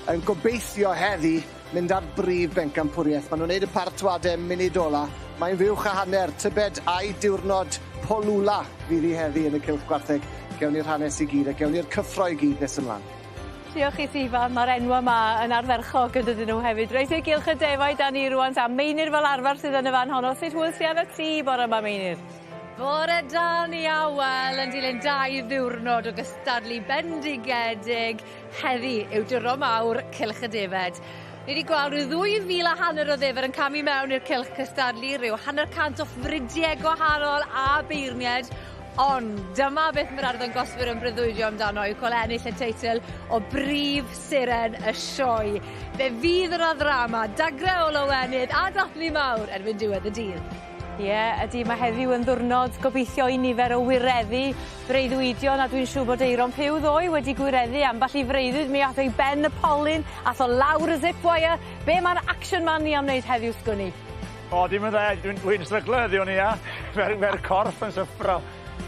yn gobeithio heddi mynd ar brif bencampwriaeth. Maen nhw'n gwneud y partwadau munud ola. Mae'n fuwch a hanner, tybed a'i diwrnod polwla fydd hi heddi yn y cylch gwartheg. Gewn ni'r hanes i gyd a gewn ni'r cyffro i gyd nes ymlaen. Diolch i ti, Ifan. Mae'r enwa yma yn ardderchog yn dydyn nhw hefyd. Reit i'r gylch y defaid a ni rwan ta. Meinir fel arfer sydd yn y fan honno. Sut hwyl sydd ar y tŷ bore yma, Meinir? Bore da ni awel yn dilyn 2 ddiwrnod o gystadlu bendigedig. Heddi yw dyrro mawr cylch y defed. Ni wedi gweld rhyw 2,500 o ddefer yn camu mewn i'r cylch cystadlu, rhyw 100 o ffridiau gwahanol a beirniad. Ond dyma beth mae'r arddangoswyr yn breuddwydio amdano yw cael ennill y teitl o brif siren y sioe. Fe fydd yr ddrama, dagre o lawenydd a dathlu mawr erbyn diwedd y dydd. Ie, ydy, mae heddiw yn ddiwrnod gobeithio i nifer o wireddu breuddwydion a dwi'n siŵr bod Eiron Pyw ddoe wedi gwireddu ambell i freuddwyd. Mi ath o'i ben y polyn, ath o lawr y zip wire. Be mae'r action man ni am wneud heddiw sgwni? O, dim yn dde, dwi'n stryglo heddiw ni, ia. Fe'r corff yn syffro.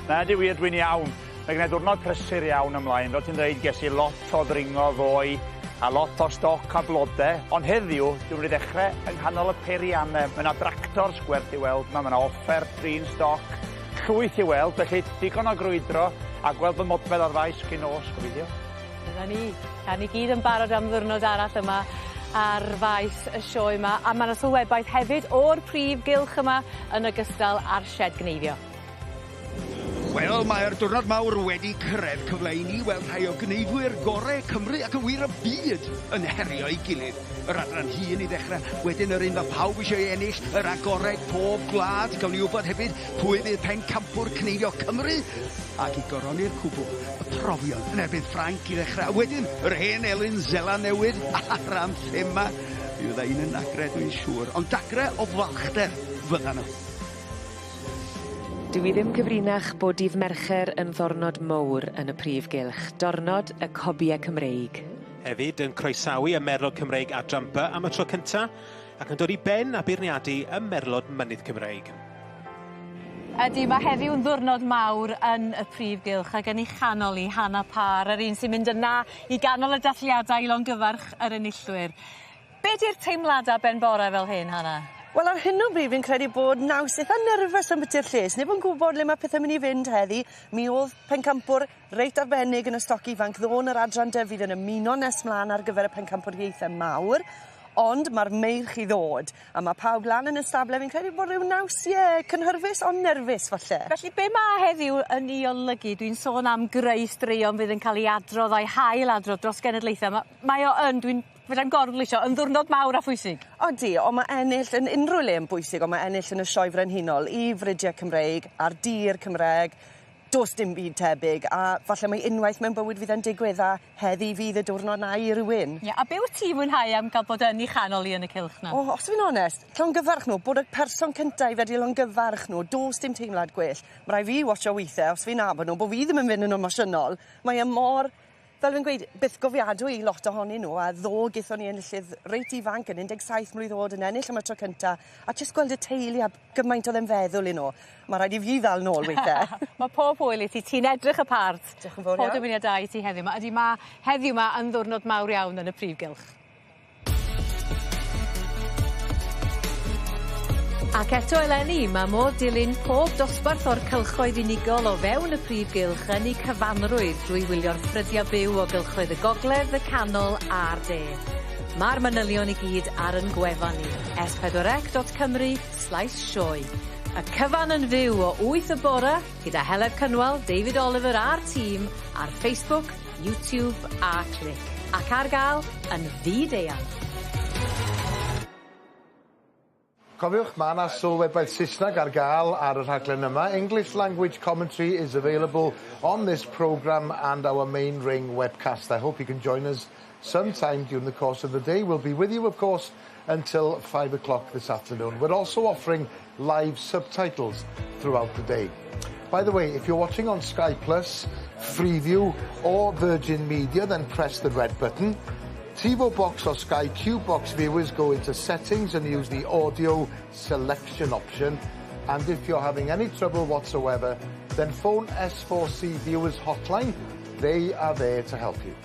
Na, di wir, dwi'n iawn. Mae gen i ddiwrnod prysur iawn ymlaen. Fel ti'n dweud, ges i lot o ddringo ddoe a lot o stoc a blodau. Ond heddiw, dwi'n wedi dechrau yng nghanol y periannau. Mae yna tractors gwerth i weld, mae yna offer, trin stoc, llwyth i weld, felly digon o grwydro a gweld y modfedd ar faes cyn os, gobeithio. Dyna ni. Gan ni gyd yn barod am ddiwrnod arall yma ar faes y sioe yma. A mae yna sylwebaeth hefyd o'r prif gylch yma yn ogystal â'r sied gneifio. Wel, mae'r diwrnod mawr wedi cyrraedd, cyfle i ni weld rhai o gneifwyr gorau Cymru ac yn wir y byd yn herio ei gilydd. Yr adran hyn i ddechrau, wedyn yr un mae pawb eisiau ennill, yr agored pob gwlad. Gawn ni wybod hefyd pwy fydd pencampwr cneifio Cymru. Ac i goroni'r cwbl, y profion yn erbyn Ffranc i ddechrau. Wedyn, yr hen Elin Zela newydd ar am thema. Bydd ein yn agre, dwi'n siŵr, ond dagre o falchder fydda nhw. Dwi ddim cyfrinach bod dydd Mercher yn ddornod mowr yn y prif gylch, dornod y cobiau Cymreig. Hefyd yn croesawu y merlod Cymreig a jumper am y tro cynta, ac yn dod i ben a beirniadu y merlod mynydd Cymreig. Ydy, mae heddiw yn ddiwrnod mawr yn y prif gylch ac yn ei chanol i Hannah Parr, yr un sy'n mynd yna i ganol y dathliadau i longyfarch yr enillwyr. Be di'r teimladau ben bore fel hyn, Hannah? Wel, ar hyn o bryd fi'n credu bod naws eitha nerfus am byty'r lles. Neb yn gwybod le mae pethau'n mynd i fynd heddi. Mi oedd pencampwr reit arbennig yn y stoc ifanc ddo'n yr adran dyfydd yn ymuno nes mlaen ar gyfer y pencampwriaethau mawr. Ond mae'r meirch i ddod. A mae pawb lan yn y stable. Fi'n credu bod rhyw naws, cynhyrfus ond nerfus falle. Felly, be mae heddiw yn ei olygu? Dwi'n sôn am greu straeon fydd yn cael ei adrodd a'i hail adrodd dros genedlaethau. Mae o yn, dwi'n fydda'n gorfleisio, yn ddiwrnod mawr a phwysig. Odi, ond mae ennill yn unrhyw le yn bwysig, ond mae ennill yn y sioe frenhinol i fridiau Cymreig, ar dir Cymreig, does dim byd tebyg, a falle mae unwaith mewn bywyd fydd yn digwydd a heddi fydd y diwrnod na i rywun. Ie, a be wyt ti mwynhau am gael bod yn ei chanol i yn y cylch na? O, os fi'n onest, llongyfarch nhw, bod y person cyntaf wedi llongyfarch nhw, does dim teimlad gwell. Mae rai fi watcho weithiau, os fi'n nabod nhw, bod fi ddim yn fynd yn emosiynol, mae e mor, fel fi'n gweud, byth gofiadwy i lot ohonyn nhw, a ddo gaethon ni enillydd reit ifanc yn 17 mlwydd oed yn ennill am y tro cynta, a jyst gweld y teulu a gymaint oedd yn feddwl i nhw. Mae rhaid i fi ddal nôl weithiau. Mae pob hwyl i ti, ti'n edrych y part. Diolch yn fawr iawn. Pob dymuniad da i ti heddiw yma. Ydy mae heddiw yma yn ddiwrnod mawr iawn yn y prif gylch. Ac eto eleni, mae modd dilyn pob dosbarth o'r cylchoedd unigol o fewn y prif gylch yn ei cyfanrwydd drwy wylio'r ffrydiau byw o gylchoedd y gogledd, y canol a'r de. Mae'r manylion i gyd ar yn gwefan ni, s4c.cymru/sioe. Y cyfan yn fyw o 8 y bore gyda Heledd Cynwal, David Oliver a'r tîm ar Facebook, YouTube a Click. Ac ar gael yn fyd-eang. Cofiwch, mae yna sylwebaeth Saesneg ar gael ar y rhaglen yma. English language commentary is available on this programme and our main ring webcast. I hope you can join us sometime during the course of the day. We'll be with you, of course, until 5 o'clock this afternoon. We're also offering live subtitles throughout the day. By the way, if you're watching on Sky Plus, Freeview or Virgin Media, then press the red button. TiVo Box or Sky Q Box viewers go into settings and use the audio selection option. And if you're having any trouble whatsoever, then phone S4C viewers hotline. They are there to help you.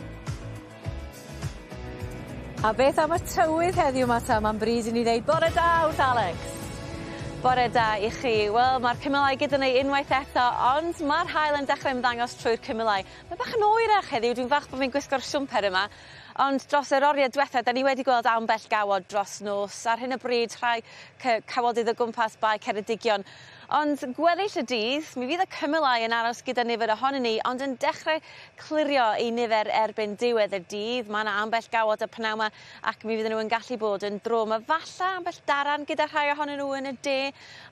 A beth am y tywydd heddiw ma ta? Mae'n bryd i ni ddeud bore da wrth Alex. Bore da i chi. Wel, mae'r cymylau gyda ni unwaith eto, ond mae'r haul yn dechrau ymddangos trwy'r cymylau. Mae bach yn oerach heddiw, dwi'n fach bod fi'n gwisgo'r siwmper yma. Ond dros yr oriau diwethaf, da ni wedi gweld ambell gawod dros nos. Ar hyn o bryd, rhai cawodydd o gwmpas Bae Ceredigion. Ond gweddill y dydd, mi fydd y cymylau yn aros gyda nifer ohonyn ni, ond yn dechrau clirio ei nifer erbyn diwedd y dydd. Mae yna ambell gawod y pnawn yma ac mi fydden nhw yn gallu bod yn dro. Mae falla ambell daran gyda rhai ohonyn nhw yn y de,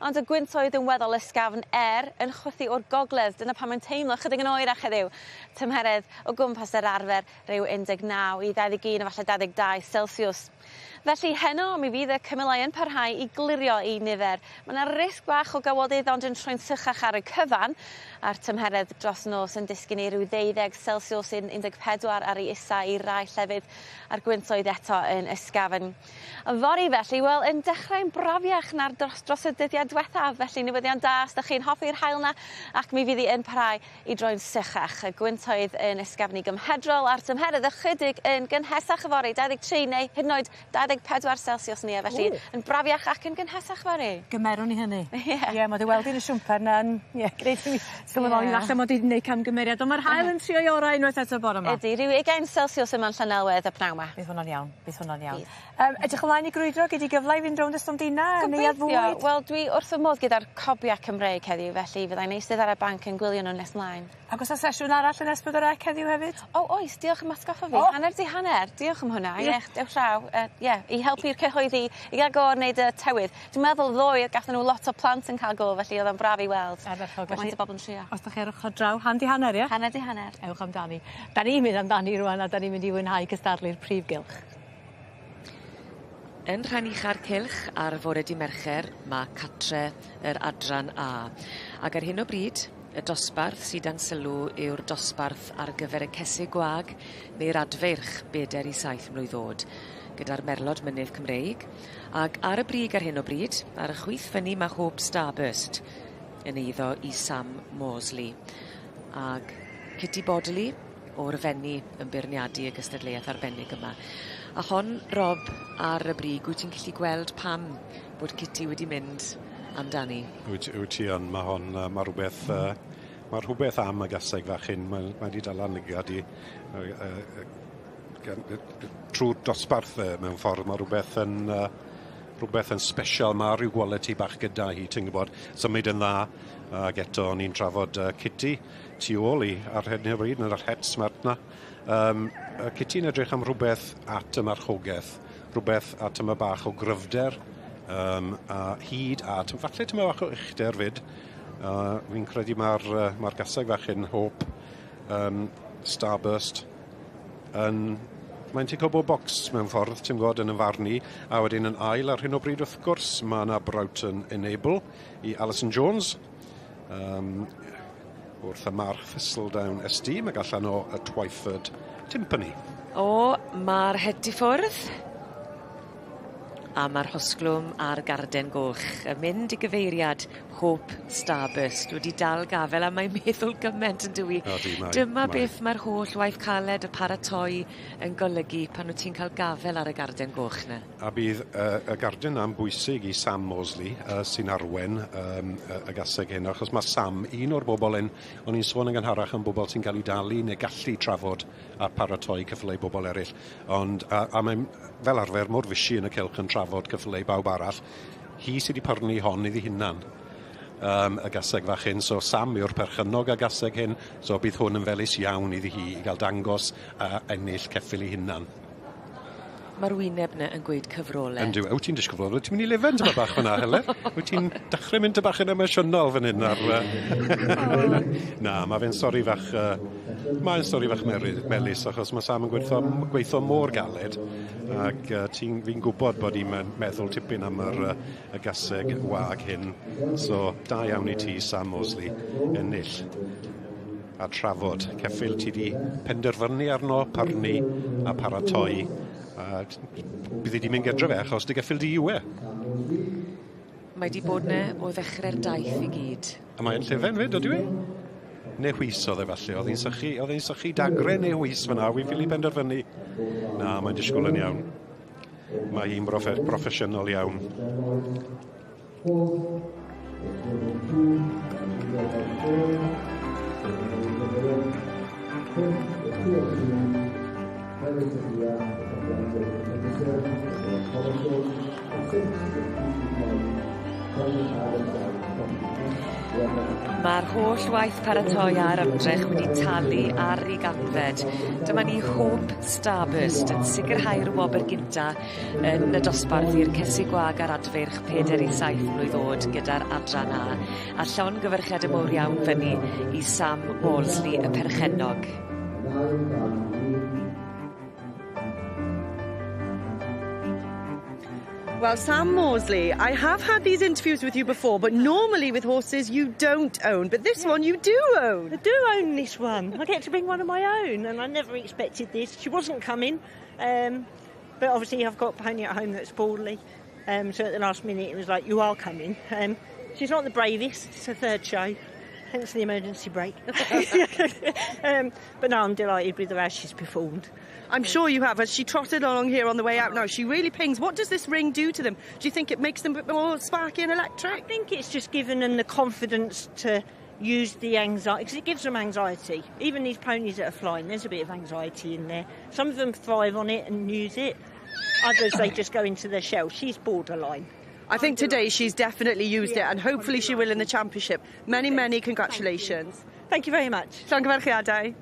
ond y gwyntoedd yn weddol ysgafn yn chwythu o'r gogledd. Dyna pan mae'n teimlo chydig yn oerach heddiw. Tymheredd o gwmpas yr arfer rhyw 19 i 21 a falle 22 Celsius. Felly heno mi fydd y cymylau yn parhau i glirio ei nifer. Mae yna risg bach o gawodydd ond yn troi'n sychach ar y cyfan, a'r tymheredd dros nos yn disgyn i ryw 12 Celsius yn 14 ar ei isa i rai llefydd a'r gwyntoedd eto yn ysgafn. Y fori felly, wel, yn dechrau'n brofiach na'r dros y dyddiau diwethaf, felly newyddion da os ydych chi'n hoffi'r haul na, ac mi fydd hi yn parhau i droi'n sychach. Y gwyntoedd yn ysgafnu gymhedrol a'r tymheredd ychydig yn gynhesach y fori, 23 neu hyd yn oed 24 Celsius ni, felly yn brafiach ac yn gynhesach fori. Gymerwn ni hynny. Ie, mae dy weld i'n y siwmper na'n, greit i mi. Sylwebaeth, falle mod i wedi gwneud camgymeriad, ond mae'r haul yn trio i orau unwaith eto bore yma. Ydy, rhyw 20 Celsius yma'n Llanelwedd y pnawn yma. Bydd hwnna'n iawn, bydd hwnna'n iawn. Edrych ymlaen i grwydro, gyd i gyfle i fynd rownd y stondina, neuad fwyd? Wel, dwi wrth fy modd gyda'r cobiau Cymreig heddiw, felly fyddai'n eistedd ar y banc yn gwylio nhw'n nes mlaen. Ac os y sesiwn arall yn S4C heddiw hefyd? O, oes, diolch am atgoffa fi. Hanner di hanner, diolch am hwnna. Dewch raw, i helpu'r cyhoeddi i gael go wneud y tywydd. Dwi'n meddwl ddoe, gathen nhw lot o plant yn cael go, felly oedd yn braf i weld. Faint o bobl yn trio. Os ydych chi'n ochr draw, handi hanner, ie? Hanner di hanner. Ewch amdani. Da ni'n mynd amdani rwan a da ni'n mynd i wynhau cystadlu'r prif gylch. Yn rhan ucha'r cylch ar fore di Mercher, mae catre yr adran A. Ac ar hyn o bryd, y dosbarth sydd dan sylw yw'r dosbarth ar gyfer y cesau gwag neu'r adfeirch 4 i 7 mlwydd oed, gyda'r merlod mynydd Cymreig. Ac ar y brig ar hyn o bryd, ar y chwith fyny mae Hope Starburst yn eiddo i Sam Mosley. Ac Kitty Bodley o'r fenni yn beirniadu y gystadleuaeth arbennig yma. A hon, Rob, ar y brig, wyt ti'n gallu gweld pam bod Kitty wedi mynd amdani? Wyt ti yn, mae hon, mae rhywbeth am y gaseg fach hyn, mae wedi dal anigad i trwy'r dosbarth mewn ffordd, mae rhywbeth yn special, mae rhyw quality bach gyda hi, ti'n gwybod, symud yn dda, ac eto ni'n trafod Kitty tu ôl i ar hyn o bryd, yn yr het smart na. Kitty'n edrych am rhywbeth at y marchogaeth, rhywbeth at yma bach o gryfder, a hyd at, falle tyma bach o uchder fyd. Fi'n credu mae'r gaseg fach yn Hope, Starburst, mae'n tico bob bocs mewn ffordd, ti'n gwybod, yn y farni, a wedyn yn ail ar hyn o bryd wrth gwrs, mae yna Broughton Enable i Alison Jones, wrth y march Thistledown SD, mae gallan o y Twyford Timpani. Mae'r het i ffwrdd. A mae'r hosglwm a'r garden goch yn mynd i gyfeiriad Hope Starburst wedi dal gafel a mae'n meddwl gymaint yn dwi. Dyma beth mae'r holl waith caled y paratoi yn golygu pan wyt ti'n cael gafel ar y garden goch na. A bydd y garden am bwysig i Sam Mosley sy'n arwen y gaseg hyn, achos mae Sam, un o'r bobl o'n i'n sôn yn gynharach yn bobl sy'n cael ei dalu neu gallu trafod a paratoi cyffle bobl eraill. Ond a mae'n fel arfer mor fysi yn y cylch yn trafod cyffle bawb arall. Hi sydd wedi parnu hon iddi hunan. Y gaseg fach hyn, so Sam yw'r perchynog y gaseg hyn, so bydd hwn yn felys iawn iddi hi i gael dangos a ennill ceffyl ei hunan. Mae'r wyneb yna yn gweud cyfrolau. Yndw, wyt ti'n disgwyl, wyt ti'n mynd i lefend yma bach fyna, Helen? Wyt ti'n dechrau mynd y bach yn emosiynol fan hyn ar... Na, mae fe'n stori fach... Mae'n stori fach melys, achos mae Sam yn gweithio mor galed, ac fi'n gwybod bod hi'n meddwl tipyn am y gaseg wag hyn. So, da iawn i ti, Sam Mosley, ennill a trafod. Ceffyl ti di penderfynu arno, parnu a paratoi. A bydd wedi mynd gyda fe achos dy geffyl di yw e. Mae di bod yna o ddechrau'r daith i gyd. A mae'n llefen fyd, ydw i? Neu hwys oedd e falle. Oedd hi'n sychu dagre neu hwys fyna. Wy'n ffili benderfynu. Na, mae'n disgwyl yn iawn. Mae hi'n proffesiynol iawn. Mae'r holl waith paratoi a'r ymdrech wedi talu ar ei ganfed. Dyma ni Hope Starburst yn sicrhau'r wobr gynta yn y dosbarth i'r cesu gwag ar adfyrch 47 mlwydd oed gyda'r adran A. A llon gyfyrched y mowr iawn fyny i Sam Walsley y perchennog. Well, Sam Mosley, I have had these interviews with you before, but normally with horses you don't own, but this one you do own. I do own this one. I get to bring one of my own, and I never expected this. She wasn't coming, but obviously I've got a pony at home that's poorly, so at the last minute it was like, you are coming. She's not the bravest, it's her third show, hence the emergency brake. But no, I'm delighted with her as she's performed. I'm sure you have. As she trotted along here on the way out now, she really pings. What does this ring do to them? Do you think it makes them a bit more sparky and electric? I think it's just given them the confidence to use the anxiety, because it gives them anxiety. Even these ponies that are flying, there's a bit of anxiety in there. Some of them thrive on it and use it. Others, they just go into their shell. She's borderline. I think today she's definitely used it, and hopefully she will in the championship. Many, many congratulations. Thank you very much. Llongyfarchiadau.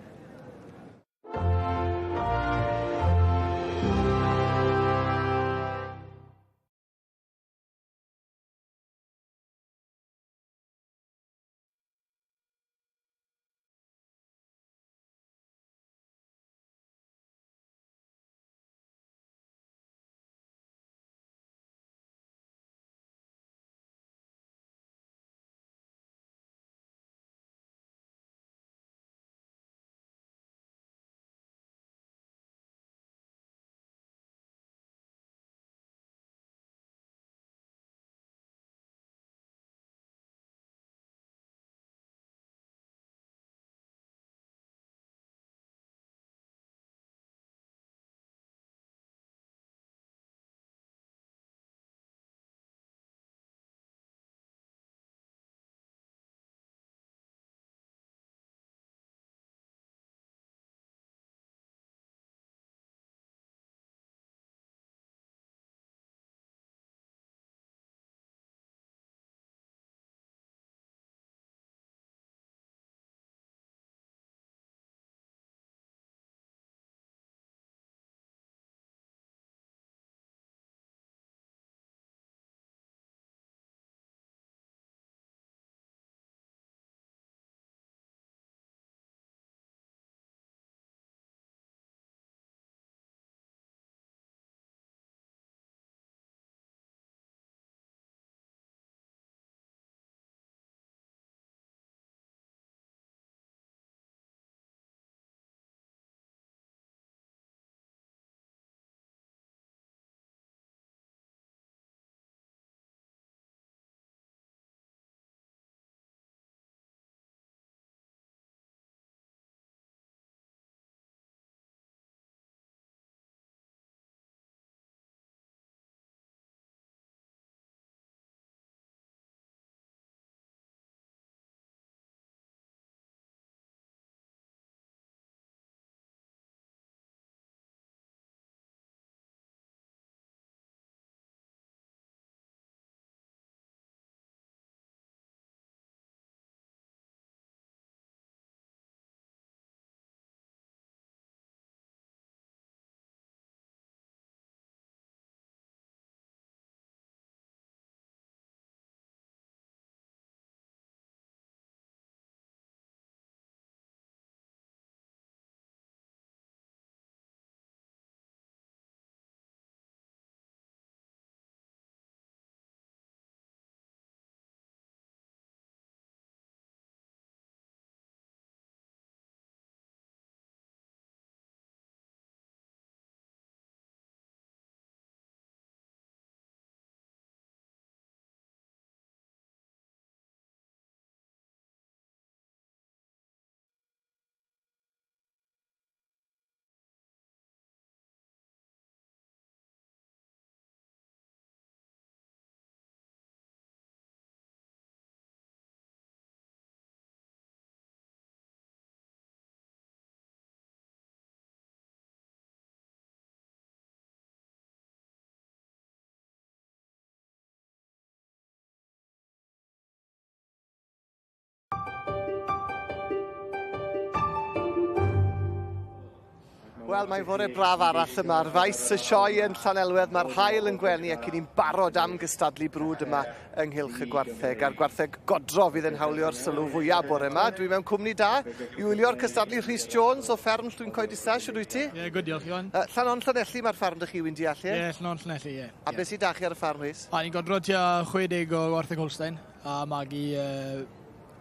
Wel, mae'n fore braf arall yma. Ar faes y sioe yn Llanelwedd, mae'r haul yn gwenu ac ni'n barod am gystadlu brwd yma ynghylch y gwartheg. A'r gwartheg godro fydd yn hawlio'r sylw fwyaf bore yma. Dwi mewn cwmni da i wylio'r cystadlu Rhys Jones o fferm Llwyn Coed Isa. Siwr wyt ti? Ie, good diolch, Iwan. Llanon Llanelli mae'r ffarm dych chi wy'n deall, ie? Ie, Llanon Llanelli, ie. A beth sy'n da chi ar y ffarm, Rhys? Ni'n godro tua 60 o gwartheg Holstein a magu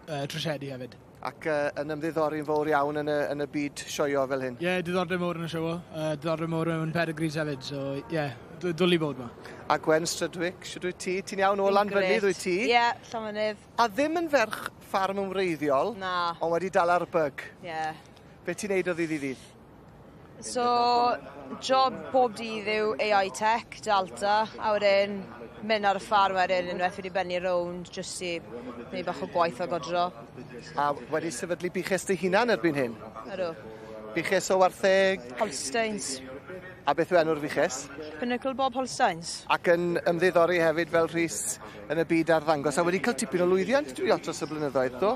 tryshedu hefyd. Ac yn ymddiddori'n fawr iawn yn y byd sioio fel hyn? Ie, diddordeb mawr yn y sioe, diddordeb mawr yn pedigrees hefyd, so ie, dwlu bod yma. A Gwen Strydwick, siwr wyt ti? Ti'n iawn o Lanfynydd wyt ti? Ie, Llanfynydd. A ddim yn ferch ffarm yn wreiddiol, ond wedi dal ar byg. Ie. Be ti'n neud o ddydd i ddydd? So, job bob dydd yw AI Tech, Delta, a wedyn mynd ar y ffarm wedyn, unwaith wedi bennu rownd, jyst i wneud bach o gwaith o godro. A wedi sefydlu biches dy hunan erbyn hyn? Ydw. Biches o wartheg? Holsteins. A beth yw enw'r biches? Pinnacle Bob Holsteins. Ac yn ymddiddori hefyd fel Rhys yn y byd ar ddangos. A wedi cael tipyn o lwyddiant dwi dros y blynyddoedd, do?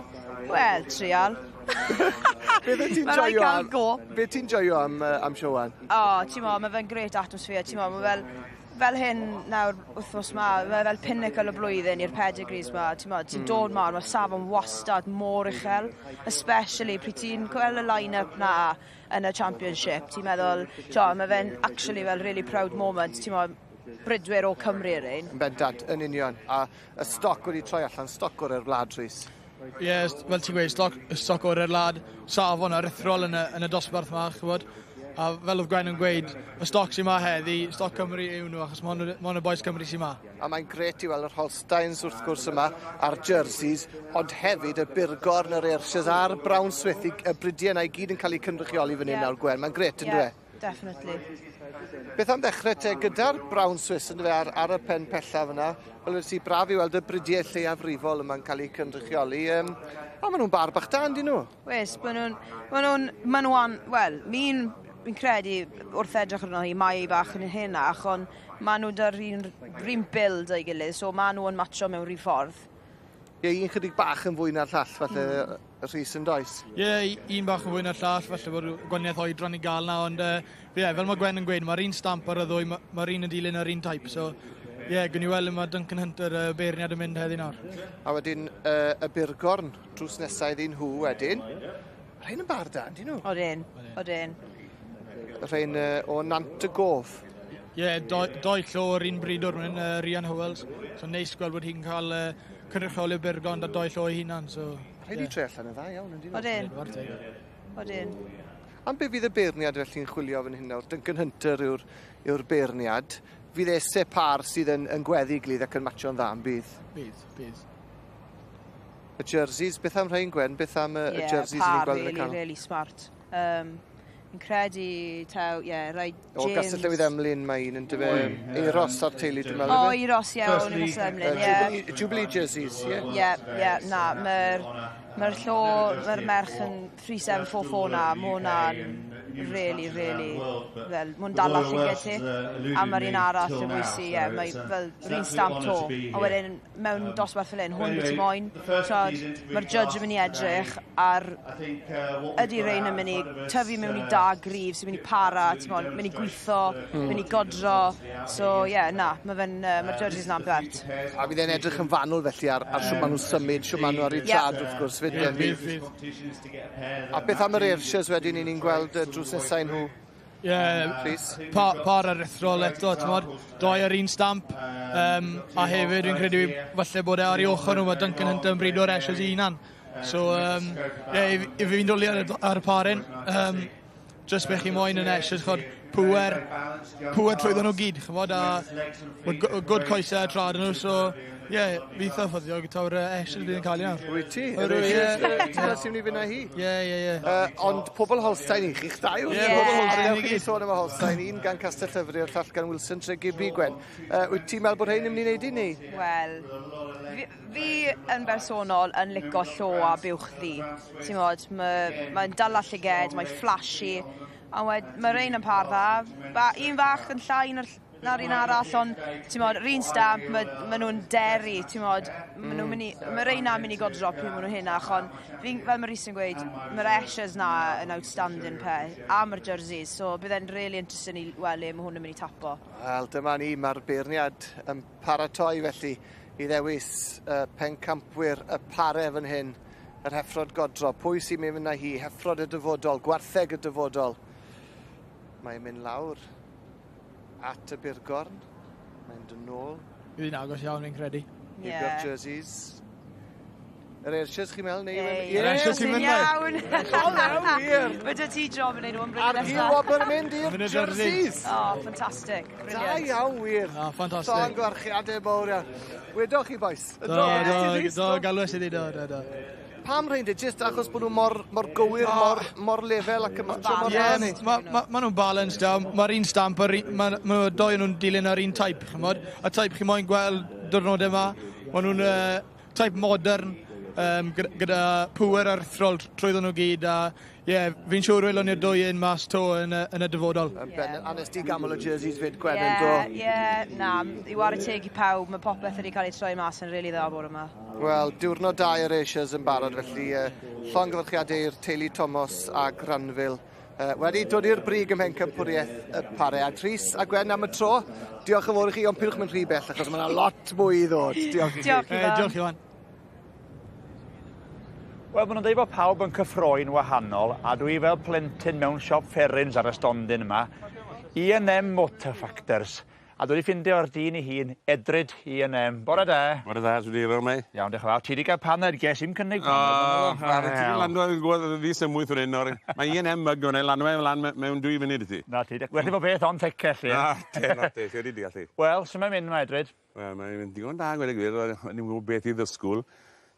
Wel, trial. Beth ti'n joio am? Beth ti'n joio am Siowan? O, ti'n mo, mae fe'n great atmosphere, ti'n mo, mae fel hyn nawr wythnos ma, mae fel pinnacle o blwyddyn i'r pedigrees ma, ti'n dod ma, mae safon wastad mor uchel, especially pryd ti'n gweld y line-up na yn y championship, ti'n meddwl, mae fe'n actually fel really proud moment, ti'n mo, brydwyr o Cymru yr un. Yn bendant, yn union, a y stoc wedi troi allan, stoc o'r wlad, Rhys. Ie, fel ti'n gweud, stoc o'r wlad, safon aruthrol yn y dosbarth ma, chybod. A fel oedd Gwen yn gweud, y stoc sy'n ma heddi, stoc Cymru yw nhw, achos mon y boes Cymru sy'n ma. A mae'n gret i weld yr Holsteins wrth gwrs yma, a'r jerseys, ond hefyd y Burgorn, yr Ayrshires a'r Brown Swift, y brydiau yna i gyd yn cael eu cynrychioli fan hyn nawr, Gwen. Mae'n gret, yn dwe? Definitely. Beth am ddechrau te gyda'r Brown Swiss yn dwe ar y pen pella fyna? Wel, wedi braf i weld y brydiau lleiafrifol yma'n cael eu cynrychioli. O, maen nhw'n bar bach da, yndyn nhw? Wes, maen nhw'n, wel, fi'n credu wrth edrych arno hi mai bach yn hynach, ond maen nhw dy'r un build o'i gilydd, so maen nhw yn matcho mewn rhy ffordd. Ie, un chydig bach yn fwy na'r llall, falle, y Rhys yn does? Ie, un bach yn fwy na'r llall, falle bod gwaniaeth oedran i gael na, ond fel mae Gwen yn gweud, mae'r un stamp ar y ddwy, mae'r un yn dilyn ar un type, so gwn i weld yma Duncan Hunter y beirniad yn mynd heddi nawr. A wedyn y Burgorn, drws nesaf iddyn nhw wedyn. Rhain yn bar da, yndyn nhw? Odyn. Rhain o Nant y Gof. Ie, doi llo o'r un bridwr yn Rhian Howells, so neis gweld bod hi'n cael cynrychioli Burgorn a doi llo ei hunan, so... Rhaid i tre allan y dda iawn, yndyn nhw? Odyn. Am be fydd y beirniad felly'n chwilio fan hyn nawr? Duncan Hunter yw'r beirniad. Fydd esau par sydd yn gweddi glydd ac yn matcho'n dda yn bydd? Bydd. Y jerseys, beth am rhain Gwen? Beth am y jerseys ni'n gweld yn y canol? Really smart. Yn credu, rai James... O, Gastell Newydd Emlyn mae un yn dyfe Euros ar teulu, dwi'n meddwl. O, Euros, ie, o'n i'n Emlyn, ie. Jubilee jerseys, ie? Ie, na, mae'r merch yn 3744 na, mae hwnna'n really, fel, mwyn dal allu gyda ti, a mae'r un arall yn bwysi, mae fel rhywun stamp to, a wedyn mewn dosbarth fel hyn, hwn beth i moyn, mae'r judge yn mynd i edrych, ar ydy rhain yn mynd i tyfu mewn i da grif, sy'n mynd i para, mynd i gweithio, mynd i godro, so mae'r judges na'n bert. A bydd e'n edrych yn fanwl felly ar siw maen nhw'n symud, siw maen nhw ar ei trad wrth gwrs, fydd. A beth am yr Ayrshires wedyn ni'n gweld drws nesau nhw? Ie, par aruthrol eto, doi ar un stamp, a hefyd dwi'n credu falle bod e ar ei ochr nhw, mae Duncan Hunter yn brido'r Ayrshires i hunan. So, i fi'n dwlu ar y par hyn, just beth chi moyn yn Ayrshires, pwer trwyddo nhw gyd, chymod, a good coesau trad nhw, so, fi eitha ffoddio gyda'r Ayrshires bydd yn cael ei nawr. Wyt ti? Ti'n sy'n mynd i fyna hi? Ie. Ond pobl Holstein i chi'ch dau? Newch chi sôn am y Holstein, un gan Castell Llyfri a'r llall gan Wilson Tregibi, Gwen. Wyt ti'n meddwl bod hyn yn mynd i wneud i ni? Wel, fi yn bersonol yn licio llo a buwch ddi. Ti'n modd, mae'n dal a llyged, mae'n flashy, a mae rhain yn par dda. Un fach yn llai na'r na'r un arall, ond ti'n modd, yr un stamp, ma nhw'n deri, ti'n modd, mae reina mynd i godro pryd maen nhw hynach, ond fel mae Rhys yn gweud, mae'r Eshes na yn outstanding peth, a mae'r jerseys, so bydd e'n really interesting i weld mae hwn yn mynd i tapo. Wel, dyma ni, mae'r beirniad yn paratoi felly i ddewis pencampwyr y pare fan hyn, yr heffrod godro. Pwy sy'n mynd yna hi? Heffrod y dyfodol, gwartheg y dyfodol. Mae'n mynd lawr at y burgorn. Mae'n dod nôl. Fi'n agos iawn i'n credu. Eibio'r jerseys. Yr eirsias chi'n meddwl? Yr eirsias chi'n mynd iawn. Wir. Mae dy ti job yn neud nhw'n bryd Ar Robert mynd i'r jerseys. Oh, ffantastig. Da iawn wir. Ffantastig. So'n gwarchiadau mawr iawn. Wedwch chi, boes? Do, galwys i ddi, do. Pam rhaid jyst achos bod nhw mor gywir, mor lefel ac yn mor rhannu? Mae nhw'n balanced da. Mae'r un stamp, mae doi nhw'n dilyn ar un type, chymod. A type chi moyn gweld diwrnod yma. Mae nhw'n type modern, gyda pŵer arthrol trwyddyn nhw gyd. A fi'n siŵr welon ni'r dwy un mas to yn y dyfodol. Anes di gamol o jerseys fyd gwedyn do? Na, i wario teg i pawb, mae popeth wedi cael ei troi mas yn rili dda bore yma. Wel, diwrnod da i'r eisiau yn barod, felly llongyfarchiadau i'r teulu Thomas a Granville. Wedi dod i'r brig ym Mhencampwriaeth y pare. A Rhys a Gwen am y tro, diolch yn fawr i chi, ond pilwch mynd rhy bell, achos mae yna lot mwy i ddod. Diolch i chi. Diolch Iwan. Wel, maen nhw'n dweud bod pawb yn cyffroi'n wahanol, a dwi fel plentyn mewn siop fferins ar y stondin yma, E&M Motor Factors. A dwi wedi ffindio o'r dyn i hun, Edryd E&M. Bore da. Bore da, dwi wedi mai. Iawn, diolch yn fawr. Ti wedi cael paned, ges i'n cynnig. Ti wedi landwa yn gwybod y ddys yn mwy ffwrdd un o'r... Mae E&M myg o'n ei landwa mewn 2 munud i ti. Na ti, wedi bod beth ond tecell, ie. Na, ti wedi deall ti. Wel, sy'n mae'n mynd yma, Edryd? Wel, mae'n mynd digon da, gweud y gwir. Ni'n gwybod beth i ddysgwyl.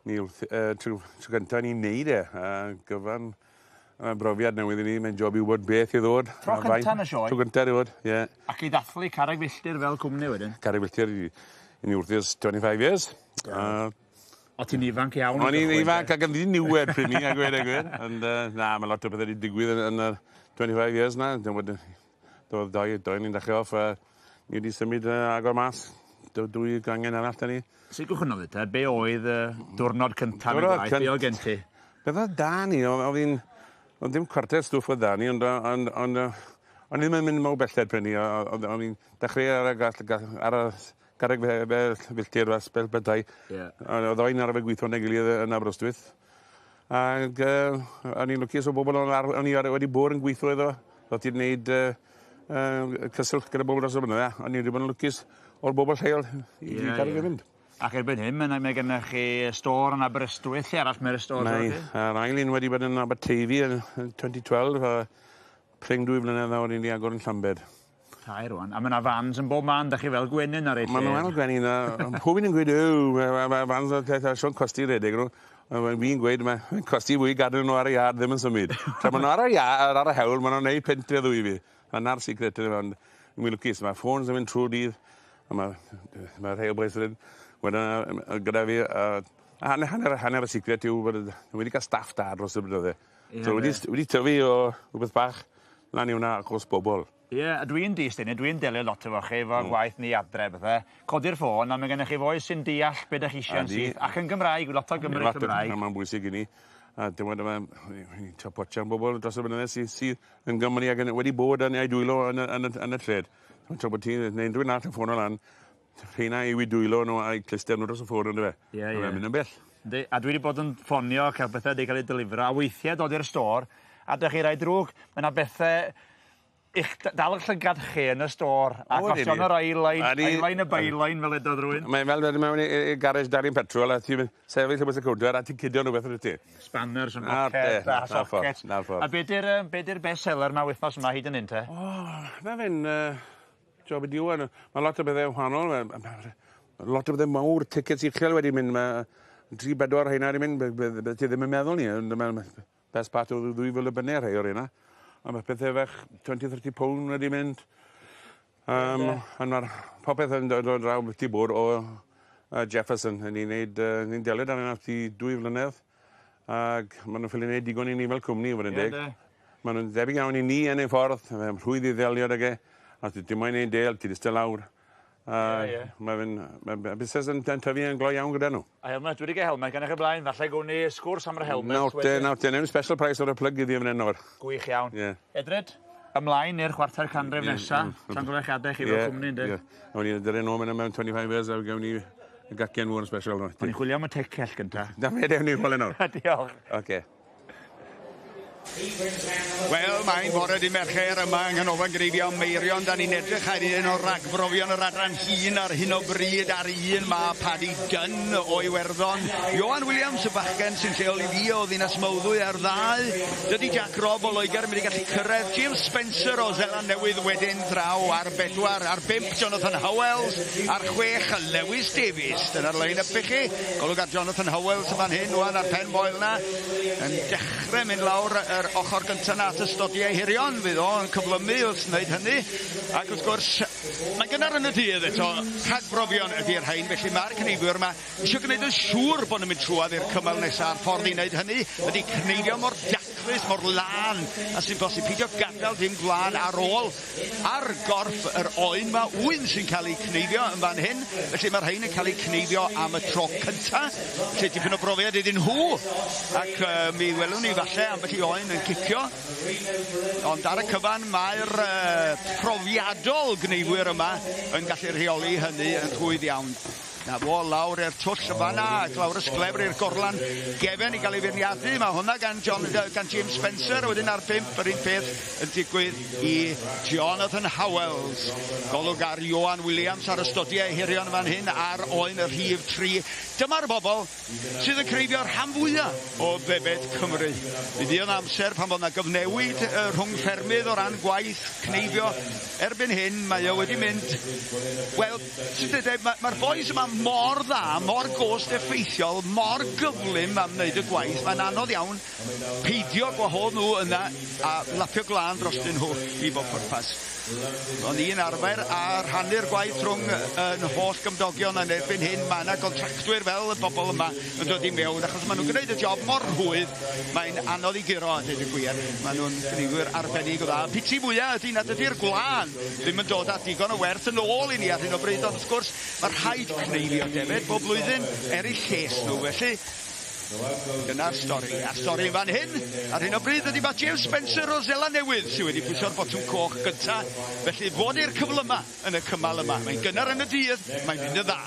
Trwy gyntaf ni'n neud e. Gyfan brofiad newydd i ni, mae'n job i wybod beth i ddod. Tro cyntaf yn y sioe? Tro cyntaf i ddod, ie. Ac i ddathlu Carreg Filltir fel cwmni wedyn? Carreg Filltir i ni wrthys 25 years. O ti'n ifanc iawn? O'n i'n ifanc ac yn ddyn niwed pryd ni, a gweud e gwir. Na, mae lot o bethau wedi digwydd yn y 25 years na. Doedd doi ni'n dechrau off. Ni wedi symud agor mas. Dwy gangen arall da ni. Sut gwchwnnw ddita? Be oedd diwrnod cyntaf yn gwaith? Be oedd gen ti? Beth oedd da ni? Oedd ddim cwarter stwff oedd da ni, ond o'n i'n mynd mawr belled pryn ni. O'n i'n dechrau ar y Carreg Filltir a Spel Bedau. Oedd o'i'n arfer gweithio yn ei gilydd yn Aberystwyth. Ac o'n i'n lwcus o bobl o'n i wedi bod yn gweithio iddo. Oedd i'n gwneud cyswllt gyda bobl dros o blynydde. O'n i wedi bod yn lwcus o'r bobl lleol i Carreg fynd. Ac erbyn hyn, mae gennych chi stor yn Aberystwyth, lle arall mae'r stor? Yr ail un wedi bod yn Aberteifi yn 2012, a pring 2 flynedd awr i ni agor yn Llambed. Cai rwan. A mae yna fans yn bob man, da chi fel gwenyn ar ei lle? Mae fel gwenyn. Pob un yn gweud, mae fans yn sio'n costi redeg nhw. Fi'n gweud, mae'n costi fwy gadw nhw ar y iard ddim yn symud. Tra maen nhw ar y iard, ar y hewl, maen nhw'n neud pentre ddwy fi. Yna'r secret yn ymwneud. Mi'n lwcus, mae ffôns yn mynd trwy dydd. Mae rhai o boes yn wedyn gyda fi, hanner y secret yw bod wedi cael staff da dros y blynydde. So wedi tyfu o rhywbeth bach lan i hwnna achos bobl. Ie, a dwi'n distyn, dwi'n delio lot efo chi efo gwaith ni adre bethau. Codi'r ffôn, a mae gennych chi foi sy'n deall beth ych eisiau'n sydd. Ac yn Gymraeg, lot o Gymru Cymraeg. Mae'n bwysig i ni. A dim ond yma, potio'n bobl dros y blynydde sydd yn Gymru ac wedi bod yn ei dwylo yn y tred. Tra bod ti'n neud rhywun arall y ffôn o lan, rheina i wydwylo nhw a'i clister nhw dros y ffôn yn dy fe. Ie. Mae'n mynd yn bell. A dwi wedi bod yn ffonio, cael bethau wedi cael ei delifro, a weithiau dod i'r stor, a dych chi rai drwg, mae yna bethau dal y llygad chi yn y stor, a chosion yr ail-line y bail-line fel edodd rhywun. Mae'n fel wedi mewn i garage darin petrol, a ti'n sefyll y bwys y cwdwr, a ti'n cydio nhw beth yn y ti. Spanners yn rocket, a socket. A be di'r best-seller ma wythnos yma hyd yn un te? Na fe'n job i diwan. Mae lot o bethau wahanol. Lot o bethau mawr, tickets uchel wedi mynd. 3-4 heina wedi mynd, beth ti ddim yn meddwl ni. Best part o 2 fil y bynnu rhai o'r hynna. A mae pethau fech 20-30 pound wedi mynd. A mae'r popeth yn dod draw beth i bod o Jefferson. Ni'n delio dan yna 2 flynedd. Ac maen nhw'n ffili wneud digon i ni fel cwmni, fod yn deg. Maen nhw'n debyg iawn i ni yn ei ffordd. Rhwydd i ddelio ag e. A dim moyn ein del, ti ddista lawr. Mae busnes yn tyfu yn glo iawn gyda nhw. A helmet, dwi wedi cael helmet gan eich blaen, falle gwn ni sgwrs am yr helmet. Nawr, newn special price o'r plug iddi fan hyn nawr. Gwych iawn. Edred, ymlaen i'r chwarter canrif nesaf, tra'n gwlechiadau chi fel cwmni, ynddi? O'n i'n dyrru nôl mewn 25 years, a gawn ni gacen fwy'n special. O'n i'n chwilio am y tecell gynta. Da me dewn ni'n chwilio nawr. Diolch. Oce. Wel, mae'n bore di Mercher yma yng Nghanolfan Greifio Meirion. Da ni'n edrych ar un o'r ragbrofion yr adran hun ar hyn o bryd ar un ma Paddy Dunn o Iwerddon. Ioan Williams, y bachgen sy'n lleol i fi o ddinas Mawddwy ar ddau. Dydy Jack Rob o Loegr mynd i gallu cyrraedd. James Spencer o Zeland Newydd wedyn draw ar 4. Ar 5 Jonathan Howells. Ar 6 Lewis Davies. Dyna'r line-up i chi. Golwg ar Jonathan Howells y fan hyn wan ar pen boel na. Yn dechrau mynd lawr yr ochr gyntaf na at y stodiau hirion, fydd o'n cyflymu wrth wneud hynny. Ac wrth gwrs, mae gynnar yn y dydd eto, rhagbrofion ydy'r rhain, felly mae'r cneifwyr yma eisiau gwneud yn siŵr bod nhw'n mynd trwad i'r cymal nesaf. A'r ffordd i wneud hynny ydy cneifio mor daclus, mor lan, a sy'n bosib peidio gadael dim gwlan ar ôl. Ar gorff yr oen ma, wyn sy'n cael ei cneifio yn fan hyn, felly mae'r rhain yn cael ei cneifio am y tro cyntaf, lle dipyn o brofiad iddyn nhw, ac mi welwn ni falle am beth i oen yn cicio. Ond ar y cyfan mae'r profiadol gneifwyr yma yn gallu rheoli hynny yn rhwydd iawn. Na fo lawr i'r twll y fanna, ac lawr ysglefr i'r gorlan gefen i gael ei feirniadu. Mae hwnna gan James Spencer, wedyn ar 5 yr un peth yn digwydd i Jonathan Howells. Golwg ar Ioan Williams ar y stodiau hirion fan hyn ar oen y rhif 3. Dyma'r bobl sydd yn creifio'r rhan fwyaf o bebed Cymru. Fydd yn amser pan bod yna gyfnewid rhwng ffermydd o ran gwaith cneifio. Erbyn hyn mae o wedi mynd, wel, mae'r boys yma mor dda, mor gost effeithiol, mor gyflym am wneud y gwaith. Mae'n anodd iawn peidio gwahodd nhw yna a lapio glân dros dyn nhw i bob pwrpas. Ond un arfer a rhannu'r gwaith rhwng yn holl gymdogion yn erbyn hyn. Mae yna gontractwyr fel y bobl yma yn dod i mewn, achos maen nhw'n gwneud y job mor rhwydd. Mae'n anodd i giro, a dweud y gwir. Maen nhw'n gneifwyr arbennig o dda. Piti fwyaf ydy nad ydy'r gwlan ddim yn dod â digon o werth yn ôl i ni ar hyn o bryd. Ond wrth gwrs, mae rhaid cneifio defyd bob blwyddyn eu lles nhw. Felly, dyna'r stori. A'r stori fan hyn, ar hyn o bryd ydy mae James Spencer o Zeland Newydd sydd wedi pwysio'r botwm coch gyntaf. Felly fod i'r cyflyma yn y cymal yma. Mae'n gynnar yn y dydd, mae'n mynd y dda.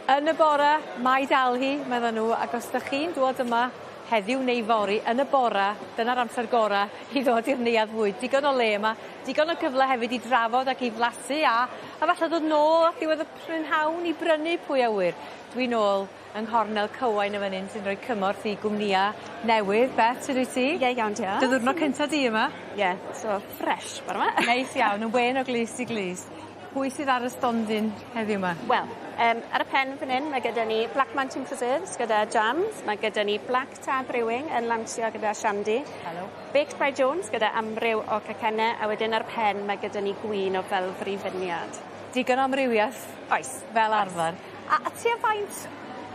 Yn y bore, mae dal hi, meddyn nhw, ac os ydych chi'n dod yma heddiw neu fori, yn y bore, dyna'r amser gorau i ddod i'r neuadd fwyd. Digon o le yma, digon o gyfle hefyd i drafod ac i flasu a falle dod nôl at ddiwedd y prynhawn i brynu pwy awyr. Dwi nôl yng nghornel Cywain y fan hyn sy'n rhoi cymorth i gwmnïa newydd. Beth, sydd wyt ti? Ie, iawn, diolch. Dy ddwrnod cynta di yma? Ie, so fresh, bar yma. Neis iawn, yn wen o glis i glis. Pwy sydd ar y stondin heddiw yma? Wel, ar y pen fan hyn, mae gyda ni Black Mountain Preserves gyda jams, mae gyda ni Black Tar Brewing yn lansio gyda Shandy. Hello. Baked by Jones gyda amryw o cacennau, a wedyn ar pen mae gyda ni gwin o felfri fyniad. Digon o amrywiaeth. Oes. Fel arfer. A tua faint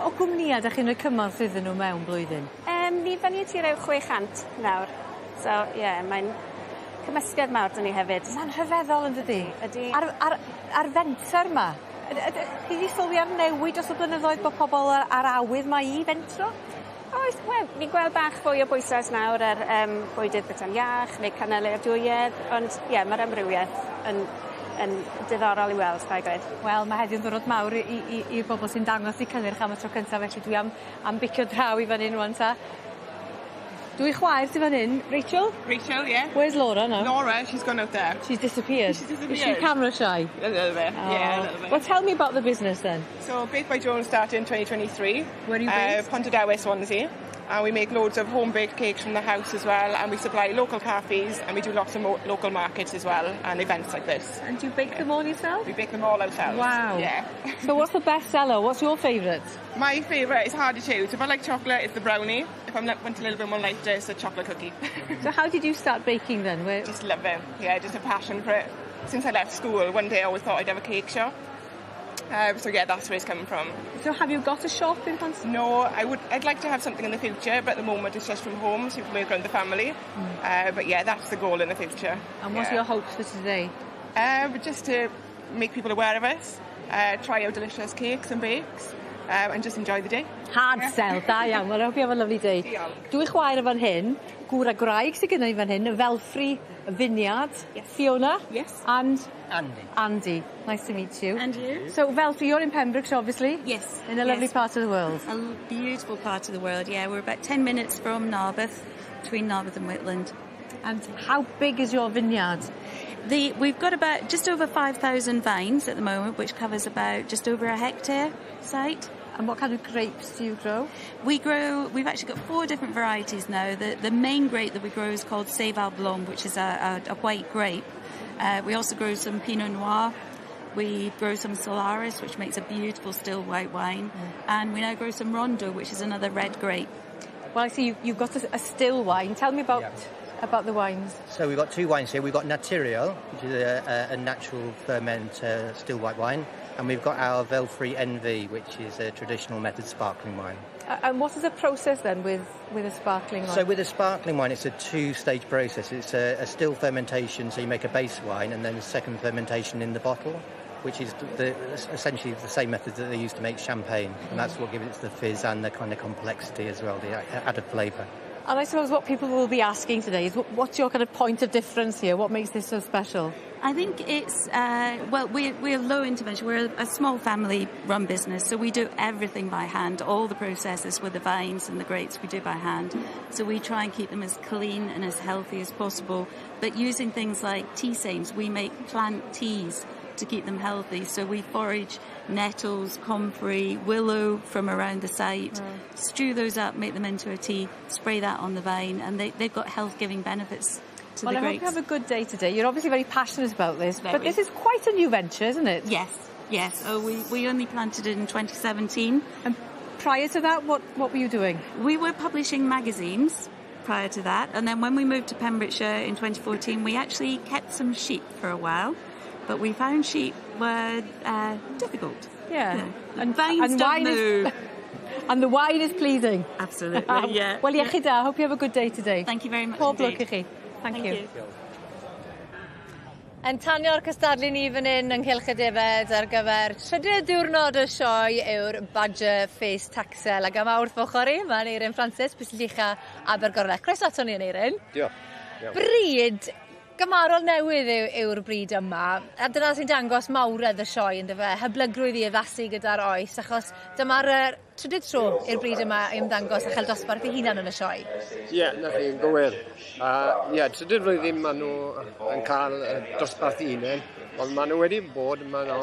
o gwmnïau ydych chi'n rhoi cymorth iddyn nhw mewn blwyddyn? Ni fyny ti rew 600 nawr. So, mae'n cymysgedd mawr dyn ni hefyd. Mae'n rhyfeddol yn dydi? Ydy. Ar fenter yma, chi wedi sylwi ar newid dros y blynyddoedd bod pobl ar awydd mae i fentro? Oes, wel, ni'n gweld bach fwy o bwysau nawr ar bwydydd byta'n iach, neu canelau'r dwyedd, ond mae'r amrywiaeth yn diddorol i weld, rhaid gweud. Wel, mae heddiw'n ddwrnod mawr i bobl sy'n dangos i cynnyrch am y tro cyntaf, felly dwi am bicio draw i fan hyn rwan ta. Dwi chwaer ti fan hyn. Rachel? Rachel, yeah. Where's Laura now? Laura, she's gone out there. She's disappeared. She's disappeared. Is she camera shy? A little bit, yeah, a little bit. Well, tell me about the business then. So, Baked by Jones started in 2023. Where are you based? Pontardawe, Swansea. And we make loads of home-baked cakes from the house as well, and we supply local cafes, and we do lots of local markets as well, and events like this. And do you bake them all yourself? We bake them all ourselves. Wow. Yeah. So what's the best seller? What's your favourite? My favourite is hard to choose. If I like chocolate, it's the brownie. If I want a little bit more lighter, it's the chocolate cookie. So how did you start baking then? Just love it. Yeah, just a passion for it. Since I left school, one day I always thought I'd have a cake shop. So yeah, that's where it's coming from. So have you got a shop in Pontardawe? No, I'd like to have something in the future, but at the moment it's just from home, so you can work around the family. But yeah, that's the goal in the future. And what are your hopes for today? Just to make people aware of us, try out delicious cakes and bakes, and just enjoy the day. Hard sell, da iawn. Well, I hope you have a lovely day. Dwi chwaer y fan hyn, gŵr a graig sy'n gyda i fan hyn, y felfri, y fyniad, Fiona. Yes. And Andy. Andy. Nice to meet you. And you? So, Felfri, you're in Pembrokeshire, obviously? Yes. In a lovely part of the world. A beautiful part of the world, yeah. We're about 10 minutes from Narberth, between Narberth and Whitland. And how big is your vineyard? We've got about just over 5,000 vines at the moment, which covers about just over a hectare site. And what kind of grapes do you grow? We've actually got 4 different varieties now. The main grape that we grow is called Sylwebaeth Blanc, which is a white grape. We also grow some Pinot Noir. We grow some Solaris, which makes a beautiful still white wine. And we now grow some Rondo, which is another red grape. Well, I see you've got a still wine. Tell me about the wines. So we've got 2 wines here. We've got Natural, which is a natural ferment still white wine. And we've got our Velfrey NV, which is a traditional method sparkling wine. And what is the process then with a sparkling wine? So with a sparkling wine, it's a 2-stage process. It's a still fermentation, so you make a base wine, and then a second fermentation in the bottle, which is essentially the same method that they use to make champagne. And that's what gives it the fizz and the kind of complexity as well, the added flavour. And I suppose what people will be asking today is, what's your kind of point of difference here? What makes this so special? I think it's, we're low intervention. We're a small family-run business, so we do everything by hand. All the processes with the vines and the grapes we do by hand. So we try and keep them as clean and as healthy as possible. But using things like tea sames, we make plant teas to keep them healthy. So we forage nettles, comfrey, willow from around the site, stew those up, make them into a tea, spray that on the vine, and they've got health-giving benefits. Well, I hope you have a good day today. You're obviously very passionate about this, but this is quite a new venture, isn't it? Yes. Oh, we only planted it in 2017. And prior to that, what were you doing? We were publishing magazines prior to that, and then when we moved to Pembrokeshire in 2014, we actually kept some sheep for a while, but we found sheep were difficult. Yeah. And vines don't move. And the wine is pleasing. Absolutely, yeah. Well, iechyd da. I hope you have a good day today. Thank you very much Pob indeed. lwc i chi. Thank you. Yn tanio'r cystadlu ni fan hyn yng Nghylch y Defaid ar gyfer trydydd diwrnod y sioe yw'r Badger Face Taxel. Ac yma wrth ochr i, mae Eirin Francis, Pwyslicha Abergorlech. Croeso ato ni yn Eirin. Diolch. Bryd gymarol newydd yw'r bryd yma, a dyna sy'n dangos mawredd y sioe, ynddo fe, hyblygrwydd i addasu gyda'r oes, achos dyma'r trydydd tro i'r bryd yma i ymddangos a chael dosbarth ei hunan yn y sioe. Ie, na chi'n gywir. Trydydd flwyddyn maen nhw yn cael dosbarth ei hunan, ond maen nhw wedi bod, maen nhw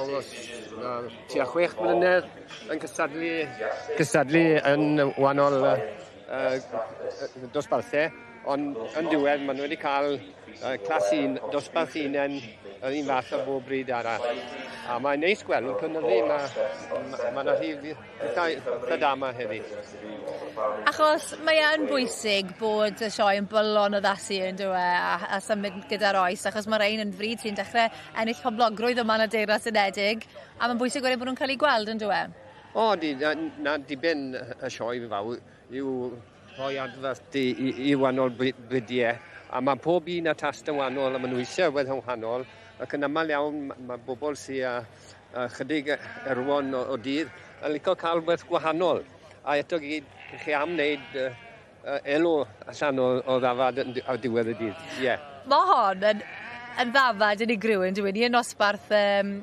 tua 6 mlynedd yn cystadlu yn wahanol dosbarthau, ond yn diwedd maen nhw wedi cael clas 1 dosbarth hunan yn un fath o bob bryd arall. A mae'n neis gweld yn cynyddu, mae'n eitha da yma heddi. Achos mae yn bwysig bod y sioe yn bylon o ddasu yn dwi a symud gyda'r oes, achos mae'r ein yn fryd sy'n dechrau ennill poblogrwydd o man y Deyrnas Unedig, a mae'n bwysig wedyn bod nhw'n cael ei gweld yn dwi. O, na dibyn y sioe fawr yw rhoi adferth i wahanol bydiau, a mae pob un a tast yn wahanol, a maen nhw eisiau weddol wahanol, ac yn aml iawn mae bobl sy'n chydig erwon o dydd yn licio cael beth gwahanol. A eto gyd, chi am wneud elw allan o ddafad ar diwedd y dydd. Yeah. Mae hon yn ddafad yn ei grywyn, dwi'n ni yn nosbarth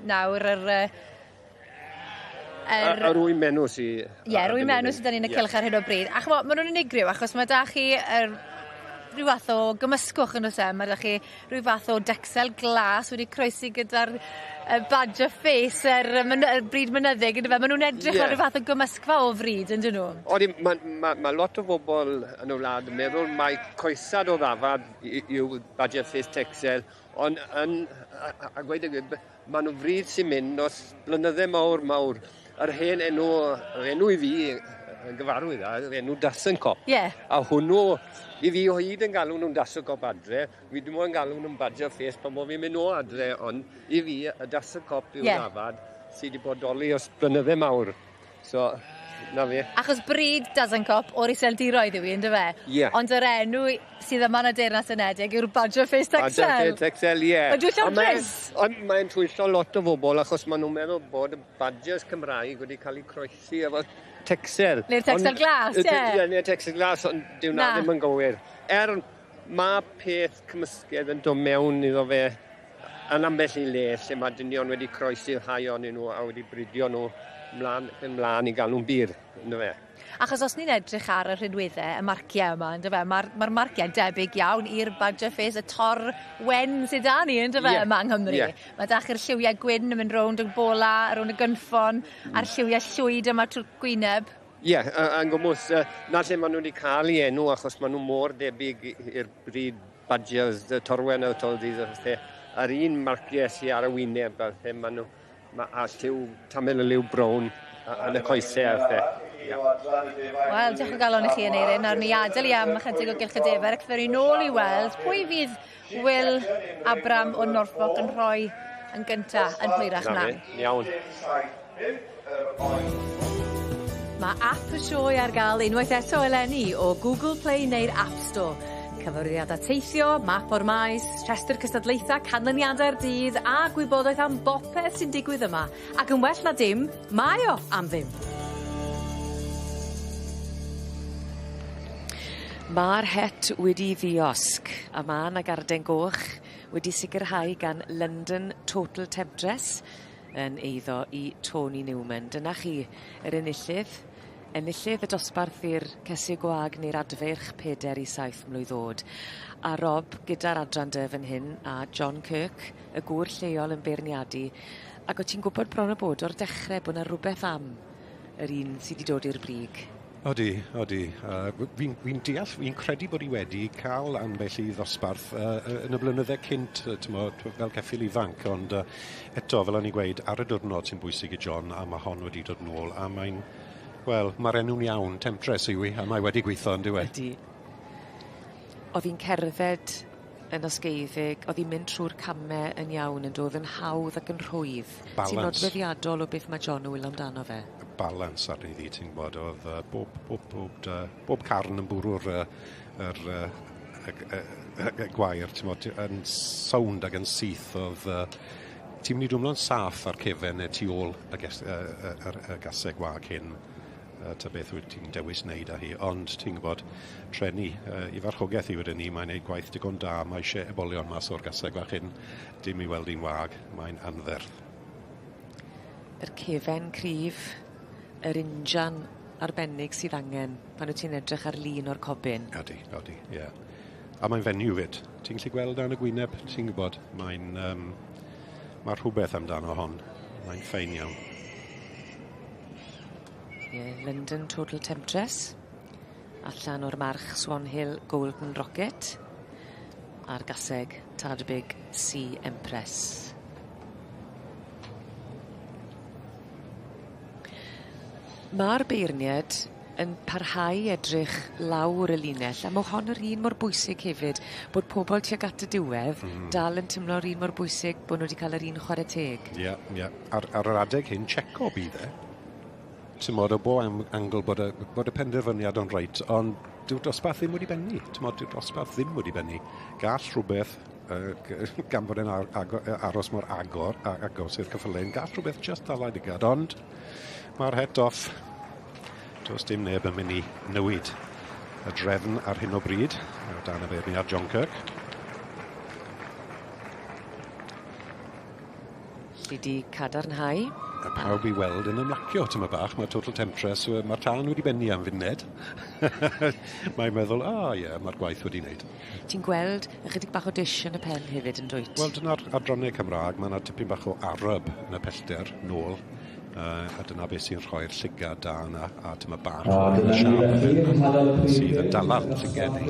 nawr yr wy'n menw sy'n... Ie, rwy'n menw sy'n dyn ni'n y cylch ar hyn o bryd. A chymod, maen nhw'n unigryw, achos mae da chi rhyw fath o gymysgwch yn oes mae da chi rhyw fath o decsel glas wedi croesi gyda'r badge of face bryd mynyddig. Maen nhw'n edrych ar rhyw fath o gymysgfa o fryd, yn dyn nhw? Odi, mae lot o bobl yn y wlad yn meddwl mae coesad o ddafad yw badge of face texel, ond a gweud y gwyd, maen nhw fryd sy'n mynd os blynyddau mawr. Yr hen enw i fi yn gyfarwydd yr enw Dasencop. Yeah. A hwnnw, i fi o hyd yn galw nhw'n Dasencop adre, fi dim ond yn galw nhw'n badge of face pan bod fi'n mynd o adre, ond i fi y Dasencop yw'r ddafad sydd wedi bodoli os blynyddau mawr. So, na fi. Achos bryd Dasencop o'r iseldiroedd yw i, ynddo fe? Ie. Ond yr enw sydd yma yn y Deyrnas Unedig yw'r badge of face texel. Badge of face texel, ie. Ond dwi'n siarad Ond mae'n twyllo lot o bobl achos maen nhw'n meddwl bod y badges Cymraeg wedi cael eu croesi efo texel. Neu'r texel glas, ie. Ie, neu'r texel glas, ond diw na ddim yn gywir. Mae peth cymysgedd yn dod mewn iddo fe yn ambell i le lle mae dynion wedi croesi'r rhai ohonyn nhw a wedi bridio nhw ymlaen i gael nhw'n bir, ynddo fe. Achos os ni'n edrych ar y rhydwyddau, y marciau yma, ynddo fe, mae'r marciau debyg iawn i'r badge of face, y tor wen sydd da ni, ynddo fe, yma yng Nghymru. Mae dach chi'r lliwiau gwyn yn mynd rownd y bola, rownd y gynffon, a'r lliwiau llwyd yma trwy'r gwyneb. Ie, yn gwmwys, na lle maen nhw wedi cael ei enw achos maen nhw mor debyg i'r bryd badges, y torwen o toldydd, yr un marciau sydd ar y wyneb, maen nhw a lliw tamil y liw brown yn y coesau. Wel, diolch o galon i chi yn Eirin. Nawr ni adael i am ychydig o gylchadefer ac fyddwn nôl i weld pwy fydd Will Abram o Norfolk yn rhoi yn gyntaf yn hwyrach mlaen. Iawn. Mae app y sioe ar gael unwaith eto eleni o Google Play neu'r App Store. Cyfarwyddiadau teithio, map o'r maes, rhestr cystadlaethau, canlyniadau'r dydd a gwybodaeth am bopeth sy'n digwydd yma. Ac yn well na dim, mae o am ddim. Mae'r het wedi ddiosg a mae na garden goch wedi sicrhau gan London Total Temptress yn eiddo i Tony Newman. Dyna chi yr enillydd. Enillydd y dosbarth i'r cesu gwag neu'r adferch 4 i 7 mlwydd oed. A Rob gyda'r adran dy fan hyn a John Kirk, y gŵr lleol yn beirniadu. Ac o ti'n gwybod bron o bod o'r dechrau bod yna rhywbeth am yr un sydd wedi dod i'r brig? Odi. Fi'n deall, fi'n credu bod i wedi cael ambell i ddosbarth yn y blynyddau cynt, fel ceffil ifanc, ond eto, fel o'n i gweud, ar y diwrnod sy'n bwysig i John, a mae hon wedi dod nôl, a mae'n wel, mae'r enw'n iawn, Temptress yw i, a mae wedi gweithio yn diwedd. Oedd hi'n cerdded yn osgeiddig, oedd hi'n mynd trwy'r camau yn iawn, yn dod yn hawdd ac yn rhwydd. Ti'n nodweddiadol o beth mae John yn wyl amdano fe? Balans arni ddi, ti'n gwybod, oedd bob carn yn bwrw'r gwair, ti'n gwybod, yn sownd ac yn syth, oedd ti'n mynd i dwmlo'n saff ar cefen tu ôl y gasau gwag hyn. ta beth wyt ti'n dewis wneud â hi. Ond, ti'n gwybod, trenu i farchogaeth i wedi ni, mae'n gwneud gwaith digon da, mae eisiau ebolion mas o'r gaseg fach hyn, dim i weld i'n wag, mae'n anferth. Yr cefen cryf, yr injan arbennig sydd angen pan wyt ti'n edrych ar lun o'r cobyn. Odi, ie. A mae'n fenyw fyd. Ti'n gallu gweld dan y gwyneb, ti'n gwybod, mae rhywbeth amdano hon. Mae'n ffein iawn. London Total Temptress, allan o'r march Swan Hill Golden Rocket, a'r gaseg Tadbig Sea Empress. Mae'r beirniad yn parhau edrych lawr y linell, a mae hon yr un mor bwysig hefyd, bod pobl tuag at y diwedd dal yn tymlo'r un mor bwysig bod nhw wedi cael yr un chwarae teg. Ie. Ar yr adeg hyn, Checo bydd e. Ti'n modd o bo angl bod y penderfyniad o'n reit, ond dyw'r dosbarth ddim wedi benni. Ti'n modd, dyw'r dosbarth ddim wedi benni. Gall rhywbeth, gan bod e'n aros mor agos i'r cyffylau'n, gall rhywbeth just dal digad, ond mae'r het-off. Does dim neb yn mynd i newid y drefn ar hyn o bryd, o dan y beirniad John Kirk. Lly di cadarnhau. A pawb i weld yn ymlacio tyma bach, mae Total Temptress, mae'r tân wedi benni am funed. Mae'n meddwl, mae'r gwaith wedi wneud. Ti'n gweld ychydig bach o dish yn y pen hefyd yn dwyt? Wel, dyna'r adronnau Cymraeg, mae yna tipyn bach o arab yn y pellter nôl. A dyna beth sy'n rhoi'r llygad da yna, a dyma bach o'r siarp sydd yn dala'r llygad ni.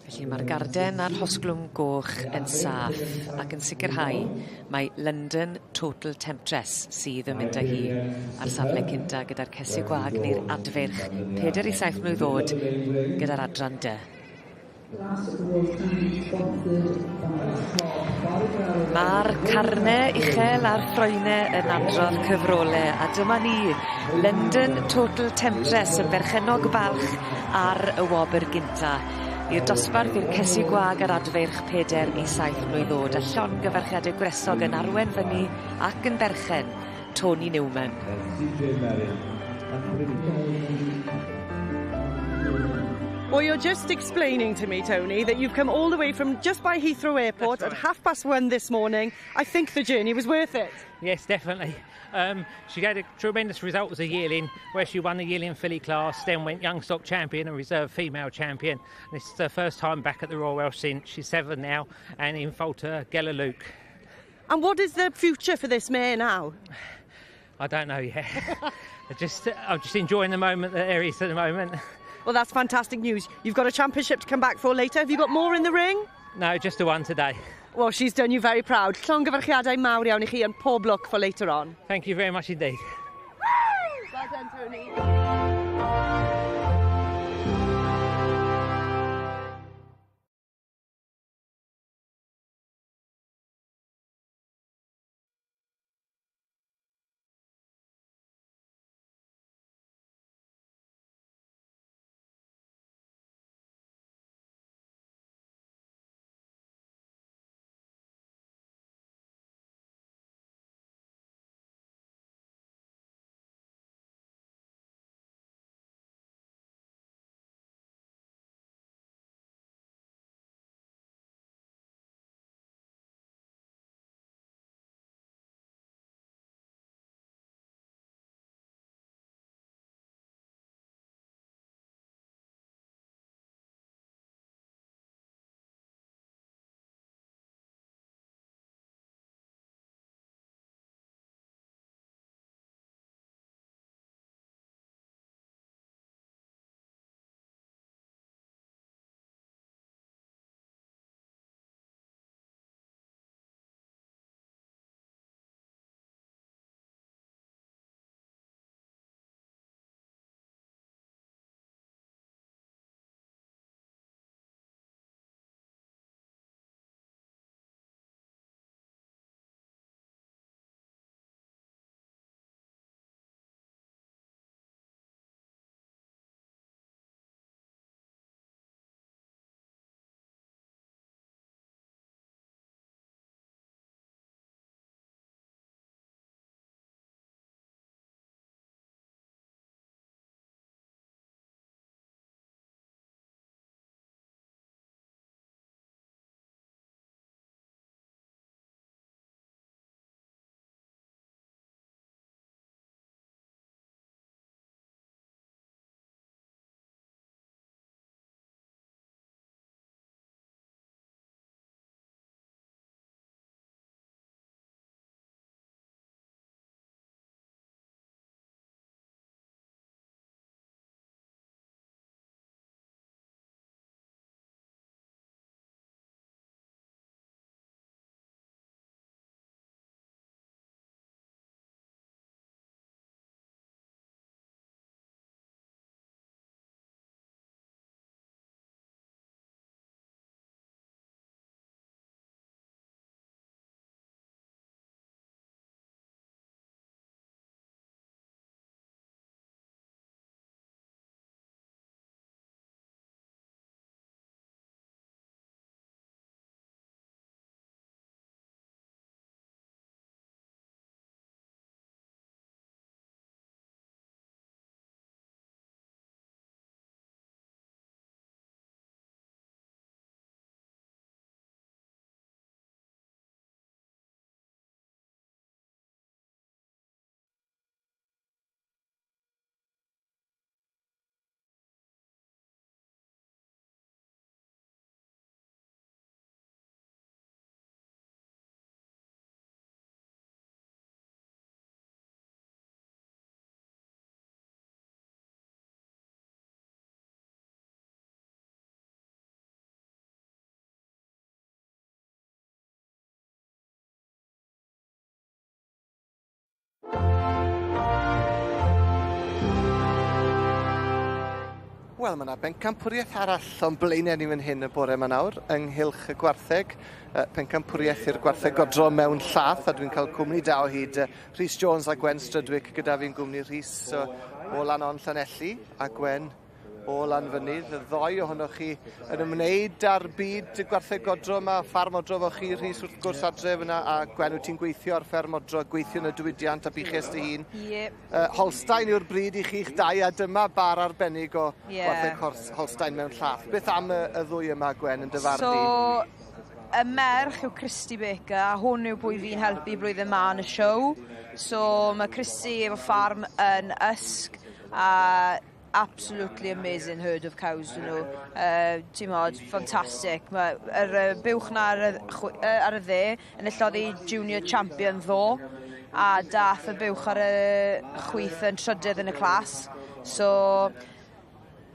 Felly mae'r garden a'r hosglwm goch yn saff ac yn sicrhau mae London Total Temptress sydd yn mynd â hi ar safle cynta gyda'r cesu gwag neu'r adfyrch 4 i 7 mlwydd oed gyda'r adran dy. Mae'r carnau uchel a'r ffroenau yn adrodd cyfrolau, a dyma ni, London Total Temptress yn berchenog balch ar y wobr gynta. I'r dosbarth i'r cesu gwag ar adfyrch 4 i 7 mlwydd oed, a llon gyfarchiadau gwresog yn arwen fyny ac yn berchen, Tony Newman. Well, you're just explaining to me, Tony, that you've come all the way from just by Heathrow Airport at 1:30 this morning. I think the journey was worth it. Yes, definitely. She had a tremendous result as a yearling, where she won the yearling filly class, then went young stock champion and reserve female champion. And this is her first time back at the Royal Welsh since. She's 7 now, and in Falter Gela Luke. And what is the future for this mare now? I don't know yet. I'm just enjoying the moment that there is at the moment. Well, that's fantastic news. You've got a championship to come back for later. Have you got more in the ring? No, just the one today. Well, she's done you very proud. Llongyfarchiadau mawr iawn I chi and pob look for later on. Thank you very much indeed. Well done, Tony. Wel, mae yna bencampwriaeth arall o'n blaenau ni fan hyn y bore yma nawr, ynghylch y gwartheg. Bencampwriaeth i'r gwartheg godro mewn llath, a dwi'n cael cwmni da o hyd Rhys Jones a Gwen Strydwick gyda fi'n gwmni Rhys o lan o'n Llanelli, a Gwen o lan fynydd. Y ddoi ohonoch chi yn ymwneud â'r byd y gwartheg godro yma, ffarm odro fo chi, Rhys wrth gwrs adref yna, a Gwen, wyt ti'n gweithio ar fferm odro, gweithio yn y diwydiant a buches dy hun. Holstein yw'r bryd i chi'ch dau, a dyma bar arbennig o gwartheg Holstein mewn llath. Beth am y ddwy yma, Gwen, yn dyfardu? Y merch yw Christy Baker, a hwn yw pwy fi'n helpu blwyddyn yma yn y siow. So mae Christy efo ffarm yn Ysg, a absolutely amazing herd of cows dyn nhw. Ti'n modd, ffantastig. Mae'r buwch na ar y dde yn illodd i junior champion ddo, a dath y buwch ar y chwith yn trydydd yn y clas. So,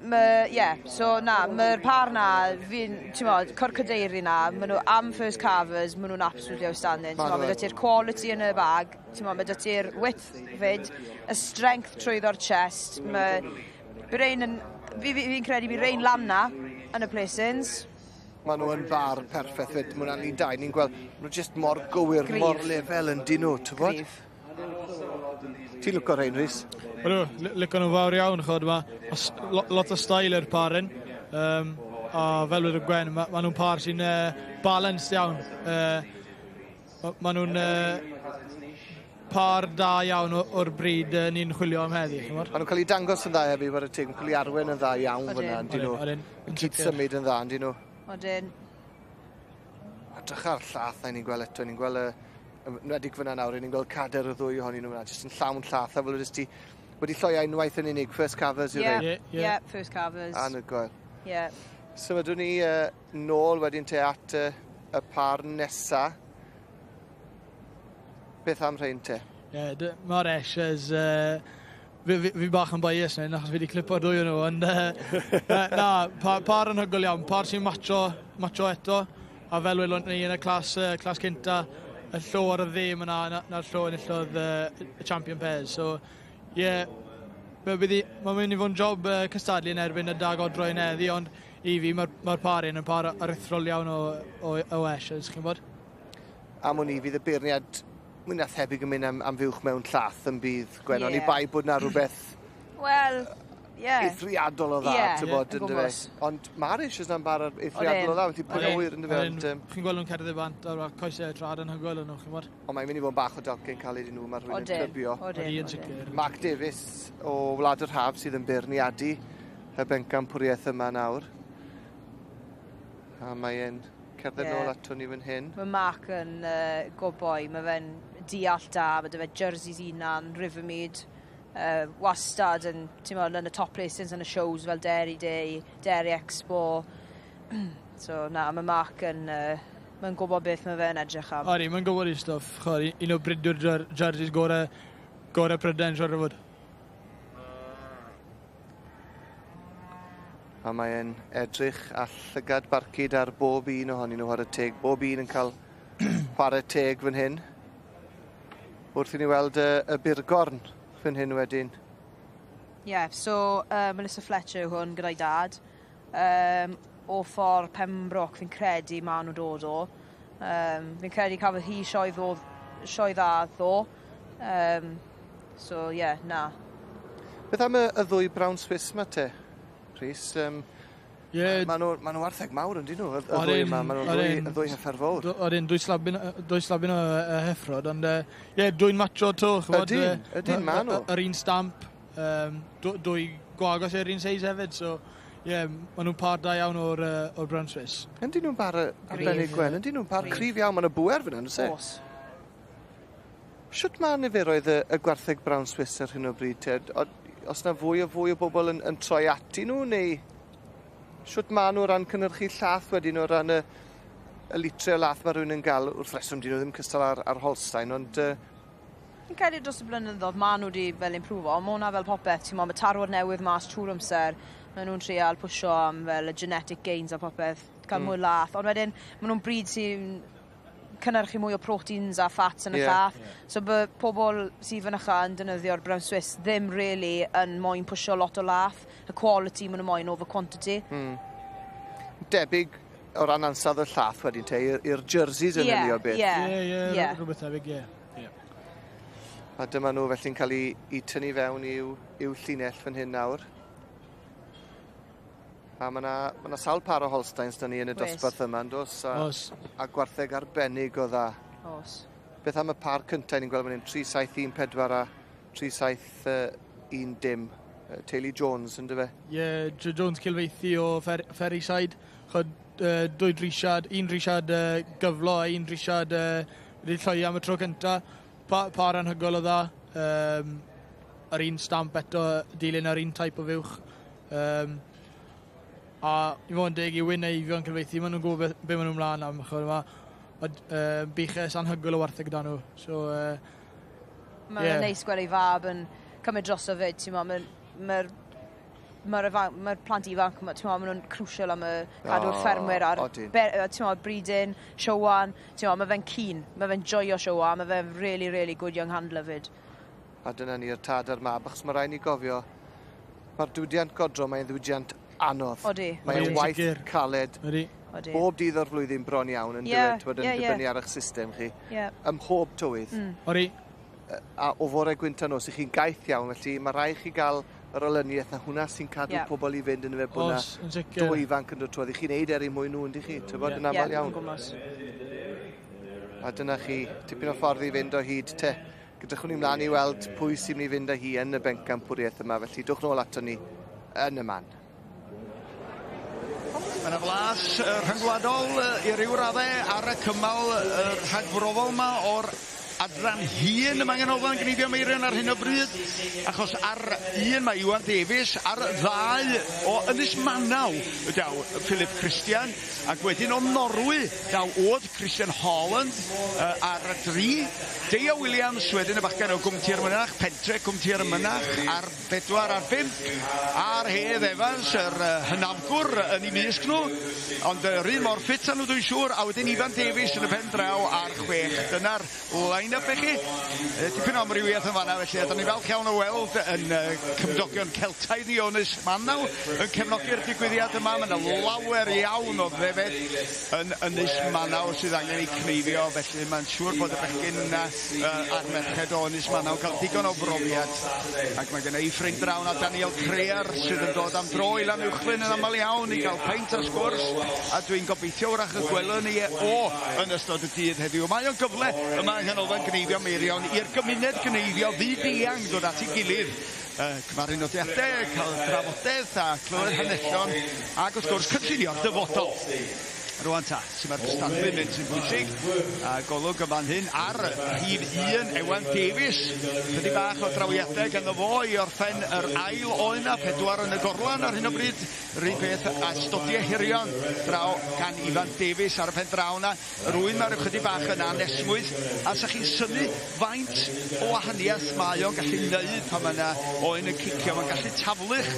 mae'r par na, ti'n modd, Corcadeiri na, maen nhw am first carvers, maen nhw'n absolutely outstanding. Mae dy ti'r quality yn y bag, mae dy ti'r width fyd, y strength trwyddo'r chest, fi'n credu bydd rein lan na yn y placings. Maen nhw yn bar perffaith fyd. Mae hwnna'n ni dau. Ni'n gweld, maen nhw jyst mor gywir, mor lefel yn dyn nhw, ti'n bod? Ti'n lwco rein, Rhys? Wel, lyco nhw fawr iawn, chod yma. Lot o stael i'r parin. A fel wedi Gwen, maen nhw'n par sy'n balanced iawn. Maen nhw'n par da iawn o'r bryd ni'n chwilio am heddi. Maen nhw'n cael ei dangos yn dda hefyd, war y teg. Maen cael ei arwen yn dda iawn fyna, dyn nhw. Yn cyd-symud yn dda, dyn nhw. Odyn. Edrych ar llath, ni'n gweld eto. Ni'n gweld, nwedig fyna nawr, ni'n gweld cader y ddwy ohonyn nhw fyna. Jyst yn llawn llath, a fel wedi lloi unwaith yn unig. First carvers yw'r ein. Ie, first carvers. Anhygoel. Ie. Symudwn ni nôl wedyn te at y par nesa. Beth am rhain te? Ie, mae'r Ashes, fi bach yn bias na, achos fi wedi clipo'r dwy nhw, ond par yn hygol iawn, par sy'n macho eto, a fel welwn ni yn y clas cynta, y llo ar y ddim yna, na'r llo yn illodd y champion pairs, so ie, mae'n mynd i fod yn job cystadlu yn erbyn y dag odro yn eddi, ond i fi mae'r par yn par aruthrol iawn o Ashes, chi'n bod? Am o'n i fydd y beirniad mwyn a thebyg yn mynd am fywch mewn llath yn bydd, Gwen, ond i bai bod na rhywbeth eithriadol o dda, ti'n bod, yn dyfe. Ond mae'r eisiau na'n bar eithriadol o dda, wedi pwynt o wir yn dyfe. Chi'n gweld nhw'n cerdded bant o'r coesau trad yn hygol yn nhw, chi'n bod? Ond mae'n mynd i fod yn bach o dalcyn cael ei nhw, mae rhywun yn clybio. Mark Davies o Wlad yr Haf sydd yn beirniadu y bencampwriaeth yma nawr. A mae'n cerdded nôl ato ni fan hyn. Mae Mark yn go boi, mae fe'n deall da, mae fe jerseys unan, Rivermead, wastad yn y top placings yn y shows fel Dairy Day, Dairy Expo. So mae Mark yn mae'n gwybod beth mae fe'n edrych am. Ori, mae'n gwybod i stwff. Un o brydwyr jerseys gore Prydain siwr o fod. A mae'n edrych a llygad barcud ar bob un ohonyn nhw ar y teg. Bob un yn cael chwarae teg fan hyn. Wrth i ni weld y burgorn fan hyn wedyn. Ie, so Melissa Fletcher hwn gyda'i dad. O ffordd Pembroke fi'n credu ma' nhw dod o. Fi'n credu cafodd hi sioe dda ddo. So ie, na. Beth am y ddwy Brown Swiss ma te? Rhys, maen nhw wartheg mawr yn dyn nhw, y ddwy yma, maen nhw'n ddwy heffer fawr. Oedden, dwy slabyn o heffrod, ond dwy'n macho to. Ydyn, maen nhw. Yr un stamp, dwy gwagos yr un seis hefyd, so maen nhw'n par da iawn o'r Brown Swiss. Ydyn nhw'n par arbennig Gwen, ydyn nhw'n par cryf iawn, maen nhw bwer fyna, yn ysau? Os. Siwt ma'n niferoedd y gwartheg Brown Swiss ar hyn o bryd, Ted? Os na fwy o bobl yn troi ati nhw, neu siwt ma'n nhw ran cynnyrchu llath wedyn o ran y litre o lath mae rhywun yn gael wrth reswm dyn nhw ddim cystal ar Holstein, ond... Fi'n credu dros y blynyddoedd ma'n nhw wedi fel improfo, ond mae hwnna fel popeth, mae tarwad newydd mas trwy'r amser, maen nhw'n trial pwysio am fel y genetic gains a popeth, cael mwy lath, ond wedyn maen nhw'n bryd sy'n cynnyrchu mwy o proteins a fats yn y llath. So bod pobl sydd yn ycha yn defnyddio'r brown Swiss ddim really yn moyn pwysio lot o lath. Y quality maen nhw moyn over quantity. Debyg o ran ansawdd y llath wedyn te, i'r jerseys yn hynny o beth. Ie, rhywbeth tebyg, ie. A dyma nhw felly'n cael eu tynnu fewn i'w llinell fan hyn nawr. A mae yna sawl par o Holsteins da ni yn y dosbarth yma, dos? A gwartheg arbennig o dda. Os. Beth am y par cyntaf ni'n gweld fan hyn, 3714 a 3710. Teulu Jones, ynddo fe? Ie, Jones cilfeithi o Ferryside. Chod, dwy drisiad, un drisiad gyflo a un drisiad wedi lloi am y tro cyntaf. Par anhygol o dda. Yr un stamp eto, dilyn yr un type o fuwch. A i fod yn deg i wyn ei fi'n cyfeithi, maen nhw'n gwybod be maen nhw'n mlaen am. Mae biches anhygol o wartheg dan nhw. So, Mae'n neis gweld ei fab yn cymryd dros o fyd. Mae'r plant ifanc, maen nhw'n crucial am y cadw'r ffermwyr a'r breeding, Sioe. Mae fe'n keen, mae fe'n joio Sioe, mae fe'n really, really good young handler fyd. A dyna ni'r tad ar mab, achos mae rhaid ni gofio, mae'r diwydiant godro, mae'n diwydiant anodd. Mae'n waith caled. Bob dydd o'r flwyddyn bron iawn yn dibynnu ar eich system chi. Ym mhob tywydd. A o fore gwynta nos, i chi'n gaeth iawn, felly mae rhaid chi gael yr olyniaeth, a hwnna sy'n cadw pobl i fynd yn y fe bod yna dwy ifanc yn dod troedd. I chi'n neud eri mwy nhw, ynddi chi? Yn aml iawn. A dyna chi, tipyn o ffordd i fynd o hyd te. Gydwch ni mlaen i weld pwy sy'n mynd i fynd â hi yn y bencampwriaeth yma, felly dwch nôl ato ni yn y man. Mae yna flas rhyngwladol i ryw raddau ar y cymal rhagfrofol yma o'r adran hun yma Nghanolfan Gneifio Meirion ar hyn o bryd, achos ar un mae Iwan Davies, ar ddau o Ynys Manaw daw Philip Christian, ac wedyn o Norwy daw oedd Christian Holland ar y 3, Deia Williams wedyn y bachgen o Gwmtir Mynach, Pentre Gwmtir Mynach ar 4 ar 5, a'r Hedd Evans, yr hynafgwr yn ei misg nhw, ond yr un mor ffit nhw dwi'n siŵr, a wedyn Iwan Davies yn y pen draw ar 6. Dyna'r line-up i chi. Dipyn o amrywiaeth yn fanna, felly da ni falch iawn o weld yn cymdogion Celtaidd i Ynys Manaw yn cefnogi'r digwyddiad yma. Mae yna lawer iawn o ddefed yn Ynys Manaw sydd angen ei cneifio, felly mae'n siŵr bod y bechgyn a'r merched o Ynys Manaw cael digon o brofiad. Ac mae gen i ffrind drawn a Daniel Crear sydd yn dod am dro i lan uwchlyn yn aml iawn i gael peint a sgwrs, a dwi'n gobeithio wrach y gwelwn ni yn ystod y dydd heddiw. Mae o'n gyfle yma yng Nghanolfan Gneifio Meirion i'r gymuned gneifio fyd-eang dod at ei gilydd. Cymaru nodiadau, cael drafodaeth a clywed hanesion, ac wrth gwrs cynllunio'r dyfodol. Rwan ta, sy'n mae'r cystadlu'n mynd sy'n bwysig, a golwg yma'n hyn ar rhif 1 Ewan Davies. Chydig bach o drawiadau gan fo i orffen yr ail oen a 4 yn y gorlan ar hyn o bryd. Rhyn peth a stodiau hirion draw gan Iwan Davies ar y pen draw na. Rwy'n mae'r chydig bach yn anesmwydd, a sa'ch chi'n synnu faint o wahaniaeth mae o'n gallu neud pan mae yna oen yn cicio. Mae'n gallu taflu'ch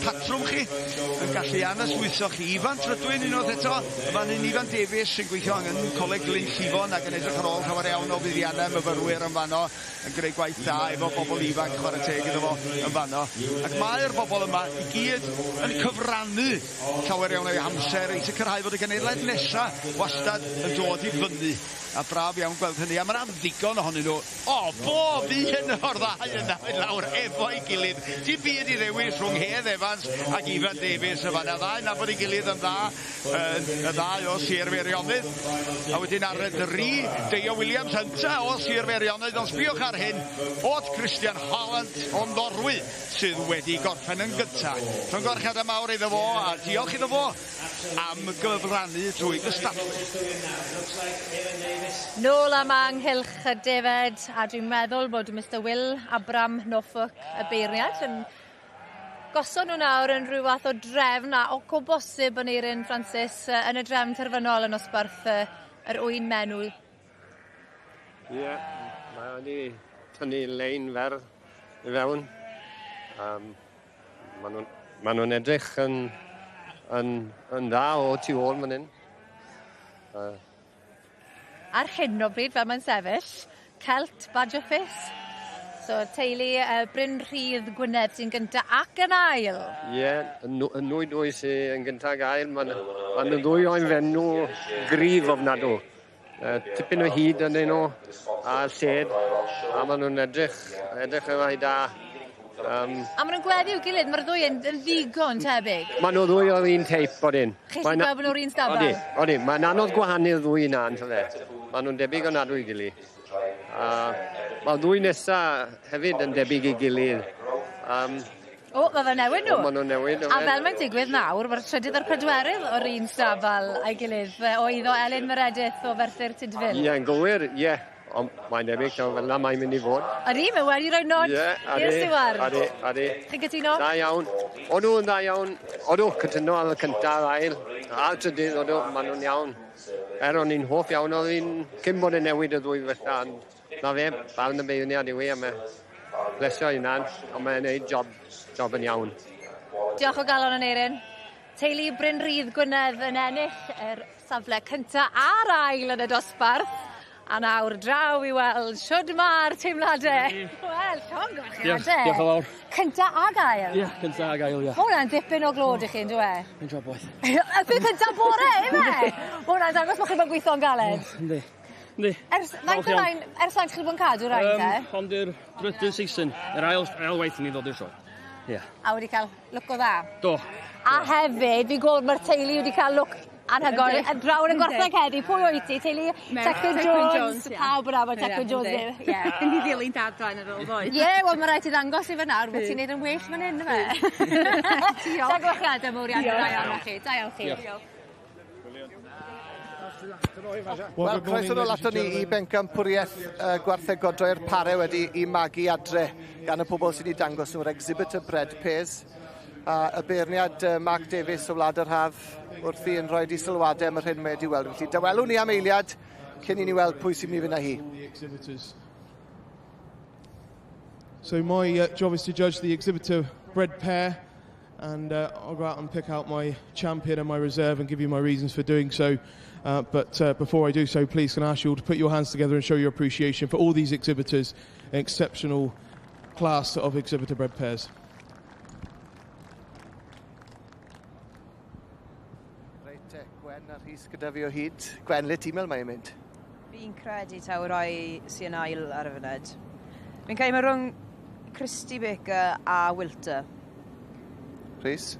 patrwm chi, yn gallu aneswytho chi. Ifan Trydwyn unwaith eto, Fan hyn Iwan Davies sy'n gweithio angen Coleg Glyn Llifon ac yn edrych ar ôl llawer iawn o fuddiannau myfyrwyr yn fanno, yn greu gwaith da efo bobl ifanc chwarae teg iddo fo yn fanno. Ac mae'r bobl yma i gyd yn cyfrannu llawer iawn o'i amser i sicrhau fod y genedlaeth nesaf wastad yn dod i fyny. A braf iawn gweld hynny, a mae'n ddigon ohonyn nhw. Bob un o'r ddau yna yn lawr efo'i gilydd. Dim byd i ddewis rhwng Hedd Evans ac Iwan Davies y fanna. Ddau na bod ei gilydd yn dda, y ddau o Sir Feirionnydd. A wedyn ar y 3, Deia Williams hynta o Sir Feirionnydd. Ond sbiwch ar hyn, oedd Christian Holland o Norwy sydd wedi gorffen yn gyntaf. Rwy'n gorchad y mawr iddo fo, a diolch iddo fo am gyfrannu trwy gystadlu. Nôl am anghylch y defed, a dwi'n meddwl bod Mr Will Abram Norfolk y beirniad yn gosod nhw nawr yn rhyw fath o drefn, a o co bosib yn Eirin Francis yn y drefn terfynol yn osbarth yr 8 menw. Ie, mae wedi tynnu lein fer i fewn. Maen nhw'n edrych yn dda o tu ôl fan hyn. ar hyn o bryd, fel mae'n sefyll, Celt Badge Office. So, teulu Bryn Rhydd Gwynedd sy'n gynta ac yn ail. Ie, yn nwy dwy sy'n yn gyntaf gael. Mae'n nhw ddwy o'n fenw grif ofnadw. Tipyn o hyd yn nhw, a lled, a maen nhw'n edrych yn rhai da. A maen nhw'n gweddi i'w gilydd, mae'r ddwy yn ddigon tebyg. Maen nhw ddwy o'r un teip bod un. Chi sy'n gweld bod nhw'r un stabal? Odi, mae'n anodd gwahanu'r ddwy yna yn tyfe. Maen nhw'n debyg o'n adw i gilydd. Mae'r ddwy nesa hefyd yn debyg i gilydd. O, mae fe newid nhw. O, maen nhw'n newid. A fel mae'n digwydd nawr, mae'r trydydd a'r pedwerydd o'r un stabal a'i gilydd. O iddo Elin Meredith o Ferthyr Tydfil. Ie, yn gywir, ie. Ond mae'n debyg fel yna mae'n mynd i fod. Ydy, mae wedi rhoi nod i'r stiward. Adi. Chi'n gytuno? Da iawn. Odw yn da iawn. Odw, cytuno ar y cyntaf ail. A'r trydydd, odw, maen nhw'n iawn. O'n i'n hoff iawn, oedd hi'n cyn bod yn newid y ddwy fyrta. Na fe, barn y beirniad i wi, a mae blesio hynna'n, ond mae'n gwneud job yn iawn. Diolch o galon yn Erin. Teulu Bryn Rhydd Gwynedd yn ennill yr safle cynta a'r ail yn y dosbarth. A nawr draw i weld siwd ma'r teimladau. Wel, llongyfarchiadau. Diolch yn fawr. Cynta ag ail? Ie, cynta ag ail, ie. Hwna'n dipyn o glod i chi, yn dwi? Yn job waith. Y byd cynta bore, efe? Hwna'n dangos bod chi'n bod gweithio'n galed. Yndi. Yndi. Ers faint chi'n bod yn cadw rhaid, te? Ond i'r drydydd season, yr ail waith ni ddod i'r sio. Ie. A wedi cael look o dda? Do. A hefyd, fi gweld mae'r teulu wedi cael look anhygoel. Drawr yn gwerthag heddi. Pwy o'i ti? Teulu Tecwyn Jones. Pawb yn abod Tecwyn Jones. Ie. Ni ddilyn dadwain ar ôl ddoe. Ie, wel mae rhaid ti ddangos i fe nawr. Mae ti'n neud yn well fan hyn, fe? Diolch. Da gwrchiadau mwr iawn. Da iawn chi. Da iawn chi. Wel, croeso nôl ato ni i bencampwriaeth gwartheg godroi'r pare wedi i magu adre gan y pobl sydd wedi dangos nhw'r Exhibitor Bread Pairs. A y beirniad Mark Davies o Wlad yr Haf wrthi yn rhoi di sylwadau am yr hyn mae wedi weld. Felly, dawelwn ni am eiliad cyn i ni weld pwy sy'n mynd i fynd â hi. So my job is to judge the Exhibitor Bread Pair, and I'll go out and pick out my champion and my reserve and give you my reasons for doing so. But before I do so, please can I ask you all to put your hands together and show your appreciation for all these exhibitors, an exceptional class of Exhibitor Bread Pairs. Reit, Gwen ar rhys gyda fi o hyd. Gwen, le ti'n meddwl mae'n mynd? Fi'n credu taw rai sy'n ail ar y fyned. Fi'n cael rhwng Christy Baker a Wilter. Rhys?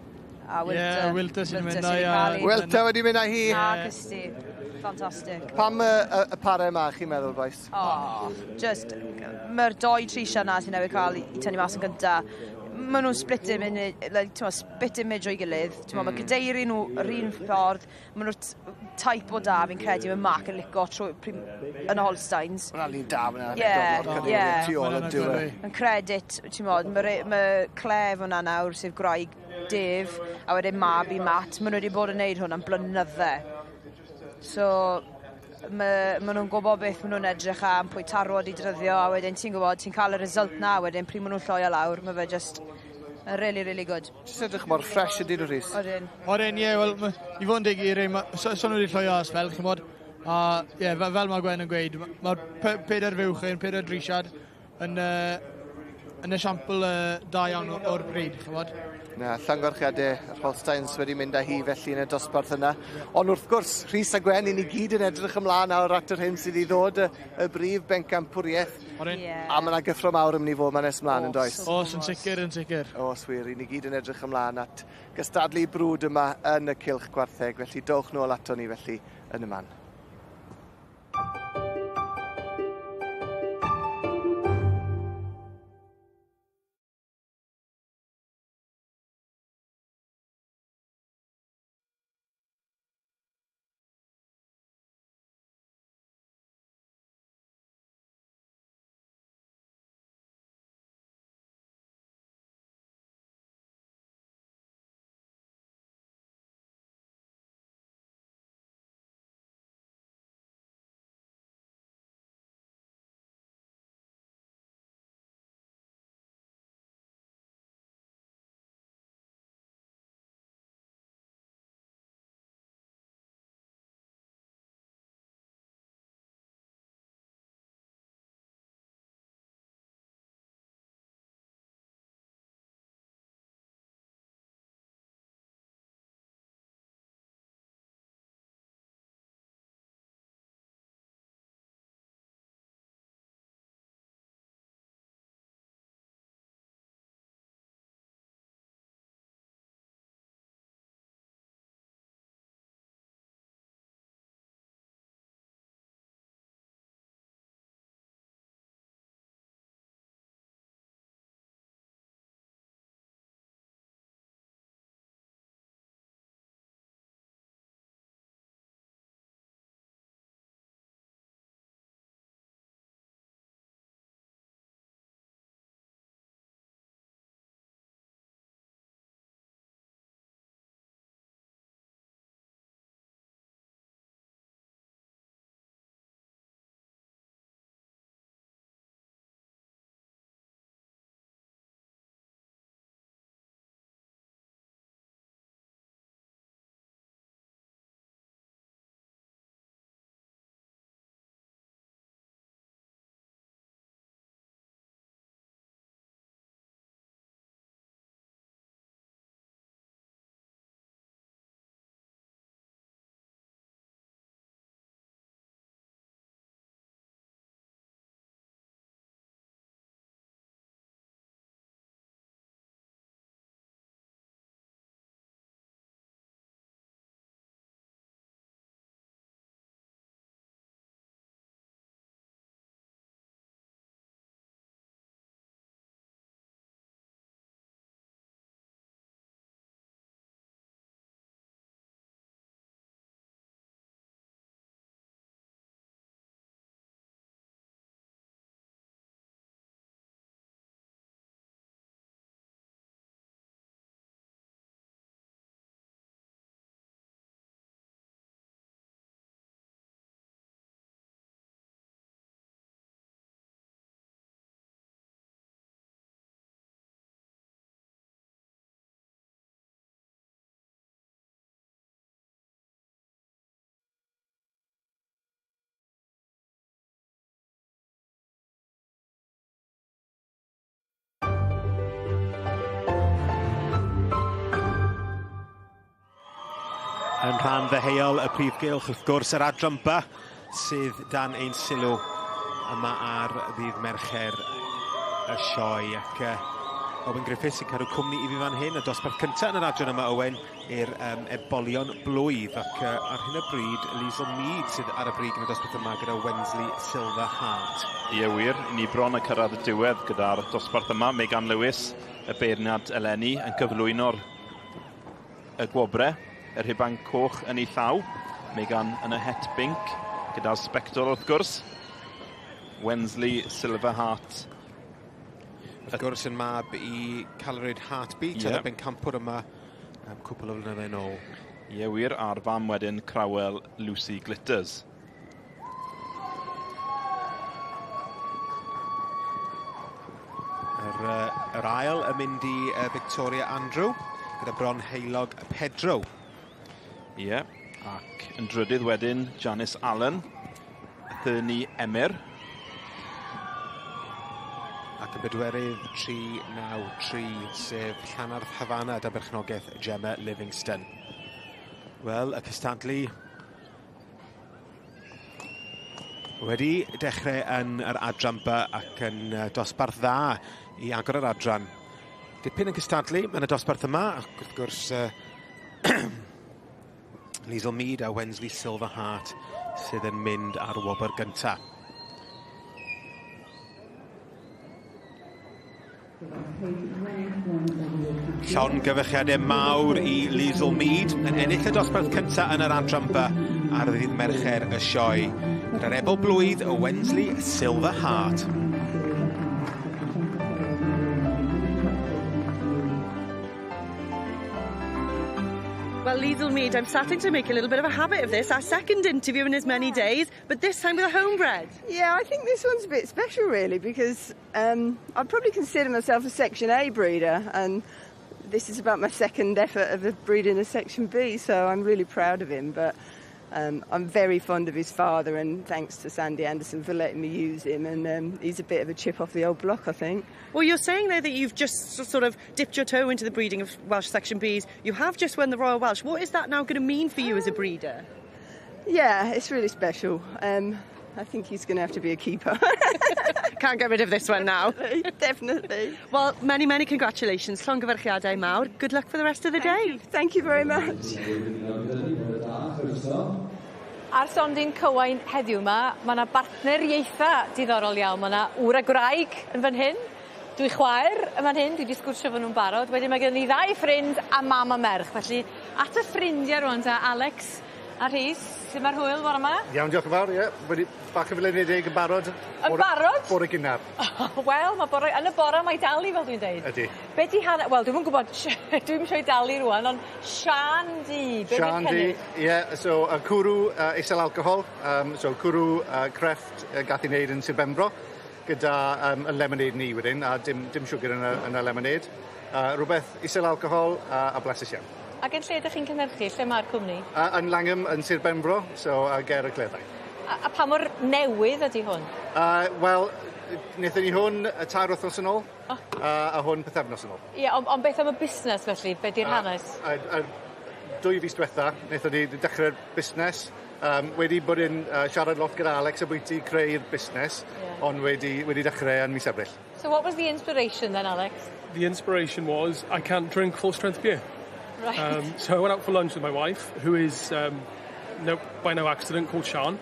A Wilter. Ie, Wilter sy'n mynd â... Wilter wedi mynd â hi. A Christy. Fantastic. Pam y pare yma, chi'n meddwl, boes? Just, mae'r doi trisia yna sy'n newid cael i tynnu mas yn gynta. Maen nhw'n split image o'i gilydd. Mae cadeiru nhw yr un ffordd. Maen nhw'n type o da, fi'n credu, mae Mark yn licio yn y Holsteins. Mae'n alun da, mae'n Yn credit, mae Clef hwnna nawr, sef graig Dave, a wedyn mab i Matt. Maen nhw wedi bod yn neud hwn am blynyddau. So, maen nhw'n gwybod beth maen nhw'n edrych am, pwy tarwod i dryddio, a wedyn ti'n gwybod, ti'n cael y result na, a wedyn pryd maen nhw'n lloio lawr, mae fe just really, really good. Just edrych mor fresh ydyn nhw, Rhys. Oedden, ie, wel, i fod yn dig i rei, son nhw wedi lloio as fel, chi'n bod, a ie, fel mae Gwen yn gweud, mae'r peder fywchyn, peder drisiad, yn esiampl da iawn o'r bryd, chi'n bod. Na, llangorchiadau yr Holsteins wedi mynd â hi felly yn y dosbarth yna. Ond wrth gwrs, Rhys a Gwen, i ni gyd yn edrych ymlaen nawr at yr hyn sydd i ddod y brif bencampwriaeth. A mae yna gyffro mawr ym ni fod ma'n nes ymlaen yn does. Os, yn sicr, yn sicr. Os wir, i ni gyd yn edrych ymlaen at gystadlu brwd yma yn y cylch gwartheg. Felly dowch nôl ato ni felly yn y man. Yn rhan ddeheuol y prif gylch, wrth gwrs, yr adrampa sydd dan ein sylw yma ar ddydd Mercher y sioe. Ac Owen Griffiths sy'n cadw cwmni i fi fan hyn, y dosbarth cyntaf yn yr adran yma, Owen, i'r ebolion blwydd. Ac ar hyn o bryd, Liesl Mead sydd ar y brig yn y dosbarth yma gyda Wednesd Silver Heart. Ie wir, ni bron yn cyrraedd y diwedd gyda'r dosbarth yma. Megan Lewis, y beirniad eleni, yn cyflwyno'r y gwobre. Yr rhiban coch yn ei thaw. Megan yn y het binc gyda'r sbectol wrth gwrs. Wednesd Silver Heart. Wrth gwrs yn mab i cael yr heartbeat yn y bencampwr yma cwpl o flynyddoedd yn ôl. Ie wir, a'r fam wedyn Crawel Lucy Glitters. Yr ail yn mynd i Victoria Andrew gyda bron heilog Pedro. Ie, ac yn drydydd wedyn Janice Allen, Thurni Emyr. Ac yn bedwerydd 393 sef Llanarth Havana da berchnogaeth Gemma Livingston. Wel, y cystadlu wedi dechrau yn yr adrampa ac yn dosbarth dda i agor yr adran. Dipyn yn cystadlu yn y dosbarth yma, ac wrth gwrs Liesl Mead a Wednesd Silver Heart sydd yn mynd ar wobr gyntaf. Llon gyfechiadau mawr i Liesl Mead yn ennill y dosbarth cyntaf yn yr adrampa ar ddydd Mercher y sioe. Gyda'r ebol blwydd o Wednesd Silver Heart. Well, Liesl Mead, I'm starting to make a little bit of a habit of this. Our second interview in as many days, but this time with a homebred. Yeah, I think this one's a bit special, really, because I'd probably consider myself a Section A breeder, and this is about my second effort of breeding a Section B, so I'm really proud of him. But I'm very fond of his father, and thanks to Sandy Anderson for letting me use him, and he's a bit of a chip off the old block, I think. Well, you're saying there that you've just sort of dipped your toe into the breeding of Welsh Section Bs. You have just won the Royal Welsh. What is that now going to mean for you as a breeder? Yeah, it's really special. I think he's going to have to be a keeper. Can't get rid of this one now. Definitely. Well, many, many congratulations. Llongyfarchiadau mawr. Good luck for the rest of the day. Thank you very much. Ar sondyn cywain heddiw yma, mae yna bartneriaetha diddorol iawn. Mae yna wr a graig yn fan hyn. Dwi chwaer yn fan hyn, dwi wedi sgwrsio fan nhw'n barod. Wedyn mae gen i ddau ffrind a mam a merch. Felly, at y ffrindiau rwan ta, Alex a Rhys, sy'n mae'r hwyl bore yma? Iawn, diolch yn fawr, ie. Wedi bach o fylunedig yn barod. Yn barod? Bore gynnar. Wel, yn y bore mae dalu, fel dwi'n dweud. Ydy. Be di hanner... Wel, dwi'n gwybod, dwi'n sioi dalu rwan, ond Sian di, be di'r cynnig? Sian di, ie. So, cwrw isel alcohol. So, cwrw crefft gath i wneud yn Sir Benfro, gyda y lemonade ni wedyn, a dim siwgr yn y lemonade. Rhywbeth isel alcohol a blasus iawn. Ac yn lle ydych chi'n cynhyrchu? Lle mae'r cwmni? Yn Langham, yn Sir Benfro, so ger y cleddau. A pa mor newydd ydy hwn? Wel, wnaethon ni hwn tair wythnos yn ôl, a hwn pethefnos yn ôl. Ie, ond beth am y busnes felly? Be di'r hanes? 2 fis diwetha, wnaethon ni dechrau'r busnes. Wedi bod yn siarad lot gyda Alex a bwyty creu'r busnes, ond wedi dechrau yn mis Ebrill. So what was the inspiration then, Alex? The inspiration was I can't drink full-strength beer. Right. So I went out for lunch with my wife, who is, by no accident, called Sian.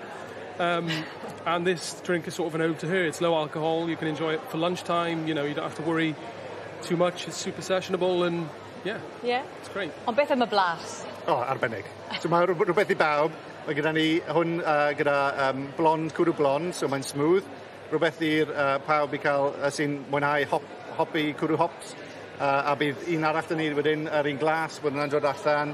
And this drink is sort of an ode to her. It's low alcohol, you can enjoy it for lunchtime, you don't have to worry too much. It's super sessionable and, yeah, it's great. Ond beth am y blas? Arbennig. So mae rhywbeth i bawb. Mae gyda ni hwn gyda cwrw blond, so mae'n smooth. Rhywbeth i'r pawb i cael sy'n mwynhau hopi cwrw hops. A bydd un arall ni wedyn yr un glas, bod yna'n dod allan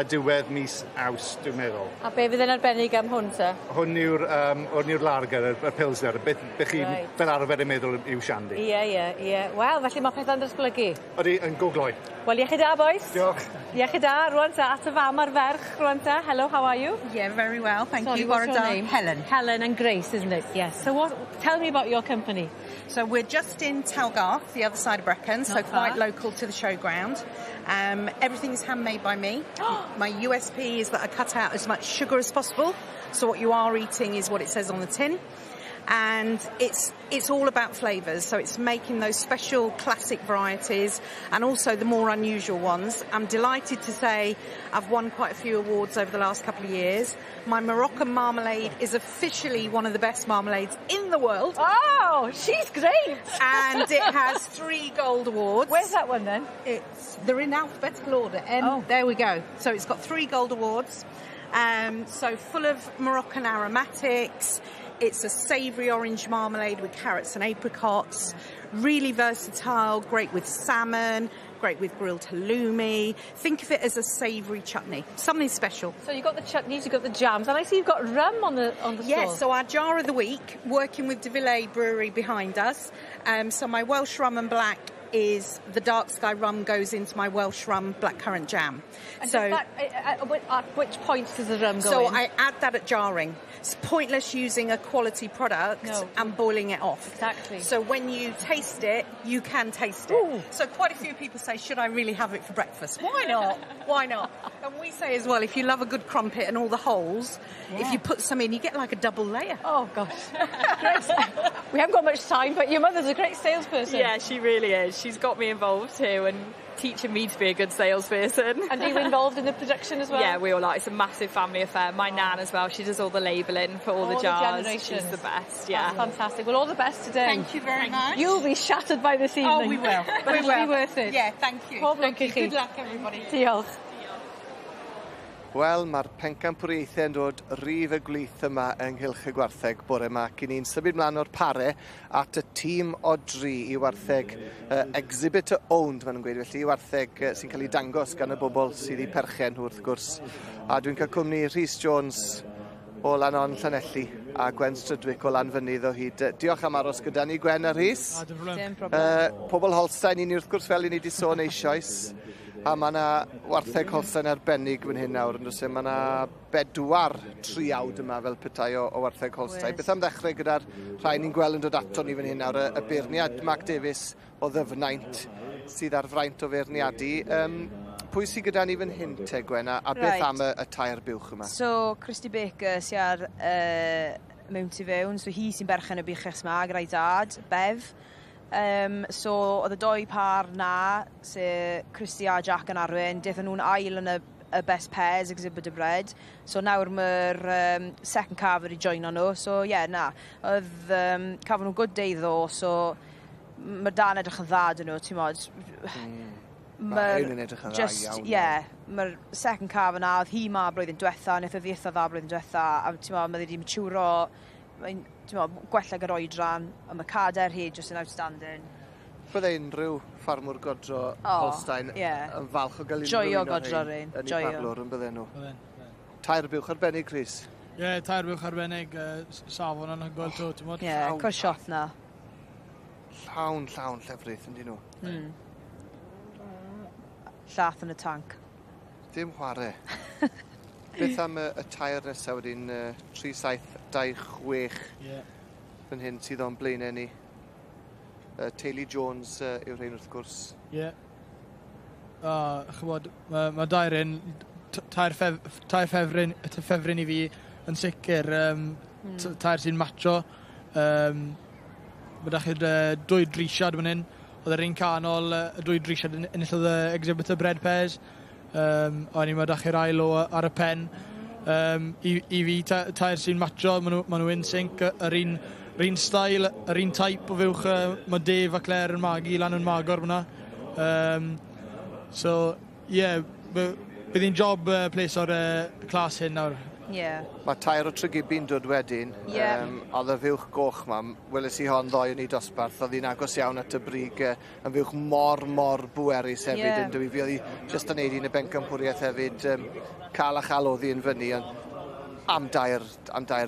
diwedd mis Awst, dwi'n meddwl. A be fydd yn arbennig am hwn ta? Hwn yw'r lager, y pilsner, beth chi'n fel arfer yn meddwl yw shandy. Ie. Wel, felly mae pethau'n datblygu. Ydy, yn gogloi. Wel, iechyd da, boys. Diolch. Iechyd da, rwan ta, at y fam ar ferch, rwan ta. Hello, how are you? Yeah, very well, thank Sorry, you. what's your name? Helen. Helen and Grace, isn't it? Yes. So tell me about your company. So we're just in Talgarth, the other side of Brecon, so quite local to the Showground. Everything's handmade by me. My USP is that I cut out as much sugar as possible, so what you are eating is what it says on the tin. And it's all about flavours, so it's making those special classic varieties and also the more unusual ones. I'm delighted to say I've won quite a few awards over the last couple of years. My Moroccan marmalade is officially one of the best marmalades in the world. Oh, she's great! And it has 3 gold awards. Where's that one then? They're in alphabetical order. There we go. So it's got 3 gold awards. So full of Moroccan aromatics. It's a savoury orange marmalade with carrots and apricots. Really versatile, great with salmon, great with grilled halloumi. Think of it as a savoury chutney, something special. So you've got the chutneys, you've got the jams, and I see you've got rum on the Yes, stall. so our jar of the week, working with De Villers Brewery behind us. So my Welsh rum and black is the dark sky rum goes into my Welsh rum blackcurrant jam. And so at which points does the rum go So in? I add that at jarring. It's pointless using a quality product and boiling it off. Exactly. So when you taste it, you can taste it. Ooh. So quite a few people say, should I really have it for breakfast? Why not? Why not? And we say as well, if you love a good crumpet and all the holes, if you put some in, you get like a double layer. Oh, gosh. We haven't got much time, but your mother's a great salesperson. Yeah, she really is. She's got me involved too and teaching me to be a good salesperson. And are you involved in the production as well? Yeah, we all are. It's a massive family affair. My nan as well, she does all the labelling for all the jars. She's the best, yeah. That's fantastic. Well, all the best today. Thank you very much. You'll be shattered by this evening. Oh, we will. But We it'll will. be worth it. Yeah, thank you. Pob Thank lwc i you. chi. Good luck, everybody. Diolch. Wel, mae'r pencampwriaethau yn dod rif y gwyth yma ynghylch y gwartheg bore yma cyn ni'n symud mlaen o'r pare at y tîm o 3 i wartheg Exhibitor owned, maen nhw'n gweud, felly i wartheg sy'n cael ei dangos gan y bobl sydd i perchen nhw wrth gwrs. A dwi'n cael cwmni Rhys Jones o Lanon Llanelli a Gwen Strydwick o Lanfynydd o hyd. Diolch am aros gyda ni, Gwen a Rhys. Dim problem. Pobl Holstein i ni wrth gwrs fel i ni wedi sôn eisoes. A mae yna wartheg Holstein arbennig fan hyn nawr, yn dweud, mae yna 4 triawd yma fel petai o wartheg Holstein. Beth am ddechrau gyda'r rhai ni'n gweld yn dod ato ni fan hyn nawr, y beirniad Mac Davies o Ddyfnaint sydd ar fraint o feirniadu. Pwy sydd gyda ni fan hyn te, Gwen, a beth am y tair buwch yma? So, Christy Baker sy'n ar mewn tu fewn, so hi sy'n berchen y buches yma, gyda'i dad, Bev. So, oedd y 2 par na, sef Christy a Jack yn arwen, daethon nhw'n ail yn y best pairs Exhibitor bread. So nawr mae'r second car wedi joino nhw. So na, oedd cafon nhw'n good day ddo, so mae'r dan edrych yn dda dyn nhw, ti'n modd. Mae un yn edrych yn dda iawn. Mae'r second car fyna, oedd hi ma blwyddyn diwetha, wnaeth o ddietha dda blwyddyn diwetha, a ti'n modd, mae wedi matiwro, gwella gyda'r oedran, a mae cader hi just yn outstanding. Bydde unrhyw ffarmwr godro Holstein yn falch o gael unrhyw Joio un o godro rhain rhain, yn ei baglwr yn bydde nhw. Tair buwch arbennig, Chris? Ie, tair buwch arbennig, safon yn hygol to, ti'n modd? Ie, cwrs shot na. Llawn llefrith, yndyn nhw? Llath yn y tank. Dim chwarae. Beth am y tair nesaf wedyn 3-7-2-6 fan hyn sydd o'n blaenau ni? Teulu Jones yw'r rhain wrth gwrs. Ie. Chybod, mae dair un, tair ffefryn i fi yn sicr, tair sy'n matcho. Mae da chi'r 2 drisiad fan hyn. Oedd yr un canol, y 2 drisiad enillodd y Exhibitor bread pairs. O'n i mae da chi'r ail ar y pen. I fi, tair sy'n matcho, maen nhw in sync. Yr un style, yr un type o fuwch, mae Dave a Claire yn magu lan yn magor fyna. So, bydd hi'n job place o'r clas hyn nawr. Mae tair o Tregibi'n dod wedyn. Oedd y fuwch goch ma, weles i hon ddoi yn ei dosbarth, oedd hi'n agos iawn at y brig yn fuwch mor bwerus hefyd yn dwi. Fi oedd hi just yn neud un y bencampwriaeth hefyd, cael a chaloddi yn fyny, am dair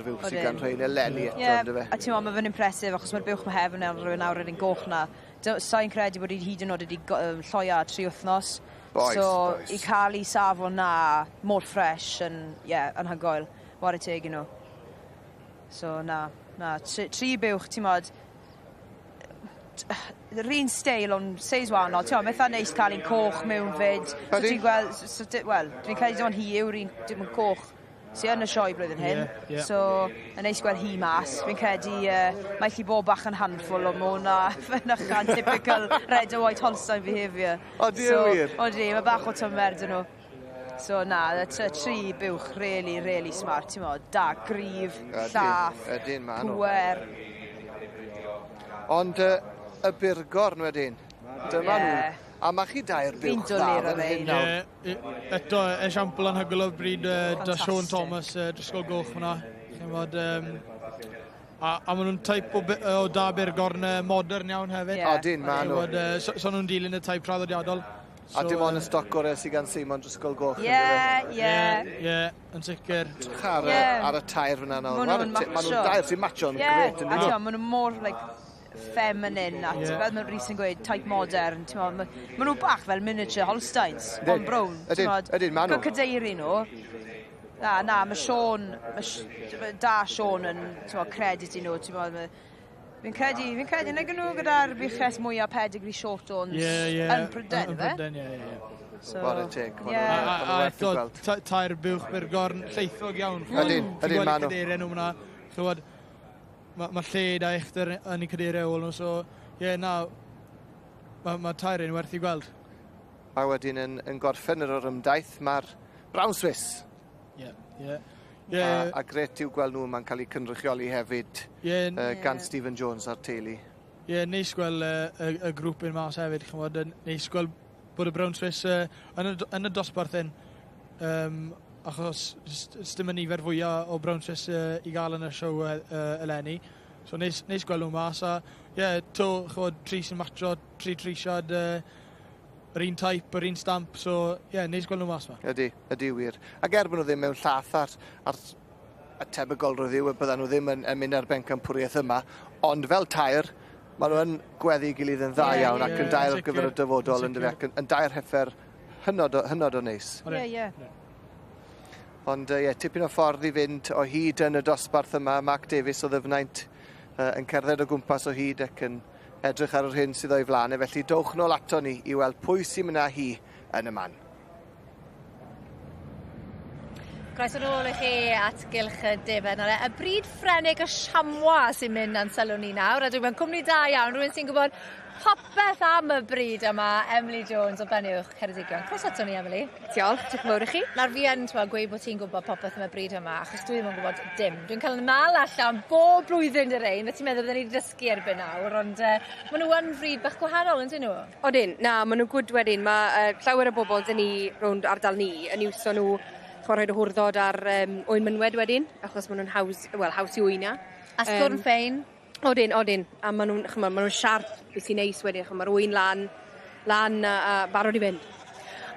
fuwch sydd gan rhain eleni eto, ynddo fe. A ti'n meddwl, mae fe'n impresif, achos mae'r buwch mae hefyd yn nawr yn goch na. Sa'n credu bod hyd yn oed wedi lloia 3 wythnos. So, i cael ei safon na, mor ffres yn hygoel, war y teg i nhw. So, na, 3 buwch, ti'n modd, yr un steil o'n seis wahanol. Ti'n meddwl, eitha neis cael un coch mewn fyd. So ti'n gweld, wel, dwi'n credu dim ond hi yw'r un, dim ond coch sy'n yn y sioe blwyddyn hyn. So, yn neis gweld hi mas. Fi'n credu mae chi bob bach yn handful o mona fynychan typical red and white Holstein behaviour. O, di e wir? O, di, mae bach o tymer dyn nhw. So, na, tri buwch really, really smart, ti'n meddwl. Da, grif, llaff, pwer. Ond y burgorn wedyn, dyma nhw. A mae chi dair buwch dda fan hyn nawr. Eto, esiampl anhygol o bryd da Sean Thomas, drysgol goch fyna. A maen nhw'n taip o da burgorn modern iawn hefyd. Odyn, maen nhw. So nhw'n dilyn y taip traddodiadol. A dim ond y stoc gorau sydd gan Simon drysgol goch. Ie, yn sicr. Ar y tair fyna nawr. Maen nhw'n dair sy'n matcho'n gret. A maen nhw'n mor, feminine a fel mae'n Rhys yn gweud, type modern. Maen nhw bach fel miniature Holsteins, on brown. Ydyn, maen nhw. Cydeiri nhw. Na, mae Sean, da Sean yn credit i nhw. Fi'n credu nag nhw gyda'r buches mwy o pedigree shortons yn Pryden, fe? Bore teg. A eto, tair buwch burgorn lleithog iawn. Ydyn, maen nhw. Chywod, mae lled a echter yn ei cadeiriau ôl nhw, so mae tair un werth i gweld. A wedyn yn gorffen yr orymdaeth, mae'r Brown Swiss. A gret i'w gweld nhw, mae'n cael eu cynrychioli hefyd gan Stephen Jones a'r teulu. Neis gweld y grŵp yn mas hefyd, neis gweld bod y Brown Swiss yn y dosbarth hyn. Achos dim y nifer fwyaf o Brown Swiss i gael yn y siow eleni. So neis gweld nhw mas. A tri sy'n matcho, tri trisiad, yr un type, yr un stamp. So neis gweld nhw mas ma. Ydy wir. Ac erbyn nhw ddim mewn llath ar y tebygol ryddiw, bydden nhw ddim yn mynd ar bencampwriaeth yma. Ond fel tair, maen nhw yn gweddi gilydd yn dda iawn ac yn dair ar gyfer y dyfodol yn dair heffer hynod o neis. Ond tipyn o ffordd i fynd o hyd yn y dosbarth yma. Mark Davies o ddyfnaint yn cerdded o gwmpas o hyd ac yn edrych ar yr hyn sydd o'i flaen. Felly dowch nôl ato ni i weld pwy sy'n mynd â hi yn y man. Croeso nôl i chi at gylch y defen. Y bryd ffrenig y siamwa sy'n mynd yn sylw ni nawr. A dwi'n cwmni da iawn, rhywun sy'n gwybod popeth am y bryd yma, Emily Jones o Benuwch, Ceredigion. Croeso ato ni, Emily. Diolch, diolch yn fawr i chi. Nawr fi yn gweud bod ti'n gwybod popeth am y bryd yma, achos dwi ddim yn gwybod dim. Dwi'n cael mal allan bob blwyddyn dy rein, fe ti'n meddwl byddwn ni wedi dysgu erbyn nawr, ond maen nhw yn fryd bach gwahanol, yn dyn nhw? Odyn, na, maen nhw'n gwyd wedyn. Mae llawer o bobl dyn ni rownd ardal ni yn iwso nhw chwarae o hwrdod ar oen mynwed wedyn, achos maen nhw'n haws i wyna. A sgwrn ffein? Odyn. A maen nhw'n siarp beth sy'n neis wedyn. Mae'r wy'n lan a barod i fynd.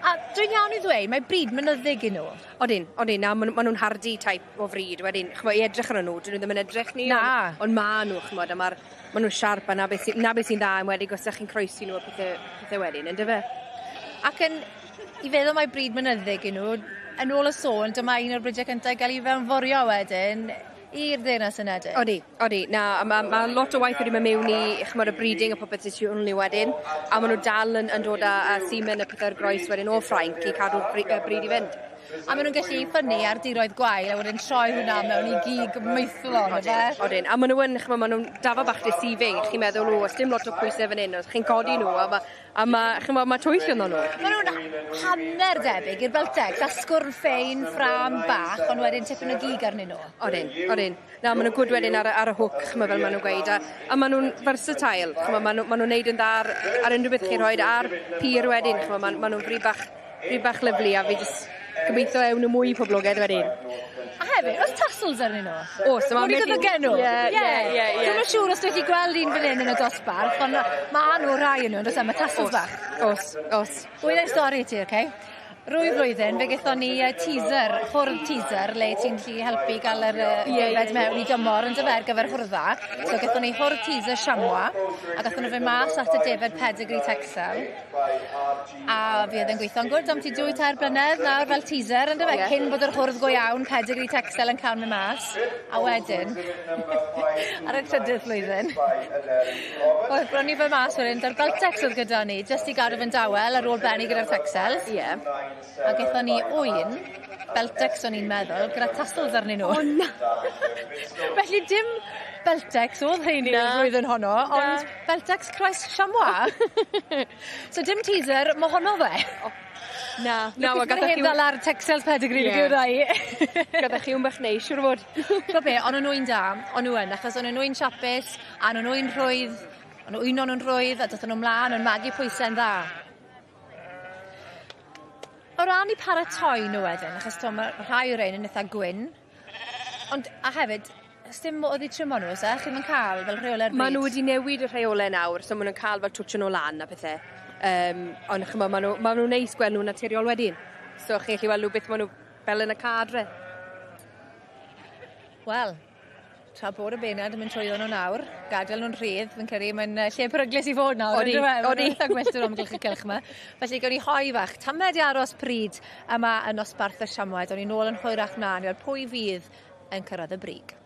A dwi'n iawn i ddweud, mae bryd mynyddig i nhw? Odyn. A maen nhw'n hardy taip o fryd wedyn. I edrych ar nhw, dyn nhw ddim yn edrych ni. Ond maen nhw, a maen nhw'n siarp a na beth sy'n dda yn wedi gosach chi'n croesi nhw a pethau wedyn, ynddo fe? Ac i feddwl mae bryd mynyddig i nhw, yn ôl y sôn, dyma un o'r brydiau cyntaf gael ei fewnforio wedyn i'r Deyrnas Unedig. Odi. Na, mae lot o waith wedi mynd mewn i y breeding a popeth sy'n nhw wedyn, a maen nhw dal yn dod â semen y pethau'r groes wedyn o Ffrainc i cadw'r bryd i fynd. A maen nhw'n gallu ffynnu ar diroedd gwael a wedyn troi hwnna mewn i gig meithlon, yfe? Odyn. A maen nhw'n dafa bach deceiving. Chi'n meddwl, oes dim lot o pwysau fan hyn, chi'n codi nhw, a mae twyllion nhw. Maen nhw'n hanner debyg i'r Belteg, a sgwrn ffein, ffram bach, ond wedyn tipyn o gig arnyn nhw. Odyn. Na, maen nhw'n gwyd wedyn ar y hwc, fel maen nhw'n gweud, a maen nhw'n versatile. Maen nhw'n neud yn dda ar unrhyw beth chi'n rhoi ar pyr wedyn. Maen nhw'n bryd bach lyflu, a fi jyst gobeithio ewn y mwy poblogaidd wedyn. A hefyd, oes tassels arnyn nhw? Oes, Mwyn i gyda gen nhw? Ie. Dwi'n yn siŵr os dwi wedi gweld un fan hyn yn y dosbarth, ond mae nhw rai yn nhw, ond mae tassels bach. Oes. Wy'n ei stori ti, oce? Rwy flwyddyn, fe gaethon ni teaser, hwrdd teaser, le ti'n gallu helpu gael yr defaid mewn i gymor yn dyfer gyfer hwrdda. So gaethon ni hwrdd teaser siamwa, a gaethon nhw fe mas at y defaid pedigree Texel. A fi oedd yn gweithio'n gwrdd am ti 2-3 blynedd nawr fel teaser yn dyfer, cyn bod yr hwrdd go iawn pedigree Texel yn cael me mas. A wedyn, ar y trydydd flwyddyn, oedd bron ni fe mas wedyn, dy'r Beltex oedd gyda ni, jyst i gadw fe'n dawel ar ôl benni gyda'r Texels. A gaethon ni un, Beltex o'n i'n meddwl, gyda tassels arnyn nhw. O na! Felly dim Beltex oedd rheini o'r flwyddyn honno, ond Beltex Croes Siamwa. So dim teaser, mae honno fe. Na, a gadwch chi... fel ar Texels pedigree yeah. Gyda i. Gadwch chi bach neis, siwr o fod. Go be, ond o'n nhw'n da, o'n nhw'n, achos o'n nhw'n siapus, a o'n nhw'n rhwydd, o'n nhw'n rhwydd, a dod nhw'n mlaen, o'n magu pwysau'n dda. O ran i paratoi nhw wedyn, achos mae rhai o'r ein yn eitha gwyn, ond a hefyd, dim oedd i trymo nhw, oes e? Chi'n yn cael fel rheole'r bryd? Maen nhw wedi newid y rheolau nawr, so maen nhw'n cael fel twtio nhw lan a pethau. Ond chyma, maen nhw'n neis gweld nhw'n naturiol wedyn. So chi'n gallu weld nhw beth maen nhw fel yn y cadre. Wel, tra bod y benad yn mynd trwyddo nhw nawr, gadael nhw'n rhydd, fi'n credu mae'n lle peryglis i fod nawr. Odi. Mae'n eitha gwyllt yr omgylch y cylch yma. Felly gawn ni hoi fach, tamed i aros pryd yma yn nosbarth y siamwed, o'n i nôl yn hwyrach mlaen, i weld pwy fydd yn cyrraedd y brig.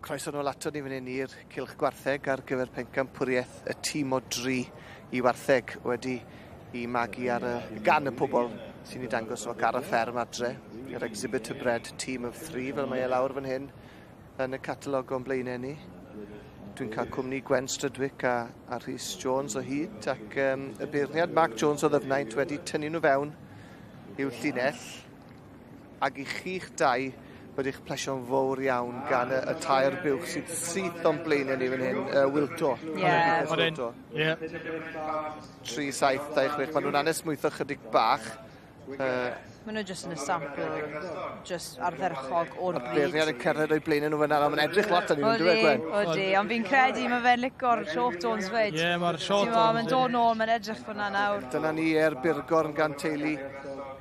Croeso nôl ato ni fan hyn i'r cylch gwartheg ar gyfer pencampwriaeth y tîm o 3 i wartheg wedi I magu ar gan y pobl sy'n ei dangos o gar y fferm adre. Yr Exhibitor bred team of 3 fel mae lawr fan hyn yn y catalog o'n blaenau ni. Dwi'n cael cwmni Gwen Strydwick a Rhys Jones o hyd ac y beirniad Mark Jones o ddyfnaint wedi tynnu nhw fewn i'w llinell ac I chi'ch dau wedi'ch plesio'n fawr iawn gan y tair buwch sydd syth o'n blaenau ni fan hyn, Wilto. Ie. 3-7-26, maen nhw'n anesmwytho chydig bach. Maen nhw jyst yn y sample, jyst ardderchog o'r bryd. Mae'r beirniad yn cyrraedd o'i blaenau nhw fan yna, mae'n edrych lot yn nhw'n dweud Gwen. Odi, ond fi'n credu mae fe'n lico'r short tones fyd. Ie, mae'r short tones. Mae'n dod nôl, mae'n edrych fyna nawr. Dyna ni Birgor yn gan teulu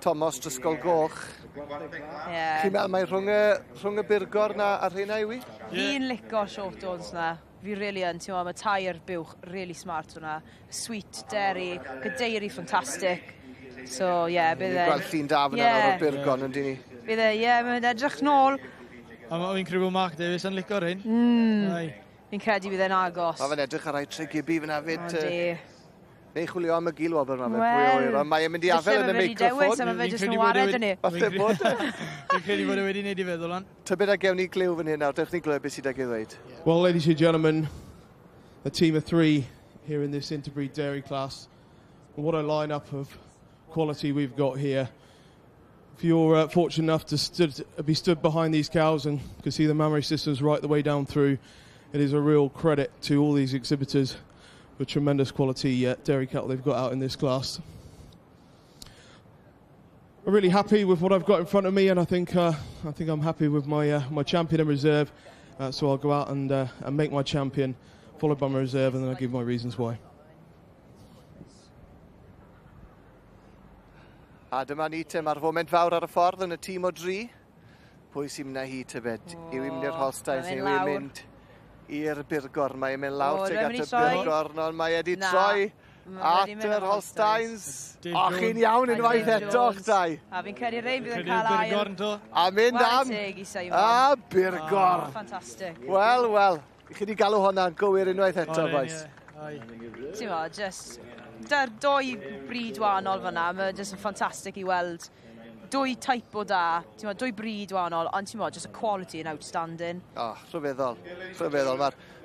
Thomas Drysgol Goch. Chi'n meddwl mai rhwng y Birgor na ar hynna I wi? Fi'n lico short tones na. Fi really yn, ti'n meddwl, mae tair buwch really smart hwnna. Sweet, dairy, gadeiri ffantastig. So, ie, bydd Ni'n gweld llun da fan o'r Birgor yn dyn ni. Bydd mae'n edrych nôl. A fi'n credu bod Mark Davies yn lico'r hyn. Fi'n credu bydd e'n agos. Mae fe'n edrych ar rai Tregibi fan afyd. Odi. Neu chwilio am y gilwobr yma fe. Mae'n mynd I afel yn y meicroffon. Mae fe jyst yn wared yn ni. Falle bod. Fi'n credu bod e wedi wneud I feddwl an. Tybed a gewn ni gliw fan hyn nawr. Dewch ni glywed beth sydd ag I ddweud. Well, ladies and gentlemen, a team of 3 here in this interbreed dairy class. And what a lineup of quality we've got here. If you're fortunate enough to be stood behind these cows and can see the mammary systems right the way down through, it is a real credit to all these exhibitors. The tremendous quality dairy cattle they've got out in this class. I'm really happy with what I've got in front of me, and I think I'm happy with my champion in reserve. So I'll go out and make my champion, followed by my reserve, and then I'll give my reasons why. A dyma ni te, mae'r foment fawr ar y ffordd yn y tîm o 3. Pwy sy'n mynd â hi tybed? Yw i'n mynd i'r Holsteins, yw i'n mynd i'r Birgor. Mae'n mynd lawr teg at y Birgor, ond mae wedi troi at yr Holsteins. O, chi'n iawn unwaith eto'ch dau. A fi'n credu rei bydd yn cael ail. A mynd am a Birgor. Ffantastig. Wel. Chi wedi galw hwnna'n gywir unwaith eto, boys. Ti'n mo, just... Da'r doi bryd wahanol fyna, mae jyst yn ffantastig I weld. Dwy type o da, ti'n mo, dwy bryd wahanol, ond ti'n mo, just y quality yn outstanding. O, rhyfeddol.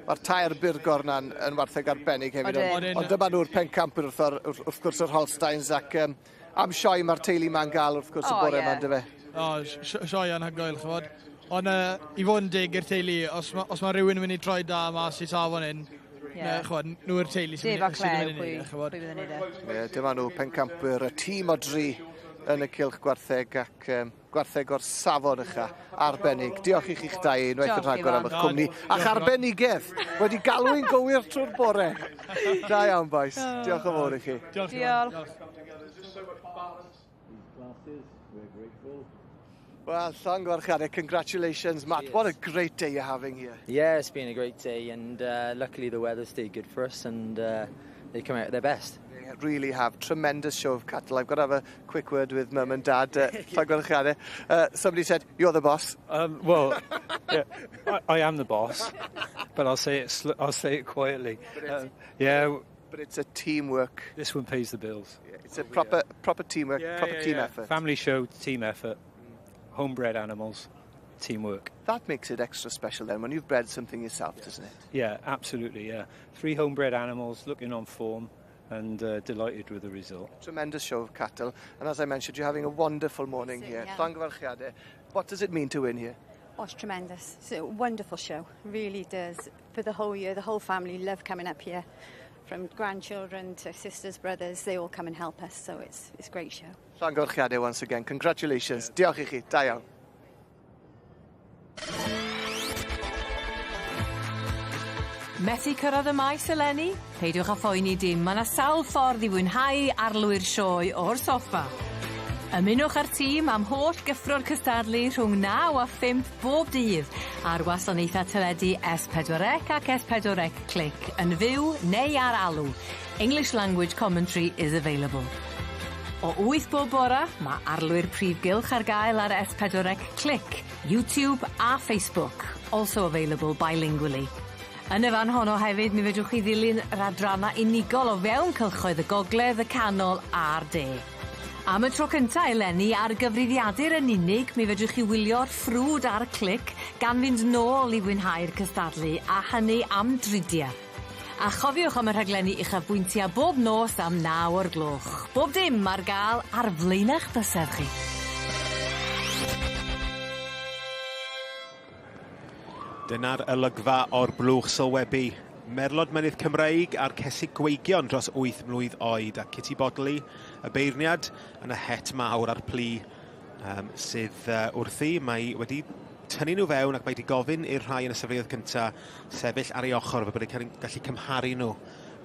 Mae'r tair Birgor na'n wartheg arbennig hefyd. Ond dyma nhw'r pencampwyr wrth gwrs yr Holsteins ac am Sioe mae'r teulu ma'n gael wrth gwrs y bore yma'n dy fe. O, Sioe yn hygoel, chfod. Ond I fod yn dig i'r teulu, os mae rhywun yn mynd I troi da mas I safon hyn, nhw'r teulu sy'n mynd I wneud, chfod. Dyma nhw pencampwyr y tîm o 3 yn y cylch gwartheg ac gwartheg o'r safon ycha arbennig. Diolch I chi'ch dau unwaith yn rhagor am eich cwmni. A'ch arbenigedd wedi galw'n gywir trwy'r bore. Da iawn, boys. Diolch yn fawr I chi. Diolch. Well, Llongwarchadau, congratulations, Matt. What a great day you're having here. Yeah, it's been a great day, and luckily the weather stayed good for us, and they come out at their best. They really have. Tremendous show of cattle. I've got to have a quick word with Mum and Dad. Llongwarchadau. Somebody said, you're the boss. Well, yeah, I am the boss, but I'll say it quietly. But it's a teamwork. This one pays the bills. Yeah, it's a proper teamwork, team effort. Family show, team effort. Homebred animals, teamwork. That makes it extra special then, when you've bred something yourself, doesn't it? Yeah, absolutely, yeah. 3 homebred animals, looking on form, and delighted with the result. Tremendous show of cattle, and as I mentioned, you're having a wonderful morning here. Llongwarchadau. What does it mean to win here? Oh, it's tremendous. It's a wonderful show, really does. For the whole year, the whole family love coming up here. From grandchildren to sisters, brothers, they all come and help us, so it's a great show. Llongwarchadau once again. Congratulations. Diolch I chi. Da iawn. Methu cyrraedd y maes eleni? Peidiwch â phoeni dim, mae yna sawl ffordd I fwynhau arlwyr sioe o'r soffa. Ymunwch ar tîm am holl gyffro'r cystadlu rhwng 9 a 5 bob dydd ar wasanaethau teledu S4C ac S4C Click yn fyw neu ar alw. English language commentary is available. O 8 bob bore, mae arlwyr prif gylch ar gael ar S4C Click, YouTube a Facebook, also available bilingually. Yn y fan honno hefyd, mi fedrwch chi ddilyn radrana unigol o fewn cylchoedd y gogledd, y canol a'r de. Am y tro cynta eleni ar gyfrifiadur yn unig, mi fedrwch chi wylio'r ffrwd ar Click gan fynd nôl i fwynhau'r cystadlu a hynny am dridia. A chofiwch am y rhaglenni uchafbwyntia bob nos am 9 o'r gloch. Bob dim ar gael ar flaenach bysedd chi. Dyna'r olygfa o'r blwch sylwebu. Merlod mynydd Cymreig a'r cesig gweigion dros 8 mlwydd oed a Kitty Bodley, y beirniad yn y het mawr ar plu sydd wrthi. Mae wedi tynnu nhw fewn ac mae wedi gofyn i'r rhai yn y sefydliad cyntaf sefyll ar ei ochr fe bod e'n gallu cymharu nhw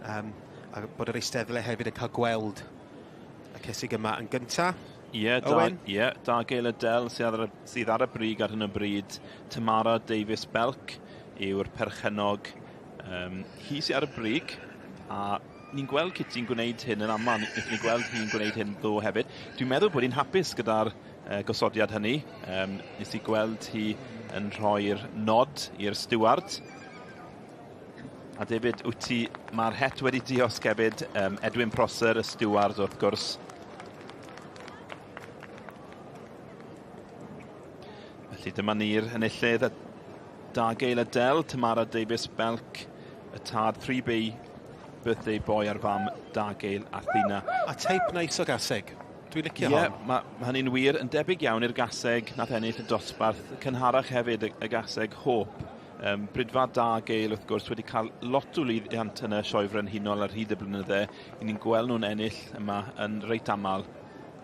a bod yr eisteddle hefyd yn cael gweld y cesig yma yn gyntaf. Da Gael y Del sydd ar y brig ar hyn o bryd. Tamara Davies-Belk yw'r perchennog. Hi sydd ar y brig a ni'n gweld Kitty'n gwneud hyn yn aml. Ni'n gweld hi'n gwneud hyn ddo hefyd. Dwi'n meddwl bod hi'n hapus gyda'r gosodiad hynny. Nes i gweld hi yn rhoi'r nod i'r steward. A David, mae'r het wedi diosgebyd Edwin Prosser, y steward wrth gwrs. Felly dyma ni'r enillydd Da Gael y Del, Tamara Davies-Belk, y tad 3B, birthday boy ar fam Da Gael a Thina. A teip neis o gaseg. Dwi'n licio hon. Mae hynny'n wir, yn debyg iawn i'r gaseg nath ennill y dosbarth. Cynharach hefyd y gaseg Hope. Brydfa Da Gael wrth gwrs wedi cael lot o lwyddiant yn y sioe frenhinol ar hyd y blynydde. Ni'n gweld nhw'n ennill yma yn reit aml.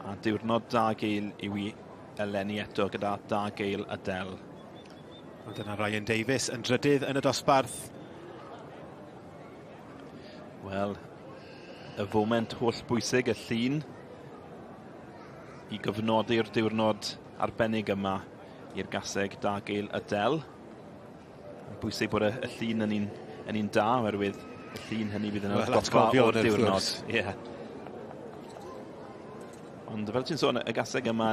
A diwrnod Da Gael yw i eleni eto gyda Da Gael y Del. Dyna Ryan Davies yn drydydd yn y dosbarth. Wel, y foment holl bwysig, y llun, i gyfnodi'r diwrnod arbennig yma i'r gaseg Da Gael y Del. Bwysig bod y llun yn un da, oherwydd y llun hynny bydd yn atgoffa o'r diwrnod. Ond fel ti'n sôn, y gaseg yma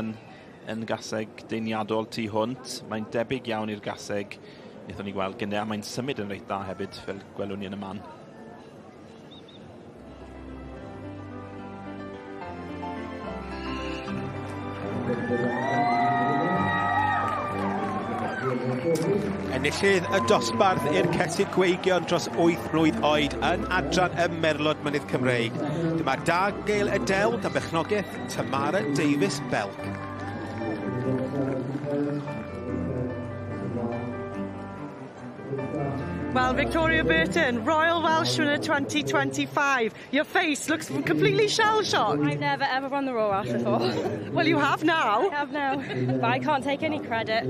yn gaseg deiniadol tu hwnt. Mae'n debyg iawn i'r gaseg wnaethon ni gweld gyda, mae'n symud yn reit dda hefyd, fel gwelwn ni yn y man. Enillydd y dosbarth i'r cesig gweigion dros 8 mlwydd oed yn adran y Merlod mynydd Cymreig. Dyma Da Gael y Del gan bechnogaeth Tamara Davies-Belk. Well, Victoria Burton, Royal Welsh winner 2025. Your face looks completely shell-shocked. I've never ever run the Royal Welsh before. Well, you have now. I have now, but I can't take any credit.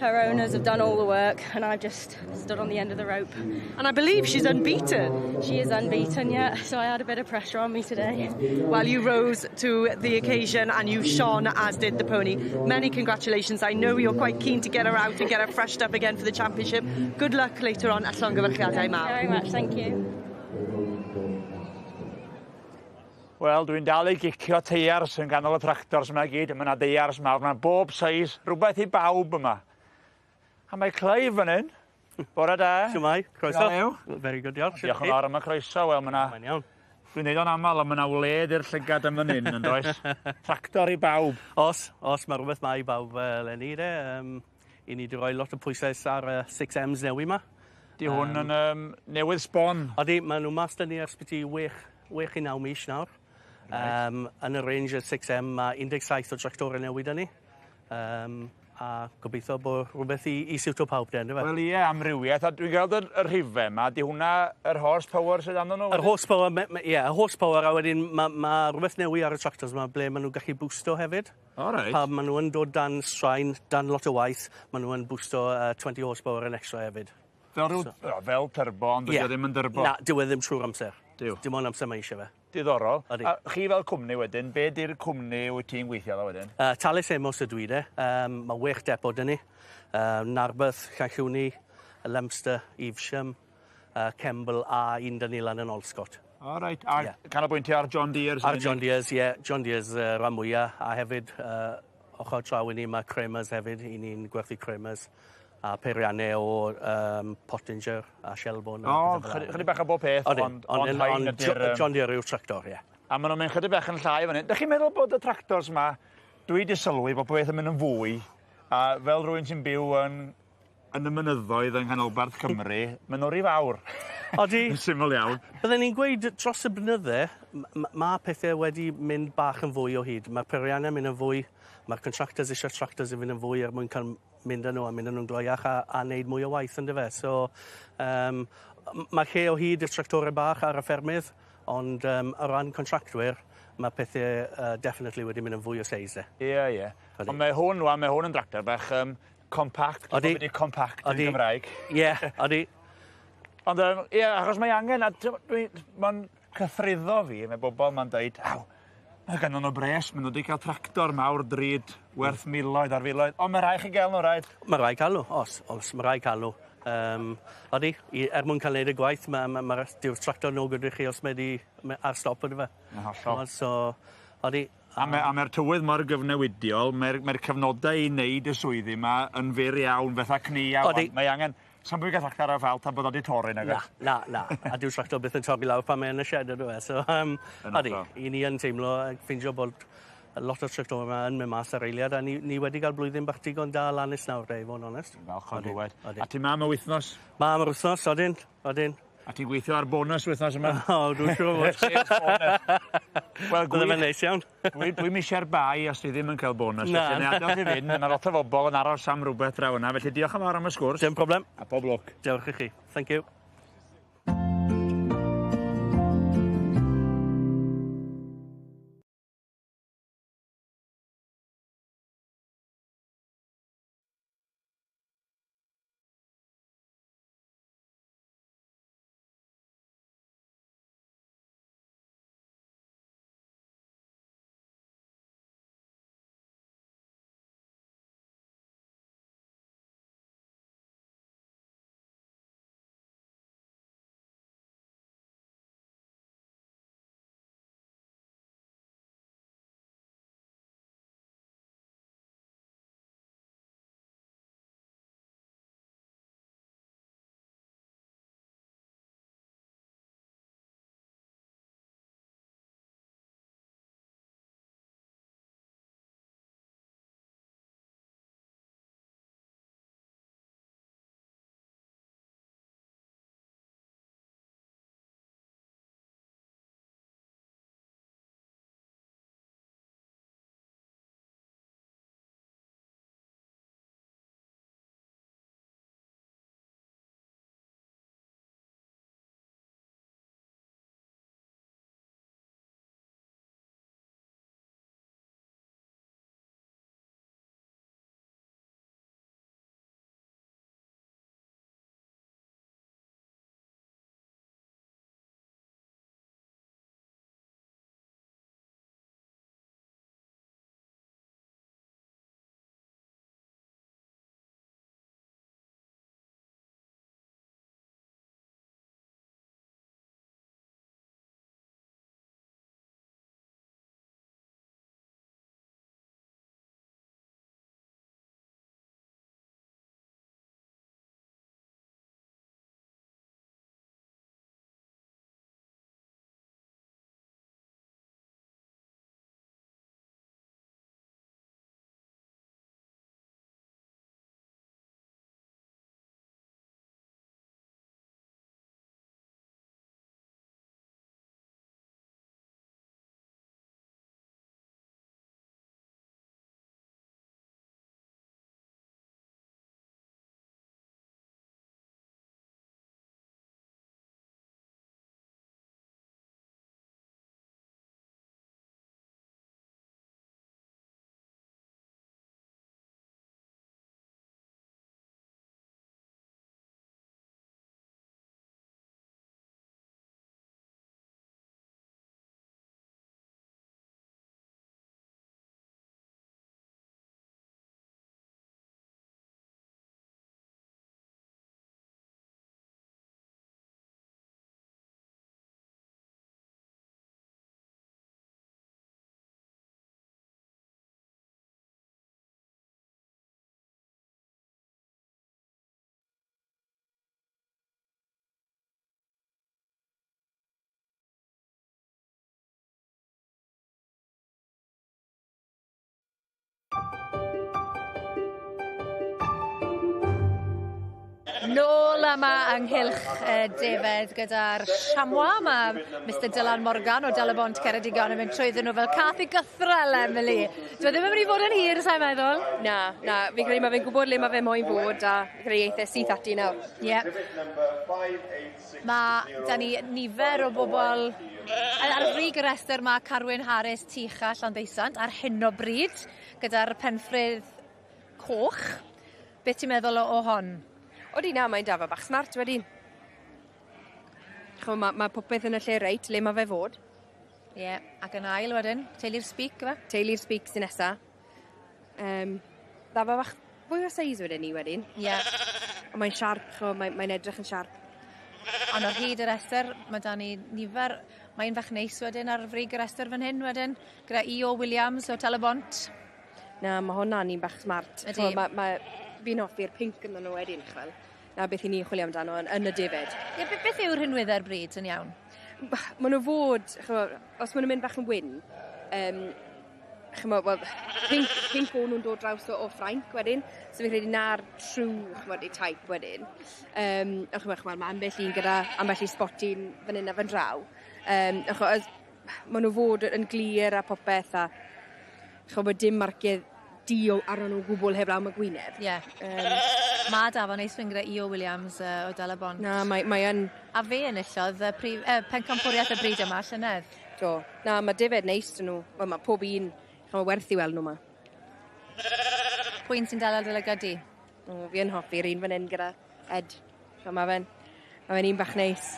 Her owners have done all the work, and I've just stood on the end of the rope. And I believe she's unbeaten. She is unbeaten, yeah, so I had a bit of pressure on me today. Well, you rose to the occasion, and you shone, as did the pony. Many congratulations. I know you're quite keen to get her out and get her freshed up again for the championship. Good luck later on at llongyfarchiadau mawr. Very much, thank you. Wel, dwi'n dal i gicio teiars yn ganol y tractors yma gyd. Mae yna deiars mawr, mae bob seis, rhywbeth i bawb yma. A mae Clive fan hyn. Bore da. Siwmai, croeso. Very good, diolch. Diolch yn fawr am y croeso. Wel, mae yna... Dwi'n neud o'n aml, ond mae yna wled i'r llygad yn fan hyn, yn does? Tractor i bawb. Os, mae rhywbeth ma i bawb lenni, de. I ni wedi rhoi lot o pwysau ar 6Ms newi yma. Di hwn yn newydd sbon. Odi, mae nhw mas dyn ni ers beth i 6 i 9 mis nawr. Yn y range 6M mae 17 o tractorau newid dyn ni. A gobeithio bod rhywbeth i siwto pawb den, dyfa? Wel ie, amrywiaeth. A dwi'n gweld y rhifau yma, di hwnna yr horsepower sydd anno nhw? Yr horsepower, ie, y horsepower, a wedyn mae rhywbeth newid ar y tractors yma, ble maen nhw'n gallu boosto hefyd. O, reit. Pa maen nhw'n dod dan straen, dan lot o waith, maen nhw'n boosto 20 horsepower yn extra hefyd. Fel turbo, ond dwi ddim yn turbo. Na, dyw e ddim trwy'r amser. Dim ond amser mae eisiau fe. Diddorol. A chi fel cwmni wedyn, be di'r cwmni wyt ti'n gweithio dda wedyn? Talus Emos ydw i de. Mae 6 depo dyn ni. Narberth, Llanllwni, Lemster, Evesham, Kemble a un dyn ni lan yn Olscott. O, reit. A canolbwyntio ar John Deere's? Ar John Deere's, ie. John Deere's rhan mwyaf. A hefyd, ochr draw i ni, mae cremers hefyd. I ni'n gwerthu cremers. A peiriannau o Pottinger a Shelbourne. O, chydig bach o bob peth, ond hain ydy'r... John Deere yw'r tractor, ie. A maen nhw'n mynd chydig bach yn llai fan hyn. Dych chi'n meddwl bod y tractors yma, dwi wedi sylwi bod beth yn mynd yn fwy, a fel rhywun sy'n byw yn y mynyddoedd yng Nghanolbarth Cymru, maen nhw'n rhy fawr. Odi. Yn syml iawn. Byddwn ni'n gweud dros y blynydde, mae pethau wedi mynd bach yn fwy o hyd. Mae'r peiriannau mynd yn fwy, mae'r contractors eisiau tractors yn mynd yn fwy er mwyn cael mynd â nhw a mynd â nhw'n gloiach a wneud mwy o waith yn dyfa. So, mae lle o hyd y tractorau bach ar y ffermydd, ond o ran contractwyr, mae pethau definitely wedi mynd yn fwy o seis. Ie. Ond mae hwn yn tractor bach compact. Odi. Compact yn Gymraeg. Ie, odi. Ond achos mae angen, mae'n cyffreddo fi, mae bobl ma'n dweud, mae ganddyn nhw bres, maen nhw wedi cael tractor mawr drud, werth miloedd ar filoedd, ond mae rai chi gael nhw, rhaid? Mae rai cael nhw, os mae rai cael nhw. Odi, mwyn cael neud y gwaith, diw'r tractor no gyda chi os mae ar stop ydy fe. Yn hollol. So, odi. A mae'r tywydd mor gyfnewidiol, mae'r cyfnodau i wneud y swyddi yma yn fyr iawn, fatha cni iawn. Mae angen... Sa'n bwyd gael tractor ar y ffalt a bod wedi torri nag oes? Na. A diw'r tractor byth yn torri lawr pan mae yn y shed ydw e. So, odi, i ni yn teimlo, ffeindio bod lot o tractor yma yn mynd mas ar eiliad, a ni wedi cael blwyddyn bach digon da lanus nawr, i fod yn onest. Falch o glywed. A ti mam y wythnos? Mam yr wythnos, odyn. A ti'n gweithio ar bonus wythnos yma? O, dwi'n siŵr fod. Wel, gwyd fe'n neis iawn. Dwi'n misio'r bai os ti ddim yn cael bonus. Na. Felly, adael ti fynd, mae lot o bobl yn aros am rhywbeth draw yna. Felly, diolch am y sgwrs. Dim problem. A pob lwc. Diolch i chi. Thank you. Nôl yma ynghylch defed gyda'r siamwa. Mae Mr Dylan Morgan o Delibont Ceredigion yn mynd trwyddyn nhw fel cath i gythrel, Emily. Dwi ddim yn mynd i fod yn hir, sa'n meddwl? Na, fi credu mae fe'n gwybod le mae fe moyn fod a fi credu eithaf syth ati nawr. Ie. Mae da ni nifer o bobl. Ar y frig y restr mae Carwyn Harris Ticha Llandeisant ar hyn o bryd gyda'r penffrydd coch. Beth ti'n meddwl o hon? Odi na, mae'n dafa bach smart wedyn. Mae popeth yn y lle reit, le mae fe fod. Ie, ac yn ail wedyn, teulu'r speak, fe? Teulu'r speak sy'n nesa. Dafa bach fwy o seis wedyn ni wedyn. Ie. Ond mae'n siarp, mae'n edrych yn siarp. Ond ar hyd y restr, mae da ni nifer. Mae'n fach neis wedyn ar frig y restr fan hyn wedyn, gyda E.O. Williams o Telebont. Na, mae hwnna'n ni'n bach smart. Fi'n hoffi'r pink yn nhw wedyn, chwel. Na beth i ni'n chwilio amdano yn y defed. Ie, beth yw'r rhinweddau'r bryd yn iawn? Maen nhw fod, os maen nhw'n mynd bach yn wyn, pink o'n nhw'n dod draws o Ffrainc wedyn, so fi'n credu na'r trw i type wedyn. Mae ambell un gyda ambell i spotyn fan hyn a fan draw. Maen nhw fod yn glir a popeth a dim marcedd dio arno nhw gwbl heb law am y gwyneb. Ie. Mae da fan eis gyda E.O. Williams o Delibont. Na, mae yn... A fe enillodd pencampwriaeth y bryd yma, llynedd. Do. Na, mae defed neis dyn nhw. Mae pob un werth i weld nhw yma. Pwy'n sy'n dal delygadu? Fi yn hoffi'r un fan hyn gyda Ed. Mae fe'n un bach neis.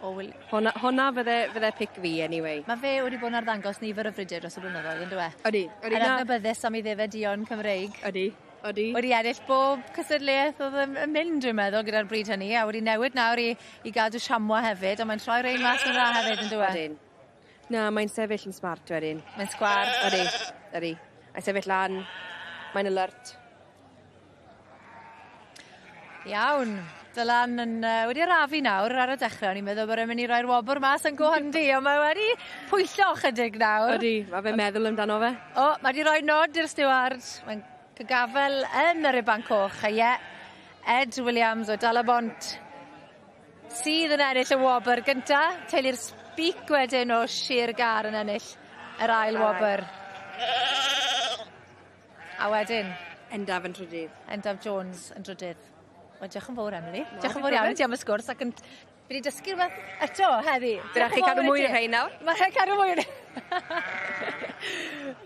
Honna fydde pic fi, anyway. Mae fe wedi bod yn arddangos nifer o fridyr dros y blynyddoedd, yn dwi? Odi. Yn adnabyddus am ei ddefed Dion Cymreig. Odi. Wedi ennill bob cystadleuaeth oedd yn mynd, dwi'n meddwl, gyda'r bryd hynny, a wedi newid nawr i gadw siamwa hefyd, ond mae'n troi rein mas yn dda hefyd, yn dwi? Na, mae'n sefyll yn smart wedyn. Mae'n sgwar. Odi. Mae'n sefyll lan, mae'n alert. Iawn. Dylan wedi arafu nawr ar y dechrau. Ni'n meddwl bod e'n mynd i roi'r wobr mas yn gohandi, ond mae wedi pwyllo chydig nawr. Odi, mae fe'n meddwl amdano fe. Mae wedi rhoi nod i'r steward. Mae'n cygafel yn yr Iban Coch. Ed Williams o Delibont sydd yn ennill y wobr gynta. Teulu'r speak wedyn o Sir Gar yn ennill yr ail wobr. A wedyn? Endaf yn trydydd. Endaf Jones yn trydydd. Diolch yn fawr, Emily. Diolch yn fawr iawn i ti am y sgwrs ac fi wedi dysgu rhywbeth eto heddi. Byddech chi cadw mwy o'r rhain nawr? Mae'n cadw mwy o'r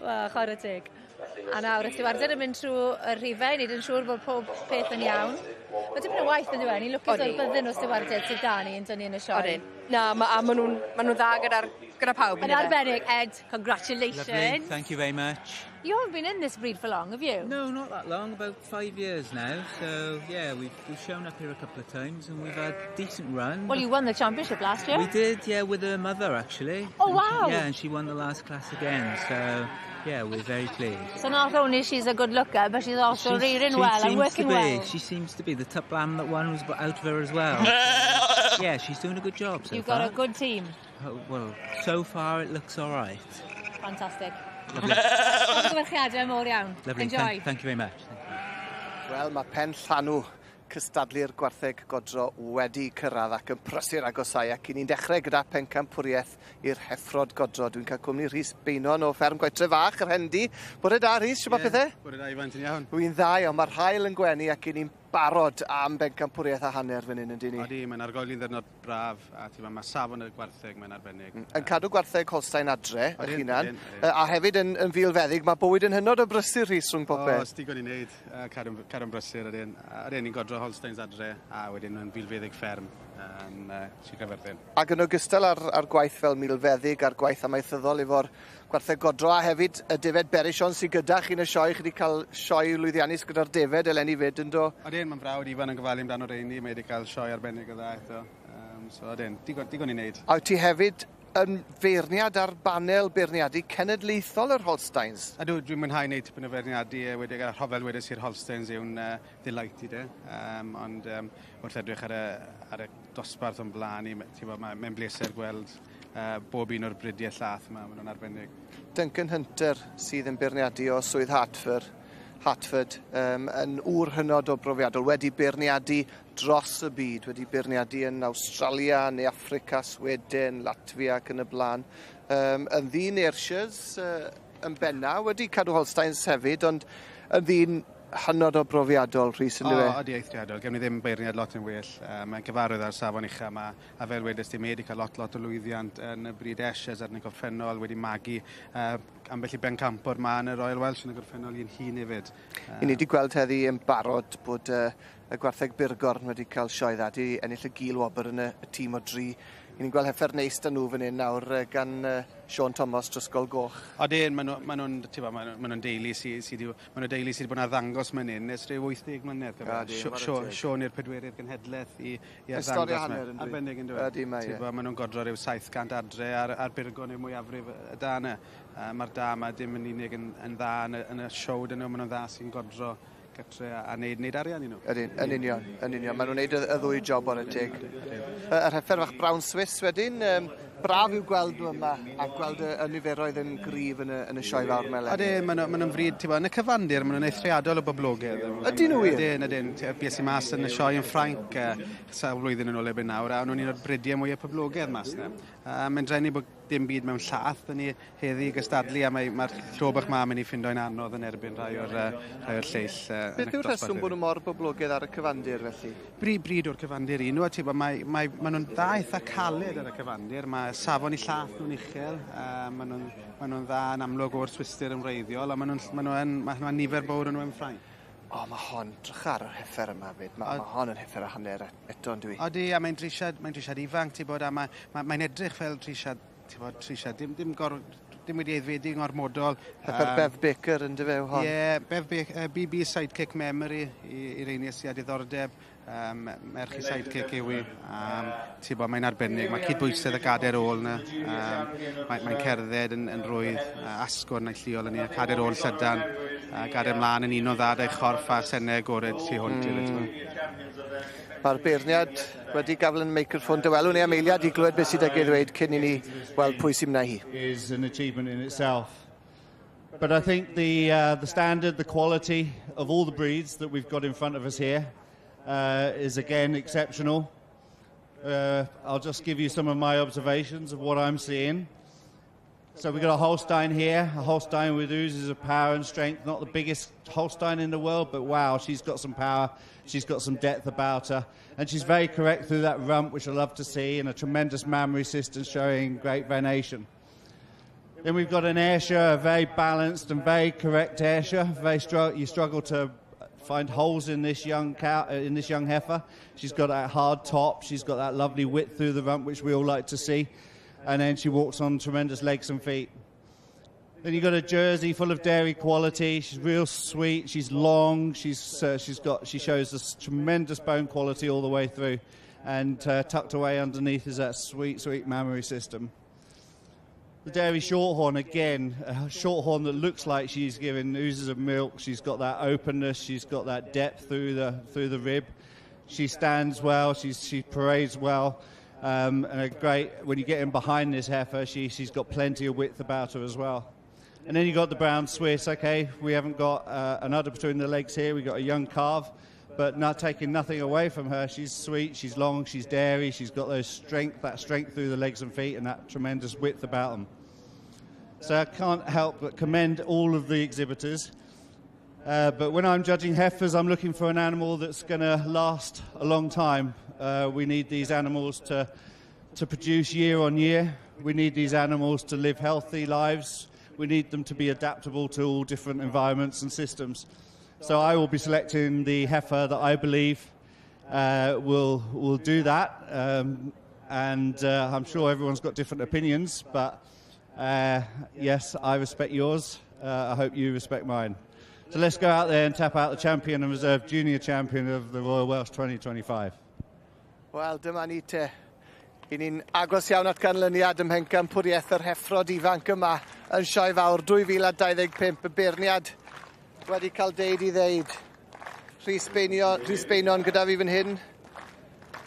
Wel, chwarae teg. A nawr, y stewarded yn mynd trwy y rhifau, nid yn siŵr bod pob peth yn iawn. Mae dipyn o waith yn ddiwen, ni'n lwcus o'r byddin o stewarded sydd da ni yn dynnu yn y sioe. Na, maen nhw'n dda gyda pawb. Yn arbennig, Ed, congratulations. Lovely, thank you very much. You haven't been in this breed for long, have you? No, not that long, about 5 years now. So, yeah, we've shown up here a couple of times and we've had a decent run. Well, you won the championship last year. We did, yeah, with her mother, actually. Oh, wow. And she won the last class again, so, yeah, we're very pleased. So not only she's a good looker, but she's also rearing well and working well. She seems to be. The top lamb that won was out of her as well. Yeah, she's doing a good job so You've far. got a good team. Oh, well, so far it looks all right. Fantastic. Lovely. Lovely. Enjoy. Thank you very much. Wel, mae pen llanw cystadlu'r gwartheg godro wedi cyrraedd ac yn prysur agosau ac ni'n dechrau gyda pencampwriaeth i'r heffrod godro. Dwi'n cael cwmni Rhys Beinon o fferm Gwetre Fach, yr Hendi. Bore da, Rhys, sy'n pethau? Bore da, Ifan, ti'n iawn. Dwi'n ddau, ond mae'r hael yn gwenu ac ni'n barod am bencampwriaeth a hanner fan hyn yn dyn ni. Odi, mae'n argoeli'n ddyrnod braf a mae safon y gwartheg, mae'n arbennig. Yn cadw gwartheg Holstein adre, eich hunan, a hefyd yn filfeddig, mae bywyd yn hynod o brysur Rhys rhwng popeth. O, stigon i wneud, cadw'n brysur ydyn. Ydyn ni'n godro Holsteins adre a wedyn yn filfeddig fferm yn Sir Gaerfyrddin. Ac yn ogystal ar gwaith fel milfeddig, ar gwaith amaethyddol efo'r gwartheg godro a hefyd y defed Berishon sydd gyda chi'n y sioe, chi wedi cael sioe lwyddiannus gyda'r defed eleni fyd yn do? Ydyn, mae'n frawd Ifan yn gyfalu amdano reini, mae wedi cael sioe arbennig o dda eto. So ydyn, digon i wneud. A ti hefyd yn feirniad ar banel beirniadu cenedlaethol yr Holsteins? Ydw, dwi'n mwynhau wneud tipyn o feirniadu wedi gael rhofel wedys i'r Holsteins yw'n ddilait i de. Ond wrth edrych ar y dosbarth o'n blaen i, mae'n bleser gweld bob un o'r bridiau llath yma, maen nhw'n arbennig. Duncan Hunter sydd yn beirniadu o Swydd Hartford Hartford yn ŵr hynod o brofiadol, wedi beirniadu dros y byd, wedi beirniadu yn Awstralia neu Affrica, Sweden, Latvia ac yn y blaen. Yn ddyn Ayrshires yn benna, wedi cadw Holsteins hefyd, ond yn ddyn hynod o brofiadol, Rhys, yn dweud? Ydy eithriadol. Gewn ni ddim beirniad lot yn well. Mae'n gyfarwydd ar safon ucha yma. A fel wedys ti, mae wedi cael lot o lwyddiant yn y bryd Eshes ar y gorffennol, wedi magu ambell i bencampwr ma yn y Royal Welsh yn y gorffennol i'n hun hefyd. I ni wedi gweld heddi yn barod bod y gwartheg Byrgorn wedi cael sioe dda, wedi ennill y gil wobr yn y tîm o 3. I ni'n gweld heffer neis da nhw fan hyn nawr gan Sean Thomas drysgol goch. Odyn, maen nhw'n deulu sydd wedi bod yn arddangos fan hyn ers rhyw 80 mlynedd. Sean i'r pedwerydd genhedlaeth i arddangos. Historia hanner yn Arbennig yn dweud. Maen nhw'n godro rhyw 700 adre ar Byrgon yw'r mwyafrif y da yna. Mae'r da yma dim yn unig yn dda yn y siow dyn nhw, maen nhw'n dda sy'n godro gytre a wneud arian i nhw. Yn union. Maen nhw'n wneud y ddwy job o'r teg. Yr heffer fach Brown Swiss wedyn, braf i'w gweld nhw yma a gweld y niferoedd yn gryf yn y sioe fawr melen. Ydyn, maen nhw'n fryd, yn y cyfandir, maen nhw'n eithriadol o boblogaidd. Ydyn nhw wir? Ydyn. Bies i mas yn y sioe yn Ffrainc sawl flwyddyn yn ôl ebyn nawr, a nhw'n un o'r bridiau mwy o poblogaidd mas yna. Mae'n drenu bod dim byd mewn llath yn ei heddi gystadlu, a mae'r llobach ma mynd i ffindo'n anodd yn erbyn rhai o'r lleill. Beth yw'r rheswm bod nhw mor boblogaidd ar y cyfandir felly? Bryd o'r cyfandir un nhw, mae nhw'n dda eitha caled ar y cyfandir, mae safon i llath nhw'n uchel, mae nhw'n dda yn amlwg o'r swister yn wreiddiol, a mae nhw'n nifer bowr yn nhw yn Ffrainc. O, mae hon, drach ar yr heffer yma fyd. Mae hon yn heffer a hanner eto yn dwi. Odi, a mae'n drisiad ifanc, a mae'n edrych fel drisiad, dim wedi eiddfedu yn ormodol. Heffer Bev Baker yn dy fe hon? Ie, Bev Baker, BB Sidekick Memory i reini sydd a diddordeb. Merch i sidekick yw i. Mae'n arbennig, mae cydbwysedd y gader ôl yna. Mae'n cerdded yn rwydd, asgwrn a'i lliol yn ei, cader ôl llydan, gader mlaen yn un o ddad eich chorff a senau agored tu hwnt. Mae'r beirniad wedi gafel yn meicroffon dywelwn neu ameiliad i glywed beth sydd ag ei ddweud cyn i ni weld pwy sy'n mna hi. Is an achievement in itself. But I think the standard, the quality of all the breeds that we've got in front of us here is again exceptional. I'll just give you some of my observations of what I'm seeing. So we've got a Holstein here, a Holstein with oozes of power and strength, not the biggest Holstein in the world, but wow, she's got some power, she's got some depth about her, and she's very correct through that rump, which I love to see, and a tremendous mammary system showing great venation. Then we've got an Ayrshire, a very balanced and very correct Ayrshire. You struggle to find holes in this young cow, in this young heifer. She's got that hard top, she's got that lovely width through the rump, which we all like to see. And then she walks on tremendous legs and feet. Then you've got a Jersey full of dairy quality. She's real sweet. She's long. She shows this tremendous bone quality all the way through, and tucked away underneath is that sweet, sweet mammary system. The dairy shorthorn again, a shorthorn that looks like she's giving oozes of milk. She's got that openness. She's got that depth through the rib. She stands well. She parades well. And a great, when you get in behind this heifer, she's got plenty of width about her as well. And then you got the brown Swiss. Okay, we haven't got an udder between the legs here. We've got a young calf, but not taking nothing away from her. She's sweet, she's long, she's dairy, she's got that strength through the legs and feet, and that tremendous width about them. So I can't help but commend all of the exhibitors. But when I'm judging heifers, I'm looking for an animal that's going to last a long time. We need these animals to produce year on year. We need these animals to live healthy lives. We need them to be adaptable to all different environments and systems. So I will be selecting the heifer that I believe will do that. And I'm sure everyone's got different opinions, but yes, I respect yours. I hope you respect mine. So let's go out there and tap out the champion and reserve junior champion of the Royal Welsh 2025. Wel, dyma ni te. I ni'n agos iawn at ganlyniad ym mhencampwriaeth yr heffrod ifanc yma yn sioe fawr 2025. Y beirniad wedi cael deud i ddeud. Rhys Beinion gyda fi fan hyn.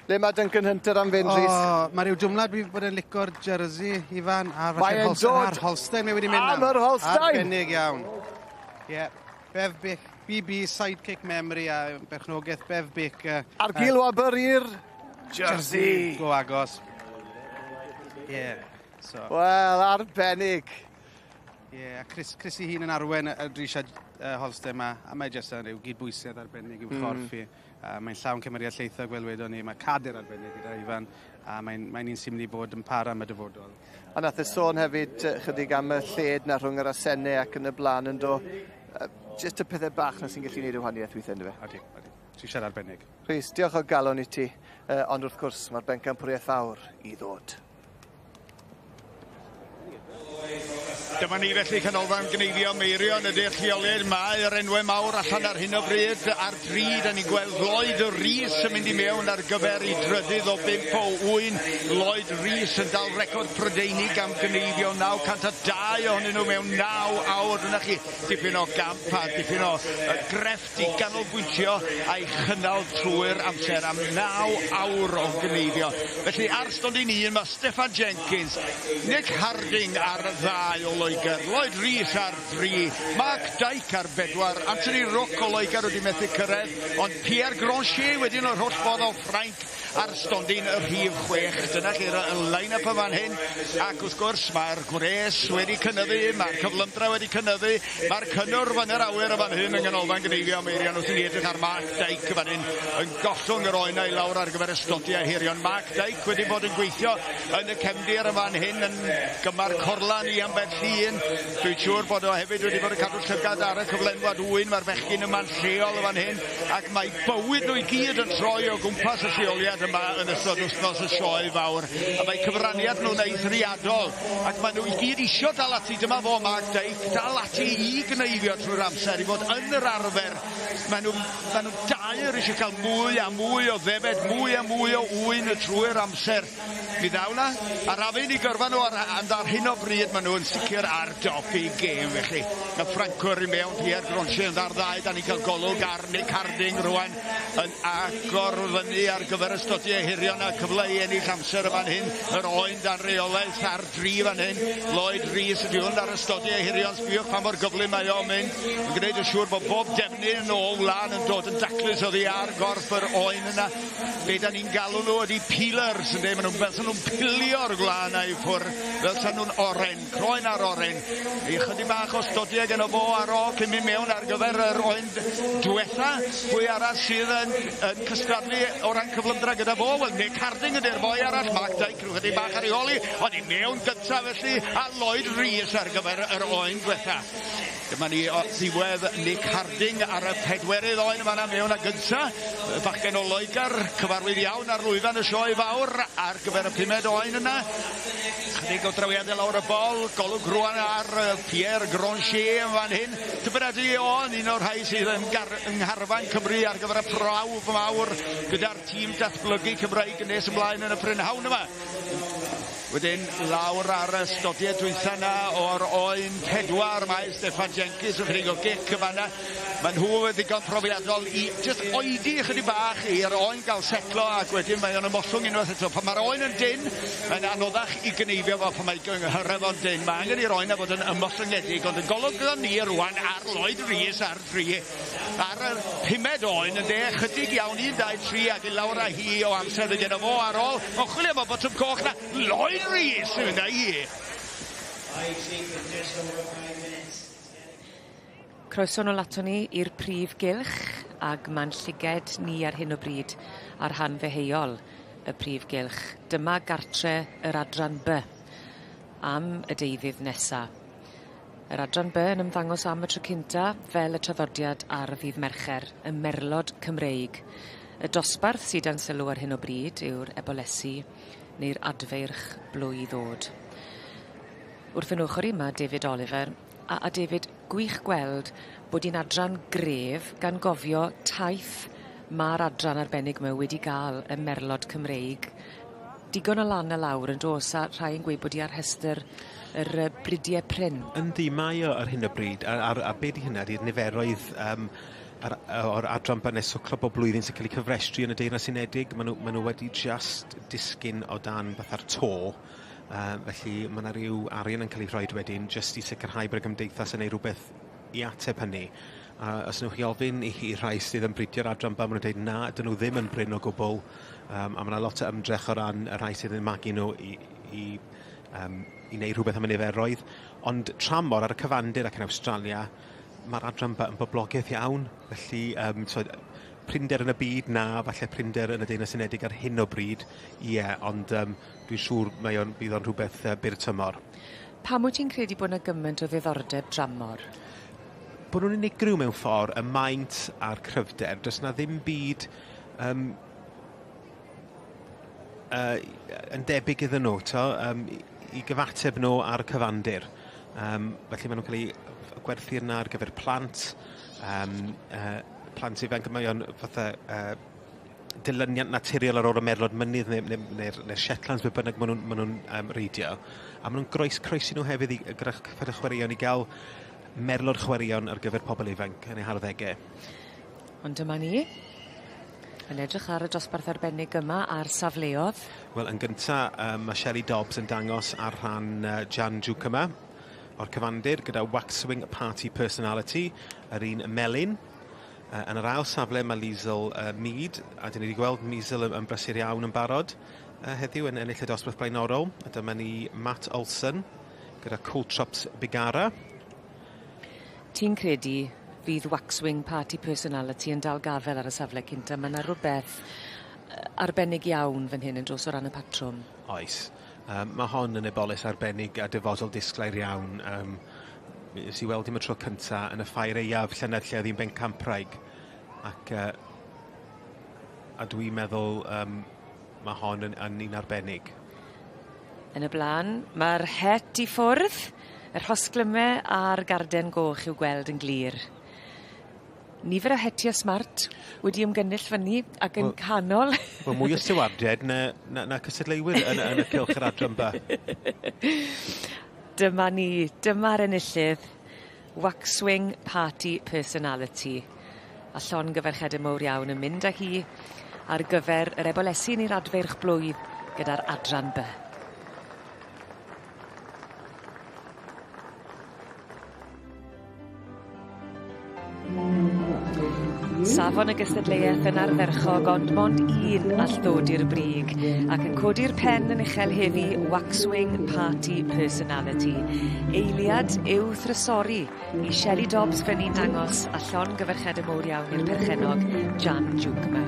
Le mae Duncan Hunter am fynd, Rhys? Mae rhyw dwmlad bod yn licor jersey ifan. Mae'n dod. Holstein mae wedi mynd. Am yr Holstein! Arbennig iawn. Ie. Bev Bic, BB Sidekick Memory a berchnogaeth Bev Bic. Ar gil wabr i'r jersey. Go agos. Yeah. So. Wel, arbennig. Yeah, Chris I hun yn arwen y drisiad Holstein yma, a mae jyst yn rhyw gydbwysiad arbennig i'w chorff i. Mae'n llawn cymeriad lleithog fel wedon ni, mae cader arbennig gyda Ifan, a mae'n un sy'n mynd i fod yn para am y dyfodol. A nath y sôn hefyd chydig am y lled na rhwng yr asennau ac yn y blaen yn do. Just y pethau bach na sy'n gallu gwneud y wahaniaeth weithio, ynddo fe? Adi. Trisiad arbennig. Rhys, diolch o galon i ti. Ond wrth gwrs, mae'r bencampwriaeth fawr i ddod. Dyma ni felly canolfan gneifio Meirion y lleoliad. Mae'r enwau mawr allan ar hyn o bryd ar dryd. A ni'n gweld Lloyd Rhys yn mynd i mewn ar gyfer i drydydd o 5 o 1. Lloyd Rhys yn dal record Prydeinig am gneifio 902 ohonyn nhw mewn 9 awr. Dyna chi dipyn o gamp a dipyn o grefft i ganolbwyntio a'i chynnal trwy'r amser am 9 awr o gneifio. Felly ar stondin 1 mae Steffan Jenkins, Nick Harding ar 2 o Loegr, Lloyd Rhys ar 3, Mark Dyke ar 4, Anthony Rook o Loegr wedi methu cyrraedd, ond Pierre Granchet wedyn o'r holl ffordd o Ffrainc ar stondin y rhif 6. Dyna chi'r line-up y fan hyn, ac wrth gwrs mae'r gwres wedi cynyddu, mae'r cyflymdra wedi cynyddu, mae'r cynnwr fan yr awyr y fan hyn yn ganolfan gneifio Meirion wrth i ni edrych ar Mark Dyke fan hyn yn gollwng yr oenau i lawr ar gyfer y stodiau hirion. Mark Dyke wedi bod yn gweithio yn y cefndir y fan hyn yn gymar corlan i ambell llun. Dwi'n siŵr bod o hefyd wedi bod yn cadw llygad ar y cyflenwad 1. Mae'r fechgyn yma'n lleol y fan hyn, ac mae bywyd nhw i gyd yn troi o gwmpas y lleoliad yma yn ystod wythnos y sioe fawr, a mae cyfraniad nhw'n eithriadol, ac maen nhw i gyd isio dal ati. Dyma fo Mark Dyke, dal ati i gneifio trwy'r amser, i fod yn yr arfer. Maen nhw dair eisiau cael mwy a mwy o ddefed, mwy a mwy o wyn trwy'r amser. Mi ddaw na, ar afyn i gyrfa nhw ar hyn o bryd maen nhw'n sicr ar dop i gêm felly. Mae Ffrancwr i mewn, Pierre Granchet yn ar 2, da ni'n cael golwg ar Nick Harding rwan yn agor fyny ar gyfer y stodiau hirion a cyfle i ennill amser y fan hyn. Yr oen dan reolaeth ar 3 fan hyn. Lloyd Rhys ydi hwn ar y stodiau hirion. Sbiwch pa mor gyflym mae o'n mynd. Yn gwneud yn siŵr bod bob defnydd yn ôl lan yn dod yn daclus oddi ar gorff yr oen yna. Be da ni'n galw nhw ydi peelers, ynddi. Maen nhw'n pilio'r glana i ffwrdd fel sa nhw'n oren, croen ar oren. I chydig bach o stodiau gen o fo ar o cyn mynd mewn ar gyfer yr oen diwetha. Pwy arall sydd yn cystadlu o ran cyflymdra gyda fo? Wel, Nick Harding ydy'r boi arall, Mark Dyke, rhyw chydig bach ar ei holi, ond i mewn gyntaf felly, a Lloyd Rhys ar gyfer yr oen diwetha. Dyma ni o ddiwedd Nick Harding ar y 4ydd oen yma mewn a gynta. Bachgen o Loegr, cyfarwydd iawn ar lwyfan y sioe fawr ar gyfer y 5ydd oen yna. Chydig o drawiadau lawr y bol, golwg rwan ar Pierre Granchet yn fan hyn. Dybradu o'n un o'r rhai sydd yn ngharfan Cymru ar gyfer y prawf mawr gyda'r tîm datblygu Cymraeg nes ymlaen yn y prynhawn yma. Wedyn lawr ar y stodiau dwytha yna o'r oen 4, mae Steffan Jenkins yn chydig o gic yma. Mae nhw wedi ddigon profiadol i just oedi chydig bach i'r oen gael setlo, ac wedyn mae o'n ymoswng unwaith eto. Pan mae'r oen yn dyn, mae'n anoddach i gneifio fo pan mae'n hyref o'n dyn. Mae angen i'r oen a fod yn ymosyngiedig, ond yn golwg gyda ni rwan ar Lloyd Rhys ar 3. Ar y 5ydd oen yn chydig iawn 1, 2, 3 ac i lawr â hi o amser gyda fo ar ôl. O chwilio fo botwm coch na Lloyd Rhys yn mynd â hi. Croeso nôl ato ni i'r prif gylch, ac mae'n llyged ni ar hyn o bryd ar han feheuol y prif gylch. Dyma gartre yr adran B am y deuddydd nesa. Yr adran B yn ymddangos am y tro cynta fel y traddodiad ar ddydd Mercher, y Merlod Cymreig. Y dosbarth sydd yn sylw ar hyn o bryd yw'r ebolesu neu'r adfeirch blwydd ddod. Wrth yn ochr i yma David Oliver, a David, gwych gweld bod hi'n adran gref gan gofio taith mae'r adran arbennig yma wedi gael y Merlod Cymreig. Digon o lan y lawr yn dos, a rhai yn gweud bod hi ar rhestr yr bridiau pryn. Yndi, mae o ar hyn o bryd, a be di hynna, di'r niferoedd o'r adran bynes o clwb o blwyddyn sy'n cael ei cyfrestru yn y Deyrnas Unedig. Maen nhw wedi just disgyn o dan fatha'r to. Felly mae yna rhyw arian yn cael ei rhoi wedyn just i sicrhau bod y gymdeithas yn ei rhywbeth i ateb hynny. A os nhw'n chi ofyn i rhai sydd yn brydio'r adran maen nhw'n dweud na, dyn nhw ddim yn bryn o gwbl. A mae yna lot o ymdrech o ran y rhai sydd yn magu nhw i wneud rhywbeth am y niferoedd. Ond tramor ar y cyfandir ac yn Awstralia, mae'r adran yn boblogaidd iawn. Felly, prinder yn y byd na, falle prinder yn y Deyrnas Unedig ar hyn o bryd, ie, ond dwi'n siŵr bydd o'n rhywbeth byr tymor. Pam wyt ti'n credu bod yna gymaint o ddiddordeb dramor? Bod nhw'n unigryw mewn ffordd, y maint a'r cryfder, does na ddim byd yn debyg iddyn nhw, i gyfateb nhw ar y cyfandir. Felly maen nhw'n cael ei gwerthu yna ar gyfer plant, plant ifanc, mae o'n fatha dilyniant naturiol ar ôl y merlod mynydd neu'r Shetlands, be bynnag maen nhw'n reidio. A maen nhw'n croesi nhw hefyd gyda'r chwaraeon i gael merlod chwaraeon ar gyfer pobl ifanc yn eu harddegau. Ond dyma ni, yn edrych ar y dosbarth arbennig yma a'r safleoedd. Wel, yn gyntaf, mae Shelley Dobbs yn dangos ar rhan Jan Juke yma, o'r cyfandir, gyda Waxwing Party Personality, yr un melyn. Yn yr ail safle mae Liesl Mead, a dyn ni wedi gweld Liesl yn brysur iawn yn barod heddiw yn ennill y dosbarth blaenorol. A dyma ni Matt Olsen, gyda Coultrops Bigara. Ti'n credu fydd Waxwing Party Personality yn dal gafel ar y safle cynta? Mae yna rhywbeth arbennig iawn fan hyn yn dros o ran y patrwm. Oes. Mae hon yn ebolus arbennig a dyfodol disglair iawn. Nes i weld im y tro cynta yn y ffair eiaf llynedd lle oedd hi'n bencampwraig. Ac a dwi'n meddwl mae hon yn un arbennig. Yn y blaen, mae'r het i ffwrdd. Yr hosglymau a'r garden goch i'w gweld yn glir. Nifer o hetiau smart wedi ymgynnull fyny ac yn canol. Wel, mwy o sywarded na cysadleuwyr yn y cylch yr adran ba. Dyma ni, dyma'r enillydd. Waxwing Party Personality. A llon gyferchedau mawr iawn yn mynd â hi ar gyfer yr ebolesin i'r adferch blwydd gyda'r adran by. Safon y gystadleuaeth yn ardderchog, ond mond un all ddod i'r brig, ac yn codi'r pen yn uchel heddi Waxwing Party Personality. Eiliad yw thrysori i Shelley Dobbs fyny'n dangos a llon gyferchedau mawr iawn i'r perchenog Jan Juke yma.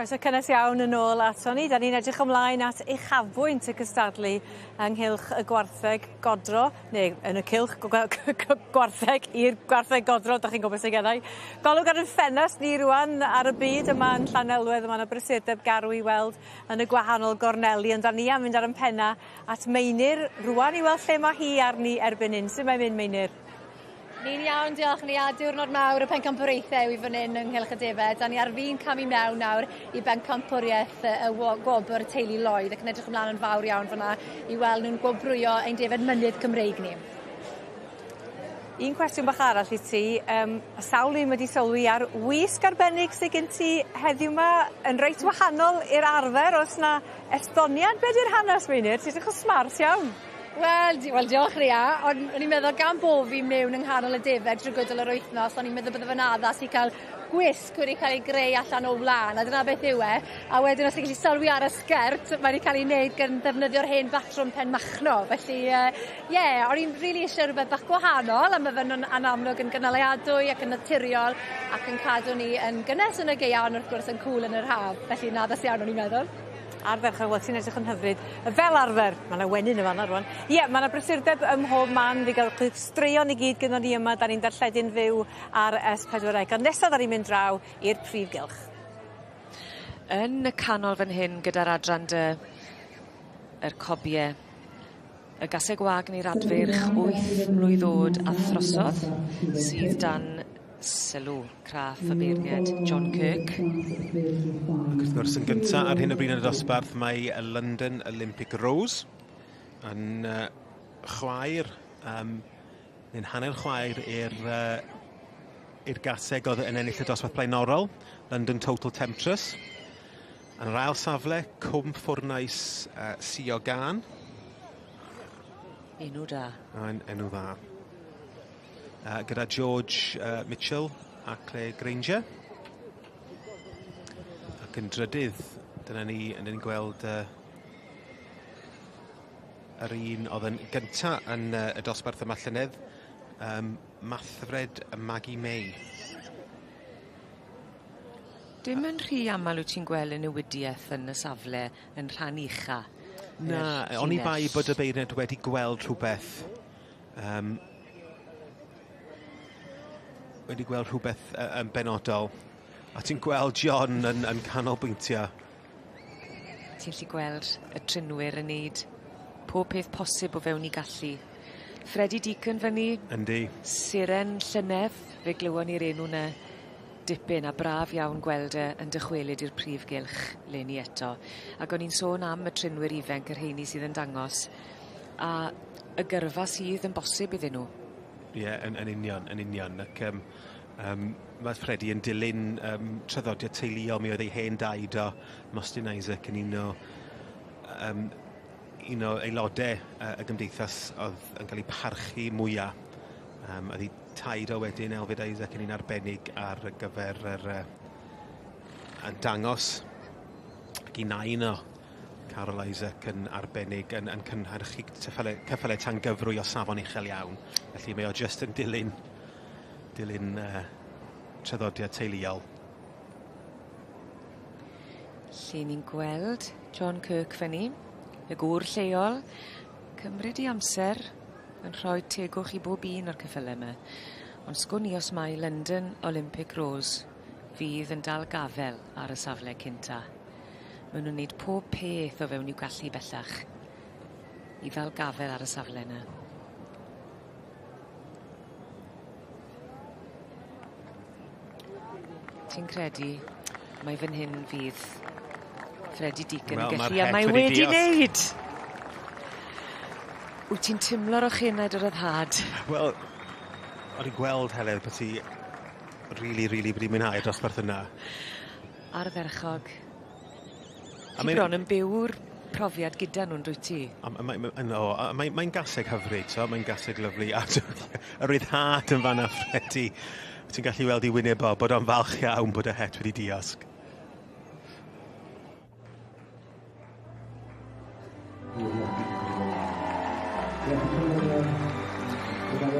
Croeso cynnes iawn yn ôl ato ni. Da ni'n edrych ymlaen at uchafbwynt y cystadlu ynghylch y gwartheg godro, neu yn y cylch gwartheg i'r gwartheg godro, da chi'n gwybod sy'n gennau. Golwg ar y ffenast ni rwan ar y byd yma yn Llanelwedd, yma yna brysurdeb garw i weld yn y gwahanol gorneli, ond da ni am mynd ar y penna at Meinir rwan i weld lle mae hi arni erbyn hyn. Sut mae'n mynd, Meinir? Ni'n iawn, diolch ni a diwrnod mawr y pencampwriaethau i fan hyn ynghylch y defaid. Da ni ar fi'n cam i mewn nawr i bencampwriaeth y gwobr teulu Lloyd ac yn edrych ymlaen yn fawr iawn fan'na i weld nhw'n gwobrwyo ein defaid mynydd Cymreig ni. Un cwestiwn bach arall i ti, sawl un wedi sylwi ar wisg arbennig sydd gen ti heddiw yma yn reit wahanol i'r arfer, os na esboniad be di'r hanes, Meinir? Ti'n edrych o smart iawn. Wel, diolch Ria, ond o'n i'n meddwl gan bo fi mewn yng nghanol y defaid drwy gydol yr wythnos, o'n i'n meddwl bydde fe'n addas i cael gwisg wedi cael ei greu allan o wlan, a dyna beth yw e. A wedyn os ti'n gallu sylwi ar y sgert, mae wedi cael ei wneud gan ddefnyddio'r hen batrwm pen machno. Felly, o'n i'n rili eisiau rhywbeth bach gwahanol, a mae fe'n anamlwg yn gynaliadwy ac yn naturiol, ac yn cadw ni yn gynnes yn y gaeaf, wrth gwrs yn cwl yn yr haf. Felly, naddas iawn o'n i'n meddwl. Arferch, wel, ti'n edrych yn hyfryd. Fel arfer, mae yna wenyn y fan'na rwan. Ie, mae yna brysurdeb ym mhob man, fi gael straeon i gyd gyda ni yma, da ni'n darlledu'n fyw ar S4C. Ond nesaf da ni'n mynd draw i'r prif gylch. Yn y canol fan hyn gyda'r adran yr cobiau, y gasau gwag neu'r adfyrch 8 mlwydd oed a throsodd sydd dan sylw craff y beirniad John Kirk. Ac wrth gwrs yn gyntaf ar hyn o bryd yn y dosbarth mae y London Olympic Rose yn chwaer, neu'n hanner chwaer i'r gaseg oedd yn ennill y dosbarth blaenorol, London Total Temptress. Yn yr ail safle, cwm ffwrnais Sioe. Enw da. Enw dda. Gyda George Mitchell a Claire Granger. Ac yn drydydd, dyna ni'n gweld yr un oedd yn gyntaf yn y dosbarth yma llynedd, Mathfred Maggie May. Dim yn rhy aml wyt ti'n gweld y newidiaeth yn y safle yn rhan ucha. Na, o'n i bai bod y beirniad wedi gweld rhywbeth yn benodol. A ti'n gweld John yn canolbwyntio. Ti'n gallu gweld y trinwyr yn neud pob peth posib o fewn I gallu. Freddie Deacon fyny. Yndi. Siren llynedd, fe glywon ni'r enw na dipyn a braf iawn gweld yn dychwelyd i'r prif gylch leni eto. Ac o'n i'n sôn am y trinwyr ifenc yr heini sydd yn dangos. A y gyrfa sydd yn bosib iddyn nhw. Ie, yn union. Ac mae Freddie yn dilyn traddodiad teuluol mi oedd ei hen daid o Mostyn Isaac yn un o aelodau y gymdeithas oedd yn cael ei parchu mwyaf. Oedd ei taid o wedyn Elfyd Isaac yn un arbennig ar gyfer yn dangos ac i nain o Carol Isaac yn arbennig yn cynhyrchu cyffyle tan gyfrwy o safon uchel iawn. Felly mae o just yn dilyn traddodiad teuluol. Lle ni'n gweld John Kirk fyny, y gŵr lleol, cymryd I amser yn rhoi tegwch I bob un o'r cyffyle yma. Ond sgwn I os mae London Olympic Rose fydd yn dal gafel ar y safle cynta. Maen nhw'n gwneud pob peth o fewn i'w gallu bellach I ddal gafel ar y safle yna. Ti'n credu mae fan hyn fydd Freddie Deacon yn gallu a mae wedi wneud. Wyt ti'n timlo'r ochened o'r yddhad? Wel, o'n i'n gweld Heledd bod ti really wedi mwynhau'r dosbarth yna. Arferchog. Ti bron yn byw'r profiad gyda nhw'n dwyt ti? Mae'n gaseg hyfryd, mae'n gaseg lyflu. A yr ryddhad yn fanna Freddie. Ti'n gallu weld I wyneb o bod o'n falch iawn bod y het wedi diosg.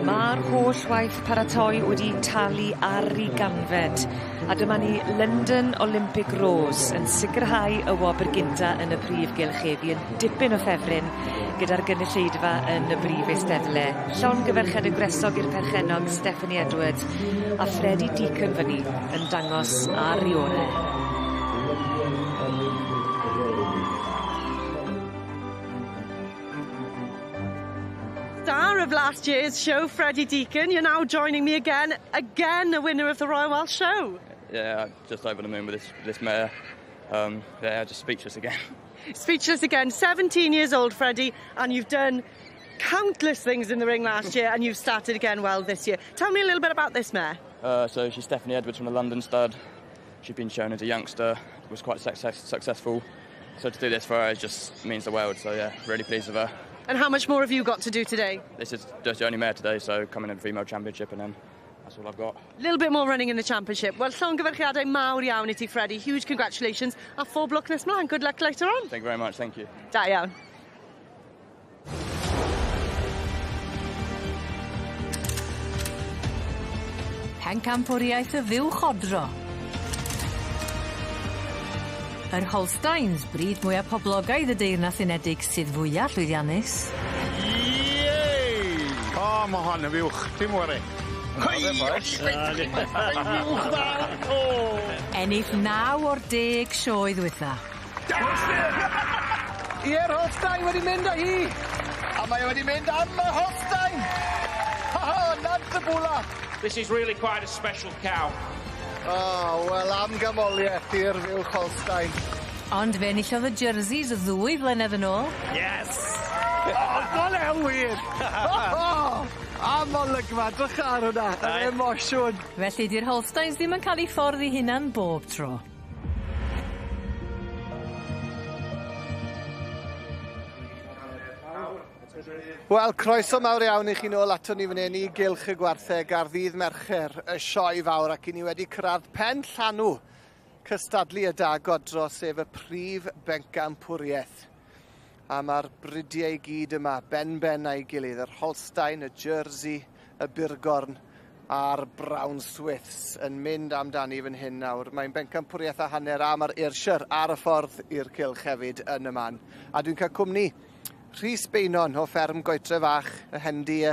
Mae'r holl waith paratoi wedi talu ar ei ganfed, a dyma ni London Olympic Rose yn sicrhau y wobr gynta yn y prif gylchedu yn dipyn o ffefryn gyda'r gynulleidfa yn y brif eisteddle. Llongyfarched y gresog i'r perchenog Stephanie Edwards a Freddie Deacon fyny yn dangos ar riore. Star of last year's show, Freddie Deacon, you're now joining me again the winner of the Royal Welsh Show. Yeah, just over the moon with this mare. Yeah, just speechless again. Speechless again, 17 years old, Freddie, and you've done countless things in the ring last year, and you've started again well this year. Tell me a little bit about this mare. So she's Stephanie Edwards from the London stud. She's been shown as a youngster, was quite successful. So to do this for her just means the world, so yeah, really pleased with her. And how much more have you got to do today? This is just the only mare today, so coming in the female championship and then that's all I've got. A little bit more running in the championship. Well, llongyfarchiadau mawr iawn I ti, Freddie. Huge congratulations. A phob lwc nes mlaen. Good luck later on. Thank you very much, thank you. Da iawn. Pencampwriaeth y fyw chodro. Yr Holsteins, bryd mwyaf poblogaidd y Deyrnas Unedig sydd fwyaf llwyddiannus. Yey! O, mae hon yn fiwch, dim wari. Ennill 9 o'r 10 sioe ddwytha. I'r Holstein wedi mynd â hi. A mae wedi mynd am y Holstein. Nad y bwla. This is really quite a special cow. Oh, wel am gamoliaeth i'r fiwch Holstein. Ond fe enillodd y jerseys y 2 flynedd yn ôl. Yes! Gol e'n wir! Am olygfa, drych ar hwnna, yr emosiwn. Felly di'r Holsteins ddim yn cael ei ffordd i hunan bob tro. Wel, croeso mawr iawn I chi nôl ato ni fan hyn I gylch y gwartheg ar ddydd Mercher, y sioe fawr, ac I ni wedi cyrraedd pen llanw cystadlu y dagodro, sef y prif bencampwriaeth. A mae'r bridiau I gyd yma, ben a'i gilydd, yr Holstein, y Jersey, y Burgorn a'r Brown Swifts yn mynd amdani fan hyn nawr. Mae'n bencampwriaeth a hanner a mae'r Ayrshire ar y ffordd i'r cylch hefyd yn y man. A dwi'n cael cwmni Rhys Beinon o fferm Goetre Fach, y Hendi.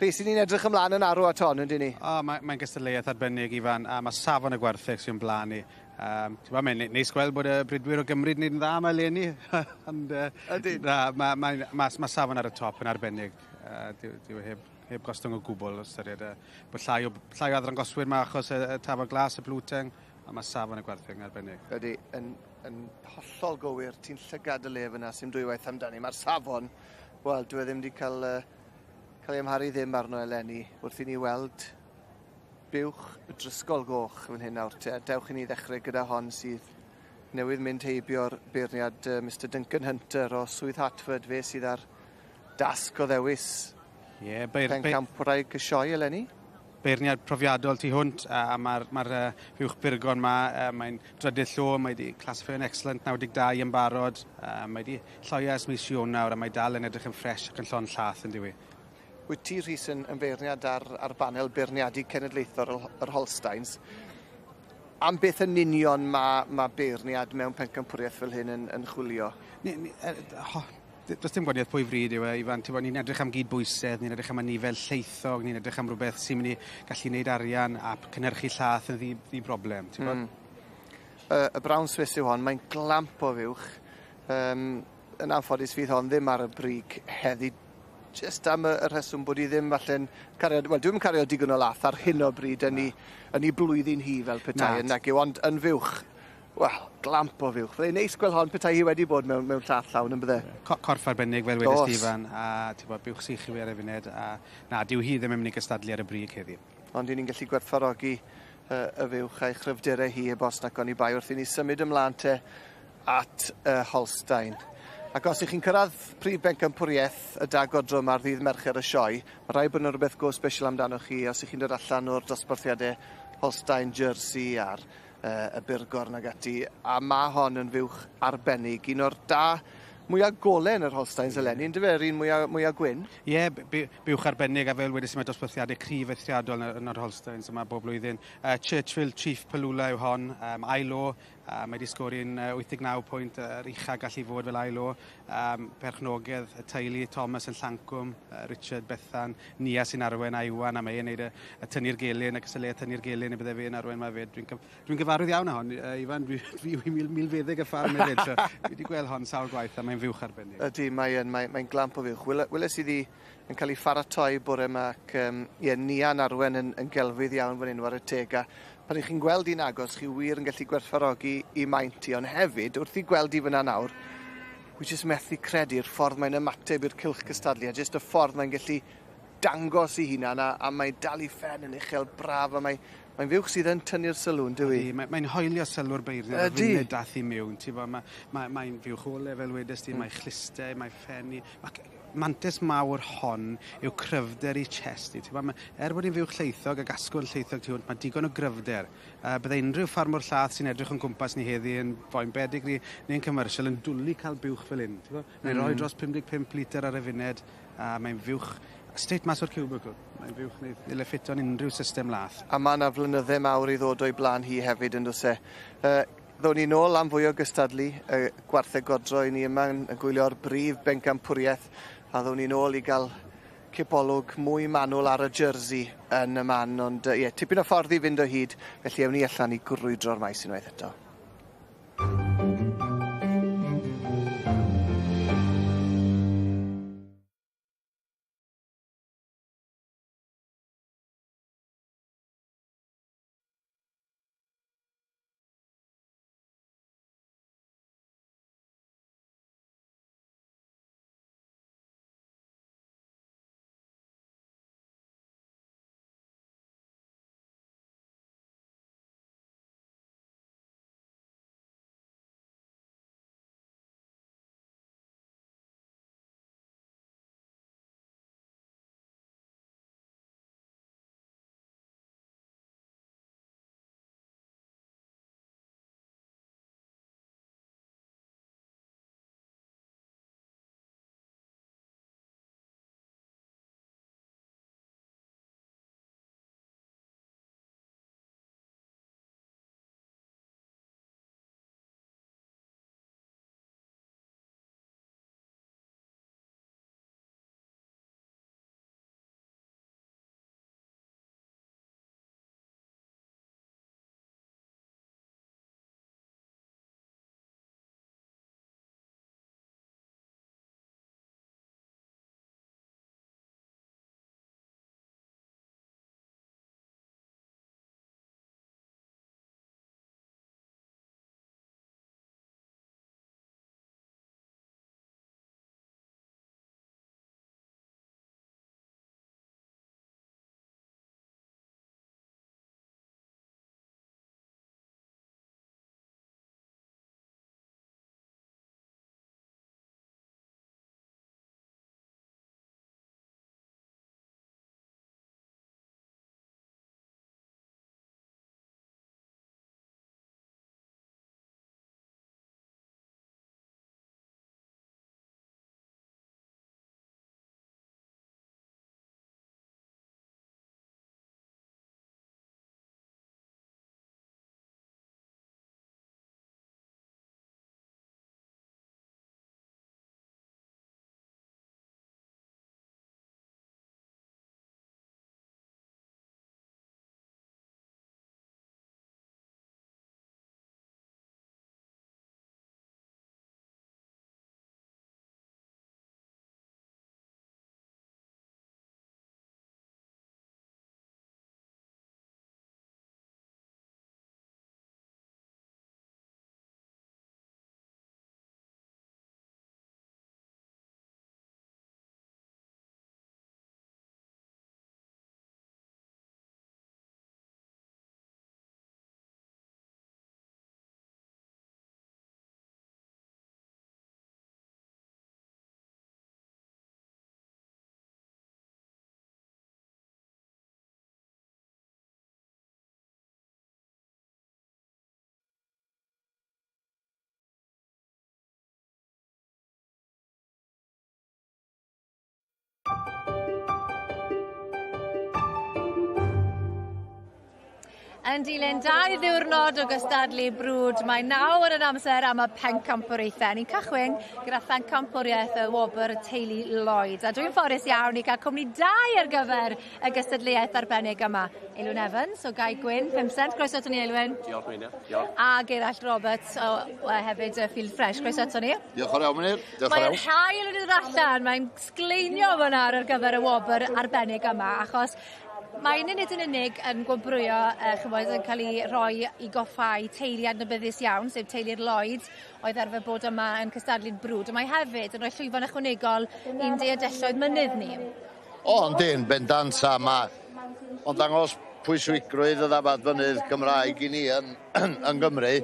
Rhys, I ni'n edrych ymlaen yn arw at hon, yndyn ni? Mae'n gystadleuaeth arbennig Ifan, a mae safon y gwartheg sy'n blaen ni. Mae'n neis gweld bod y brydwyr o Gymru wneud yn dda yma leni. Mae safon ar y top yn arbennig. Dyw heb gostwng o gwbl, ystyried bod llai o adrangoswyr yma achos y tafod glas, y blwteng, a mae safon y gwartheg yn arbennig. Ydy, yn hollol gywir, ti'n llygad y lef yna sy'n dwywaith amdani. Mae'r safon, wel, dwi ddim wedi cael ei amharu ddim arno eleni wrth I ni weld buwch y drysgol goch fan hyn nawr. Dewch I ni ddechrau gyda hon sydd newydd mynd heibio'r beirniad Mr Duncan Hunter o Swydd Hatford, fe sydd ar dasg o ddewis pencampwraig y sioe eleni. Beirniad profiadol tu hwnt, a mae'r fiwch Burgon yma, mae'n drydydd llo, mae wedi classifio yn excellent 92 yn barod, mae wedi lloiau ys mis Sioe nawr, a mae dal yn edrych yn ffres ac yn llon llath yn diwy. Wyt ti, Rhys, yn beirniad ar banel beirniadu cenedlaethol yr Holsteins. Am beth yn union mae beirniad mewn pencampwriaeth fel hyn yn chwilio? Does dim gwaniaeth pwy fryd yw Ifan. Ni'n edrych am gydbwysedd, ni'n edrych am nifel lleithog, ni'n edrych am rhywbeth sy'n mynd I gallu gwneud arian a cynhyrchu llath yn ddi broblem. Y Brown Swiss yw hon, mae'n glamp o fiwch. Yn anffodus fydd hon ddim ar y brig heddi, just am y rheswm bod I ddim falle'n cario... Wel, dwi'n cario digon o lath ar hyn o bryd yn ei blwyddyn hi fel petai yn nag yw, ond yn fiwch. Wel, glamp o fiwch. Fydde neis gweld hon petai hi wedi bod mewn llath llawn yn bydde. Corff arbennig fel wedys Stephen, a biwch sych I wer y funed, a dyw hi ddim yn mynd I gystadlu ar y brig heddi. Ond ni'n gallu gwerthfawrogi y fiwch a'i chryfderau hi y bos nac o'n I bai wrth I ni symud ymlaen te at y Holstein. Ac os ych chi'n cyrraedd prif bencampwriaeth y dagodro yma ar ddydd Mercher y sioe, mae rhaid bod yna rhywbeth go special amdano chi os ych chi'n dod allan o'r dosbarthiadau Holstein, Jersey a'r y Burgorn ag ati, a mae hon yn fiwch arbennig. Un o'r mwyaf golau yn yr Holsteins eleni, yn dyfer un mwyaf gwyn? Ie, buwch arbennig a fel wedys i mae dosbarthiadau cryf eithriadol yn yr Holsteins yma bob blwyddyn. Churchill Chief Palula yw hon, ILO, mae wedi sgori'n 89 pwynt, yr ucha gallu fod fel ILO. Perchnogedd y teulu, Thomas yn Llancwm, Richard Bethan, Nia sy'n arwen a Iwan, a mae e'n neud y tynnu'r gelyn, y cysylltu tynnu'r gelyn, y bydde fi yn arwen mae fyd. Dwi'n gyfarwydd iawn â hon, Iwan, fi milfeddig y ffarm hefyd. So, fi wedi gweld hon sawl gwaith a mae'n fiwch arbennig. Ydy, mae'n glamp o fiwch. Weles i ddi yn cael ei pharatoi bore yma ac Nia'n arwen yn gelfydd iawn fan hyn ar y teg. A pan chi'n gweld hi'n agos, chi wir yn gallu gwerthfarogi i maint i, ond hefyd, wrth i gweld hi fyna nawr, wi jyst methu credu'r ffordd mae'n ymateb i'r cylch cystadlu, a jyst y ffordd mae'n gallu dangos i hunan, a mae dal i ffen yn uchel braf, a mae'n fiwch sydd yn tynnu'r sylwn, dwi? Mae'n hoelio sylw'r beirniad, a fynd dath i mewn. Mae'n fiwch o lefel wedys ti, mae chlystau, mae ffenni. Mantes mawr hon yw cryfder i chest i. Bod hi'n fiwch lleithog ac asgwrn lleithog ti hwnt, mae digon o gryfder. Bydde unrhyw ffarmwr llath sy'n edrych yn gwmpas ni heddi yn boen bedigri neu'n commercial yn dwlu cael buwch fel hyn. Mae'n rhoi dros 55 litr ar y funed, a mae'n fiwch straight mas o'r cubicle. Mae'n fiwch neu ffito'n unrhyw system lath. A mae yna flynyddau mawr i ddod o'i blaen hi hefyd yn dod. Ddown ni nôl am fwy o gystadlu, gwartheg godro i ni yma yn gwylio'r brif bencampwriaeth, a ddown ni nôl i gael cipolwg mwy manwl ar y jersey yn y man, ond tipyn o ffordd i fynd o hyd, felly ewn ni allan i gwrwydro'r maes unwaith eto. Yn dilyn 2 ddiwrnod o gystadlu brwd, mae nawr yn amser am y pencampwriaethau. Ni'n cychwyn gyda phencampwriaeth y wobr teulu Lloyd. A dwi'n ffodus iawn i cael cwmni 2 ar gyfer y gystadleuaeth arbennig yma. Elwyn Evans o Gai Gwyn, 5 cent. Croeso ato ni, Elwyn. Diolch, Meina. Diolch. A Gerall Roberts hefyd Field Fresh. Croeso ato ni. Diolch o'r iawn, Meina. Mae'r rhai yn dod allan, mae'n sgleinio fyna ar gyfer y wobr arbennig yma, achos mae'n nid yn unig yn gwobrwyo chymod, yn cael ei roi i goffau teulu adnabyddus iawn, sef teulu'r Lloyd, oedd arfer bod yma yn cystadlu'r brwd. Mae hefyd yn rhoi llwyfan ychwanegol i'n deallusrwydd mynydd ni. O, yndyn, bendant a ond dangos pwyswygrwydd y ddafad fynydd Gymraeg i ni yn Gymru.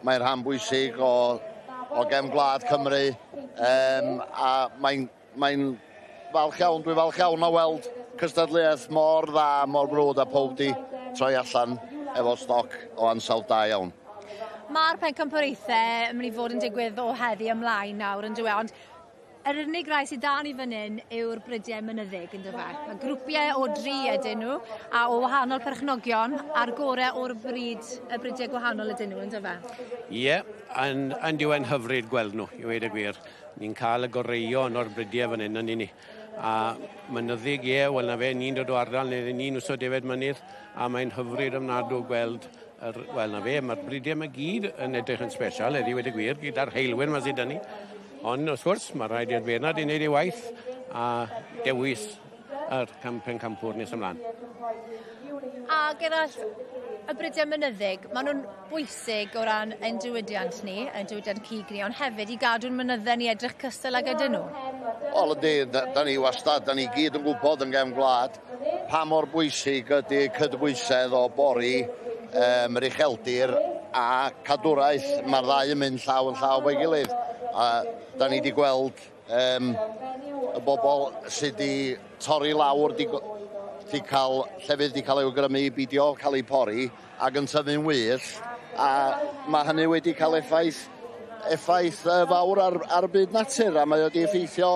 Mae'n rhan bwysig o gefn gwlad Cymru a mae'n falch iawn, dwi'n falch iawn o weld cystadleuaeth mor dda, mor brwd a pob di troi allan efo stoc o ansawdd da iawn. Mae'r pencampwriaethau yn mynd i fod yn digwydd o heddi ymlaen nawr yn dweud, ond yr unig rai sydd da ni fan hyn yw'r brydiau mynyddig yn dyfa. Mae grwpiau o 3 ydyn nhw a o wahanol perchnogion a'r gorau o'r bryd y brydiau gwahanol ydyn nhw yn dyfa. Ie, yn diwen hyfryd gweld nhw, i weid y gwir. Ni'n cael y goreion o'r brydiau fan hyn yn ni. A mynyddig, wel na fe, ni'n dod o ardal, neu ni'n wso defed mynydd, a mae'n hyfryd ymnadw gweld, wel na fe, mae'r brydiau yma gyd yn edrych yn special, edrych wedi gwir, gyda'r heilwyr yma sydd ni. Ond, wrth gwrs, mae rhaid i'r Bernard i wneud ei waith a dewis yr pencampwr nes ymlaen. A Gerall, y brydiau mynyddig, maen nhw'n bwysig o ran ein diwydiant ni, ein diwydiant cig ni, ond hefyd i gadw'n mynyddau ni edrych cystal ag ydyn nhw. Wel, ydy, da ni wastad, da ni gyd yn gwybod yn gefn gwlad pa mor bwysig ydy cydbwysedd o bori yr ucheldir a cadwraeth. Mae'r ddau yn mynd llaw yn llaw o'i gilydd. A da ni wedi gweld y bobl sydd wedi torri lawr, llefydd wedi cael ei awgrymu i bidio cael ei pori ac yn tyfu'n wyllt, a mae hynny wedi cael effaith fawr ar byd natur, a mae wedi effeithio.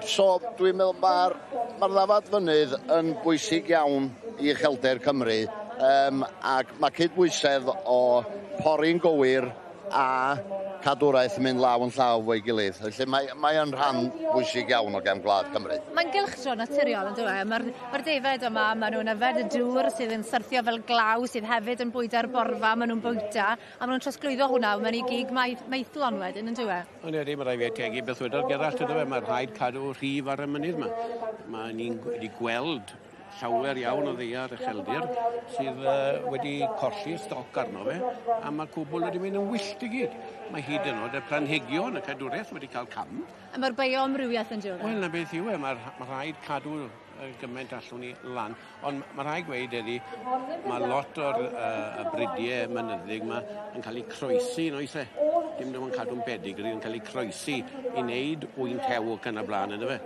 So dwi'n meddwl mae'r ddafad fynydd yn bwysig iawn i uchelder Cymru, ac mae cydbwysedd o pori'n gywir a cadwraeth yn mynd law yn llaw o'i gilydd. Felly mae'n rhan bwysig iawn o gefn gwlad Cymru. Mae'n gylchtro naturiol yn dweud. Mae'r defed yma, maen nhw'n yfed y dŵr sydd yn syrthio fel glaw, sydd hefyd yn bwyda'r borfa, maen nhw'n bwyta, a maen nhw'n trosglwyddo hwnna mewn i gig meithlon wedyn yn dweud. Ond edrych, mae rhaid fi tegu beth wedo'r Gerallt ydw fe, mae rhaid cadw rhif ar y mynydd yma. Mae ni'n wedi gweld llawer iawn o ddeiar ucheldir sydd wedi colli stoc arno fe, a mae cwbl wedi mynd yn wyllt i gyd. Mae hyd yn oed y planhigion y cadwraeth wedi cael cam. A mae'r bioamrywiaeth yn dweud? Wel, na beth yw e, mae rhaid cadw gymaint allwn ni lan. Ond mae rhaid gweud eddi, mae lot o'r brydiau mynyddig yma yn cael eu croesi, no oes e? Dim nhw'n cadw'n pedigri, yn cael eu croesi i wneud wy'n tewg yn y blaen yna fe.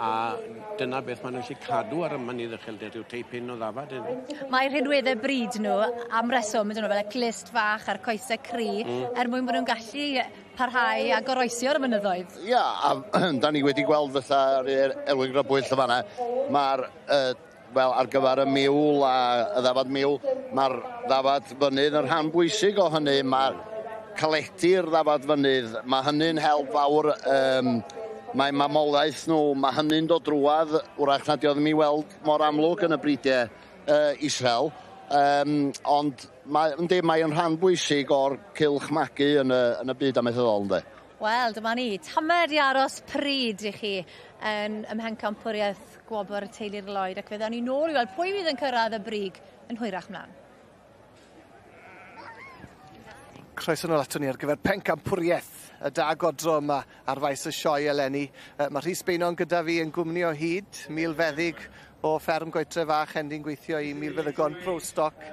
A dyna beth maen nhw'n gallu cadw ar y mynydd ucheldir yw teipyn o ddafad. Mae'r rhinweddau bryd nhw am reswm ydyn nhw fel y clist fach a'r coesau cri mwyn bod nhw'n gallu parhau a goroesio'r mynyddoedd. Ia, a da ni wedi gweld fatha Elwyn Grybwyll y fanna, mae'r ar gyfer y miwl a y ddafad miwl, mae'r ddafad fynydd yn rhan bwysig o hynny. Mae'r caledu'r ddafad fynydd, mae hynny'n help fawr. Mae mamolaeth nhw, mae hynny'n dod drwad, wrach nad oedd mi weld mor amlwg yn y bridiau Israel, ond mae'n rhan bwysig o'r cylch magu yn y byd amaethyddol, ynddo? Wel, dyma ni. Tamed i aros pryd i chi yn ymhencampwriaeth gwobr teulu'r Lloyd, ac fydden ni nôl i weld pwy fydd yn cyrraedd y brig yn hwyrach mlaen. Croeso nôl ato ni ar gyfer pencampwriaeth y da godro yma ar faes y Sioe eleni. Mae Rhys Beinon gyda fi yn gwmni o hyd, milfeddyg o fferm Goetre Fach, Hendi'n gweithio i milfeddygon Pro Stock.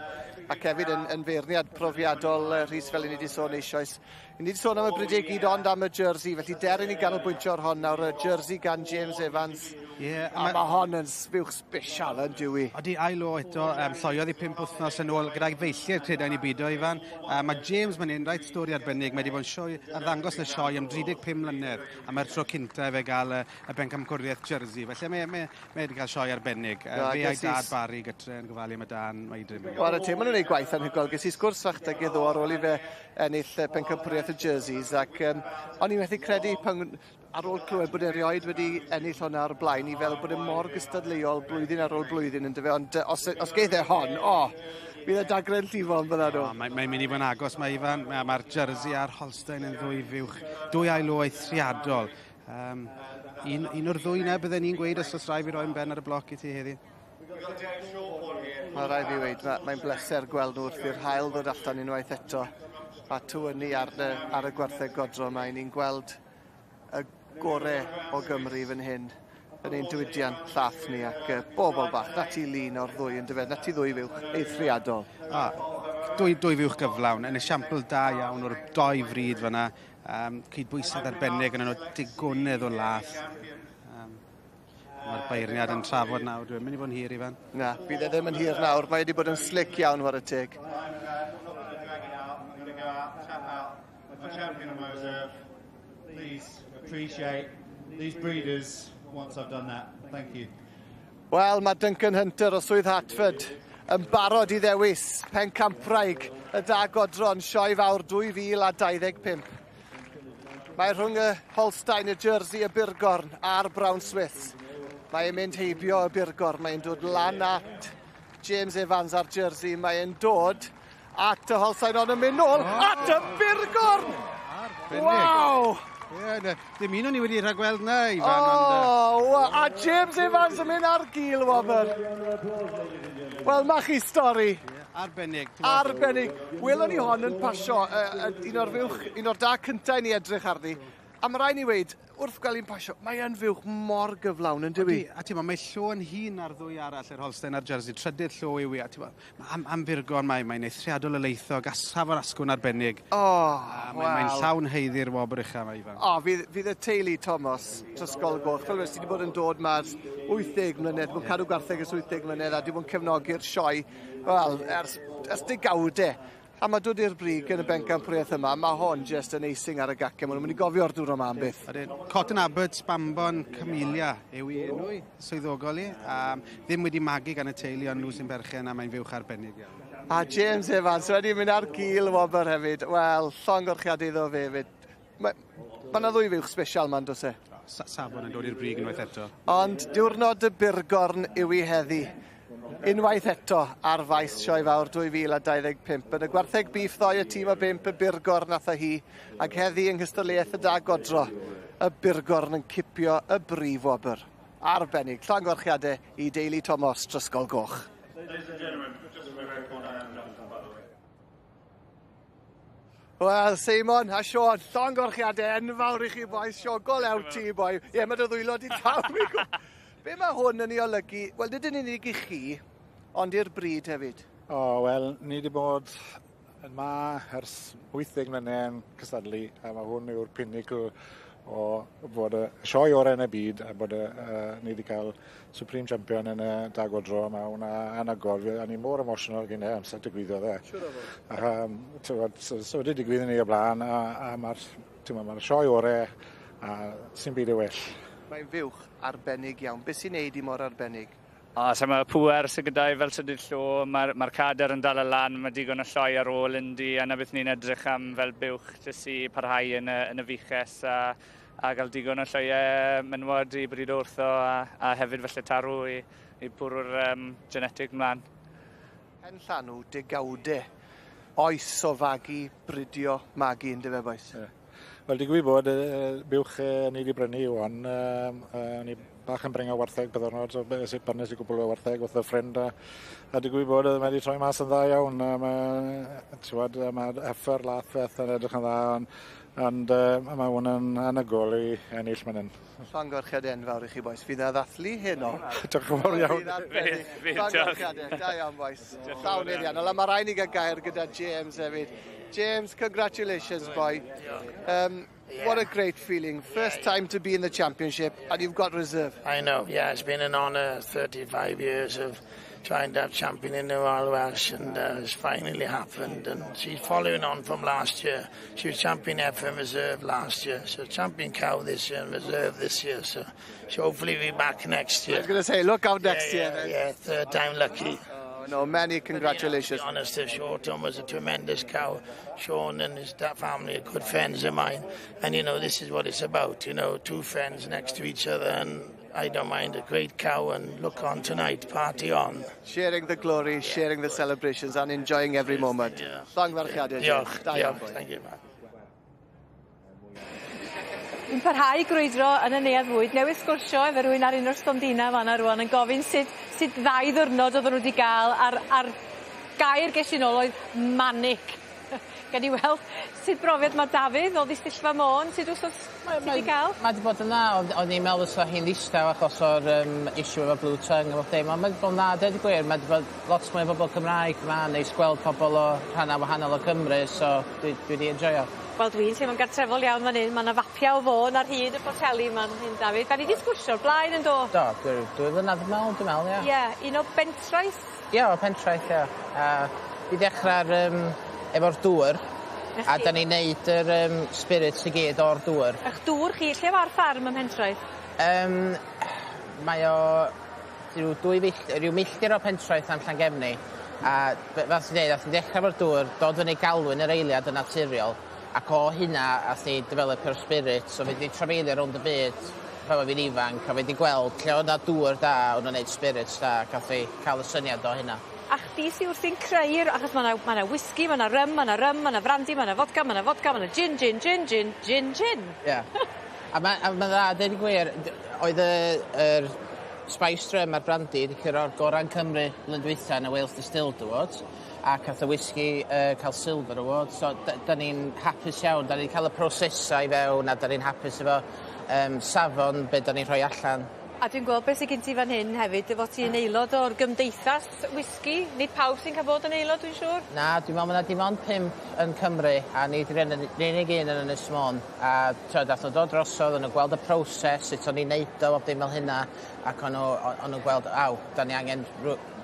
ac hefyd yn feirniad profiadol Rhys fel i ni wedi sôn eisoes. Ni wedi sôn am y brydau gyd ond am y jersey, felly derin i ganolbwyntio ar hon nawr, y jersey gan James Evans. A mae hon yn fywch sbesial yn diwy. Odi ail o eto, lloiodd i 5 wythnos yn ôl gyda'i feillio'r credain i beidio Ifan. Mae James mae'n un rhaid stori arbennig, mae wedi bod yn ddangos y sioe am 35 mlynedd, a mae'r tro cynta fe gael y bencamcwriaeth jersey. Felly mae wedi cael sioe arbennig. Fe a'i dad Barry gytre yn gofalu am y dan, mae i drymig. Wel, te, maen nhw'n gwneud gwaith anhygoel. Ges i sgwrs fachta gyddo ar ôl i fe ennill pencamcwriaeth y jerseys, ac o'n i'n methu credu pan ar ôl clywed bod erioed wedi ennill hwnna ar blaen, i fel bod e mor gystadleuol blwyddyn ar ôl blwyddyn yn dyfe, ond os geith e hon, bydd y dagren llifon fyna nhw. Mae'n mynd i fod yn agos, mae Ifan, mae'r jersey a'r Holstein yn ddwy fywch, 2 ail o eithriadol. Un o'r ddwy na bydden ni'n gweud os rai fi roi'n ben ar y bloc i ti heddi. Mae rai fi weid, mae'n bleser gweld nhw wrth i'r hael ddod allan unwaith eto. A tywynnu ar y gwartheg godro mae ni'n gweld y gorau o Gymru fan hyn yn ein diwydiant llaff ni ac bobl bach, na ti lun o'r ddwy yn dyfed, na ti ddwy fywch eithriadol. Dwy fywch gyflawn, yn esiampl da iawn o'r 2 fryd fyna, cydbwysedd arbennig yn nhw digonydd o lath. Mae'r beirniad yn trafod nawr, dwi'n mynd i fod yn hir Ifan. Na, bydd e ddim yn hir nawr, mae wedi bod yn slick iawn war y teg. Please appreciate these breeders once I've done that. Thank you. Wel, mae Duncan Hunter o Swydd Hatford yn barod i ddewis pencampraig y dagodron sioe fawr 2025. Mae rhwng y Holstein, y jersey, y Burgorn a'r Brown Swiss. Mae'n mynd heibio y Burgorn, mae'n dod lan at James Evans ar jersey, mae'n dod at y Holstein ond yn mynd nôl at y Burgorn! Waw! Dim un o'n i wedi rhagweld na, Ifan. A James Evans yn mynd ar gil, Wobr. Wel, ma chi stori. Arbennig. Arbennig. Welon ni hon yn pasio, un o'r da cyntaf ni edrych arni. A mae rai ni weid, wrth gael un pasio, mae yn fywch mor gyflawn yn dywi. A ti'n mae llo yn hun ar ddwy arall, yr Holstein a'r jersey, trydydd llo yw i. Am Burgon mae'n eithriadol eleithog, a safon asgwn arbennig. Mae'n llawn heiddi'r wobr ucha yma, Ifan. Fydd y teulu Thomas, Trysgol Goch, fel wedi bod yn dod ma'r 80 mlynedd, mae'n cadw gwartheg ys 80 mlynedd, a wedi bod yn cefnogi'r sioe, wel, ers digawdau. A mae dod i'r brig yn y bencampraeth yma, mae hon jyst yn eising ar y gacau. Maen nhw'n mynd i gofio'r dŵr yma am byth. Cotton Abbott, Bambon, Camellia yw i enw i, swyddogol i. Ddim wedi magu gan y teulu, ond nhw sy'n berchen a mae'n fywch arbennig iawn. A James Evans wedi mynd ar gil Wobr hefyd. Wel, llongorchiad iddo fe hefyd. Mae yna 2 fywch sbesial ma'n dos e. Safon yn dod i'r brig unwaith eto. Ond diwrnod y Burgorn yw i heddi. Unwaith eto ar faes sioe fawr 2025. Yn y gwartheg bif ddoi y tîm o 5 y Burgorn nath hi, ac heddi yng nghystadleuaeth y dagodro, y Burgorn yn cipio y brif Wobr. Arbennig, llongorchiadau i deulu Thomas Trysgol Goch. Wel, Simon a Sean, llongorchiadau enfawr i chi boes, siogol ew ti boi. Ie, mae dy ddwylod i llawn. Be mae hwn yn ei olygu? Wel, dydyn ni'n unig i chi, ond i'r bryd hefyd. Wel, ni wedi bod yn ma ers 80 mlynedd yn cystadlu, a mae hwn yw'r pinnacle o bod y sioe o'r yn y byd, a bod ni wedi cael Supreme Champion yn y dagodro yma, hwnna anagor, a ni mor emotional gen amser digwyddodd e. So wedi digwydd ni o blaen, a mae'r sioe orau, a sy'n byd y well. Mae'n fywch arbennig iawn. Be sy'n neud i mor arbennig? So mae pŵer sy'n gyda'i fel sydd llo, mae'r cader yn dal y lan, mae digon o sioe ar ôl yndi, a na beth ni'n edrych am fel bywch jyst i parhau yn y fiches a gael digon o sioe menwod i bryd wrtho a hefyd felly tarw i bwrw'r genetig mlaen. Pen llanw, degawdau, oes o fagu, bridio, magu yn dyfe boes? Wel, digwydd bod bywch ni wedi brynu ywan, ni bach yn bringo wartheg byddwrnod, so sut barnes i gwbl o wartheg wrth y ffrind a digwydd bod oedd wedi troi mas yn dda iawn. Mae'r effer lathfeth yn edrych yn dda, ond mae hwn yn anygol i ennill man hyn. Llonggorchiad enfawr i chi, boes. Fydd e ddathlu hyn o. Diolch yn fawr iawn. Llonggorchiadau, da iawn, boes. Llawn iriannol. A mae rhaid ni gael gair gyda James hefyd. James, congratulations, boy. What a great feeling. First time to be in the championship, and you've got reserve. I know, yeah. It's been an honour, 35 years of trying to have champion in the Royal Welsh, and it's finally happened. And she's following on from last year. She was champion FM reserve last year, so champion cow this year and reserve this year. So she'll hopefully be back next year. I was going to say, look out next year then. Yeah, third time lucky. No, many congratulations. To be honest, Showground was a tremendous cow. Sean and his family are good friends of mine. And, you know, this is what it's about, you know, two friends next to each other. And I don't mind a great cow, and look on tonight, party on. Sharing the glory, sharing the celebrations and enjoying every moment. Llonggorchiadau. Diolch, thank you. Yn parhau grwydro yn y neuadd fwyd, newydd sgwrsio efo rhywun ar un o'r stondina fan'na rwan yn gofyn sut 2 ddiwrnod oedden nhw wedi gael a'r gair ges i nôl oedd manic. Gen i weld sut brofiad mae Dafydd o ddisgwyllfa Môn, sut wrth wedi cael? Mae wedi bod yna, o'n i'n meddwl fysa hi'n ddistaw achos o'r issue efo Blue Tongue a bob dim, ond mae wedi bod yna, dweud y gwir, mae wedi bod lot mwy o bobl Cymraeg yma, neis gweld pobl o rhannau wahanol o Cymru, so dwi wedi enjoyo. Wel, dwi'n teimlo'n gartrefol iawn fan hyn. Mae yna fapia o fôn ar hyd y boteli yma'n hyn, Dafydd. Da ni wedi sgwrsio'r blaen yn do? Do, dwi flynedd yn meddwl, dwi'n meddwl, ie. Ie, un o bentraeth? Ie, o pentraeth, ie. Di dechrau'r efo'r dŵr, a da ni'n neud yr spirits i gyd o'r dŵr. Ych dŵr chi, lle mae'r ffarm ym Mhentraeth? Mae o ryw milltir o pentraeth am Llangefni. A fel sy'n dweud, ath ni'n dechrau efo'r dŵr, dod fyny galwyn yr eiliad yn naturiol. Ac o hynna, ath ni developer spirits, so fe wedi trafeilio rownd y byd pan oedd fi'n ifanc, a fe wedi gweld lle oedd na dŵr da, o'n nhw'n neud spirits da, ac ath fi cael y syniad o hynna. A chdi sy'n wrthi'n creu'r, achos mae yna whisky, mae yna rum, mae yna brandy, mae yna vodka, mae yna gin. Ie. A mae'n dda, dweud y gwir, oedd yr spice rum a'r brandy wedi cyrra'r goran Cymru blynydwytha yn y Wales Distilled Awards, ac ath y whisky cael Silver Award, so da ni'n hapus iawn, da ni'n cael y prosesau i fewn, a da ni'n hapus efo safon be da ni'n rhoi allan. A dwi'n gweld beth sy'n gen ti fan hyn hefyd, efo ti'n aelod o'r gymdeithas whisky. Nid pawb sy'n cael bod yn aelod, dwi'n siŵr? Na, dwi'n meddwl dim ond 5 yn Cymru, a ni di'r unig un yn Ynys Môn. A dath nhw dod drosodd, o'n nhw gweld y proses, sut o'n i'n neud o, bob dim fel hynna, ac o'n nhw gweld, da ni angen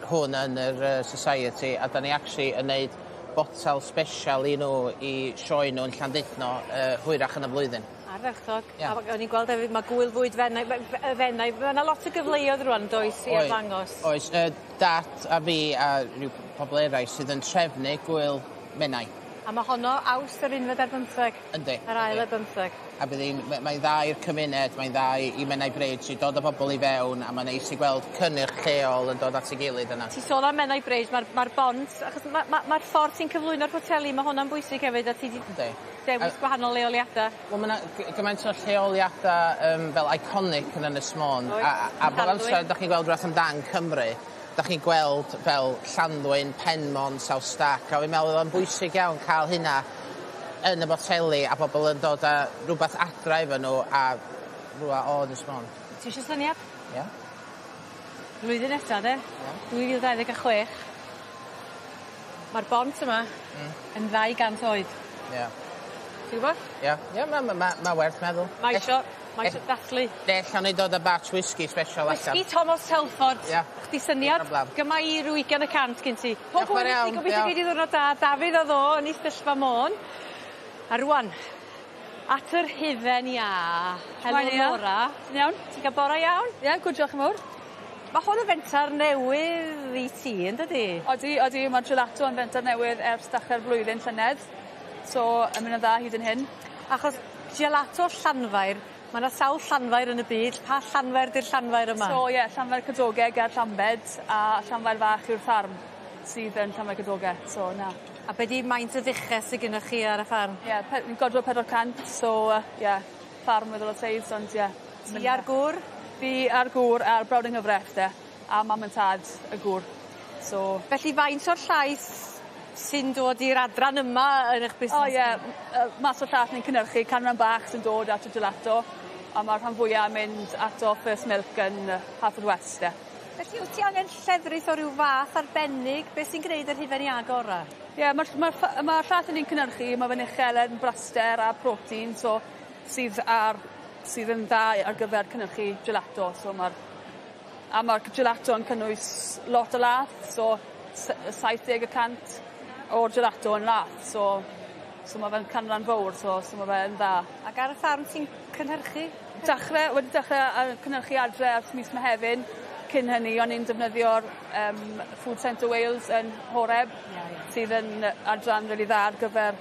hwn yn yr society, a da ni actually yn neud botel special i nhw i sioe nhw yn Llandudno hwyrach yn y flwyddyn. Ardderchog. A o'n i'n gweld hefyd, mae gwyl fwyd fennau. Mae yna lot o gyfleoedd rwan, does, i arddangos. Oes, dat a fi a rhyw pobl eraill sydd yn trefnu gwyl mennau. A mae honno Awst yr 15? Yndi. Yr ail ar 15. A mae'n dda i'r cymuned, mae'n dda i Menai Bridge, i dod o bobl i fewn, a mae'n neis i gweld cynnyrch lleol yn dod at ei gilydd yna. Ti sôn am Menai Bridge, mae'r bont, achos mae'r ffordd ti'n cyflwyno'r hoteli, mae hwnna'n bwysig hefyd, a ti wedi dewis gwahanol leoliadau. Wel, mae gymaint o lleoliadau fel iconic yn Ynys Môn, a bob amser, da chi'n gweld rhywbeth amdan Cymru, da chi'n gweld fel Llanddwyn, Penmon, South Stack, a fi'n meddwl oedd o'n bwysig iawn cael hynna yn y boteli a bobl yn dod â rhywbeth adra efo nhw a rhywbeth o Ynys Môn. Ti eisiau syniad? Ie. Flwyddyn nesa, de? 2026. Mae'r bont yma yn 200 oed. Ie. Ti'n gwybod? Ie, mae werth meddwl. Mae eisiau dathlu. Llawn ni dod â batch whisky special allan. Whisky Thomas Telford. Ie. Chdi syniad? Gyma i rhyw 20% gen ti. Diolch yn fawr iawn. Gobeithio gei di ddwrnod da. Dafydd oedd o yn Eisteddfa Môn. A rwan, at yr hufen ia. Helo Nora. Ti'n iawn? Ti'n cael bora iawn? Ie, gwrdd diolch yn fawr. Mae hwn yn fentar newydd i ti, yn dydi? Odi, mae gelato yn fentar newydd ers dachrau'r flwyddyn llynedd. So, yn mynd yn dda hyd yn hyn. Achos gelato Llanfair, mae yna sawl Llanfair yn y byd. Pa Llanfair di'r Llanfair yma? So, ie, Llanfair Cydogeg ar Llambed a Llanfair Fach yw'r ffarm sydd yn Llanfair Cydogeg. So, na. A be di maint y ddiches sydd gennych chi ar y ffarm? Ie, ni'n godro 400, so, ie, ffarm with all the sides, ond ie. Ti ar gŵr? Fi a'r gŵr a'r brawd yng nghyfreth de, a mam yn tad y gŵr. So... Felly faint o'r llais sy'n dod i'r adran yma yn eich busnes? O ie, mas o'r llall ni'n cynhyrchu canran bach sy'n dod at y gelato, a mae'r rhan fwyaf yn mynd ato First Milk yn Haverfordwest de. Felly wyt ti angen llefrith o ryw fath arbennig? Beth sy'n gwneud yr hufen iag orau? Ie, mae'r llall ni'n cynhyrchu, mae fe'n uchel yn blaster a protein, so sydd yn dda ar gyfer cynhyrchu gelato. So mae'r gelato yn cynnwys lot o lath, so 70% o'r gelato yn lath, so mae fe'n canran fawr, so mae fe'n dda. Ac ar y ffarm ti'n cynhyrchu? Wedi dechrau cynhyrchu adre ers mis Mehefin. Cyn hynny, o'n i'n defnyddio'r Food Centre Wales yn Horeb, sydd yn adran rili dda ar gyfer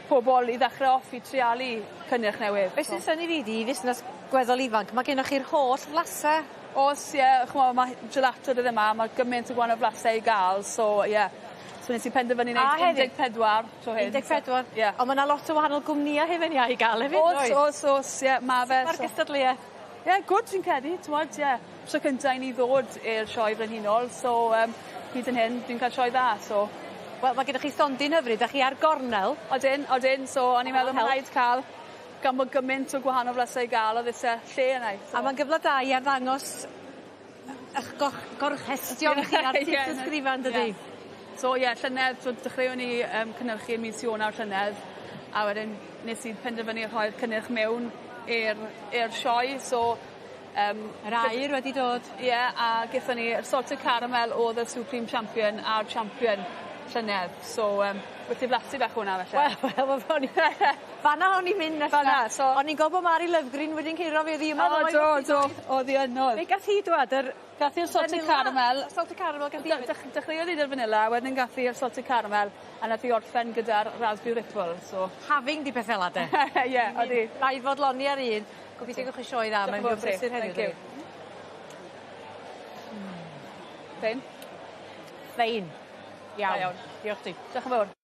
pobl i ddechrau off i trialu cynnyrch newydd. Beth sy'n syni fi di, fusnes gweddol ifanc, mae gennych chi'r holl flasau? Os, ie, mae gelato dydyn yma, mae gymaint o gwahanol flasau i gael, so ie. So nes i penderfynu wneud 14 tro hyn. 14? Ie. Ond mae yna lot o wahanol gwmnïau hefyd i gael hefyd, Os, ie, mae fe. Mae'r gystadleuaeth? Ie, gwrdd sy'n credu, ti'n ie. Tro cyntaf i ni ddod i'r sioe frenhinol, so hyd yn hyn, dwi'n cael sioe dda, so... Wel, mae gennych chi stondin hyfryd, a chi ar gornel? Odyn, so o'n i'n meddwl mae'n rhaid cael gan bod gymaint o gwahanol flasau i gael, o ddysau lle yna. A mae'n gyfle da i arddangos eich gorchestion chi ar tip ysgrifan, dydy? So ie, llynedd, so dechreuwn ni cynnyrchu mis Ionawr llynedd, a wedyn nes i penderfynu rhoi'r cynnyrch mewn i'r sioe, so... Yr air wedi dod. Ie, a gyda ni salted caramel oedd y Supreme Champion a'r Champion llynedd, so wyt ti flasu bach hwnna felly? Wel, fanna o'n i'n mynd nesaf. O'n i'n gwybod Mari Lyfgrin wedi'n ceiro fi ddi yma. Do, oedd i ynodd. Be gath hi dwad? Gath i'r salted caramel. Salted caramel gath hi. Dechreuodd i'r vanilla, wedyn gath i'r salted caramel, a nath i orffen gyda'r raspberry ripple, so... Having di beth fel ade. Ie, odi. Rai fodloni ar un. Gobeithio gwych chi sioe dda, mae'n gyfresyr heddiw. Fein? Fein. Iawn. Diolch ti. Diolch yn fawr.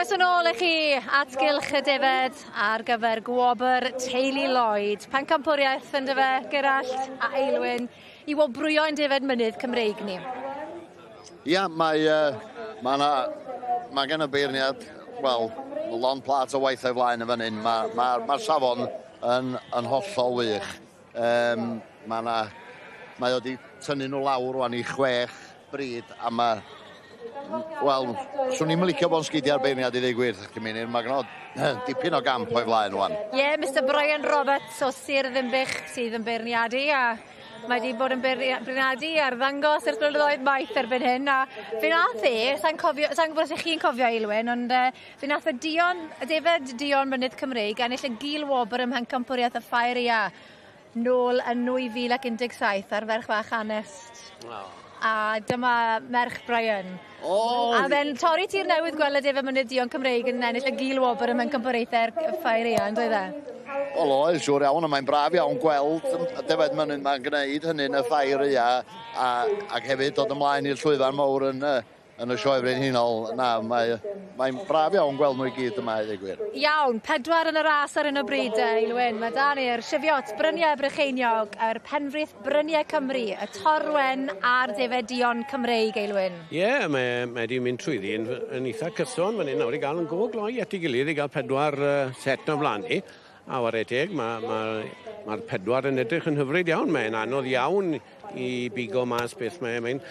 Croes yn ôl i chi at gylch y defed ar gyfer gwobr teulu Lloyd. Pencampwriaeth yn dyfe, Gerallt a Eilwyn, i wobrwyo yn defed mynydd Cymreig ni. Ia, mae gen y beirniad, wel, lon plat o waith o'i flaen y fan hyn. Mae'r safon yn hollol wych. Mae o wedi tynnu nhw lawr rwan i 6 bryd, a mae... Wel, swn i'n licio bo'n sgidiau'r beirniad i ddweud gwir, mae gen dipyn o gamp o'i flaen rwan. Ie, Mr Brian Roberts o Sir Ddinbych sydd yn beirniadu, a mae wedi bod yn beirniadu ar ddangos i'r blynyddoedd maith erbyn hyn, a fe nath sa'n gwybod os chi'n cofio Eilwyn, ond fe nath y defed Dion Mynydd Cymreig ennill y gil wobr ym Mhencampwriaeth y Ffaeria nôl yn 2017 ar ferch fach Anest. A dyma merch Brian. A fe'n torri tir newydd gweld y defed mynydd Dion Cymreig yn ennill y gil wobr ym Mhencampwriaeth y Ffaeria, yn dweud e? Wel oes, siwr iawn, a mae'n braf iawn gweld y defed mynydd mae'n gwneud hynny'n y Ffaeria ac hefyd dod ymlaen i'r llwyfan mawr yn y Sioe Frenhinol. Na, mae'n braf iawn gweld nhw i gyd yma, i ddweud gwir. Iawn, 4 yn y ras ar hyn o bryd, Eilwyn. Mae dan ni'r Sifiot, Bryniau Brycheiniog, yr Penfrith Bryniau Cymru, y Torwen a'r defed Dion Cymreig, Eilwyn. Ie, mae wedi mynd trwyddi yn eitha cyson fan hyn. Nawr i gael yn go gloi at ei gilydd i gael 4 set o flaen ni. A wareteg, mae'r 4 yn edrych yn hyfryd iawn. Mae'n anodd iawn i bigo mas beth mae'n fi'n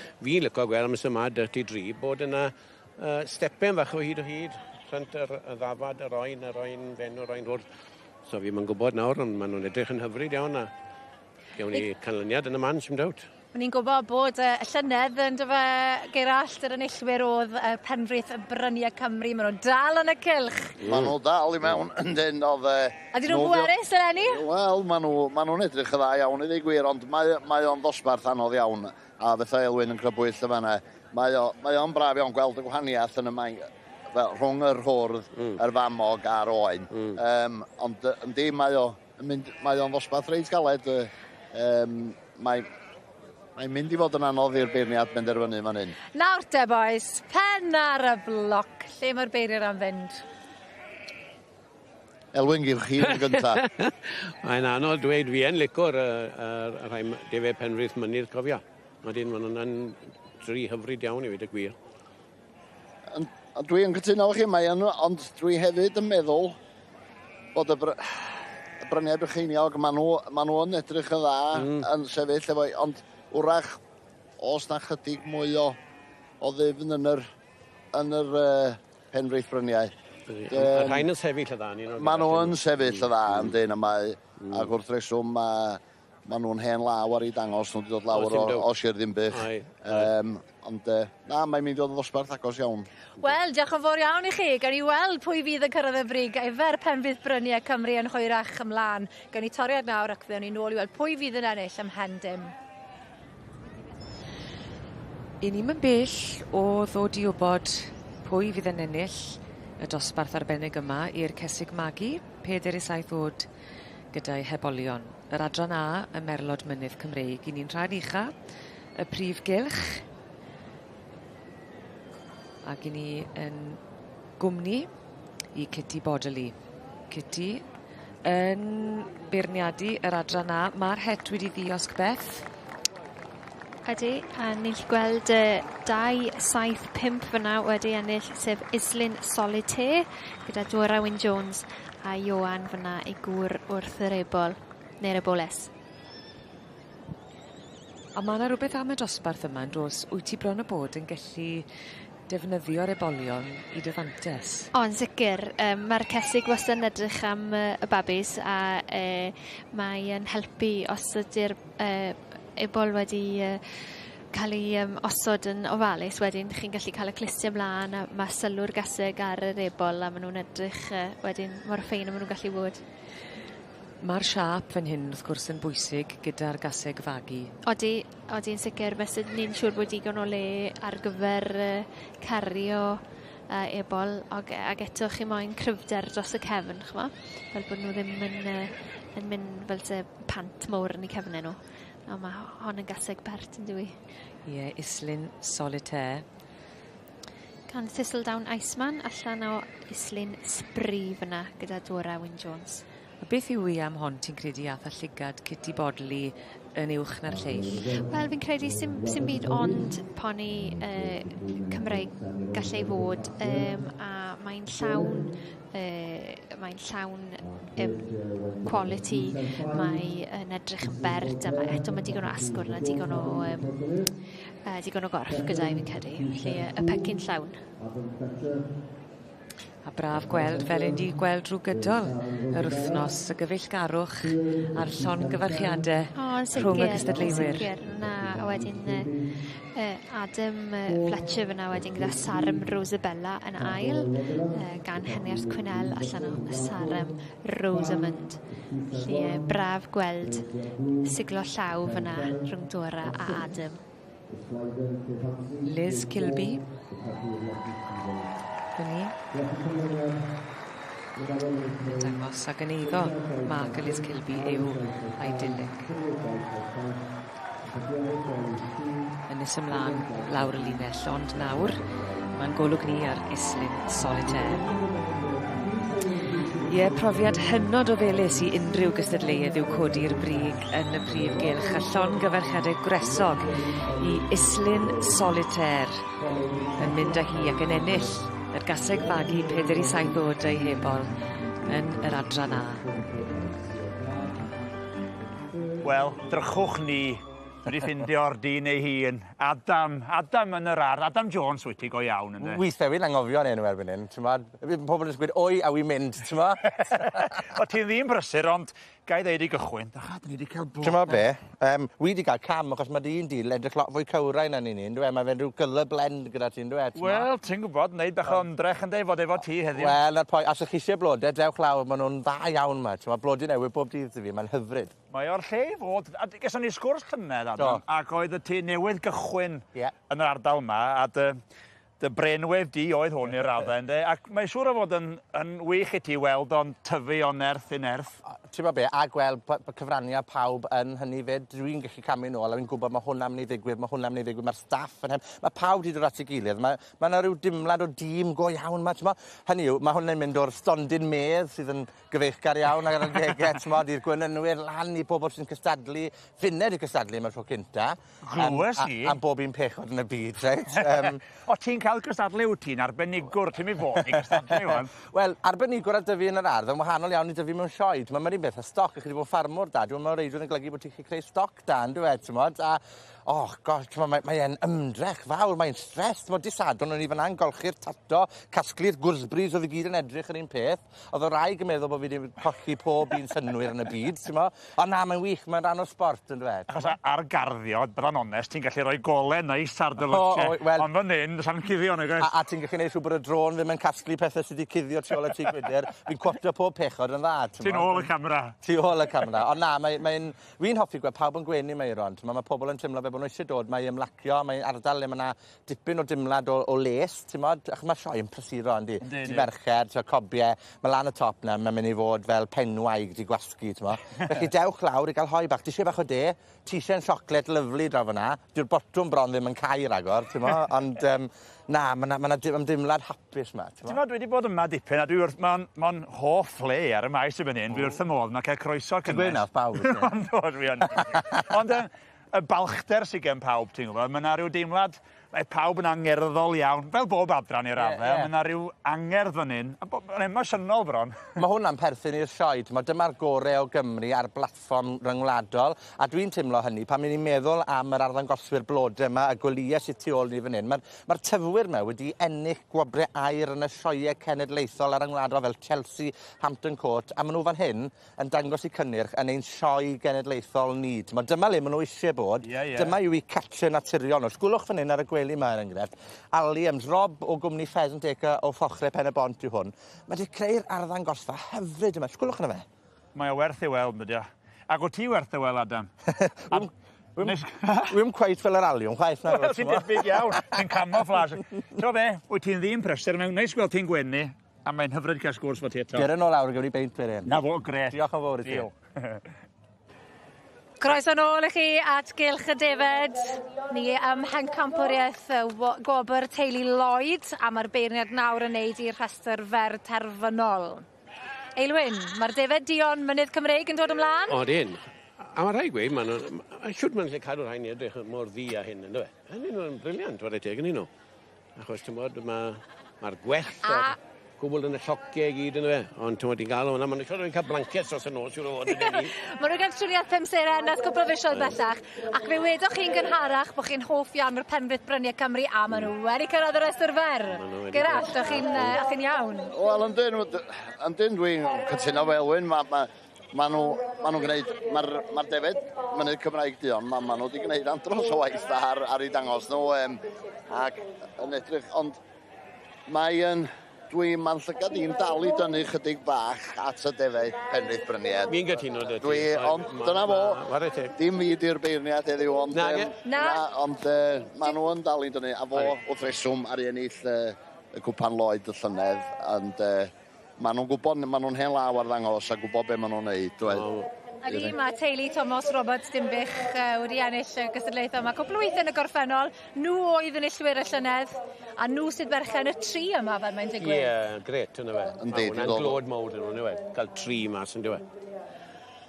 licio gweld am yma Dirty Dri bod yna stepen fach o hyd, rhwnt y ddafad, yr oen fenw, yr oen rwrdd. So fi'n mynd gwybod nawr, ond maen nhw'n edrych yn hyfryd iawn a gewn ni canlyniad yn y man, sy'n dawt. Ni'n gwybod bod y llynedd yn dyfa Gerallt yr enillwyr oedd Penfrith Bryniau Cymru. Maen nhw'n dal yn y cylch. Maen nhw dal i mewn yn dyn oedd... A dyn nhw'n bwerus, eleni? Wel, maen nhw'n edrych y dda iawn i ddweud gwir, ond mae o'n ddosbarth anodd iawn. A beth Eilwyn yn crybwyll y fanna. Mae o'n braf iawn gweld y gwahaniaeth yn y maen rhwng yr hwrdd, yr famog a'r oen. Ond yndi, mae o'n ddosbarth reit galed. Mae'n mynd i fod yn anodd i'r beirniad benderfynu fan hyn. Nawr te, boys, pen ar y bloc. Lle mae'r beiriad am fynd? Elwyn, gyda chi yn gyntaf. Mae'n anodd dweud fi yn licor y rhai defed Penfrith Mynydd cofio. Maen nhw'n dri hyfryd iawn i wedi gwir. Dwi'n cytuno chi, ond dwi hefyd yn meddwl bod y Bryniau Brycheiniog, maen nhw yn edrych yn dda yn sefyll efo, ond wrach, os na chydig mwy o ddifn yn yr Penfrith Bryniau. Rhain yn sefyll y dda. Maen nhw yn sefyll y dda, yn dyn yma. Ac wrth reswm, maen nhw'n hen law ar ei dangos, nhw wedi dod lawr o Sir Ddinbych. Ond na, mae'n mynd i ddod o ddosbarth agos iawn. Wel, diolch yn fawr iawn i chi. Gawn ni weld pwy fydd yn cyrraedd y brig efer Penfrith Bryniau Cymru yn hwyrach ymlaen. Gawn ni toriad nawr ac fewn ni nôl i weld pwy fydd yn ennill ym Mhendym. I ni'n mynd bell o ddod i wybod pwy fydd yn ennill y dosbarth arbennig yma i'r Cesig Magu, 47 ddod gyda'i hebolion. Yr adran A, y Merlod Mynydd Cymreig, i ni'n rhaid ucha, y prif gylch, ac i ni yn gwmni i Kitty Bodley. Kitty yn beirniadu yr adran A. Mae'r het wedi ddiosg Beth. Ydy, a ni'n gweld 2-7-5 fyna wedi ennill, sef Islyn Solitaire, gyda Dora Wyn Jones a Ioan fyna i gŵr wrth yr ebol, neu'r eboles. A mae yna rhywbeth am y dosbarth yma, dos, wyt ti bron o bod yn gallu defnyddio'r ebolion i dyfantes? O'n sicr, mae'r Cesig wastad yn edrych am y babis a mae'n helpu os ydy'r ebol wedi cael ei osod yn ofalus, wedyn chi'n gallu cael y clistio ymlaen a mae sylw'r gaseg ar yr ebol a maen nhw'n edrych wedyn mor ffein a maen nhw'n gallu bod. Mae'r siap fan hyn wrth gwrs yn bwysig gyda'r gaseg fagu. Odi'n sicr, felly ni'n siŵr bod digon o le ar gyfer cario ebol ac eto chi moyn cryfder dros y cefn, chma, fel bod nhw ddim yn mynd fel te pant mawr yn eu cefnau nhw. A mae hon yn gaseg bert yn dwi. Ie, Islyn Solitaire. gan Thistledown Iceman allan o islyn sbrif yna gyda Dora Wyn Jones. A beth yw i am hon ti'n credu ath a llygad Kitty Bodley yn uwch na'r lleill? Wel, fi'n credu sy'n byd ond poni Cymraeg gallai fod a mae'n llawn quality, mae'n edrych yn bert a eto mae digon o asgwrn a digon o gorff gyda fi'n credu. Felly y pecyn llawn. A braf gweld fel ein di gweld drwy gydol yr wythnos y gyfeillgarwch a'r llon gyfarchiadau rhwng y gystadleuwyr. Sicr, a wedyn Adam Fletcher fyna wedyn gyda Sarem Rosabella yn ail, gan Henriars Quennell allan o Sarem Rosamund. Felly braf gweld siglo llaw fyna rhwng Dora a Adam. Liz Kilby. Fyny. Dangos ag yn eiddo Mark Liz Kilby yw Idyllic. Ynys ymlaen lawr y linell, ond nawr mae'n golwg ni ar islyn solitaire. Ie, profiad hynod o felys I unrhyw gystadleuedd yw codi'r brig yn y prif gylch a llon gyfarchiadau gresog I islyn solitaire yn mynd â hi ac yn ennill yr gaseg fagu 47 oed ei hebol yn yr adran A. Wel, drychwch ni wedi ffindio'r dyn ei hun. Adam yn yr ardd. Adam Jones wyt ti go iawn ynddo? Weithiau fi'n angofio'n enw erbyn hyn. Pobl yn sgwyd, oi, a wi'n mynd, ti'n ma? O, ti'n ddim brysur, ond gai ddeud I gychwyn. Dach, ni wedi cael blod. Ti'n ma be? Wi wedi cael cam, achos mae dyn dil edrych lot fwy cywrau na ni'n un, dwi? Mae fe'n rhyw gylla blend gyda ti'n dweud. Wel, ti'n gwybod, wneud bach o ymdrech yn deud fod efo ti heddiw. Wel, na'r poi, as ych chi eisiau blodau, dewch lawr, maen nhw'n dda iawn ma. Ti'n ma, blodau newydd bob dydd fi, mae'n hyfryd. Mae o'r lle I fod, a geson ni sgwrs llynedd, Adam, ac oedd y ti newydd gychwyn yn yr ardal yma, a dy brenwef di oedd hwn i'r raddau, ac mae siŵr o fod yn wych I ti weld o'n tyfu o nerth I nerth. Ti'n ma be, a gweld cyfraniad pawb yn hynny fyd, dwi'n gallu camu nôl, a fi'n gwybod mae hwnna'n mynd I ddigwydd, mae'r staff yn hem, mae pawb wedi dod at ei gilydd, mae yna rhyw dimlad o dîm go iawn ma, ti'n ma, hynny yw, mae hwnna'n mynd o'r stondyn medd sydd yn gyfeillgar iawn ac yn adegau, ti'n ma, i'r gwynynwyr lan I bobl sy'n cystadlu, funed I cystadlu yma'r tro cynta. Glywes I. A bob un pechod yn y byd, reit? O, ti'n cael cystadlu wyt ti'n arbenigwr, ti'n mi fod I cystadlu ywan? Wel, arbenigwr a dyfu yn yr ardd, yn wahanol iawn I dyfu mewn sioe. Mae'n beth a stoc, chi wedi bod ffarmwr da, dwi'n meddwl reidrwydd yn golygu bod ti'n creu stoc da, yn dweud, ti'n modd, a mae'n ymdrech fawr, mae'n stres, ti'n modd, disadon o'n I fanna'n golchi'r tato, casglu'r gwrsbris oedd I gyd yn edrych yr un peth, oedd o rai gymeddwl bod fi wedi colli pob un synwyr yn y byd, ti'n modd, ond na, mae'n wych, mae'n rhan o sport, yn dweud. Achos ar garddio, byddai'n onest, ti'n gallu rhoi golau neis ar dy lysiau, ond fan hyn, sa'n cuddio yn y gwaith. A ti'n gallu gwneud siw bod y drôn ddim yn casglu pethau sydd wedi cuddio tu ôl y tŷ gwydyr, fi'n cwotio pob pechod yn dda, ti'n Ti'n ôl y camera. Tu ôl y camera. Ond na, fi'n hoffi gweld pawb yn gwenu Meiron. Mae pobl yn teimlo fe bod nhw eisiau dod, mae ymlacio, mae ardal le mae yna dipyn o dimlad o les, ti'n modd? Ach, mae sioe yn prysuro, yndi? Ti'n fercher, ti'n cobiau, mae lan y top na, mae'n mynd I fod fel penwaig di gwasgu, ti'n modd? Felly dewch lawr I gael hoi bach. Ti eisiau bach o de, ti eisiau'n siocled lyflu draw fyna, dyw'r botwm bron ddim yn cael ragor, ti'n modd? Ond na, mae dimlad hapus ma. Ti'n modd, dwi wedi bod yma dipyn, a mae'n hoff le ar y maes Y fan hyn, dwi wrth y modd, mae'n cael croeso cynnes. Ti'n gweud nawr pawb. Ond y balchder sydd gen pawb, ti'n gwybod, mae yna rhyw deimlad, mae pawb yn angerddol iawn, fel bob adran i'r raddau, mae yna rhyw angerdd fan hyn, a mae'n emosiynol bron. Mae hwnna'n perthyn i'r sioe, dyma'r gorau o Gymru ar blatfform ryngwladol, a dwi'n teimlo hynny pan mynd i'n meddwl am yr arddangoswyr blodau yma, y gwylïau sydd tu ôl ni fan hyn. Mae'r tyfwyr yma wedi ennill gwobrau air yn y sioeau cenedlaethol ar ryngwladol fel Chelsea, Hampton Court, a maen nhw fan hyn yn dangos I cynnyrch yn ein sioe genedlaethol ni. Dyma le maen nhw eisiau bod, dyma yw I catcher naturiol nhw. Sgwlwch fan hyn ar y gwely yma yn enghraifft. Alliams, Rob o gwmni Pheasant Acre o Phochrau Pen y Bont yw hwn. Mae wedi creu'r arddangosfa hyfryd yma. Sgwlwch yna fe. Mae o werth I weld, bydde. Ac o ti werth I weld, Adam? Wy'n cweith fel yr aliwm, chwaith na. Wel, ti'n debyg iawn. Ti'n camouflage. Tro be, wyt ti'n ddim prysur mewn. Neis gweld ti'n gwenu, a mae'n hyfryd cael sgwrs fo ti eto. Ger yn ôl awr gyda beint fer hyn. Na fo, gret. Diolch yn fawr I ti. Croeso nôl i chi at Gylch y Defed. Ni ym mhencampwriaeth gwobr teulu Lloyd a mae'r beirniad nawr yn neud i'r rhestr fer terfynol. Eilwyn, mae'r Defed Dion Mynydd Cymreig yn dod ymlaen? O, dyn. A mae rhai gweud, siwt mae'n lle cadw'r rhain i edrych mor ddi a hyn, ynddo fe? Hynny nhw'n briliant, wad teg yn nhw. Achos, ti'n bod, mae'r gwell a'r gwbl yn y llociau i gyd, ynddo fe? Ond, ti'n bod, i'n gael o'na, mae'n siwr o'n cael blancets dros y nos, yw'r oed yn ei. Mae nhw'n gael trwniad 5 seren at gwbl o fisoedd bellach. Ac fe wedoch chi'n gynharach bod chi'n hoff iawn o'r penfryd Bryniau Cymru a maen nhw wedi cyrraedd y restr fer. Gerallt, o'ch chi'n iawn? Wel, yn dyn dwi'n cytuno fel Elwyn, Maen nhw'n gwneud, mae'r Defed Mynydd Cymraeg Dion, maen nhw wedi gwneud andros o waith ar ei dangos nhw ac yn edrych, ond mae'n llygad i'n dal i dynnu chydig bach at y Defed Penrith Bryniad. Mi'n gytuno dy ti. Ond dyna fo, dim i di'r beirniad heddiw, ond maen nhw yn dal i dynnu, a fo wrth reswm ar ei ennill y cwpan Lloyd y llynedd, ond maen nhw'n gwybod, maen nhw'n hen law ar ddangos a gwybod be maen nhw'n neud. Ydy, mae teulu Thomas Roberts Dimbych wedi ennill y gystadlaethau yma. Cwpl o weithio yn y gorffennol, nhw oedd yn illwyr y llynedd, a nhw sydd berchen y tri yma fel mae'n digwydd. Ie, gret, yna fe. Mae'n glod mawd yn nhw, cael tri mas yn dweud.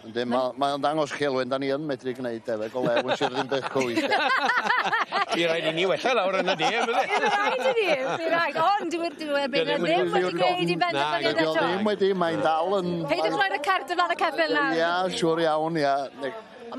Mae'n dangos Chelwyn, da ni yn medru gwneud defeg o lew yn sy'n ddim beth cwys. I rhaid i ni wella lawr yn y de, bydde? I rhaid i ni, i rhaid. Ond dwi'n ddim wedi gwneud i benderfyniad eto. Ddim wedi, mae'n dal yn... Peidiwch roi'r cart o flan y ceffil nawr. Ia, siwr iawn, ia.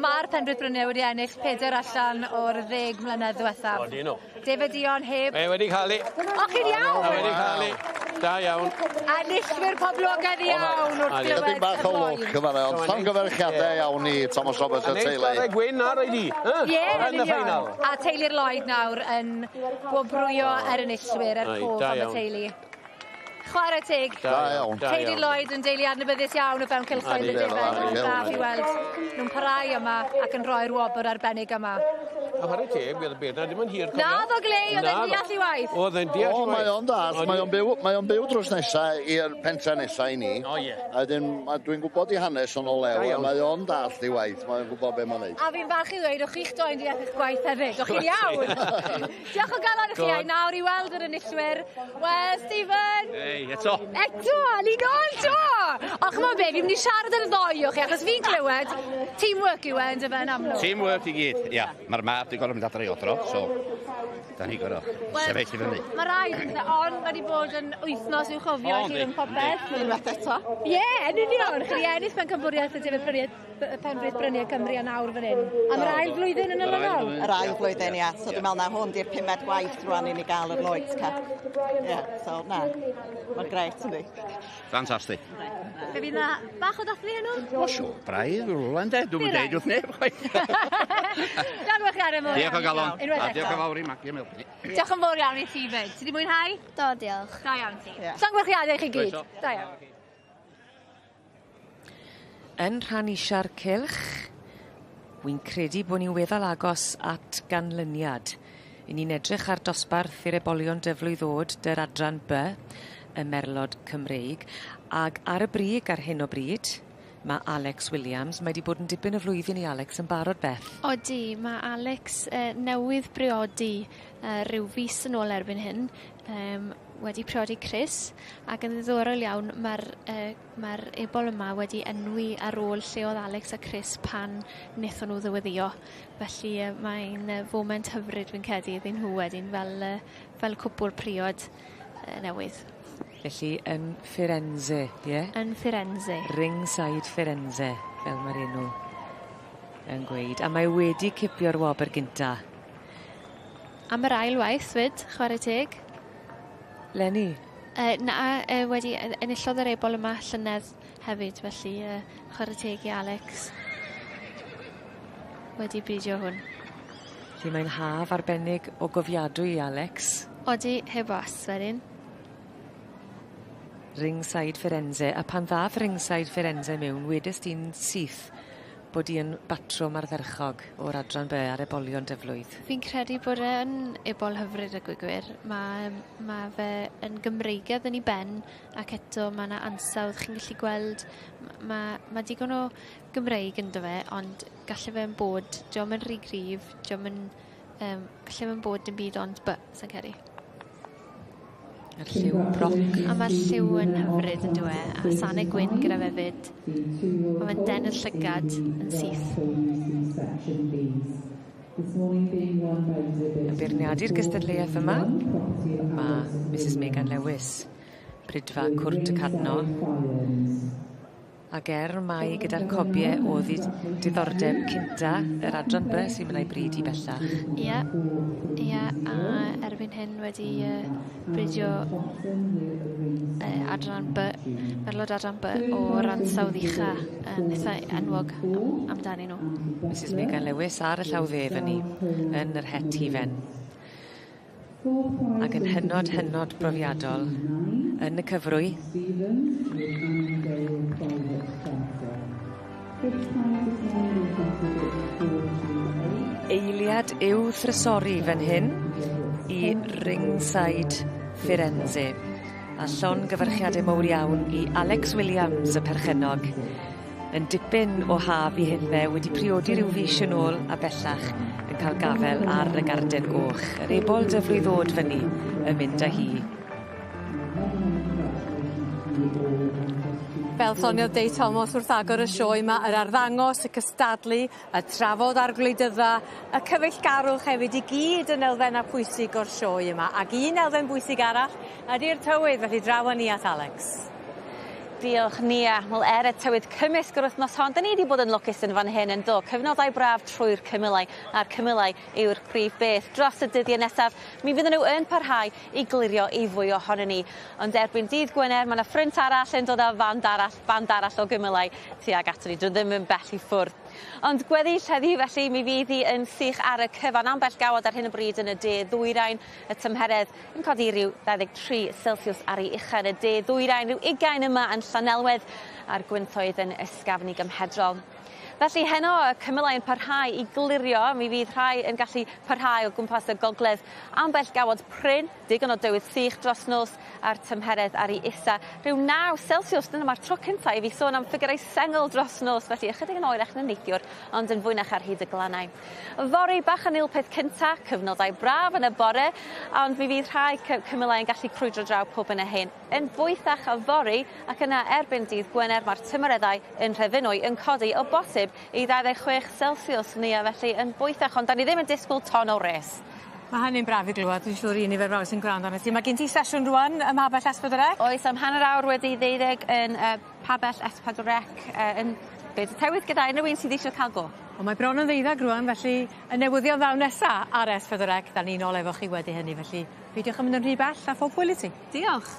Mae'r Penrith Bryniau wedi ennill 4 allan o'r 10 mlynedd ddiwethaf. O, dyn nhw. Defed Dion heb... wedi cael ei. O, chi'n iawn? Wedi cael ei. Da iawn. A nillwyr poblogaidd iawn wrth glywed Chydig bach o lwc yma, ond llongyfarchiadau iawn i Thomas Roberts a teulu. Neu gwyn ar ei di. Ie, yn union. A teulu'r Lloyd nawr yn gwobrwyo enillwyr cof am y teulu. Chwarae teg. Da iawn. Teulu Lloyd yn deulu adnabyddus iawn o fewn cylchoedd y Defed. Braf i weld nhw'n parhau yma ac yn rhoi'r wobr arbennig yma. A chwarae teg, bydd y beirniad ddim yn hir. Na, ddo glei, oedd e'n deall i waith. Oedd e'n deall i waith. Mae o'n das, mae o'n byw drws nesaf i'r pentra nesaf i ni. O, ie. A dwi'n gwybod i hanes o'n o lew, a mae o'n das i waith, mae'n gwybod be mae'n neud. A fi'n falch i ddweud, o'ch chi'ch doen deall eich gwaith hefyd, o'ch chi'n iawn. Diolch o galon i chi, a nawr i weld yr enillwyr. Wel, Stephen! Ei, eto! Eto, ni'n ôl to! O, chymod be, fi'n mynd i siarad yn ddoi o'ch chi, achos fi'n clywed, teamwork yw e, yn dyfa yn amlwg. Teamwork i gyd, ia. Mae'r mab di gorau mynd adre i odro, so da ni gorau sefyll i fyny. Mae rhaid, ond mae wedi bod yn wythnos i'w chofio i chi yn popeth. Unwaith eto. Ie, yn union. Chi ennill mewn cymwriaeth y Defed Penrith Bryniau Cymru a nawr fan hyn. Am yr ail flwyddyn yn olynol? Yr ail flwyddyn, ia. So dwi'n meddwl na hwn di'r 5 gwaith rwan i ni gael yr Lloyd's Cup. Ie, so na. Mae'n greit, ynddi. Fantastic. Fe fydd na bach o dathlu hwnnw? O, sio, braidd, rwlan de. Dwi'n deud wrth neb. Diolch ar y mwyn. Diolch o galon. Diolch o fawr i Maggie Milton. Diolch yn fawr iawn i ti fyd. Ti di mwynhau? Do, diolch. Da iawn ti. Llongyfarchiadau chi gyd. Da iawn. Yn rhan isia'r cylch, wy'n credu bod ni'n weddol agos at ganlyniad. I ni'n edrych ar dosbarth i'r ebolion dyflwydd ddod dy'r adran B, y Merlod Cymreig, ac ar y brig ar hyn o bryd, mae Alex Williams. Mae wedi bod yn dipyn o flwyddyn i Alex yn barod beth. Odi, mae Alex newydd briodi rhyw fus yn ôl erbyn hyn. Wedi priodi Chris, ac yn ddiddorol iawn mae'r ebol yma wedi enwi ar ôl lle oedd Alex a Chris pan wnaethon nhw ddyweddio. Felly mae'n foment hyfryd fi'n credu iddyn nhw wedyn fel cwpwr priod newydd. Felly yn Firenze, ie? Yn Firenze. Ringside Firenze, fel mae'r enw yn gweud. A mae wedi cipio'r wobr gynta. Am yr ail waith, fyd, chwarae teg. Lenny? Wedi enillodd yr ebol yma llynedd hefyd, felly chwarae teg i Alex. Wedi bidio hwn. Felly mae'n haf arbennig o gofiadwy i Alex. Odi, heb os, wedyn. Ringside Firenze, a pan ddath Ringside Firenze mewn, wedys ti'n syth bod i'n batrwm ardderchog o'r adran by ar ebolion dyflwydd? Fi'n credu bod e'n ebol hyfryd y gwir. Mae fe yn Gymreigedd yn ei ben, ac eto mae yna ansawdd. Chi'n gallu gweld, mae digon o Gymreig ynddo fe, ond gallai fe'n bod, diolch yn rhy gryf, gallai fe'n bod dim byd ond by, sy'n credu. Yr lliw broc. A mae lliw yn hyfryd yn dwe, a sanau gwyn gyda fe fyd. Mae fe'n den y llygad yn syth. Yn beirniadu'r gystadleuaeth yma, mae Mrs Megan Lewis, Brydfa Cwrt y Cadno, ac mai gyda'r cobiau o diddordeb cynta yr adran by sy'n mynd â'i bryd i bellach. Ie, a erbyn hyn wedi brydio adran by, merlod adran by o ransawdd ucha yn eitha enwog amdani nhw. Mrs Megan Lewis ar y llaw dde fyny yn yr het hufen. Ac yn hynod brofiadol yn y cyfrwy. Eiliad i'w thrysori fan hyn i ringside Firenze, a llongyfarchiadau mawr iawn i Alex Williams y perchennog. Yn dipyn o haf i hedfe wedi priodi rhyw fis yn ôl a bellach yn cael gafel ar y garden goch. Yr ebol dyflwydd ddod fyny yn mynd â hi. Fel soniodd Dei Thomas wrth agor y sioe yma, yr arddangos, y cystadlu, y trafod ar gwleidydda, y cyfeillgarwch hefyd i gyd yn elfennau pwysig o'r sioe yma. Ac un elfen bwysig arall ydy'r tywydd, felly draw ni at Alex. Diolch Nia. Wel, y tywydd cymysg yr wythnos hon, da ni wedi bod yn lwcus yn fan hyn yn do. Cyfnodau braf trwy'r cymylau, a'r cymylau yw'r prif beth. Dros y dyddiau nesaf, mi fydden nhw yn parhau i glirio i fwy ohonyn ni. Ond erbyn dydd Gwener, mae yna ffrynt arall yn dod â band arall o gymylau tuag ato ni. Dwi ddim yn bell i ffwrdd. Ond gweddill heddi felly mi fydd hi yn sych ar y cyfan ambell gawod ar hyn o bryd yn y de ddwyrain. Y tymheredd yn codi rhyw 23 Celsius ar ei ucha yn y de ddwyrain, rhyw 20 yma yn Llanelwedd a'r gwyntoedd yn ysgafn i gymhedrol. Felly heno y cymylau yn parhau i glirio, mi fydd rhai yn gallu parhau o gwmpas y gogledd ambell gawod prin, digon o dywydd sych dros nos a'r tymheredd ar ei isa. Rhyw 9 Celsius, dyna mae'r tro cyntaf i fi sôn am ffigurau sengl dros nos, felly ychydig yn oerach na neithiwr, ond yn fwynach ar hyd y glannau. Fori bach yn ilpeth cynta, cyfnodau braf yn y bore, ond mi fydd rhai cymylau yn gallu crwydro draw pob yn y hyn. Yn fwythach o fori, ac yna erbyn dydd Gwener mae'r tymereddau yn Rhefynwy yn codi o bosib i 26 Celsius Nia, felly yn bwythach, ond da ni ddim yn disgwyl ton o res. Mae hynny'n braf i glywed, dwi'n siŵr i nifer fawr sy'n gwrando arno ti. Mae gen ti sesiwn rwan ym Mhabell S4C? Oes, am hanner awr wedi ddeuddeg yn Pabell S4C yn byd y tywydd gyda unrhyw un sydd eisiau cael go. Ond mae bron yn ddeuddag rwan, felly y newyddion ddaw nesaf ar S4C, da ni'n ôl efo chi wedi hynny, felly peidiwch yn mynd yn rhy bell a phob hwyl i ti. Diolch.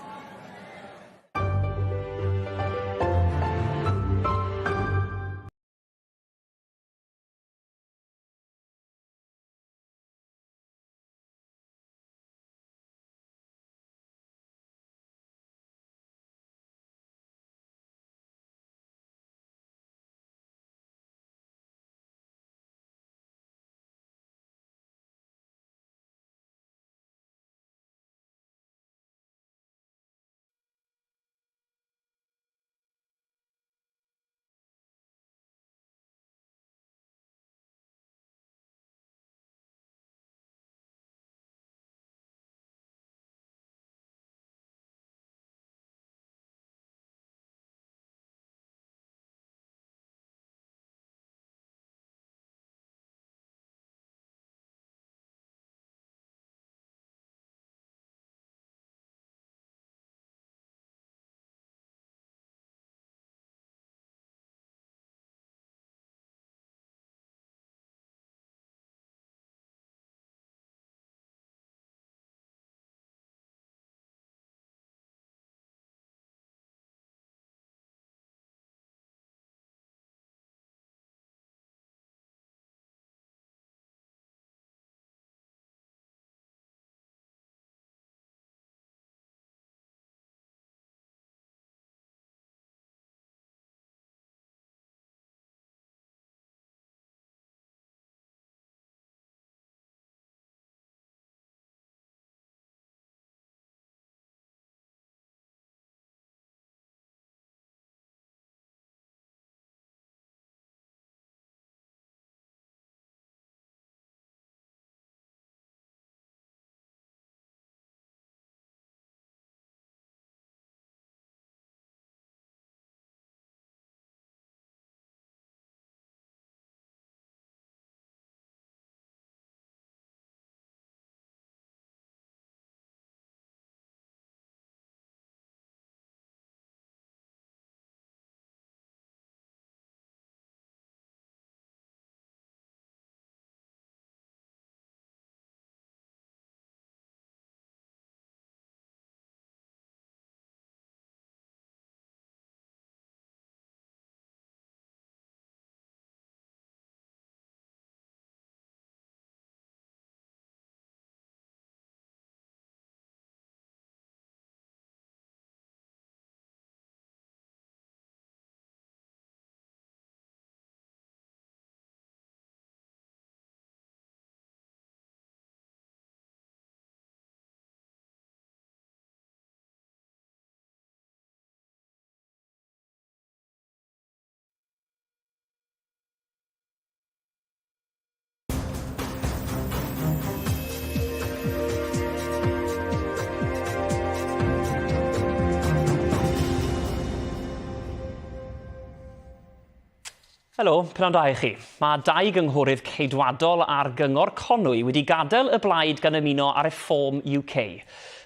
Helo, pnawn da i chi. Mae dau gynghorydd ceidwadol a'r gyngor Conwy wedi gadael y blaid gan ymuno ar Reform UK.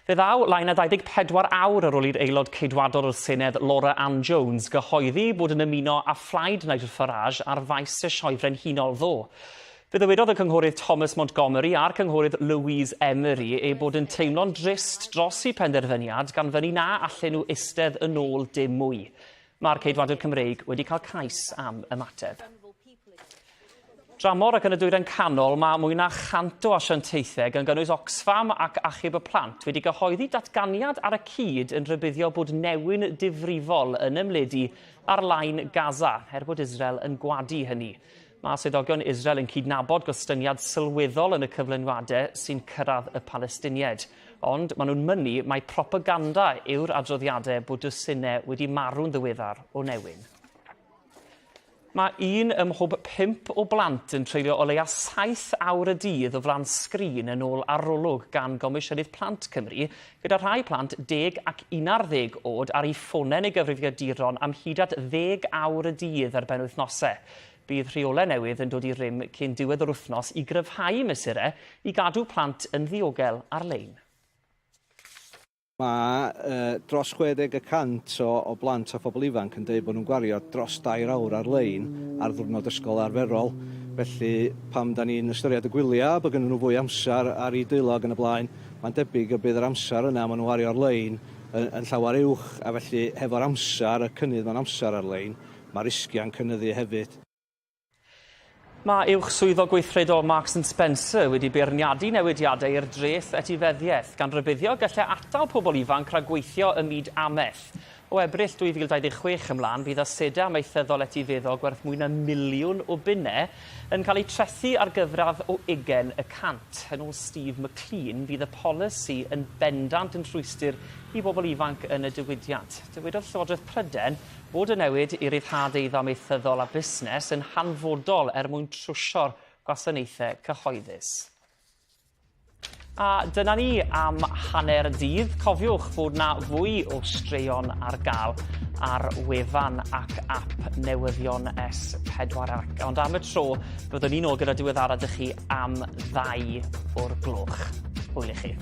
Fe ddaw lain a 24 awr ar ôl i'r aelod ceidwadol o'r Senedd Laura Ann Jones gyhoeddi bod yn ymuno â phlaid Nigel Farage ar faes y sioe frenhinol ddo. Fe ddywedodd y cynghorydd Thomas Montgomery a'r cynghorydd Louise Emery ei bod yn teimlo'n drist dros eu penderfyniad gan fyny na allan nhw eistedd yn ôl dim mwy. Mae'r ceidwadwr Cymreig wedi cael cais am ymateb. Dramor ac yn y dwyrain canol, mae mwy na 100 o asiantaethau gan gynnwys Oxfam ac Achub y Plant wedi gyhoeddi datganiad ar y cyd yn rhybuddio bod newyn difrifol yn ymledu ar lain Gaza, bod Israel yn gwadu hynny. Mae swyddogion Israel yn cydnabod gostyngiad sylweddol yn y cyflenwadau sy'n cyrraedd y Palestinied. Ond maen nhw'n mynnu mai propaganda yw'r adroddiadau bod dwsinau wedi marw'n ddiweddar o newyn. Mae 1 ym mhob 5 o blant yn treulio o leia 7 awr y dydd o flaen sgrin yn ôl arolwg gan Gomisiynydd Plant Cymru, gyda rhai plant 10 ac 11 oed ar eu ffonau neu gyfrifiaduron am hyd at 10 awr y dydd ar ben wythnosau. Bydd rheolau newydd yn dod i rym cyn diwedd yr wythnos i gryfhau mesurau i gadw plant yn ddiogel ar-lein. Mae dros 60% o blant a phobl ifanc yn dweud bod nhw'n gwario dros 2 awr ar-lein ar ddiwrnod ysgol arferol. Felly, pam da ni'n ystyried y gwyliau, bod gen nhw fwy amser ar ei deulog yn y blaen, mae'n debyg y bydd yr amser yna maen nhw wario ar-lein yn llawer uwch, a felly hefo'r amser, y cynnydd mewn amser ar-lein, mae risgiau'n cynyddu hefyd. Mae uwch swyddog gweithredol Marks and Spencer wedi beirniadu newidiadau i'r dreth etifeddiaeth gan rybuddio gallai atal pobl ifanc rhag gweithio ym myd ameth. O Ebrill 2026 ymlaen, bydd asedau amaethyddol etifeddol gwerth mwy na 1 miliwn o bunnau yn cael eu trethu ar gyfradd o 20%. Yn ôl Steve McLean, bydd y polisi yn bendant yn rhwystyr i bobl ifanc yn y diwydiant. Dywedodd Llywodraeth Prydain bod y newid i ryddhad eiddo amaethyddol a busnes yn hanfodol mwyn trwsio'r gwasanaethau cyhoeddus. A dyna ni am hanner dydd. Cofiwch fod na fwy o straeon ar gael ar wefan ac ap newyddion S4 ac. Ond am y tro, byddwn ni'n ôl gyda diweddarad i chi am 2 o'r gloch. Hwyl i chi.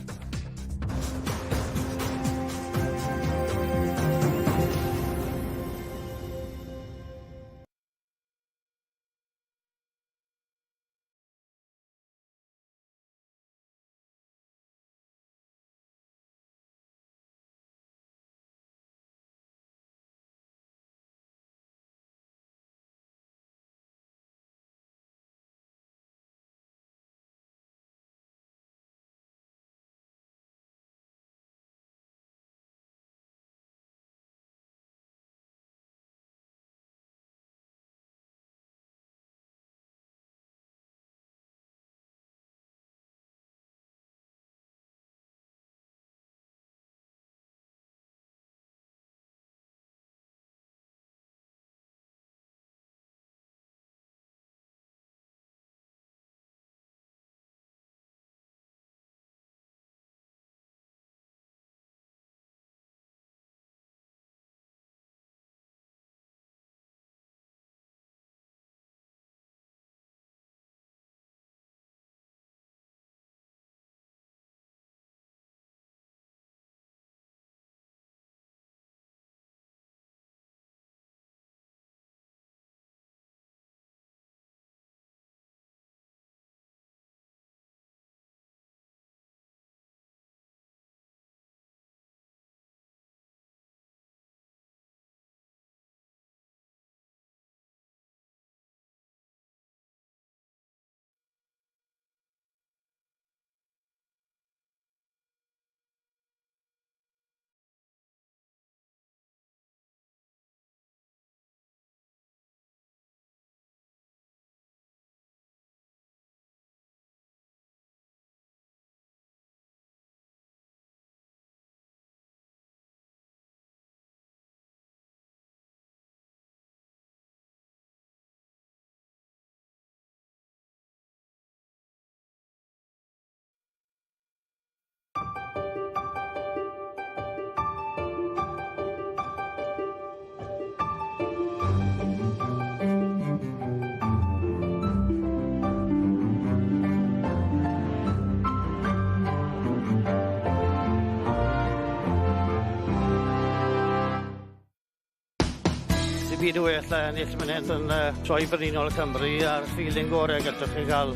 byd y well ennill mynydd yn troi brinol Cymru a'r feeling gorau gallwch chi gael.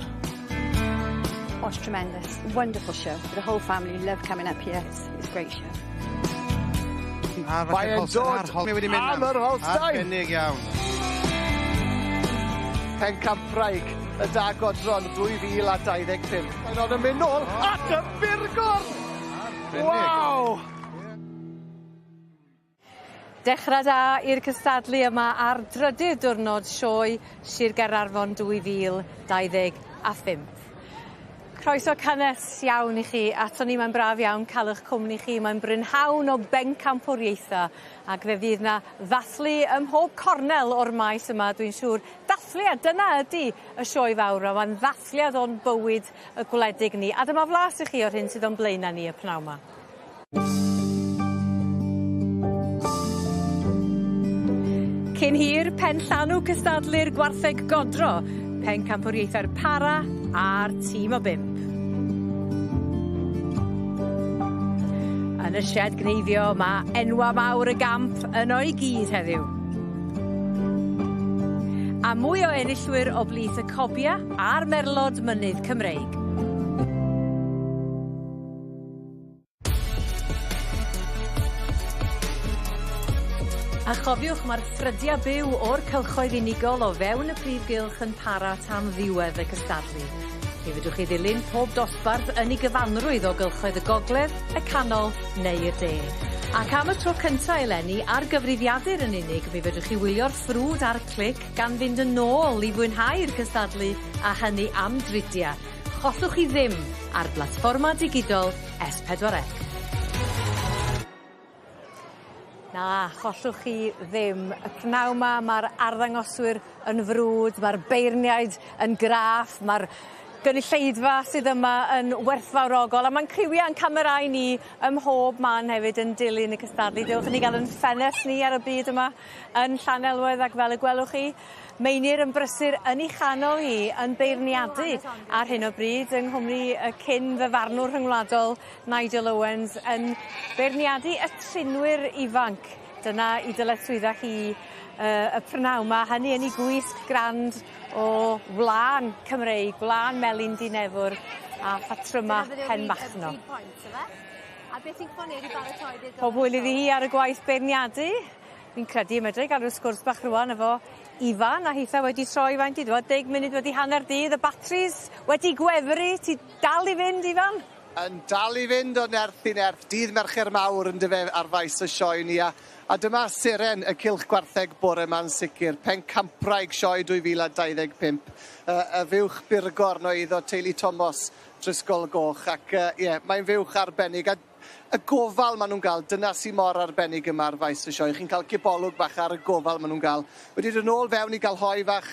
Oh, it's tremendous. Wonderful show. The whole family love coming up here. It's a great show. Mae'n dod am yr holstein. Arbennig iawn. Pencampwraig y dagodron 2025. Mae'n ond yn mynd nôl at y Burgor! Waw! Dechrau da i'r cystadlu yma ar drydydd diwrnod sioe Sir Gaernarfon 2025. Croeso cynnes iawn i chi, ato ni mae'n braf iawn cael eich cwmni chi. Mae'n brynhawn o bencampwriaethau ac fe fydd na ddathlu ym mhob cornel o'r maes yma, dwi'n siŵr. Dathliad, dyna ydy y sioe fawr, a mae'n ddathliad o'n bywyd y gwledig ni. A dyma flas i chi o'r hyn sydd o'n blaena ni y pnawn yma. Cyn hir, pen llanw cystadlu'r gwartheg godro, pencampwriaethau'r para a'r tîm o 5. Yn y sied gneifio, mae enwa mawr y gamp yno i gyd heddiw. A mwy o enillwyr o blith y cobia a'r merlod mynydd Cymreig. A chofiwch, mae'r ffrydiau byw o'r cylchoedd unigol o fewn y prif gylch yn para tan ddiwedd y cystadlu. Mi fedrwch chi ddilyn pob dosbarth yn ei gyfanrwydd o gylchoedd y gogledd, y canol neu'r de. Ac am y tro cyntaf eleni ar gyfrifiadur yn unig, mi fedrwch chi wylio'r ffrwd a'r clic gan fynd yn ôl i fwynhau'r cystadlu a hynny am dridia. Chollwch chi ddim ar blatfforma digidol S4C. Na, chollwch chi ddim. Y pnawn yma, mae'r arddangoswyr yn frwd, mae'r beirniaid yn graff, mae'r gynulleidfa sydd yma yn werthfawrogol, a mae'n criwiau'n camerau ni ym mhob man hefyd yn dilyn y cystadlu. Dewch i ni gael yn ffenest ni ar y byd yma yn Llanelwedd, ac fel y gwelwch chi, Meinir yn brysur yn ei chanol hi yn beirniadu ar hyn o bryd yng Nghymru y cyn ddyfarnwr rhyngwladol Nigel Owens yn beirniadu y trinwyr ifanc. Dyna i dyletswydda hi y prynawn yma, hynny yn ei gwisg grand o wlân Cymreig, wlân melyn dinefwr a phatryma Penmachno. Pob hwyl iddi hi ar y gwaith beirniadu. Fi'n credu medru gael rhyw sgwrs bach rwan efo Ifan, a hitha wedi troi faint i ddod 10 munud wedi hanner dydd, y batris wedi gwefru, ti dal i fynd, Ifan? Yn dal i fynd o nerth i nerth, dydd Mercher Mawr yn dyfe ar faes y sioe ni, a dyma seren y cylch gwartheg bore ma'n sicr, pencampwraig sioe 2025, y fywch Burgor no iddo teulu Thomas Drysgol Goch, ac mae'n fywch arbennig, a y gofal maen nhw'n gael, dyna sy'n mor arbennig yma ar faes y sioe. Chi'n cael gibolwg bach ar y gofal maen nhw'n gael. Wedi dod nôl fewn i gael hoi fach,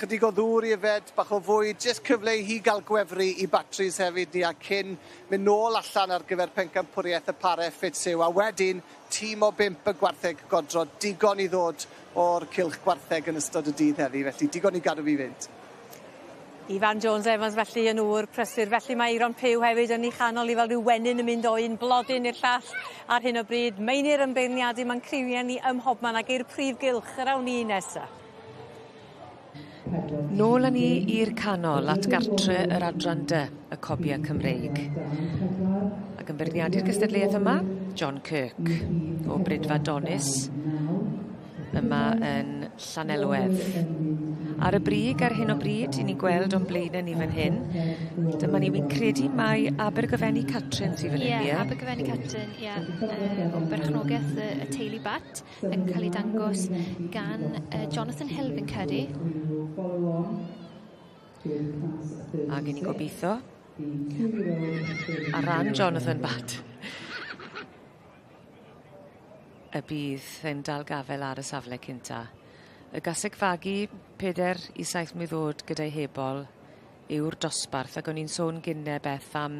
chydig o ddŵr i yfed, bach o fwyd, jyst cyfle i hi gael gwefru i batris hefyd ni, a cyn mynd nôl allan ar gyfer pencampwriaeth y pare ffit Sioe, a wedyn tîm o 5 y gwartheg godro, digon i ddod o'r cylch gwartheg yn ystod y dydd heddi, felly digon i gadw fi fynd. Ifan Jones Evans felly yn ŵr prysur, felly mae Iron Pyw hefyd yn ei chanol i fel rhyw wenyn yn mynd o un blodyn i'r llall ar hyn o bryd. Meinir yn beirniadu, mae'n criwiau ni ym mhobman ac i'r prif gylch yr awn ni nesaf. Nôl â ni i'r canol at gartre yr adran dy, y cobia Cymreig. Ac yn beirniadu'r gystadleuaeth yma, John Kirk, o Brydfa Donis, yma yn Llanelwedd. Ar y brig ar hyn o bryd, i ni gweld o'n blaenau ni fan hyn. Dyma ni, fi'n credu mai Abergyfenni Catrin sydd fan hyn, Ie, Abergyfenni Catrin, o berchnogaeth y teulu Bat, yn cael ei dangos gan Jonathan Hill fi'n credu. A gen i gobeithio, ar ran Jonathan Bat, y bydd yn dal gafel ar y safle cynta. Y gaseg fagu 4 i 7 mlynedd oed gyda'i hebol yw'r dosbarth, ac o'n i'n sôn gynne Beth am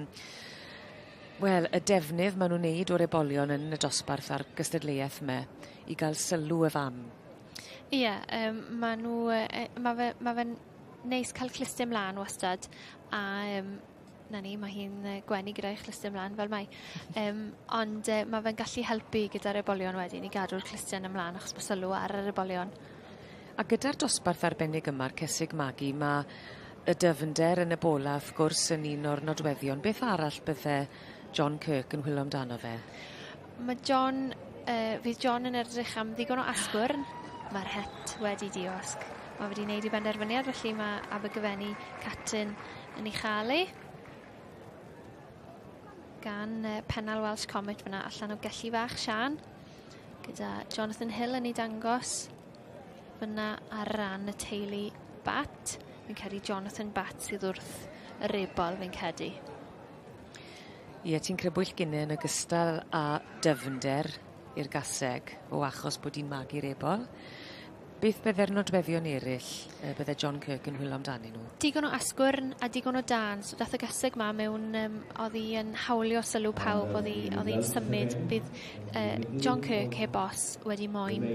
y defnydd maen nhw'n neud o'r ebolion yn y dosbarth a'r gystadleuaeth yma i gael sylw y fam. Ie, mae fe'n neis cael clustau ymlaen wastad, a na ni, mae hi'n gwenu gyda'i chlystau ymlaen fel mai. Ond mae fe'n gallu helpu gyda'r ebolion wedyn i gadw'r clystiau ymlaen achos bod sylw ar yr ebolion. A gyda'r dosbarth arbennig yma'r cysig magu, mae y dyfnder yn y bola wrth gwrs yn un o'r nodweddion. Beth arall bydde John Kirk yn hwylo amdano fe? Fydd John yn edrych am ddigon o asgwrn. Mae'r het wedi diosg. Mae wedi wneud i benderfyniad, felly mae Abergyfenni Catrin yn ei chael gan pennal Welsh Comet fyna allan o gellu fach Sian, gyda Jonathan Hill yn ei dangos fyna ar ran y teulu Bat. Fi'n credu Jonathan Bat sydd wrth y rebol fi'n credu. Ie, ti'n crybwyll gynne yn ogystal â dyfnder i'r gaseg o achos bod hi'n magu'r ebol. Beth bydde'r nodweddion eraill bydde John Kirk yn hwylo amdanyn nhw? Digon o asgwrn a digon o dans. Dath y gaseg ma mewn, oedd hi'n hawlio sylw pawb, oedd hi'n symud. Bydd John Kirk heb os wedi moyn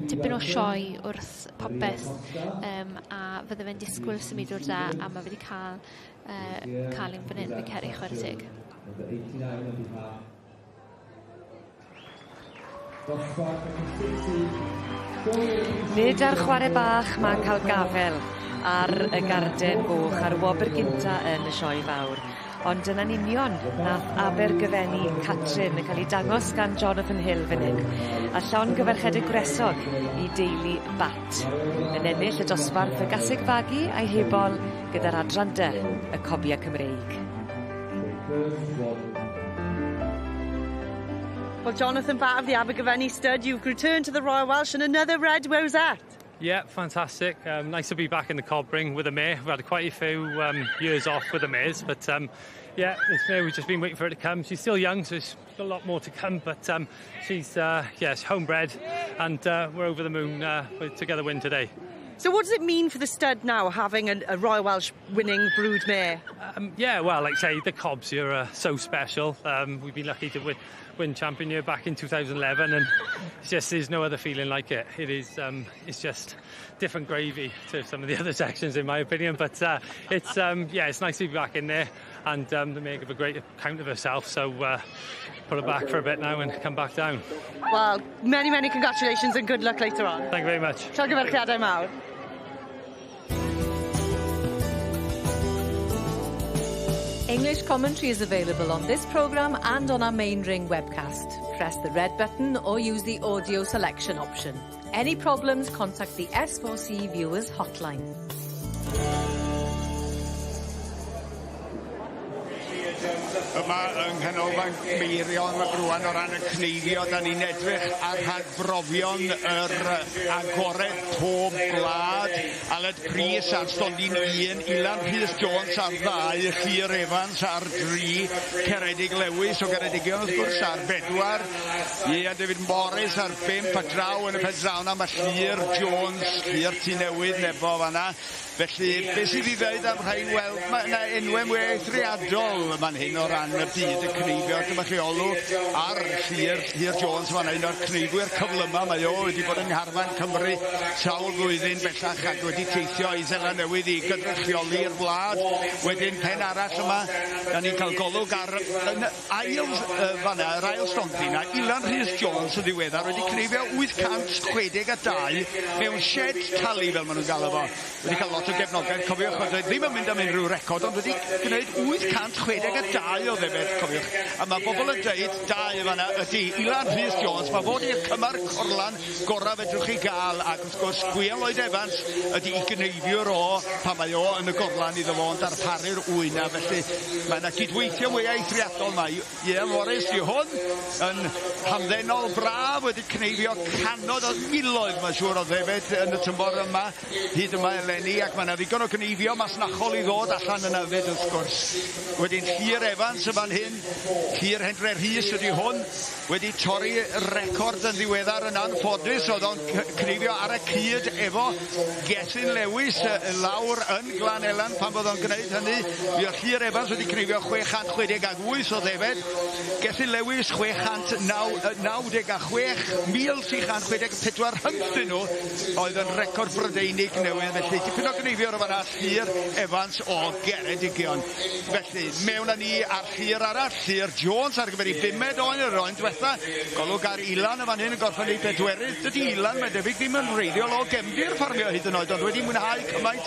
tipyn o sioe wrth popeth a fydde fe'n disgwyl symudwr da a mae wedi cael un fan hyn fi'n ceri chwarae teg. Nid ar chwarae bach mae'n cael gafel ar y garden goch a'r wobr gynta yn y sioe fawr. Ond yna'n union nath Abergyfenni Catrin yn cael ei dangos gan Jonathan Hill fan hyn. A llawn gyferchedig gresog i deulu Bat. Yn ennill y dosbarth y gasig fagu a'i hebol gyda'r adran dy y Cobia Cymreig. Well, Jonathan Bat of the Abergyfenni stud, you've returned to the Royal Welsh in another red. Where was that? Yeah, fantastic. Nice to be back in the cob ring with the mare. We've had quite a few years off with the mares, but yeah, this mare, we've just been waiting for her to come. She's still young, so there's a lot more to come, but she's homebred, and we're over the moon to get a win today. So what does it mean for the stud now, having a Royal Welsh winning brood mare? Yeah, well, like I say, the cobs here are so special. We've been lucky to win champion year back in 2011, and there's no other feeling like it. It's just different gravy to some of the other sections, in my opinion. But it's nice to be back in there, and the mare gave a great account of herself. So put her back for a bit now and come back down. Well, many, many congratulations and good luck later on. Thank you very much. Llongyfarchiadau mawr. English commentary is available on this programme and on our main ring webcast. Press the red button or use the audio selection option. Any problems, contact the S4C viewers hotline. Yma yng Nghanolfan Meirion rwan o ran y cneifio, da ni'n edrych ar rhagfrofion yr agored pob gwlad. Aled Chris ar stondin 1, Ilan Rhys Jones ar 2, Llyr Evans ar 3, Ceredig Lewis o Geredigion wrth gwrs ar 4, David Morris ar 5, a draw yn y pedrawn am y Llyr Jones, Llyr Tu Newydd Nebo fanna. Felly, beth sydd i ddweud am rhain, wel, mae yna enwau mwy eithriadol man hyn o ran y byd y cneifio. Dyma chi olw ar Llyr Jones, mae'n un o'r cneifwyr cyflyma. Mae o wedi bod yng Ngharfan Cymru sawl blwyddyn bellach ac wedi teithio i Seland Newydd i gydrychioli'r wlad. Wedyn pen arall yma, da ni'n cael golwg ar ail fanna, yr ail stondri na. Ilan Rhys Jones o ddiweddar wedi cneifio 862 mewn shed talu fel maen nhw'n gael efo. Wedi cael lot o gefnogaeth, cofiwch, oedd ddim yn mynd am unrhyw record, ond wedi gwneud 862 o ddefedd, cofiwch. A mae bobl yn dweud, 2 fanna ydy Ilan Rhys Jones, mae fod i'r cymar corlan gorau fedrwch chi gael, ac wrth gwrs Gwiel Lloyd Evans ydy i gyneifiwr o pan mae o yn y gorlan iddo fo, yn darparu'r wyna, felly mae yna gydweithio mwy eithriadol yma. Morris di hwn yn hamddenol braf, wedi cneifio canod o miloedd, mae'n siŵr o ddefed yn y tymor yma, hyd yma eleni, ac mae yna ddigon o gneifio masnachol i ddod allan yna fyd wrth gwrs. Wedyn Llyr Evans y fan hyn hyn. Cyr Henry Rhys ydy hwn. Wedi torri record yn ddiweddar yn anffodus. Oedd o'n cneifio ar y cyd efo Gethin Lewis lawr yn Glan Elan pan bod o'n gwneud hynny. Fuodd Llyr Evans wedi cneifio 668 o ddefed. Gethin Lewis 696,364 hymthyn nhw oedd yn record Brydeinig newydd. Felly dipyn o gneifio ar fanna Llyr Evans o Geredigion. Felly mewn â ni ar Llyr arall, Llyr Jones ar gyfer 5 oen yr oen diwetha. Golwg ar Ilan y fan hyn yn gorffen ei bedwerydd. Dydy Ilan, mae debyg ddim yn reiddiol o gefndir ffarmio hyd yn oed, ond wedi mwynhau cymaint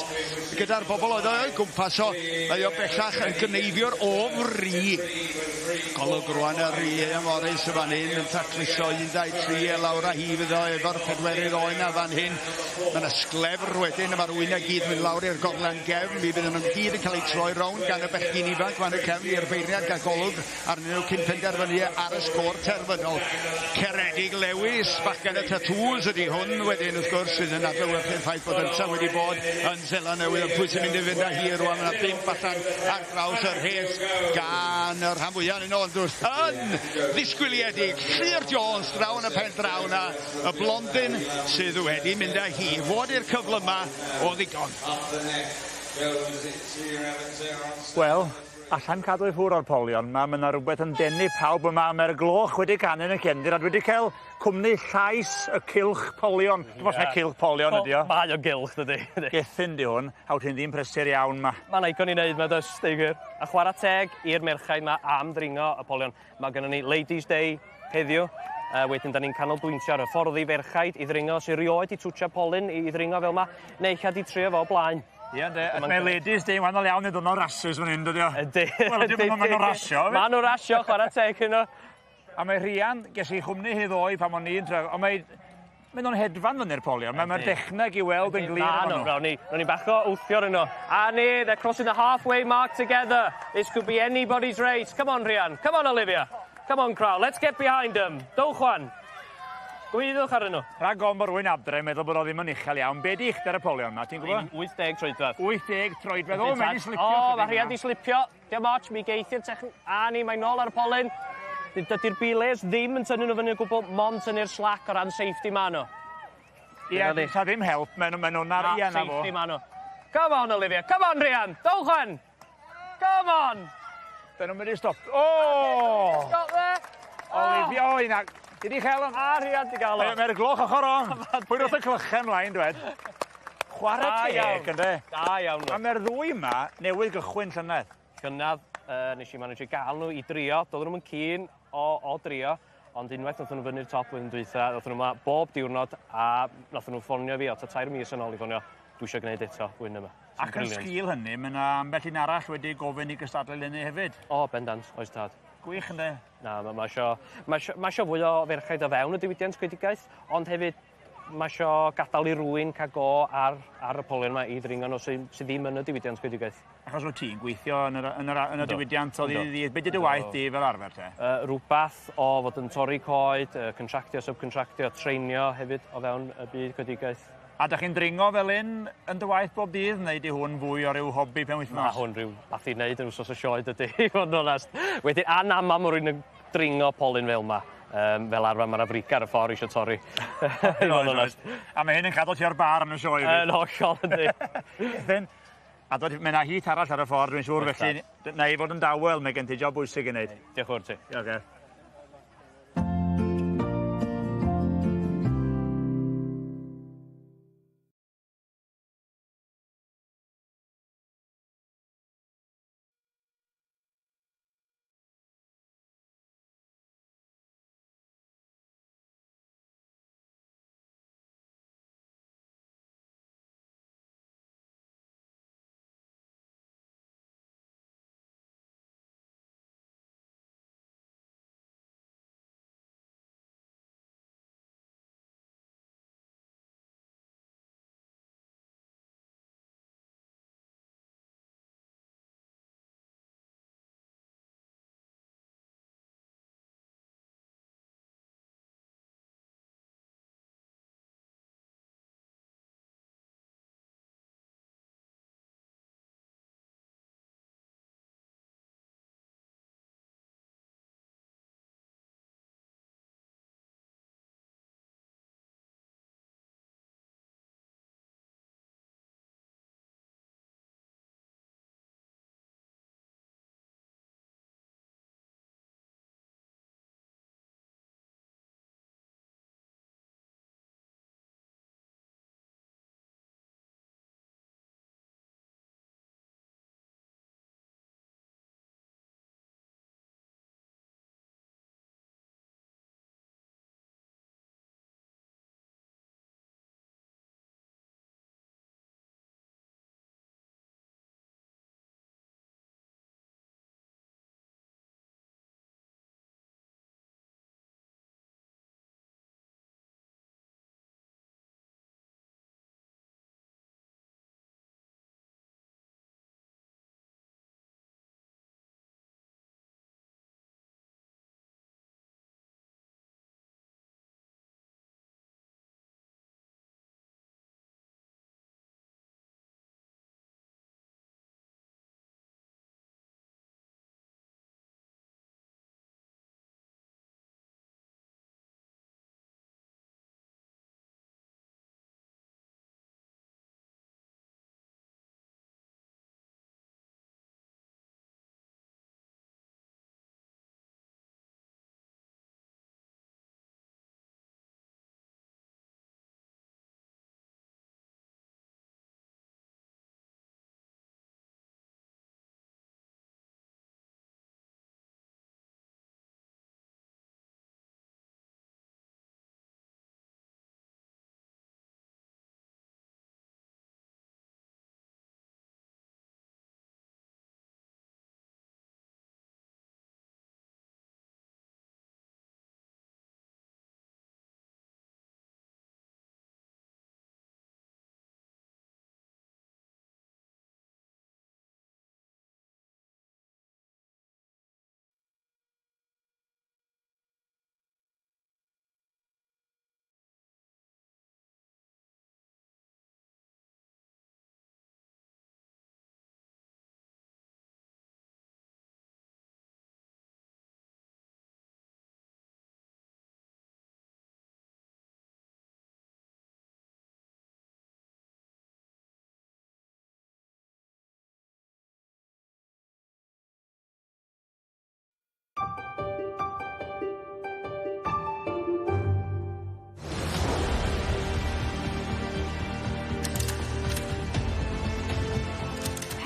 gyda'r bobl oedd o'i gwmpas o. Mae o bellach yn gneifio'r o fri. Golwg rwan ar Ria Morris y fan hyn yn tacluso 1-2-3 lawr a hi fydd o efo'r pedwerydd oen a fan hyn. Mae'n ysglefr wedyn, mae'r wyn a gyd mynd lawr i'r gorlan gefn. Mi fydd nhw'n gyd yn cael ei troi rown gan y bechgyn ifanc fan y cefn i'r beirniad gael golwg arnyn nhw cyn penderfynu ar y sgôr terfynol. Ceredig Lewis, bachgen y tatŵs ydy hwn wedyn wrth gwrs sydd yn adlewyrchu'r ffaith bod ynta wedi bod yn Sela Newydd yn pwy sy'n mynd i fynd â hi rwan. Mae 5 allan ar draws yr hes gan yr rhan fwyaf yn ond wrth yn ddisgwyliedig. Llyr Jones draw yn y pen draw na, y blondyn sydd wedi mynd â hi fod i'r cyflyma o ddigon. Wel, allan cadw i ffwr o'r polion. Mae yna rhywbeth yn denu pawb yma. Mae'r gloch wedi canu yn y cefndir a dwi wedi cael cwmni llais y cylch polion. Dwi'n meddwl cylch polion ydi o. Mae o gylch, dydi. Gethin di hwn, hawt hi'n ddim prysur iawn ma. Mae'n eicon i wneud, mae dystig. A chwarae teg i'r merchaid ma am dringo y polion. Mae gennym ni Ladies Day heddiw. Wedyn, da ni'n canolbwyntio ar y ffordd i ferchaid i ddringo. Os erioed i twtio polyn i ddringo fel ma, neu lla di trio fo blaen. Ie, mae Ladies Day wahanol iawn i ddod o'r rhasys fan hyn, dydi o? Ydy. Wel, ydy maen nhw'n rasio. Maen nhw'n rasio, chwarae teg hynno. A mae Rhian, ges i chwmni hiddoi pan o'n i'n tref, ond mae nhw'n hedfan fyny'r polion. Mae'r dechneg i weld yn glir efo nhw. Rown ni bach o wthio yn nhw. A ni, they're crossing the halfway mark together. This could be anybody's race. Come on, Rhian. Come on, Olivia. Come on, crowd. Let's get behind them. Dowch wan. Gwyddwch ar nhw. Rhag ofn bod rwy'n adre, meddwl bod o ddim yn uchel iawn. Be di uchder y polion yma, ti'n gwybod? 80 troedfedd. 80 troedfedd. O, mae di slipio. O, mae Rhian di slipio. Dim ots, mi geithio'r a ni, mae'n nôl ar y polyn. Dydy'r bilers ddim yn tynnu nhw fyny o gwbl, mond tynnu'r slac o ran safety ma nhw. Ie, sa ddim help, mae nhw'n ar Ian a fo. Safety ma nhw. Come on, Olivia. Come on, Rhian. Dowch wan. Come on. Dyn nhw'n mynd i stop. O! Stop there. Olivia, o, una. Di di chael o'n... A Rhian di gael o. Mae'r gloch ochr o. Pwy wrth y clychau ymlaen, dwed. Chwarae teg, ynddo? Da iawn. A mae'r ddwy yma newydd gychwyn llynedd. Llynedd, nes i managio gael nhw i drio. Doedden nhw'n cyn o drio. Ond unwaith nath nhw fyny'r top flwyddyn dwytha, nath nhw yma bob diwrnod a nath nhw ffonio fi o 3 mis yn ôl i ffonio. Dwi eisiau gwneud eto, gwyn yma. Ac yn sgil hynny, mae yna ambell un arall wedi gofyn i gystadlu hynny hefyd. O, bendant, oes tad. Gwych ynddo? Na, mae isio fwy o ferchaid o fewn y diwydiant gwedigaeth, ond hefyd mae isio gadael i rywun cael go ar y polion yma i ddringo nhw sydd ddim yn y diwydiant gwedigaeth. Achos wyt ti'n gweithio yn y diwydiant o ddydd. Be di dy waith di fel arfer te? Rhywbeth o fod yn torri coed, contractio, subcontractio, treinio hefyd o fewn y byd gwedigaeth. A da chi'n dringo fel un yn dy waith bob dydd, neu di hwn fwy o ryw hobi pen wythnos? Mae hwn rhyw bath i wneud yn wsos o sioed ydy, i fod yn onest. Wedyn, anamam o rwy'n dringo polyn fel yma. Fel arfer, mae'r africa ar y ffordd eisiau torri. I fod yn onest. A mae hyn yn cadw ti ar bar yn y sioe. Yn hollol ydy. A mae yna hit arall ar y ffordd, dwi'n siŵr, felly, na i fod yn dawel, mae gen ti job bwysig i wneud. Diolch fawr ti. Diolch.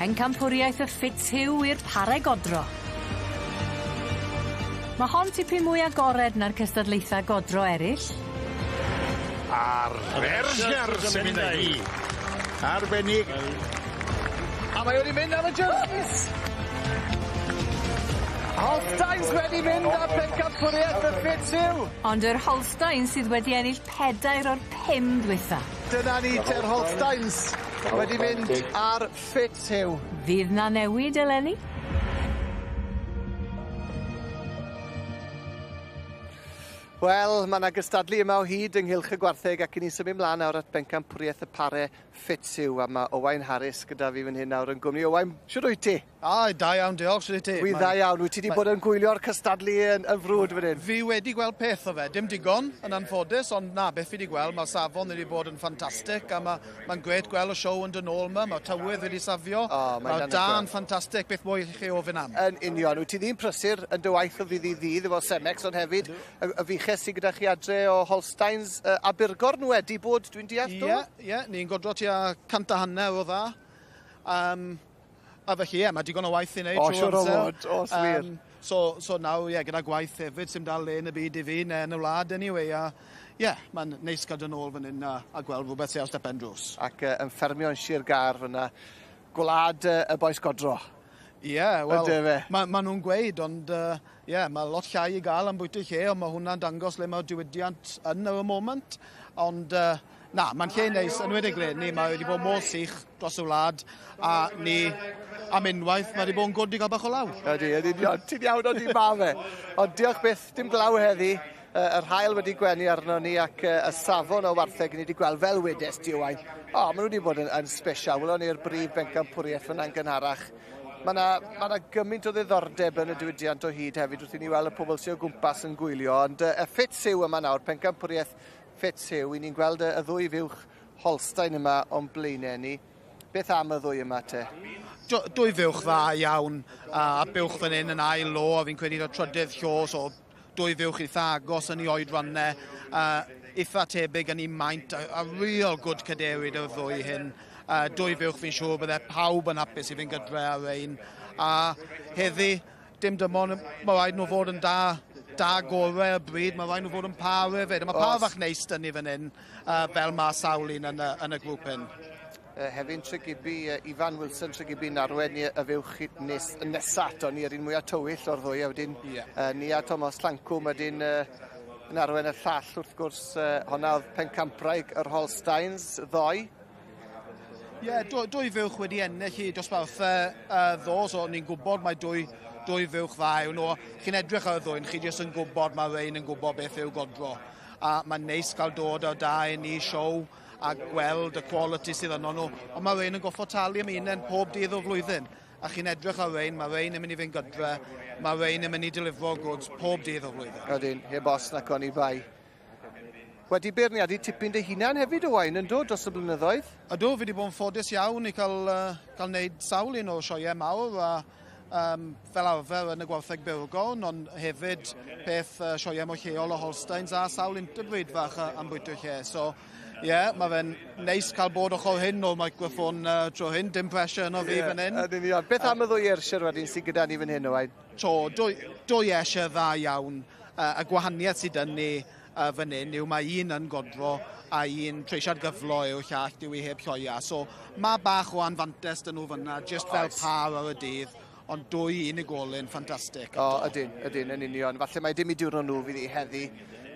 Pencampwriaeth y Fitzhugh i'r pare godro. Mae hon tipyn mwy agored na'r cystadlaethau godro eraill. A'r fersier sy'n mynd â hi. Arbennig. A mae wedi mynd am y jerseys. Holsteins wedi mynd â pencampwriaeth y Fitzhugh. Ond yr Holsteins sydd wedi ennill 4 o'r 5 dwytha. Dyna ni te'r Holsteins wedi mynd ar Fitzhugh. Fydd na newid eleni? Wel, mae yna gystadlu yma o hyd ynghylch y gwartheg ac i ni symud mlaen nawr at bencampwriaeth y pare Fitzhugh a mae Owain Harris gyda fi fan hyn nawr yn gwmni. Owain, siwr wyt ti? Da iawn, diolch, sydd ti. Wi dda iawn, wyt ti wedi bod yn gwylio'r cystadlu yn frwd fan hyn? Fi wedi gweld peth o fe, dim digon yn anffodus, ond na, beth fi wedi gweld, mae'r safon wedi bod yn ffantastig a mae'n gret gweld y siow yn dyn ôl yma, mae tywydd wedi safio, mae da'n ffantastig, beth mwy chi ofyn am. Yn union, wyt ti ddim prysur yn dy waith o ddydd i ddydd efo Cemex, ond hefyd y fiches sydd gyda chi adre o Holsteins Abergorn wedi bod, dwi'n deall do? Ie, ni'n godro tua 100 o dda. A felly, mae digon o waith i wneud. O, siwr o fod, o, swir. So nawr, gyda gwaith hefyd, sy'n dal le yn y byd i fi, neu yn y wlad anyway, mae'n neis gadw yn ôl fan hyn a gweld rhywbeth sy'n ar stepen drws. Ac yn ffermio yn Sir Gar fyna, gwlad y boes godro. Wel, mae nhw'n gweud, ond mae lot llai i gael am bwyty lle, ond mae hwnna'n dangos le mae'r diwydiant yn y moment. Ond, mae'n lle neis, yn wedi gled ni, mae wedi bod mor sych dros y wlad, a ni am unwaith, mae wedi bod yn gwrdd i gael bach o law. Ti'n iawn o di ma fe. Ond diolch byth, dim glaw heddi. Yr hael wedi gwenu arno ni ac y safon o wartheg ni wedi gweld fel wedes di Owain. Maen nhw wedi bod yn special. Welon ni'r brif bencampwriaeth fyna'n gynharach. Mae yna gymaint o ddiddordeb yn y diwydiant o hyd hefyd wrth i ni weld y pobl sy'n o gwmpas yn gwylio. Ond y Fitzhugh yma nawr, pencampwriaeth Fitzhugh, i ni'n gweld y ddwy fiwch Holstein yma o'n blaenau ni. Beth am y ddwy yma te? Dwy fiwch dda iawn, a biwch fan hyn yn ail lo, a fi'n credu o'r trydydd llo, so dwy fiwch eitha agos yn ei oedrannau, eitha tebyg yn ei maint, a real good cadewyd o'r ddwy hyn. Dwy fiwch fi'n siŵr bydde pawb yn hapus i fi'n gydre ar ein. A heddi, dim dymon, mae rhaid nhw fod yn da gorau y bryd, mae rhaid nhw fod yn par hefyd. Mae par fach neis dyn ni fan hyn, fel mae Saulin yn y grŵp hyn. Hefyd trygibu, Ifan Wilson trygibu narwen i y fiwch nesat, ond ni'r un mwyaf tywyll o'r ddwy, a wedyn Nia Thomas Llancwm, wedyn yn arwen y llall wrth gwrs, honna oedd pencampraig yr Holsteins ddoi. Dwy fiwch wedi ennill i dosbarthau ddo, so ni'n gwybod mae dwy fiwch dda yw nhw. Chi'n edrych ar y ddwy'n, chi jyst yn gwybod mae rhain yn gwybod beth yw godro. A mae'n neis cael dod o da i ni siow a gweld y quality sydd yno nhw. Ond mae rhain yn goffo talu am unen pob dydd o flwyddyn. A chi'n edrych ar rhain, mae rhain yn mynd i fynd gydre, mae rhain yn mynd i delifro goods pob dydd o flwyddyn. Ydyn, heb os nac o'n i bai. Wedi beirniadu tipyn dy hunan hefyd Owain yn dod dros y blynyddoedd? Ydw, fi wedi bod yn ffodus iawn i cael wneud sawl un o sioiau mawr a fel arfer yn y gwartheg Burgon, ond hefyd peth sioiau mor lleol o Holsteins a sawl interbryd fach am bwyta lle. So, mae fe'n neis cael bod ochr hyn o'r microffon tro hyn, dim pressure yno fi fan hyn. Beth am y ddwy ersir wedyn sydd gyda ni fan hyn Owain? Dwy ersir dda iawn. Y gwahaniaeth sydd yn ni fan hyn yw mae un yn godro a un treisiad gyflo yw'r llall yw i heb lloia. So mae bach o anfantes dyn nhw fyna, just fel par ar y dydd, ond dwy unigolyn, ffantastig. Ydyn, yn union. Falle mae dim i diwrno nhw fydd i heddi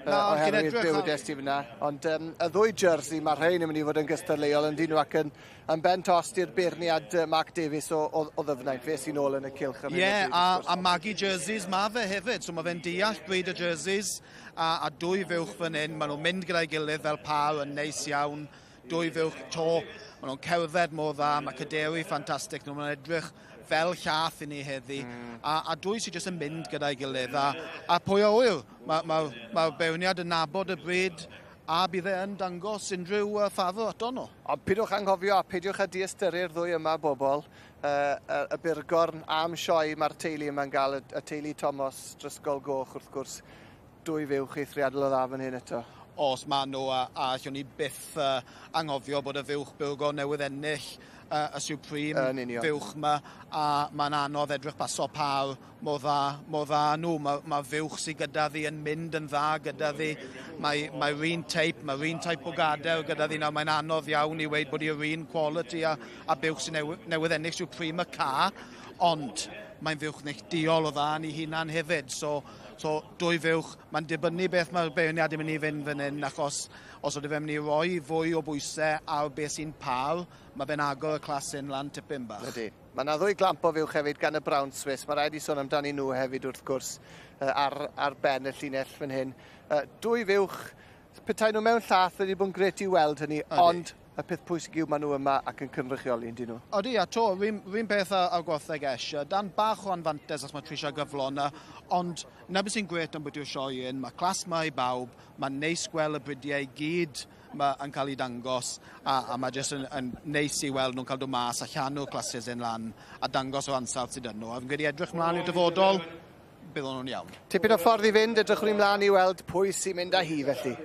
oherwydd bywydes ti fyna. Ond y ddwy jersey, mae rhain yn mynd i fod yn gystadleuol yn dyn nhw ac yn ben tost i'r beirniad Mark Davies o ddyfnaint. Fe sy'n ôl yn y cilch. A Maggie jerseys mae fe hefyd. So mae fe'n deall bryd y jerseys a dwy fiwch fan hyn. Maen nhw'n mynd gyda'i gilydd fel par yn neis iawn. Dwy fiwch to. Maen nhw'n cerdded mor dda. Mae caderi ffantastig. Maen edrych fel llath i ni heddi. A dwy sy'n jyst yn mynd gyda'i gilydd. A pwy o wyl? Mae'r beirniad yn nabod y bryd a bydd yn dangos unrhyw ffafr ato nhw. Ond pidwch anghofio, peidiwch â diastyru'r ddwy yma bobl. Y Burgorn am Sioe mae'r teulu yma'n gael, y teulu Thomas Drysgol Goch wrth gwrs. Dwy fiwch eithriadol o dda fan hyn eto. Os maen nhw a allwn ni byth anghofio bod y fiwch Burgorn newydd ennill y Supreme fuwch yma, a mae'n anodd edrych baso pawb mor dda nhw. Mae fuwch sydd gyda ddi yn mynd yn dda gyda ddi. Mae'r un teip o gadael gyda ddi. Mae'n anodd iawn i weid bod i'r un quality a buwch sy'n newydd ennill Supreme y ca, ond mae'n fuwch neilltuol o dda ni hunan hefyd. So dwy fuwch, mae'n dibynnu beth mae'r beirniad yn mynd i fynd fan hyn, achos os ydw fe'n mynd i roi fwy o bwysau ar beth sy'n pal, mae fe'n agor y clas yn lan tipyn bach. Ydy. Mae yna ddwy glamp o fuwch hefyd gan y Brown Swiss. Mae rhaid i sôn amdani nhw hefyd wrth gwrs ar ben y llinell fan hyn. Dwy fuwch, petai nhw mewn llath wedi bod yn gret i weld hynny, ond y peth pwysig yw maen nhw yma ac yn cynrychioli, yndyn nhw. Odi, a to, rhywun beth ar gwartheg eisiau, dan bach o anfantes os mae Trisha gyflon yna, ond na beth sy'n gret am bod yw'r sioe un, mae clas yma i bawb, mae'n neis gweld y brydiau gyd yn cael ei dangos, a mae jyst yn neis i weld nhw'n cael dod mas a llanw'r classes yn lan a dangos o ansawdd sydd yn nhw. A fi'n gwneud edrych mlaen i'r dyfodol, bydd nhw'n iawn. Tipyn o ffordd i fynd, edrych ni mlaen i weld pwy sy'n mynd â hi felly.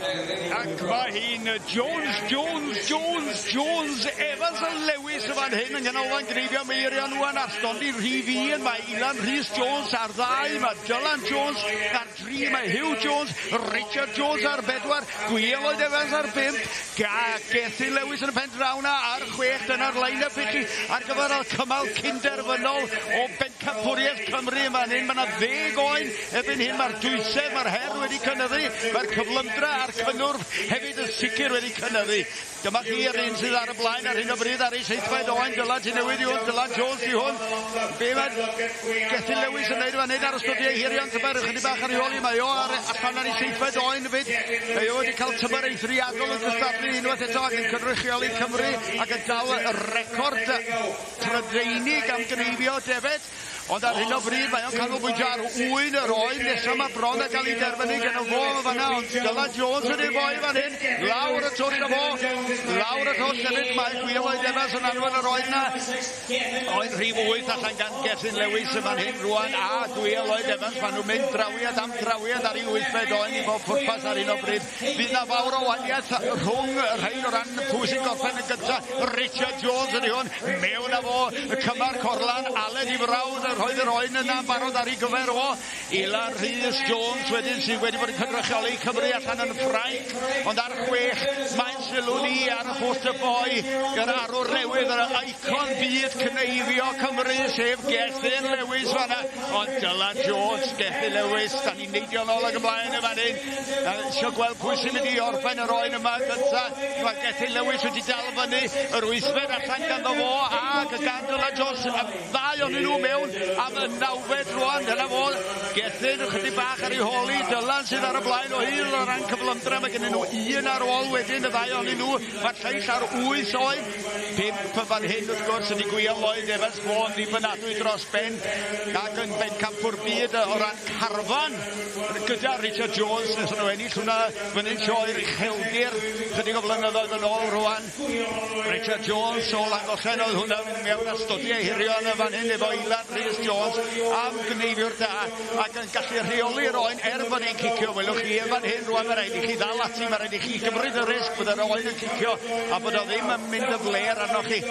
Ac mae hi'n Jones, Evans a Lewis y fan hyn yn ganolfan greifio meiriau nhw yn Aston di rhif 1, mae Ilan Rhys Jones ar 2, mae Dylan Jones ar 3, mae Hugh Jones, Richard Jones ar 4, Gwylod Evans ar 5, Gethin Lewis yn y pen drawna ar 6, dyna'r line-up i chi ar gyfer y cymal cynderfynol o bencampwriaeth Cymru yn fan hyn. Mae yna 10 oen erbyn hyn, mae'r dwysedd, mae'r her wedi cynyddu, mae'r cyflymdra a'r cynnwrf hefyd yn sicr wedi cynyddu. Dyma chi'r un sydd ar y blaen ar hyn o bryd ar ei 7 oen. Dylan ti newid i hwn, Dylan Jones i hwn. Be mae Gethin Lewis yn neud ar ystodiau hirion tymer ychydig bach ar ei holi. Mae o allan ar ei 7 oen hefyd. Mae o wedi cael tymer eithriadol yn gystadlu unwaith eto ac yn cynrychioli Cymru ac yn dal y record Prydeinig am gneifio defyd. Ond ar hyn o bryd mae o'n canolbwyntio ar 8 yr oen. Nesaf mae bron a cael ei derfynu gen o fo o fanna. Ond Dylan Jones ydy'r boi fan hyn. Lawr y twll o fo. Lawr y twll hefyd. Mae Gwylod Evans yn anfon yr oen na. Oen rhif 8 allan gan Gethin Lewis yn fan hyn rwan. A Gwylod Evans. Maen nhw'n mynd drawiad am drawiad ar ei 8 oen i bob pwrpas ar hyn o bryd. Bydd na fawr o waniaeth rhwng rhain o ran pwy sy'n gorffen yn gyntaf. Richard Jones ydy hwn. Mewn a fo. Cymar Corlan. Aled i frawd roedd yr oen yna'n barod ar ei gyfer o. Ilan Rhys Jones wedyn sydd wedi bod yn cynrychioli Cymru allan yn Ffrainc. Ond ar 6, mae'n sylw ni ar y poster boy gyda arwr newydd, yr icon byd cneifio Cymru, sef Gethin Lewis fanna. Ond Dylan Jones, Gethin Lewis, da ni'n neidio nôl ag ymlaen y fan hyn. Isio gweld pwy sy'n mynd i orffen yr oen yma gynta. Mae Gethin Lewis wedi dal fyny yr 8 allan ganddo fo ac gan Dylan Jones. Ddau o'n nhw mewn am y 9 rwan, dyna fo Gethin ychydig bach ar ei holi. Dylan sydd ar y blaen o hyd o ran cyflymdra. Mae gen nhw 1 ar ôl wedyn y 2 o'n nhw. Mae'r lleill ar 8 oen. 5 fan hyn wrth gwrs ydi Gwylod Evans fo'n ddibynadwy dros ben ac yn bencampwr byd o ran carfan gyda Richard Jones nes nhw ennill hwnna fyny'n sioe'r ucheldir chydig o flynyddoedd yn ôl rwan. Richard Jones o Langollen oedd hwnna mewn ystodiau hirion y fan hyn efo Ilan Rhys Jones am gneifio'r da ac yn gallu rheoli'r oen bod e'n cicio. Welwch chi fan hyn rwan, mae rhaid i chi ddal ati, mae rhaid i chi gymryd y risg bod yr oen yn cicio a bod o ddim yn mynd y fler arnoch chi.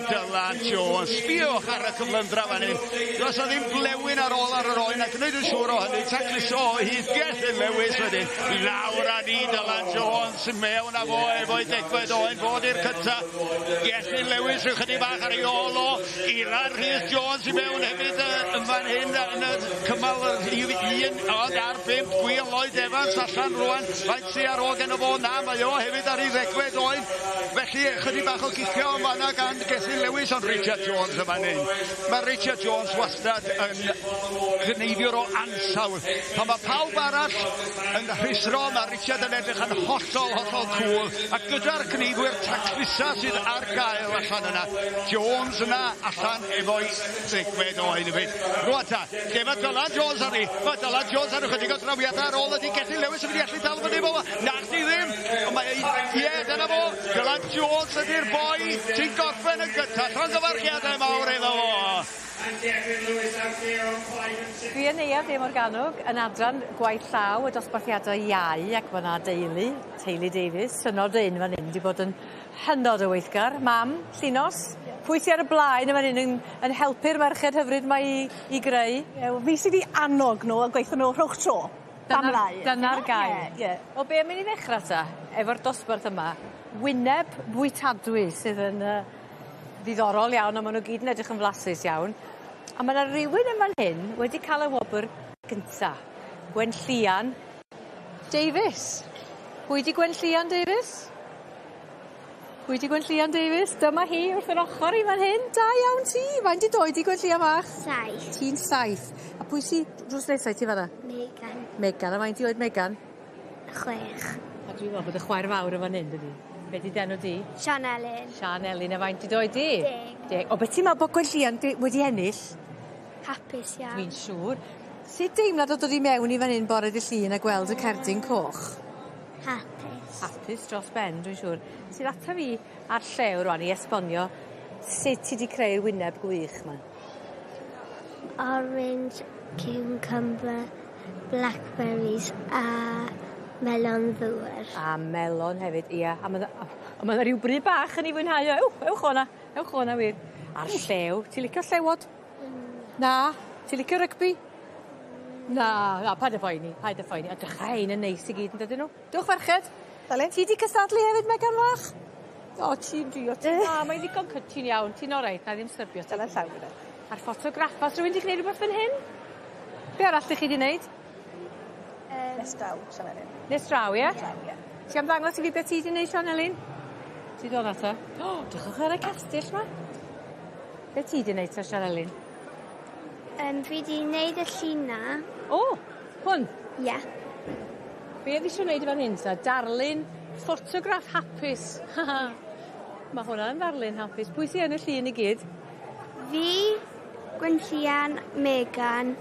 Dylan Jones, sbiwch ar y cyflymdra fan hyn. Does o ddim blewyn ar ôl ar yr oen a gwneud yn siŵr o hynny. Tacluso o hyd Gethin Lewis wedyn. Lawr a ni Dylan Jones mewn a fo efo'i 10 oen fod i'r cynta. Gethin Lewis yn chydig bach ar ei ôl o. Ilan Rhys Jones i mewn hefyd yn fan hyn yn y cymal rhif 1 ond ar 5 Gwylod Evans allan rwan. Faint sy ar ôl gen o fo na, mae o hefyd ar ei 10 oen. Felly chydig bach o gicio yn fanna gan Gethin Lewis ond Richard Jones yn fan hyn. Mae Richard Jones wastad yn gyneifiwr o ansawdd. Pan mae pawb arall yn rhisro, mae Richard yn edrych yn hollol cool. A gyda'r gneifwyr taclusa sydd ar gael allan yna. Jones yna allan efo'i 10 oen i fynd. Rwan ta, lle mae Dylan Jones ar ei? Mae Dylan Jones ar ychydig o drawiadau ar ôl ydi Gethin Lewis yn mynd i allu dal fyny fo. Na chdi ddim. Dyna fo. Dylan Jones ydi'r boi sy'n gorffen yn gyntaf. Llongyfarchiadau mawr efo fo. Dwi yn Neuadd Morgannwg yn adran gwaith llaw y dosbarthiadau iau ac mae yna teulu Davies, synod un fan hyn, wedi bod yn hynod o weithgar. Mam, Llunos. Pwy sy ar y blaen yma hyn yn helpu'r merched hyfryd yma i greu? Fi sydd wedi annog nhw a gweithio nhw rhwch tro. Dyna'r gair. O be am i ni ddechrau ta, efo'r dosbarth yma? Wyneb bwytadwy sydd yn ddiddorol iawn, a maen nhw gyd yn edrych yn flasus iawn. A mae yna rhywun yma hyn wedi cael y wobr gynta. Gwenllian Davies. Pwy di Gwenllian Davies? Pwy di Gwenllian Davies? Dyma hi wrth yr ochr i fan hyn. Da iawn ti. Faint di doed i Gwenllian bach? 7. Ti'n 7. A pwy si drws nesau ti fanna? Megan. Megan. A faint di oed Megan? 6. A dwi'n meddwl bod y chwaer fawr yn fan hyn, dydi? Be di denw di? Sian Elin. Sian Elin. A faint di doed di? 10. 10. O, beth ti'n meddwl bod Gwenllian wedi ennill? Hapus iawn. Dwi'n siŵr. Sut deimlad o dod i mewn i fan hyn bore dy llun a gweld y cerdyn coch? Hapus. Hapus dros ben, dwi'n siŵr. Sydd ata fi ar llew rwan i esbonio sut ti wedi creu'r wyneb gwych yma? Orange, cucumber, blackberries a melon ddŵr. A melon hefyd, ia. A mae yna rhyw bryd bach yn ei fwynhau. Ewch o'na wir. Ar llew. Ti'n licio llewod? Na. Ti'n licio rygbi? Na, paid y phoeni. A dychain yn neis i gyd yn dydyn nhw. Diolch ferched. Dalyn. Ti di cystadlu hefyd, Megan fach? O, ti'n dio. Na, mae'n ddigon ti'n iawn. Ti'n oreit, na ddim styrbio. Dyna'n llaw gyda. A'r ffotograffas, rwy'n di gwneud rhywbeth fan hyn? Be arall ydych chi di wneud? Nes draw, Sian Elin. Nes draw, ie? Ti am ddangos i fi beth ti di wneud, Sian Elin? Ti dod ata? O, dychwch ar y castill ma. Be ti di wneud, Sian Elin? Fi di wneud y llun na. O, hwn? Ie. Be ydych eisiau wneud fan hyn, ta? Darlun ffotograff hapus. Mae hwnna'n darlun hapus. Pwy sy'n y llun i gyd? Fi, Gwenllian, Megan,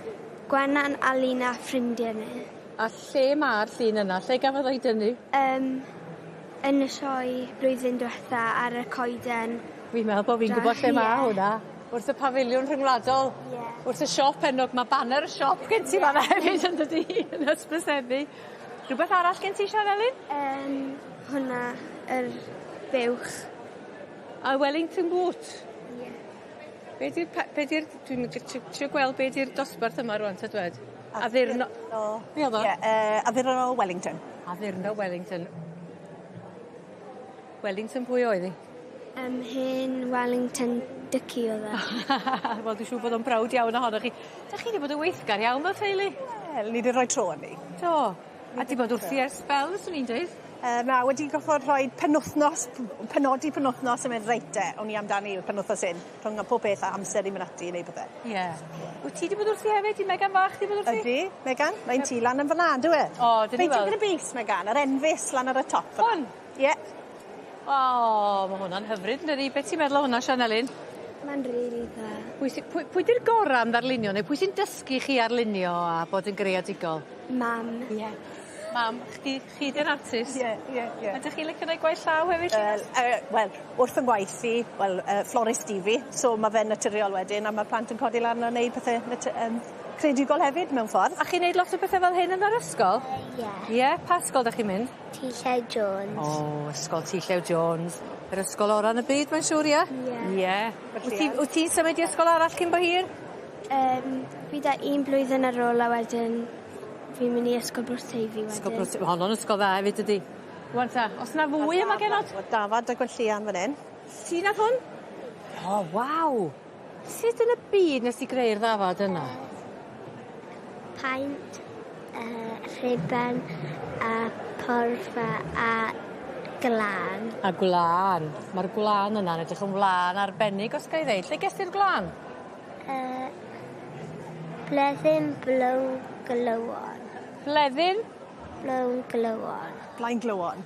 Gwenan a Lina ffrindiau ni. A lle mae'r llun yna? Lle gafodd o'i dynnu? Yn y sioe blwyddyn diwetha ar y coeden. Fi'n meddwl bod fi'n gwybod lle mae hwnna. Wrth y pafiliwn rhyngwladol. Wrth y siop ennog, mae banner y siop gen ti fanna hefyd yn dydi yn ysbrysebu. Rhywbeth arall gen ti, Sian Elin? Hwna, yr buwch. A Wellington boot? Ie. Dwi'n trio gweld be di'r dosbarth yma rwan, ta dwed? Addurno... Be oedd o? Addurno Wellington. Addurno Wellington. Wellington pwy oedd hi? Hyn Wellington Dyci oedd e. Wel, dwi'n siŵr bod o'n brawd iawn ohonoch chi. Da chi wedi bod yn weithgar iawn fel ffeili? Ni wedi rhoi tro yn ni. Do. A di bod wrthi ers spel, yswn i'n dweud? Na, wedi goffod rhoi penodi penwthnos yn mynd reite, o'n i amdani yw'r penwthnos hyn, rhwng pob beth a amser i mynd ati i wneud bethau. Ie. Wyt ti wedi bod wrthi hefyd? I Megan fach di bod wrthi? Ydy, Megan, mae'n ti lan yn fyna, dwi e? O, dyn ni weld. Feint yn y bus, Megan, yr enfus lan ar y top. Hwn? Ie. O, mae hwnna'n hyfryd, yn dydi? Beth ti'n meddwl o hwnna, Sian Elin? Mae'n rili dda. Pwy di'r gorau am ddarlunio, neu pwy sy'n dysgu chi arlunio a bod yn greadigol? Mam. Ie. Mam, chi di'r artist? Ie. Ydych chi'n licio neud gwaith llaw hefyd? Wel, wrth yn gwaith i, florist i fi, so mae fe'n naturiol wedyn, a mae plant yn codi lan o wneud pethau credigol hefyd mewn ffordd. A chi'n neud lot o bethau fel hyn yn yr ysgol? Ie. Ie? Pa ysgol ydych chi'n mynd? T-Llew Jones. O, ysgol T-Llew Jones. Yr ysgol o'r yn y byd, mae'n siŵr, ie? Ie. Wyt ti'n symud i ysgol arall cyn bo hir? Fi da 1 blwyddyn ar ôl a wedyn fi'n mynd i ysgol Brwsteifi wedyn. Ysgol Brwsteifi, honno'n ysgol dda hefyd ydi. Wan ta, os yna fwy yma genod? Dafad a Gwenllian fan hyn. Ti nath hwn? O, waw! Sut yn y byd nes i greu'r ddafad yna? Paent, rhibben, a porfa a glân. A gwlan. Mae'r gwlan yna'n edrych yn wlan arbennig, os gael ei ddeud. Lle gesti'r gwlan? Bleddyn blown glywon. Bleddyn? Blown glywon. Blaen glywon.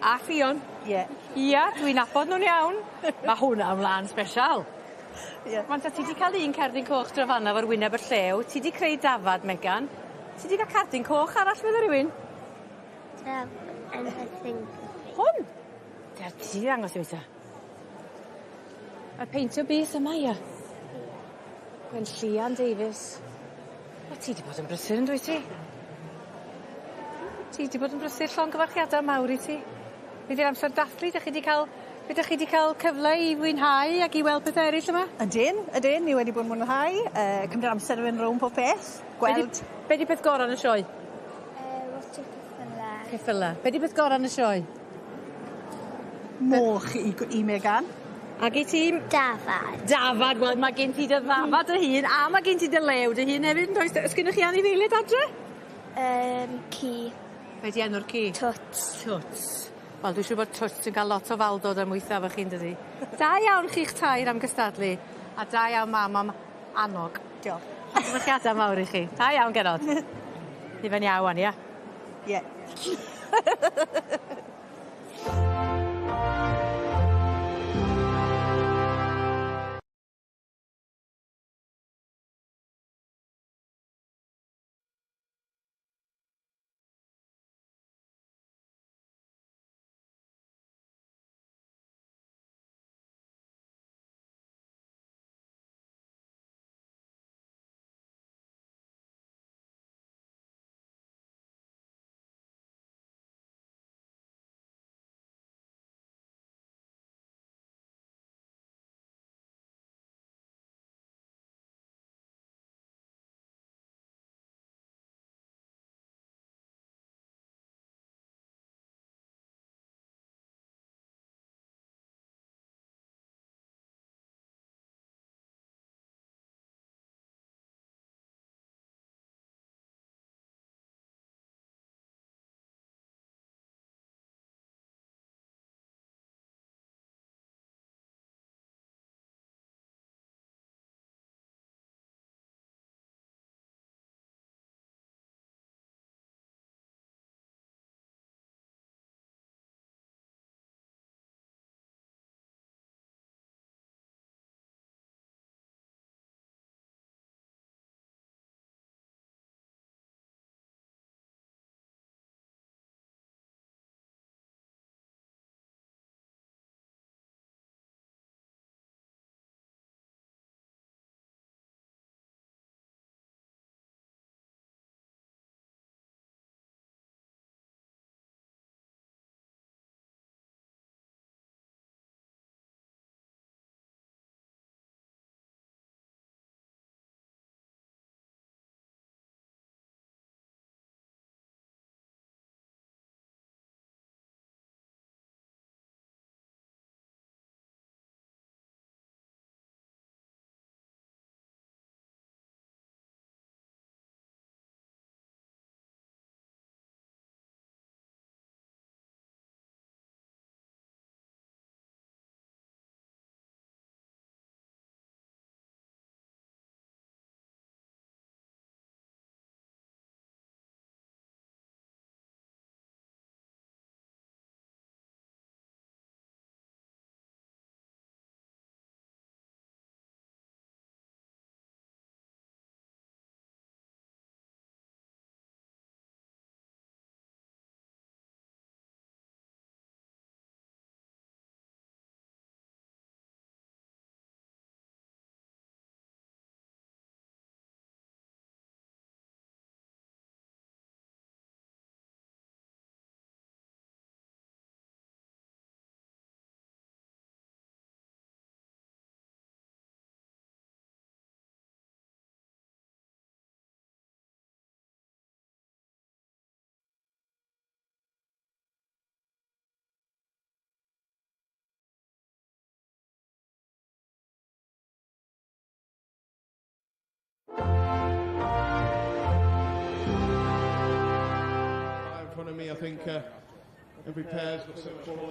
A Fion? Ie. Ia, dwi'n nabod nhw'n iawn. Mae hwnna'n wlan special. Ie. Wanta, ti di cael un cerdyn coch drafannaf ar wyneb yr llew. Ti di creu dafad, Megan. Ti di cael cerdyn coch arall fydd rhywun? Hwn? Ti di ddangos i fi ta? Y peintio bys yma, ia. Gwenllian Davies. O, ti di bod yn brysur yn dwi ti? Ti di bod yn brysur llongyfarchiadau mawr i ti? Bydd i'r amser dathlu, ydych chi wedi cael cyfle i fwynhau ac i weld pethau eraill yma? Ydyn, ni wedi bod yn mwynhau, cymryd amser yn rownd pob peth, gweld... Be di peth gorau yn y sioe? Watch ceffylau. Ceffylau. Be di peth gorau yn y sioe? Moch i Megan. Ac i ti? Dafad. Dafad, wel mae gen ti dy ddafad dy hun a mae gen ti dy lew dy hun hefyd yn does? Ys gennych chi anifeiliaid adre? Ci. Be di enw'r ci? Twts. Twts. Wel, dwi'n siŵr bod Twts yn cael lot o faldod am weithio efo chi'n dydi. Da iawn chi'ch tair am gystadlu, a da iawn mam am annog. Diolch. Dyfychiadau mawr i chi. Da iawn, Gerod. Di fe'n iawn, ia? Ie.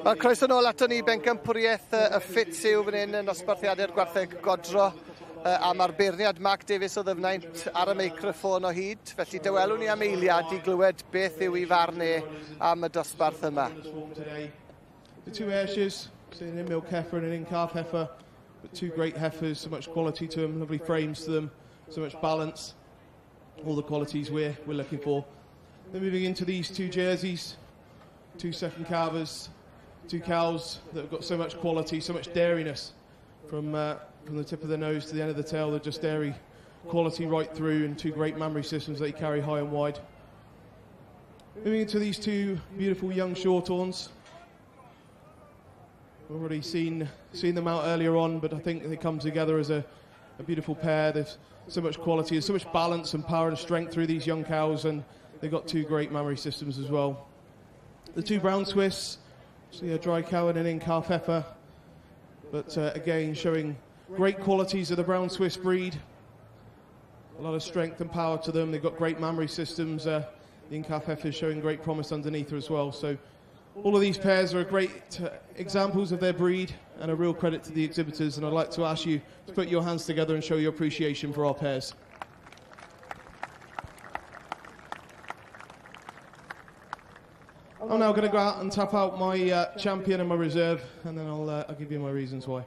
Wel, croeso nôl ato ni bencampwriaeth y ffit Sioe fan hyn yn osbarthiadau'r gwartheg godro a mae'r beirniad Mark Davies o ddyfnaint ar y meicroffon o hyd. Felly dywelwn ni am eiliad i glywed beth yw ei farn am y dosbarth yma. The two Ayrshire's, an in-milk heifer and an in-calf heifer, but two great heifers, so much quality to them, lovely frames to them, so much balance, all the qualities we're looking for. Then moving into these two jerseys, two second calvers, two cows that have got so much quality, so much dairiness from the tip of the nose to the end of the tail. They're just dairy quality right through, and two great mammary systems that you carry high and wide. Moving into these two beautiful young shorthorns, We've already seen them out earlier on, but I think they come together as a beautiful pair. There's so much quality, there's so much balance and power and strength through these young cows, and they've got two great mammary systems as well. The two brown Swiss, so a dry cow and an in-calf heifer, but again showing great qualities of the brown Swiss breed. A lot of strength and power to them. They've got great mammary systems. The in-calf heifer is showing great promise underneath her as well. So all of these pairs are great examples of their breed and a real credit to the exhibitors. And I'd like to ask you to put your hands together and show your appreciation for our pairs. I'm now going to go out and tap out my champion and my reserve, and then I'll give you my reasons why.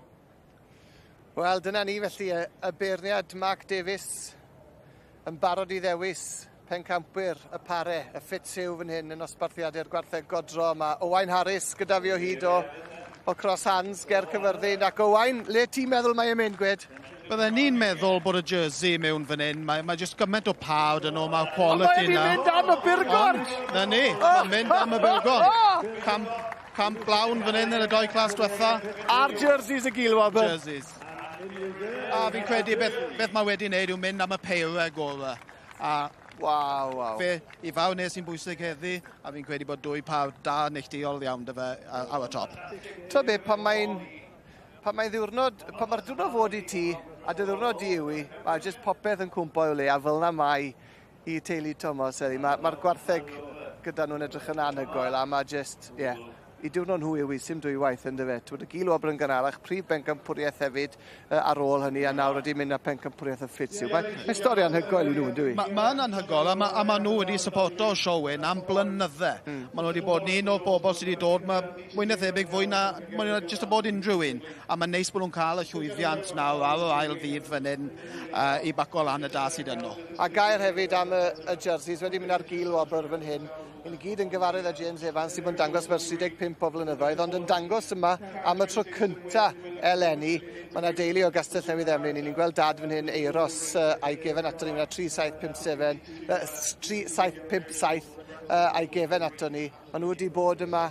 Wel, dyna ni felly y beirniad Mark Davies yn barod I ddewis pencampwyr y pare, y ffit siw fan hyn yn osbarthiadau'r gwartheg godro. Mae Owain Harris gyda fi o hyd o cross hands, ger Cyfyrddin. Ac Owain, le ti'n meddwl mae e'n mynd, Gwed? Bydde ni'n meddwl bod y jersey mewn fan hyn. Mae jyst gymaint o power dyn nhw, mae quality na. Ond mae'n mynd am y burgon! Na ni, mae'n mynd am y burgon. Camp blawn fan hyn yn y doi clas diwetha. A'r jerseys y gilwobr. Jerseys. A fi'n credu beth mae wedi wneud yw mynd am y peireg o'r. Waw. Fe, I faw nes sy'n bwysig heddi, a fi'n credu bod dwy pawb da neilltuol iawn dy fe ar y top. To be, pan mae'r diwrnod fod I ti, a dy ddiwrnod I yw I, mae jyst popeth yn cwmpo o le, a fel na mai I teulu Thomas. Mae'r gwartheg gyda nhw'n edrych yn anhygoel, a mae jyst, I diwrnod nhw yw I, sim dwy waith yn dyfe. Twyd y gilwobr yn gynharach, prif bencampwriaeth hefyd ar ôl hynny, a nawr ydi mynd â pencampwriaeth y ffitsyw. Mae'n stori anhygoel I nhw, yn dwi? Mae'n anhygoel, a mae nhw wedi supporto Sioe am blynydde. Mae nhw wedi bod un o'r bobl sydd wedi dod, mae mwy na thebyg fwy na, mae nhw jyst o bod unrhyw un. A mae'n neis bod nhw'n cael y llwyddiant nawr ar yr ail fydd fan hyn I baco lan y da sydd yno. A gair hefyd am y jerseys wedi mynd ar gilwobr fan hyn. Yn I gyd yn gyfarwydd â James Evans sydd yn dangos mewn 35 o flynyddoedd, ond yn dangos yma am y tro cynta eleni. Mae yna deulu o Gastell Newydd Emlyn. Ni'n gweld dad fan hyn Euros a'i gefen ato ni. Mae 3757 a'i gefen ato ni. Mae nhw wedi bod yma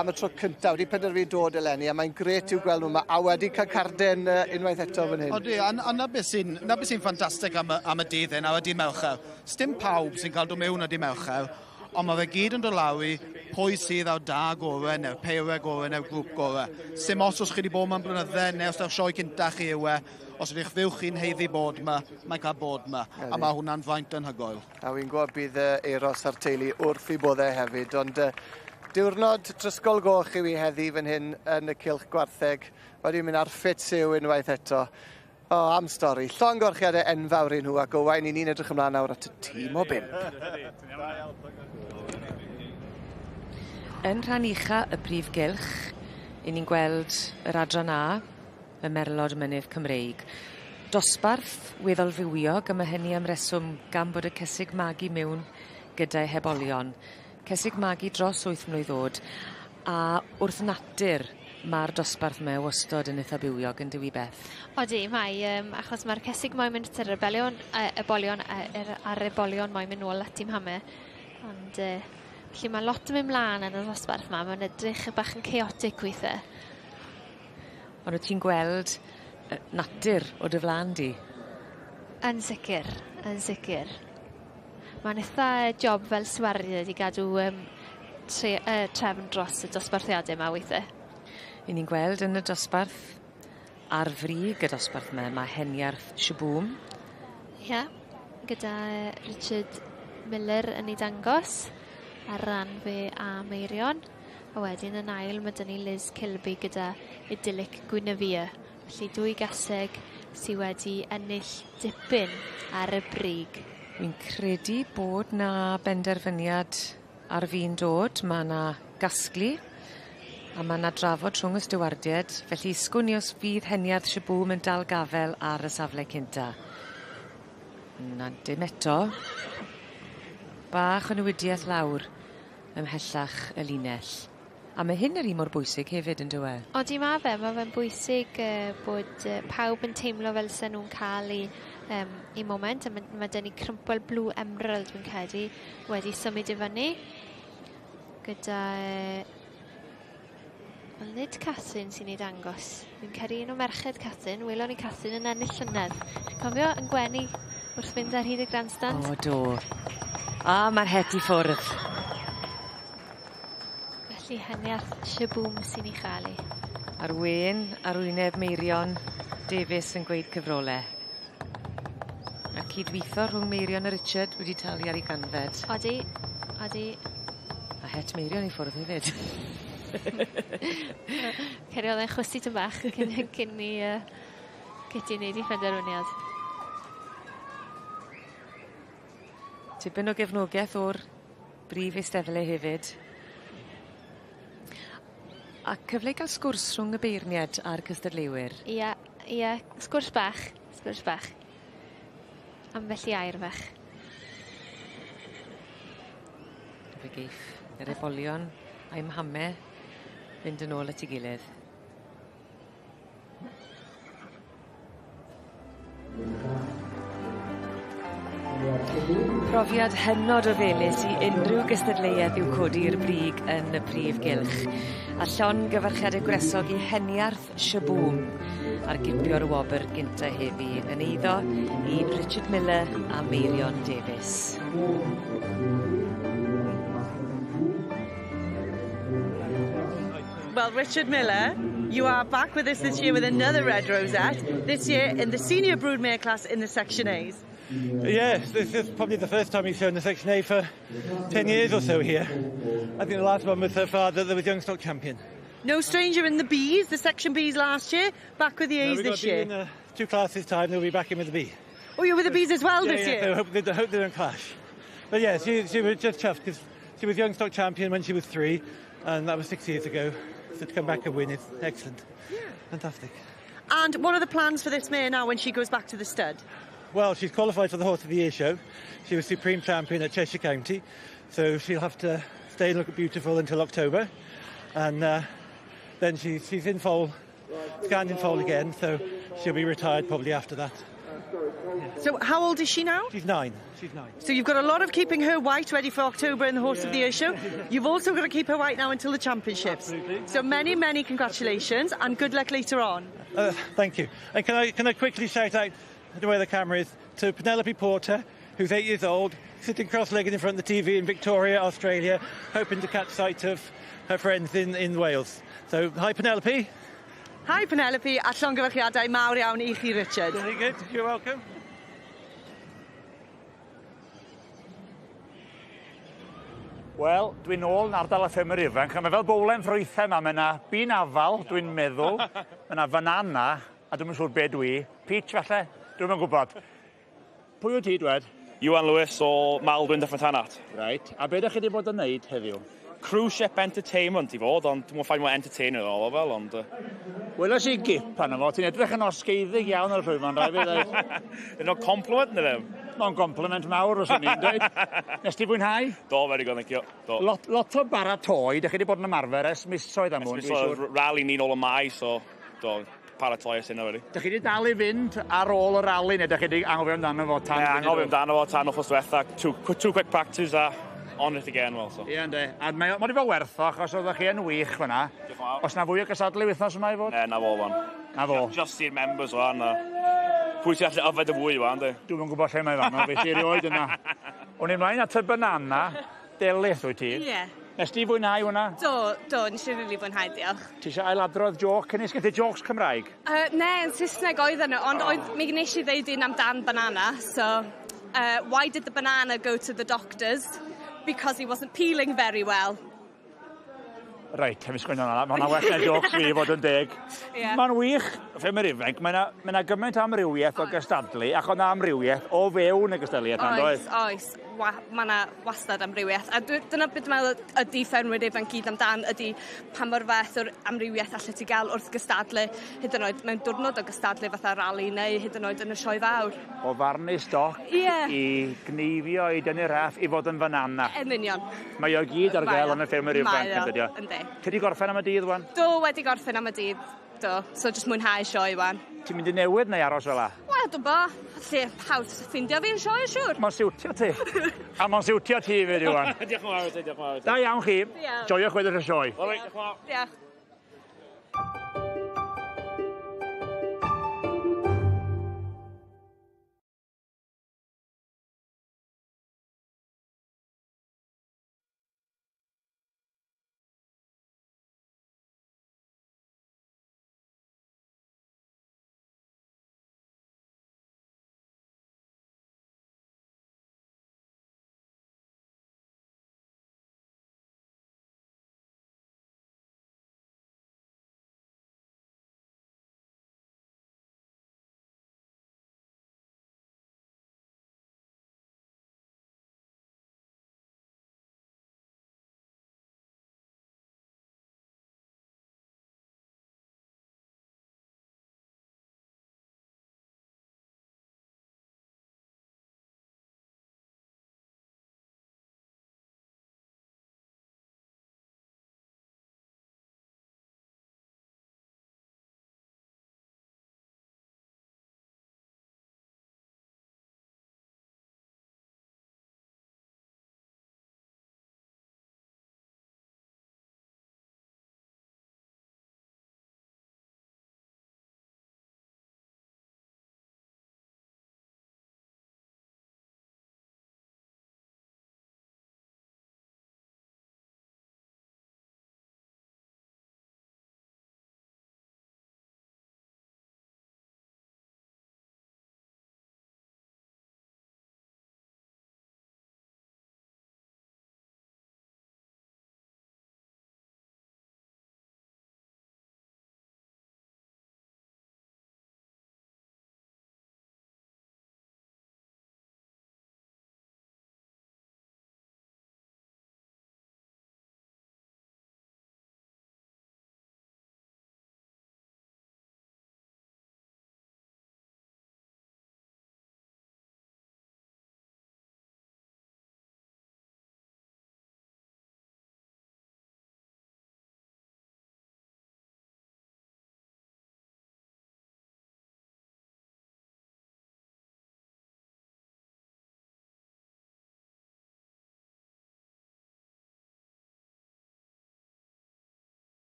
am y tro cynta, wedi penderfynu dod eleni, a mae'n gret i'w gweld nhw yma, a wedi cael carden unwaith eto fan hyn. Odi, a na beth sy'n ffantastig am y dydd hyn, a wedi melchaw. Sdim pawb sy'n cael dod mewn a di melchaw, ond mae fe gyd yn dod law I pwy sydd ar da gorau, neu'r peireg gorau, neu'r grŵp gorau. Sim os chi wedi bod mewn blynydde, neu os ydych sioe cyntaf chi yw os ydych fywch chi'n heiddi bod yma, mae'n cael bod yma, a mae hwnna'n faint yn hygoel. A wy'n gwybod bydd Euros a'r teulu wrth I boddau hefyd, ond diwrnod trysgol goch I fi heddi fan hyn yn y cylch gwartheg, wedi mynd ar ffit siw unwaith eto. Am stori, llongorchiadau enfawr I nhw, ac Owain I ni'n edrych ymlaen nawr at y tîm o 5. Yn rhan ucha y prif gylch, I ni'n gweld yr adran A, y merlod mynydd Cymreig. Dosbarth weddol fywiog, a mae hynny am reswm gan bod y cysig magu mewn gyda'i hebolion. Cysig magu dros 8 mlwydd oed, a wrth natur mae'r dosbarth yma wastod yn eitha bywiog yn Sylwebaeth. Odi, mae, achos mae'r cysig moyn mynd yr ebolion a'r ebolion moyn mynd nôl at I'm hame. Ond felly mae lot yn mynd mlaen yn y dosbarth yma, mae'n edrych y bach yn chaotic weithiau. Ond wyt ti'n gweld natur o dy flaen di? Yn sicr, yn sicr. Mae'n eitha job fel swariad I gadw trefn dros y dosbarthiadau yma weithiau. I ni'n gweld yn y dosbarth, ar frig y dosbarth yma, mae Heniarth Siabwm. Ia, gyda Richard Miller yn ei dangos, ar ran fe a Meirion. A wedyn yn ail mae dyn ni Liz Kilby gyda Idyllic Gwynefia. Felly dwy gaseg sydd wedi ennill dipyn ar y brig. Wy'n credu bod na benderfyniad ar fi'n dod. Mae na gasglu a mae na drafod rhwng y stywardiad. Felly sgwn I os fydd Heniarth Siabwm yn dal gafel ar y safle cynta. Na dim eto. Bach o newidiaeth lawr ymhellach y linell. A mae hyn yr un mor bwysig hefyd yn dywe? Odi mae fe'n bwysig bod pawb yn teimlo fel sy'n nhw'n cael I moment. A mae dyn ni crympel Blue Emerald dwi'n credu wedi symud I fyny. Gyda Wel, nid Catrin sy'n ei dangos. Fi'n caru un o merched Catrin. Welon ni Catrin yn ennill llynedd. Chi'n cofio yn gwenu wrth fynd ar hyd y grandstand? O, do. A mae'r het i ffwrdd. Felly heniarth Shaboom sy'n ei chael ei. Ar wen, arwyneb Meirion, Davies yn gweud cyfrolau. A cydweithio rhwng Meirion a Richard wedi talu ar ei ganfed. Odi. A het Meirion i ffwrdd hefyd. Cerio oedd e'n chwysu tyn bach cyn ni gyti wneud i phenderfyniad. Tipyn o gefnogaeth o'r brif eisteddle hefyd. A cyfle i gael sgwrs rhwng y beirniad a'r cystadleuwyr. Ia, sgwrs bach. Ambell i air fach. Fe geith yr ebolion a'i mhame fynd yn ôl at ei gilydd. Profiad hynod o felys i unrhyw gystadleuaeth yw codi'r brig yn y prif gylch. A llon gyfarchiadau gwresog i heniarth Shaboom ar gipio'r wobr gynta heddi yn eiddo i Richard Miller a Meirion Davies. Well, Richard Miller, you are back with us this year with another red rosette, this year in the senior broodmare class in the Section A's. Yes, this is probably the first time he's shown the Section A for 10 years or so here. I think the last one was so far that there was young stock champion. No stranger in the Bs, the Section Bs last year, back with the A's this year. In 2 classes' time, they'll be back in with the B. Oh, you're with the Bs as well this year? So I hope they don't clash. But yeah, she was just chuffed because she was young stock champion when she was 3, and that was 6 years ago. So to come back and win is excellent. Yeah. Fantastic. And what are the plans for this mare now when she goes back to the stud? Well, she's qualified for the Horse of the Year show. She was Supreme Champion at Cheshire County, so she'll have to stay and look beautiful until October. And then she's in foal, scanned in foal again, so she'll be retired probably after that. So how old is she now? She's 9. So you've got a lot of keeping her white ready for October in the Horse of the Year show. You've also got to keep her white now until the championships. Absolutely. So many, many congratulations and good luck later on. Thank you. And can I quickly shout out, I don't know where the camera is, to Penelope Porter, who's 8 years old, sitting cross-legged in front of the TV in Victoria, Australia, hoping to catch sight of her friends in Wales. So, hi Penelope. Hi Penelope, a llongyfarchiadau mawr iawn I chi, Richard. Very good, you're welcome. Wel, dwi'n ôl yn ardal y ffermyr ifanc, a mae fel bowlen ffrwythau yma, mae yna bin afal, dwi'n meddwl, mae yna banana, a dwi'n siŵr be dwi, peach falle, dwi'n yn gwybod. Pwy wyt ti, Dwed? Iwan Lewis o Maldwyn Dyffryn Tanat. Right, a be ydych chi wedi bod yn neud heddiw? Cruise ship entertainment I fod, ond dwi'n ffain mae entertainer o fel, ond... Welas I gip arno fo, ti'n edrych yn osgeiddig iawn ar y llwyfan, rai fi dweud. Yno compliment na ddim? Mae'n compliment mawr os ni'n dweud. Nes ti fwynhau? Do, very good, thank you. Do. Lot o baratoi, ydych chi wedi bod yn ymarfer ers misoedd am hwn, dwi'n siŵr. Rally ni'n ôl y mai, so do, paratoi ys yna wedi. Ydych chi wedi dal I fynd ar ôl y rally, neu ydych chi wedi anghofio amdano fo tan? Ie, anghofio amdano fo tan wrth diwetha, two quick practices a on it again, well, so. Ie, ynddi. A mae wedi fod wertho, achos oeddech chi yn wych fyna. Os na fwy o gysadlu wythnos yma I fod? Ne, na fo fan. Na fo? Just i'r members fan. Pwy ti allu yfed y fwy fan, di? Dwi'n yn gwybod lle mae fan, beth i'r oed yna. O'n i'n mlaen at y banana, delith wyt ti? Ie. Nes ti fwynhau hwnna? Do, nes i'n rili fwynhau, diolch. Ti eisiau ailadrodd joc cynnes gyda jocs Cymraeg? Ne, yn Saesneg oedd yno, ond mi nes I ddeud un amdan banana, so why did the banana go to the doctors? Because he wasn't peeling very well. Reit, hefyd sgwyn hwnna, mae hwnna well na jocs fi fod yn deg. Ie. Mae'n wych, ffemur ifanc, mae yna gymaint o amrywiaeth o gystadlu, ac o'na amrywiaeth o fewn y gystadliaeth, Oes, mae yna wastad amrywiaeth. A dyna beth dwi'n meddwl ydi ffermwyr ifanc gyd amdan, ydi pa mor fath o'r amrywiaeth allai ti gael wrth gystadlu, hyd yn oed mewn diwrnod o gystadlu fatha rali, neu hyd yn oed yn y sioe fawr. O farnu stoc I gneifio I dynnu raff I fod yn fanana. Yn union. Mae o gyd ar gael yn y ffermwyr ifanc, Mae o, yndi. Ti wedi gorffen am y dydd, wan? Do, wedi gorffen am y dydd, do. So, just mwynhau sioe, wan. Ti'n mynd I newid neu aros fel la? Wel, dwi'n bo. Lle, hawdd ffindio fi'n sioe, siwr. Mae'n siwtio ti. A mae'n siwtio ti fyd, Iwan. Diolch yn fawr. Da iawn chi. Joiwch wedyn y sioe. Diolch.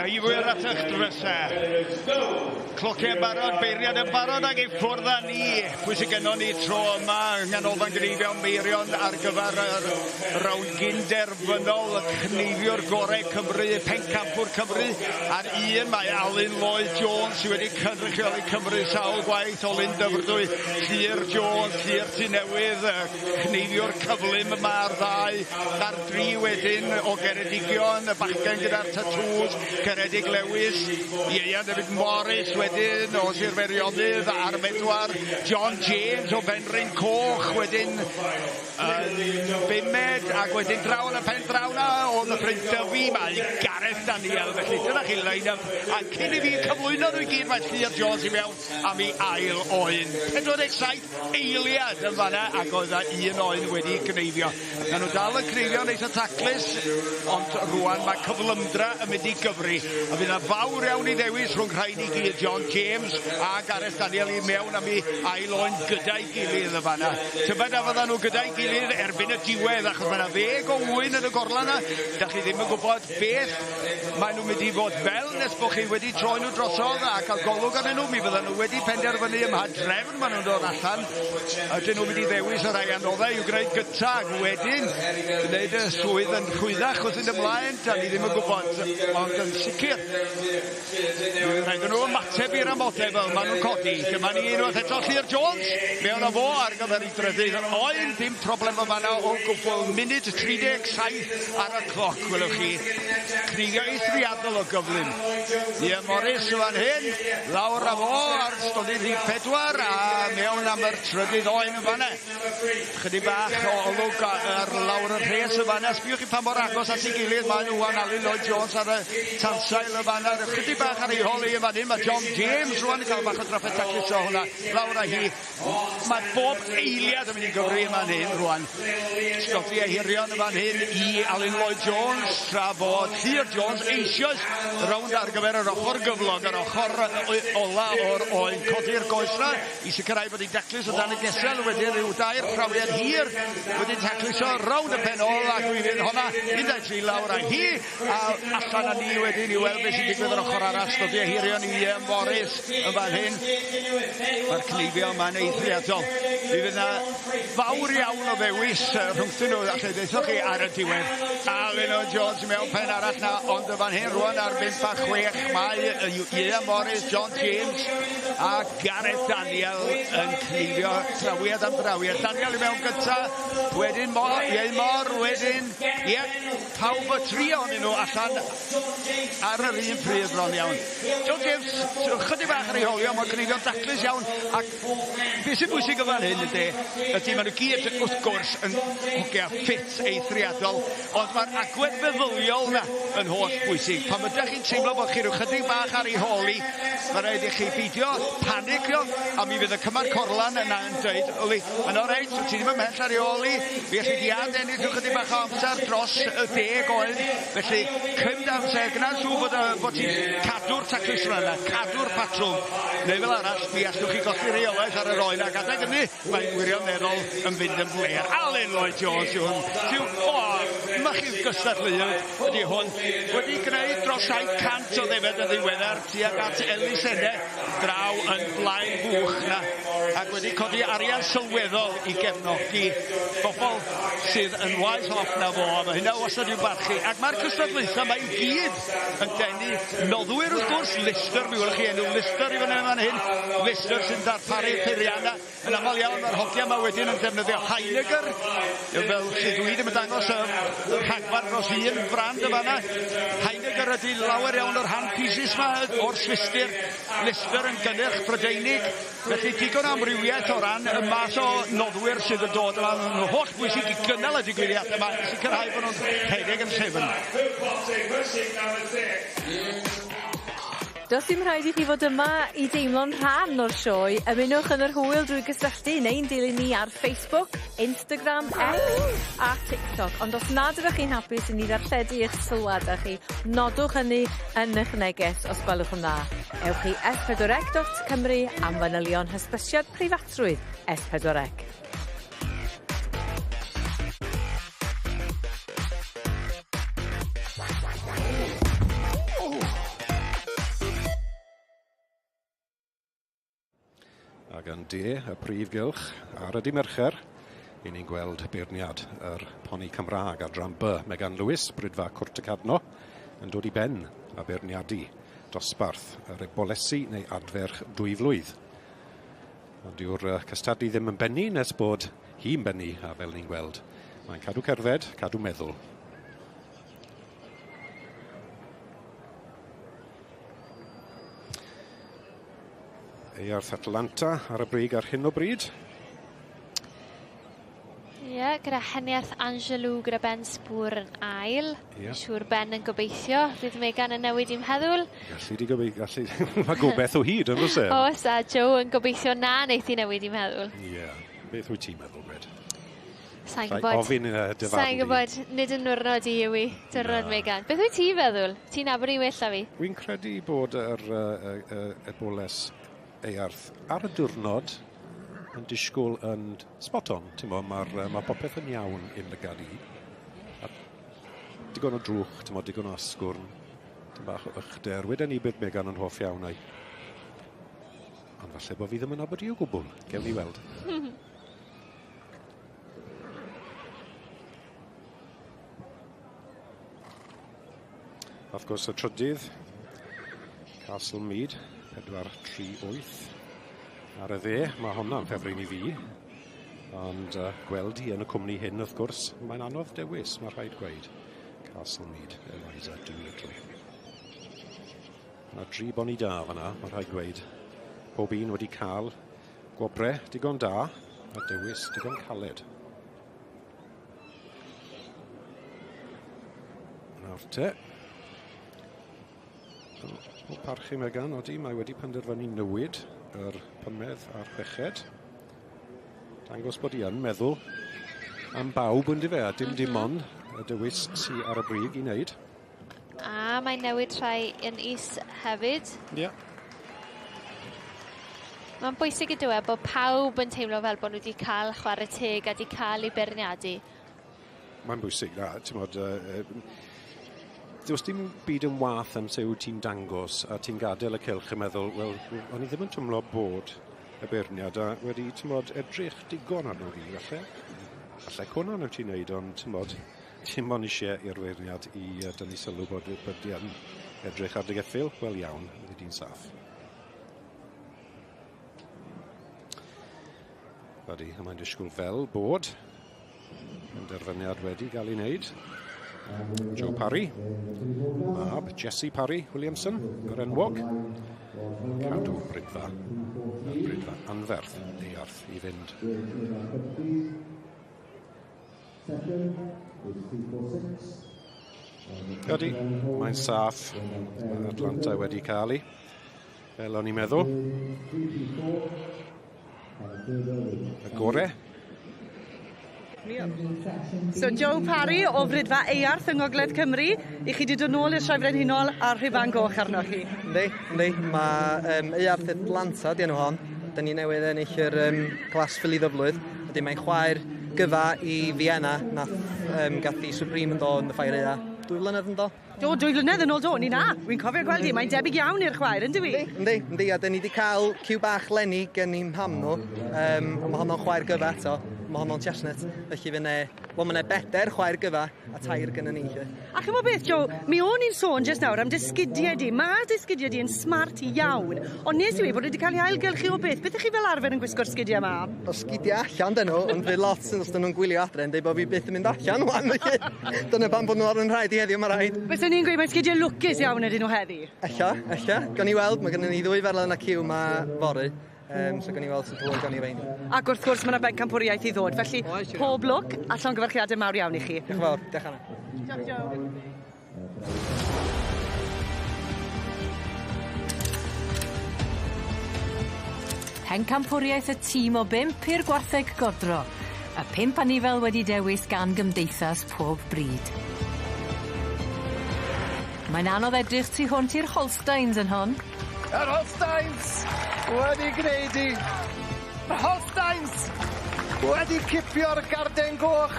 Cneifwyr at eich drysau. Clociau'n barod, beiriad yn barod ag ei ffwrdd â ni. Pwy sy'n gennym ni tro yma yng nghanolfan Gneifio Meirion ar gyfer y rawn gynderfynol, y cneifiwr gorau Cymru, pencampwr Cymru. A'r un mae Alun Lloyd Jones sydd wedi cynrychioli Cymru sawl gwaith o Lyn Dyfrdwy. Llyr Jones, Llyr Tŷ Newydd, cneifiwr cyflym yma ar ddau. A'r dri wedyn o Geredigion, y bachgen gyda'r tatŵs, Ceredig Lewis, Ieuan David Morris wedyn o Sir Feirionnydd ar bedwar, John James o Benryn Coch wedyn Bimed ac wedyn draw yn y pen draw na o'n y Bryn Dyfi, mae Gareth Daniel, felly dyna chi line-up a cyn I fi cyflwyno nhw I gyd mae Llyr Jones I mewn am ei ail oen 47 eiliad yn fanna ac oedd un oen wedi gneifio. Na nhw dal yn gneifio yn eitha taclus ond rwan mae cyflymdra yn mynd I gyfri a fydd yna fawr iawn I ddewis rhwng rhaid I gyd John James a Gareth Daniel I mewn am ei ail oen gyda'i gilydd y fanna. Tybed a fydda nhw gyda'i gilydd erbyn y diwedd achos mae yna 10 o wyn yn y gorlan yna. Da chi ddim yn gwybod beth maen nhw'n mynd I fod fel nes bod chi wedi troi nhw drosodd a cael golwg arnyn nhw. Mi fydda nhw wedi penderfynu ym mha drefn maen nhw'n dod allan. Ydyn nhw'n mynd I ddewis y rai anoddau i'w gwneud gyntaf ac wedyn gwneud y swydd yn chwyddach wrth yn ymlaen. Da ni ddim yn gwybod ond yn sicr. Rhaid nhw ymateb i'r amodau fel maen nhw'n codi. Dyma ni unwaith eto Llyr Jones. Mewn o fo ar gyfer I drydydd. Oen dim problem o fanna o gwbl munud 37 ar y cloc, gwelwch chi. Cnifio eithriadol o gyflym. Nia Morris fan hyn, lawr a fo ar stodydd rhif 4 a mewn am yr trydydd oen yn fanna. Chydig bach o olwg ar lawr y rhes yn fanna. Sbiwch chi pa mor agos at ei gilydd. Mae nhw an Alun Lloyd Jones ar y tansail yn fanna. Chydig bach ar ei holi yn fan hyn. Mae John James rwan yn cael bach o draffet taclus o hwnna. Lawr a hi. Mae bob eiliad yn mynd I gyfri yn fan hyn rwan. Stoffi ehirion yn fan hyn I Alun Lloyd Jones tra bod Llyr Jones eisoes rownd ar gyfer yr ochr gyflog, yr ochr ola o'r oen codi'r goesna I sicrhau bod I daclus o dan y gesel wedyn rhyw 2 prawiad hir wedi taclus o rownd y pen ol ac mi fydd honna 13 lawr a hi a allan a ni wedyn I weld beth sy'n digwydd yr ochr arall stodi ehirion I Morris yn fan hyn mae'r cnifio yma'n eithriadol mi fydd yna fawr iawn o ddewis rhwngthyn nhw allai ddeithoch chi ar y diwedd Alun o Jones mewn pen arall na ond y fan hyn rwan ar 5 a 6 mae Ieuan Morris, John James a Gareth Daniel yn cnifio trawiad am drawiad Daniel I mewn gynta wedyn Ieuan wedyn pawb y 3 ohonyn nhw allan ar yr un pryd bron iawn John James chydig bach ar ei holio mae'n cnifio'n daclus iawn ac beth sy'n bwysig o fan hyn ydy maen nhw gyd wrth gwrs yn hogia ffit eithriadol ond mae'r agwedd feddyliol na yn holl bwysig. Pan ydych chi'n teimlo bod chi rhyw chydig bach ar ei holi, mae rhaid I chi beidio panicio a mi fydd y cymar corlan yna yn dweud, yn o'r reit, ti ddim yn mell ar ei holi, fi allu di ennill rhyw chydig bach o amser dros y 10 oed, felly cymd amser, gyda'n siŵr bod ti'n cadw'r taclus yna, cadw'r patrwm, neu fel arall, mi allwch chi golli reolaeth ar yr oen ac adeg ynny, mae'n wirioneddol yn fynd yn fler. Alun Lloyd Jones yw hwn. Mae chi'n gystadleuoedd ydy hwn wedi gwneud dros 700 o ddefed y ddiweddar tuag at elusenne draw yn blaen bwch na ac wedi codi arian sylweddol I gefnogi bobl sydd yn waith off na fo a mae hynna wastad i'w barchu ac mae'r cystadlaethau mae I gyd yn denu noddwyr wrth gwrs Lister mi wylwch chi enw Lister I fyny fan hyn Lister sy'n darparu peirianna yn aml iawn mae'r hogia yma wedyn yn defnyddio Heinegger fel sydd dwi ddim yn dangos rhagfar dros un brand y fanna Heinegger ydy lawer iawn o'r hand pieces yma o'r Swistir Lister yn gynnyrch Brydeinig felly digon amrywiaeth o ran y mas o noddwyr sydd yn dod yma yn holl bwysig I gynnal y digwyddiad yma I sicrhau bod nhw'n rhedeg yn sefn Does dim rhaid I chi fod yma I deimlo'n rhan o'r sioe. Ymunwch yn yr hwyl drwy gysylltu neu'n dilyn ni ar Facebook, Instagram, X a TikTok. Ond os nad ydych chi'n hapus I ni ddarlledu eich sylwadau chi, nodwch hynny yn eich neges os gwelwch yn dda. Ewch I S4C.Cymru am fanylion hysbysiad preifatrwydd S4C. de y prif gylch ar y dimercher. I ni'n gweld beirniad yr poni Cymraeg ar dran B. Megan Lewis, brydfa Cwrt y Cadno, yn dod i ben a beirniadu dosbarth yr ebolesi neu adferch 2 flwydd. Ond yw'r cystadlu ddim yn benni nes bod hi'n benni, a fel ni'n gweld, mae'n cadw cerdded, cadw meddwl. Earth Atlanta ar y brig ar hyn o bryd. Ie, gyda Heniaeth Angelw gyda Ben Sbwr yn ail. Siwr Ben yn gobeithio. Bydd Megan yn newid i'w meddwl. Gallu di gobeithio. Mae gobeith o hyd, yn ysyn. Oes, a Joe yn gobeithio na wneith i newid i'w meddwl. Ie, beth wyt ti'n meddwl, Red? Sa'n gwybod, nid yn nwrnod i yw i, dyrnod Megan. Beth wyt ti'n meddwl? Ti'n nabod i well a fi? Wy'n credu bod yr eboles Earth ar y diwrnod yn disgwyl yn spot on. Mae popeth yn iawn i'n lygad i. Digon o drwch, digon o asgwrn, bach o ychder. Wedyn ni bydd Megan yn hoff iawn ai. Ond falle bod fi ddim yn abod i o gwbl. Gewn ni weld. Wrth gwrs y trydydd, Castle Mead, 4-3-8. Ar y dde, mae hwnna'n ffefryn i fi. Ond gweld hi yn y cwmni hyn, wrth gwrs, mae'n anodd dewis, mae rhaid gweud. Castle Mead, Eliza Doolittle. Mae 3 boni da fyna, mae rhaid gweud. Pob un wedi cael gwobre digon da, a dewis digon caled. Nawr te. O parchu Megan, odi, mae wedi penderfynu newid yr pymedd a'r chweched. Dangos bod i yn meddwl am bawb yn dife, a dim ond y dewis sy'n ar y brig i wneud. A mae'n newid rhai yn is hefyd. Ie. Mae'n bwysig i dweud bod pawb yn teimlo fel bod nhw wedi cael chwarae teg a wedi cael ei beirniadu. Mae'n bwysig, na, ti'n modd... Does dim byd yn wath am sew ti'n dangos a ti'n gadael y cylch yn meddwl, wel, o'n i ddim yn tymlo bod y beirniad a wedi, ti'n modd, edrych digon arno fi, falle. Falle cwna nhw ti'n neud, ond ti'n modd, ti'n modd eisiau i'r beirniad i dynnu sylw bod di yn edrych ar dy geffil. Wel iawn, ydy di'n saff. Ydy, a mae'n disgwyl fel bod. Penderfyniad wedi cael ei wneud. Joe Parry, mab Jessie Parry Williamson, yr enwog. Cadw brydfa, anferth Earth i fynd. Ydy, mae'n saff. Atlanta wedi cael ei, fel o'n i'n meddwl. Y gore. So Joe Parry o frydfa Earth yng Ngogledd Cymru, i chi wedi dod nôl i'r Sioe Frenhinol a'r rhifan goch arno chi? Ynddi. Mae Earth Atlanta di enw hon. Da ni newydd ennill yr glas ffiliddyflwydd. Ydy mae'n chwaer gyfa i Vienna nath gathi Supreme yn dod yn y ffair 2 flynedd yn dod. 2 flynedd yn ôl do, ni na. Wy'n cofio gweld hi, mae'n debyg iawn i'r chwaer, ynddi wi? Ynddi, a da ni wedi cael ciw bach Lenny gen i'n ham nhw. Mae honno'n chwaer gyfa eto. Mae honno'n chestnut. Felly mae'n bedair chwaer gyfa a tair gyda ni. A chymo beth, Joe, mi o'n i'n sôn jyst nawr am dysgidiau di. Mae dysgidiau di yn smart iawn. Ond nes i bod wedi cael ei ailgylchu o beth. Beth ych chi fel arfer yn gwisgo'r sgidiau yma? O sgidiau allan dyn nhw, ond fe lot os dyn nhw'n gwylio adre yn dweud bod fi byth yn mynd allan wan. Dyna pan bod nhw ar yn rhaid i heddiw, mae rhaid. Beth ni'n gweud, mae sgidiau lwcus iawn ydyn nhw heddi? Ella. Gawn ni weld, mae gennym ni 2 ferlen yna ciw ma fory. So gawn ni weld sy'n dweud gawn ni reini. Ac wrth gwrs mae yna bencampwriaeth i ddod, felly pob lwc a llongyfarchiadau mawr iawn i chi. Diolch yn fawr, diolch Anna. Diolch, Joe. Pencampwriaeth y tîm o 5 i'r gwartheg godro. Y 5 anifel wedi dewis gan gymdeithas pob bryd. Mae'n anodd edrych tu hwnt i'r Holsteins yn hon. Yr Holsteins wedi gwneud i. Yr Holsteins wedi cipio'r garden goch.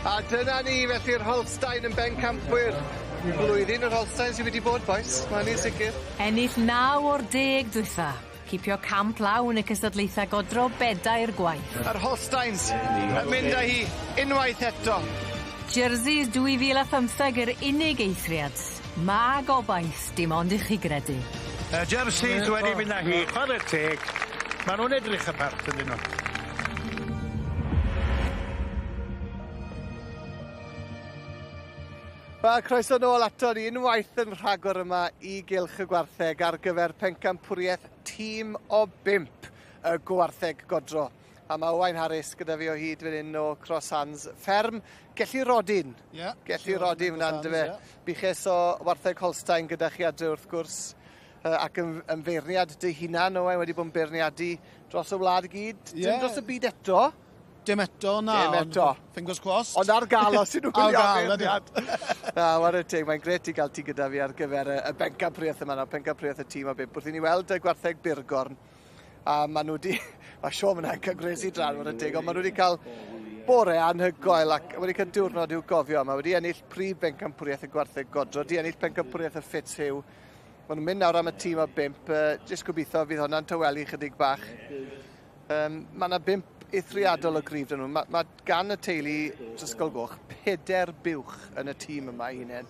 A dyna ni felly'r Holstein yn bencampwyr. Blwyddyn yr Holsteins i wedi bod, boes. Mae'n ni'n sicr. Ennill 9 o'r 10 dwytha. cipio camp lawn y cystadlaethau godro bedair gwaith. Yr Holsteins yn mynd â hi unwaith eto. Jerseys 2015 yr unig eithriad. Ma gobaith dim ond i chi gredu. Y jerseys wedi mynd â hi, chwarae teg. Maen nhw'n edrych y part ydyn nhw. Wel, croeso nôl ato ni unwaith yn rhagor yma i gylch y gwartheg ar gyfer pencampwriaeth tîm o 5 y gwartheg godro. A mae Owain Harris gyda fi o hyd fan hyn o Cross Hands fferm. Gellu rodyn. Gellu rodyn fan hyn, fe. Biches o wartheg Holstein gyda chi adre wrth gwrs. Ac yn feirniad dy hunan, Owain wedi bod yn beirniadu dros y wlad i gyd. Dim dros y byd eto. Dim eto, na. Dim eto. Fingers crossed. Ond ar gael os ydyn nhw'n Ar gael, ydy. War y teg, mae'n gret i gael ti gyda fi ar gyfer y bencampwriaeth yma, bencampwriaeth y tîm o 5. Wrth i ni weld y gwartheg Burgorn. A maen nhw wedi... Mae Sioe yn cael gresi dran, war y teg, ond maen nhw wedi cael bore anhygoel ac wedi cael diwrnod i'w gofio. Mae wedi ennill prif bencampwriaeth y gwartheg godro, wedi ennill bencampwriaeth y Fitzhugh. Maen nhw'n mynd nawr am y tîm o 5. Jyst gobeithio fydd hwnna'n tywelu chydig bach. Mae yna 5 eithriadol o grif dyn nhw. Mae gan y teulu Trysgol Goch 4 buwch yn y tîm yma i hunain.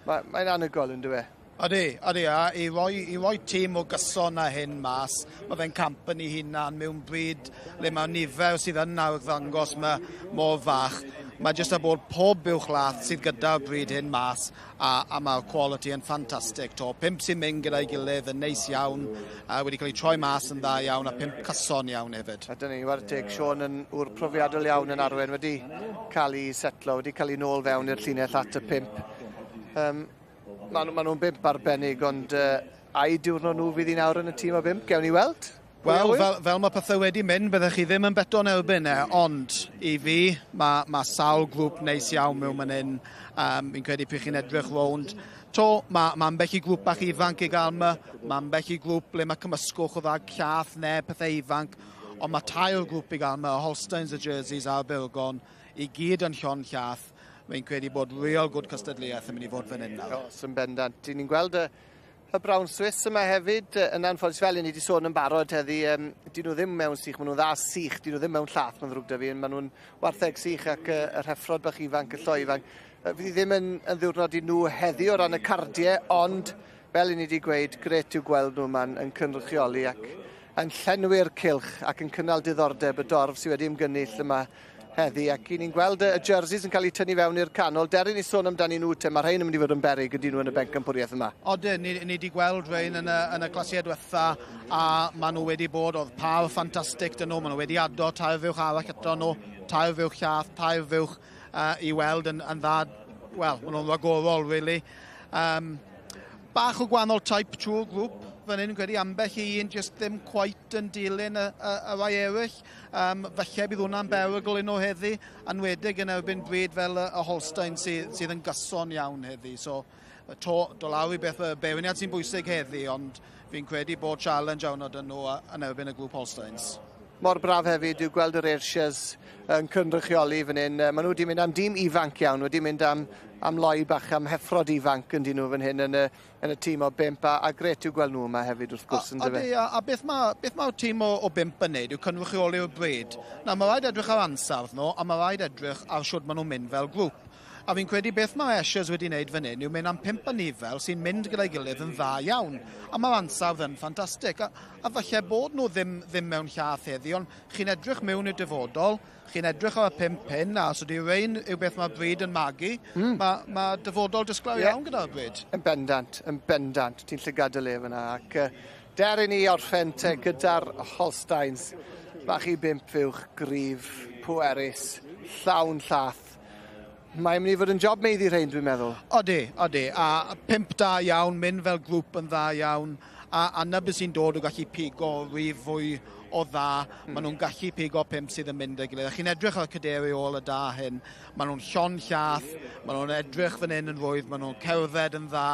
Mae'n anhygoel yn dweud. Odi, a i roi tîm o gyson a hyn mas, mae fe'n campan i hunan mewn bryd le mae nifer sydd yn nawr ddangos mor fach. Mae jyst a bod pob buwch lath sydd gyda'r bryd hyn mas a mae'r quality yn ffantastig. 5 sy'n mynd gyda'i gilydd yn neis iawn, wedi cael ei troi mas yn dda iawn a 5 cyson iawn hefyd. A dyna ni, war teg, Sioe yn wr profiadol iawn yn arwen wedi cael ei setlo, wedi cael ei nôl fewn i'r llinell at y 5. Maen nhw'n 5 arbennig, ond ai diwrnod nhw fydd i nawr yn y tîm o 5? Gewn ni weld? Wel, fel mae pethau wedi mynd, byddech chi ddim yn beto'n erbyn ond i fi, mae sawl grŵp neis iawn mewn man hyn. Fi'n credu pwy chi'n edrych rownd. Mae'n bell i grŵp bach ifanc i gael yma, mae'n bell i grŵp ble mae cymysgwch o ddag llath neu pethau ifanc, ond mae 2 grŵp i gael yma, y Holsteins, y Jerseys a'r Burgon, i gyd yn llon llath. Mae'n credu bod real good cystadleuaeth yn mynd i fod fan hyn nawr. Sy'n bendant. Ni'n gweld y Brown Swiss yma hefyd, yn anffodus fel ni wedi sôn yn barod heddi, dyn nhw ddim mewn sych, maen nhw dda sych, dyn nhw ddim mewn llath, mae'n ddrwg da fi, maen nhw'n wartheg sych ac y rheffrod bach ifanc, y lloi ifanc. Fydd ddim yn ddiwrnod i nhw heddi o ran y cardiau, ond fel ni wedi gweud, gret i'w gweld nhw yma'n cynrychioli ac yn llenwi'r cylch ac yn cynnal diddordeb y dorf sydd wedi ymgynnull yma heddi, ac i ni'n gweld y jerseys yn cael eu tynnu fewn i'r canol. Derin ni sôn amdani nhw te, mae'r rhain yn mynd i fod yn berig ydyn nhw yn y bencampwriaeth yma. Odyn, ni wedi gweld rhain yn y clasiau diwetha a maen nhw wedi bod, oedd par ffantastig dyn nhw, maen nhw wedi ado 2 fuwch arall eto nhw, 2 fuwch llath, 2 fuwch i weld yn dda, wel, maen nhw'n ragorol, really. Bach o gwahanol type trwy'r grŵp, fan hyn, credu ambell i un jyst ddim cweit yn dilyn y rai eraill. Felly bydd hwnna'n berygl un o heddi, anwedig yn erbyn bryd fel y Holstein sydd yn gyson iawn heddi. So, do lawr i beth y beirniad sy'n bwysig heddi, ond fi'n credu bod challenge awn o dyn nhw yn erbyn y grŵp Holsteins. Mor braf hefyd yw gweld yr Ayrshires yn cynrychioli fan hyn. Maen nhw wedi mynd am dîm ifanc iawn, wedi mynd am loi bach, am heffrod ifanc yn dyn nhw fan hyn yn y tîm o 5, a gret yw gweld nhw yma hefyd wrth gwrs yn dyfe. A beth mae'r tîm o 5 yn neud yw cynrychioli'r bryd. Na, mae rhaid edrych ar ansawdd nhw, a mae rhaid edrych ar siwt maen nhw'n mynd fel grŵp. A fi'n credu beth mae Ayrshires wedi wneud fan hyn yw mynd am 5 o nifel sy'n mynd gyda'i gilydd yn dda iawn. A mae'r ansawdd yn ffantastig. A falle bod nhw ddim mewn llath heddi, ond chi'n edrych mewn i'r dyfodol, chi'n edrych ar y 5 hyn, a os ydy rhain yw beth mae'r bryd yn magu, mae dyfodol disglaw iawn gyda'r bryd. Yn bendant. Ti'n llygad y le fyna. Ac derin ni orffen te gyda'r Holsteins. Bach i 5 fuwch, grif, pwerus, llawn llath. Mae'n mynd i fod yn job meiddi rhain, dwi'n meddwl. Odi. A 5 da iawn, mynd fel grŵp yn dda iawn. A na beth sy'n dod o gallu pigo rif fwy o dda. Maen nhw'n gallu pigo 5 sydd yn mynd â'i gilydd. Chi'n edrych ar caderi ôl y da hyn. Maen nhw'n llon llath. Maen nhw'n edrych fan hyn yn rwydd. Maen nhw'n cerdded yn dda.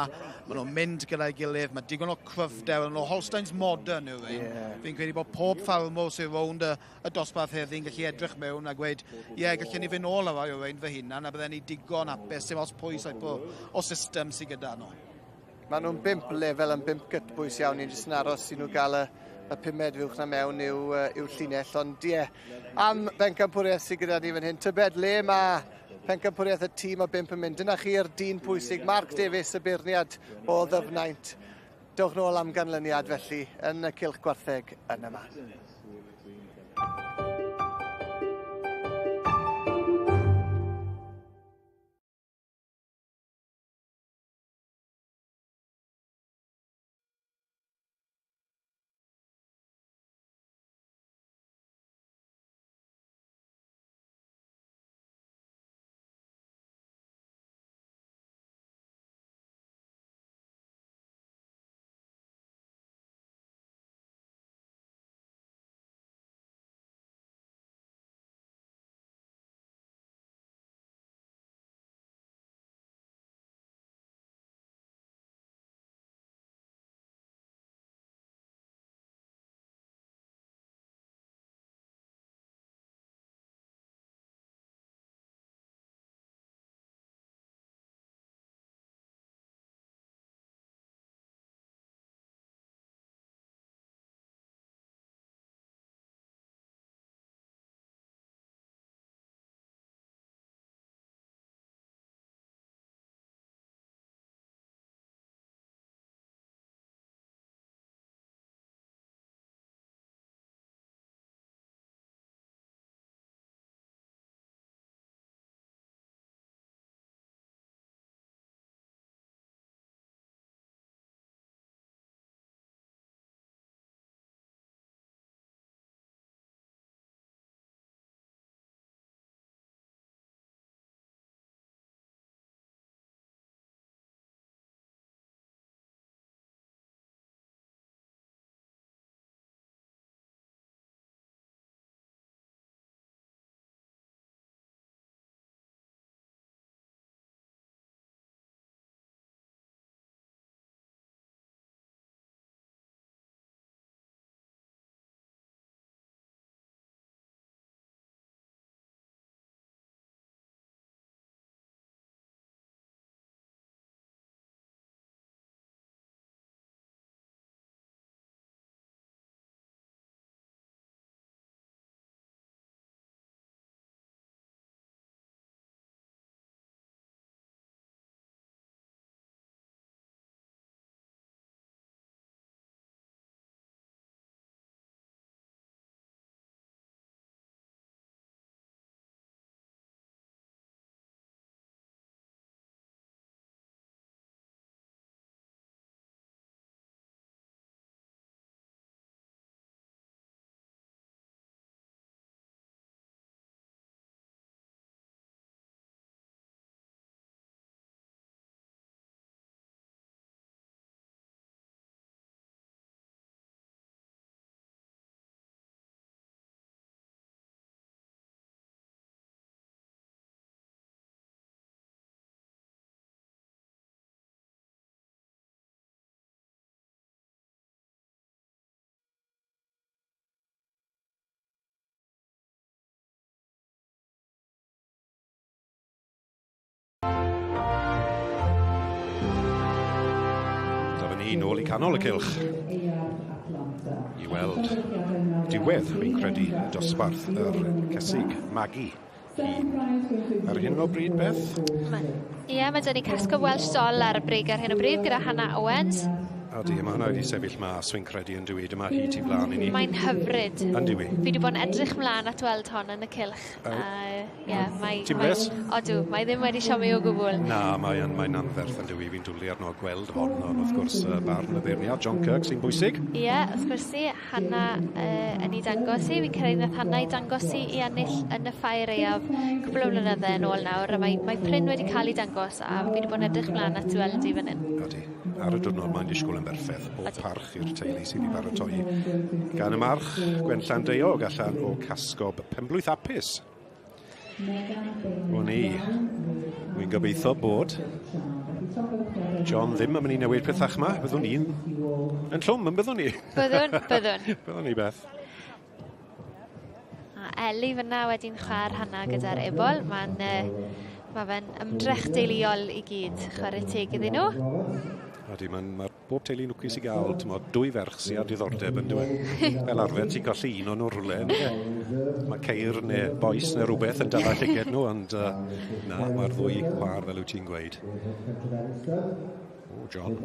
Maen nhw'n mynd gyda'i gilydd. Mae digon o cryfder. Maen nhw'n Holsteins modern yw ein. Fi'n credu bod pob ffarmwr sy'n rownd y dosbarth heddi'n gallu edrych mewn a gweud, gallwn ni fynd ôl ar rai o ein fy hunan, a bydden ni digon apus, dim os pwys o system sydd gyda nhw. Maen nhw'n 5 lefel yn 5 gytbwys iawn, ni'n jyst yn aros i nhw gael y 5 fuwch na mewn i'w llinell, ond am bencampwriaeth sydd gyda ni fan hyn. Tybed, le mae pencampwriaeth y tîm o 5 yn mynd? Dyna chi'r dyn pwysig, Mark Davies, y beirniad o ddyfnaint. Dewch nôl am ganlyniad felly yn y cylch gwartheg yn yma. ni nôl I canol y cylch I weld diwedd, fi'n credu, dosbarth yr cysig Maggie ar hyn o bryd, Beth? Ie, mae dyn ni casgo Welsh sol ar y brig ar hyn o bryd gyda Hannah Owens. Odi, mae hwnna wedi sefyll mas, fi'n credu yn dwi, dyma hi ti flaen I ni. Mae'n hyfryd. Yn dwi. Fi wedi bod yn edrych mlaen at weld hon yn y cylch. Ti'n bles? Odw, mae ddim wedi siomi o gwbl. Na, mae'n anferth yn dwi, fi'n dwlu arno gweld hon, ond wrth gwrs barn y beirniad, John Kirk sy'n bwysig. Ie, wrth gwrs I, Hannah yn ei dangos I, fi'n credu nath Hannah I dangos I ennill yn y ffair eiaf cwbl o flynydde yn ôl nawr, a mae pryn wedi cael ei dangos, a fi wedi bod yn edrych mlaen at weld I fan hyn. Odi, ar y diwrnod mae'n disgwyl yn berffedd o parch i'r teulu sydd I baratoi gan y march Gwen Llandeog allan o casgob penblwydd apus. O ni, wy'n gobeithio bod John ddim yn mynd I newid pethach yma, byddwn ni'n llwm yn byddwn ni. Byddwn. Byddwn ni, Beth. A Eli fyna wedi'n chwar Hannah gyda'r ebol. Mae fe'n ymdrech deuluol I gyd chwarae teg iddyn nhw. Odi, mae'r bob teulu lwcus i gael, dwy ferch sy'n ar diddordeb yn dweud. Fel arfer ti'n gallu un o'n o'r rwle. Mae ceir neu boes neu rhywbeth yn dala llyged nhw, ond na, mae'r ddwy war fel wyt ti'n gweud. O, John.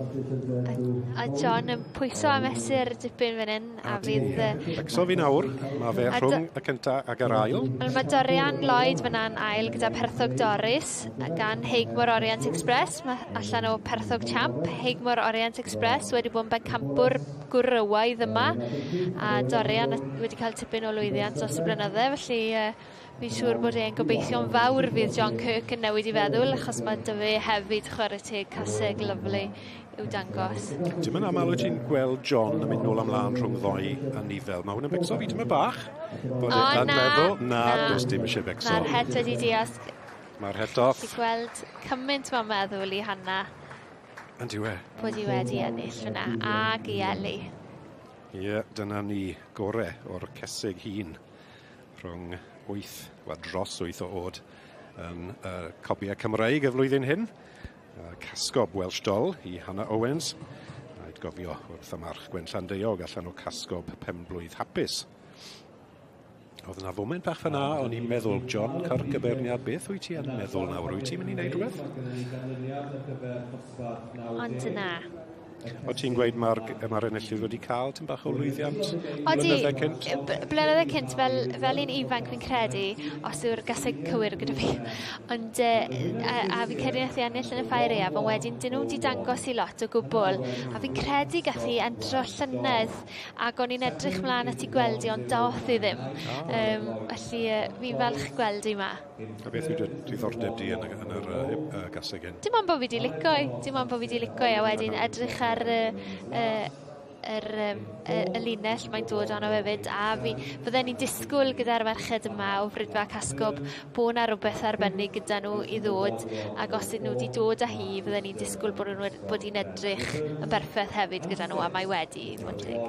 A John yn pwyso a mesur dipyn fan hyn, a fydd... Becso fi nawr, mae fe rhwng y cyntaf ag yr ail. Mae Dorian Lloyd fyna'n ail gyda Perthog Doris gan Heigmor Orient Express. Mae allan o Perthog Champ. Heigmor Orient Express wedi bod yn bencampwr gwrywaidd yma. A Dorian wedi cael tipyn o lwyddiant dros y blynydde, felly fi'n siŵr bod e'n gobeithio'n fawr fydd John Kirk yn newid i feddwl, achos mae dy fe hefyd chwarae teg caseg lyflu i'w dangos. Dim yn aml wyt ti'n gweld John yn mynd nôl amlaen rhwng ddoi a nifel. Mae hwn yn becso fi tyma bach. Na, does dim eisiau becso. Mae'r het wedi diasg. Mae'r het off. Ti'n gweld cymaint mae'n meddwl i Hanna. Yn diwe. Bod i wedi ennill fyna, ag i Eli. Ie, dyna ni gore o'r ceseg hun rhwng 8, dros 8 o oed yn cobiau Cymraeg y flwyddyn hyn. Casgob Welsh Doll i Hannah Owens. A'i gofio wrth y march Gwen Llandeuog allan o casgob penblwydd hapus. Oedd yna foment bach fyna, o'n i'n meddwl, John Kirk y berniad, beth wyt ti yn meddwl nawr? Wyt ti'n mynd i wneud rhywbeth? Ond yna. O ti'n gweud mae'r enillydd wedi cael tym bach o lwyddiant blynydde cynt? Blynydde cynt, fel un ifanc fi'n credu, os yw'r gaseg cywir gyda fi. Ond, a fi'n credu nath i ennill yn y ffair eaf, ond wedyn dyn nhw wedi dangos i lot o gwbl. A fi'n credu gath i endro llynedd, ac o'n i'n edrych mlaen at i gweld i, ond daoth i ddim. Felly, fi'n falch gweld i ma. A beth yw diddordeb di yn yr gaseg hyn? Dim ond bod fi di licoi, a wedyn edrych ar y linell mae'n dod ono hefyd, a fydden ni'n disgwyl gyda'r ferched yma o Frydfa Casgob bod na rhywbeth arbennig gyda nhw i ddod, ac os ydyn nhw wedi dod â hi, fydden ni'n disgwyl bod hi'n edrych yn berffaith hefyd gyda nhw, a mae wedi, mwyn dig.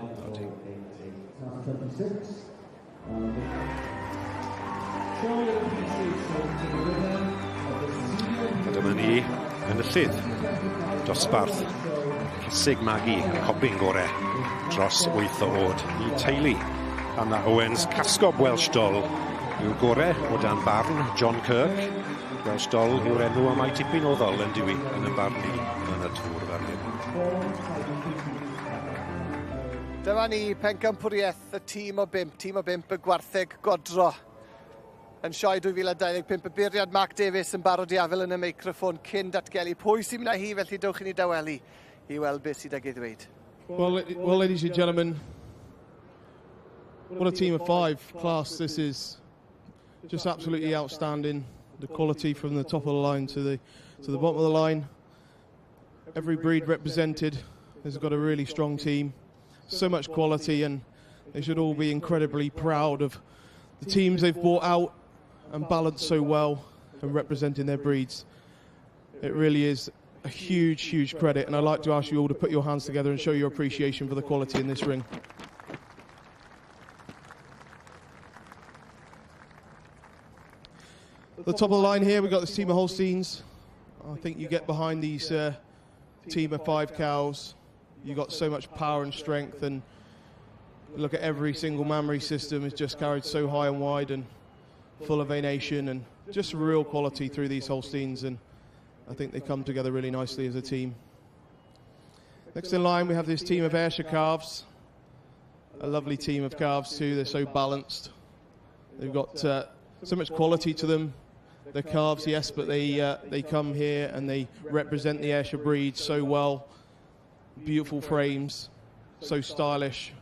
A dyma ni yn y llydd dosbarth casig magi y cobyn gore dros 8 o oed i teulu Hannah Owens. Casgob Welsh Doll yw'r gore o dan barn John Kirk. Welsh Doll yw'r enw am ei tipyn o ddol yn diwy yn y barn ni yn y tŵr fan hyn. Dyma ni pencampwriaeth y tîm o 5 y gwartheg godro. Yn Sioe 2025, y beiriad Mark Davies yn barod i afel yn y meicroffon cyn datgelu. Pwy sy'n mynd â hi, felly dewch i ni dawelu i weld beth sydd ag ei ddweud. Well, ladies and gentlemen, what a team of 5 class this is. Just absolutely outstanding. The quality from the top of the line to the bottom of the line. Every breed represented has got a really strong team. So much quality, and they should all be incredibly proud of the teams they've brought out and balanced so well and representing their breeds. It really is a huge, huge credit, and I'd like to ask you all to put your hands together and show your appreciation for the quality in this ring. At the top of the line here, we've got this team of Holsteins. I think you get behind these team of 5 cows. You've got so much power and strength, and look at every single mammary system is just carried so high and wide and full of venation and just real quality through these Holsteins, and I think they come together really nicely as a team. Next in line we have this team of Ayrshire calves, a lovely team of calves too. They're so balanced, they've got so much quality to them. They're calves, yes, but they come here and they represent the Ayrshire breed so well. Beautiful frames, so stylish,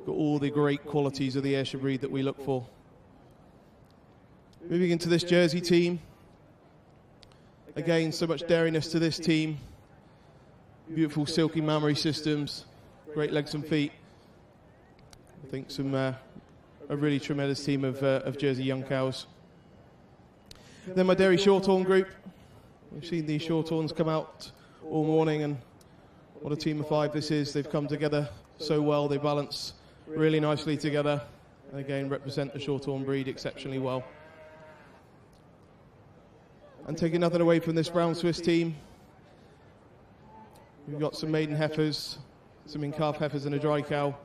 got all the great qualities of the Ayrshire breed that we look for. Moving into this Jersey team, again, so much dariness to this team. Beautiful silky mammary systems, great legs and feet. I think a really tremendous team of Jersey young cows. Then my dairy shorthorn group. We've seen these shorthorns come out all morning, and what a team of 5 this is. They've come together so well, they balance really nicely together, and again represent the shorthorn breed exceptionally well. And taking nothing away from this brown Swiss team, We've got some maiden heifers, some in-calf heifers and a dry cow.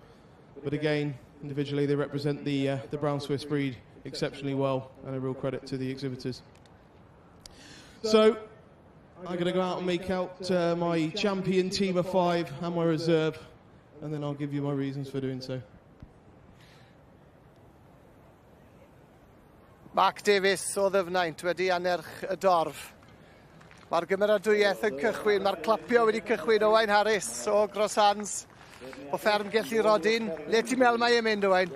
But again, individually they represent the brown Swiss breed exceptionally well, and a real credit to the exhibitors. So I'm going to go out and make out my champion team of 5 and my reserve, and then I'll give you my reasons for doing so. Mark Davies o Ddyfnaint wedi anerch y dorf. Mae'r gymeradwyaeth yn cychwyn, mae'r clapio wedi cychwyn. Owain Harris o Grosans, o fferm Gelli Rodin. Le ti'n meddwl mae e'n mynd, Owain?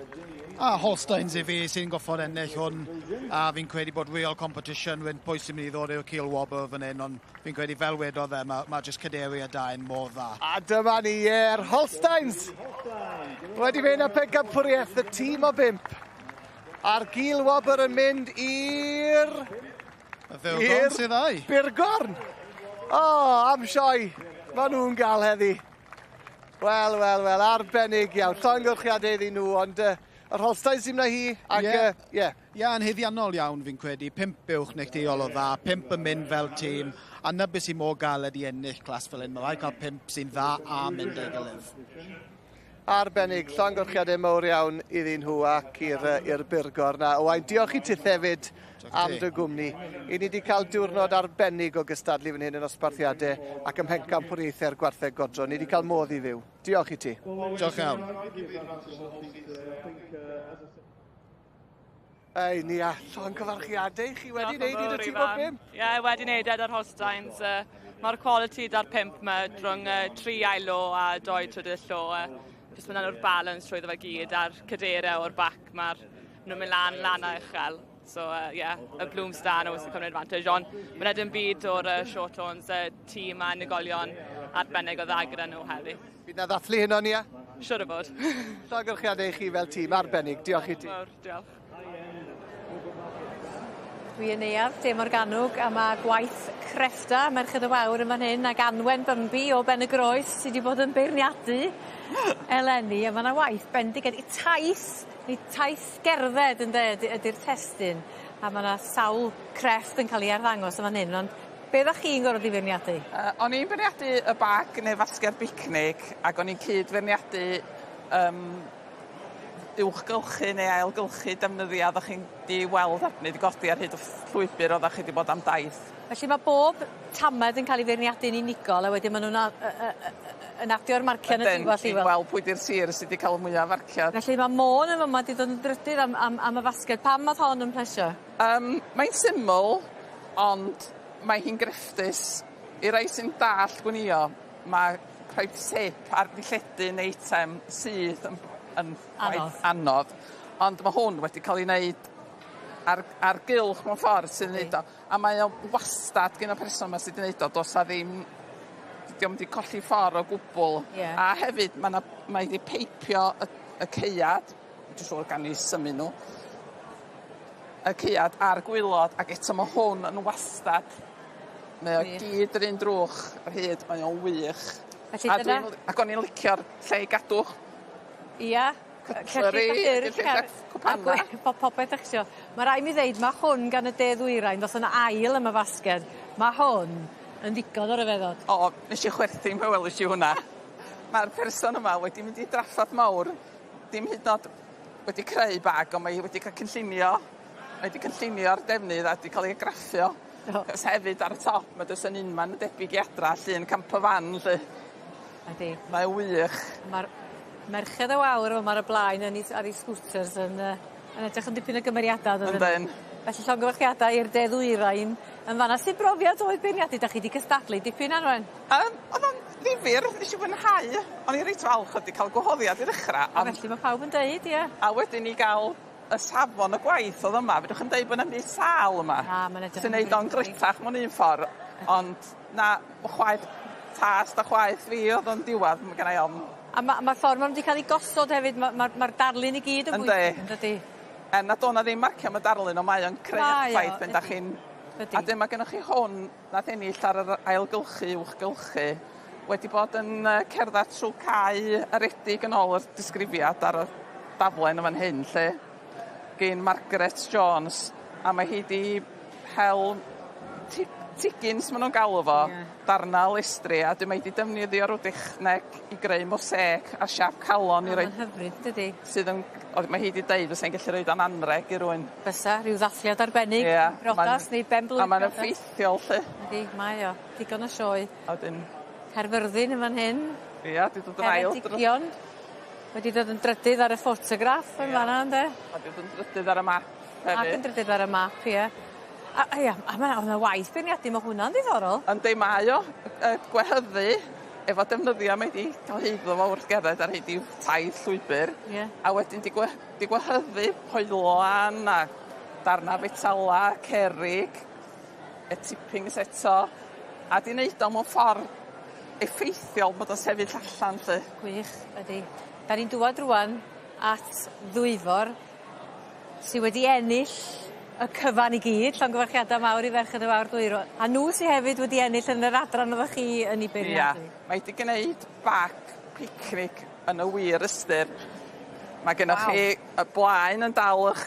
Holsteins I fi sy'n goffod ennill hwn, a fi'n credu bod real competition, wy'n pwy sy'n mynd I ddod i'r Kiel Wobber fan hyn, ond fi'n credu fel wedodd e, mae jyst caderi a dain mor dda. A dyma ni, Holsteins wedi mynd â pencampwriaeth, y tîm o 5. A'r Kiel Wobber yn mynd i'r... Y Ddilgorn sydd ddau. Birgorn! Am sioi. Mae nhw'n gael heddi. Wel, arbennig iawn. Llonggylchiadau iddyn nhw, ond yr Holsteins sy'n hi, ac yn heddiannol iawn fi'n credu. 5 buwch neilltuol o dda, 5 yn mynd fel tîm, a na beth sy'n mor galed I ennill clas fel hyn. Mae rhaid cael 5 sy'n dda a mynd ei gilydd. Arbennig, llonggylchiadau mawr iawn iddyn nhw ac i'r Birgor na. Owain, diolch I ti hefyd am dy gwmni. I ni wedi cael diwrnod arbennig o gystadlu fan hyn yn osbarthiadau ac ym mhencampwriaethau'r gwartheg godro. Ni wedi cael modd I fyw. Diolch I ti. Diolch iawn. Ei, Nia, llongyfarchiadau chi wedi wneud i'r tîm o 5? Ie, wedi wneud ar Holsteins. Mae'r quality da'r 5 yma drwy'n 3 ailo a 2 trydydd llo. Jyst mynd o'r balance trwy fe gyd a'r caderau o'r bac. Mae'r nhw'n mynd lan a uchel. So, y blooms da nhw sy'n cymryd advantage. Ond mae'n edrych byd o'r short tones, tîm a unigolion arbennig o dda gyda nhw heddi. Bydd na ddathlu hynno, Nia? Siwr o bod. Llonggylchiadau chi fel tîm arbennig. Diolch I ti. Diolch. Dwi yn Neuadd, dim Morganwg, a mae gwaith creffta Merched y Wawr yn fan hyn, ac Anwen Bymbi o Ben y Groes sydd wedi bod yn beirniadu eleni, a mae yna waith bendigedig. Taith gerdded ydy'r testyn, a mae yna sawl crefft yn cael ei arddangos yn fan hyn, ond be ddech chi'n gorfod I feirniadu? O'n i'n feirniadu y bag neu fasged bicnic, ac o'n i'n cyd-feirniadu uwchgylchu neu ailgylchu defnyddiad o'ch chi'n di weld arni, di godi ar hyd y llwybr oeddech chi di bod am daith. Felly mae bob tamed yn cael ei feirniadu'n unigol, a wedyn maen nhw'n yn adio'r marciau yn y diwedd i weld pwy di'r sir sydd wedi cael mwyaf farciad. Felly mae Môn yn yma wedi dod yn drydydd am y fasged. Pam oedd hon yn plesio? Mae'n syml, ond mae hi'n grefftus. I rai sy'n dall gwnïo, mae rhoi tip ar ddilledyn eitem sydd yn anodd. Ond mae hwn wedi cael ei wneud ar gylch mewn ffordd sydd yn wneud o. A mae o wastad gen y person yma sydd yn wneud o. Does a ddim... Diolch wedi colli ffordd o gwbl. A hefyd mae wedi peipio y ceiad. Dwi'n siŵr gan I symu nhw. Y ceiad a'r gwylod. Ac eto mae hwn yn wastad. Mae o gyd yr un drwch ar hyd. Mae o'n wych. Ac o'n i'n licio'r lle I gadw. Ia. Popeth eich sio. Mae rai mi ddeud, mae hwn gan y deddwyrain, dos yna ail am y fasged. Mae hwn yn ddigon o'r yfeddod. Nes I chwerthu'n pywelus I hwnna. Mae'r person yma wedi mynd I draffath mawr. Dim hyd nod wedi creu bag, ond mae wedi cael cynllunio. Mae wedi cynllunio'r defnydd a wedi cael ei graffio. Cos hefyd ar y top, mae dys yn unman debyg I adra, llun camper van, lle. Mae'n wych. Mae'r Merched y Wawr yma ar y blaen ar ei scooters yn edrych yn dipyn o gymeriadau. Felly llongyfarchiadau i'r deddwyrain. Yn fanna, sy'n brofiad oedd beirniadu? Da chi wedi cystadlu dipyn Anwen? Oedd o'n ddifur, nes I fwynhau. O'n I reit falch wedi cael gwahoddiad i'r dechrau. A felly mae pawb yn deud, ie. A wedyn I gael y safon y gwaith oedd yma. Fydwch yn deud bod yna'n byd sal yma. Sy'n neud o'n gritach mewn un ffordd. Ond na, chwaith tas da chwaith fi oedd o'n diwad. Mae gen I ofn. A mae'r ffordd ma'n wedi cael ei gosod hefyd, mae'r darlun I gyd yn bwysig. Yndi. Na do na ddim marcio am y darlun, ond mae o'n creu effaith pen da chi'n... A dim mae gennych chi hwn, nath ennill ar yr ailgylchu, uwchgylchu, wedi bod yn cerdded trwy cae aredig yn ôl yr disgrifiad ar y daflen yn fan hyn, lle gen Margaret Jones, a mae hi di hel tigins maen nhw'n galw fo, darna lestri, a dwi'n meid i defnyddio rhyw dechneg i greu mosaic a siap calon i roi... Mae'n hyfryd, dydy. Sydd yn... Mae hi wedi deud fysa'n gallu rhoi dan anreg i rywun. Fysa, rhyw ddathliad arbennig, briodas neu ben blwydd. A mae'n effeithiol, lle. Ydy, mae o. Digon o sioe. A dyn... Cerfyrddin yn fan hyn. Ia, di dod yn ail. Ceredigion. Wedi dod yn drydydd ar y ffotograff yn fanna, ynddo? A di dod yn drydydd ar y map hefyd. Ac yn drydydd ar y map, ie. A mae'n waith beirniadu, mae hwnna'n ddiddorol. Yndi, mae o. Gwehyddu, efo defnyddio mae di cael heiddo fo wrth gerdded ar hyd i'w taith llwybr. A wedyn di gwehyddu hoeloan a darna betala, cerig, tippings eto. A di wneud o mewn ffordd effeithiol bod o'n sefyll allan, lle. Gwych, ydy. Da ni'n dŵad rwan at ddwyfor sydd wedi ennill y cyfan i gyd, llongyfarchiadau mawr i Ferched y Fawr Dwyro. A nhw sydd hefyd wedi ennill yn yr adran oeddech chi yn ei beirniadu. Mae wedi gwneud bac picnic yn y wir ystyr. Mae gennych chi y blaen yn dal eich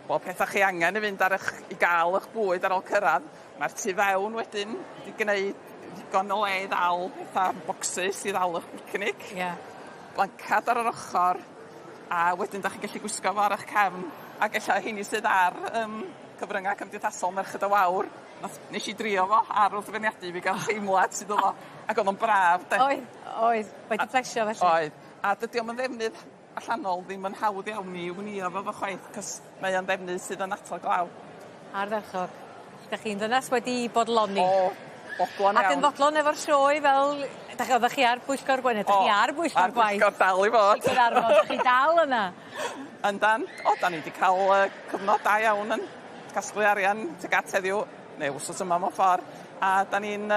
bob pethau chi angen i fynd i gael eich bwyd ar ôl cyrraedd. Mae'r tu fewn wedyn wedi gwneud digon o le i ddal pethau bocsys i ddal eich picnic. Blancad ar yr ochr, a wedyn da chi'n gallu gwisgo fo ar eich cefn. Ac ella hynny sydd ar cyfryngau cymdeithasol Merched y Wawr. Nes i drio fo ar wrth fyniadu fi gael teimlad sydd o. Ac oedd o'n braf, de. Oedd. Wedi plesio felly. Oedd. A dydy o'n ddefnydd allanol ddim yn hawdd iawn i wnio fo chwaith, cos mae o'n ddefnydd sydd yn atal glaw. Ardderchog. Da chi'n dynas wedi bodloni. Bodlon iawn. Ac yn fodlon efo'r sioe fel... Oeddech chi ar bwyllgor gwaith? Oeddech chi ar bwyllgor gwaith? Ar bwyllgor dal i fod. Oeddech chi dal yna? Yndan. Da ni wedi cael cyfnod da iawn yn casglu arian tuag at heddiw, neu wsos yma mewn ffordd. A da ni'n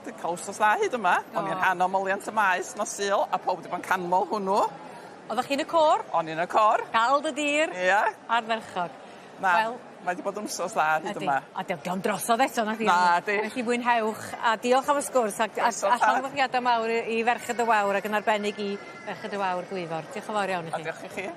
cael wsos dda hyd yma. O'n i'n rhan o myliant y maes nos Sul, a pob wedi bod yn canmol hwnnw. Oeddech chi'n y cor? O'n i'n y cor. Gal dy dir? Ia. Ardderchog. Na, mae wedi bod yn wsos dda hyd yma. A diolch drosodd eto, na di. Na, di. Felly mwynhewch, a diolch am y sgwrs, a llongyfarchiadau mawr i Ferched y Wawr ac yn arbennig i Ferched y Wawr Dwyfor. Diolch yn fawr iawn i chi. Diolch i chi.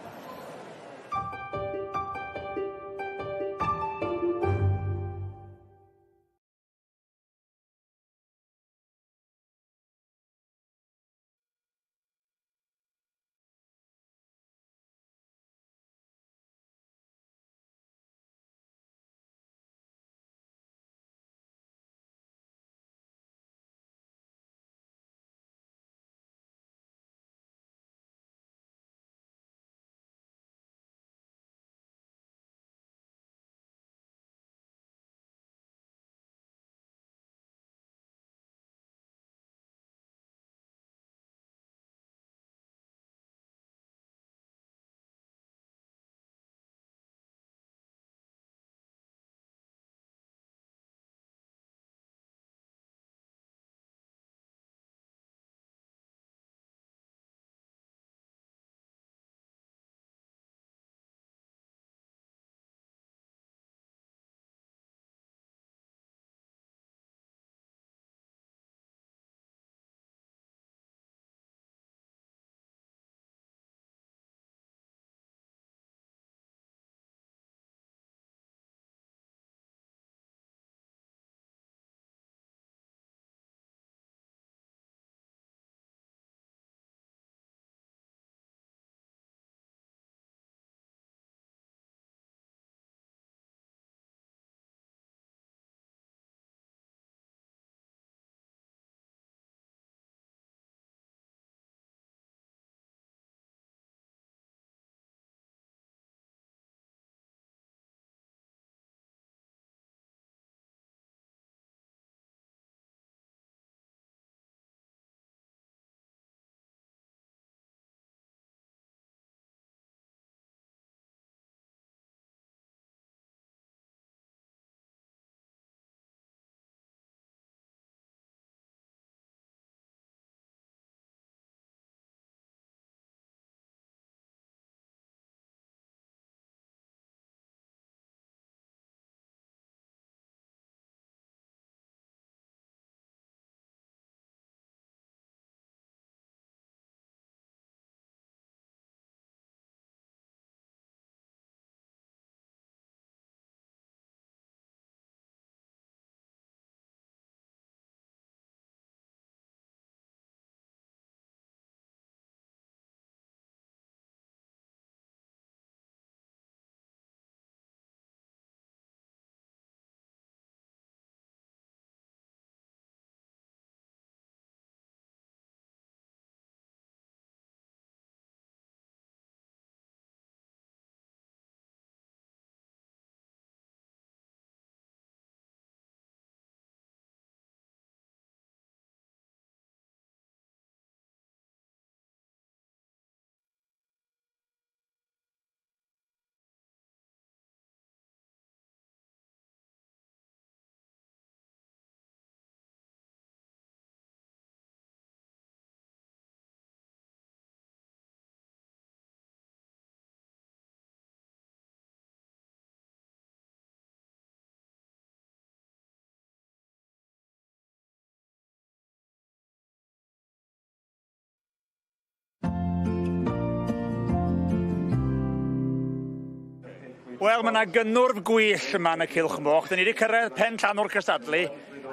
Wel, mae yna gynnwrf gwyll yma yn y Cylch Moch. Dyn ni wedi cyrraedd pen llanw'r cystadlu,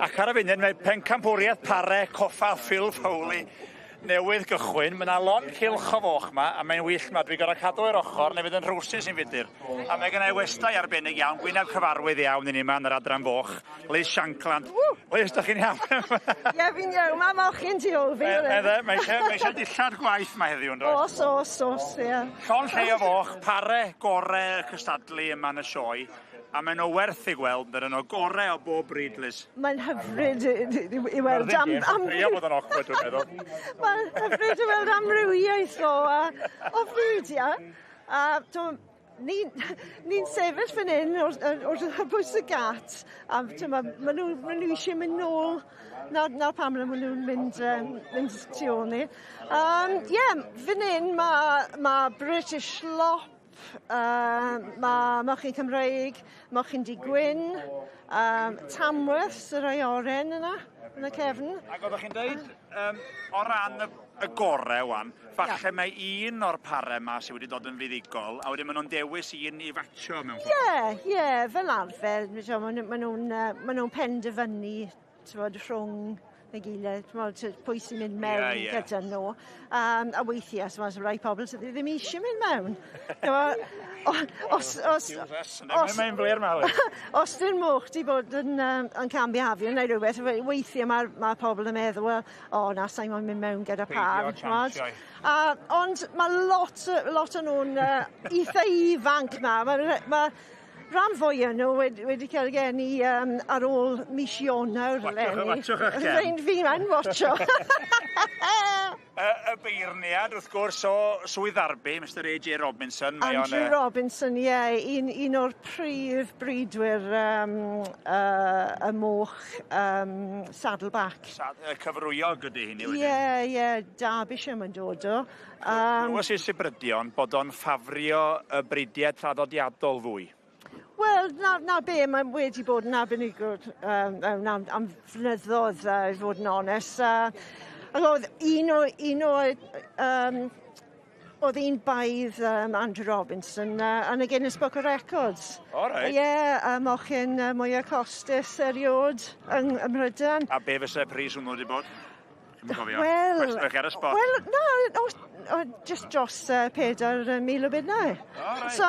ac ar y funud mae pencampwriaeth pare coffa Phil Foley newydd gychwyn. Mae yna lon cylch o foch yma, a mae'n wyll yma. Dwi'n gorau cadw i'r ochr, neu fydd yn rhwsys sy'n fudur. A mae gennau westai arbennig iawn, gwyneb cyfarwydd iawn i ni yma yn yr adran foch. Liz Shankland. Liz, da chi'n iawn? Ie, fi'n iawn. Mae mochyn tu ôl fi. Mae eisiau dillad gwaith mae heddiw, yn dweud? Os, ie. Llon lle o foch, pare gorau cystadlu yma yn y sioe. A maen nhw werth i gweld, dyn nhw gorau o bob bryd, Liz. Mae'n hyfryd i weld Ia bod yn awkward, dwi'n meddwl. Mae'n hyfryd i weld amrywiaeth o fidiau. Ni'n sefyll fan hyn o'r hybwys y gat. A maen nhw eisiau mynd nôl. Na'r pam maen nhw'n mynd tu ôl ni. Ie, fan hyn mae British Slop. Mae mochyn Cymreig, mochyn Di Gwyn, Tamworth, yr rhai oren yna, yn y cefn. Ac oeddech chi'n dweud, o ran y gorau wan, falle mae un o'r pare yma sydd wedi dod yn fuddigol, a wedyn maen nhw'n dewis un i fatio mewn ffordd. Ie, fel arfer, maen nhw'n penderfynu rhwng y gilydd, pwy sy'n mynd mewn gyda nhw. A weithiau, mae rai pobl sydd ddim eisiau mynd mewn. Os dyn moch di bod yn cambiafio neu rhywbeth, weithiau mae pobl yn meddwl, na, sa'n mynd mewn gyda pawb. Ond mae lot o nhw'n eitha ifanc yma. Rhan fwyaf nhw wedi cael geni ar ôl mis Ionawr eleni. Watchwch eich gen. Fi ma'n watcho. Y beirniad, wrth gwrs, o swyddarbu, Mr A.J. Robinson. Andrew Robinson, ie. Un o'r prif bridwyr y moch Saddleback. Cyfrwyog ydy hynny wedyn. Ie, Derbyshire mae'n dod o. Rwy'n sy'n brydion bod o'n ffafrio y bridiau traddodiadol fwy. Wel, na be, mae wedi bod yn arbenigwr am flynyddoedd, i fod yn onest. Oedd un baedd Andrew Robinson yn y Guinness Book of Records. O, reit. Ie, mochyn mwyaf costus eriod yng Mhrydain. A be fysa pris hwnnw wedi bod? Wel, just dros 4,000 o bunnau. So,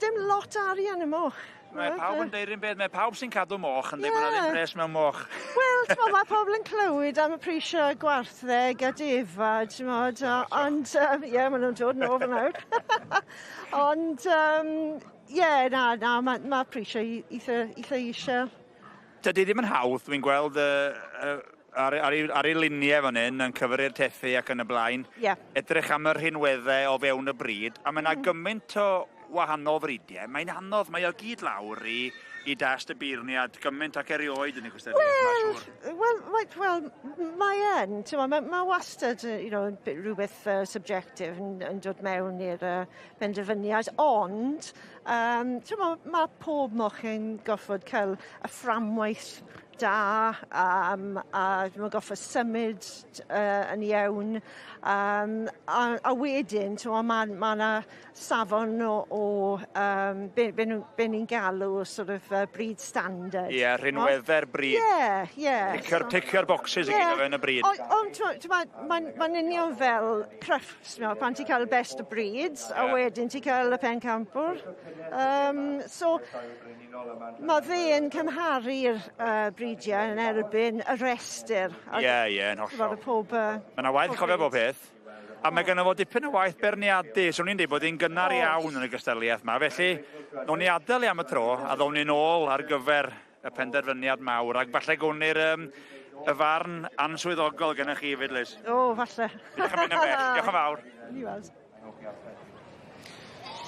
dim lot arian y moch. Mae pawb yn deud un beth, mae pawb sy'n cadw moch yn dweud bod yna ddim pres mewn moch. Wel, mae pobl yn clywed am y prisio gwartheg a defad, ond, maen nhw'n dod yn ofyn nawr. Ond, mae prisio eitha eisiau. Dydy ddim yn hawdd, dwi'n gweld ar ei luniau fan hyn yn cyfri'r tethu ac yn y blaen. Edrych am yr rhinweddau o fewn y bryd, a mae yna gymaint o wahanol fridiau. Mae'n anodd, mae o gyd lawr i dast y beirniad, gymaint ac erioed yn y gwestiwn. Wel, mae yn. Mae wastad rhywbeth subjectif yn dod mewn i'r penderfyniad, ond mae pob moch yn goffod cael y fframwaith da, a mae'n goffo symud yn iawn. A wedyn, mae yna safon o be ni'n galw bryd standard. Ie, rhinweddau'r bryd. Ie. Ticio'r bocsys i gyd o fewn y bryd. Ond mae'n union fel crufts, pan ti'n cael best o breeds, a wedyn ti'n cael y pencampwr. So, mae fe yn cymharu'r bridiau yn erbyn y restr. Ie, yn hollol. Mae yna waith cofio bob peth. A mae gynnu fod dipyn o waith berniadu. So ni'n dweud bod hi'n gynnar iawn yn y gystadleuaeth yma. Felly, nhw'n ni adael am y tro, a ddown ni nôl ar gyfer y penderfyniad mawr. Ac falle gwni'r y farn answyddogol gennych chi fyd, Liz. Falle. Diolch am mynd yn bell. Diolch yn fawr. Ni weld.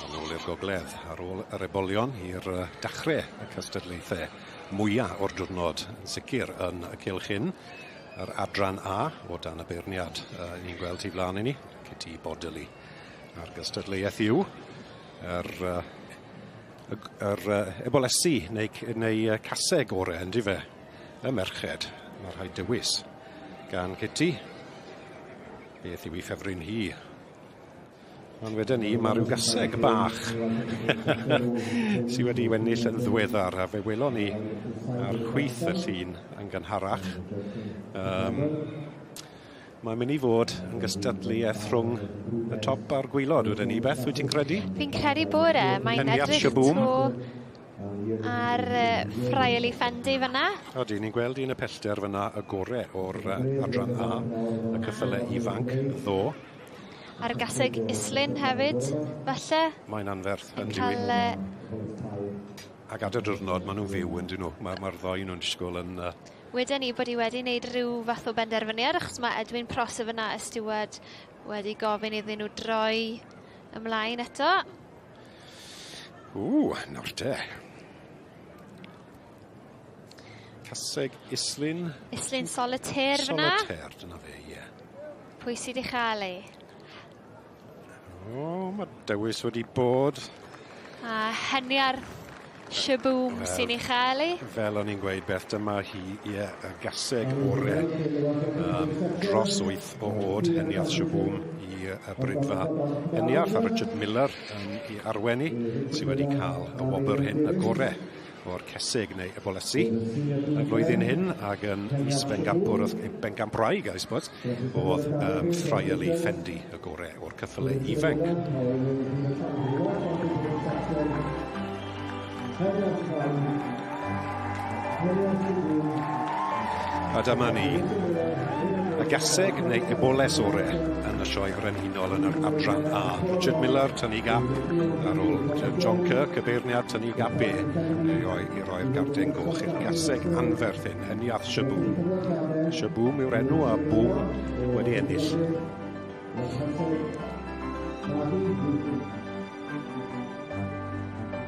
Yn ôl i'r gogledd ar ôl yr ebolion i'r dachrau y cystadlaethau mwyaf o'r diwrnod yn sicr yn y cylch hyn. Yr adran A o dan y beirniad ni'n gweld ti flaen i ni, Kitty Bodily a'r gystadleuaeth yw. Yr ebolesu neu caseg orau yn dife, y merched, mae'r rhaid dywys gan Kitty. Beth yw ei ffefryn hi? Ond wedyn ni, mae rhyw gaseg bach sydd wedi wennill yn ddiweddar, a fe welon ni ar chwyth y llun yn gynharach. Mae'n mynd i fod yn gystadleuaeth rhwng y top a'r gwylod, wedyn ni, Beth, wyt ti'n credu? Fi'n credu bod e. Mae'n edrych to ar ffrail i ffendi fyna. Odi, ni'n gweld un y pellter fyna y gorau o'r adran A, y cyffylau ifanc, ddo. A'r gaseg islin hefyd, falle. Mae'n anferth yn rhywun. Ac ad y diwrnod, maen nhw'n fyw yn dyn nhw. Mae'r ddoi nhw'n disgwyl yn... Wedyn ni bod i wedi wneud rhyw fath o benderfyniad, achos mae Edwin Pros y fyna y steward wedi gofyn iddyn nhw droi ymlaen eto. Nawr te. Caseg islin. Islin solitaire fyna. Solitaire, dyna fe, ie. Pwy sydd i chael ei? Mae dewis wedi bod. A henia'r Shaboom sy'n ei chael ei. Fel o'n i'n gweud, Beth, dyma hi y gaseg orau dros 8 o oed, heniath Shaboom i y brydfa heniath a Richard Miller i arwenni, sydd wedi cael y wobr hyn, y gorau o'r cesig neu y bolesi y flwyddyn hyn, ac yn is-bengampraig, I suppose, oedd ffrail i ffendi y gorau o'r cyffylau ifanc. A dyma ni, y gaseg neu y boles orau yn y sioe frenhinol yn yr adran A. Richard Miller, tynnu gap, ar ôl John Kirk, y beirniad tynnu gap i roi'r garden goch i'r gaseg anferth hyn, heniath Shaboom. Shaboom yw'r enw a Boom wedi ennill.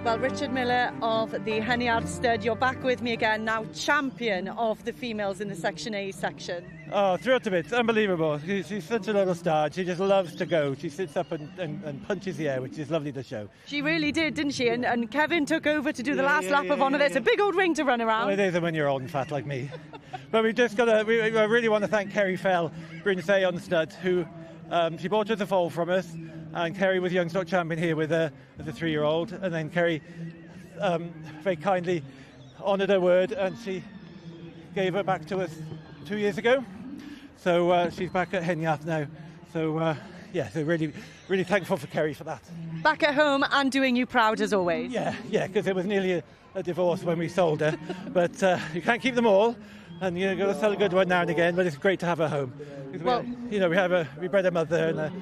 Well, Richard Miller of the Heniard Stud, you're back with me again, now champion of the females in the Section A section. Oh, thrilled to bits, unbelievable. She's such a little star, she just loves to go. She sits up and punches the air, which is lovely to show. She really did, didn't she? And Kevin took over to do the last lap of honour. There's a big old ring to run around. Well, it is when you're old and fat like me. But we really want to thank Kerry Fell, Brinsay on the stud, who she bought us a foal from us. And Kerry was young stock champion here with a 3-year-old, and then Kerry very kindly honoured her word, and she gave her back to us 2 years ago. So she's back at Henyath now. So so really thankful for Kerry for that. Back at home and doing you proud as always. Yeah, because it was nearly a divorce when we sold her, but you can't keep them all. And you've got to sell a good one now and again, but it's great to have her home. Well, we bred a mother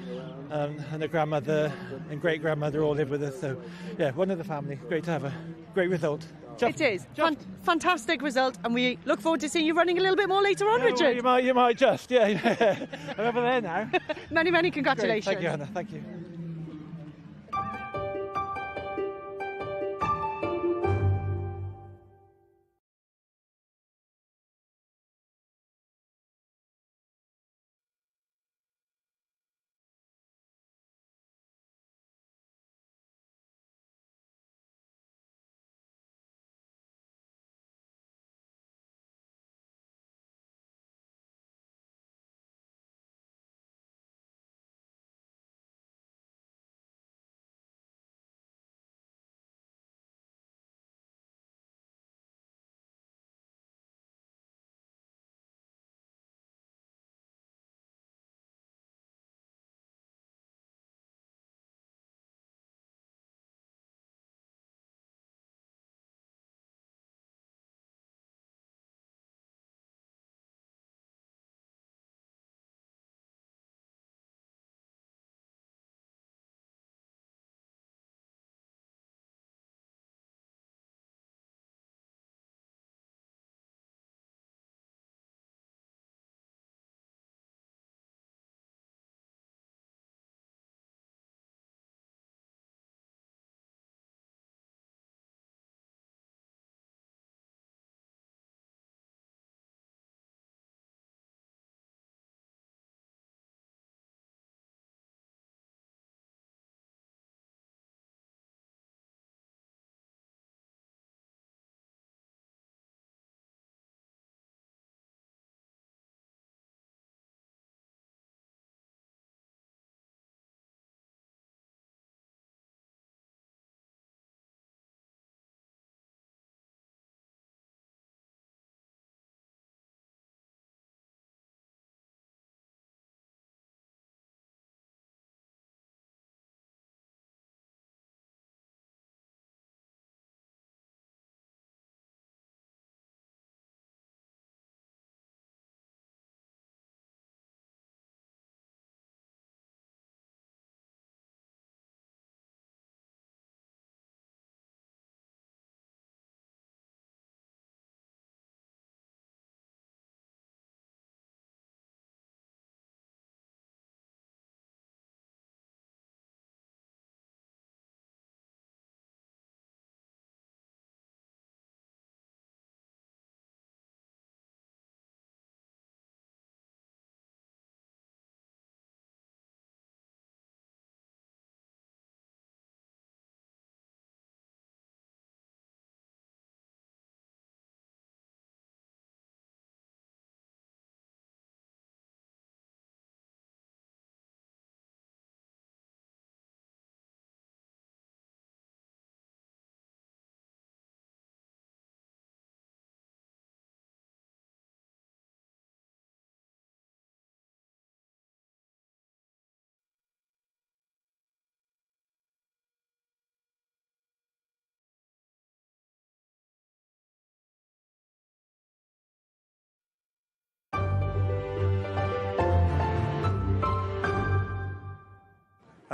and a grandmother and great-grandmother all live with us. So, yeah, one of the family. Great to have a great result. It is. Fantastic result, and we look forward to seeing you running a little bit more later on, Richard. Well, you might just, yeah. I'm over there now. Many congratulations. Great. Thank you, Hannah. Thank you.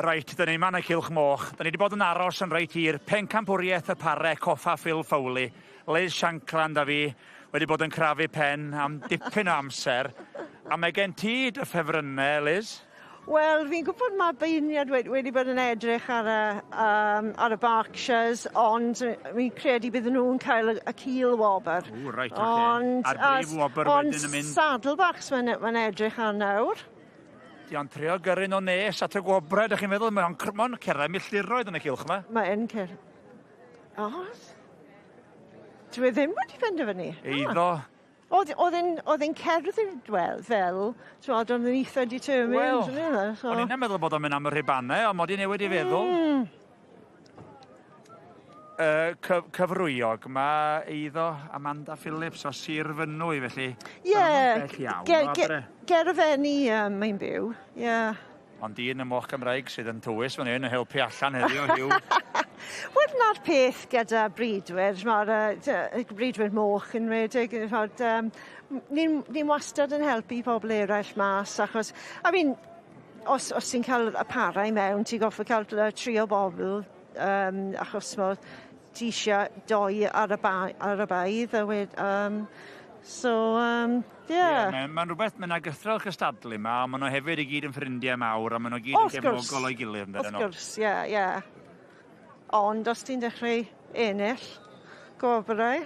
Reit, dyn ni man y Cilch Moch. Dyn ni wedi bod yn aros yn reit hir. Pencampwriaeth y pare, coffa Phil Foley. Liz Shankland a fi wedi bod yn crafu pen am dipyn o amser. A mae gen ti dy ffefrynnau, Liz? Wel, fi'n gwybod mae beirniad wedi bod yn edrych ar y Berkshires, ond fi'n credu bydden nhw'n cael y cil wobr. O, reit, oce. A'r brif wobr wedyn yn mynd... Ond saddlebacks mae'n edrych ar nawr. Di o'n trio gyrru nhw nes at y gwobre, ydych chi'n meddwl? Mae'n cerdded milltiroedd yn y Cilch yma. Mae'n cerdded. Oes? Dwi ddim wedi penderfynu. Eiddo. Oedd e'n cerdded fel, oedd o'n eitha determined. Wel, o'n i'n meddwl bod o'n mynd am y rhibannau, ond mod i newid i feddwl. Cyfrwyog, mae eiddo Amanda Phillips o Sir Fynwy, felly. Gerfenni mae'n byw, Ond un y moch Gymraeg sydd yn tywys, fan hyn yn helpu allan heddiw, Hugh. Wel, na'r peth gyda bridwyr, mae'r bridwyr moch yn redig, ni'n wastad yn helpu pobl eraill mas, achos, os ti'n cael y parau mewn, ti'n goffa cael tri o bobl, achos ti eisiau doi ar y baedd, Mae'n rhywbeth, mae'n agythral cystadlu yma, a maen nhw hefyd i gyd yn ffrindiau mawr, a maen nhw gyd yn gefnogol o'i gilydd. Wrth gwrs, ie. Ond os ti'n dechrau ennill gobrau,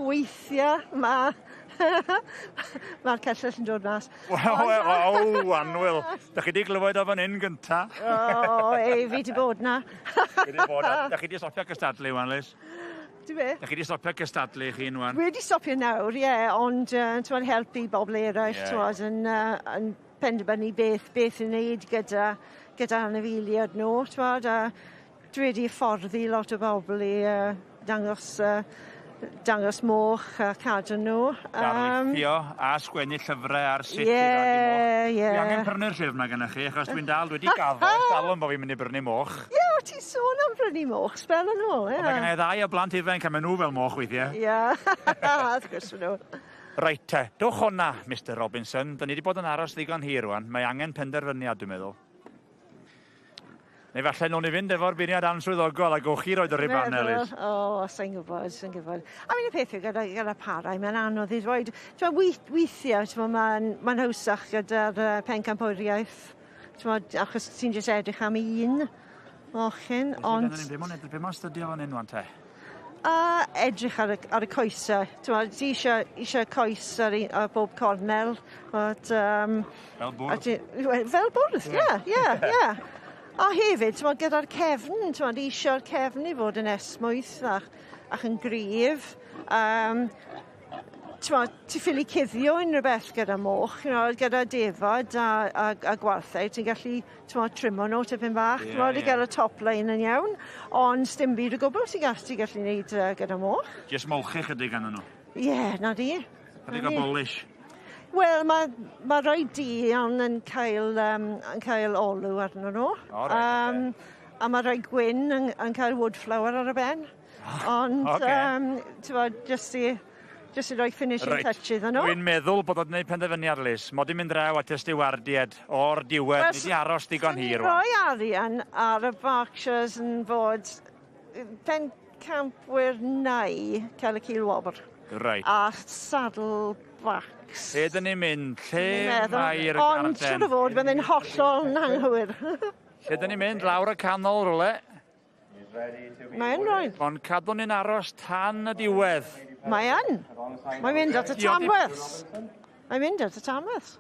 weithiau mae'r cellell yn dod mas. Anwyl. Da chi wedi glywed o fan hyn gynta? Fi wedi bod na. Da chi wedi stopio cystadlu, wan, Liz? Dwi be? Da chi wedi stopio cystadlu chi, wan? Wedi stopio nawr, ond ti'n helpu bobl eraill, yn penderfynu beth i wneud gyda anifeiliad nhw, dwi wedi fforddi lot o bobl i dangos moch a cadw nhw. Darlithio a sgwennu llyfrau ar sut i ddod i moch. Dwi angen prynu'r llyfr yma gyda chi, achos dwi'n wedi gaddo, dalon bod fi'n mynd i brynu moch. O ti'n sôn am brynu moch, sbel yn ôl, Ond mae gen i ddau o blant ifanc a mae nhw fel moch weithiau. Wrth gwrs nhw. Reit te, dwch hwnna, Mr Robinson. Da ni wedi bod yn aros ddigon hir rwan. Mae angen penderfyniad, dwi'n meddwl. Neu falle nhw'n i fynd efo'r beirniad answyddogol a gochi roed yr ribannau, Liz. Sa'n gwybod. Y peth yw gyda parau, mae'n anodd i ddweud. Weithiau, mae'n hawsach gyda'r pencampwriaeth. Achos ti'n jyst edrych am un mochyn, ond... Be mae'n stydio fan hyn, wan te? Edrych ar y coesau. Ti eisiau coes ar bob cornel. Fel bwrdd? Fel bwrdd, ie. A hefyd, gyda'r cefn, eisiau'r cefn i fod yn esmwyth ac yn gryf. Ti ffili cuddio unrhyw beth gyda moch, gyda defod a gwarthau, ti'n gallu trimo nhw tipyn bach, i gael y top line yn iawn, ond dim byd o gwbl ti'n gallu gwneud gyda moch. Just molchu chydig gan nhw? Ie, na di. Chydig o polish? Wel, mae rhoi di yn cael olw arno nhw. A mae rhoi gwyn yn cael woodflower ar y ben. Ond, jyst i roi finishing touches yn nhw. Dwi'n meddwl bod o'n gwneud penderfyniad, Liz. Mod i'n mynd draw at y stiwardiad o'r diwedd. Ni wedi aros digon hir. Rhoi arian ar y Berkshires yn fod pencampwyr neu cael y cil wobr. A saddlebacks. Lle dyn ni'n mynd? Lle mae'r garden? Ond siwr o fod, byddai'n hollol anghywir. Lle dyn ni'n mynd? Lawr y canol rwle? Mae'n rhaid. Ond cadw ni'n aros tan y diwedd. Mae'n mynd at y Tamworths. Mae'n mynd at y Tamworths.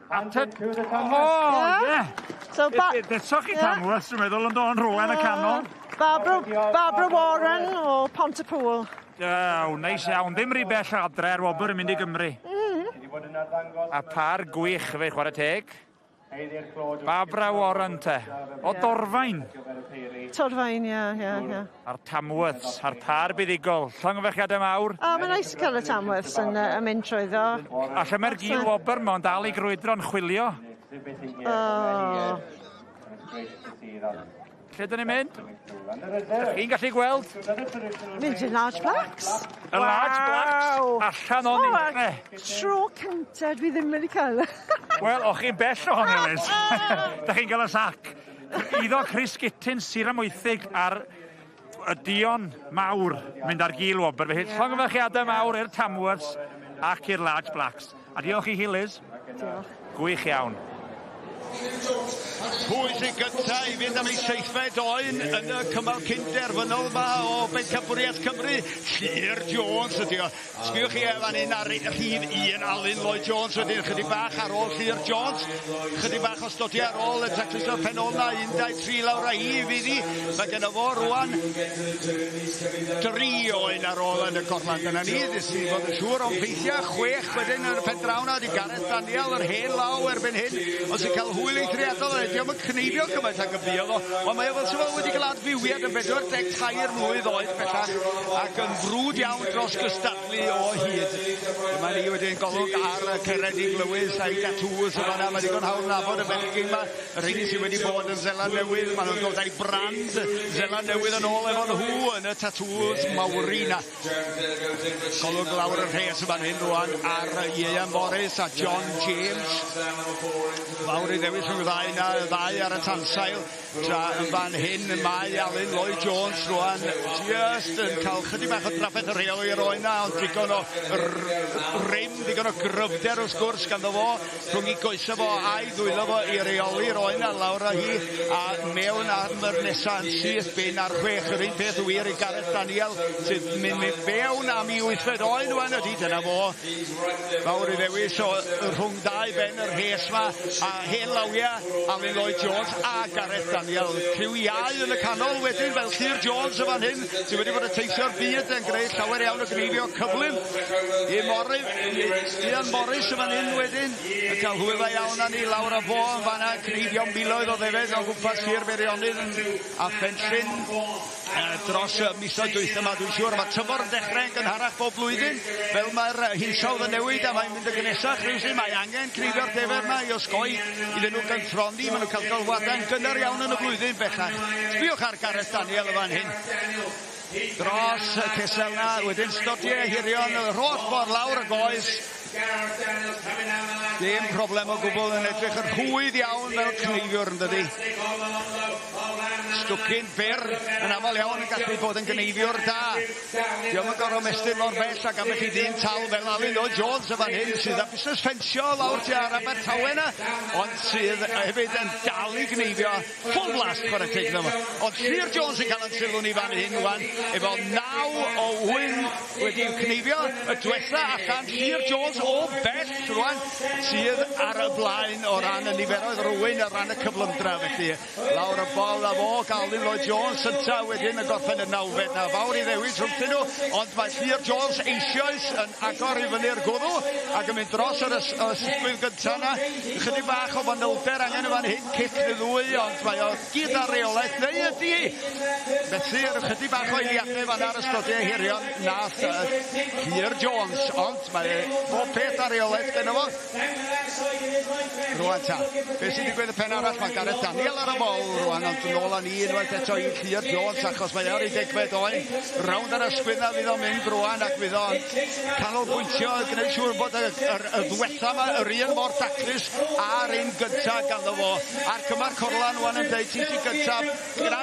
Detoch chi Tamworths, dwi'n meddwl, yn dod rhywle yn y canol. Barbara Warren o Pontypool. Neis iawn. Ddim rhy bell adre ar wobr yn mynd i Gymru. A par gwych fe, chwarae teg. Barbara Warren te. O Dorfaen. Torfaen, ie. A'r Tamworths, a'r par buddigol. Llongfechiadau mawr. Mae'n neis cael y Tamworths yn mynd trwyddo. A lle mae'r gil wobr ma'n dal i grwydro'n chwilio. Lle dyn ni'n mynd? Chi'n gallu gweld? Mynd i'r Large Blacks. Y Large Blacks? Allan o'n unre. Tro cyntaf dwi ddim wedi cael. Wel, o'ch chi'n bell o honni, Liz. Da chi'n cael y sac. iddo Chris Gittins, Sir Amwythig ar y dion mawr mynd ar gil wobr. Felly llongfychiadau mawr i'r Tamworths ac i'r Large Blacks. A diolch i Hilys. Diolch. Gwych iawn. Pwy sy'n gyntaf i fynd am ei seithfed oen yn y cymal cynderfynol yma o Bencampwriaeth Cymru. Llyr Jones ydi o. Sbiwch chi fan hyn ar rhif 1 Alun Lloyd Jones wedyn chydig bach ar ôl Llyr Jones. Chydig bach o stodi ar ôl y taclus o'r penolna 1-2-3 lawr a hi fydd hi. Mae gen o fo rwan 3 oen ar ôl yn y gorlan. Dyna ni, ddys i fod yn siŵr o'n ffeithio 6 wedyn yn y pendrawna di Gareth Daniel yr hen law erbyn hyn. Ond sy'n cael hwyl ei driadol diolch yn cneifio cymaint ag y buodd o, ond mae o fel sy'n wedi cael adfywiad yn 42 mlwydd oed bellach ac yn frwd iawn dros gystadlu o hyd. Dyma ni wedi'n golwg ar Ceredig Lewis a'i Gatws yma na, mae digon hawdd nabod y bechgyn yma, yr un sydd wedi bod yn Zeland Newydd, maen nhw'n dod â'i brand Zeland Newydd yn ôl efo nhw yn y tatws mawrina. Golwg lawr y rhes yma'n hyn rwan ar Ieuan Morris a John James. Lawr i ddewis rhwng ddau ar y tansail, tra yn fan hyn mae Alun Lloyd Jones rwan just yn cael chydig bach o drafferth y reol i'r oen na, ond digon o rym, digon o gryfder wrth gwrs ganddo fo, rhwng i goesa fo a'i ddwylo fo i reoli'r oen na lawr a hi, a mewn am yr nesa yn syth bin ar 6, yr un peth wir i Gareth Daniel, sydd mynd fewn am i 8 oen rwan ydi, dyna fo. Fawr i ddewis o rhwng 2 ben yr hes ma, a hen lawiau Alun Lloyd Jones a Gareth Daniel. Criw iau yn y canol wedyn fel Llyr Jones y fan hyn, sydd wedi bod yn teithio'r byd yn greu llawer iawn o gneifio cyflym. Ian Morris y fan hyn wedyn, yn cael hwyl iawn â ni lawr a fo yn fanna, gneifio miloedd o ddefedd o gwmpas Sir Meirionnydd a Penllyn dros y misoedd dwytha yma, dwi'n siŵr. Mae tymor yn dechrau yn gynharach bob blwyddyn, fel mae'r hinsawdd yn newid a mae'n mynd y gynesach rhywsyn. Mae angen cneifio'r defer yma i osgoi iddyn nhw gynffroni. Maen nhw'n cael golwadau'n gynnar iawn yn y blwyddyn bellach. Sbiwch ar Gareth Daniel y fan hyn. Dros y cesel na, wedyn stodiau hirion, yr holl ffordd lawr y goes. Dim problem o gwbl yn edrych yn rhwydd iawn fel cneifiwr yn dydi. Stwcyn byr yn aml iawn yn gallu bod yn gyneifiwr da. Diolch yn gorau mestyn mor bell ac am eich ddyn tal fel Alun Lloyd Jones y fan hyn sydd â busnes fensio lawr ti ar Abertawe na, ond sydd hefyd yn dal i gneifio full blast chwarae nhw. Ond Llyr Jones yn cael yn sylw ni fan hyn rwan efo 9 o wyn wedi'w cneifio y diwetha allan Llyr Jones o bell rwan sydd ar y blaen o ran y niferoedd rhywun a ran y cyflymdra felly. Lawr y bol a fo Alun Lloyd Jones synta wedyn y gorffen y 9fed na. Fawr i ddewis rhwng nhw, ond mae Llyr Jones eisoes yn agor i fyny'r gwddw ac yn mynd dros yr ysgwydd gyntaf na. Chydig bach o fanylder angen y fan hyn, cic y ddwy, ond mae o gyd ar reolaeth neu ydi. Felly chydig bach o eiliadau fan ar ystodiau hirion nath Llyr Jones, ond mae bob peth ar reolaeth gen fo. Rwan ta, beth sy'n digwydd y pen arall, mae Gareth Daniel ar y bol rwan, ond nôl â ni unwaith eto i Llyr Jones achos mae ar 10 oen. Rawnd ar ysgwydd na fydd o'n mynd rwan ac fydd o'n canolbwyntio, gwneud siŵr bod y ddwetha yma, yr un mor daclus a'r un gyntaf ganddo fo. A'r cymar corlan rwan yn dweud, ti sy'n gyntaf, gyda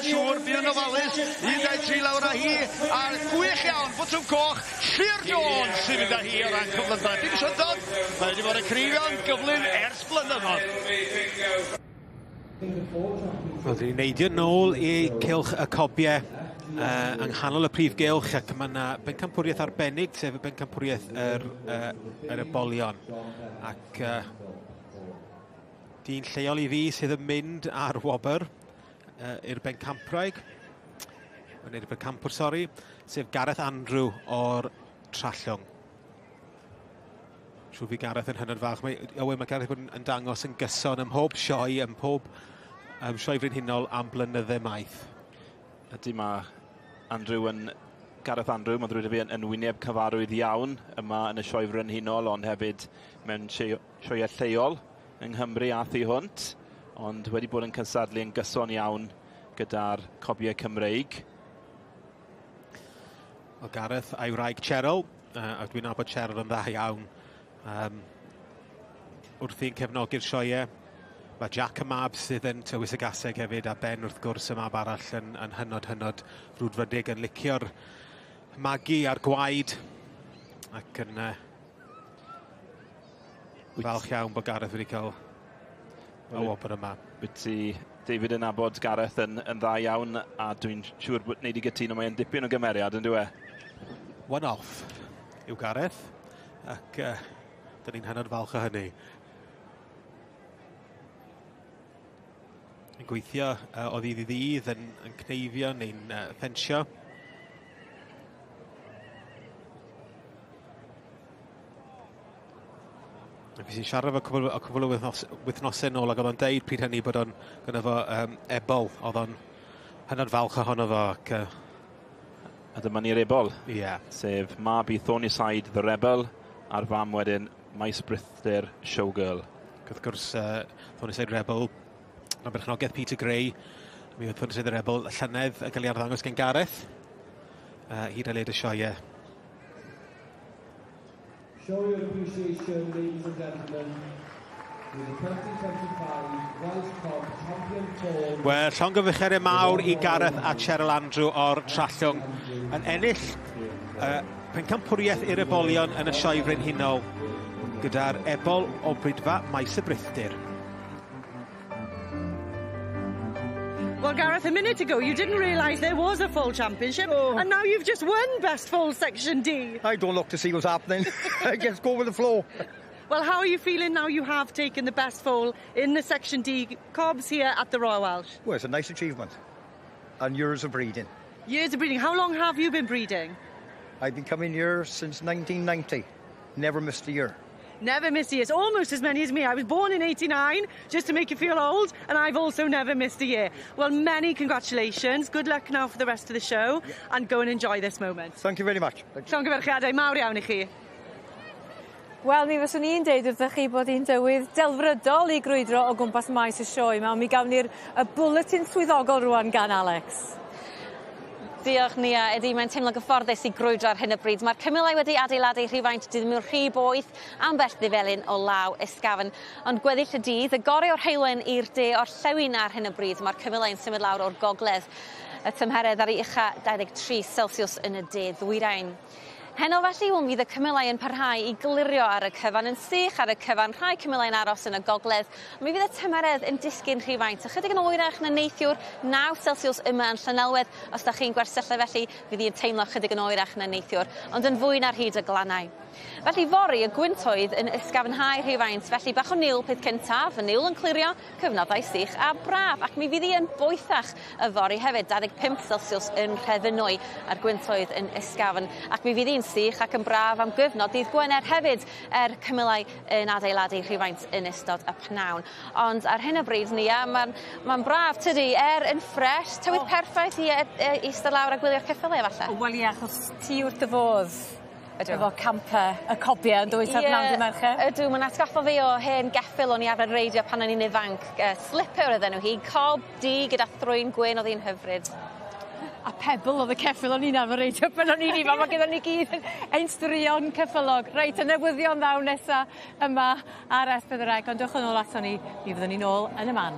siŵr, bydd yn ofalus, 1-2-3 lawr â hi, a'r gwych iawn, bwtwm coch, Llyr Jones sy'n mynd â hi o ran cyflymdra. Dim syndod, mae wedi bod y crifio'n gyflym ers blynyddoedd. Wel, dwi'n neidio nôl i cylch y cobiau yng nghanol y prif gylch ac mae yna bencampwriaeth arbennig, sef y bencampwriaeth yr ybolion. Ac dyn lleol i fi sydd yn mynd ar wobr i'r bencampwraig, i'r bencampwr, sori, sef Gareth Andrew o'r Trallwng. Siw fi Gareth yn hynod fach. Mae Gareth bod yn dangos yn gyson ym mhob sioe, ym mhob sioe frenhinol am blynyddau maith. Ydy mae Gareth Andrew, mae'n drwy fi yn wyneb cyfarwydd iawn yma yn y sioe frenhinol, ond hefyd mewn sioeau lleol yng Nghymru a Thu Hwnt, ond wedi bod yn cynsadlu yn gyson iawn gyda'r cobiau Cymreig. O Gareth a'i wraig Cheryl, a dwi'n nabod Cheryl yn dda iawn. Wrth i'n cefnogi'r sioeau. Mae Jack y mab sydd yn tywys y gaseg hefyd a Ben wrth gwrs y mab arall yn hynod frwdfrydig yn licio'r magu a'r gwaed ac yn falch iawn bod Gareth wedi cael y wobr yma. Wyt ti, David, yn abod Gareth yn dda iawn a dwi'n siŵr bod wneud i gytuno mae'n dipyn o gymeriad yn dywe? One off yw Gareth ac dyn ni'n hynod falch o hynny. Yn gweithio o ddydd i ddydd yn cneifio neu'n ffensio. Ac sy'n siarad efo cwbl o wythnosau nôl ac oedd o'n deud pryd hynny bod o'n gyda fo ebol. Oedd o'n hynod falch ohono fo ac... A dyma ni'r ebol. Ie. Sef mab i Thornyside the Rebel a'r fam wedyn Maes Brythder Showgirl. Wrth gwrs Thornyside Rebel, na berchnogaeth Peter Gray. Mi oedd Thornyside the Rebel llynedd y gael ei arddangos gen Gareth. Hyd a leid y sioe. Show your appreciation, ladies and gentlemen, with the 2025 Welsh Cup Champion Paul. Wel, llongyfycheriau mawr i Gareth a Cheryl Andrew o'r Trallwng yn ennill pencampwriaeth i'r ebolion yn y sioe frenhinol gyda'r ebol o brydfa Maes y Brythder. Well, Gareth, a minute ago you didn't realise there was a full championship, and now you've just won Best Full Section D. I don't look to see what's happening. I just go with the flow. Well, how are you feeling now you have taken the Best Full in the Section D cobs here at the Royal Welsh? Well, it's a nice achievement. And years of breeding. Years of breeding. How long have you been breeding? I've been coming here since 1990. Never missed a year. Never missed a year. It's almost as many as me. I was born in 89, just to make you feel old, and I've also never missed a year. Well, many congratulations. Good luck now for the rest of the show, and go and enjoy this moment. Thank you very much. Llongyfarchiadau mawr iawn i chi. Wel, mi fyswn i'n deud wrthych chi bod hi'n dywydd delfrydol i grwydro o gwmpas maes y sioe yma. Mi gawn ni'r bwletin swyddogol rwan gan Alex. Diolch, Nia. Ydy, mae'n teimlo gyfforddus i grwydro ar hyn o bryd. Mae'r cymylau wedi adeiladu rhywfaint dydyn nhw'n rhy boeth am bell ddifilyn o law ysgafn. Ond gweddill y dydd, y gorau o'r heilwen i'r de o'r llewyn ar hyn o bryd. Mae'r cymylau'n symud lawr o'r gogledd. Y tymheredd ar ei ucha 23 Celsius yn y de ddwyrain. Heno felly, fydd y cymylau yn parhau i glirio ar y cyfan, yn sych ar y cyfan, rhai cymylau'n aros yn y gogledd. Mi fydd y tymeredd yn disgyn rhywfaint, ychydig yn oerach na neithiwr 9 Celsius yma yn Llanelwedd. Os da chi'n gwersylla felly, fydd hi'n teimlo ychydig yn oerach na neithiwr, ond yn fwy na'r hyd y glannau. Felly fori y gwyntoedd yn ysgafnhau rhywfaint, felly bach o niwl peth cyntaf, y niwl yn clirio, cyfnodau sych a braf, ac mi fydd hi yn boethach y fori hefyd, 25 Celsius yn Rhefynwy a'r gwyntoedd yn ysgafn, ac mi fydd hi'n sych ac yn braf am gyfnod dydd Gwener hefyd, cymylau yn adeiladu rhywfaint yn ystod y pnawn. Ond ar hyn o bryd, Nia, mae'n braf tydi, yn ffres, tywydd perffaith i eistedd lawr a gwylio'r ceffylau efallai. Wel ie, achos ti wrth y fodd. Efo camper, y cobia yn dweud ar bnawn di merched? Ydw, mae'n atgoffa fi o hen geffyl o'n i arfer reidio pan o'n i'n ifanc. Slipper oedd enw hi, cob di gyda thrwyn gwyn oedd hi'n hyfryd. A Pebble oedd y ceffyl o'n i'n arfer reidio pan o'n i'n ifanc, mae gyda ni gyd ein straeon ceffylog. Reit, y newyddion ddaw nesa yma ar S4C, ond diolch yn ôl ato ni, mi fyddwn ni nôl yn y man.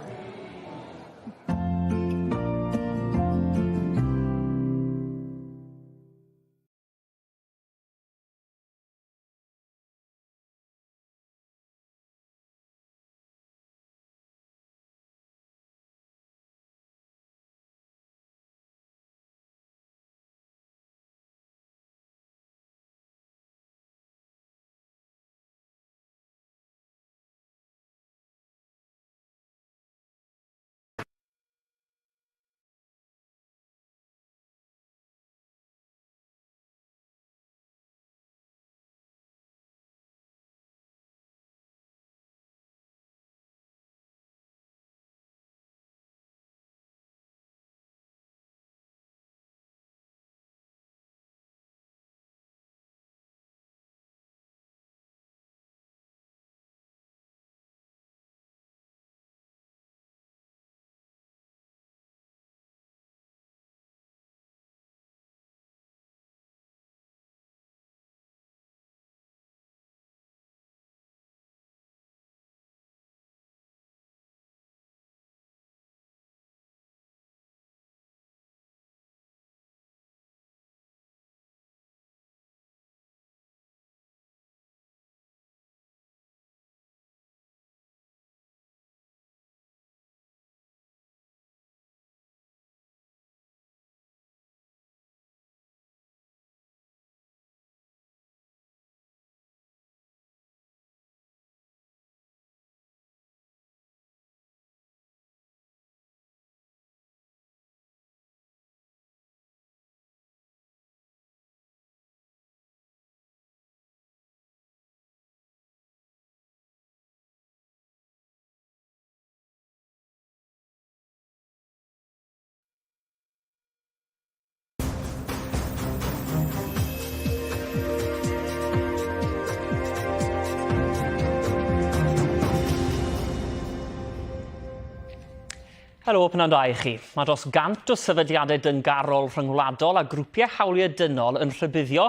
Helo, pnawn da i chi. Mae dros 100 o sefydliadau dyngarol rhyngwladol a grwpiau hawliau dynol yn rhybuddio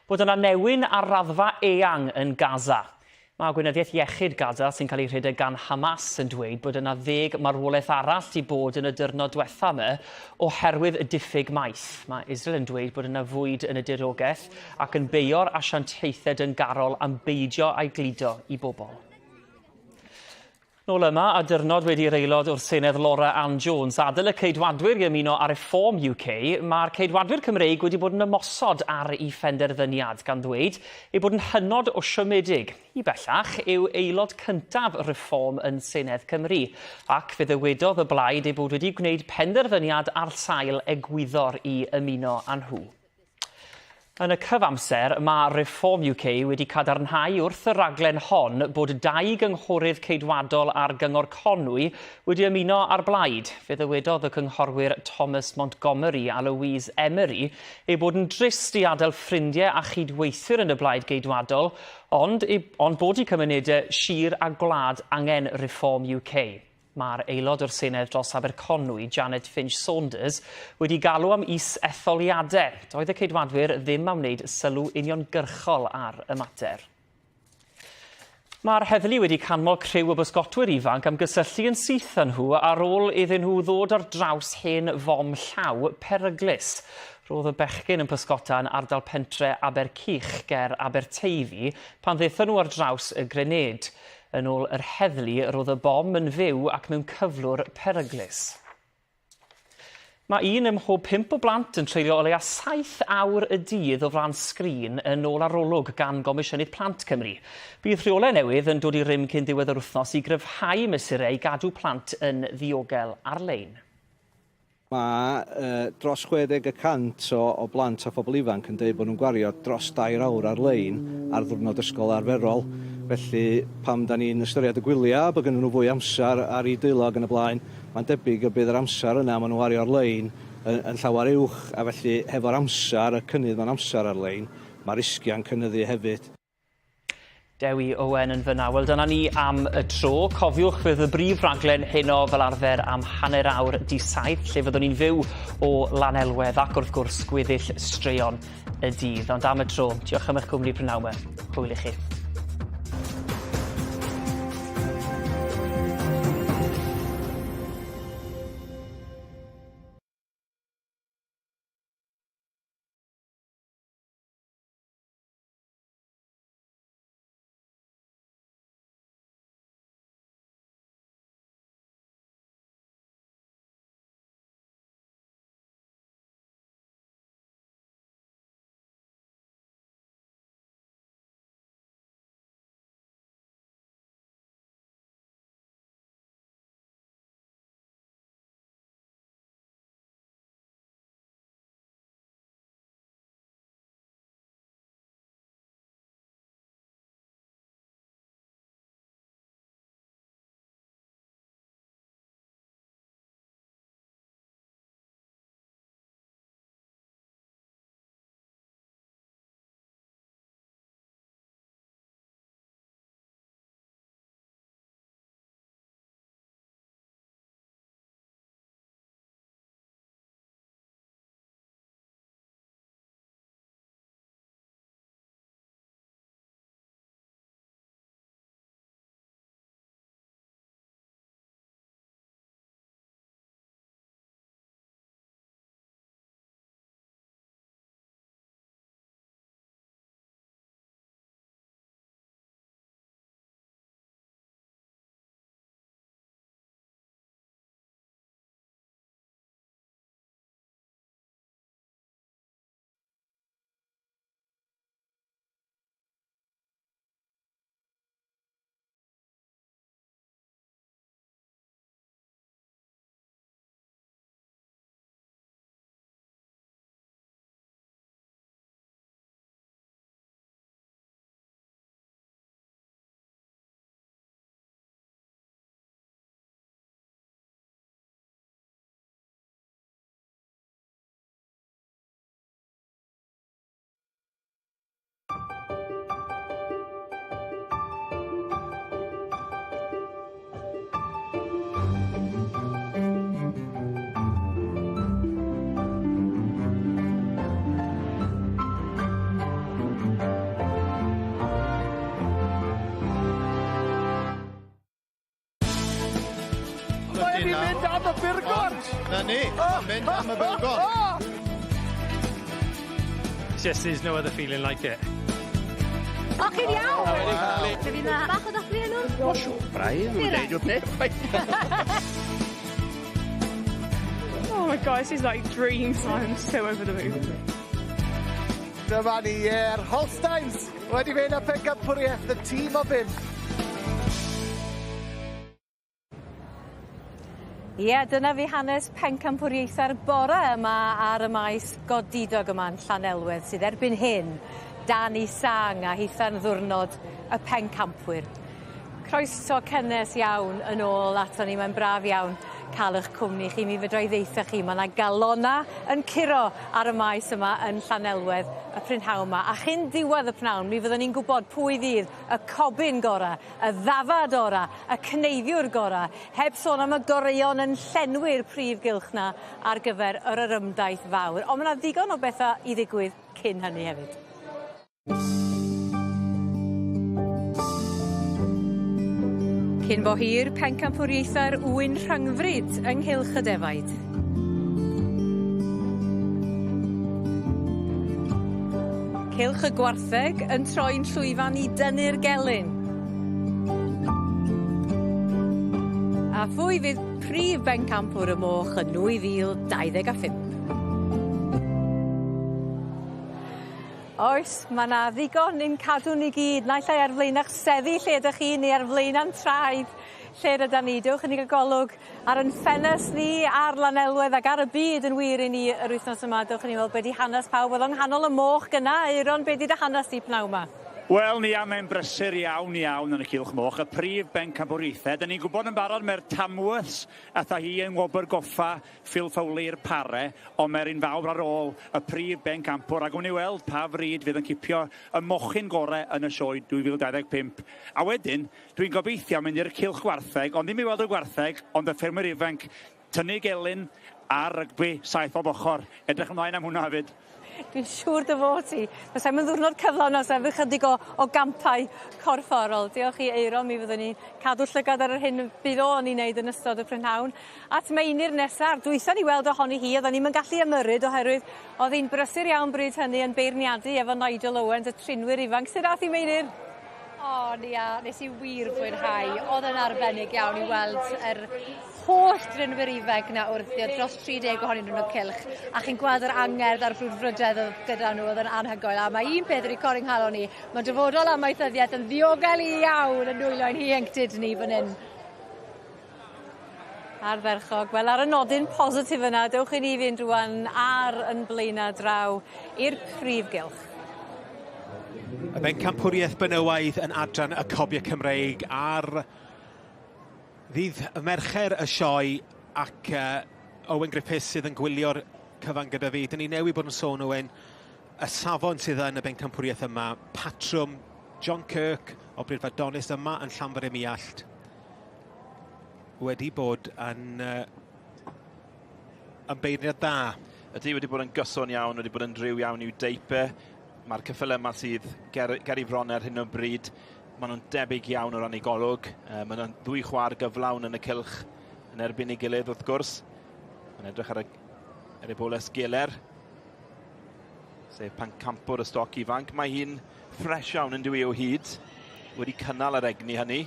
bod yna newyn ar raddfa eang yn Gaza. Mae Gweinyddiaeth Iechyd Gaza sy'n cael ei rhedeg gan Hamas yn dweud bod yna 10 marwolaeth arall i bod yn y dyrnod diwethaf yma oherwydd y diffyg maith. Mae Israel yn dweud bod yna fwyd yn y dirogaeth ac yn beio'r asiantaethau dyngarol am beidio a'i gludo i bobl. Nôl yma, a dyrnod wedi'r aelod o'r Senedd Laura Ann Jones adael y ceidwadwyr i ymuno ar Reform UK, mae'r ceidwadwyr Cymreig wedi bod yn ymosod ar ei phenderfyniad gan ddweud ei bod yn hynod o siomedig. I bellach yw aelod cyntaf Reform yn Senedd Cymru, ac fe ddywedodd y blaid ei bod wedi gwneud penderfyniad ar sail egwyddor i ymuno â nhw. Yn y cyfamser, mae Reform UK wedi cadarnhau wrth y raglen hon bod 2 gynghorydd ceidwadol ar gyngor Conwy wedi ymuno ar blaid. Fe ddywedodd y cynghorwyr Thomas Montgomery a Louise Emery ei bod yn drist i adael ffrindiau a chydweithwyr yn y blaid geidwadol, ond bod eu cymunedau sir a gwlad angen Reform UK. Mae'r aelod o'r Senedd dros Aberconwy, Janet Finch Saunders, wedi galw am is-etholiadau. Doedd y ceidwadwyr ddim am wneud sylw uniongyrchol ar y mater. Mae'r heddlu wedi canmol criw o bysgotwyr ifanc am gysylltu yn syth â nhw ar ôl iddyn nhw ddod ar draws hen fom llaw peryglus. Roedd y bechgyn yn pysgota yn ardal pentre Abercych ger Aberteifi pan ddaethon nhw ar draws y grened. Yn ôl yr heddlu, roedd y bom yn fyw ac mewn cyflwr peryglus. Mae 1 ym mhob 5 o blant yn treulio o leia 7 awr y dydd o flaen sgrin yn ôl arolwg gan Gomisiynydd Plant Cymru. Bydd rheolau newydd yn dod i rym cyn diwedd yr wythnos i gryfhau mesurau i gadw plant yn ddiogel ar-lein. Mae dros 60% o blant a phobl ifanc yn dweud bod nhw'n gwario dros 2 awr ar-lein ar ddiwrnod ysgol arferol. Felly, pam da ni'n ystyried y gwyliau, bod gennyn nhw fwy amser ar ei deulog yn y blaen, mae'n debyg y bydd yr amser yna maen nhw wario ar-lein yn llawer uwch, a felly hefo'r amser, y cynnydd mewn amser ar-lein, mae risgiau'n cynyddu hefyd. Dewi Owen yn fyna. Wel, dyna ni am y tro. Cofiwch fydd y brif raglen heno fel arfer am hanner awr dydd Saith, lle fyddwn ni'n fyw o Lanelwedd ac wrth gwrs gweddill straeon y dydd. Ond am y tro, diolch am eich cwmni prynawn yma. Hwyl i chi. ni'n mynd am y burgor! Na ni, mynd am y burgor. Just there's no other feeling like it. O, chi'n iawn! Dwi'n bach o dathlu enw? O, siwr, braidd, dwi'n deud wrth neb. Oh my God, this is like dreams. I'm so over the moon. Dyma ni, Holsteins wedi mynd y pencampwriaeth, y tîm o 5. Ie, dyna fi hanes pencampwriaethau'r bore yma ar y maes godidog yma yn Llanelwedd sydd erbyn hyn dan I sang a hitha'n ddiwrnod y pencampwyr. Croeso cynnes iawn yn ôl ato ni, mae'n braf iawn cael eich cwmni chi. Mi fedra I ddeitha chi, mae yna galona yn curo ar y maes yma yn Llanelwedd y prynhawn yma. A chyn diwedd y prynhawn, mi fyddwn ni'n gwybod pwy fydd y cobyn gora, y ddafad ora, y cneiddiwr gora, heb sôn am y goreion yn llenwi'r prif gylch na ar gyfer yr yrymdaith fawr. Ond mae yna ddigon o bethau I ddigwydd cyn hynny hefyd. Cyn bo hir, pencampwriaethau'r Wyn Rhyngfryd ynghylch y defaid. Cylch y gwartheg yn troi'n llwyfan I dynnu'r gelyn. A phwy fydd prif bencampwr y moch yn 2025. Oes, mae yna ddigon i'n cadw ni gyd, naill ai ar flaenach seddi lle ydych chi, neu ar flaena'n traed lle rydyn ni. Dewch yn ei golwg ar yn ffenest ni, ar Lanelwedd ac ar y byd yn wir I ni yr wythnos yma. Dewch yn ei weld beth I hanes pawb oedd yng nghanol y moch gyna. Eiron, beth I dy hanes di pnaw yma? Wel, Nia, mae'n brysur iawn iawn yn y cylch moch. Y prif bencampwriaethau. Da ni'n gwybod yn barod mae'r Tamworths atha hi yn wobr goffa ffilffowli'r pare, ond mae'r un fawr ar ôl y prif bencampwr. Ac wnawn ni weld pa fryd fydd yn cipio y mochyn gorau yn y sioe 2025. A wedyn, dwi'n gobeithio mynd i'r cylch gwartheg, ond ddim I weld y gwartheg, ond y ffermwyr ifanc tynnu gelyn a rygbi 7 bob ochr. Edrych ymlaen am hwnna hefyd. Dwi'n siŵr dy fod ti. Fes am yn ddwrnod cyflawn os efo chydig o gampau corfforol. Diolch I Eiron, mi fyddwn ni cadw llygad ar yr hyn bydd o'n I wneud yn ystod y prynhawn. At Meinir nesaf, dwython ni weld ohoni hi, oedden ni'n gallu ymyrryd oherwydd oedd hi'n brysur iawn bryd hynny yn beirniadu efo Nigel Owens, y trinwyr ifanc. Sut ath I Meinir? O, Nia, nes I wir fwynhau. Oedd yn arbennig iawn I weld yr holl drynwyr ifanc na wrthio dros 30 ohonyn nhw'n y cylch. A chi'n gweld yr angerdd a'r brwdfrydedd oedd gyda nhw oedd yn anhygoel. A mae un peth wedi cori'n nghalon ni. Mae'n dyfodol amaethyddiaeth yn ddiogel iawn yn nwylo'n hiengtid ni fan hyn. Ardderchog. Wel, ar y nodyn positif yna, dewch I ni fynd rwan ar yn blaenau draw i'r prif gylch. Y bencampwriaeth benywaidd yn adran y cobiau Cymreig ar ddydd y mercher y sioe ac Owen Griffiths sydd yn gwylio'r cyfan gyda fi. Dyn ni newydd bod yn sôn Owen, y safon sydd yn y bencampwriaeth yma, patrwm John Kirk o Brydfa Donest yma yn Llanfair y Miallt wedi bod yn beirniad da. Ydy wedi bod yn gyson iawn, wedi bod yn driw iawn i'w deipau. Mae'r cyffyle yma sydd ger I fron ar hyn o bryd, maen nhw'n debyg iawn o ran ei golwg. Maen nhw'n ddwy chwar gyflawn yn y cylch yn erbyn ei gilydd wrth gwrs. Mae'n edrych ar y boles giler, sef pencampwr y stoc ifanc. Mae hi'n ffres iawn yn dwi o hyd, wedi cynnal yr egni hynny.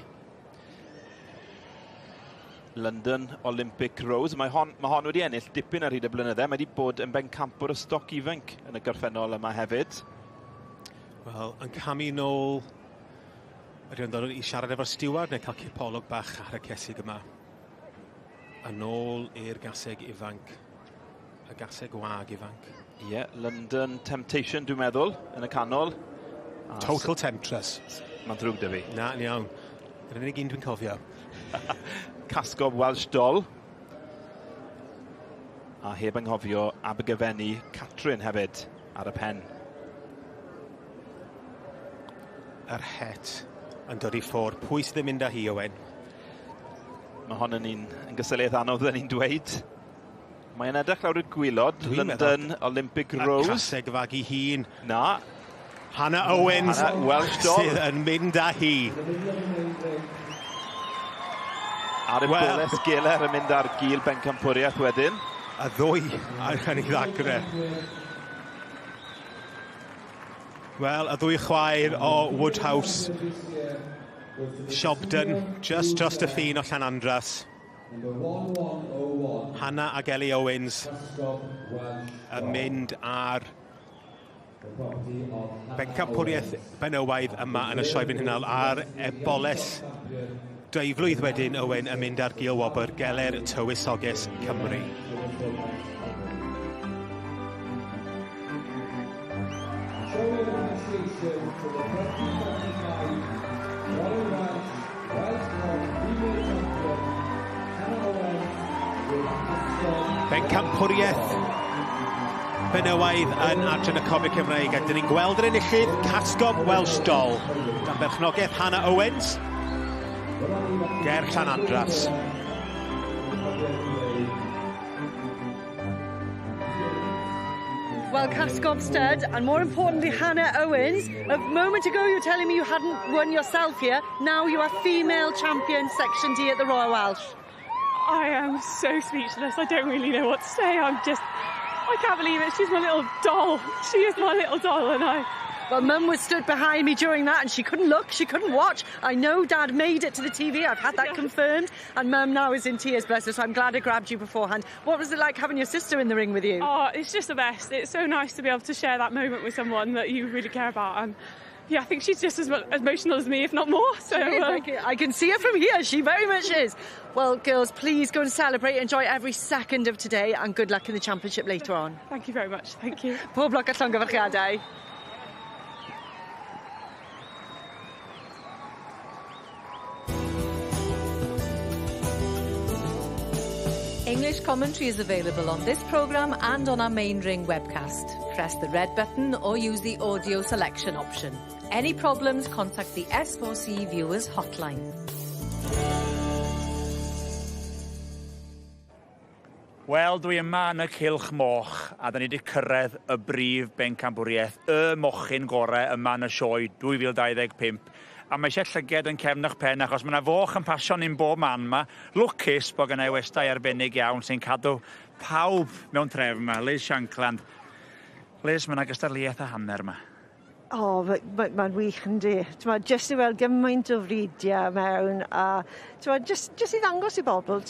London Olympic Rose. Mae hon wedi ennill dipyn ar hyd y blynydde. Mae wedi bod yn bencampwr y stoc ifanc yn y gorffennol yma hefyd. Wel, yn camu nôl, ydy'n dod I siarad efo'r stiward neu cael cipolwg bach ar y cesig yma. Yn ôl i'r gaseg ifanc, y gaseg wag ifanc. Ie, London Temptation dwi'n meddwl, yn y canol. Total Temptress. Mae'n ddrwg dy fi. Na, yn iawn. Dyna'n unig un dwi'n cofio. Casgob Welsh Doll. A heb anghofio Abergavenny Catrin hefyd ar y pen. Yr het yn dod I ffwrdd. Pwy sydd yn mynd â hi, Owen? Mae hon yn gysylltiad anodd yn ni'n dweud. Mae'n edrych lawr y gwylod. London Olympic Rose. Y caseg fag I hun. Na. Hannah Owens Welsh Doll sydd yn mynd â hi. Ar y boles Geler yn mynd ar gil bencampwriaeth wedyn. Y ddwy ar hynny ddagre. Wel, y ddwy chwaer o Woodhouse. Siogdon, just y ffin o Llanandras. Hannah ac Ellie Owens yn mynd ar bencampwriaeth benywaidd yma yn y sioe fy hynal ar boles dweiflwydd wedyn Owen yn mynd ar gil wobr Geler Tywysoges Cymru. Bencampwriaeth benywaidd yn Adran y Cofiau Cymraeg. A dyn ni'n gweld yr enillydd Casgob Welsh Doll gan berchnogaeth Hannah Owens. Ger Llanandras. Well, Casgob stud, and more importantly, Hannah Owens. A moment ago, you were telling me you hadn't won yourself here. Now you are female champion Section D at the Royal Welsh. I am so speechless. I don't really know what to say. I can't believe it. She's my little doll. She is my little doll, and Well, Mum was stood behind me during that and she couldn't look, she couldn't watch. I know Dad made it to the TV, I've had that confirmed. And Mum now is in tears, bless her, so I'm glad I grabbed you beforehand. What was it like having your sister in the ring with you? Oh, it's just the best. It's so nice to be able to share that moment with someone that you really care about. And yeah, I think she's just as emotional as me, if not more. So I can see her from here, she very much is. Well, girls, please go and celebrate, enjoy every second of today, and good luck in the championship later on. Thank you very much, thank you. Pob lwc at llongyfarchiadau. English commentary is available on this programme and on our main ring webcast. Press the red button or use the audio selection option. Any problems, contact the S4C viewers hotline. Wel, dwi yma yn y Cylch Moch, a da ni wedi cyrraedd y brif bencampwriaeth, y mochyn gorau yma yn y sioe 2025. A mae eisiau llyged yn cefn eich pen, achos mae yna foch yn pasio ni'n bob man yma. Lwcus bod gennau westau arbennig iawn sy'n cadw pawb mewn trefn yma. Liz Shankland. Liz, mae yna gystadleuaeth a hanner yma. O, mae'n wych yn di. Jyst i weld gymaint o fridiau mewn, a jyst i ddangos i bobl,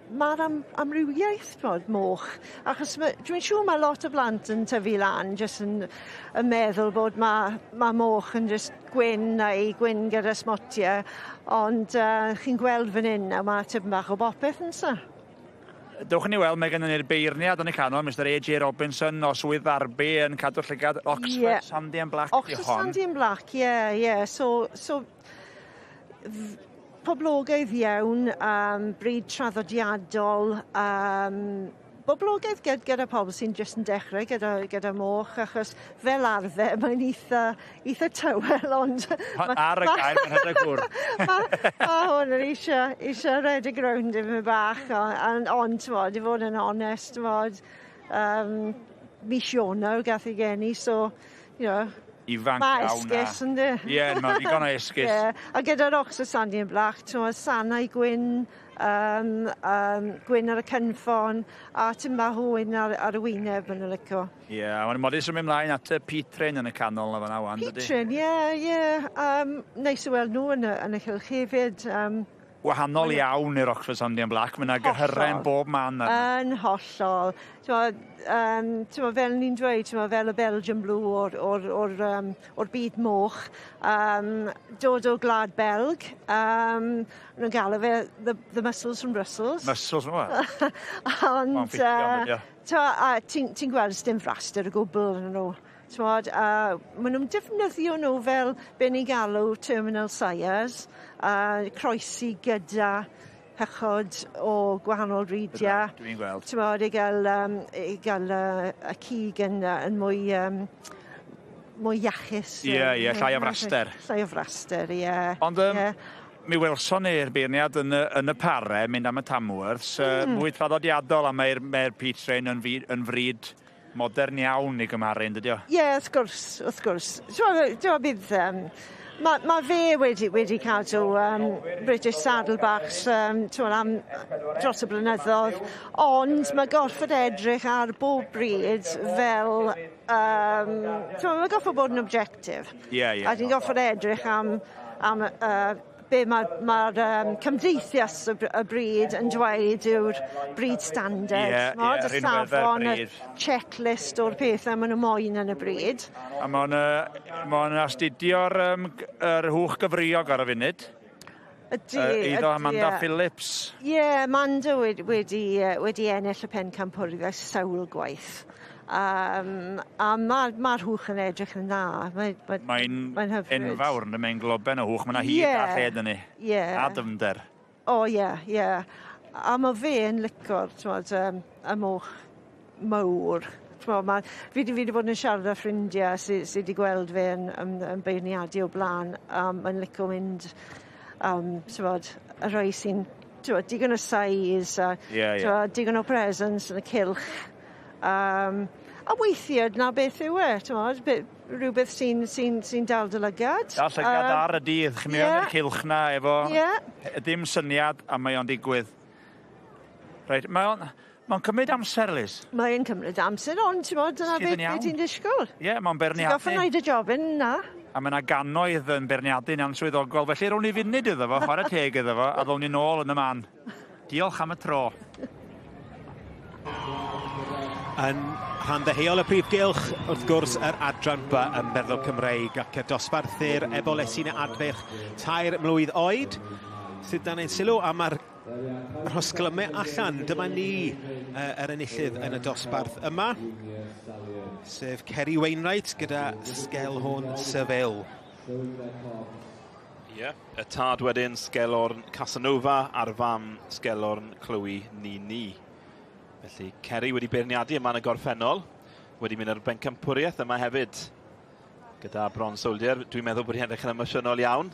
mae'r amrywiaeth moch. Achos dwi'n siŵr mae lot o blant yn tyfu lan jyst yn meddwl bod mae moch yn jyst gwyn neu gwyn gyda smotiau. Ond chi'n gweld fan hyn a mae tipyn bach o bopeth yn sa. Dewch ni weld, mae gen ni'r beirniad yn y canol, Mr A.J. Robinson o Swydd Arby yn cadw llygad Oxford Sandy and Black. Oxford Sandy and Black, ie. So poblogaidd iawn, bryd traddodiadol, boblogaidd gyda pobl sy'n jyst yn dechrau gyda moch, achos fel arfer mae'n eitha tywel, ond... Ar y gair, mae'n hynny gwr. Mae hwn yn eisiau redig rownd i mi bach, ond, i fod yn onest, mis Ionawr gath i geni, so, you know... Ifanc iawn na. Mae esgus, ynddi? Ie, mae'n ddigon o esgus. A gyda'r Oxford Sandy and Black, sanau gwyn, gwyn ar y cynffon, a ti'n bach o wyn ar y wyneb yn y lico. Ie, mae'n modus yn mynd mlaen at y Petrin yn y canol na fan'na wan, dydy? Petrin, ie. Neis i weld nhw yn y Cylch hefyd. Wahanol iawn i'r Oxford Sandy and Black, mae'n gyrhyren bob man. Yn hollol. Fel ni'n dweud, fel y Belgian Blue o'r byd moch, dod o Gwlad Belg, nhw'n galw fe the muscles from Brussels. Muscles, wel. Ond ti'n gweld dim fraster y gwbl yn nhw. Maen nhw'n defnyddio nhw fel be ni'n galw terminal sires, croesi gyda hechod o gwahanol ridiau. Dwi'n gweld. I gael y cig yn mwy iachus. Ie, llai o fraster. Llai o fraster, ie. Ond mi welson ni'r beirniad yn y pare, mynd am y Tamworths, mwy traddodiadol, a mae'r Petrin yn fryd modern iawn i gymharu, dydy o? Ie, wrth gwrs. Bydd Ma fe wedi cadw British Saddlebacks am dros y blynyddoedd, ond mae gorfod edrych ar bob bryd fel... mae gorfod bod yn objectif. A ti'n gorfod edrych am be mae'r cymdeithas y bryd yn dweud yw'r bryd standard. Y safon, y checklist o'r pethau maen nhw moyn yn y bryd. A mae'n astudio'r hwch gyfriog ar y funud. Iddo Amanda Phillips. Ie, Amanda wedi ennill y pencampwriaeth sawl gwaith. A mae'r hwch yn edrych yn dda. Mae'n hyfryd. Enfawr yn mynd globen o hwch. Mae'n hyd a lled yn ni. A dyfnder. O, ie. A mae fe yn licor, y moch mawr. Fi wedi bod yn siarad â ffrindiau sydd wedi gweld fe yn beirniadu o blaen. Mae'n licio mynd, y rhoi sy'n digon o size, digon o presence yn y cilch. A weithiau, na beth yw rhywbeth sy'n dal dy lygad. Dal lygad ar y dydd, chi'n mynd i'r cilch na efo ddim syniad a mae o'n digwydd. Reit, mae'n cymryd amser, Liz. Mae'n cymryd amser, ond dyna beth ti'n disgwyl. Ie, mae'n berniadu. Ti'n goffa wneud y job yn na. A mae yna gannoedd yn berniadu'n answyddogol, felly rown ni funud iddo fo, chwarae teg iddo fo, a ddown ni nôl yn y man. Diolch am y tro. Yn rhanddeheol y prif gylch, wrth gwrs, yr adran B yn Berddol Cymreig ac y dosbarthu'r ebolesin adferch 3 mlwydd oed. Sydd dan ein sylw am yr hosglymau allan. Dyma ni yr enillydd yn y dosbarth yma. Sef Ceri Wainwright gyda Sgelhorn Syfil. Ie, y tad wedyn Sgelhorn Casanova a'r fam Sgelhorn Chloe Nini. Felly Ceri wedi beirniadu yma yn y gorffennol. Wedi mynd ar bencampwriaeth yma hefyd. Gyda Bron Soldier, dwi'n meddwl bod hi'n edrych yn emosiynol iawn.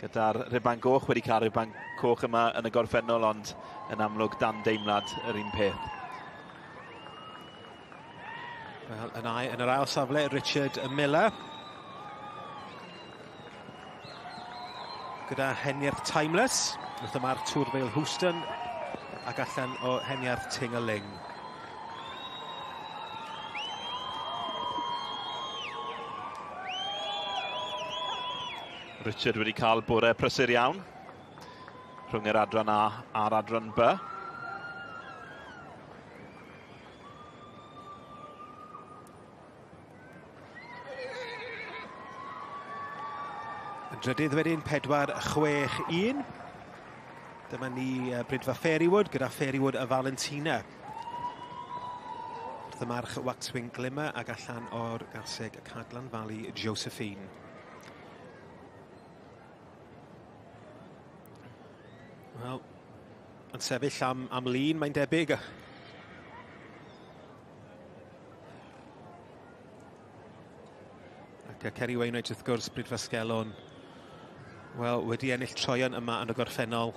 Gyda'r riban goch, wedi cael riban coch yma yn y gorffennol, ond yn amlwg dan deimlad yr un peth. Wel, yn yr ail safle, Richard Miller. Gyda Henierth Timeless. Wrth yma'r Tŵr Feil Houston. Ac allan o Henierth Tingaling. Richard wedi cael bore prysur iawn rhwng yr adran A a'r adran B. Yn drydydd wedyn 4-6-1. Dyma ni Brydfa Fairywood gyda Fairywood a Valentina. Wrth y march Waxwing Glimmer ac allan o'r garseg Cadlan Valley Josephine. Wel, yn sefyll am lun, mae'n debyg. Ac Ceri Wainwright wrth gwrs, Brydfa Sgelon. Wel, wedi ennill troion yma yn y gorffennol.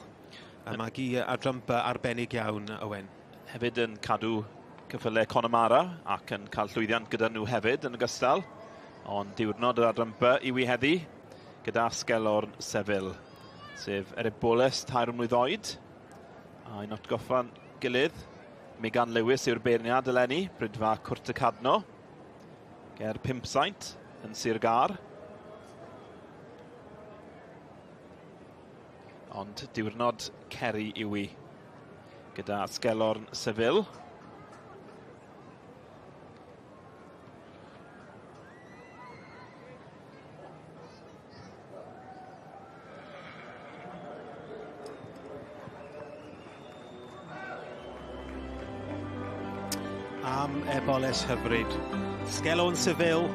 A mae gi adran B arbennig iawn, Owen. Hefyd yn cadw cyffylau Connemara ac yn cael llwyddiant gyda nhw hefyd yn ogystal. Ond diwrnod yr adran B i wi heddi gyda Sgelhorn Syfil. Sef Erybolus 3 mlwydd oed. A un atgoffa'n gilydd. Megan Lewis yw'r beirniad eleni. Brydfa Cwrt y Cadno. Ger 500 yn Sir Gar. Ond diwrnod Ceri yw i gyda Sgelhorn Syfil. Am eboles hyfryd. Sgelhorn Syfil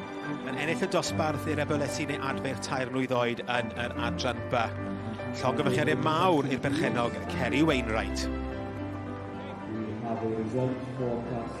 yn ennill y dosbarth i'r ebolesin neu adfer 3 mlwydd oed yn yr adran B. Llongyfarchiadau mawr i'r berchenog Ceri Wainwright. We have a result forecast.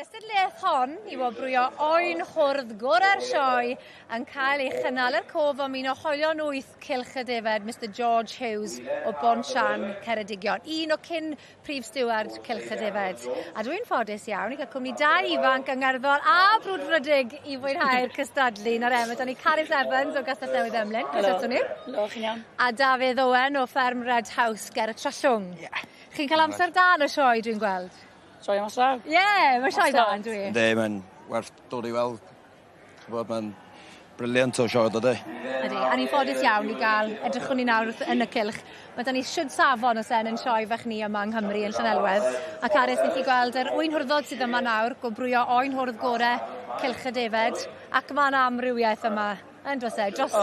Gystadleuaeth hon i wobrwyo oen hwrdd gorau'r sioe yn cael ei chynnal yr cof am un o hoelion 8 cylch y defed, Mr George Hughes o Bonsian, Ceredigion. Un o cyn prif stiward cylch y defed. A dwi'n ffodus iawn i gael cwmni da ifanc yng Ngherddor a brwdfrydig i fwynhau'r cystadlu. Na'r Emma, da ni Carys Evans o Gastell Newydd Emlyn. Croeso ni. Helo, chi'n iawn. A Dafydd Owen o fferm Red House, Ger y Trallwng. Chi'n cael amser da yn y sioe, dwi'n gweld? Sioe am aslaw? Ie, mae sioe da yn dwi. Ynddi, mae'n werth dod i weld. Chybod, mae'n briliant o sioe dydy. Ydy, a ni'n ffodus iawn i gael edrychwn ni nawr yn y cylch. Mae da ni siwd safon o sen yn sioe fach ni yma yng Nghymru yn Llanelwedd. Ac Aris, ni chi gweld yr oen hwrddod sydd yma nawr, gobrwyo oen hwrdd gorau cylch y defed. Ac mae'n amrywiaeth yma. Yn dros e, dros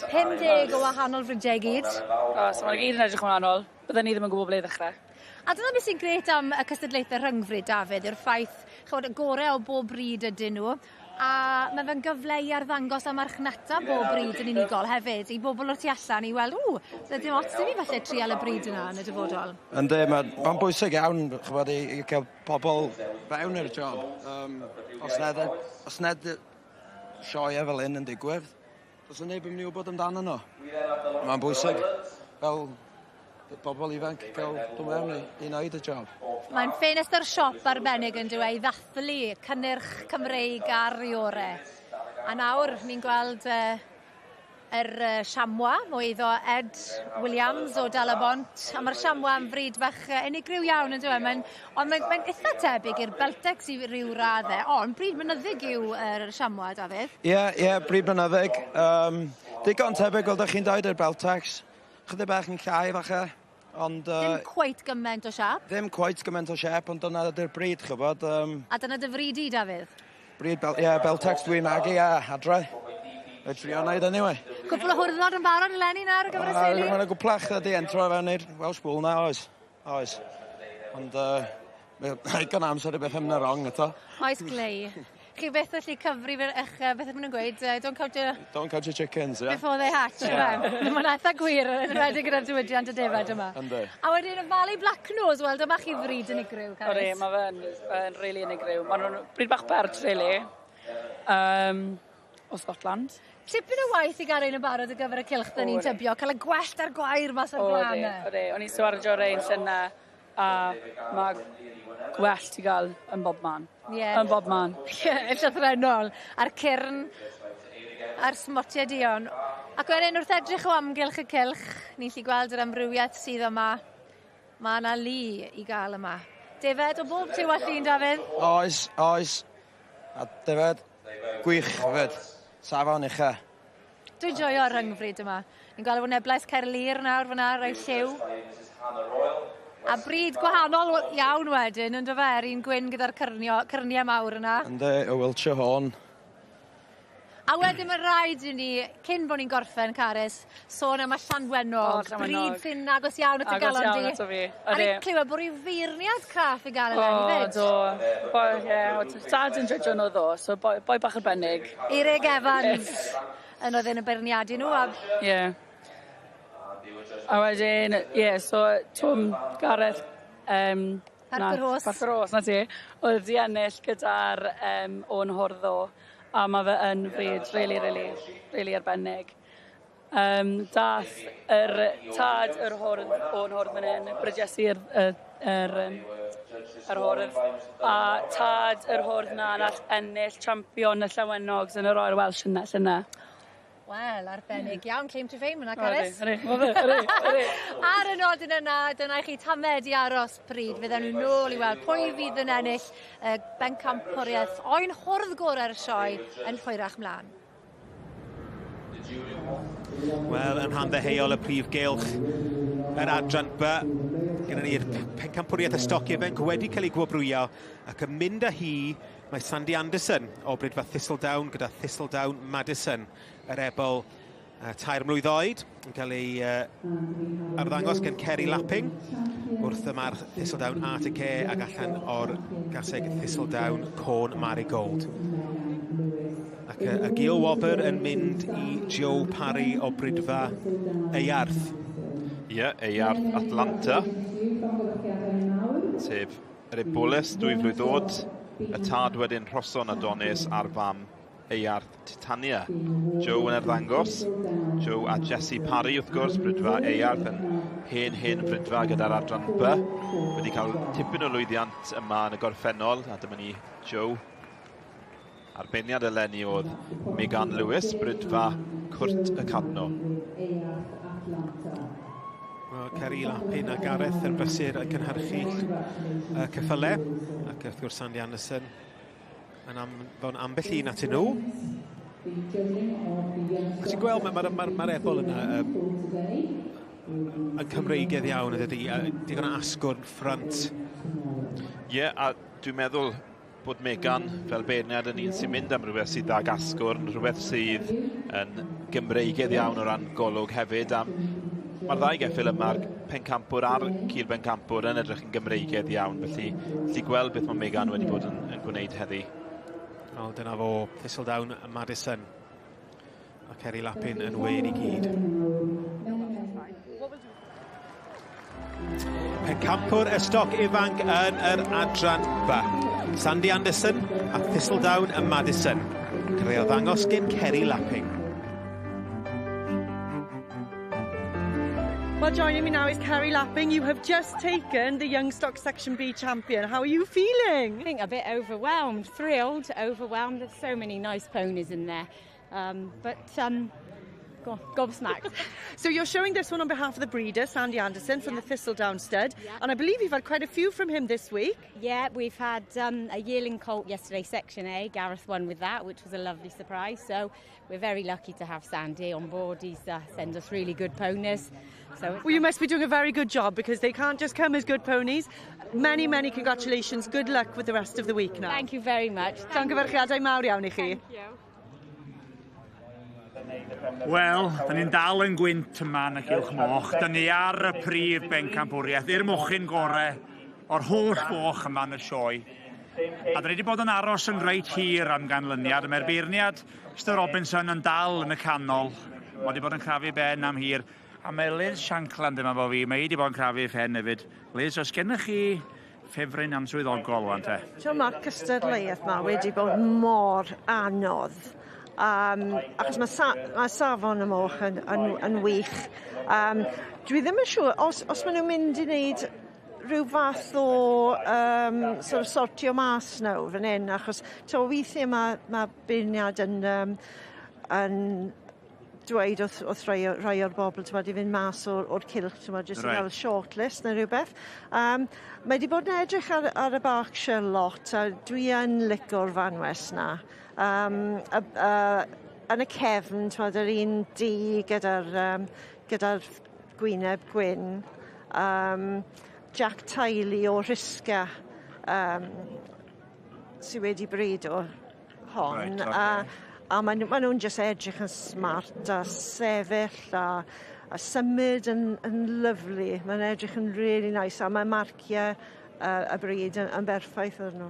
50 o wahanol frydiau gyd. Os, mae'n gyd yn edrych yn wahanol. Byddwn ni ddim yn gwybod ble i ddechrau. A dyna beth sy'n gret am y cystadlaethau rhyngfryd, Dafydd, yw'r ffaith chod, y gorau o bob bryd ydyn nhw. A mae fe'n gyfle i arddangos am marchnata bob bryd yn unigol hefyd. I bobl o'r tu allan i weld, dim ots i fi falle trial y bryd yna yn y dyfodol. Ynddi, mae'n bwysig iawn, chybod, i cael pobl fewn i'r job. Os ned sioe fel hyn yn digwydd, os yn neb yn mynd i wybod amdano nhw. Mae'n bwysig fel pobl ifanc cael dod mewn i wneud y job. Mae'n ffenestr siop arbennig yn dweud i ddathlu cynnyrch Cymreig ar ei orau. A nawr, ni'n gweld yr siamwa, o iddo Ed Williams o Dalabont. A mae'r siamwa yn fryd fach unigryw iawn yn dweud. Ond mae'n eitha tebyg i'r Beltex i ryw raddau. Ond bryd mynyddig yw yr siamwa, Dafydd? Ie, bryd mynyddig. Digon tebyg, fel ydych chi'n dweud, i'r Beltex. Chydig bach yn llai falle. Ddim cweit gymaint o siap? Ddim cweit gymaint o siap, ond dyna ydy'r bryd, chybod. A dyna dy fryd i, Dafydd? Bryd, Beltex dwi'n magu a adre. Fe trio wneud anyway. Cwpl o hwrddod yn barod eleni nawr ar gyfer y seili? Mae'n gwplach ydi entro fewn i'r Welsh Bull na, oes. Ond mae'n gan amser i beth ymna wrong eto. Oes glei. Chi beth allu cyfri eich beth ydyn nhw'n gweud? Don't count your chickens, yeah. Before they hatch. Mae'n eitha gwir yn rhedeg gyda'r diwydiant y defed yma. A wedyn y Valley Black Nose, wel dyma chi fryd unigryw, Carys. Odi, mae fe'n rili unigryw. Mae nhw'n bryd bach bert, rili. O Scotland. Tipyn o waith i gael ein y barod ar gyfer y cylch da ni'n tybio, cael y gwellt ar gwair mas o'r glanau. Odi, o'n i'n swardio rein llynau, a mae gwellt i gael yn bob man. Yn bob man. Yn llythrenol. A'r cyrn, a'r smotiau dion. Ac wedyn wrth edrych o amgylch y cylch, ni'n lli gweld yr amrywiaeth sydd yma. Mae yna lu i gael yma. Defed o bob tiw allun, Dafydd? Oes. A defed, gwych hefyd. Safon i chi. Dwi'n joio'r rhyngfryd yma. Ni'n gweld fod neblaeth Caerlir nawr fyna, rhoi lliw. A bryd gwahanol iawn wedyn, yn dyfer, un gwyn gyda'r cyrniau mawr yna. Ynddi, y Wiltshire Horn. A wedyn mae'n rhaid i ni, cyn bod ni'n gorffen, Carys, sôn am y Llanwennog. Bryd sy'n agos iawn at y galon di. Agos iawn ato fi. A ni'n clywed bod rhyw feirniad craff i gael eleni fyd. Do. Dad yn dredio nhw ddo, so boi bach arbennig. Eirig Evans yn oedd yn y beirniadu nhw. Ie. A wedyn, so Twm Gareth Parker Ross, na ti, oedd di ennill gyda'r o'n hwrddo, a mae fe yn fryd really arbennig. Dath yr tad yr hwrdd o'n hwrdd fan hyn, brygesu'r hwrdd, a tad yr hwrdd na nath ennill champion y Llawennogs yn y Royal Welsh yna llynau. Wel, arbennig iawn, claim to fame yna, Carys. Ydy. Ar y nodyn yna, dyna i chi tamedu aros pryd. Fydden nhw'n nôl i weld pwy fydd yn ennill bencampwriaeth oen hwrdd gorau'r sioe yn hwyrach mlaen. Wel, yn rhan ddeheuol y prif gylch, yr adran by, gyda ni'r pencampwriaeth y stoc ifenc wedi cael ei gwobrwyo, ac yn mynd â hi, mae Sandy Anderson o Brydfa Thistledown gyda Thistledown Madison, yr ebol tair mlwydd oed, yn cael ei arddangos gan Kerry Lapping, wrth y march Thistledown Arctic ac allan o'r gaseg Thistledown Corn Marigold. Ac y Gil Wobber yn mynd i Joe Parry o Brydfa Earth. Ie, Earth Atlanta. Sef yr Ebolas 2 flwydd oed. y tad wedyn Rhoson Adonis a'r fam Earth Titania. Joe yn ddangos. Joe a Jessie Parry wrth gwrs, brydfa Earth yn hen brydfa gyda'r adran B. Wedi cael tipyn o lwyddiant yma yn y gorffennol, a dyma ni Joe. Arbeniad eleni oedd Megan Lewis, brydfa Cwrt y Cadno. Ceri Lapin a Gareth yn brysur yn cynhyrchu cyffyle, ac wrth gwrs Sandy Anderson yn ambell un atyn nhw. Ti'n gweld, mae'r ebol yna yn Cymreigedd iawn, ydy, digon o asgwrn ffrant. Ie, a dwi'n meddwl bod Megan fel beirniad yn un sy'n mynd am rhywbeth sydd ag asgwrn, rhywbeth sydd yn Gymreigedd iawn o ran golwg hefyd. Mae'r ddau geffyl yma'r pencampwr a'r cil bencampwr yn edrych yn Gymreigedd iawn, felly gweld beth mae Megan wedi bod yn gwneud heddi. Dyna fo, Thistledown a Madison. A Ceri Lapin yn wein i gyd. Pencampwr y stoc ifanc yn yr adran B. Sandy Anderson a Thistledown a Madison. Cael ei ddangos gen Ceri Lapin. Well, joining me now is Ceri Lapping. You have just taken the Young Stock Section B champion. How are you feeling? I think a bit overwhelmed, thrilled, overwhelmed. There's so many nice ponies in there. Gobsmacked. So you're showing this one on behalf of the breeder, Sandy Anderson, from the Thistledown stud. And I believe you've had quite a few from him this week. Yeah, we've had a yearling colt yesterday, Section A. Gareth won with that, which was a lovely surprise. So we're very lucky to have Sandy on board. He's sent us really good ponies. Well, you must be doing a very good job because they can't just come as good ponies. Many, many congratulations. Good luck with the rest of the week now. Thank you very much. Llongyfarchiadau mawr iawn i chi. Thank you. Wel, da ni'n dal yn gwynt yma yn y Cylch Moch. Da ni ar y prif bencampwriaeth, i'r mochyn gore o'r holl foch yma yn y sioe. A da ni wedi bod yn aros yn reit hir am ganlyniad. Mae'r beirniad Mr Robinson yn dal yn y canol. Mae wedi bod yn crafu ben am hir. A mae Liz Shankland yma fo fi. Mae wedi bod yn crafu ffen hefyd. Liz, os gennych chi ffefryn answyddogol wan te? Mae'r cystadleuaeth yma wedi bod mor anodd. Achos mae safon y moch yn wych. Dwi ddim yn siŵr, os maen nhw'n mynd i wneud rhyw fath o sortio mas nawr fan hyn, achos weithiau mae beirniad yn dweud wrth rai o'r bobl wedi fynd mas o'r cilch, jyst yn cael shortlist neu rhywbeth. Mae wedi bod yn edrych ar y Berkshire lot, a dwi yn licio'r fanwes na. Yn y cefn, yr un di gyda'r gwyneb gwyn, Jack Tiley o Rhisga sydd wedi brido hon. A maen nhw'n just edrych yn smart a sefyll a symud yn lyflu. Mae'n edrych yn really nice a mae marciau y bryd yn berffaith ar nhw.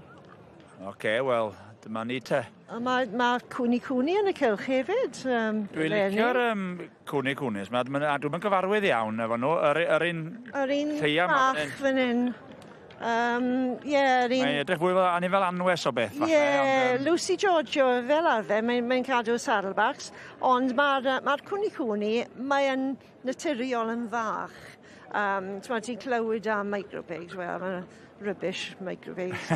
Oce, wel, dyma ni te. Mae cwni yn y cylch hefyd. Dwi'n licio'r cwnis. Dwi'n gyfarwydd iawn efo nhw. Yr un lleia bach fan hyn. Mae'n edrych fwy fel anwes o beth. Ie, Lucy Giorgio fel arfer, mae'n cadw saddlebacks, ond mae'r cwni, mae'n naturiol yn fach. Ti'n clywed am micropigs, wel, rubbish microwaves.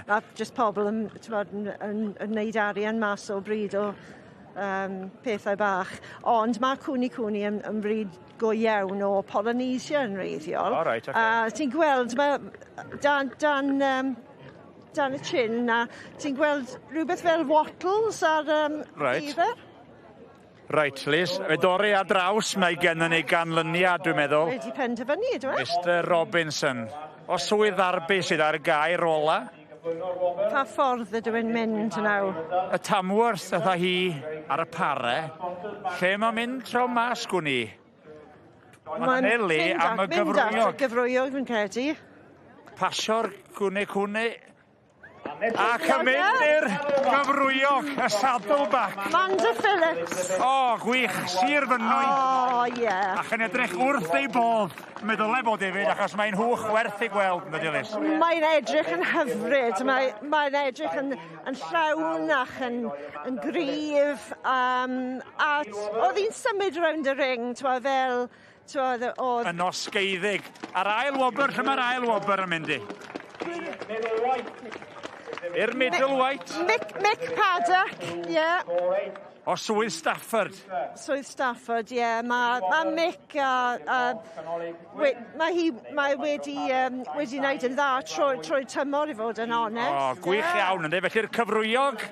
Mae just pobl yn wneud arian mas o bryd o pethau bach. Ond mae cwni yn bryd go iawn o Polynesia yn reiddiol. Ti'n gweld, dan y chin, ti'n gweld rhywbeth fel wattles ar eifer? Reit, Liz, fe dorri ar draws mae gennym ni ganlyniad, dwi'n meddwl. Wedi penderfynu, dwi'n meddwl. Mr Robinson. O swydd arbu sydd ar y gair ola. Pa ffordd ydw i'n mynd nawr? Y tamwrth ytha hi ar y pare. Lle mae'n mynd tro mas gwni? Mae'n heli am y gyfrwyog. Gyfrwyog fi'n credu. Pasio'r cwni. A mynd i'r gyfrwyog, y saddleback. Manda Phillips. O, gwych, sir fynnwy. O, ie. Ac yn edrych wrth ei bodd. Meddwl bod hefyd, achos mae'n hwch werth i gweld, yn dydy Liz. Mae'n edrych yn hyfryd. Mae'n edrych yn llawn ac yn gryf. A oedd hi'n symud rownd y ring, fel... Yn osgeiddig. Ar ail wobr, lle mae'r ail wobr yn mynd i? I'r middleweight. Mick Paddock, ie. O Swydd Stafford. Swydd Stafford, ie. Mae Mick mae wedi wneud yn dda trwy tymor i fod yn onest. O, gwych iawn ynddi. Felly'r cyfrwyog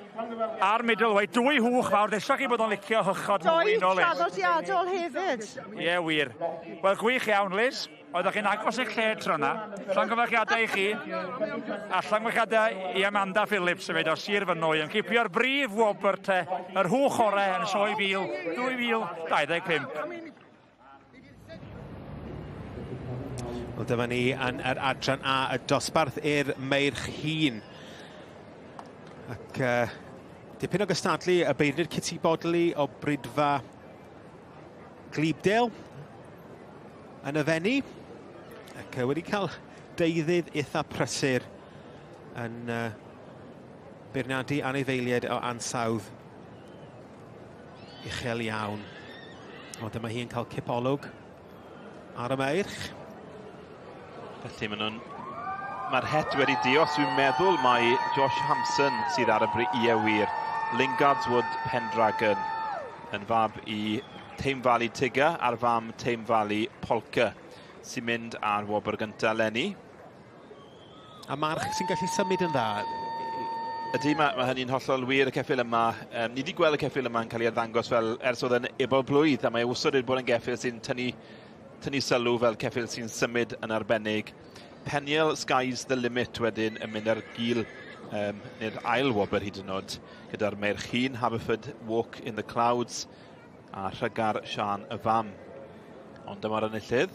a'r middleweight. Dwy hwch fawr. Ddysg chi bod o'n licio hychod mwyn o Liz. Dwy traddodiadol hefyd. Ie, wir. Wel, gwych iawn, Liz. Oeddech chi'n agos eich lle tro yna. Llongyfarchiadau i chi. A llongyfarchiadau i Amanda Phillips hefyd o Sir Fynwy. Yn cipio'r brif wobr te. Yr hwch orau yn Sioe 2025. Wel, dyma ni yn yr adran A, y dosbarth i'r meirch hun. Ac dipyn o gystadlu y beirniad Kitty Bodley o Brydfa Glebdale yn y fenni. Ac wedi cael deuddydd eitha prysur yn beirniadu anifeiliaid o ansawdd uchel iawn. O, dyma hi yn cael cipolwg ar y meirch. Felly mae'r het wedi dios. Dwi'n meddwl mae Josh Hampson sydd ar y ie wir. Lingard's Wood Pendragon yn fab i Tame Valley Tiga a'r fam Tame Valley Polka sy'n mynd ar wobr gyntaf Lenny. A march sy'n gallu symud yn dda. Ydy, mae hynny'n hollol wir y ceffil yma. Ni wedi gweld y ceffil yma yn cael ei arddangos fel ers oedd yn ebol blwydd, a mae wastad wedi bod yn geffil sy'n tynnu sylw fel ceffil sy'n symud yn arbennig. Peniel Sky's the Limit wedyn yn mynd ar gil neu'r ail wobr hyd yn oed gyda'r merch hun Haverford Walk in the Clouds a rhygar Sian y fam. Ond dyma'r enillydd.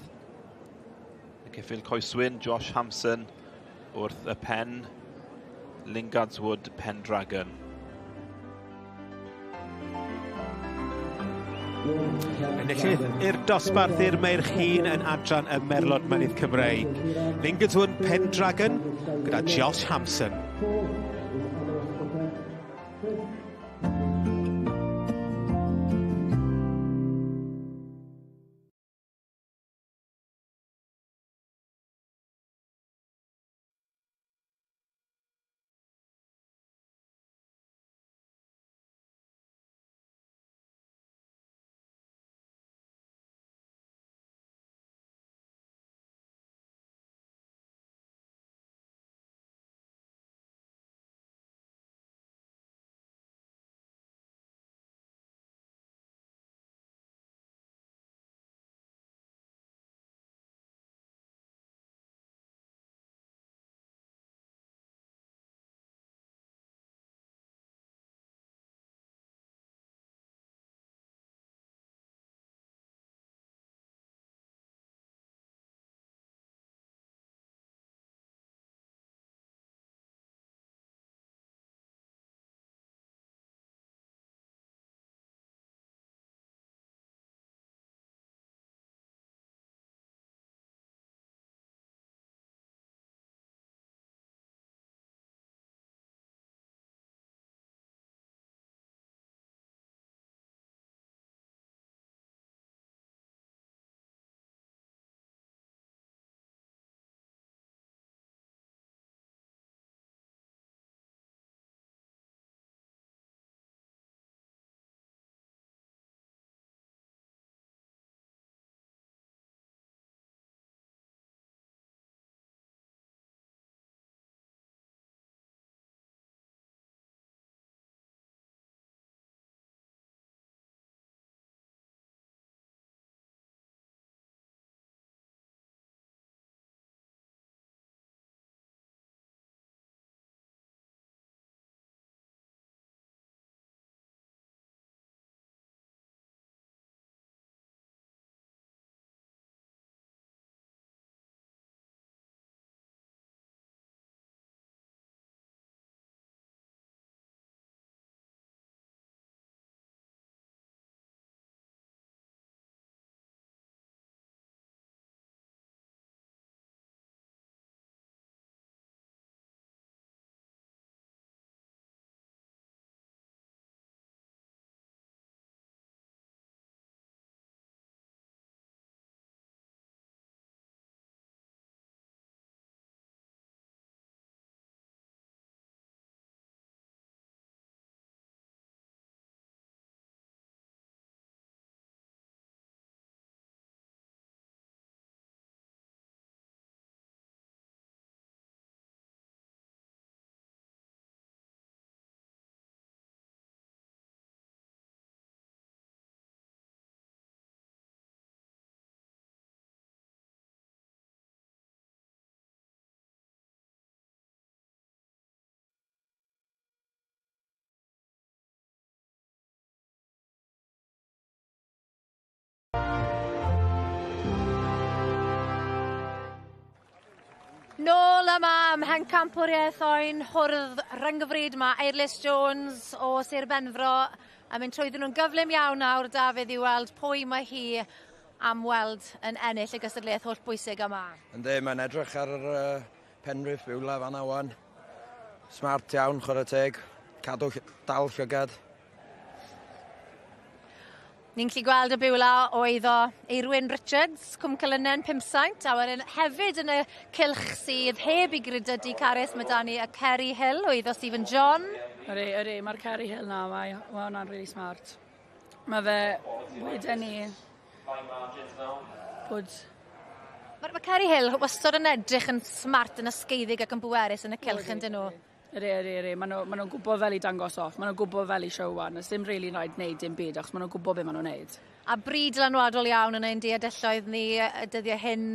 Y ceffil coeswyn Josh Hampson wrth y pen Lingard's Wood Pendragon. Enillydd i'r dosbarth i'r meirch hun yn adran y Merlod Mynydd Cymreig. Lingard's Wood Pendragon gyda Josh Hampson. yma am hencampwriaeth o'n hwrdd rhynghyfryd. Mae Eirlis Jones o Sir Benfro a mynd trwyddyn nhw'n gyflym iawn nawr, Dafydd, i weld pwy mae hi am weld yn ennill y gystadleuaeth holl bwysig yma. Ynddi, mae'n edrych ar yr penrif Bwla fan'na wan. Smart iawn, chwarae teg. Cadw dal llygad. Ni'n gallu gweld y Bwla oedd o Eirwyn Richards, Cwm Cylynen 500, a wedyn hefyd yn y cylch sydd heb i grydydu Carys, mae da ni y Kerry Hill, oedd o Stephen John. Ydy, mae'r Kerry Hill na, mae hwnna'n really smart. Mae fe wedyn ni bod... Mae Kerry Hill wastad yn edrych yn smart, yn ysgeiddig ac yn bwerus yn y cylch yn dyn nhw. Ydy. Maen nhw'n gwybod fel i dangos off. Maen nhw'n gwybod fel i show wan. Ys dim really rhaid wneud dim byd, achos maen nhw'n gwybod beth maen nhw'n wneud. A bryd lanwadol iawn yn ein deallusloedd ni dyddiau hyn,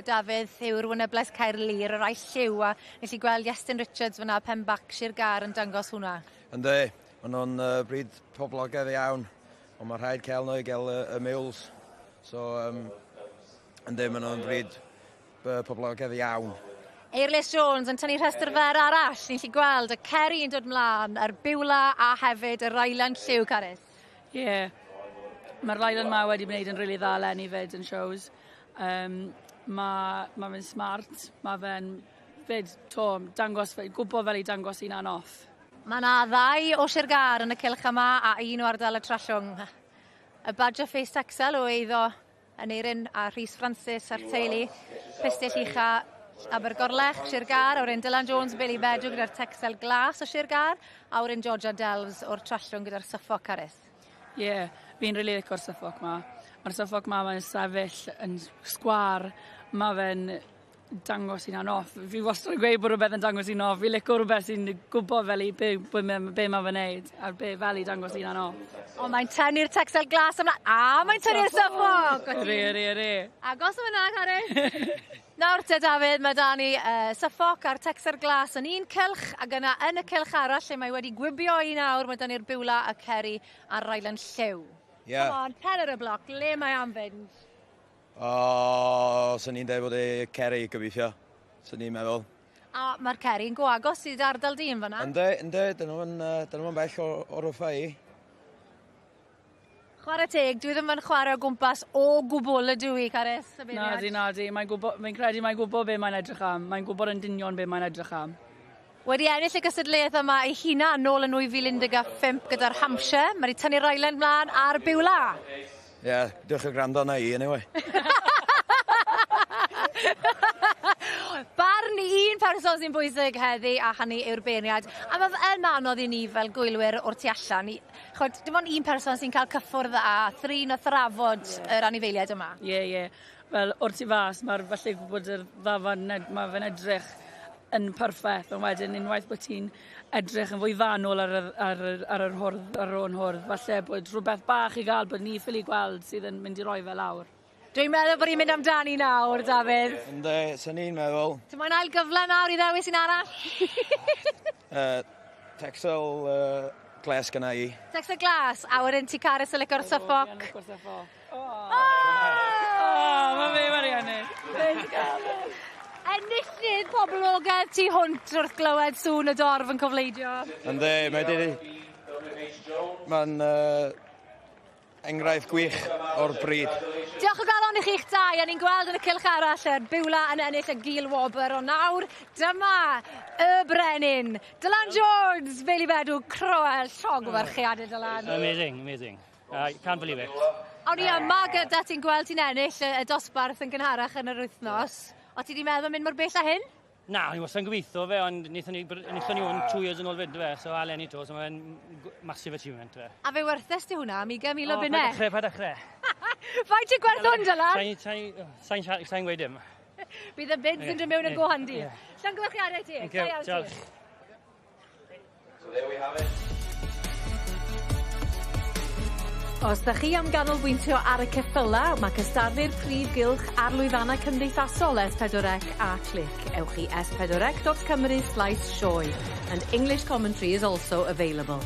Dafydd, yw'r wynebles Caerlir, yr aill lliw, a nes i gweld Iestyn Richards fyna pen bac Sir Gar yn dangos hwnna. Ynddi, maen nhw'n bryd poblogaidd iawn, ond mae rhaid cael nhw i gael y mules. So, ynddi, maen nhw'n bryd poblogaidd iawn. Eirlis Jones yn tynnu rhestr fer arall. Ni'n gallu gweld y Kerry yn dod mlaen, yr Bwla a hefyd yr Island Lliw, Carys. Ie. Mae'r Island ma wedi gwneud yn rili dda lenni fyd yn shows. Mae fe'n smart. Mae fe'n fyd dangos, gwybod fel i dangos un off. Mae yna 2 o Sir Gar yn y cylch yma a 1 o ardal y Trallwng. Y Badger Face Texel o eiddo yn Eirin a Rhys Francis a'r teulu. Pistill Ucha Abergorlech, Sir Gar, a wedyn Dylan Jones, Billy Bedw gyda'r Texel Glas o Sir Gar, a wedyn Georgia Delves o'r Trallwng gyda'r Suffolk, Carys. Ie, fi'n rili licio'r Suffolk ma. Mae'r Suffolk ma mae'n sefyll yn sgwar. Mae fe'n dangos un off. Fi wastad yn gweud bod rhywbeth yn dangos un off. Fi licio rhywbeth sy'n gwybod fel i be mae fe'n wneud, a be fel i dangos un off. O, mae'n tynnu'r Texel Glas ymlaen. A, mae'n tynnu'r Suffolk! Ydy. Agos o fyna, Carys. Nawr te, Dafydd, mae da ni Suffolk a'r Texel Glas yn un cylch, ac yna yn y cylch arall lle mae wedi gwibio i nawr, mae da ni'r Bwla, y Kerry a'r Island Lliw. Come on, pen ar y bloc, le mae am fynd? Sy'n ni'n dweud bod e Kerry gobeithio, sy'n ni'n meddwl. A mae'r Kerry yn gwagos sydd ardal di yn fyna? Ynddi, dyn nhw'n bell o'r wrtha i. Chwarae teg, dwi ddim yn chwarae o gwmpas o gwbl y dwi, Carys. Nadi. Mae'n credu mae'n gwybod be mae'n edrych am. Mae'n gwybod yn dynion be mae'n edrych am. Wedi ennill y gystadleuaeth yma ei hunan nôl yn 2015 gyda'r Hampshire. Mae wedi tynnu'r Island mlaen a'r Bwla. Ie, diolch y gwrando na i, anyway. Barn un person sy'n bwysig heddi a hynny yw'r beirniad. A mae yn anodd i ni fel gwylwyr o'r tu allan. Dim ond un person sy'n cael cyffwrdd a thrin o thrafod yr anifeiliaid yma. Ie. Fel o'r tu fas, mae'r falle gwybod yr ddafod, mae fe'n edrych yn perffaith, ond wedyn unwaith bod ti'n edrych yn fwy fanwl ar yr hwrdd, ar yr o'n hwrdd, falle bod rhywbeth bach i gael bod ni ffili gweld sydd yn mynd i roi fe lawr. Dwi'n meddwl bod ni'n mynd amdani nawr, Dafydd. Ynddi, sy'n ni'n meddwl. Mae'n ail gyfle nawr i ddewis un arall? Texel Glas gyna i. Texel Glas, a wedyn ti Carys y licor Suffolk. Mae fe wedi ennill. Enillydd poblogaidd tu hwnt wrth glywed sŵn y dorf yn cofleidio. Ynddi, mae'n enghraifft gwych o'r bryd. Diolch o galon i chi'ch dau, a ni'n gweld yn y cylch arall yr Bwla yn ennill y gil wobr, o nawr dyma y brenin. Dylan Jones, Billy Bedw, Croel, siog o farchiadau Dylan. Amazing. I can't believe it. Awn ni yma gyda ti'n gweld ti'n ennill y dosbarth yn gynharach yn yr wythnos. O ti di meddwl mynd mor bell â hyn? Na, ni wastad yn gobeithio fe, ond wnaethon ni hwn 2 years yn ôl fyd, so a lenni to, so mae'n massive achievement fe. A fe werthes ti hwnna, 100,000 o bunne? Pa dechrau. Faint ti'n gwerth hwn, Dylan? Sa'n gweud dim. Bydd y bids yn dod mewn yn go handi. Llan gyfeiriadau ti. Diolch. So there we have it. Os ydych chi am ganolbwyntio ar y ceffylau, mae cystadlu'r prif gylch ar lwyfannau cymdeithasol S4C a clic. Ewch i s4c.cymru/Sioe, and English commentary is also available.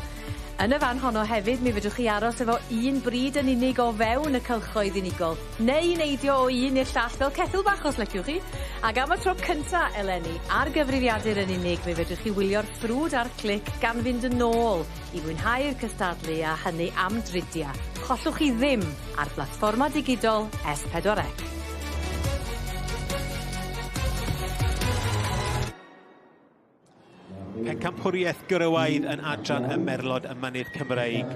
Yn y fan honno hefyd, mi fedrwch chi aros efo un brid yn unig o fewn y cylchoedd unigol, neu neidio o un i'r llall fel ceffyl bach os leciwch chi. Ac am y tro cynta eleni, ar gyfrifiadur yn unig, mi fedrwch chi wylio'r ffrwd a'r clic gan fynd yn ôl i fwynhau'r cystadlu a hynny am dridia. Chollwch chi ddim ar blatfforma digidol S4C. Pencampwriaeth gyrwaidd yn adran y merlod y mynydd Cymreig.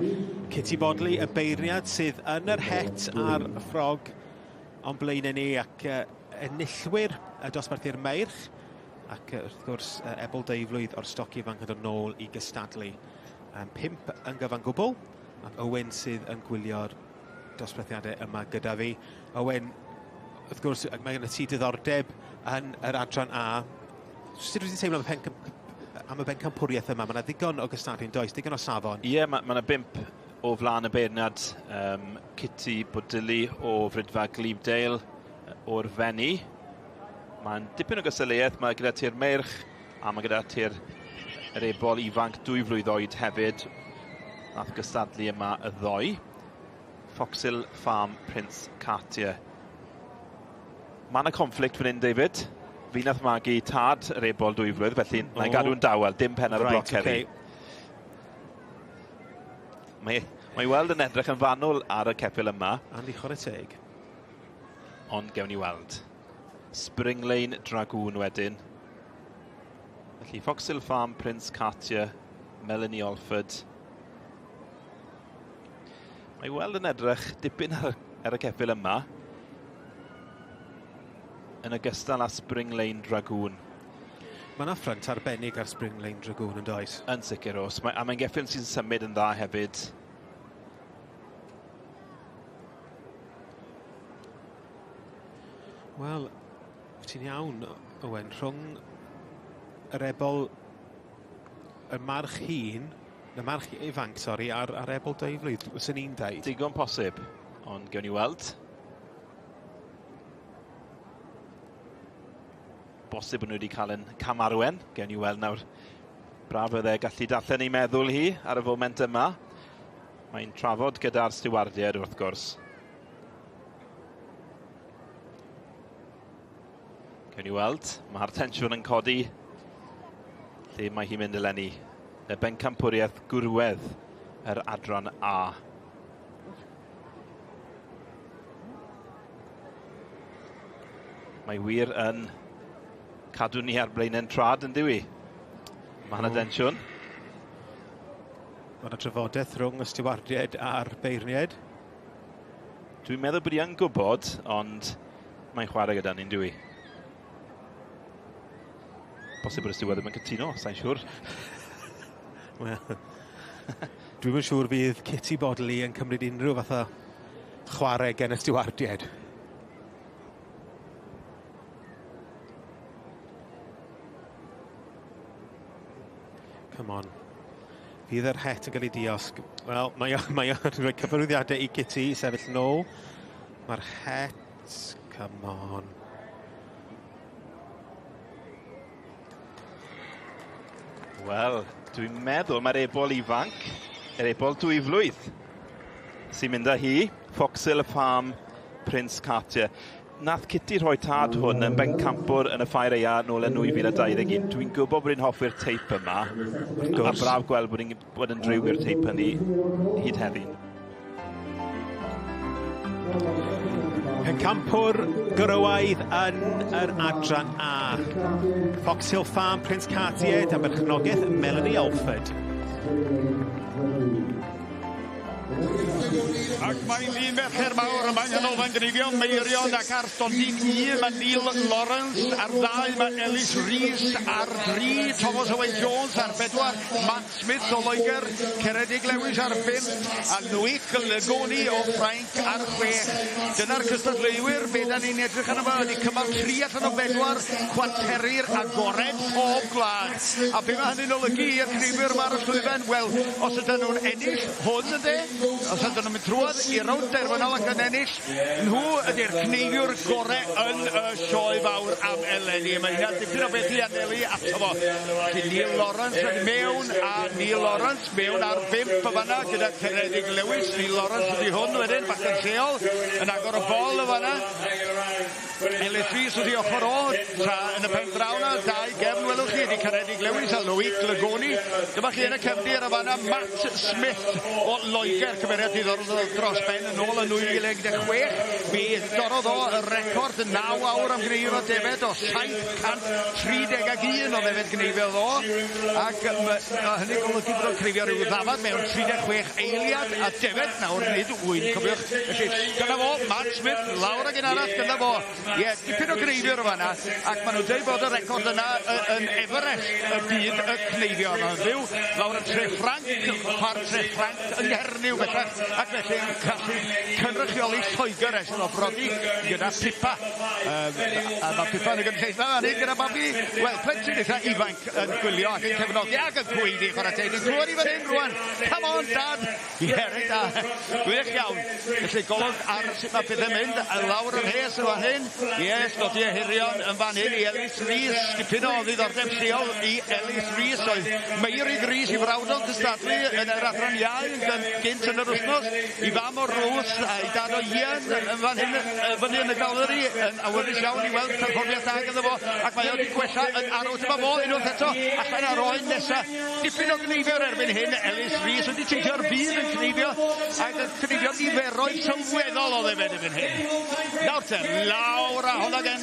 Kitty Bodley, y beirniad sydd yn yr het a'r ffrog o'n blaen ni ac enillwyr y dosbarthu'r meirch ac wrth gwrs ebol deiflwydd o'r stoc ifanc yn dod nôl i gystadlu. 5 yn gyfan gwbl ac Owen sydd yn gwylio'r dosbarthiadau yma gyda fi. Owen, wrth gwrs, mae yna ti diddordeb yn yr adran A. Sut rydych chi'n teimlo am y bencampwriaeth yma? Mae yna ddigon o gystadlu'n does, digon o safon. Ie, mae yna 5 o flaen y beirniad. Kitty Bodley o Frydfa Glebdale o'r Fenni. Mae'n dipyn o gysyliaeth, mae gyda ti'r meirch a mae gyda ti'r ebol ifanc 2 flwydd oed hefyd. Nath gystadlu yma y ddoi. Foxhill Farm Prince Cartier. Mae yna conflict fan hyn, David. Fi nath magu tad yr ebol 2 flwydd, felly na'i gadw'n dawel, dim pen ar y bloc heddi. Mae weld yn edrych yn fanwl ar y ceffyl yma. Andy chwarae teg. Ond gewn ni weld. Spring Lane Dragoon wedyn. Felly Foxhill Farm Prince Cartier, Melanie Alford. Mae weld yn edrych dipyn ar y ceffyl yma. Yn ogystal â Spring Lane Dragoon. Mae yna ffrant arbennig ar Spring Lane Dragoon yn does? Yn sicr os. A mae'n geffyl sy'n symud yn dda hefyd. Wel, ti'n iawn, Owen, rhwng yr ebol y march hŷn, y march ifanc, sori, a'r ebol 2 flwydd, sy'n ni'n dweud? Digon posib, ond gewn ni weld. Bosib bod nhw wedi cael yn camarwen. Gewn ni weld nawr braf fydde gallu darllen ei meddwl hi ar y foment yma. Mae'n trafod gyda'r stiwardiad wrth gwrs. Gewn ni weld, mae'r tensiwn yn codi. Lle mae hi'n mynd eleni. Y bencampwriaeth gwrwedd yr adran A. Mae wir yn cadw ni ar blaen yn trad yn diwy. Mae hynny densiwn. Mae yna trafodaeth rhwng y stiwardiad a'r beirniad. Dwi'n meddwl bod i'n gwybod, ond mae'n chwarae gyda ni'n diwy. Bosib bod y stiwardiad yn cytuno, sa'n siŵr. Dwi'n yn siŵr fydd Kitty Bodley yn cymryd unrhyw fath o chwarae gen y stiwardiad. Come on. Fydd yr het yn cael ei diosg. Wel, mae o'n rhoi cyfarwyddiadau i Kitty i sefyll nôl. Mae'r het... Come on. Wel, dwi'n meddwl mae'r ebol ifanc, yr ebol 2 flwydd, sy'n mynd â hi, Foxhill Farm Prince Cartier. Nath Kitty rhoi tad hwn yn bencampwr yn y ffair eia nôl yn 2021. Dwi'n gwybod bod hi'n hoffi'r teip yma. A braf gweld bod yn driw i'r teip hynny hyd heddi. Pencampwr gyrwaidd yn yr adran A. Foxhill Farm Prince Cartier a berchnogaeth Melanie Alford. Ac mae'n ddyn fercher mawr yma yn olfa'n gynifio Meirion ac ar stondin 1 mae Neil Lawrence, ar 2 mae Ellis Rees, ar 3 Thomas Owen Jones, ar 4 Matt Smith o Loegr, Ceredig Lewis ar 5 a Nwic Legoni o Ffrainc ar 6. Dyna'r cystadleuwyr, be da ni'n edrych yn yma, ydy cymal 3 allan o 4, chwanterir agored pob gwlad. A be mae hynny'n olygu i'r cnifwyr yma ar y llwyfan? Wel, os ydyn nhw'n ennill hwn ydy, os ydyn nhw'n mynd trwy diwedd i rownd derfynol ac yn ennill. Nhw ydy'r cneifiwr gorau yn y sioe fawr am eleni. Mae hynna dipyn o beth i anelu ato fo. Neil Lawrence wedi mewn a Neil Lawrence mewn ar 5 y fanna gyda Ceredig Lewis. Neil Lawrence wedi hwn wedyn bach yn lleol yn agor y bol y fanna. Ellis Rhys wedi ochr o tra yn y pen draw na, 2 gefn welwch chi, ydi Ceredig Lewis a Louis Glagoni. Dyma chi yn y cefndir y fanna, Matt Smith o Loegr, cymeriad diddorol dros ben yn ôl yn 2016. Mi dorodd o y record 9 awr am gneifio o defed o 731 o defed gneifio o. Ac hynny golygu bod o'n creifio rhyw ddafad mewn 36 eiliad a defed nawr nid wy'n cofiwch. Felly, gyda fo, Matt Smith, lawr ag yn arall gyda fo. Ie, dipyn o greifiwr o fanna, ac maen nhw'n dweud bod y record yna yn Everest y byd y cneifio yma. Fyw lawr y Treffranc, par Treffranc yng Nghernyw bellach, ac felly yn gallu cynrychioli Lloegr eisiau o brodi gyda Pipa. A mae Pipa yn y gynulleidfa fan hyn gyda babi, wel, plentyn eitha ifanc yn gwylio ac yn cefnogi ac yn gweiddi chwarae teg. Yn clywed i fan hyn rwan. Come on, Dad! Ie, reit da. Gwych iawn. Felly golwg ar sut mae pethau'n mynd, lawr yn hes yn fan hyn. Yes, dodi Ehirion yn fan hyn i Ellis Rhys. Dipyn o ddiddordeb lleol i Ellis Rhys. Oedd Meirig Rhys i frawdol cystadlu yn yr adran iau gynt yn yr wthnos. I fam o Rws a i dad o Ian yn fan hyn fyny yn y galeri. Yn awyrus iawn i weld perfformiad da gyda fo. Ac mae o'n gwella yn arwyd yma fo unwaith eto. Allan ar oen nesa. Dipyn o gneifio erbyn hyn. Ellis Rhys wedi teithio'r byd yn cneifio. Ac yn cneifio niferoedd sylweddol o ddefed erbyn hyn. Nawr te, lawr a hwnna gen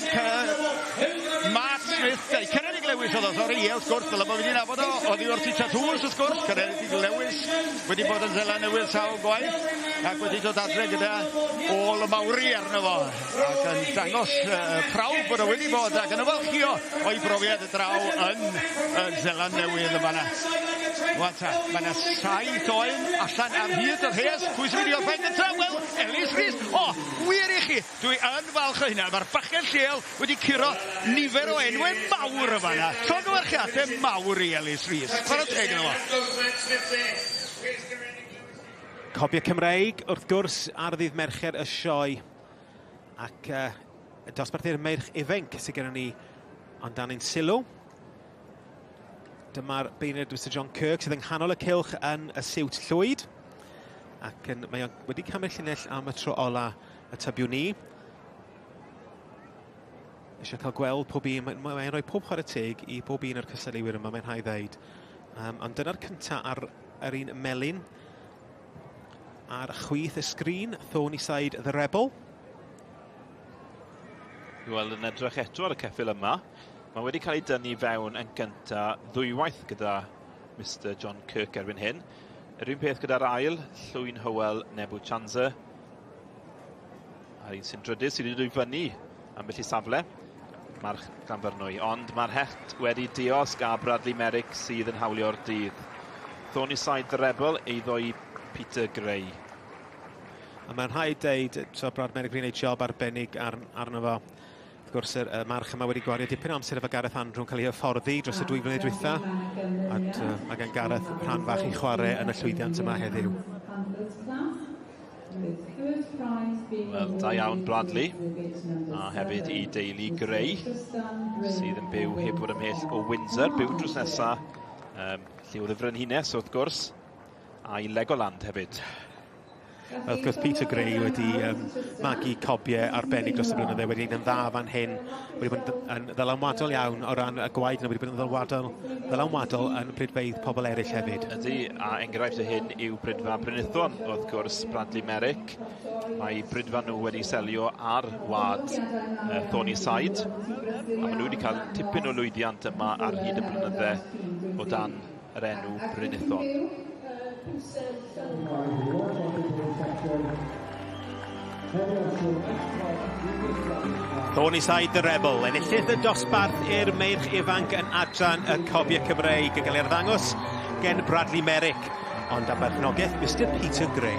Matt Smith, Ceredig Lewis oedd o, sori, wrth gwrs, dyle bod wedi nabod o, oedd i wrth i tatŵs, wrth gwrs, Ceredig Lewis wedi bod yn Zela Newydd sawl gwaith, ac wedi dod adre gyda ôl y mawri arno fo, ac yn dangos prawf bod o wedi bod, ac yn ymwylchio o'i brofiad y draw yn Zela Newydd y fanna. Wanta, mae yna 7 oen allan ar hyd yr hes. Pwy sy'n mynd i orffen gyda? Wel, Ellis Rhys. O, wir i chi. Dwi yn falch o hynna. Mae'r bachgen lleol wedi curo nifer o enwau mawr y fanna. Llongyfarchiadau mawr i Ellis Rhys. Chwarae teg yna fo. Cobiau Cymreig, wrth gwrs, ar ddydd mercher y sioe. Ac dosbarth i'r merch ifanc sydd gennym ni ond dan ein sylw. Dyma'r beirniad Mr John Kirk sydd yng nghanol y cylch yn y siwt llwyd. Ac mae wedi cymryd llinell am y tro ola y tybiwn ni. Eisiau cael gweld pob un, mae'n rhoi pob chwarae teg i bob un o'r cystadleuwyr yma, mae'n rhaid ddeud. Ond dyna'r cyntaf ar yr un melyn. Ar chwith y sgrin, Thornyside the Rebel. Wel, yn edrych eto ar y ceffil yma. Mae wedi cael ei dynnu fewn yn gyntaf ddwywaith gyda Mr John Kirk erbyn hyn. Yr un peth gyda'r ail, Llwyn Hywel Nebuchadnezzar. A'r un sy'n drydydd sydd wedi dwy fyny ambell i safle. March Glanfyrnwy, ond mae'r het wedi diosg a Bradley Merrick sydd yn hawlio'r dydd. Thornyside the Rebel, eiddo i Peter Gray. A mae'n rhaid deud, so Brad Merrick wedi gwneud job arbennig arno fo. Wrth gwrs, y march yma wedi gwario dipyn o amser efo Gareth Andrew'n cael ei hyfforddi dros y 2 flynedd dwytha. Mae gan Gareth rhan fach i chwarae yn y llwyddiant yma heddiw. Wel, da iawn Bradley. A hefyd i deulu Gray, sydd yn byw heb fod ymhell o Windsor. Byw drws nesaf, lle oedd y frenhines wrth gwrs, a i Legoland hefyd. Wrth gwrs, Peter Gray wedi magu cobiau arbennig dros y blynydde, wedi gwneud yn dda fan hyn, wedi bod yn ddylanwadol iawn o ran y gwaed yna, wedi bod yn ddylanwadol yn brydfeidd pobl eraill hefyd. Ydy, a enghraifft y hyn yw brydfa Brynithon, wrth gwrs, Bradley Merrick. Mae brydfa nhw wedi selio ar wad Thornyside, a maen nhw wedi cael tipyn o lwyddiant yma ar hyd y blynydde o dan yr enw Brynithon. Thornyside the Rebel, enillydd y dosbarth i'r meirch ifanc yn adran y cobiau Cymreig yn cael ei arddangos gen Bradley Merrick, ond a berchnogaeth Mr Peter Gray.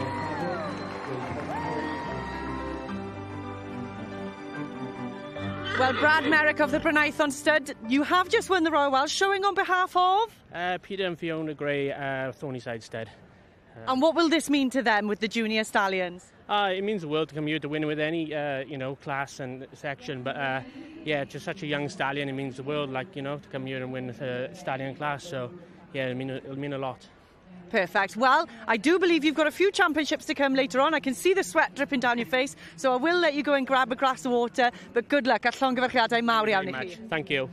Well, Brad Merrick of the Brynaethon Stud, you have just won the Royal Welsh, showing on behalf of? Peter and Fiona Gray, Thornyside Stud. And what will this mean to them with the junior stallions? It means the world to come here to win with any, class and section. But, just such a young stallion, it means the world, to come here and win a stallion class. So, it'll mean a lot. Perfect. Well, I do believe you've got a few championships to come later on. I can see the sweat dripping down your face, so I will let you go and grab a glass of water. But good luck at llongyfarchiadau mawr iawn i chi. Thank you.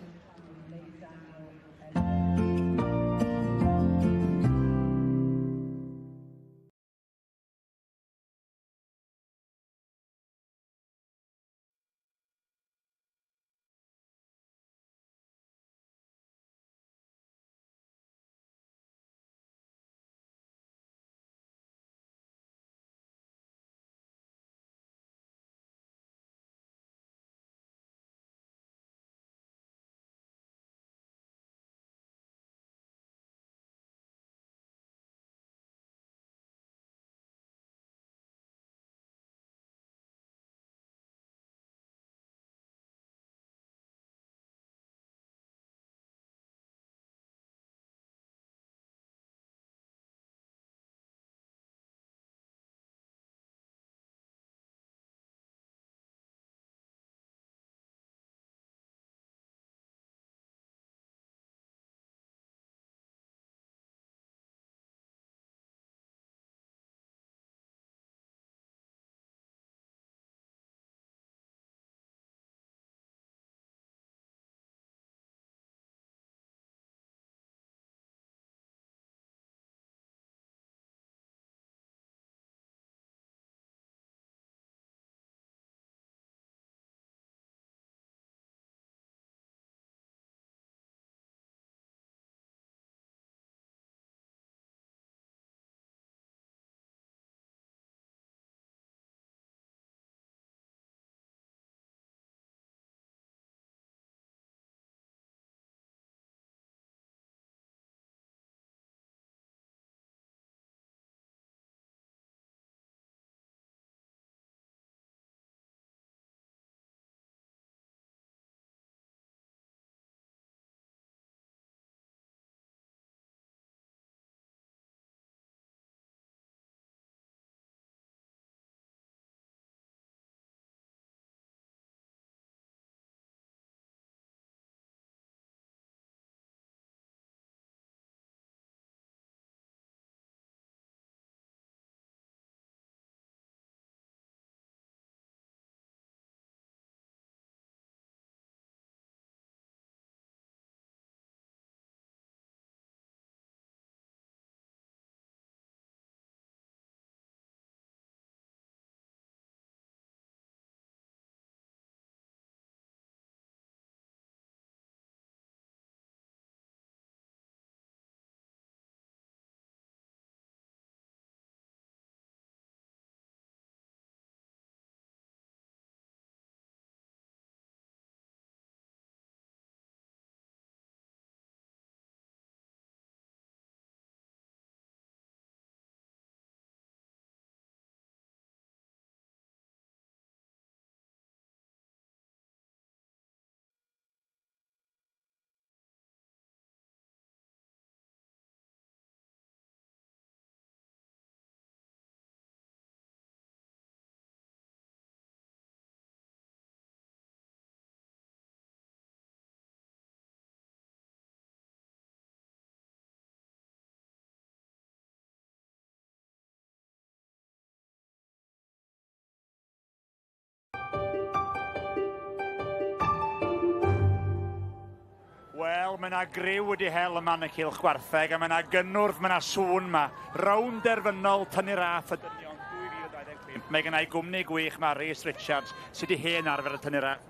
Wel, mae yna griw wedi hel yma yn y cylch gwartheg, a mae yna gynnwrf, mae yna sŵn yma. Rown derfynol tynnu raff y dynion 2025. Mae gennau gwmni gwych yma, Rhys Richards, sydd wedi hen arfer y tynnu raff.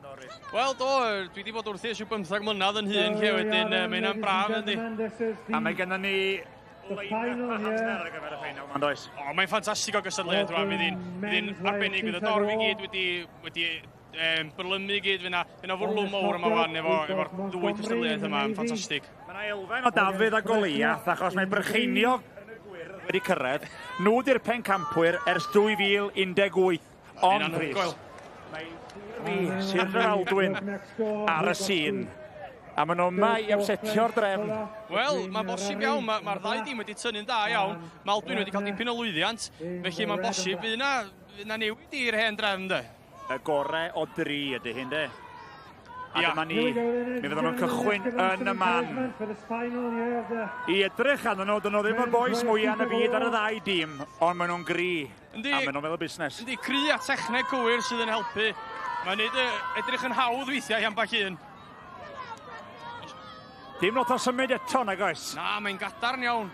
Wel, do, dwi wedi bod wrthi eisiau 15 mlynedd yn hun, lle wedyn, mae yna'n braf yndi. A mae gennym ni ar gyfer y ffeinal, ma'n does? O, mae'n ffantastig o gysadleuaeth rwan, fydd hi'n arbennig, fydd y dorf i gyd wedi byrlymu gyd, fydd yna fwrlwm mawr yma wan efo'r dwy cystadleuaeth yma, yn ffantastig. Mae yna elfen o Dafydd a Goliath, achos mae Brycheiniog wedi cyrraedd. Nhw di'r pencampwyr ers 2018. Ond Rhys, mae Sir Aldwyn ar y sîn. A maen nhw yma i upsetio'r drefn. Wel, mae'n bosib iawn, mae'r ddau dim wedi tynnu'n da iawn. Maldwyn wedi cael dipyn o lwyddiant, felly mae'n bosib fydd na newid i'r hen drefn, de. Y gorau o 3 ydy hyn, de. A dyma ni, mi fydden nhw'n cychwyn yn y man. I edrych arnyn nhw, dyn nhw ddim yn boes mwyaf yn y byd ar y ddau dîm, ond maen nhw'n gri. A maen nhw'n meddwl busnes. Yndi, cry a techneg cywir sydd yn helpu. Mae'n edrych yn hawdd weithiau am bach un. Dim lot o symud eto, nag oes? Na, mae'n gadarn iawn.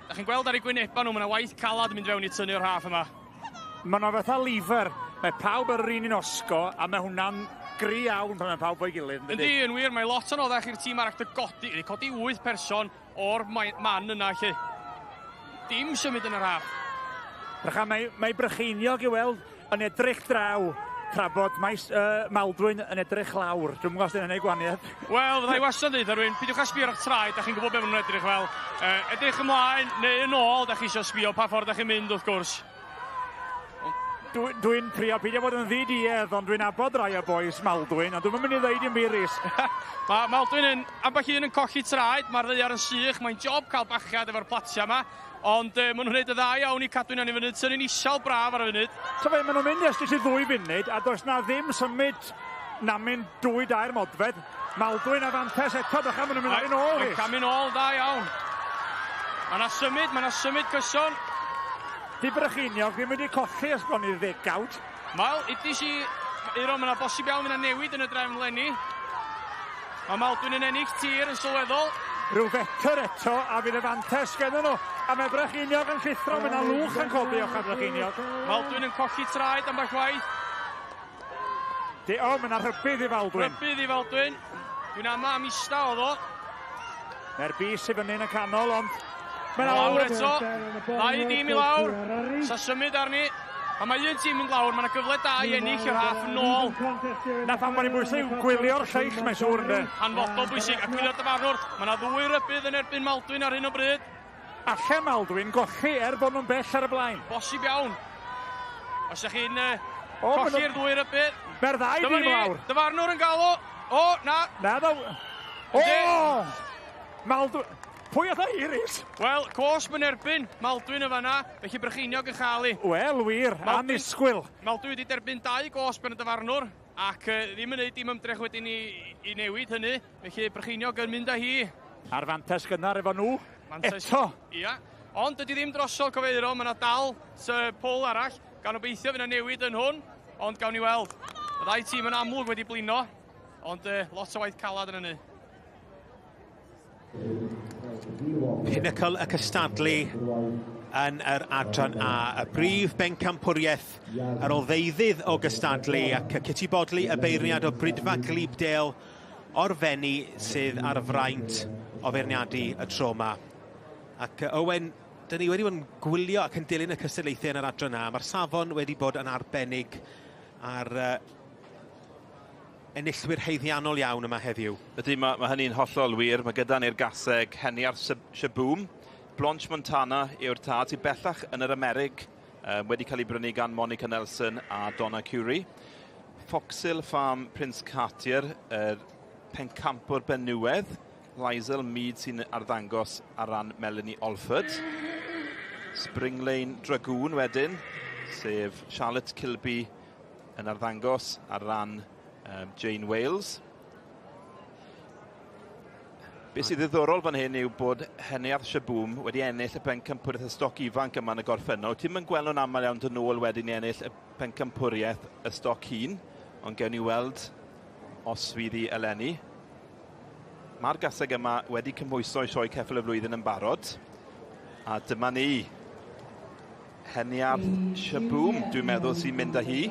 Da chi'n gweld ar ei gwyneba nhw, mae yna waith calad yn mynd fewn i tynnu'r haff yma. Mae nhw fatha lifer. Mae pawb yr un un osgo, a mae hwnna'n gri iawn pan mae pawb o'i gilydd. Yndi, yn wir, mae lot yn oddech i'r tîm arall codi 8 person o'r man yna, lle. Dim symud yn yr haff. Rycha, mae Brycheiniog i weld yn edrych draw, tra bod Maldwyn yn edrych lawr. Dwi'n gwybod os dyn nhw'n ei gwaniad. Wel, fyddai wastad yn dweud ar rwy'n, pidiwch a sbio'r eich traed, da chi'n gwybod beth maen nhw'n edrych fel. Edrych ymlaen, neu yn ôl, da chi eisiau sbio pa ffordd da chi'n mynd, wrth gwrs. Dwi'n trio pidio bod yn ddidiedd, ond dwi'n abod rai o boes Maldwyn, ond dwi'n mynd i ddeud i'n biris. Mae Maldwyn yn, ambell un yn colli traed, mae'r ddeiar yn sych, mae'n job cael bachiad efo'r platia yma, ond maen nhw'n gwneud y dda iawn i cadw'n yn fynd, sy'n isel braf ar y funud. So fe, maen nhw'n mynd ystod i 2 funud, a does na ddim symud na mynd 2-2 modfedd. Maldwyn a fantes eto, dych maen nhw'n mynd ar un ôl. Mae'n cam un ôl, da iawn. Mae na symud cyson. Di Brycheiniog ddim wedi colli ysgol i'r 10 Wel, idys i, mae yna bosib iawn, mae yna newid yn y drefn lenni. Mae Maldwyn yn ennill tir yn sylweddol. Rhyw fetr eto, a fydd y fantes gen nhw. A mae Brycheiniog yn llithro, mae yna lwch yn codi o'ch ar Brycheiniog. Maldwyn yn colli traed am bach waith. Mae yna rhybydd i Maldwyn. Rhybydd i Maldwyn. Dwi'n ama am ista o ddo. Mae'r bus i fyny yn y canol, ond... Mae lawr eto. Ddau dîm i lawr. Sa symud arni. A mae un tîm yn lawr, mae yna gyfle da i ennill i'r haff yn ôl. Na phan mae'n bwysig gwylio'r lleill, mae'n siŵr ynddo. Hanfodol bwysig, a gwylio'r dyfarnwr. Mae yna 2 rybydd yn erbyn Maldwyn ar hyn o bryd. Alle Maldwyn golli bod nhw'n bell ar y blaen. Bosib iawn. Os ydych chi'n colli'r 2 rybydd. Mae'r ddau dîm lawr. Dyfarnwr yn galw. O, na. Na ddo. O! Maldwyn. Pwy oedd Iris? Wel, cosb yn erbyn Maldwyn y fanna, felly Brycheiniog yn chael. Wel, wir, annisgwyl. Maldwyn wedi derbyn 2 cosb yn y dyfarnwr, ac ddim yn neud dim ymdrech wedyn i newid hynny, felly Brycheiniog yn mynd â hi. A'r fantes gynnar efo nhw, eto. Ia, ond dydy ddim drosol cyfeiro, mae yna dal pôl arall, gan obeithio fydd yna newid yn hwn, ond gawn ni weld. Y 2 tîm yn amlwg wedi blino, ond lot o waith calad yn hynny. Pinnacle y cystadlu yn yr adran A. Y brif bencampwriaeth ar ôl ddeuddydd o gystadlu ac y cytibodlu y beirniad o Brydfa Glebdale o'r fenni sydd ar fraint o feirniadu y tro yma. Ac Owen, dyn ni wedi bod yn gwylio ac yn dilyn y cystadlaethau yn yr adran A. Mae'r safon wedi bod yn arbennig ar enillwyr heiddiannol iawn yma heddiw. Ydy, mae hynny'n hollol wir. Mae gyda ni'r gaseg Heniar Shaboom. Blanche Montana yw'r tad sy'n bellach yn yr Amerig. Wedi cael ei brynu gan Monica Nelson a Donna Curie. Foxhill Farm Prince Cartier, pencampwr benywedd. Liesel Mead sy'n arddangos ar ran Melanie Olford. Spring Lane Dragoon wedyn, sef Charlotte Kilby yn arddangos ar ran Jane Wales. Be sydd ddiddorol fan hyn yw bod Heniar Shaboom wedi ennill y pencampwriaeth y stoc ifanc yma yn y gorffennol. Ti'n mynd gweld nhw'n aml iawn dyn nhw wedyn i ennill y pencampwriaeth y stoc hun, ond gewn ni weld os fydd hi eleni. Mae'r gaseg yma wedi cymhwyso i sioe ceffyl y flwyddyn yn barod. A dyma ni. Heniar Shaboom, dwi'n meddwl sy'n mynd â hi.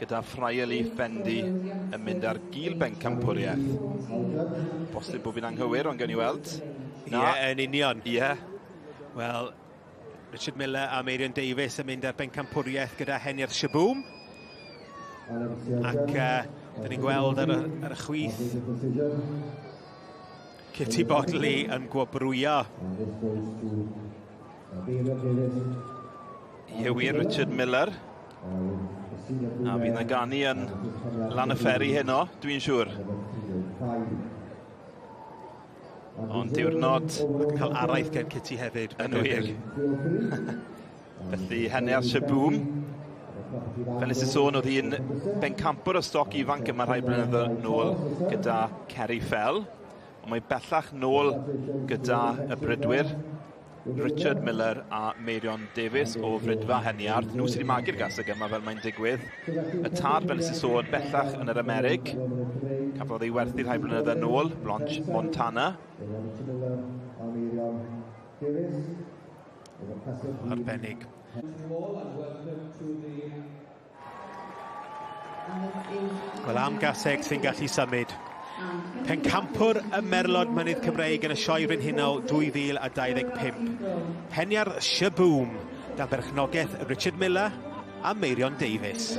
Gyda Ffraeli Fendi yn mynd ar gil bencampwriaeth. Bosib bod fi'n anghywir, ond gewn ni weld. Ie, yn union. Ie. Wel, Richard Miller a Marion Davies yn mynd ar bencampwriaeth gyda Heniar Shaboom. Ac dyn ni'n gweld ar y chwith Kitty Bodley yn gwobrwyo. Ie wir, Richard Miller. A fydd na gani yn lan y fferi heno, dwi'n siŵr. Ond diwrnod... Ac yn cael araith gen Kitty hefyd. Yn wir. Felly Henner Shaboom. Fel nes i sôn, oedd hi'n bencampwr o stoc ifanc yma rhai blynyddoedd nôl gyda Kerry Fell. Ond mae bellach nôl gyda y brydwyr Richard Miller a Meirion Davies o Frydfa Heniard. Nhw sydd wedi magu'r gaseg yma fel mae'n digwydd. Y tad, fel nes i sôn, bellach yn yr Amerig. Cafodd ei werthu rhai blynyddoedd nôl, Blanche Montana. Arbennig. Wel, am gaseg sy'n gallu symud. Pencampwr y Merlod Mynydd Cymreig yn y sioe Frenhinol 2025. Henniar Shaboom, dan berchnogaeth Richard Miller a Meirion Davies.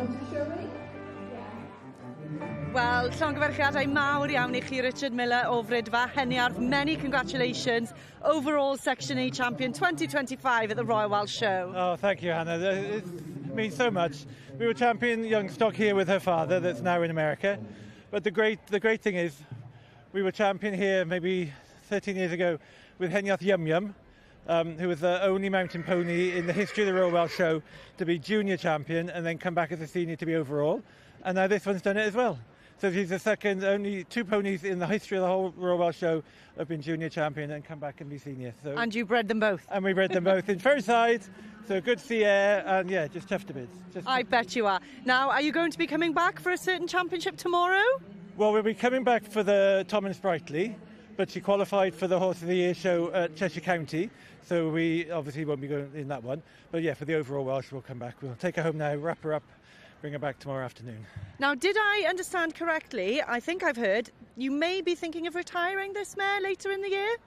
Wel, llongyfarchiadau mawr iawn i chi, Richard Miller o Frydfa Heniarth. Many congratulations. Overall Section A champion 2025 at the Royal Welsh Show. Oh, thank you, Hannah. It means so much. We were champion young stock here with her father, that's now in America. But the great thing is, we were champion here maybe 13 years ago with Heniarth Yum Yum, who was the only mountain pony in the history of the Royal Welsh Show to be junior champion and then come back as a senior to be overall. And now this one's done it as well. So she's the second, only two ponies in the history of the whole Royal Welsh Show have been junior champion and come back and be senior. So, and you bred them both? And we bred them both in Fairside, so good sea air, and yeah, just chuffed a bit. I bet you are. Now, are you going to be coming back for a certain championship tomorrow? Well, we'll be coming back for the Tom and Sprightly, but she qualified for the Horse of the Year show at Cheshire County, so we obviously won't be going in that one. But yeah, for the overall Welsh, we'll come back. We'll take her home now, wrap her up, bring her back tomorrow afternoon. Now, did I understand correctly, I think I've heard, you may be thinking of retiring this mare later in the year?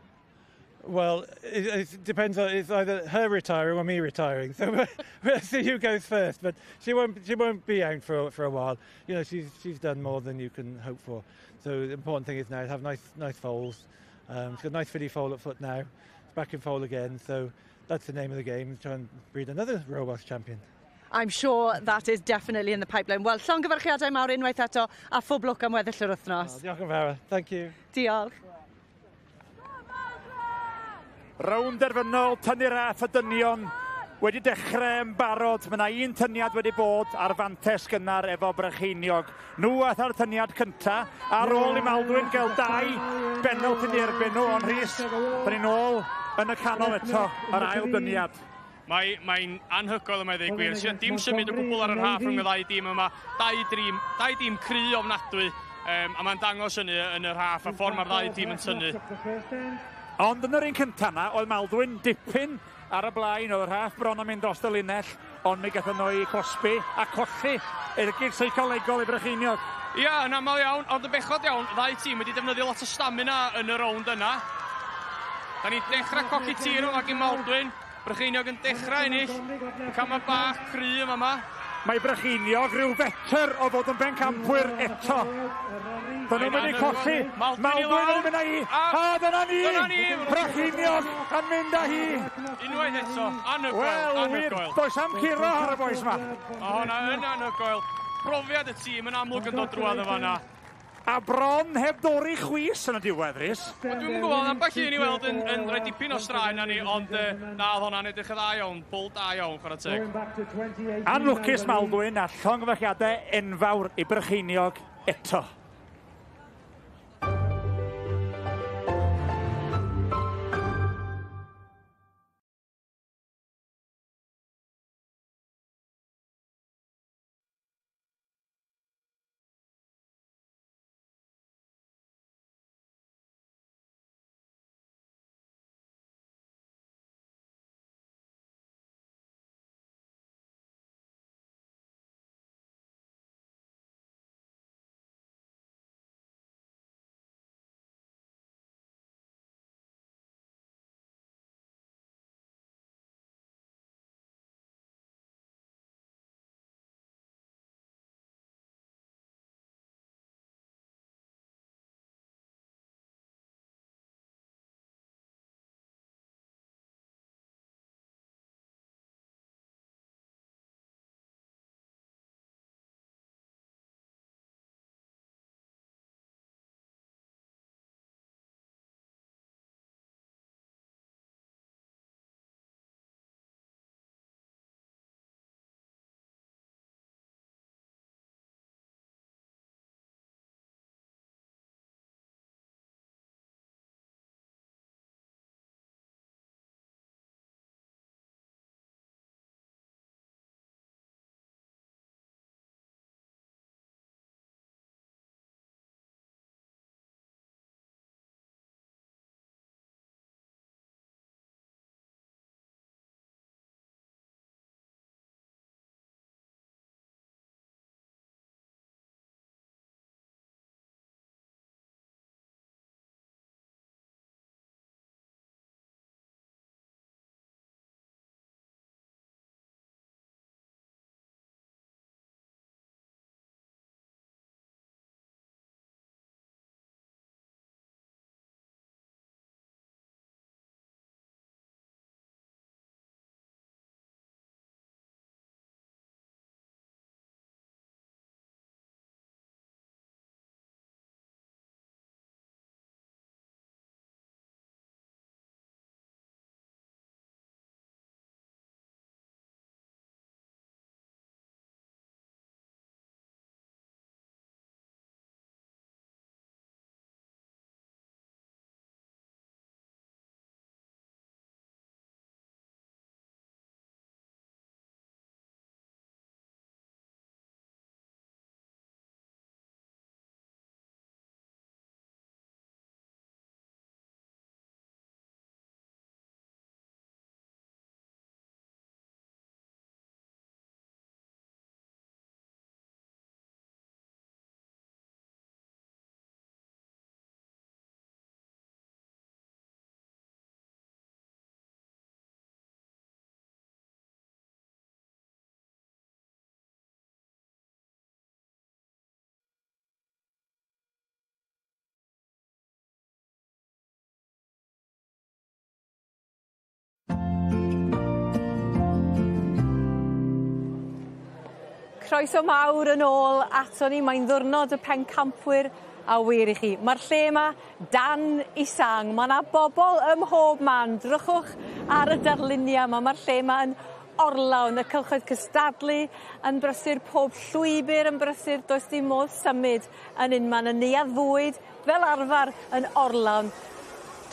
Well, it depends on, it's either her retiring or me retiring, so we'll see who goes first, but she won't be out for a while. You know, she's done more than you can hope for. So the important thing is now to have nice foals. She's got a nice filly foal at foot now. It's back in foal again, so that's the name of the game, try and breed another Royal Welsh champion. I'm sure that is definitely in the pipeline. Wel, llongyfarchiadau mawr unwaith eto, a phob lwc am weddill yr wythnos. Diolch yn fawr, thank you. Diolch. Rownd derfynol, tynnu raff y dynion wedi dechrau yn barod. Mae yna un tyniad wedi bod ar fantes gynnar efo Brycheiniog. Nhw ath ar tyniad cynta, ar ôl i Maldwyn gael 2 benalt yn erbyn nhw, ond Rhys, da ni nôl yn y canol eto, yr ail dyniad. Mae'n anhygoel yma i ddweud gwir. Dim symud o gwbl ar y rhaff rhwng y ddau dîm yma. Dau dîm cry ofnadwy, a mae'n dangos hynny yn y rhaff, a ffordd mae'r ddau dîm yn tynnu. Ond yn yr un cynta na, oedd Maldwyn dipyn ar y blaen, oedd y rhaff bron yn mynd dros y linell, ond mi gathon nhw i cosbi a colli ergyd seicolegol i Brycheiniog. Ia, yn aml iawn, ond yn bechod iawn, ddau tîm wedi defnyddio lot o stamina yn y rownd yna. Da ni dechrau coci tir o'n ag i Maldwyn. Brycheiniog yn dechrau ennill, cama bach cry yma. Mae Brycheiniog rhyw fetr o fod yn bencampwyr eto. Dyn nhw'n mynd i colli. Maldwyn yn mynd â hi. A dyna ni! Brycheiniog yn mynd â hi. Unwaith eto, anhygoel. Wel, wir, does am curo ar y boes yma. O, hwnna yn anhygoel. Profiad y tîm yn amlwg yn dod drwad efo yna. A bron heb dorri chwys yn y diwedd, Rhys. Dwi'n gwybod, ambell un i weld yn rhoi dipyn o straen na ni, ond na oedd hwnna'n edrych y dda iawn, bwl da iawn, chwarae teg. Anlwcus Maldwyn a llongyfarchiadau enfawr i Brycheiniog eto. croeso mawr yn ôl ato ni. Mae'n ddiwrnod y pencampwyr a wir i chi. Mae'r lle yma dan i sang. Mae yna bobl ym mhob man. Drychwch ar y darluniau yma. Mae'r lle yma yn orlawn. Y cylchoedd cystadlu yn brysur pob llwybr yn brysur. Does dim modd symud yn unman. Y neuadd fwyd fel arfer yn orlawn.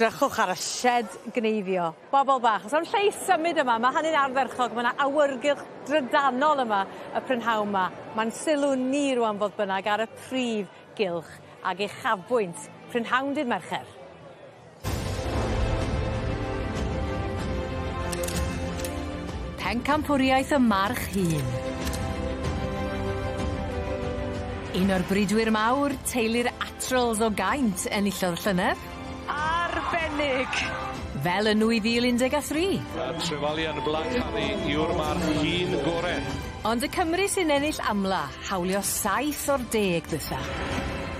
Drychwch ar y shed gneifio. Bobl bach. Os am lle i symud yma, mae hynny'n ardderchog. Mae yna awyrgylch drydanol yma, y prynhawn yma. Mae'n sylw ni rwan fodd bynnag ar y prif gylch ag uchafbwynt prynhawn dydd Mercher. Pencampwriaeth y March Hun. Un o'r bridwyr mawr, teulu'r Atrals o Gaint, enillodd llynedd. Arbennig! Fel yn 2013. Trefalu yn y Black Harry yw'r March Hun gorau. Ond y Cymru sy'n ennill amla, hawlio 7 o'r 10 dwytha.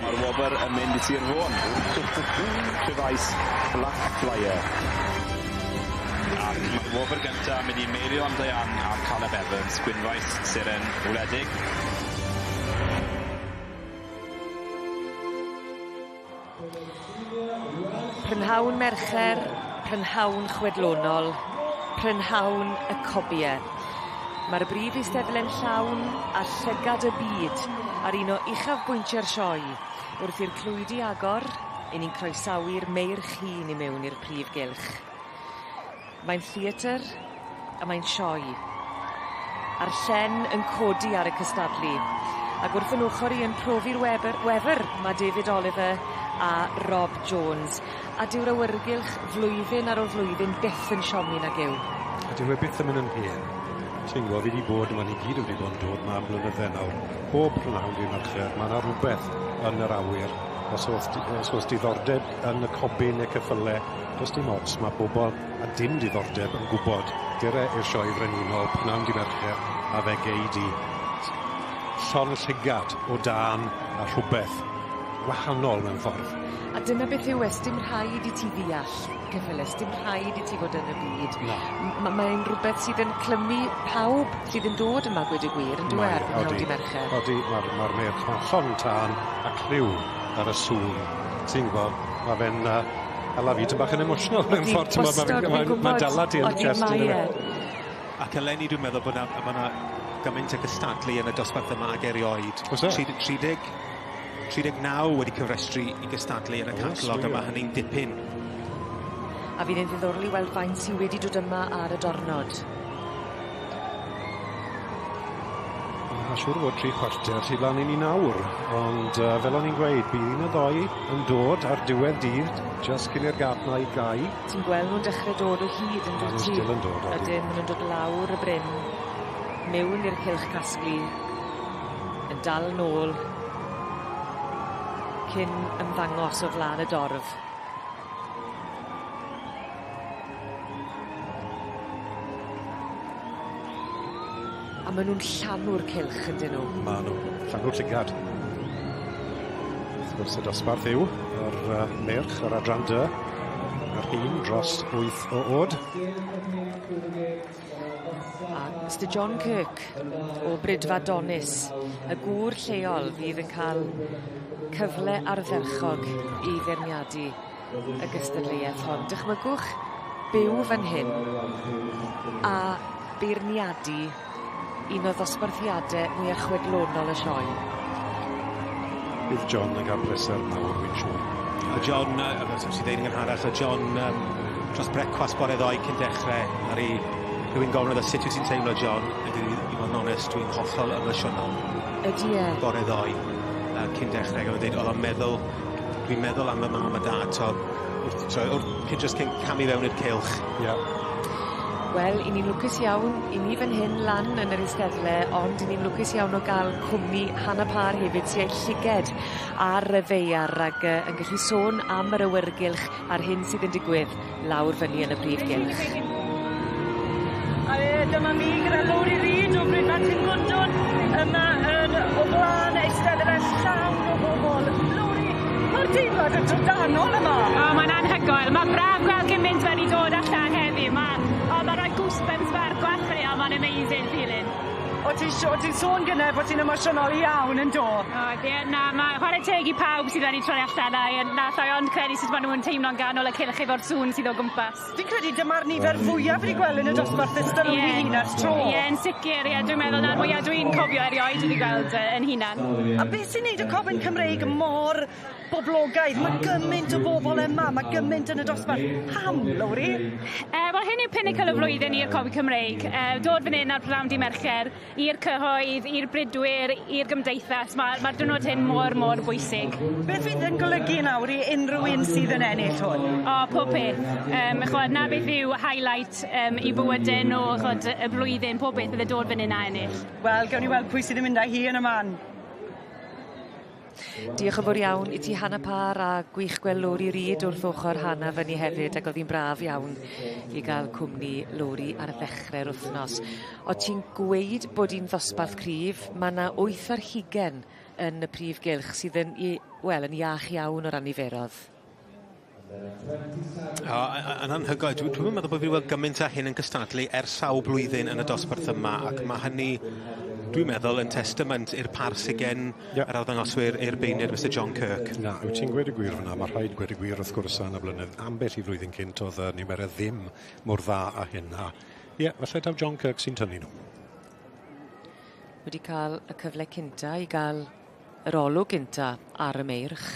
Mae'r wobr yn mynd i tir fôn. Trefais Black Flyer. Ac mae'r wobr gyntaf yn mynd i Meirio am Dayan a Caleb Evans, Gwynfaes Siren Wledig. Prynhawn Mercher, prynhawn chwedlonol, prynhawn y cobiau. Mae'r brif eisteddlen llawn a llygad y byd ar un o uchafbwyntio'r sioe wrth i'r clwydi agor i ni'n croesawu'r meirch hun i mewn i'r prif gylch. Mae'n theatr a mae'n sioe. A'r llen yn codi ar y cystadlu ac wrth yn ochr i yn profi'r wefr mae David Oliver a Rob Jones a dyw'r awyrgylch flwyddyn ar ôl flwyddyn byth yn siomi nag yw. A dyw e byth yn mynd yn hir. Ti'n gwybod, fi wedi bod, ma'n i gyd wedi bod yn dod ma'n blynydde nawr. Bob prynhawn dwi'n Mercher, mae yna rhywbeth yn yr awyr. Os oes diddordeb yn y cobi neu ceffylau, does dim ots, mae bobl a dim diddordeb yn gwybod dire i'r sioe frenhinol, prynhawn di Mercher, a fe gei di llon llygad o dan a rhywbeth wahanol mewn ffordd. A dyna beth yw dim rhaid i ti ddeall cyffylus, dim rhaid i ti fod yn y byd. Mae'n rhywbeth sydd yn clymu pawb sydd yn dod yma gweud y gwir, yn dweud prynhawn di Mercher. Odi, mae'r merch yn llon tan a cliw ar y sŵn. Ti'n gwybod, mae fe'n ala fi bach yn emotional mewn ffordd, mae'n dala ti yn y chest. Ac eleni dwi'n meddwl bod yna gymaint y gystadlu yn y dosbarth yma ag erioed. 39 wedi cyfrestru i gystadlu yn y catalog yma, hynny'n dipyn. A fydd yn ddiddorol i weld faint sydd wedi dod yma ar y dornod. Mae'n siŵr fod 3 chwarter sydd lan i ni nawr, ond fel o'n i'n gweud, bydd un o ddoi yn dod ar diwedd dydd, just cyn i'r gap na i gau. Ti'n gweld nhw'n dechrau dod o hyd yn dod ti? Ydyn, maen nhw'n dod lawr y bryn, mewn i'r cylch casglu, yn dal nôl, cyn ymddangos o flaen y dorf. A maen nhw'n llanw'r cylch, ydyn nhw? Maen nhw, llanw'r llygad. Wrth gwrs y dosbarth yw, yr merch, yr adran dy, yr hun dros 8 o oed. A Mr John Kirk o Brydfa Donis, y gŵr lleol fydd yn cael cyfle ardderchog i feirniadu y gystadleuaeth hon. Dychmygwch byw fan hyn a beirniadu un o ddosbarthiadau mwyaf chwedlonol y sioe. Bydd John yn cael bleser mawr, wy'n siŵr. A John, sy'n deud yn gynharach, a John dros brecwast bore ddoi cyn dechrau, ar ei rhywun gofyn o sut wyt ti'n teimlo, John, a i fod yn onest, dwi'n hollol emosiynol. Ydy e? Bore ddoi, cyn dechrau, dwi'n meddwl am y mam a dad, cyn camu fewn i'r cylch. Wel, i ni'n lwcus iawn, i ni fan hyn lan yn yr eisteddle, ond i ni'n lwcus iawn o gael cwmni Hannah Parr hefyd sy'n ei llyged ar y feiar ac yn gallu sôn am yr awyrgylch a'r hyn sydd yn digwydd lawr fyny yn y brif gylch. A dyma mi gyda Lori Reid o Brydfa Tyngwndwn yma o blaen eisteddle llawn o bobl. Lori, mae'r deimlad yn drydanol yma. Mae'n anhygoel. Mae braf gweld gymaint wedi dod allan heddi. Mae rhoi goosebumps fawr gwell, mae'n amazing feeling. o ti'n sôn gyda bod ti'n emosiynol iawn yn do? Na, mae chwarae teg I pawb sydd wedi troi allan a nath o'i ond credu sut maen nhw'n teimlo'n ganol y cylch efo'r sŵn sydd o gwmpas. Fi'n credu dyma'r nifer fwyaf wedi gweld yn y dosbarth ystod o'n hun ers tro. Yn sicr, dwi'n meddwl na'r mwyaf dwi'n cofio erioed wedi gweld yn hunan. A beth sy'n neud y Cofyn Cymreig mor boblogaidd? Mae gymaint o bobl yma, mae gymaint yn y dosbarth. Pam, Lowri? Wel, hyn yw pinnacle y flwyddyn i'r Cofyn Cymreig. Dod fan hyn ar Prynhawn Dydd Mercher, i'r cyhoedd, i'r bridwyr, i'r gymdeithas. Mae'r diwrnod hyn mor bwysig. Beth fydd yn golygu nawr I unrhyw un sydd yn ennill hwn? Pob peth. Na beth yw highlight I bywydyn o y flwyddyn, pob beth bydd y dod fan hyn a ennill. Wel, gawn ni weld pwy sydd yn mynd â hi yn y man. Diolch yn fawr iawn I ti Hannah Parr a gwych gweld Lowri Reid wrth ochr Hannah fyny hefyd ac oedd hi'n braf iawn I gael cwmni Lowri ar ddechrau'r wythnos. O ti'n gweud bod hi'n ddosbarth cryf, mae yna 8 ar 20 yn y prif gylch sydd yn iach iawn o ran niferodd. Yn anhygoel, dwi'n meddwl bod fi wedi gweld gymaint â hyn yn gystadlu ers sawl blwyddyn yn y dosbarth yma ac mae hynny dwi'n meddwl yn testament i'r par sy'n gen yr arddangoswyr i'r beirniad Mr John Kirk. Na, wyt ti'n gweud y gwir fyna, mae rhaid gweud y gwir wrth gwrs yn y blynedd. Ambell I flwyddyn cynt oedd y nimerau ddim mor dda a hyn. Falle taw John Kirk sy'n tynnu nhw. Wedi cael y cyfle cynta I gael yr olwg cynta ar y meirch.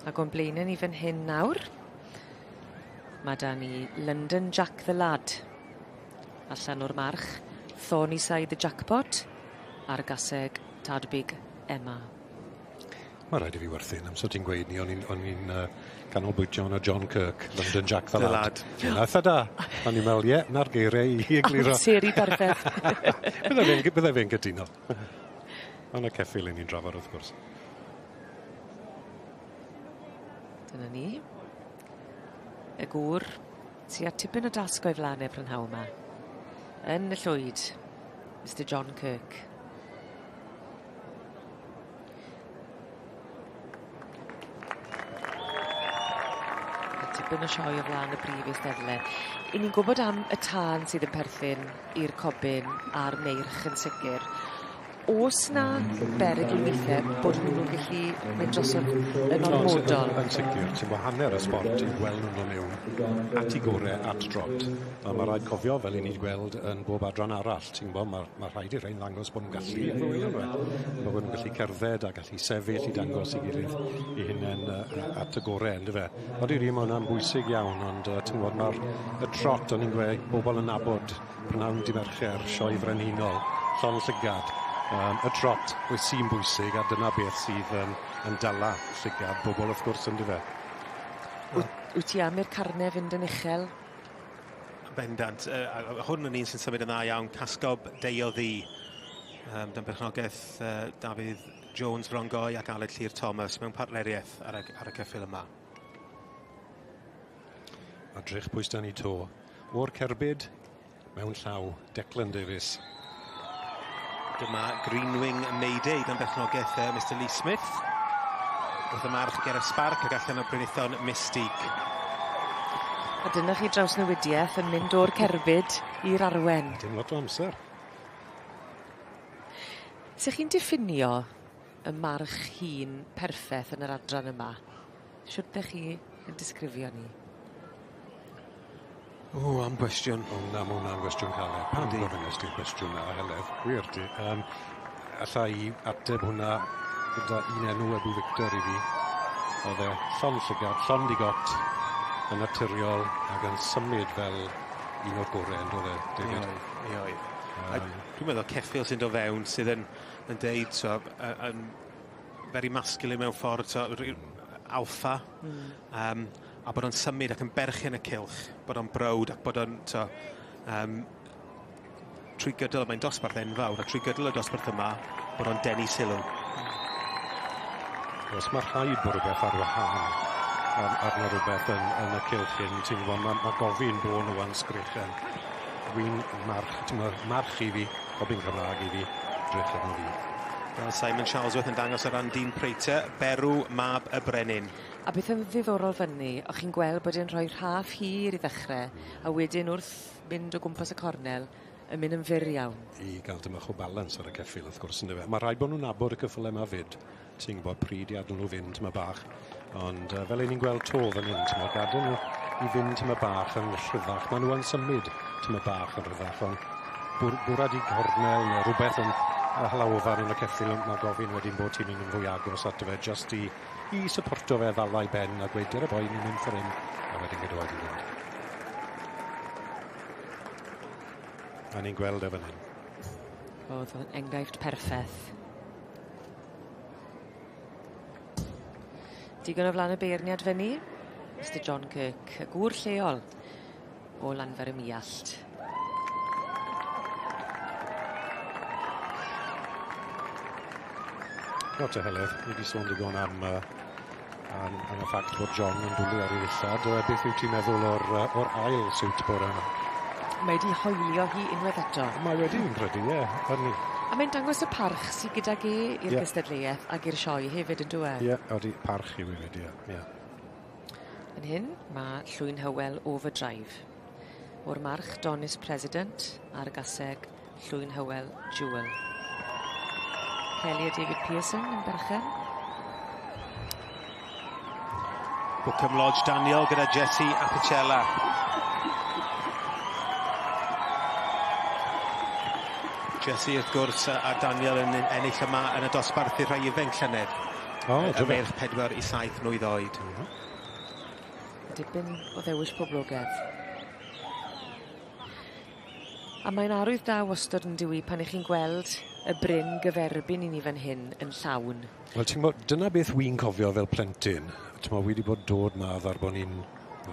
Ac o'n blaenau ni fan hyn nawr, mae da ni London Jack the Lad. Allan o'r march, Thorny Side the Jackpot, a'r gaseg Tadbig Emma. Mae rhaid I fi werthu'n amser ti'n gweud ni, o'n i'n canolbwyntio yn John Kirk, London Jack the Lad. Eitha da. O'n i'n meddwl, na'r geiriau I egluro. Seri perffaith. Bydde fe'n gytuno. Ond y ceffil I ni'n drafod wrth gwrs. Dyna ni. Y gŵr tua tipyn o dasg o'i flanau prynhawn yma. Yn y llwyd, Mr John Kirk. Tipyn o sioi o flaen y brif eisteddle. I ni'n gwybod am y tân sydd yn perthyn i'r cobyn a'r meirch yn sicr. Oes na berygl weithiau bod nhw'n gallu mynd drosodd yn ormodol? Yn sicr, ti'n bod hanner y sport i'n gweld nhw'n mewn at I gorau at drot. Mae rhaid cofio fel I ni gweld yn bob adran arall. Ti'n bod, mae rhaid I rhain ddangos bod nhw'n gallu. Bod nhw'n gallu cerdded a gallu sefyll I dangos I gilydd I hunain at y gorau, ynddo fe. Oeddi rhi, mae hwnna'n bwysig iawn, ond ti'n bod, mae'r trot o'n i'n gweud bobl yn nabod Prynhawn Dydd Mercher, Sioe Frenhinol, Llon Llygad. Y trot wyt sy'n bwysig a dyna beth sydd yn dala llygad bobl wrth gwrs yn dyfe. Wyt ti am i'r carnau fynd yn uchel? Bendant. Hwn yn un sy'n symud yn dda iawn. Casgob Deo Ddi. Dan berchnogaeth Dafydd Jones Frongoi ac Aled Llyr Thomas mewn partneriaeth ar y ceffil yma. A drych pwys dan ni to. O'r cerbyd mewn llaw Declan Davies. Dyma Greenwing Mayday dan berchnogaeth Mr Lee Smith. Wrth y march Gareth Spark ac allan o Brynithon Mystique. A dyna chi drawsnewidiaeth yn mynd o'r cerbyd i'r arwen. Dim lot o amser. Sech chi'n diffinio y march hun perffaith yn yr adran yma? Siwt ddech chi yn disgrifio ni? Am gwestiwn. Mae hwnna'n gwestiwn caled. Pam gofynnus ti'r gwestiwn na heledd? Gwir ti. Alla I ateb hwnna gyda un enw Ebu Victor I fi. Oedd Llon Llygad, Llon Digot yn naturiol ac yn symud fel un o'r gorau yn dod David. Dwi'n meddwl ceffil sy'n dod fewn sydd yn deud yn very masculine mewn ffordd, alpha. A bod o'n symud ac yn berchen y cylch, bod o'n browd ac bod o'n trwy gydol, mae'n dosbarth enfawr, a trwy gydol y dosbarth yma, bod o'n denu sylw. Os mae rhaid bod rhywbeth ar wahân arno rhywbeth yn y cylch hyn, ti'n gwybod, mae gofyn bod nhw yn sgrichen. Dwi'n march I fi, gofyn Cymraeg I fi, drych arno fi. Fel Simon Charlesworth yn dangos ar ran Dean Prater, Berw Mab y Brenin. A beth yn ddiddorol fyny, o'ch chi'n gweld bod e'n rhoi rhaff hir I ddechrau, a wedyn wrth mynd o gwmpas y cornel, yn mynd yn fyr iawn. I gael dymach o balans ar y ceffil, wrth gwrs, ynddo fe. Mae rhaid bod nhw'n nabod y cyffyle yma fyd. Ti'n gwybod pryd i adael nhw fynd yma bach. Ond fel ein ni'n gweld to fan hyn, ti'n gwybod, gadael nhw i fynd yma bach yn rhyddach. Maen nhw yn symud yma bach yn rhyddach, ond bwrad i gornel neu rhywbeth yn halawfan yn y ceffil, mae gofyn wedyn bod ti'n mynd yn fwy agos ato fe, just i supporto fe ddalai ben a gweud, dyna boi, ni'n mynd ffyrin, a wedyn gydwad i fynd. A ni'n gweld e fan hyn. Oedd yn enghraifft perffaith. Digon o flaen y beirniad fyny. Mr John Kirk, y gŵr lleol o Lanfer y Miallt. Lot o heledd. Ni wedi sôn digon am y ffact bod John yn dwlu ar ei ddillad. Beth yw ti'n meddwl o'r ail siwt bore yma? Mae wedi hoelio hi unwaith eto. Mae wedi yn credu, ie. A mae'n dangos y parch sydd gydag i'r gystadleuaeth ac i'r sioe hefyd yn dweud. Ie, wedi parch i hefyd, ie. Yn hyn, mae Llwyn Hywel Overdrive. O'r march Donis President a'r gaseg Llwyn Hywel Jewel. Kelly a David Pearson yn berchen. Bwcam Lodge Daniel gyda Jesse Apicella. Jesse wrth gwrs a Daniel yn ennill yma yn y dosbarth i'r rhai ifenc llynedd. Y merch 4 i 7 mlwydd oed. Dipyn o ddewis poblogedd. A mae'n arwydd da wastod yn diwy pan ych chi'n gweld y bryn gyferbyn i ni fan hyn yn llawn. Wel, ti'n gwybod, dyna beth wy'n cofio fel plentyn. Ti'n gwybod, wedi bod dod ma ddar bod ni'n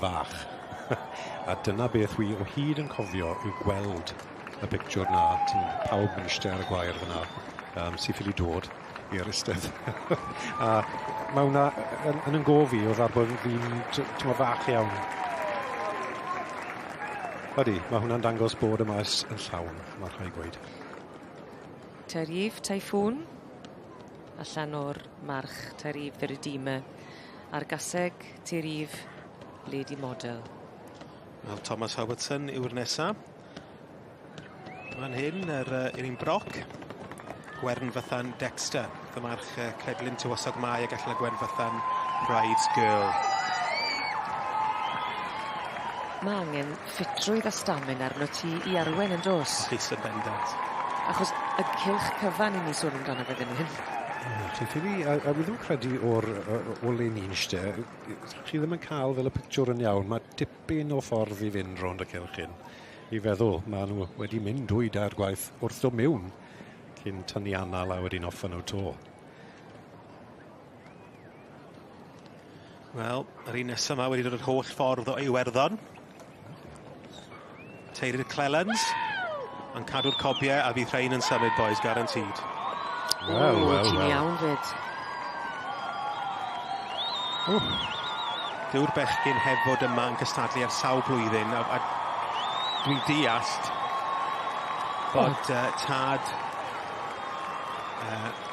fach. A dyna beth wy o hyd yn cofio yw gweld y pictiwr na, pawb yn eistedd ar y gwair fyna, sy'n ffili dod i'r eistedd. A mae hwnna yn gofi o ddar bod fi'n fach iawn. Ydy, mae hwnna'n dangos bod y maes yn llawn, mae'r rhai gweud. Tairif Typhoon, allan o'r march Tairif The Redeemer, a'r gaseg Tairif Lady Model. Wel, Thomas Howardson yw'r nesaf. Fan hyn, yr un broc. Gwern Fythan Dexter. Y march Credlin Tywysog Mai a gallai Gwern Fythan Bride's Girl. Mae angen ffitrwydd a stamin arno ti i arwen yn dos. Llys yn bendant. Achos y cylch cyfan i ni sôn amdano fe dyn hyn. Ti'n ffili, a fi ddim credu o le ni'n eistedd, chi ddim yn cael fel y pictiwr yn iawn, mae dipyn o ffordd i fynd rownd y cylch hyn. I feddwl, mae nhw wedi mynd dwy da'r gwaith wrth o mewn cyn tynnu anal a wedyn offen nhw to. Wel, yr un nesaf yma wedi dod yr holl ffordd o Iwerddon. Teirir Clelans, yn cadw'r cobiau a bydd rhain yn symud, boys, guaranteed. Wel. Ti'n iawn fyd. Dyw'r bechgyn heb fod yma yn cystadlu ar sawl blwyddyn, a dwi'n deallt bod tad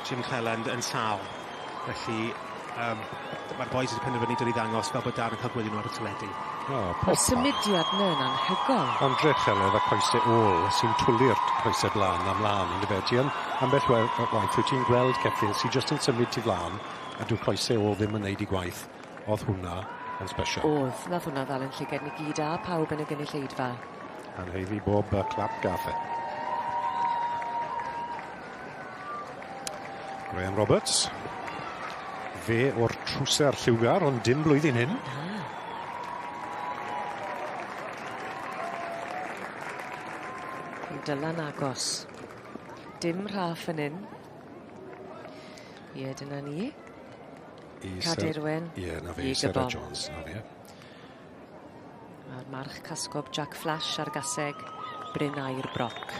Jim Cleland yn sal. Felly, mae'r boys wedi penderfynu dod i ddangos fel bod Dan yn cael gwylio nhw ar y teledu. Mae'r symudiad na'n anhygoel. Ond Heledd a coesau ôl sy'n twli'r coesau blaen a mlaen yn dyfed. Ti yn ambell waith wyt ti'n gweld ceffil sy'n just yn symud ti flaen a dwi'n coesau ôl ddim yn neud i gwaith. Oedd hwnna yn special. Oedd, nath hwnna ddal yn llygad ni gyd a pawb yn y gynulleidfa. A'n heiddi bob clap gath e. Graham Roberts. Fe o'r trwser lliwgar, ond dim blwyddyn hyn. Dylan agos. Dim rhaff yn un. Ie, dyna ni. Cadirwen. Ie, na fe, Sarah Jones. Na fe. A'r march casgob Jack Flash ar gaseg Bryn Aur Broc.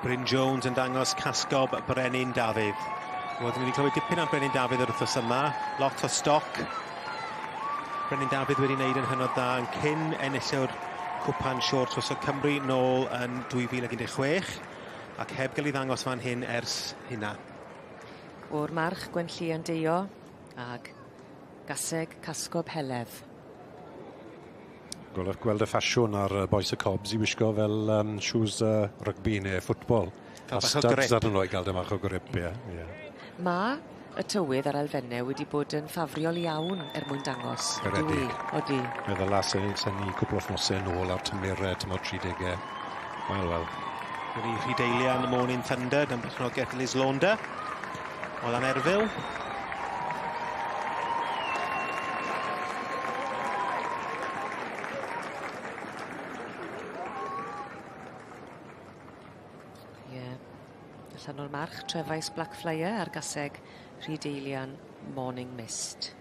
Bryn Jones yn dangos casgob Brenin Dafydd. Roedd ni wedi clywed dipyn am Brenin Dafydd yr wythnos yma. Lot o stoc. Brenin Dafydd wedi wneud yn hynod dda yn cyn ennillwr cwpan siwrt os o Cymru nôl yn 2016 ac heb gael ei ddangos fan hyn ers hynna. O'r march Gwenllian Deio ag gaseg casgob Heledd. Gweld y ffasiwn ar boes y cobs i wisgo fel shoes rygbi neu ffwtbol. Fel A bach o studs grip. ar nhw i gael dim bach o grip, ie. Ma y tywydd ar elfennau wedi bod yn ffafriol iawn mwyn dangos. Garedig. Odi. Meddwl sy'n ni cwbl o ffnosau nôl ar tymerau, tymor 30au. Wel. Wedi Rhydeilian, Morning Thunder, yn perchnogaeth Liz Londa. Olan Erfil. Allan o'r march, trefais Black Flyer ar gaseg Rhydeilian Morning Mist.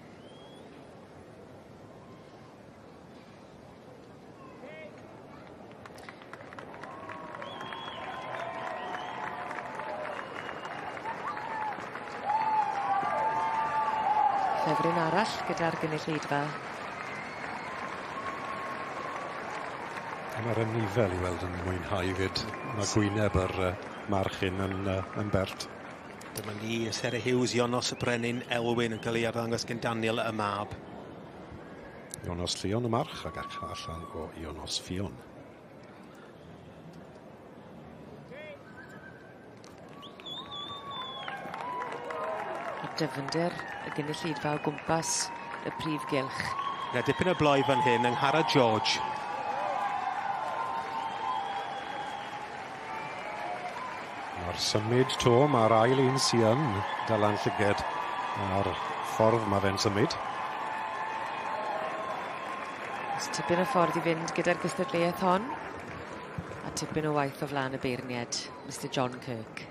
Ffefryn arall gyda'r gynulleidfa. Mae'r ynifel i weld yn mwynhau fyd. Mae gwyneb ar march hyn yn bert. Dyma ni, Sarah Hughes, Ionos y Brenin, Elwyn yn cael ei arddangos gen Daniel y Mab. Ionos Llion y march ac allan o Ionos Fion. A dyfnder y gynulleidfa o gwmpas y prif gylch. Dipyn o bloi fan hyn yng Nghara George. Mae'r symud to, mae'r ail un sy'n Dylan Llyged ar ffordd mae fe'n symud. Oes tipyn o ffordd i fynd gyda'r gystadleuaeth hon, a tipyn o waith o flaen y beirniad, Mr John Kirk.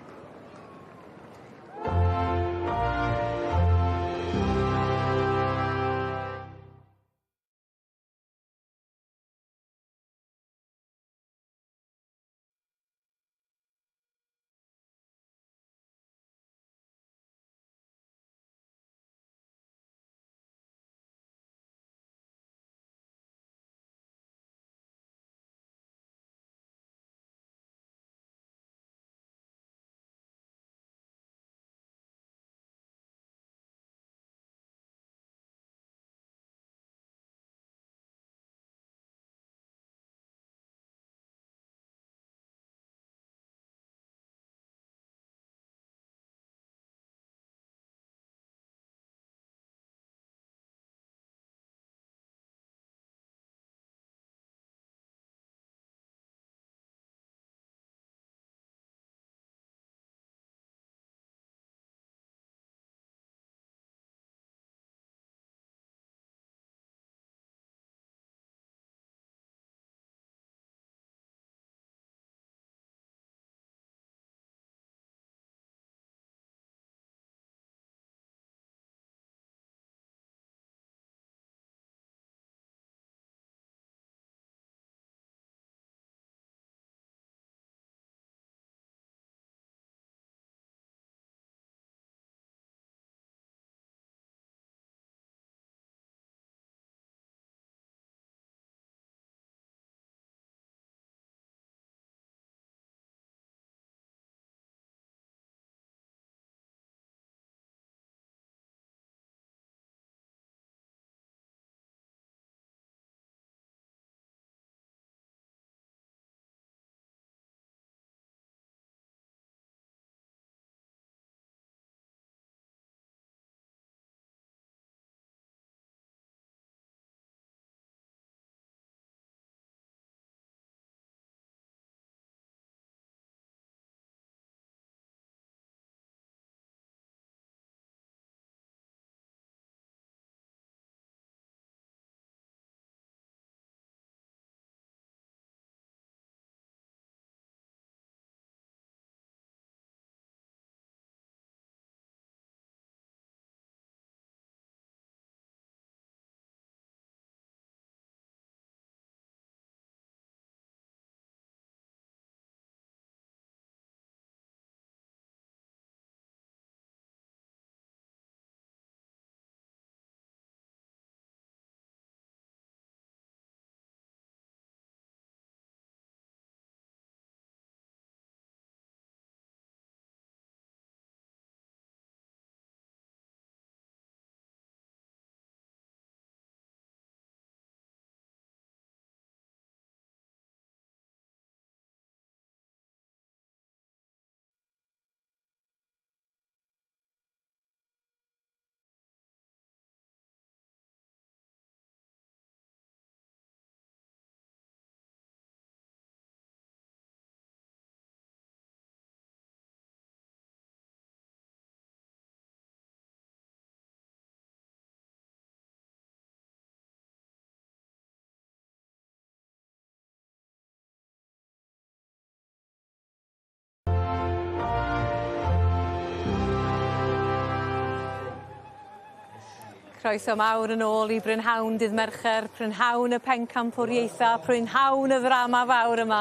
Croeso mawr yn ôl I Brynhawn dydd Mercher, Prynhawn y pencampwriaethau, Prynhawn y ddrama fawr yma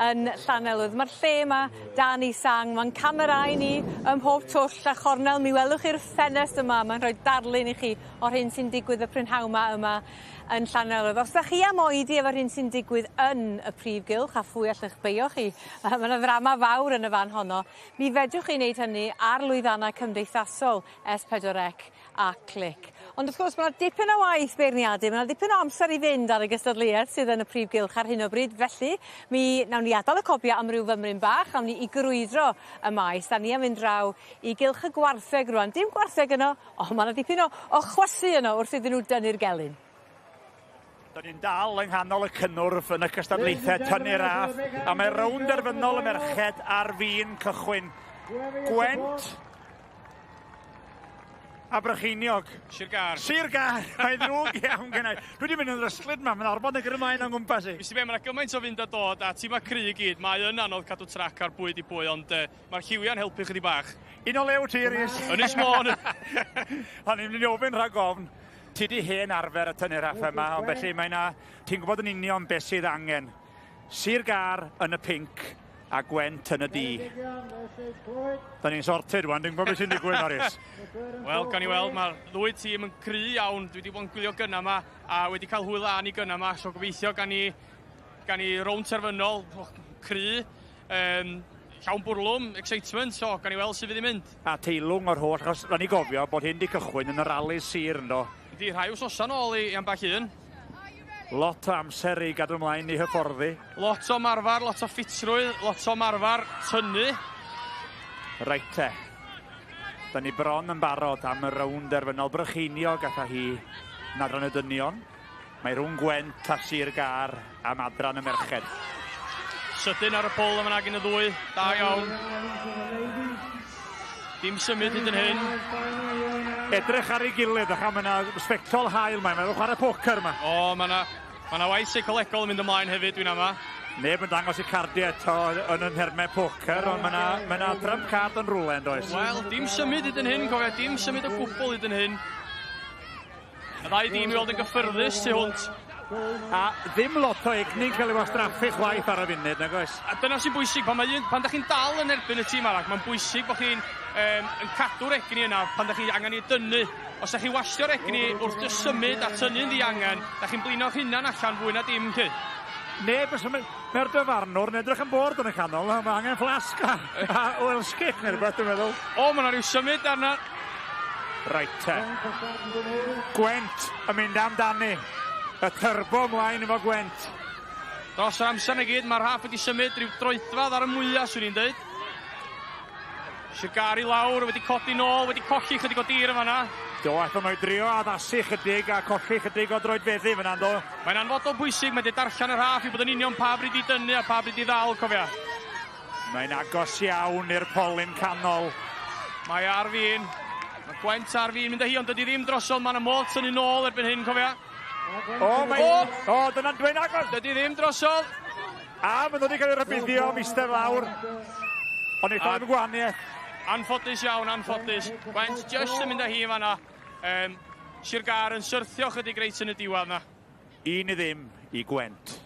yn Llanelwedd. Mae'r lle yma dan I sang, mae'n camerau ni ym mhob twll a chornel. Mi welwch chi'r ffenest yma, mae'n rhoi darlun I chi o'r hyn sy'n digwydd y Prynhawn yma yn Llanelwedd. Os ydych chi am oedi efo'r hyn sy'n digwydd yn y prif gylch, a phwy allwch beio chi, mae yna ddrama fawr yn y fan honno, mi fedrwch chi wneud hynny ar lwyddannau cymdeithasol S4C a Clic. Ond wrth gwrs, mae yna dipyn o waith beirniadu, mae yna dipyn o amser I fynd ar y gystadleuaeth sydd yn y prif gylch ar hyn o bryd. Felly, nawn ni adael y copia am ryw fymryn bach, am ni I grwydro y maes. Da ni am fynd draw I gylch y gwartheg rwan. Dim gwartheg yno, ond mae yna dipyn o chwysu yno wrth iddyn nhw dynnu'r gelyn. Da ni'n dal yng nghanol y cynnwrf yn y cystadlaethau tynnu raff, a mae rownd derfynol y merched ar fin cychwyn. Gwent a Brycheiniog. Sir Gar. Sir Gar, mae'n ddrwg iawn gennau. Dwi wedi mynd yn rysglyd ma, mae'n arbod yn gyrru mlaen o'n gwmpas I. Fys I be, mae'n gymaint o fynd a dod, a ti ma cry I gyd, mae yn anodd cadw trac ar bwyd I bwy, ond mae'r lliwiau'n helpu chydig bach. Un o lew ti, Rhys. Ynys Môn. O'n i'n mynd I ofyn rhag ofn. Ti di hen arfer y tynnu raff yma, ond felly ti'n gwybod yn union beth sydd angen. Sir Gar yn y pinc a Gwent yn y di. Da ni'n sorted rwan, dwi'n gwybod beth sy'n digwydd, Norris. Wel, gan I weld, mae'r ddwy tîm yn cry iawn. Dwi wedi bod yn gwylio gynna yma, a wedi cael hwyl lan I gynna yma, so gobeithio gan I rownd terfynol, cry, llawn bwrlwm, excitement, so gan I weld sydd fydd I mynd. A teilwng o'r holl, achos rhan I gofio bod hyn di cychwyn yn y rali sir, ynddo. Di rhai wsosa nôl I ambell un. Lot o amser I gadw ymlaen I hyfforddi. Lot o marfar, lot o ffitrwydd, lot o marfar tynnu. Reit te. Da ni bron yn barod am y rownd derfynol Brycheiniog atha hi nadran y dynion. Mae rhwng Gwent a Sir Gar am adran y merched. Sydyn ar y pôl yma nag yn y ddwy. Da iawn. Dim symud hyd yn hyn. Edrych ar ei gilydd, ac am yna sbectol hael mae'n meddwl chwarae poker yma. O, mae yna waith seicolegol yn mynd ymlaen hefyd, dwi'n ama. Neb yn dangos I cardiau eto yn nhermau poker, ond mae yna trump card yn rwle, yn does? Wel, dim symud hyd yn hyn, cofio, dim symud o gwbl hyd yn hyn. Y ddau dîm I weld yn gyffyrddus tu hwnt. A ddim lot o egni cael ei wastraffu chwaith ar y funud, nag oes? A dyna sy'n bwysig, pan da chi'n dal yn erbyn y tîm arall, mae'n bwysig bod chi'n yn cadw'r egni yna pan da chi angen I dynnu. Os da chi wastio'r egni wrth y symud a tynnu'n ddiangen, da chi'n blino'ch hunan allan fwy na dim chi. Neb ys mae'r dyfarnwr yn edrych yn bord yn y canol, mae angen flasg a Welsh kick neu rhywbeth dwi'n meddwl. O, mae yna rhyw symud arna. Reit te. Gwent yn mynd amdani. Y turbo mlaen efo Gwent. Dros yr amser na gyd, mae'r raff wedi symud rhyw droedfad ar y mwyaf, swn i'n dweud. Sir Gar I lawr, wedi codi nôl, wedi colli chydig o dir yma na. Do, aethon nhw'n drio addasu chydig a colli chydig o droedfeddi fyna, do. Mae'n anfodol bwysig, mae wedi darllen yr raff I bod yn union pa bryd I dynnu a pa bryd I ddal, cofia. Mae'n agos iawn i'r polyn canol. Mae ar fin. Mae Gwent ar fin mynd â hi, ond dydy ddim drosodd, mae'n modd tynnu nôl erbyn hyn, cofia. O, dyna'n dwi'n agos. Dydy ddim drosodd. A mae wedi cael ei rybuddio am eistedd lawr. Ond eithaf yn gwahaniaeth. Anffodus iawn, anffodus. Gwent just yn mynd â hi fanna. Sir Gar yn syrthio chydig reit yn y diwedd na. 1-0 I Gwent.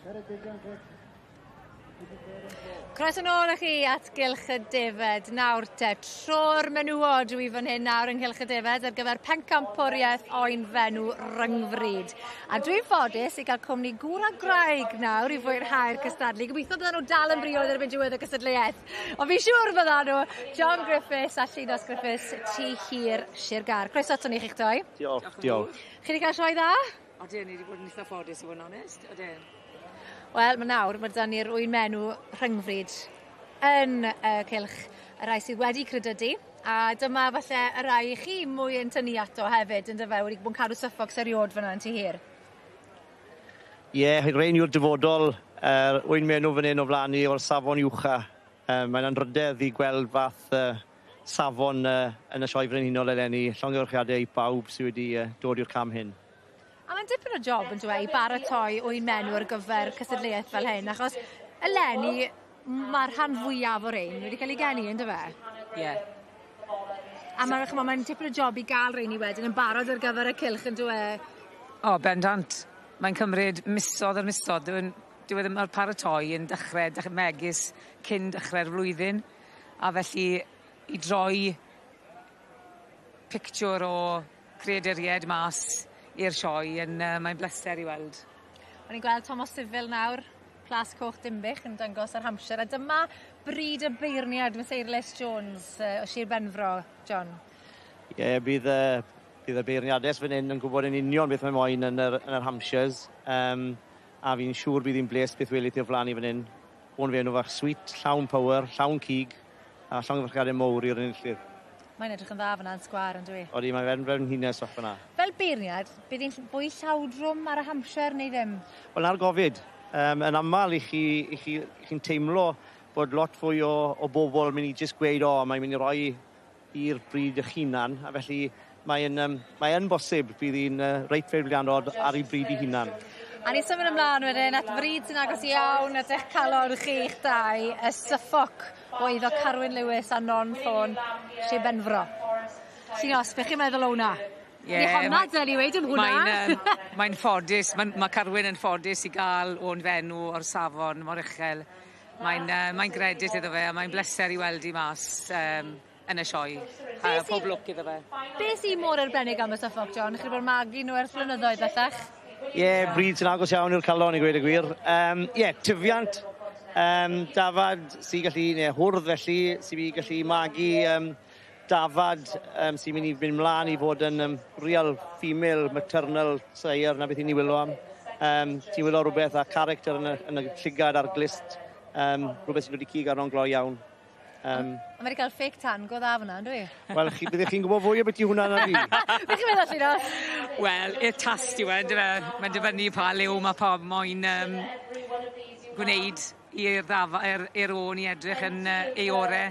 Croeso nôl â chi at Gylch y Defed. Nawr te, tro'r menywod dwi fan hyn nawr yng Nghylch y Defed ar gyfer pencampwriaeth oen fenw Ryngfryd. A dwi'n ffodus I gael cwmni gŵr a graig nawr I fwyrhau'r cystadlu. Gobeithio byddan nhw dal yn briod erbyn diwedd y cystadleuaeth. Ond fi'n siŵr byddan nhw. John Griffiths a Lludos Griffiths, tu hir Sir Gar. Croeso ato ni chi'ch doi. Diolch. Chi wedi cael sioe dda? Oedden, ni wedi bod yn eitha ffodus I fod yn onest. Oedden. Wel, nawr, mae dan ni'r wy'n menw Rhyngfryd yn cylch y rai sydd wedi credydu. A dyma falle y rai chi mwy yn tynnu ato hefyd, yn dyfe, wedi bod yn cadw syffog seriod fyna yn tu hir. Ie, rhain yw'r dyfodol, wy'n menw fan hyn o flanu o'r safon uwcha. Mae'n anrydedd I gweld fath safon yn y sioe frenhinol eleni, llongyfarchiadau I bawb sydd wedi dod i'r cam hyn. A mae'n dipyn o job yn dweud I baratoi wy'n menw ar gyfer cystadleuaeth fel hyn, achos eleni mae'r rhan fwyaf o'r ein wedi cael ei geni, yn dyfe? Ie. A mae'n tipyn o job I gael rheini wedyn yn barod ar gyfer y cylch yn dwe. O, bendant. Mae'n cymryd misodd ar misodd. Dyw e ddim ar paratoi yn dechrau megis cyn dechrau'r flwyddyn. A felly I droi pictiwr o creaduried mas i'r sioe mae'n bleser I weld. O'n i'n gweld Thomas Sifil nawr, Plas Coch Dimbych yn dangos ar Hampshire. A dyma bryd y beirniad Meseirles Jones o Sir Benfro, John. Ie, bydd y beirniades fan hyn yn gwybod yn union beth mae moyn yn yr Hampshires. A fi'n siŵr bydd hi'n bles beth welyd i'r flan I fan hyn. O'n fe enw fach sweet, llawn power, llawn cig, a llawn gyfrchadau mowr i'r enillydd. Mae'n edrych yn dda fyna yn sgwar yn dwi. Odi, mae'n fe'n hynnes off fyna. Fel beirniad, bydd hi'n fwy llawdrwm ar y Hampshire neu ddim? Wel, na'r gofid. Yn aml I chi'n teimlo bod lot fwy o bobl mynd I jyst gweud mae'n mynd I roi i'r bryd eich hunan, a felly mae'n bosib bydd hi'n reit feirniadol ar ei bryd ei hunan. A ni symud ymlaen wedyn at bryd sy'n agos iawn at eich calon chi'ch dau, y Suffolk o iddo Carwyn Lewis a Non Ffôn Sir Benfro. Sy'n os, beth chi'n meddwl o hwnna? Ni honna dyl I weid am hwnna. Mae'n ffodus, mae Carwyn yn ffodus I gael o'n fenw o'r safon mor uchel. Mae'n gredit iddo fe a mae'n bleser I weld I mas yn y sioe. Pob lwc iddo fe. Beth sy'n mor arbennig am y Suffolk, John? Chi'n bod magu nhw ers flynyddoedd bellach? Ie, bryd sy'n agos iawn i'r calon I gweud y gwir. Ie, tyfiant dafad sy'n gallu, neu hwrdd felly, sy'n gallu magu dafad sy'n mynd I fynd mlaen I fod yn real female maternal sire na beth i'n I wylo am. Ti'n wylo rhywbeth a character yn y llygad a'r glist, rhywbeth sy'n dod I cig arno'n gloi iawn. A mae wedi cael fake tan go dda fyna, ynddo fi? Wel, byddech chi'n gwybod fwy o beth I hwnna na fi? Beth chi'n meddwl, Llynos? Wel, i'r tast yw mae'n dyfynnu pa lew mae pob moyn gwneud i'r o'n I edrych yn ei ore.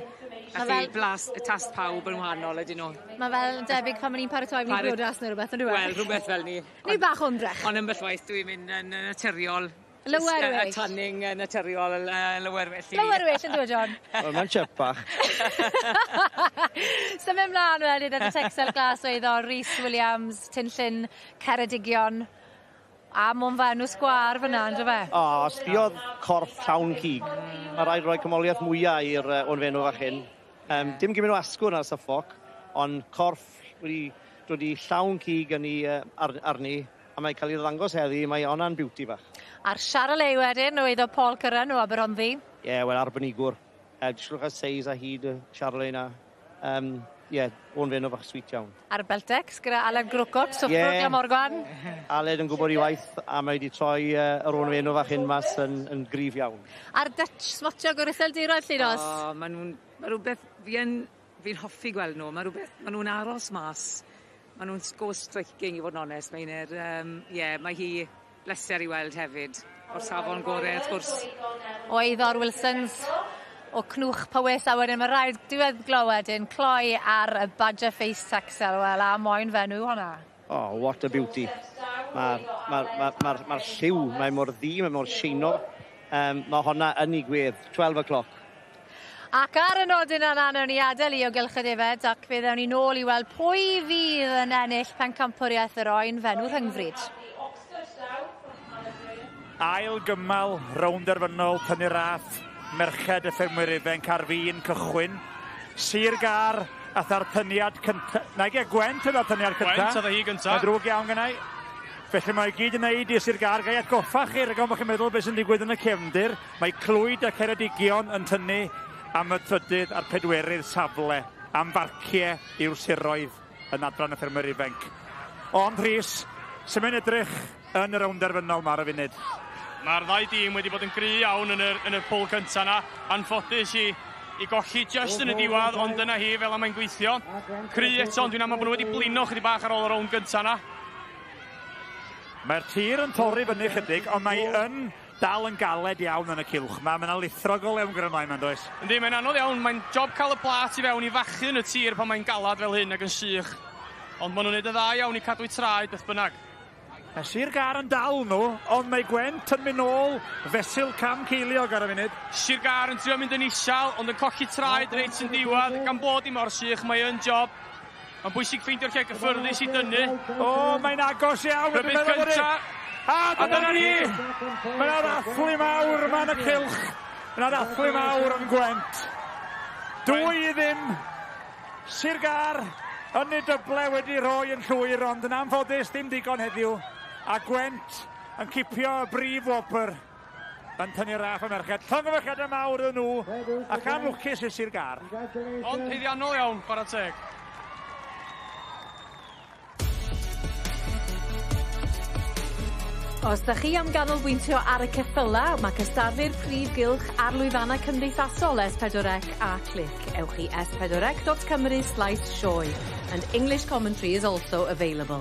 Y tast pawb yn wahanol ydyn nhw. Mae fel debyg pan ma'n i'n paratoi mynd I brodas neu rhywbeth, ynddo fe? Wel, rhywbeth fel ni. Neu bach o'n drech. Ond yn bellwaith dwi'n mynd yn naturiol. Lywerwyll. Y tanning naturiol lywerwyll. Lywerwyll yn dod, John. Wel, mae'n chip bach. Symud ymlaen wedyn at y Texel glas o iddo Rhys Williams, Tynllyn, Ceredigion. A mwyn fenw sgwar fyna, ynddo fe? O, sbiodd corff llawn cig. Mae rhaid rhoi cymoliaeth mwyaf i'r o'n fenw fach hyn. Dim gymryd o asgwr ar Suffolk, ond corff wedi dod I llawn cig yn ei arni, a mae'n cael ei ddangos heddi, mae hwnna'n beauty fach. A'r Charolais wedyn o iddo Paul Curran o Aberhonddu. Ie, wel, arbenigwr. Jyst rhywbeth seis a hyd y Charolais na. Ie, o'n fenw fach sweet iawn. A'r Beltex, gyda Aled Grwcot, Suffolk Glamorgan. Aled yn gwybod I waith, a mae wedi troi yr o'n fenw fach hyn mas yn gryf iawn. A'r Dutch smotio gwrtheldiroedd, Llynos? O, mae rhywbeth, fi'n hoffi gweld nhw, mae nhw'n aros mas. Mae nhw'n go striking I fod yn onest. Mae hi bleser I weld hefyd. O'r safon gorau, wrth gwrs. O iddo'r Wilsons, o Cnwch Powys, a wedyn mae rhaid diwedd glywed yn cloi ar y Badger Face Texel, wel, a moyn fenw hwnna. Oh, what a beauty. Mae'r lliw, mae mor ddi, mae mor sheino. Mae hwnna yn ei gwedd, 12 o'clock. Ac ar y nodyn yna, newn ni adael I o gylch y defed, ac fe ddewn ni nôl I weld pwy fydd yn ennill pencampwriaeth yr oen fenw rhyngfryd. Ail gymal, rownderfynol, tynnu raff, merched y ffermwyr ifanc ar fin cychwyn. Sir Gar, ath ar tyniad cynta. Nag Gwent yna tyniad cynta. Gwent oedd hi gynta. Mae drwg iawn gynnau. Felly mae gyd yn neud I Sir Gar. Gai atgoffa chi, rhaid bod chi'n meddwl beth sy'n digwydd yn y cefndir. Mae Clwyd a Ceredigion yn tynnu am y trydydd a'r pedwerydd safle am farciau i'w siroedd yn adran y ffermwyr ifanc. Ond Rhys, sy'n mynd edrych yn y rownderfynol ma'r y funud? Mae'r ddau dîm wedi bod yn gry iawn yn y pôl cynta na. Anffodus I golli just yn y diwadd, ond dyna hi fel am mae'n gweithio. Cry eto, ond dwi'n am bod nhw wedi blino chydig bach ar ôl y rown gynta na. Mae'r tir yn torri fyny chydig, ond mae yn dal yn galed iawn yn y cylch. Mae yna lithrogol iawn gyda'r mlaen, mae'n does? Yndi, mae'n anodd iawn. Mae'n job cael y plat I fewn I fachu yn y tir pan mae'n galad fel hyn ac yn sych. Ond maen nhw'n neud y dda iawn I cadw I traed beth bynnag. Mae Sir Gar yn dal nhw, ond mae Gwent yn mynd nôl fesul cam ceiliog ar y funud. Sir Gar yn trio mynd yn isal, ond yn colli traed reit yn diwad. Gan bod I mor sych, mae yn job Mae'n bwysig ffeindio'r lle gyffyrddus i dynnu. O, mae'n agos iawn. Rhybudd cynta. A dyna ni! Mae'n ddathlu mawr yma yn y cylch. Mae'n ddathlu mawr yn Gwent. 2-0. Sir Gar yn ei dyble wedi rhoi yn llwyr, ond yn anffodus ddim digon heddiw. A Gwent yn cipio y brif wobr yn tynnu raff y merched. Llongyfarchiadau mawr yn nhw, ac am lwcus i Sir Gar. Ond heiddiannol iawn, chwarae teg. Os da chi am ganolbwyntio ar y ceffyla, mae cystadlu'r prif gylch ar lwyfannau cymdeithasol S4C a Clic. Ewch i s4c.cymru/Sioe, and English commentary is also available.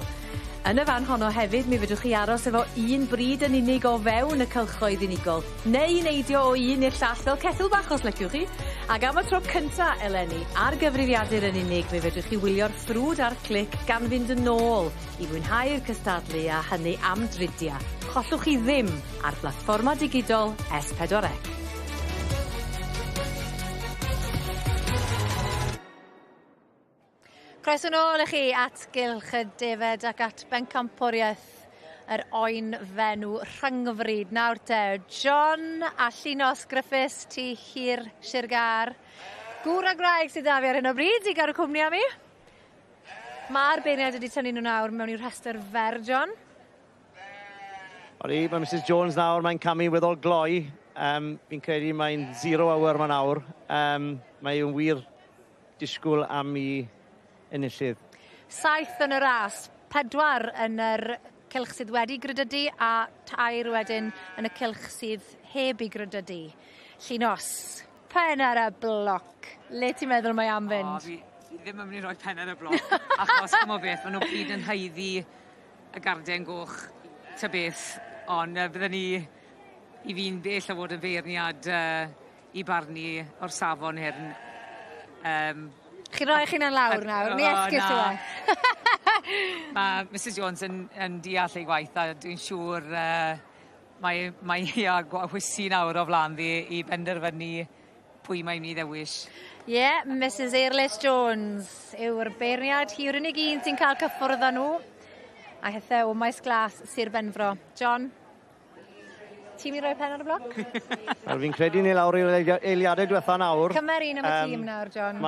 Yn y fan honno hefyd, mi fydwch chi aros efo un bryd yn unig o fewn y cylchoedd unigol, neu neidio o un i'r llall fel ceffyl bach os leciwch chi. Ac am y tro cynta eleni ar gyfrifiadur yn unig, mi fedrwch chi wylio'r ffrwd ar Clic gan fynd yn ôl i fwynhau'r cystadlu a hynny am dridia. Chollwch chi ddim ar blatfforma digidol S4C. Croeso nôl i chi at Gylch y Defed ac at bencampwriaeth yr oen fenw rhyngfryd. Nawr te, John a Llunos Griffiths, ti hir Sir Gar. Gŵr a graig sydd da fi ar hyn o bryd i gael y cwmni am i. Mae'r beirniad wedi tynnu nhw nawr mewn i'r rhestr fer, John. Ori, mae Mrs Jones nawr, mae'n camu weddol gloi. Fi'n credu mae'n 0 hour mae'n awr. Mae'n wir disgwyl am i enillydd. 7 yn y ras, 4 yn yr cylch sydd wedi grydydu a 2 wedyn yn y cylch sydd heb i grydydu. Llunos, pen ar y bloc. Le ti'n meddwl mae am fynd? Fi ddim yn mynd i roi pen ar y bloc, achos chmo beth, maen nhw bryd yn haeddu y garden goch ta beth, ond bydden ni i fi'n bell o fod yn feirniad i barnu o'r safon hyn. Chi roi chi'n lawr nawr, ni esgus ti we. Mae Mrs Jones yn deall ei gwaith a dwi'n siŵr mae hi a gwysi nawr o flan ddi i benderfynu pwy mae'n mynd i ddewis. Ie, Mrs Eirlis Jones yw'r beirniad hi'r unig un sy'n cael cyffwrdd â nhw. A hethau o maes glas Sir Benfro. John, ti'n mynd i roi pen ar y bloc? Wel, fi'n credu ni lawr i'r eiliadau diwetha nawr. Cymer un am y tîm nawr, John.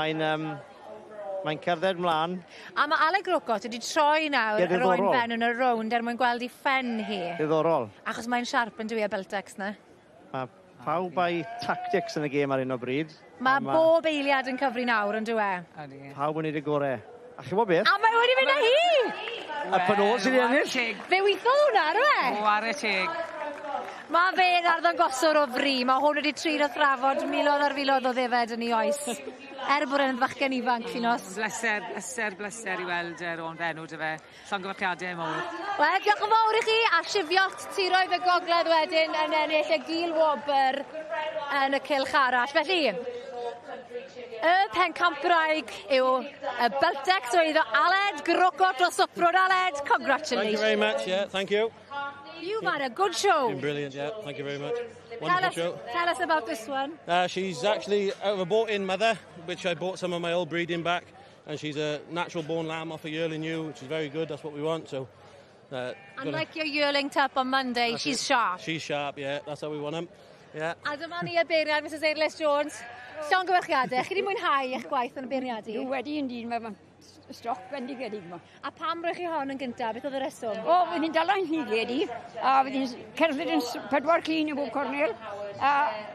Mae'n cerdded mlaen. A mae Aleg Rocot wedi troi nawr yr oen fen yn y rownd er mwyn gweld i ffen hi. Diddorol. Achos mae'n siarp yn dwi a Beltex na. Mae pawb a'i tactics yn y gêm ar un o bryd. Mae bob eiliad yn cyfri nawr yn dwi e. Pawb yn neud y gorau. A chi bod beth? A mae wedi mynd â hi! Y Pynol sydd wedi ennill. Fe weithio hwnna, rwe? O, ar y teg. Mae fe'n arddangoswr o fri. Mae hwn wedi trin o thrafod miloedd ar filoedd o ddefed yn ei oes. Bod e'n fachgen ifanc, Llunos. Bleser i weld yr o'n fenw dy fe. Llongyfarchiadau mawr. Wel, diolch yn fawr i chi. A sifiot tiroedd y gogledd wedyn yn ennill y gil wobr yn y cylch arall. Felly, y pencampwraig yw y Beltex o iddo Aled Grocot o Soprod. Aled, congratulations. Thank you very much, yeah, thank you. You've had a good show. Been brilliant, yeah, thank you very much. Wonderful show. Tell us about this one. She's actually out of a bought-in mother, which I bought some of my old breeding back, and she's a natural-born lamb off a yearling ewe, which is very good, that's what we want, so... Unlike your yearling tup on Monday, she's sharp. She's sharp, yeah, that's how we want them, yeah. A dyma ni y beirniad, Mrs Eirlis Jones. Llongyfarchiadau, chi wedi mwynhau eich gwaith yn y beirniadu? Dwi wedi yn dyn, mae stoc bendigedig yma. A pam rwy'ch chi hon yn gyntaf? Beth oedd y reswm? O, fydd ni'n dala'n hnigedi, a fydd ni'n cerdded yn 4 clyn i bob cornel, a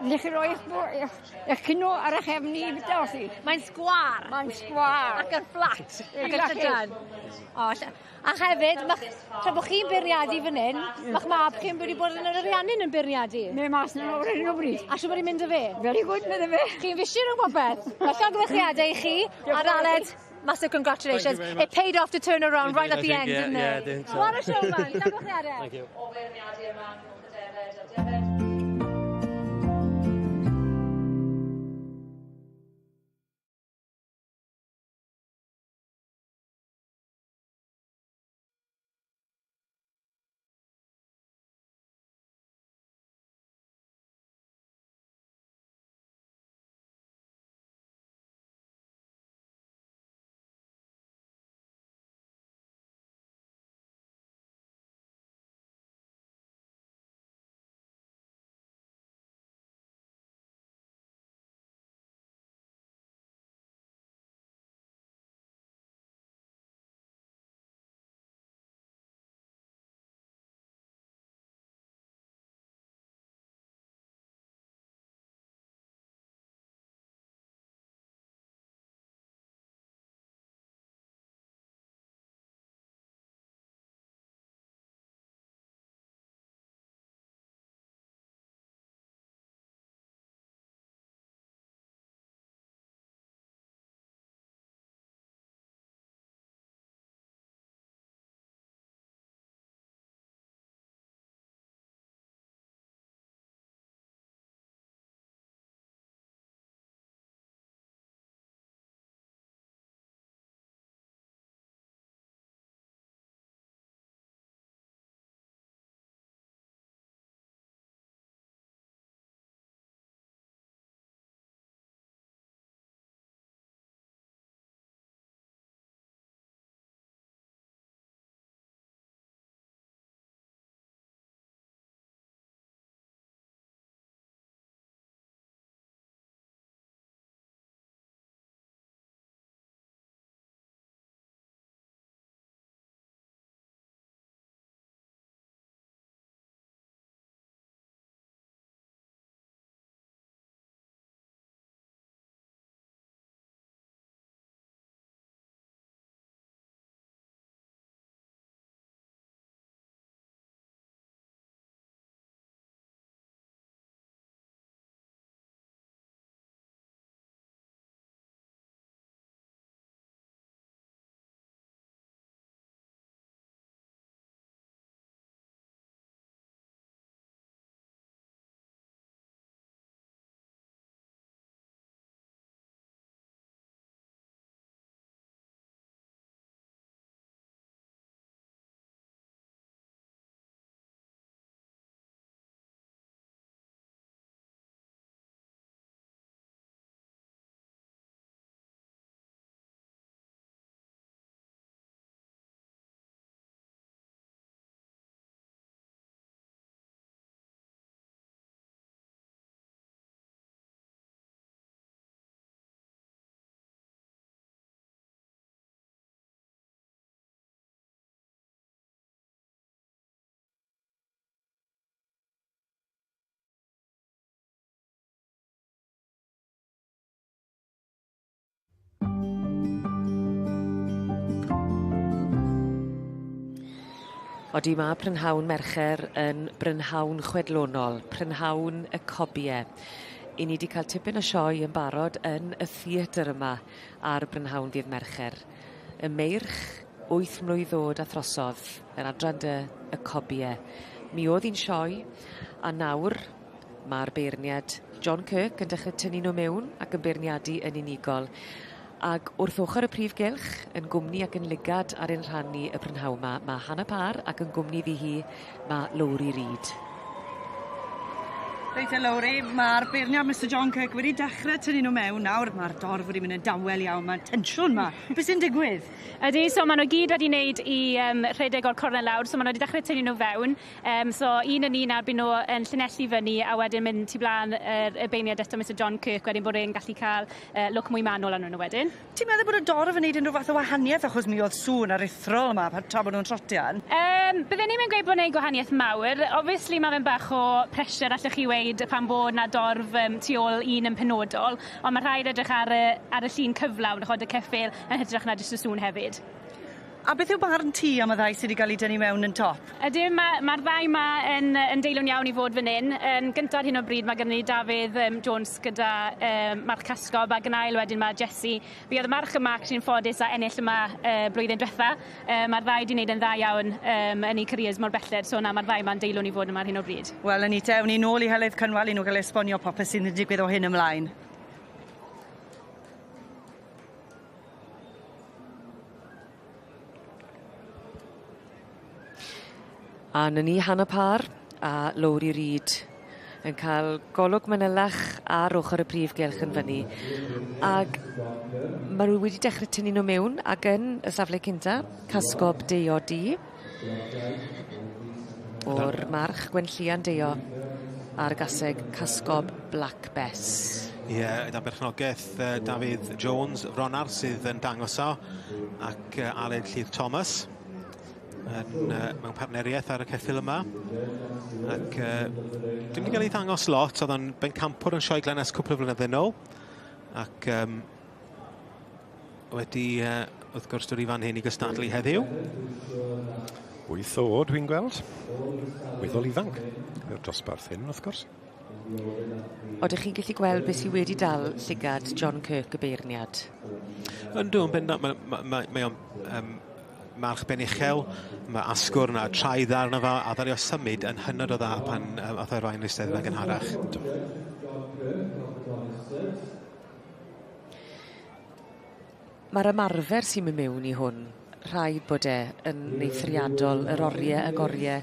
ddech chi roi eich cyno ar eich hefni i bita o chi. Mae'n sgwar. Mae'n sgwar. Ac yn fflat. A hefyd, tra bod chi'n beirniadu fan hyn, ma'ch mab chi'n wedi bod yn yr ariannyn yn beirniadu. Mae mas na'n o'r hyn o bryd. A siw bod i'n mynd â fe? Very good, mynd â fe. Chi'n fisir yn gwybeth. Mae llongyfarchiadau i chi, a'r Aled, massive congratulations. It paid off to turn around right at the end, didn't it? Yeah, I think so. What a show, man. Llongyfarchiadau. Thank you. Odi mae prynhawn mercher yn brynhawn chwedlonol, prynhawn y cobiau. I ni wedi cael tipyn o sioe yn barod yn y theatr yma ar brynhawn dydd mercher. Y meirch 8 mlwydd oed a throsodd yn adran y cobiau. Mi oedd hi'n sioe a nawr mae'r beirniad John Kirk yn dechrau tynnu nhw mewn ac yn beirniadu yn unigol. Ac wrth ochr y prif gylch, yn gwmni ac yn ligad ar ein rhannu y prynhawn yma, mae Hannah Parr ac yn gwmni ddi hi, mae Lowri Reid. Reit e Lowri, mae'r beirniad Mr John Kirk wedi dechrau tynnu nhw mewn nawr. Mae'r dorf wedi mynd yn dawel iawn, mae'r tensiwn yma. Beth sy'n digwydd? Ydy, so maen nhw gyd wedi wneud i rhedeg o'r cornel lawr, so maen nhw wedi dechrau tynnu nhw fewn. So un yn un byd nhw yn llunellu fyny a wedyn mynd tu blaen y beirniad eto Mr John Kirk wedyn bod e'n gallu cael look mwy manwl arnyn nhw wedyn. Ti'n meddwl bod y dorf yn wneud unrhyw fath o wahaniaeth achos mi oedd sŵn aruthrol yma tra bod nhw'n trotian? Byddwn ni'n gweud bod e'n gwahaniaeth mawr. Obviously mae fe'n bach o pressure allwch chi weid pan bod na dorf tu ôl un yn penodol, ond mae rhaid edrych ar y llun cyflawn achos y ceffyl yn hytrach na jyst y sŵn hefyd. A beth yw barn ti am y ddau sydd wedi cael ei dynnu mewn yn top? Ydy, mae'r ddau yma yn deilwng iawn i fod fan hyn. Yn gyntaf ar hyn o bryd mae gen i Dafydd Jones gyda Marc Casgob a gynail wedyn mae Jessie. Fi oedd y march yma sy'n ffodus a ennill yma blwyddyn diwetha. Mae'r ddau wedi gwneud yn dda iawn yn eu careers mor belled, so mae'r ddau yma'n deilwng i fod yma ar hyn o bryd. Wel, yn ewn ni nôl i helaeth cynwal i nhw gael esbonio popeth sy'n digwydd o hyn ymlaen. A na ni Hannah Parr a Lowri Reid yn cael golwg manylach ar ochr y prif gylch yn fyny. Ac maen nhw wedi dechrau tynnu nhw mewn ac yn y safle cynta, Casgob Deo di. O'r march Gwenllian Deo a'r gaseg Casgob Black Bess. Ie, da berchnogaeth Dafydd Jones Fronar sydd yn dangos o ac Aled Llydd Thomas. Mewn partneriaeth ar y ceffyl yma. Ac dim wedi cael ei ddangos lot, oedd o'n bencampwr yn sioe Glenes cwpl o flynyddoedd yn ôl. Ac wedi, wrth gwrs, dod i fan hyn i gystadlu heddiw. 8 oed, dwi'n gweld. Weddol ifanc. Yw'r dosbarth hyn, wrth gwrs. Oeddech chi'n gallu gweld beth sydd wedi dal llygad John Kirk y beirniad? Yndw, mae o'n march benichel, mae asgwr na traedd arno fo, a ddario symud yn hynod o dda pan oedd yr rhain yn eisteddfa gynharach. Mae'r ymarfer sy'n mynd mewn i hwn, rhaid bod yn eithriadol, yr oriau y goriau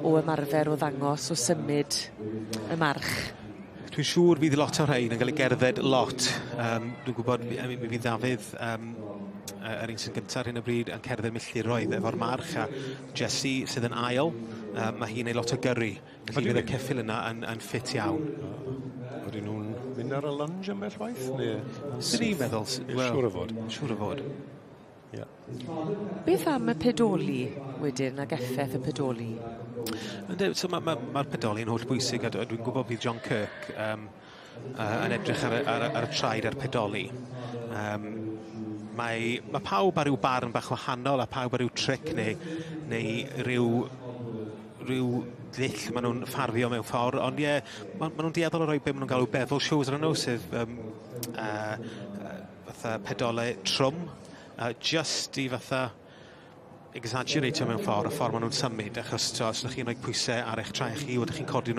o ymarfer o ddangos, o symud y march. Dwi'n siŵr fydd lot o rhain yn cael ei gerdded lot. Dwi'n gwybod mi fydd Dafydd yr un sy'n gyntaf ar hyn o bryd yn cerdded milltiroedd efo'r march a Jessie sydd yn ail. Mae hi'n ei lot o gyrru. Felly fydd y ceffyl yna yn ffit iawn. Oedden nhw'n mynd ar y lunge am bell waith? Sy'n ni'n meddwl? Siwr o fod. Siwr o fod. Beth am y pedoli wedyn ag effaith y pedoli? So Mae'r pedoli yn holl bwysig a dwi'n gwybod bydd John Kirk yn edrych ar y traed a'r pedoli. Mae pawb ar ryw barn bach wahanol a pawb ar ryw tric neu ryw ddill maen nhw'n ffarddio mewn ffordd, ond ie, maen nhw'n dieddol o roi be maen nhw'n galw bevel shows ar nhw, sef fatha pedolau trwm, just i fatha exaggeratio mewn ffordd, y ffordd maen nhw'n symud, achos os ydych chi'n rhoi pwysau ar eich traech chi, ydych chi'n codi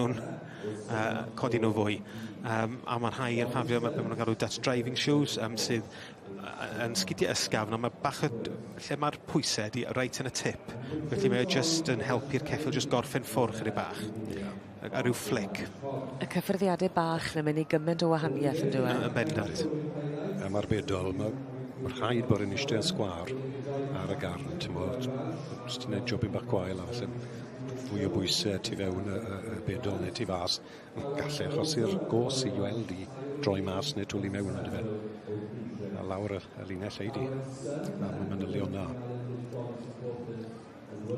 nhw fwy. A mae'n rhai yn ffafio be maen nhw'n galw Dutch driving shoes, sydd yn sgidiau ysgafn, ond lle mae'r pwysau di reit yn y tip. Felly mae o just yn helpu'r ceffyl just gorffen ffwrdd chydig bach. A ryw flic. Y cyffyrddiadau bach na mynd i gymaint o wahaniaeth yn dweud. Yn bendant. Mae'r bedol, mae'r rhaid bod yn eistedd yn sgwar ar y garn. Ti'n gwneud jobyn bach gwael a falle fwy o bwysau tu fewn y bedol neu tu fas. Gallai achosi'r gos i weld i droi mas neu twli mewn ydy fe. A lawr y linell eidi. A mae'n manylion na.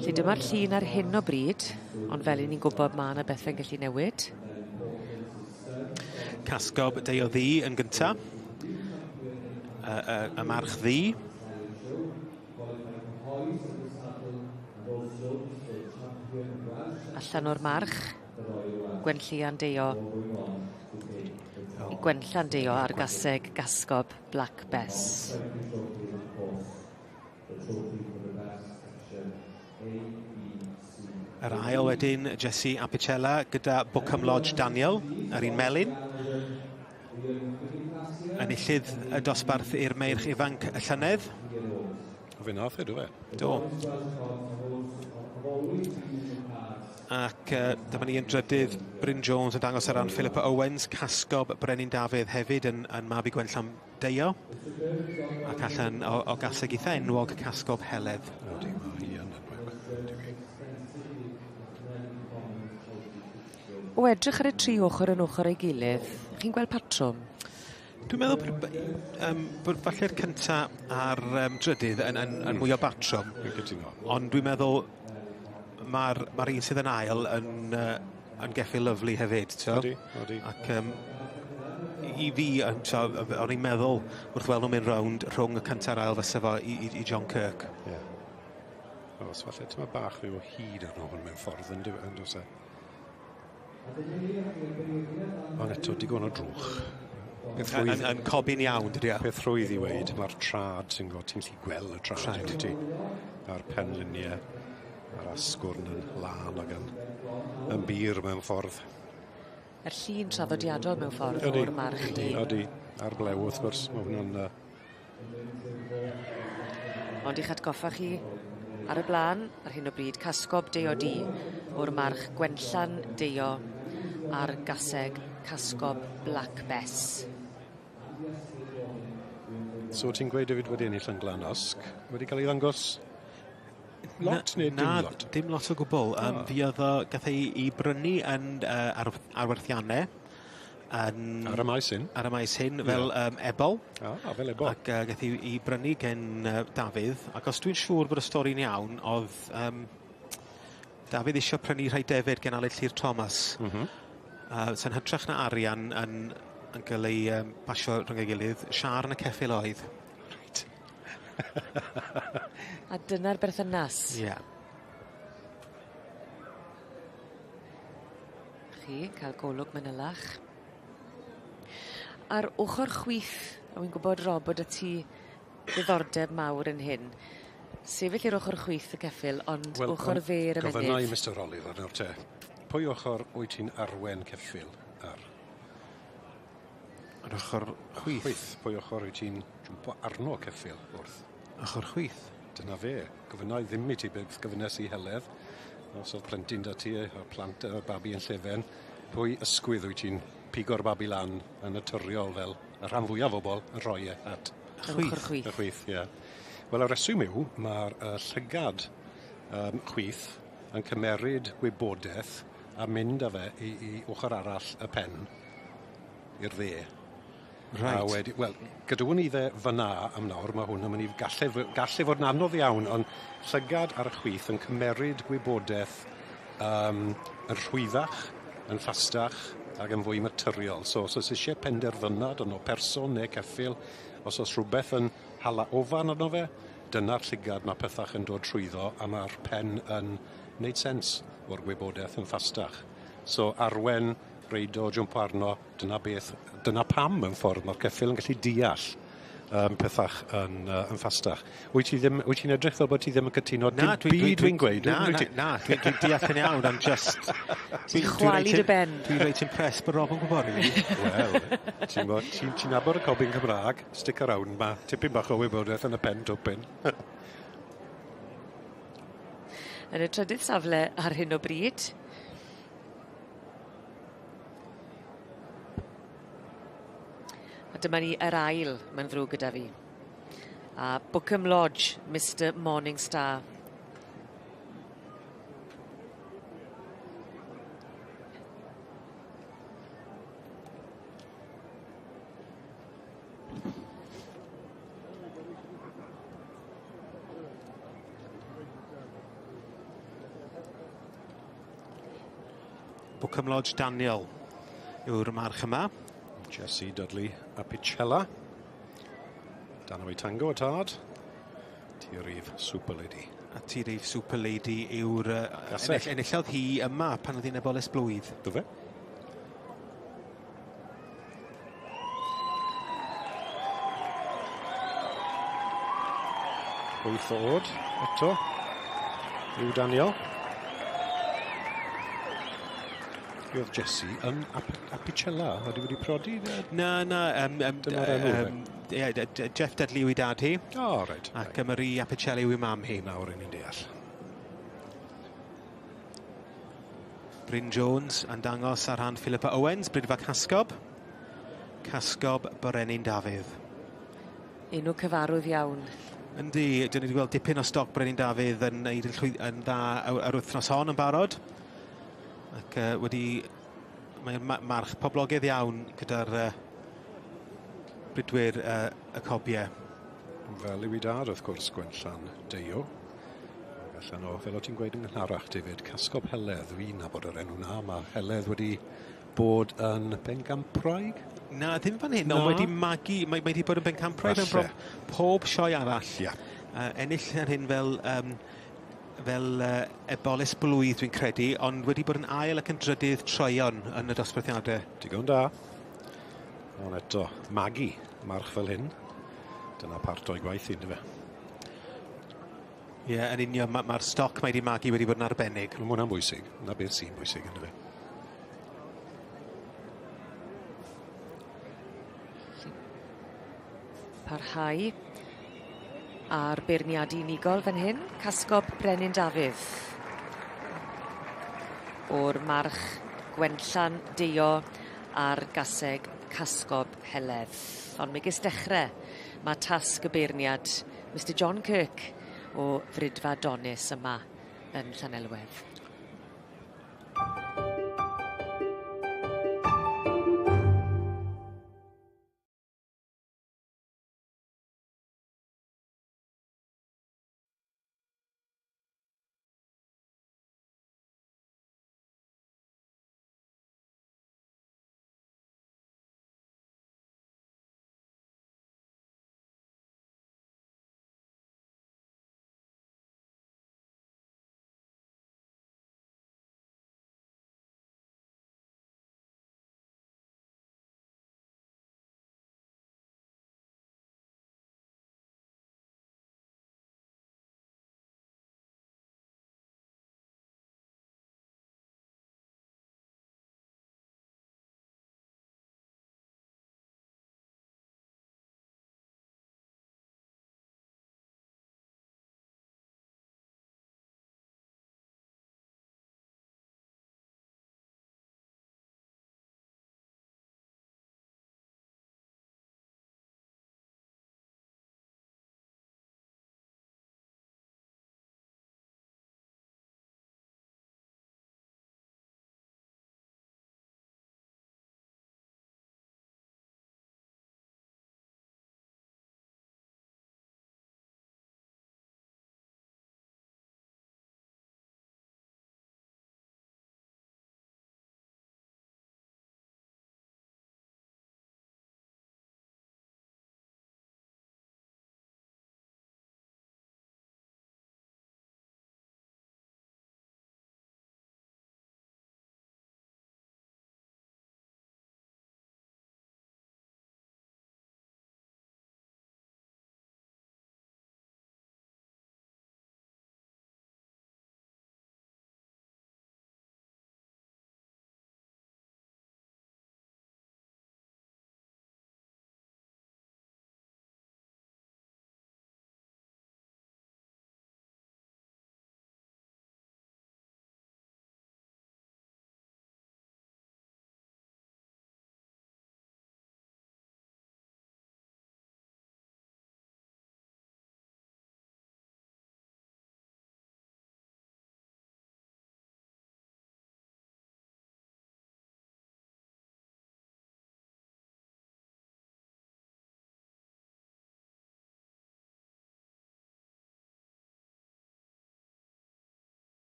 Lle dyma'r llun ar hyn o bryd, ond fel ni'n gwybod mae yna bethau'n gallu newid. Casgob Deo ddi yn gyntaf. y march ddi. Allan o'r march, Gwenllian Deo. I Gwenllan Deo ar gaseg gasgob Black Bess. Yr ail wedyn, Jessie Apicella gyda Bookham Lodge Daniel, ar un melyn. Enillydd y dosbarth i'r meirch ifanc y llynedd. Fe nath e, dwi fe? Do. Ac dyma ni yn drydydd Bryn Jones yn dangos ar ran Philippa Owens, casgob Brenin Dafydd hefyd yn Mabi Gwenllan Deo. Ac allan o gaseg eitha enwog casgob Heledd. O edrych ar y tri ochr yn ochr ei gilydd, chi'n gweld patrwm? Dwi'n meddwl bod falle'r cyntaf a'r drydydd yn mwy o batrwm. Ond dwi'n meddwl mae'r un sydd yn ail yn geffi lyflu hefyd. Odi. Ac i fi, o'n i'n meddwl wrth weld nhw'n mynd rownd rhwng y cyntaf a'r ail fysa fo i John Kirk. Ie. Os falle ti'n bach rhyw o hyd arno hwn mewn ffordd yn dos e. Ond eto, digon o drwch. Yn cobyn iawn, dydy. Peth rwydd i weid, mae'r trad sy'n gweld, ti'n gallu gweld y trad yn ti. A'r penluniau, a'r asgwrn yn lan ac yn bir mewn ffordd. Yr llun traddodiadol mewn ffordd o'r march di. Ydy, a'r blew wrth gwrs, mae hwnna'n... Ond i'ch atgoffa chi ar y blaen, ar hyn o bryd, casgob Deo di o'r march Gwenllan Deo a'r gaseg casgob Black Bess. So ti'n gweud David wedi ennill yn Glanosg, wedi cael ei ddangos lot neu dim lot? Na, dim lot o gwbl. Fi oedd o gath ei brynu ar werthiannau. Ar y maes hyn? Ar y maes hyn, fel ebol. Fel ebol. Ac gath ei brynu gen Dafydd. Ac os dwi'n siŵr bod y stori'n iawn, oedd Dafydd eisiau prynu rhai defyd gen Aled Llyr Thomas. Sy'n hytrach na arian yn cael ei basio rhwng ei gilydd, siar yn y ceffil oedd. Right. A dyna'r berthynas. Ie. Chi, cael golwg manylach. Ar ochr chwith, a wy'n gwybod Rob bod y ti ddiddordeb mawr yn hyn, sefyll i'r ochr chwith y ceffil, ond ochr fer y mynydd. Gofynnau, Mr Oliver, nawr te. Pwy ochr wyt ti'n arwen ceffil ar? Ar ochr chwith? Pwy ochr wyt ti'n jwmpo arno ceffil wrth? Ochr chwith? Dyna fe. Gofynnau ddim i ti beth gyfynes i heledd. Os oedd plentyn da ti, o'r plant y babi yn llefen, pwy ysgwydd wyt ti'n pigo'r babi lan yn naturiol fel y rhan fwyaf o bobl yn rhoi at chwith. Y chwith, ie. Wel, y reswm yw, mae'r llygad chwith yn cymeryd gwybodaeth a mynd â fe i ochr arall y pen i'r dde. Right. Wel, gadwn ni dde fyna am nawr, mae hwn yn mynd i gallu fod yn anodd iawn, ond llygad ar y chwith yn cymeryd gwybodaeth yn rhwyddach, yn ffastach ac yn fwy maturiol. So, os oes eisiau penderfynad yn o person neu ceffil, os oes rhywbeth yn hala ofan arno fe, dyna'r llygad mae pethach yn dod trwyddo a mae'r pen yn wneud sens o'r gwybodaeth yn ffastach. So arwen, reido, jwmp arno, dyna pam mewn ffordd mae'r ceffil yn gallu deall pethach yn ffastach. Wyt ti'n edrych fel bod ti ddim yn cytuno dim byd dwi'n gweud? Na, dwi'n deall yn iawn, am just... Ti'n chwalu dy ben. Dwi'n reit impressed bod Rob yn gwybod i fi. Wel, ti'n nabod y cobyn Cymraeg, stick around, mae tipyn bach o wybodaeth yn y pen topyn. Yn y trydydd safle ar hyn o bryd. A dyma ni yr ail, mae'n ddrwg gyda fi. A Bookham Lodge, Mr Morningstar. Bookham Lodge Daniel yw'r march yma. Jessie Dudley Apicella. Dan o'i tango y tad. Tirif Super Lady. A Tirif Super Lady yw'r enillodd hi yma pan oedd hi'n ebolis blwydd. Do fe? Wyth oed eto. Yw Daniel. Oedd Jessie yn Apicella, wedi wedi prodi? Na, Dyna'r enw. Jeff Dudley yw i dad hi. O, reit. Ac Marie Apicella yw i mam hi. Nawr yn ni'n deall. Bryn Jones yn dangos ar rhan Philippa Owens, Brydfa Casgob. Casgob Brenin Dafydd. Enw cyfarwydd iawn. Yndi, dyn ni wedi gweld dipyn o stoc Brenin Dafydd yn dda ar wythnos hon yn barod. Ac mae'n march poblogaidd iawn gyda'r brydwyr y cobiau. Fel yw i dad, wrth gwrs, Gwenllan Deio. Allan o, fel o ti'n gweud yn gynharach, David, Casgob Heledd, fi'n nabod yr enw na. Mae Heledd wedi bod yn Bengampraig? Na, ddim fan hyn, ond wedi magu, mae wedi bod yn Bengampraig yn pob sioe arall. Ennill ar hyn fel ebolis blwydd dwi'n credu, ond wedi bod yn ail ac yn drydydd troion yn y dosbarthiadau. Digon da. Ond eto, magu march fel hyn. Dyna part o'i gwaith un, fe. Ie, yn union, mae'r stoc mae wedi magu wedi bod yn arbennig. Mae hwnna'n bwysig. Na beth sy'n bwysig yn fe. Parhau a'r beirniadu unigol fan hyn, Casgob Brenin Dafydd. O'r march Gwenllan Deio a'r gaseg Casgob Heledd. Ond megis dechrau, mae tasg y beirniad Mr John Kirk o Frydfa Donis yma yn Llanelwedd.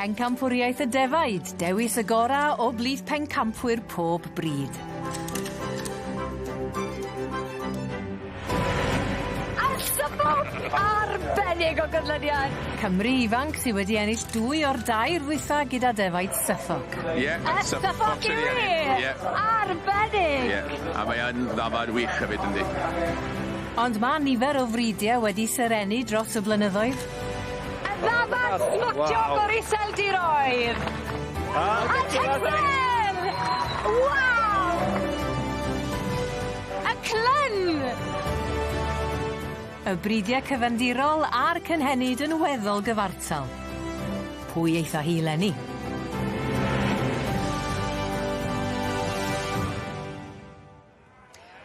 Pencampwriaeth y defaid, dewis y gora o blith pencampwyr pob bryd. Arbennig o gynlyniad! Cymru ifanc sydd wedi ennill 2 o'r 2 rwytha gyda defaid Suffolk. Suffolk yw i! Arbennig! A mae yn ddafad wych hefyd yndi. Ond mae nifer o fridiau wedi serenu dros y blynyddoedd. Y ddafad smotiog o'r iseldiroedd! A Texel! Waw! Y clyn! Y bridiau cyfandirol a'r cynhenid yn weddol gyfartal. Pwy eitha hi leni?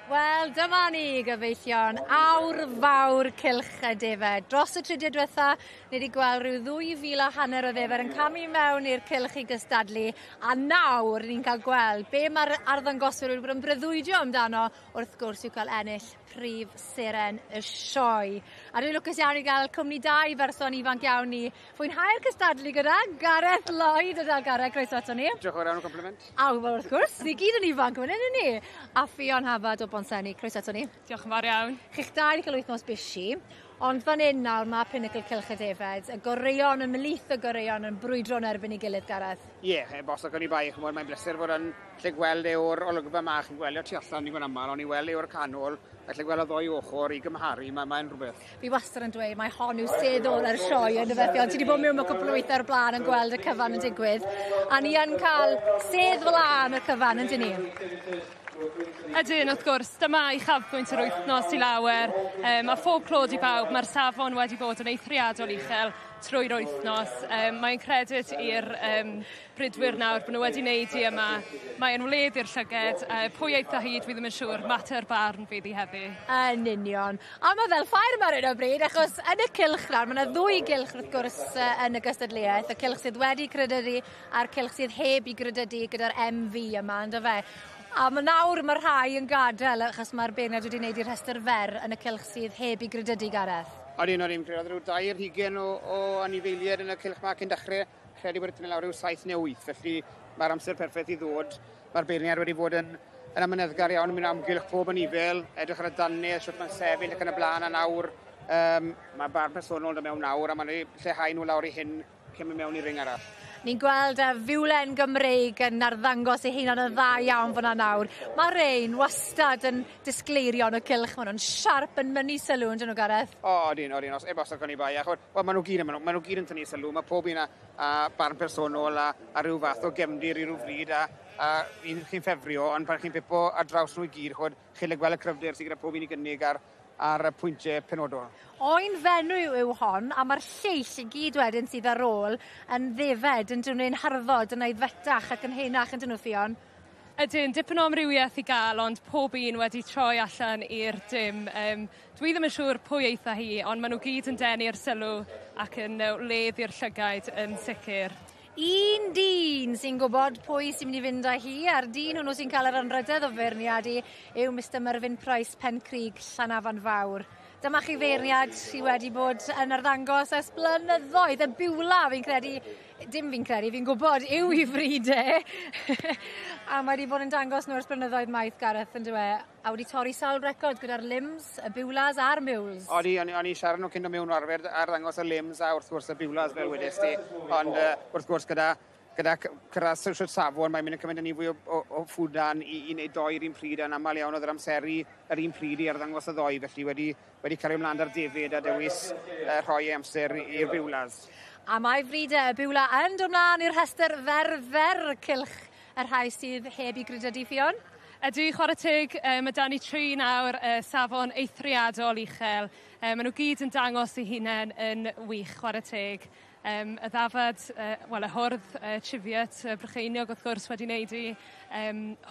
Wel, dyma ni gyfeillion, awr fawr cylch y defaid. Dros y trydydd diwetha, ni wedi gweld rhyw 2,500 o defaid yn camu mewn i'r cylch i gystadlu, a nawr ni'n cael gweld be mae'r arddangoswyr wedi bod yn breuddwydio amdano wrth gwrs i'w cael ennill prif seren y sioe. A dwi'n lwcus iawn i gael cwmni 2 berson ifanc iawn ni. Fwynhau'r cystadlu gyda Gareth Lloyd. Ydw, Gareth, croeso ato ni. Diolch yn fawr iawn o compliment. Wel, wrth gwrs, ni gyd yn ifanc fan hyn, ni. A Ffion Hafad o Bonsenni, croeso ato ni. Diolch yn fawr iawn. Chi'ch 2 wedi cael wythnos busi, ond fan hyn nawr mae Pinnacle Cylch y Defaid, y goreion, y mlith y goreion yn brwydro yn erbyn ei gilydd, Gareth. Ie, bos ac o'n i bai, chymod, mae'n bleser fod yn lle gweld o'r olygfa ma, chi'n gweld tu allan i fan aml, ond i weld o'r canol, a lle gweld o ddoi ochr i gymharu, mae'n rhywbeth. Fi wastad yn dweud, mae hon yw seddol yr sioe yn dyfethu, ond ti wedi bod mewn o cwpl o weithiau o'r blaen yn gweld y cyfan yn digwydd, a ni yn cael sedd fel an y cyfan yn dyn ni. Ydyn, wrth gwrs, dyma i chafbwynt yr wythnos i lawer. A phob clod i bawb, mae'r safon wedi bod yn eithriadol uchel trwy'r wythnos. Mae'n credyd i'r brydwyr nawr bod nhw wedi wneud i yma. Mae'n wledd i'r llyged. Pwy eitha hyd, fi ddim yn siŵr, mater barn fydd i heddi. Yn union. A mae fel ffair yma ar hyn o bryd, achos yn y cylch nawr, mae yna 2 gylch wrth gwrs yn y gystadleuaeth. Y cylch sydd wedi credydu a'r cylch sydd heb i credydu gyda'r MV yma, ynddo fe. A mae nawr mae rhai yn gadael achos mae'r beirniad wedi gwneud i'r rhestr fer yn y cylch sydd heb i gredydu, Gareth. Oedden nhw'n credu rhyw 2 o anifeiliaid yn y cylch ma cyn dechrau. Credu bod ydyn lawr rhyw 7 neu 8, felly mae'r amser perffaith i ddod. Mae'r beirniad wedi bod yn amyneddgar iawn yn mynd amgylch pob anifeil, edrych ar y dannedd, sut mae'n sefyll ac yn y blaen a nawr. Mae barn personol yn mewn nawr a mae'n lleihau nhw lawr i hyn cyn mynd mewn i ring arall. Ni'n gweld y fiwlen Gymreig yn arddangos ei hunan yn dda iawn fyna nawr. Mae rein wastad yn disgleirio yn y cylch. Maen nhw'n siarp yn mynnu sylw, yn dyn nhw, Gareth? Odyn, e-bost ac o'n i bai. Maen nhw gyd yn tynnu sylw. Mae pob un a barn personol a rhyw fath o gefndir i ryw fryd a un chi'n ffefrio, ond pan chi'n pipo ar draws nhw i gyd, chi'n gweld y cryfder sydd gyda pob un i gynnig ar y pwyntiau penodol. Oen fenw yw hon, a mae'r lleill i gyd wedyn sydd ar ôl yn ddefed, yn dyn nhw'n harddod, yn aeddfetach ac yn henach yn dyn nhw, Ffion. Ydyn, dipyn o amrywiaeth i gael, ond pob un wedi troi allan i'r dim. Dwi ddim yn siŵr pwy eitha hi, ond maen nhw gyd yn denu'r sylw ac yn wledd i'r llygaid yn sicr. Un dyn sy'n gwybod pwy sy'n mynd i fynd â hi, a'r dyn hwnnw sy'n cael yr anrydedd o feirniadu yw Mr Merfyn Price Pencrug Llanafan Fawr. Dyma chi feirniad sydd wedi bod yn arddangos ers blynyddoedd, y biwla fi'n credu, fi'n gwybod yw i fride. A mae wedi bod yn dangos nhw ers blynyddoedd maith, Gareth, yn dweud, a wedi torri sawl record gyda'r limbs, y biwlas a'r mules. O'n i siarad nhw cyn do mewn arfer ar ddangos y limbs a wrth gwrs y biwlas fel wedys ti, ond wrth gwrs gyda cyrraedd sy'n safon, mae'n mynd yn cymryd yn fwy o ffwdan i wneud 2 yr un pryd, yn aml iawn oedd yr amseru yr un pryd i arddangos y 2, felly wedi cario ymlaen ar defyd a dewis rhoi amser i'r biwlas. A mae frydau y biwla yn dod ymlaen i'r rhestr fer cylch yr rhai sydd heb i gredydu, Ffion? Ydy, chwarae teg, mae dan ni 3 nawr safon eithriadol uchel. Maen nhw gyd yn dangos eu hunain yn wych, chwarae teg. Y ddafad, y hwrdd Chifiat Brycheiniog wrth gwrs wedi wneud i,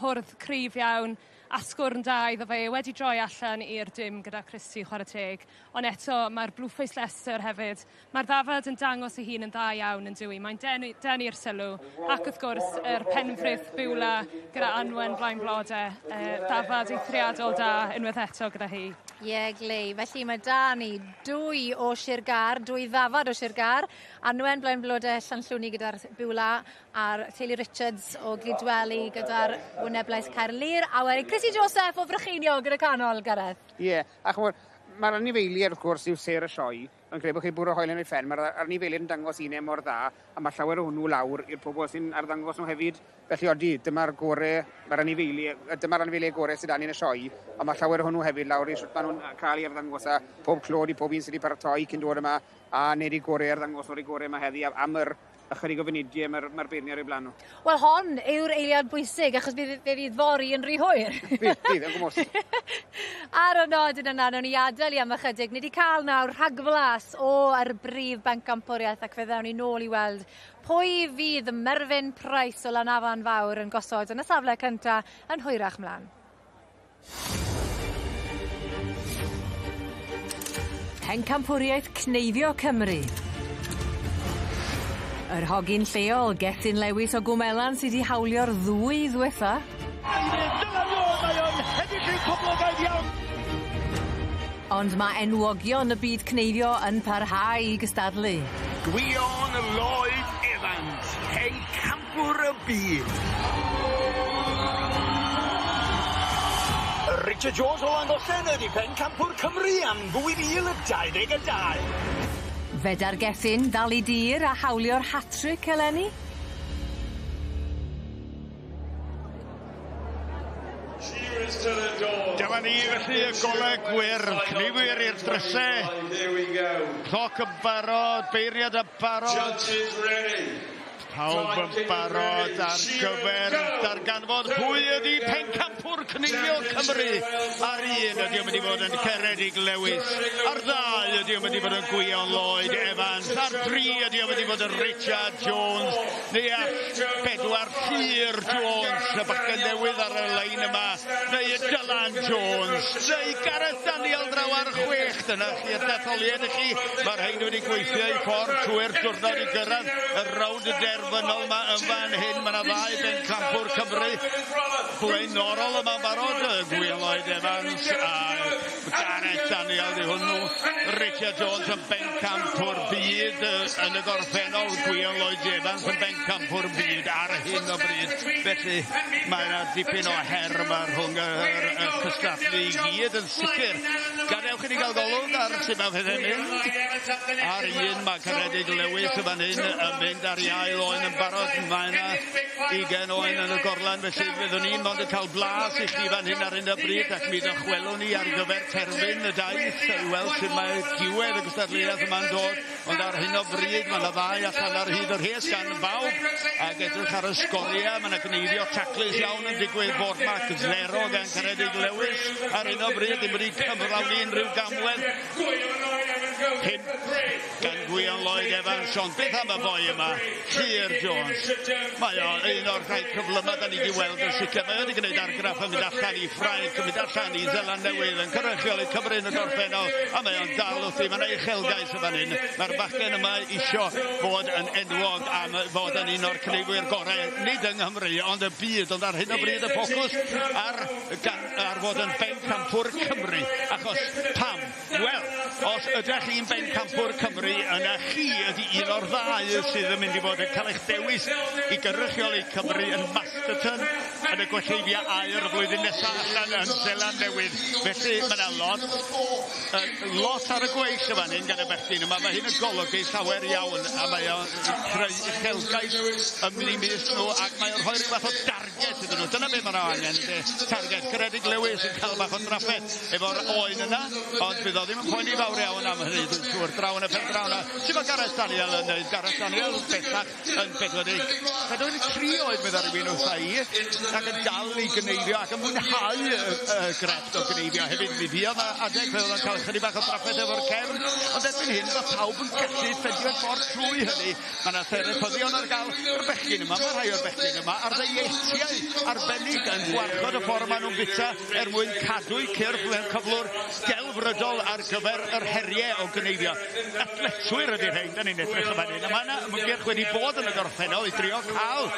hwrdd cryf iawn, asgwrn da iddo fe, wedi droi allan i'r dim gyda Christy chwarae teg. Ond eto, mae'r Blueface Leicester hefyd. Mae'r ddafad yn dangos ei hun yn dda iawn yn dwi. Mae'n denu'r sylw. Ac wrth gwrs, yr penfrydd biwla gyda Anwen blaen blodau. Ddafad eithriadol da unwaith eto gyda hi. Ie, glei. Felly mae da ni 2 o Sir Gar, 2 ddafad o Sir Gar, Anwen blaen blodau Llanllwni gyda'r Biwla a'r teulu Richards o Glidweli gyda'r Wyneblais Caerlir a wedi Chrissy Joseph o Frychinio gyda canol, Gareth. Ie, a chymod, mae'r anifeiliad wrth gwrs yw ser y sioe. Yn credu bod chi bwrw hoel yn ei ffen, mae'r anifeiliad yn dangos un mor dda a mae llawer o hwnnw lawr i'r pobl sy'n arddangos nhw hefyd. Felly odi, dyma'r anifeiliad gorau sydd yn y sioe a mae llawer o hwnnw hefyd lawr i sut maen nhw'n cael ei arddangos a pob clod i pob un sydd wedi paratoi cyn dod yma a nid i gorau arddangos o'r gorau yma heddi am yr ychydig o fynidiau mae'r beirni ar ei blan nhw. Wel, hon yw'r eiliad bwysig, achos fe fydd fori yn rhy hwyr. Bydd, yn gwmwys. Ar y nodyn yna, nhw'n i adael i am ychydig. Ni wedi cael nawr rhagflas o'r brif bencampwriaeth ac fe ddewn ni nôl i weld pwy fydd Merfyn Price o Lanafan Fawr yn gosod yn y safle cyntaf yn hwyrach mlaen. Pencampwriaeth Cneifio Cymru. Yr hogyn lleol, Gethin Lewis o Gwmelan sydd wedi hawlio'r ddwy ddwetha. Ond mae enwogion y byd cneifio yn parhau i gystadlu. Gwion Lloyd Evans, pencampwr y byd. Richard Jones o Langollen ydi pencampwr Cymru am 2022. Fedar Gethin dal i dir a hawlio'r hat-trick eleni? Dyma ni felly y golau gwyrdd, cnifwyr i'r drysau. Cloc yn barod, beiriad yn barod. Pawb yn barod ar gyfer darganfod pwy ydi pencampwr Cneifio Cymru. Ar un ydi yn mynd i fod yn Ceredig Lewis. Ar ddau ydi yn mynd i fod yn Gwion Lloyd Evans. Ar dri ydi yn mynd i fod yn Richard Jones. Neu ar bedwar Llyr Jones. Y bachgen newydd ar y lein yma. Neu Dylan Jones. Neu Gareth Daniel draw ar 6. Dyna chi'r detholiad i chi. Mae'r hein wedi gweithio i ffordd trwy'r diwrnod i gyrraedd y rawd y derfynol yma yn fan hyn. Mae yna ddau bencampwr Cymru blaenorol yma'n barod. Gwion Lloyd Evans a Gareth Daniel di hwnnw. Richard Jones yn bencampwr byd yn y gorffennol. Gwion Lloyd Evans yn bencampwr byd ar hyn o bryd. Felly mae yna dipyn o her yma rhwng y cystadlu i gyd yn sicr. Gadewch i ni gael golwg ar sy'n mae fe'n mynd. Ar un mae Ceredig Lewis y fan hyn yn mynd ar iau oen yn barod. Mae yna 20 oen yn y gorlan, felly fyddwn ni'n ond yn cael blas i chi fan hyn ar un o bryd ac mi ddechwelwn ni ar gyfer terfyn y daith i weld sy'n mae diwedd y gystadleuaeth yma'n dod. Ond ar hyn o bryd mae yna ddau allan ar hyd yr hes gan bawb ac edrych ar y sgoriau. Mae yna gneifio taclus iawn yn digwydd bod Mac 0 gan Ceredig Lewis. Ar hyn o bryd ddim wedi cyflawni unrhyw gamwedd. 5 gan Gwion Lloyd Evans, ond beth am y boi yma? Llyr Jones. Mae o un o'r rhai cyflyma da ni wedi weld yn sicr. Mae wedi gwneud argraff yn mynd allan i Ffrainc, yn mynd allan i Zeland Newydd, yn cyrrychiol i Cymru yn y gorffennol, a mae o'n dal wrthi. Mae yna uchelgais y fan hyn. Mae'r bachgen yma isio fod yn enwog am fod yn un o'r cneifwyr gorau, nid yng Nghymru, ond y byd, ond ar hyn o bryd y ffocws ar fod yn bencampwr Cymru. Achos pam? Wel, os ydych chi'n bencampwr Cymru, yna chi ydi un o'r ddau sydd yn mynd i fod yn cael eich dewis i gyrrychiol i Cymru yn Masterton yn y gwelleiddio air y flwyddyn nesaf allan yn Zeland Newydd. Felly mae yna lot ar y gweill y fan hyn gan y bechgyn yma. Mae hyn yn golygu llawer iawn a mae o'n creu uchelgais ym mis nhw ac mae o'n rhoi rhyw fath o darget iddyn nhw. Dyna beth mae'r angen. Target Ceredig Lewis yn cael bach o drafferth efo'r oen yna, ond bydd o ddim yn poeni fawr iawn am hynny. Dwi'n siŵr draw yn y pen draw yna. Sut mae Gareth Daniel yn neud? Gareth Daniel bellach yn 43 oed bydd ar ymwyn o sai ac yn dal i gneifio ac yn mwynhau y grefft o gneifio hefyd. Mi fuodd adeg fe oedd yn cael chydig bach o drafferth efo'r cefn, ond erbyn hyn mae pawb yn gallu ffeindio'r ffordd trwy hynny. Mae yna therapyddion ar gael. Yr bechgyn yma, mae rhai o'r bechgyn yma, ar ddeietiau arbennig yn gwarchod y ffordd maen nhw'n bita mwyn cadw'i cyrff mewn cyflwr gelfrydol ar gyfer yr heriau o gneifio. Athletwyr ydy'r rhain, da ni'n edrych yma hyn. Mae yna ymgyrch wedi bod yn y gorffennol i drio cael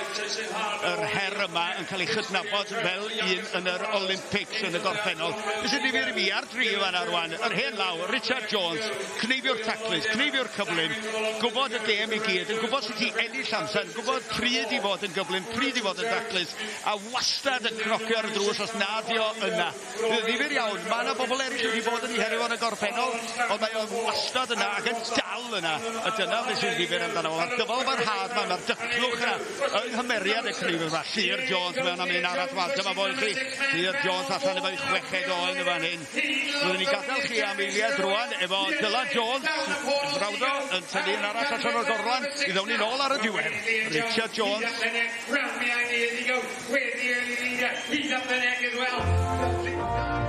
yr her yma yn cael ei chydnabod fel un yn yr Olympics yn y gorffennol. Beth sy'n difyr i fi ar dri yma rwan, yr hen law, Richard Jones, cneifio'r taclus, cneifio'r cyflym, gwybod y gêm i gyd, yn gwybod sut i ennill amser, yn gwybod pryd i fod yn gyflym, pryd i fod yn taclus, a wastad yn cnocio'r drws os nadio yna. Ddifyr iawn, mae yna bobl eraill wedi bod yn ei herio yn y gorffennol, ond mae o'n wastad yna ac yn dal yna. A dyna beth sy'n ddifyr amdano. Mae'r dyfal barhad yma, mae'r dyclwch yna, yng nghymeriad y cneifio yma. Llyr Jones mewn am un arall fan. Dyma fo i chi. Llyr Jones allan efo 6 oen y fan hyn. Byddwn ni gadael chi am eiliad rwan efo Dylan Jones yn brawdo yn tynnu yn arall allan o'r gorlan i ddawn ni nôl ar y diwedd. Richard Jones. He's up the neck as well.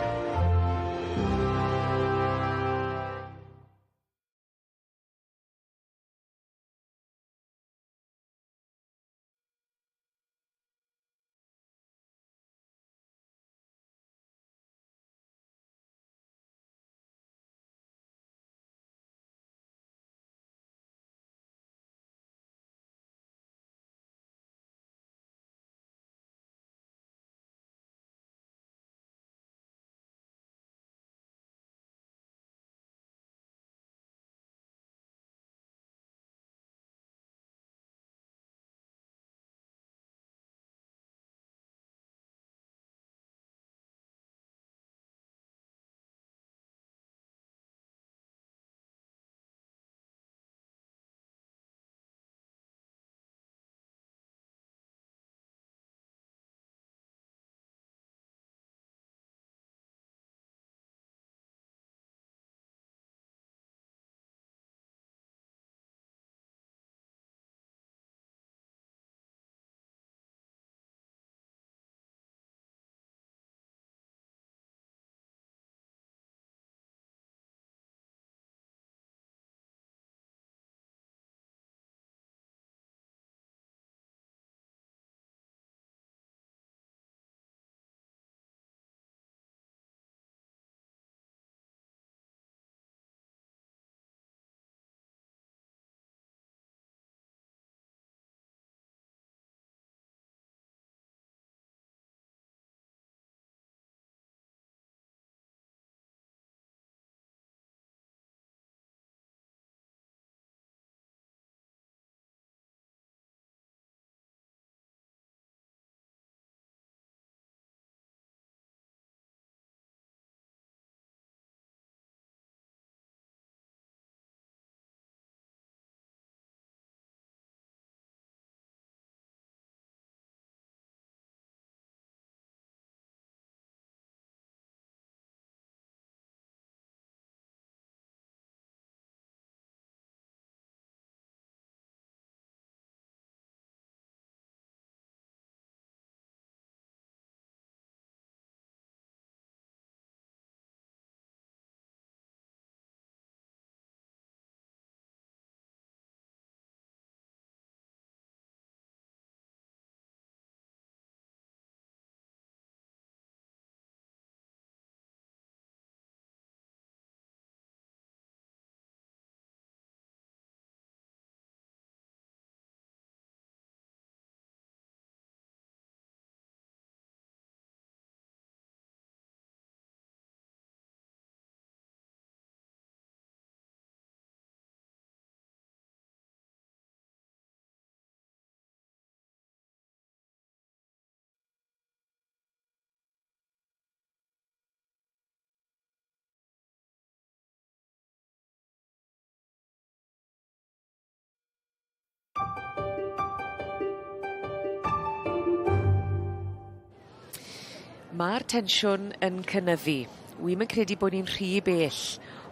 Mae'r tensiwn yn cynyddu. Wi'm yn credu bod ni'n rhy bell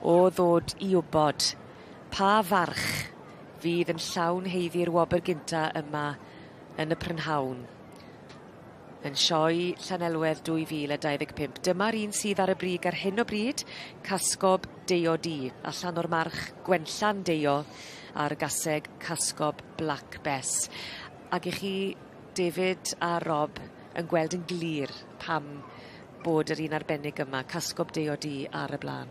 o ddod i wybod pa farch fydd yn llawn heiddi'r wobr gynta yma yn y prynhawn. Yn sioe Llanelwedd 2025. Dyma'r un sydd ar y brig ar hyn o bryd, casgob Deo D, allan o'r march Gwenllan Deo a'r gaseg casgob Black Bess. Ac i chi, David a Rob, yn gweld yn glir pam bod yr un arbennig yma, casgob de o di ar y blaen.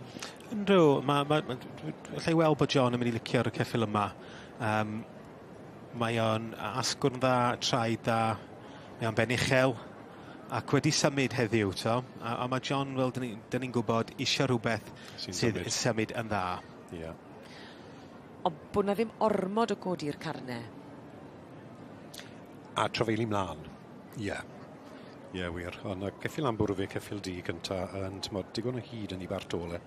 Yndw, allai weld bod John yn mynd i licio'r ceffil yma. Mae o'n asgwrn dda, traed dda, mae o'n ben uchel, ac wedi symud heddiw, a mae John, wel, dyn ni'n gwybod, eisiau rhywbeth sydd yn symud yn dda. Ond bod na ddim ormod o godi'r carne. A trafeili mlaen, ie, wir. Ond y ceffil ambwr fe, ceffil di cynta, yn digon o hyd yn ei bartole.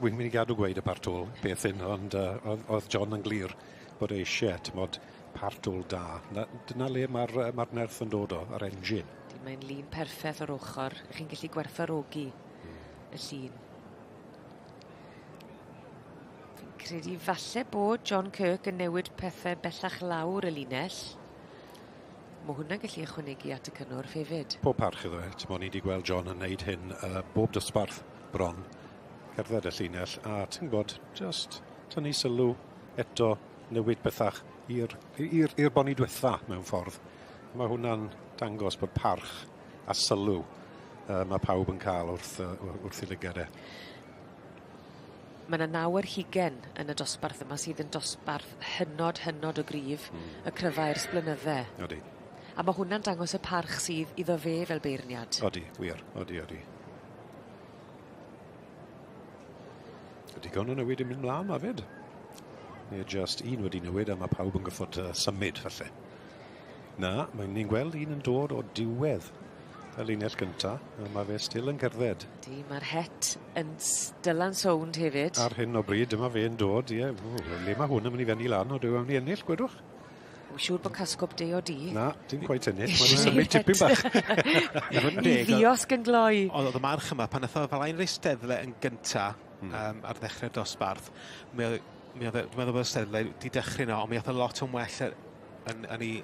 Wy'n mynd i gadw gweud y partol beth hyn, ond oedd John yn glir bod eisiau, partol da. Dyna le mae'r nerth yn dod ar engine. Mae'n lun perffaith o'r ochr. Chi'n gallu gwerthfawrogi y llun. Fi'n credu falle bod John Kirk yn newid pethau bellach lawr y linell. Mae hwnna'n gallu ychwanegu at y cynnwrf hefyd. Pob parch iddo fe. Ni wedi gweld John yn neud hyn bob dosbarth bron. Cerdded y llinell, a ti'n gwybod, just tynnu sylw eto newid bethach i'r boni diwetha mewn ffordd. Mae hwnna'n dangos bod parch a sylw mae pawb yn cael wrth i ligere. Mae yna 9 ar 20 yn y dosbarth yma sydd yn dosbarth hynod o gryf y cryfau'r sblynyddau. Odi. A mae hwnna'n dangos y parch sydd iddo fe fel beirniad. Odi, wir, odi. Digon o newid yn mynd mlaen ma fyd. Neu just un wedi newid a mae pawb yn gyffod symud falle. Na, ni'n gweld un yn dod o diwedd y linell gynta, a mae fe still yn cerdded. Mae'r het yn dylan sownd hefyd. Ar hyn o bryd, dyma fe yn dod, ie. Le mae hwn yn mynd i fenni lan o dyw am ni ennill, gwedwch? Wy'n siŵr bod casgob de o di. Na, dim quite ennill. Mae'n symud tipyn bach. Ni ddiosg yn gloi. Oedd y march yma, pan oedd fel ein reisteddle yn gynta ar ddechrau'r dosbarth, mi oedd y steddle wedi dechrau yno, ond mi oedd y lot o'n well yn ei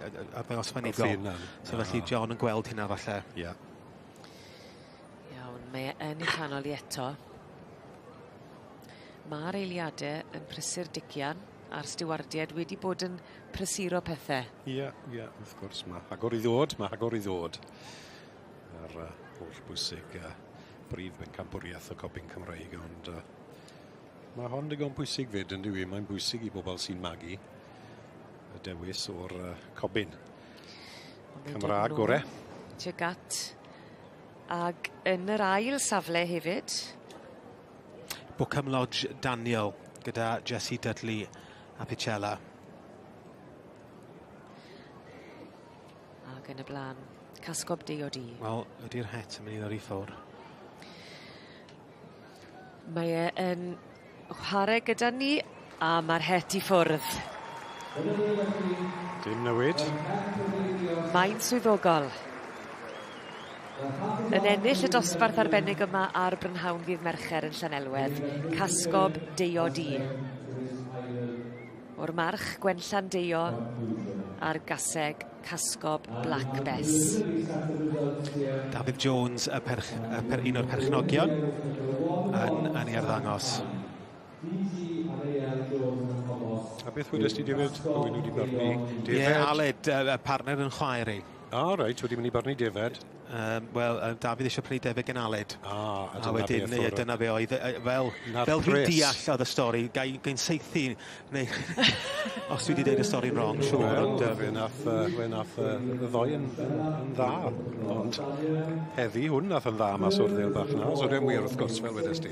ddosbarthigol. So felly John yn gweld hynna falle. Iawn, mae yn ei chanol i eto. Mae'r eiliadau yn prysur dician a'r stiwardiad wedi bod yn prysuro pethau. Ie, wrth gwrs. Mae agor i ddod. Yr holl bwysig brif bencampwriaeth o Copin Cymreig, ond mae hon digon pwysig fyd yn diwy. Mae'n bwysig i bobl sy'n magu y dewis o'r Cobin. Cymraeg gore. Tuag ag yn yr ail safle hefyd. Bwcam Lodge Daniel gyda Jessie Dudley a Picella. Ac yn y blaen, casgob de o di. Wel, ydy'r het yn mynd i ddod i ffwr. Mae yn chwarae gyda ni a mae'r het i ffwrdd. Dim newid. Mae'n swyddogol. Yn ennill y dosbarth arbennig yma ar Brynhawn Ddydd Mercher yn Llanelwedd, casgob de o di. O'r march Gwenllan Deo a'r gaseg casgob Black Bess. David Jones, un o'r perchnogion, yn ei arddangos. A beth wedys ti, David? Rwy'n wedi barnu Defed? Ie, Aled, partner yn chwaer i. Reit, wedi mynd i barnu Defed. Wel, David eisiau prynu Defed gen Aled. A wedyn, dyna fe oedd. Fel fi'n deall oedd y stori, gain seithi, neu os dwi wedi dweud y stori'n wrong, siwr. Fe nath y ddoi yn dda, ond heddi hwn nath yn dda mas o'r ddeil bach na, so dwi'n wir wrth gwrs fel wedys ti.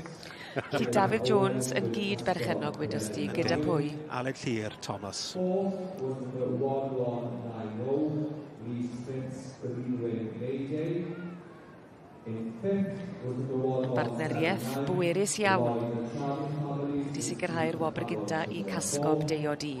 Felly David Jones yn gyd berchennog wedys ti, gyda pwy? Aled Llyr, Thomas. Bartneriaeth bwerus iawn wedi sicrhau'r wobr gyda i casgob de o di.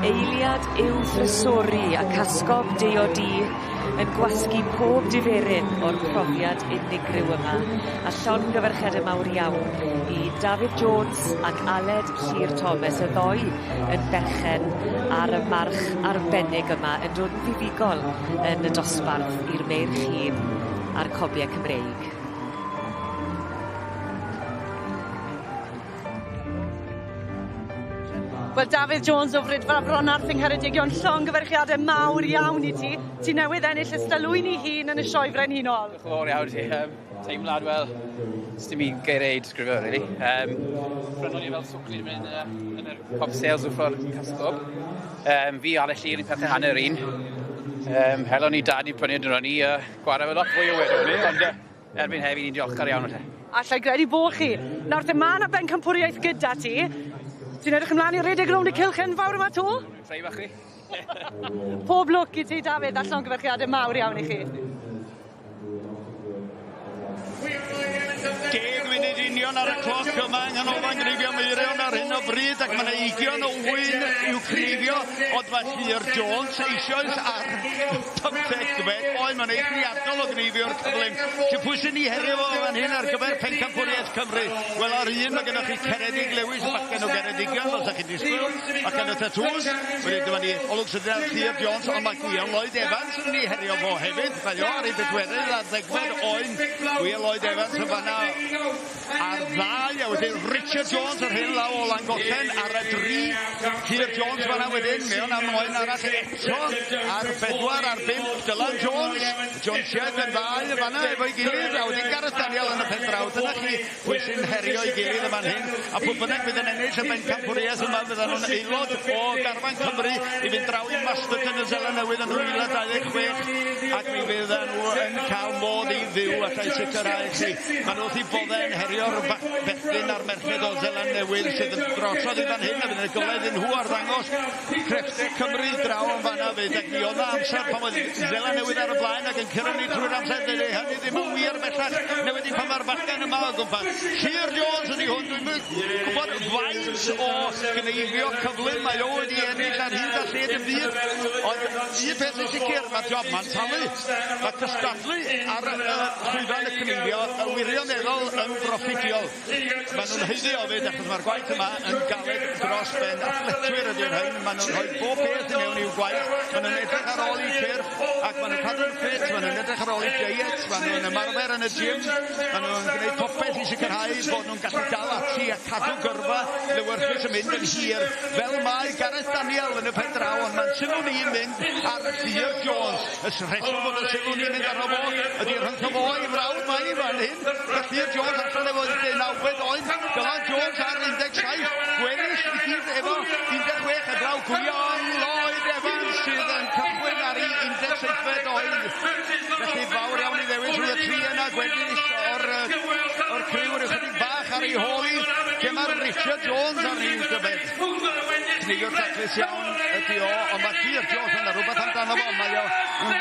Eiliad i'w thrysori a casgob de o di yn gwasgu pob diferyn o'r profiad unigryw yma, a llongyfarchiadau mawr iawn i David Jones ac Aled Llyr Thomas, y ddoi yn berchen ar y march arbennig yma yn dod yn fuddugol yn y dosbarth i'r meirch hŷn a'r cobiau Cymreig. Wel, David Jones o Frydfa Bronarth yng Ngheredigion, llongyfarchiadau mawr iawn i ti. Ti newydd ennill y stalwyn i hun yn y sioefren hunol. Diolch yn fawr iawn ti. Teimlad, wel, ysdim un geiriau disgrifio, really. Prynon ni fel swcli yn y pop sales wrth o'r casglob. Fi Aled Llyr yn pethau hanner un. Helon ni dad i prynu dyn ni gwared fe lot fwy o wedw ni, ond erbyn hefyd ni'n diolchgar iawn o te. Allai gredu bo chi. Nawr, yma na bencampwriaeth gyda ti. Ti'n edrych ymlaen i redeg rownd y cylch enfawr yma to? Ffreu bach chi. Pob lwc i ti, David, a llongyfarchiadau mawr iawn i chi. 10 munud union ar y cloc yma yng nghanolfan Grifio Meirion ar hyn o bryd, ac mae 20 o wyn i'w crifio Odfa Llyr Jones eisoes ar 15 oed. Mae'n eithriadol o grifio'r cyflym. Lle pwy sy'n ni herio fo fan hyn ar gyfer pencampwriaeth Cymru? Wel, ar un mae gennych chi Ceredig Lewis, ac gen o Geredigion, os ydych chi'n disgwyl, ac yn y tatws. Wedi dyma ni olwg sydd ar Llyr Jones, ond mae Gwiel Lloyd Evans yn ni herio fo hefyd. Mae o ar ei bedwerydd a 10 oed. Gwiel Lloyd Evans yn fanna ar 2, a wedyn Richard Jones yr hyn law o Langollen ar y 3. Llyr Jones fanna wedyn, mewn am oen arall eto ar 4 ar 5 Dylan Jones. John Shedd yn 2 fanna efo'i gilydd, a wedyn Gareth Daniel yn y pen draw. Dyna chi pwy sy'n herio i gilydd yma'n hyn, a pwy bynnag bydd yn ennill y bencampwriaeth yma, fyddan nhw'n aelod o Garfan Cymru i fynd draw i Maston yn y Seland Newydd yn 2026, ac mi fyddan nhw yn cael modd i fyw ac ei sicrhau chi. Maen nhw wrth i bodden herio'r bechgyn a'r merched o Seland Newydd sydd yn drosodd i fan hyn, a fydd yn y goleud nhw arddangos crefftau Cymru draw yn fanna fyd, ac mi oedd amser pan oedd Seland Newydd ar y blaen ac yn cyrraedd ni trwy'r amser, dydy hynny ddim yn wir bellach, newid i pan mae'r bachgen yma o gwmpas. Llyr Jones ydi hwn, dwi'n gwybod faint o gneifio cyflym mae o wedi ennill ar hyn a lled y byd, ond un peth yn sicr, mae job ma'n talu, mae cystadlu ar llwyfan y cneifio y wirioneddol yn broffitiol. Maen nhw'n heiddi o fyd, achos mae'r gwaith yma yn galed dros ben athletwyr ydy'r hyn. Maen nhw'n rhoi bob peth yn mewn i'w gwaith, maen nhw'n edrych ar ôl i cyrff, ac maen nhw'n cadw'n ffit, maen nhw'n edrych ar ôl i diet, maen nhw'n ymarfer yn y gym, maen nhw'n gwneud popeth i sicrhau bod nhw'n gallu dal ati a cadw gyrfa lywyrchus yn mynd yn hir, fel mae Gareth Daniel yn y pen draw, ond mae'n sylw ni'n mynd ar Llyr Jones. Y rheswm bod y sylw ni'n mynd ar o fo ydy'r rhwng o fo i frawd mae i fan hyn. Llyr Jones allan efo 19 oed, Dylan Jones ar 17, gweddill i gyd efo 16 y draw Gwiel Lloyd Evans sydd yn cychwyn ar ei 17 oed. Felly fawr iawn i ddewis rwy'r 3 yna, gweddill o'r criw yn ychydig bach ar ei holi, lle mae'r Richard Jones ar ei gybed. Cnigiwr taclus iawn ydi o, ond mae Llyr Jones yn rhywbeth amdano fo, mae o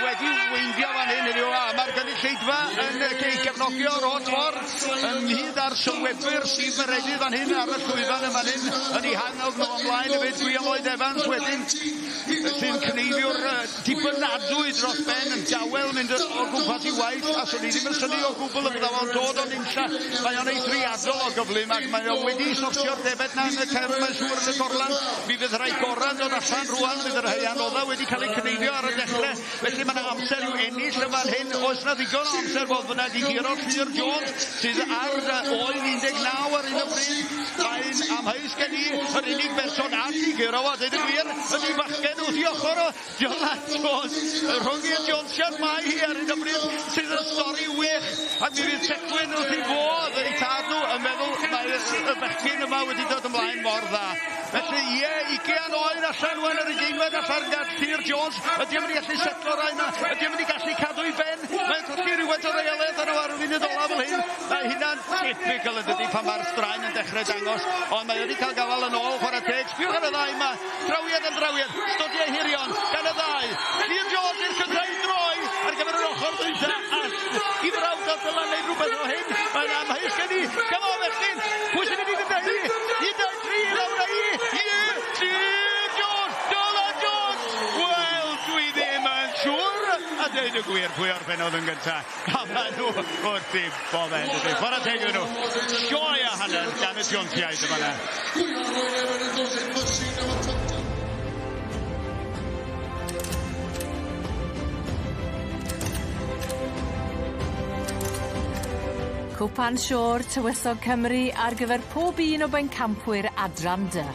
wedi weindio fan hyn iddi o, a mae'r gynulleidfa yn gefnogio'r o'r ffordd ynghyd ar Sylwebaeth Steve Meredydd fan hyn ar y llwyfan yma hyn yn ei hangodd nhw ymlaen efo Gwiel Lloyd Evans wedyn sy'n cneifiwr dibynadwy dros ben yn dawel mynd o gwmpas i waith, a swn i ddim yn syni o gwbl y bydda fo'n dod o'n unlla. Mae o'n eithriadol o gyflym ac mae o wedi sosio'r debed na yn y cefn mae'n siŵr yn y gorlan. Mi fydd rhai gorau dod allan rwan, fydd yr rhai anodda wedi cael ei cneifio ar y dechrau, felly mae yna amser i'w ennill yma hyn. Oes na ddigon o amser fodd fyna di giro Llyr Jones sydd ar oed 19 ar un o bryd. Mae'n amheus gen i yr unig berson all i giro o, dweud y gwir, ydi bachgen wrth i ochr o Dylan Jones. Rhwng i'r Jonesian mae hi ar un o bryd sydd yn stori wych, ac mi fydd Tecwyn wrth i fodd ei tad nhw yn meddwl mae'r bechgyn yma wedi dod ymlaen mor dda. Felly, 20 oed allan wan ar y geimlad allan gan Llyr Jones. Ydy yn mynd i allu setlo rai yna, ydy yn mynd i gallu cadw i ben. Mae'n colli rhywbeth o realaeth ar y funud olaf fel hyn. Mae hynna'n typical ydy pan mae'r straen yn dechrau dangos, ond mae wedi cael gafal yn ôl chwarae teg. Sbiwch ar y ddau yma, drawiad yn drawiad, stodiau hirion gan y ddau. Llyr Jones i'r cydrau droi ar gyfer yr ochr ddwyta, i frawd o Dylan neu rhywbeth o hyn. Mae'n amheus gen i, gymo fechyn, pwy sy'n mynd i gyda hi? 13 lawr a i, Llyr Jones, Dylan Jones. Wel, dwi ddim yn siŵr a dweud y gwir pwy o'r benodd yn gyntaf. A maen nhw wrth i boben. Ffordd a tegio nhw. Sioe a hanner gan y siontiaid yma na. Cwpan Siôr Tywysog Cymru ar gyfer pob un o bencampwyr adran dy.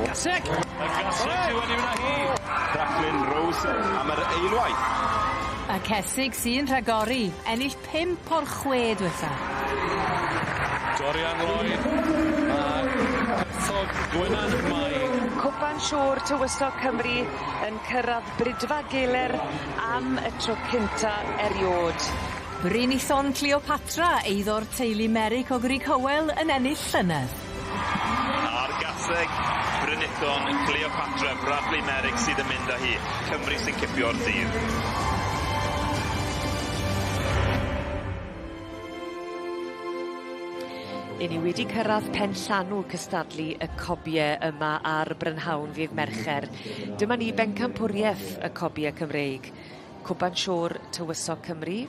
Gaseg! Y gaseg sy'n wedi wna hi. Rachlyn Rose am yr eilwaith. Y Cesig sy'n rhagori, ennill 5 o'r 6 diwetha. Dorian Lloyd a Cythog Gwynan Mai. Cwpan Siôr Tywysog Cymru yn cyrraedd brydfa geler am y tro cynta eriod. Brynithon Cleopatra, eiddo'r teulu Meric o Grig Hywel yn ennill llynedd. A'r gaseg Brynithon Cleopatra, Bradley Meric sydd yn mynd â hi. Cymru sy'n cipio'r dydd. I ni wedi cyrraedd pen llanw cystadlu y cobiau yma ar Brynhawn ddydd Mercher. Dyma ni bencampwriaeth y cobiau Cymreig. Cwpan Siôr Tywysog Cymru.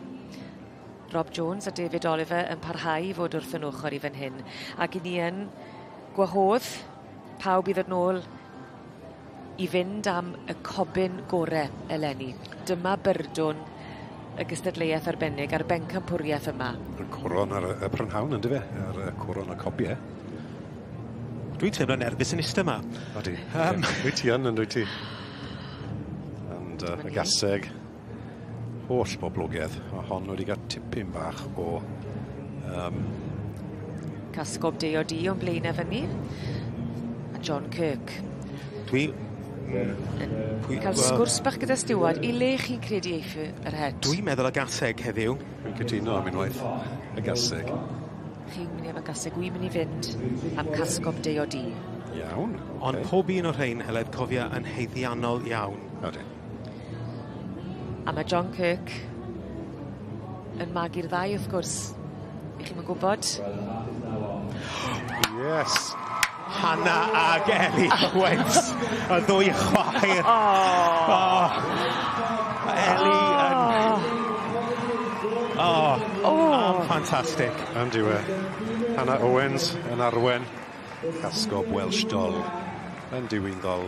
Rob Jones a David Oliver yn parhau i fod wrth yn ochr i fan hyn. Ac i ni yn gwahodd pawb i ddod nôl i fynd am y cobyn gorau eleni. Dyma byrdwn y gystadleuaeth arbennig ar bencampwriaeth yma. Y coron ar y Brynhawn yn dyfe, ar y coron y cobiau. Dwi'n teimlo nerfus yn ista yma. Odi, dwi ti yn dwi ti. And y gaseg, holl boblogaidd, a hon wedi cael tipyn bach o... Casgob D.O.D o'n blaen e fyny. A John Kirk. Dwi... Cael sgwrs bach gyda Stewart. I le chi'n credu eithaf yr het? Dwi'n meddwl y gaseg heddiw. Dwi'n cytuno am unwaith. Y gaseg. Chi'n mynd i am y gaseg. Wy'n mynd i fynd am casgob D.O.D. Iawn. Ond pob un o'r rhain heledd cofio yn heiddiannol iawn. Odi. A mae John Kirk yn magu'r ddau wrth gwrs. I chi'n mynd gwybod? Yes. Hannah ag Eli Owens, y ddwy chwaer. Eli yn... ffantastig. Am diwe. Hannah Owens yn arwen. Casgob Welsh dol. Yn diwyndol.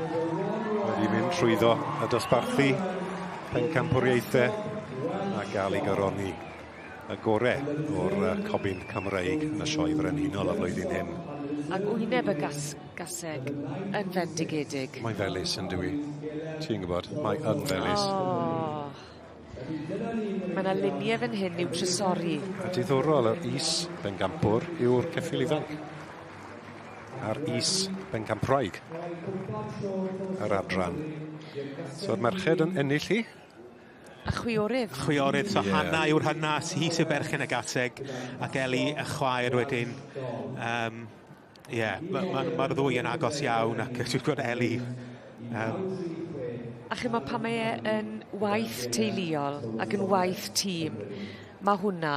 Wedi mynd trwyddo y dosbarthu. Pencampwriaethau. A gael ei gyroni y gorau o'r cobyn Cymreig yn y sioe frenhinol y flwyddyn hyn. Ac wyneb y gaseg yn fendigedig. Mae'n felys yn dwi. Ti'n gwybod, mae'n felys. Mae yna luniau fan hyn i'w trysori. A diddorol, yr is bencampwr yw'r ceffil ifanc. A'r is bencampwraig. Yr adran. So'r merched yn ennill hi? A chwiorydd. Chwiorydd, so Hannah yw'r hanas, hi sy'n berchen y gaseg, ac Eli y chwaer wedyn. Mae'r ddwy yn agos iawn, ac dwi'n gwybod Eli. A chi mae pan mae yn waith teuluol ac yn waith tîm, mae hwnna,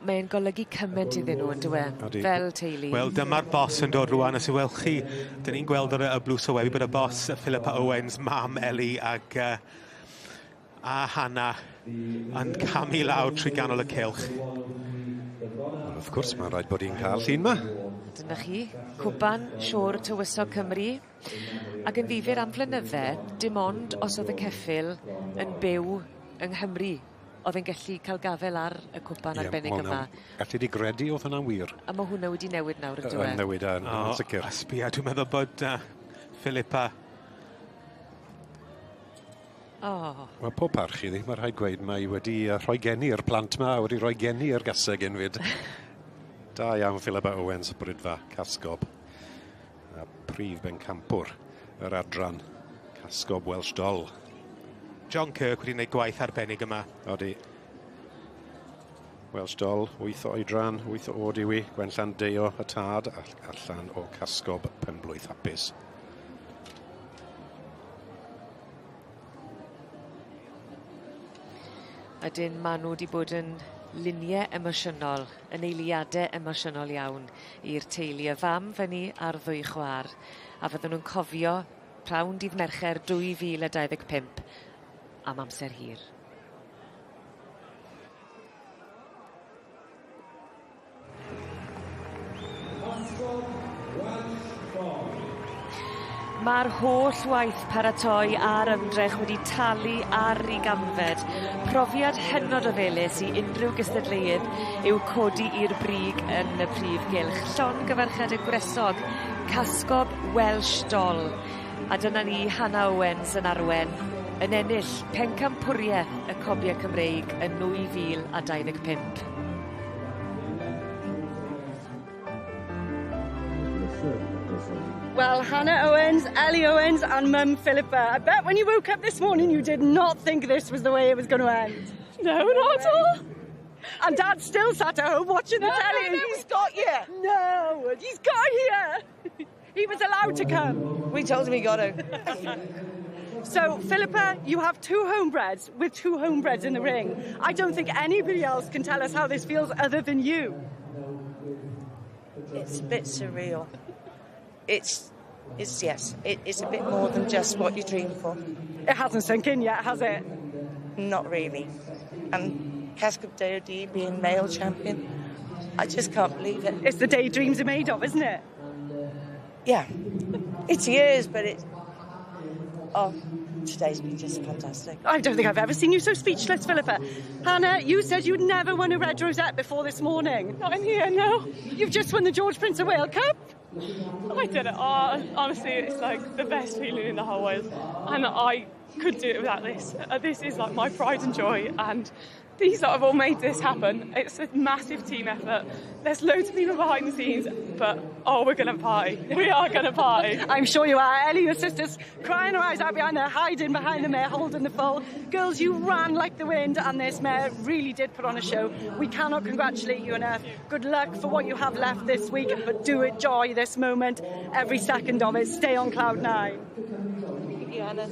mae'n golygu cymaint iddyn nhw, yn dweud, fel teulu. Wel, dyma'r bos yn dod rwan, os yw welch chi, dyn ni'n gweld o'r blws o webi bod y bos, Philippa Owens, mam Eli, ac a Hannah yn camu lawr trwy ganol y cilch. Wrth gwrs, mae'n rhaid bod hi'n cael llun yma. Dyna chi, Cwpan Siôr Tywysog Cymru. Ac yn ddifyr am flynydde, dim ond os oedd y ceffyl yn byw yng Nghymru, oedd yn gallu cael gafel ar y cwpan arbennig yma. Gallu di gredu oedd hwnna'n wir. A mae hwnna wedi newid nawr yn dweud. Newid yn sicr. Sbia, dwi'n meddwl bod Philippa... Mae pob parch iddi, mae rhaid gweud mae wedi rhoi geni'r plant yma, wedi rhoi geni'r gaseg unfyd. Da iawn Philippa Owens, brydfa, casgob. A prif bencampwr, yr adran, casgob Welsh dol. John Kirk wedi gwneud gwaith arbennig yma. Odi. Welsh dol, 8 o oedran, 8 o od iwi, Gwenllan Deo y tad, allan o casgob penblwydd hapus. Ydyn maen nhw wedi bod yn luniau emosiynol, yn eiliadau emosiynol iawn i'r teulu y fam fyny a'r ddwy chwaer. A fydden nhw'n cofio prawn dydd Mercher 2025 am amser hir. Mae'r holl waith paratoi a'r ymdrech wedi talu ar ei ganfed. Profiad hynod o felys i unrhyw gystadleunydd yw codi i'r brig yn y prif gylch. Llongyfarched y gwresog, casgob Welsh dol. A dyna ni Hannah Owens yn arwen, yn ennill pencampwriaeth y cobiau Cymreig yn 2025. Well, Hannah Owens, Ellie Owens and Mum Philippa. I bet when you woke up this morning you did not think this was the way it was going to end. No, not at all. And Dad still sat at home watching the telly. He's got here. No, he's got here. He was allowed to come. We told him he got to. So, Philippa, you have two homebreds with two homebreds in the ring. I don't think anybody else can tell us how this feels other than you. It's a bit surreal. It's a bit more than just what you dream for. It hasn't sunk in yet, has it? Not really. And Cascab Deodee being male champion, I just can't believe it. It's the day dreams are made of, isn't it? Yeah. It's years, but today's been just fantastic. I don't think I've ever seen you so speechless, Philippa. Hannah, you said you'd never won a red rosette before this morning. Not in here, no. You've just won the George Prince of Wales Cup. I did it. Honestly, it's like the best feeling in the whole world. And I couldn't do it without this. This is like my pride and joy. And these that have all made this happen. It's a massive team effort. There's loads of people behind the scenes, but we're going to party. We are going to party. I'm sure you are. Ellie, your sister's crying her eyes out behind there, hiding behind the mare, holding the foal. Girls, you ran like the wind, and this mare really did put on a show. We cannot congratulate you enough. Good luck for what you have left this week, but do enjoy this moment, every second of it. Stay on cloud 9. Thank you, Hannah.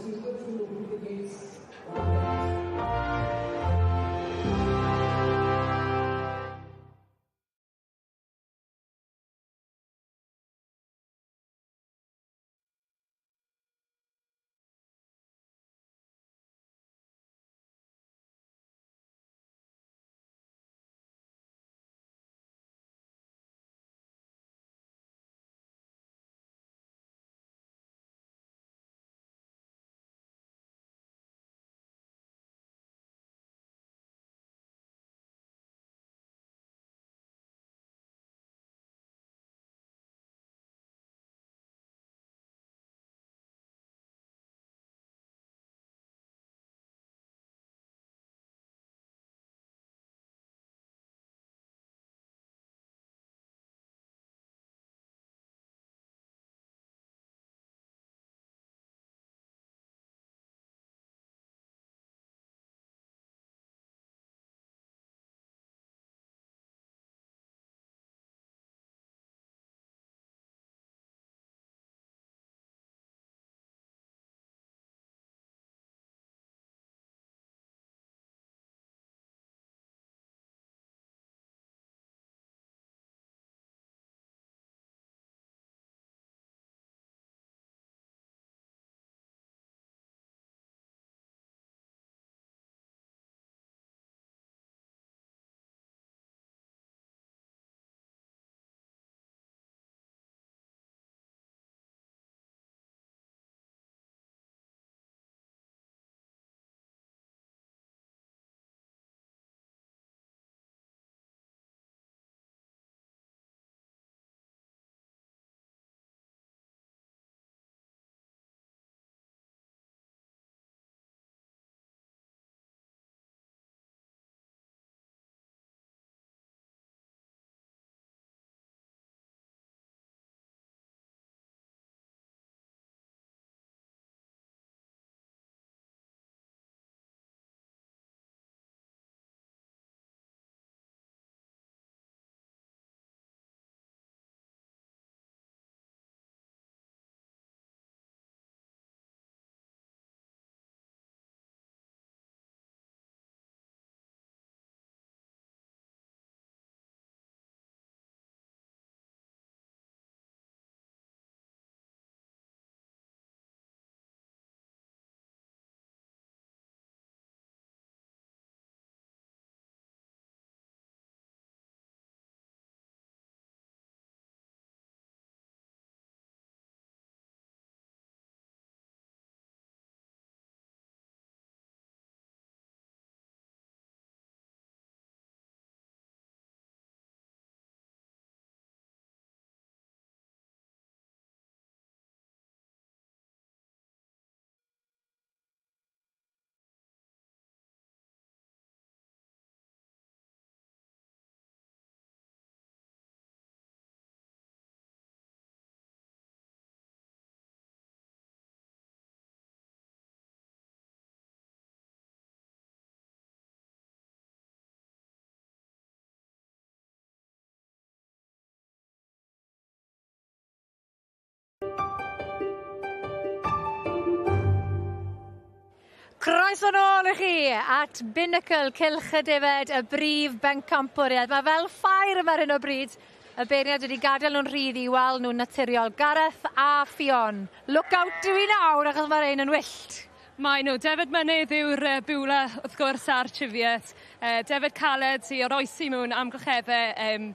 Croeso nôl i chi at Binnacle Cylch y Defaid, y brif bencampwriaeth. Mae fel ffair yma ar hyn o bryd. Y beirniad wedi gadael nhw'n rhydd i weld nhw'n naturiol. Gareth a Ffion. Look out dwi nawr achos mae'r ein yn wyllt. Mae nhw. Defyd mynydd yw'r biwla wrth gwrs a'r trifiet. Defyd caled i oroesi mewn amgylcheddau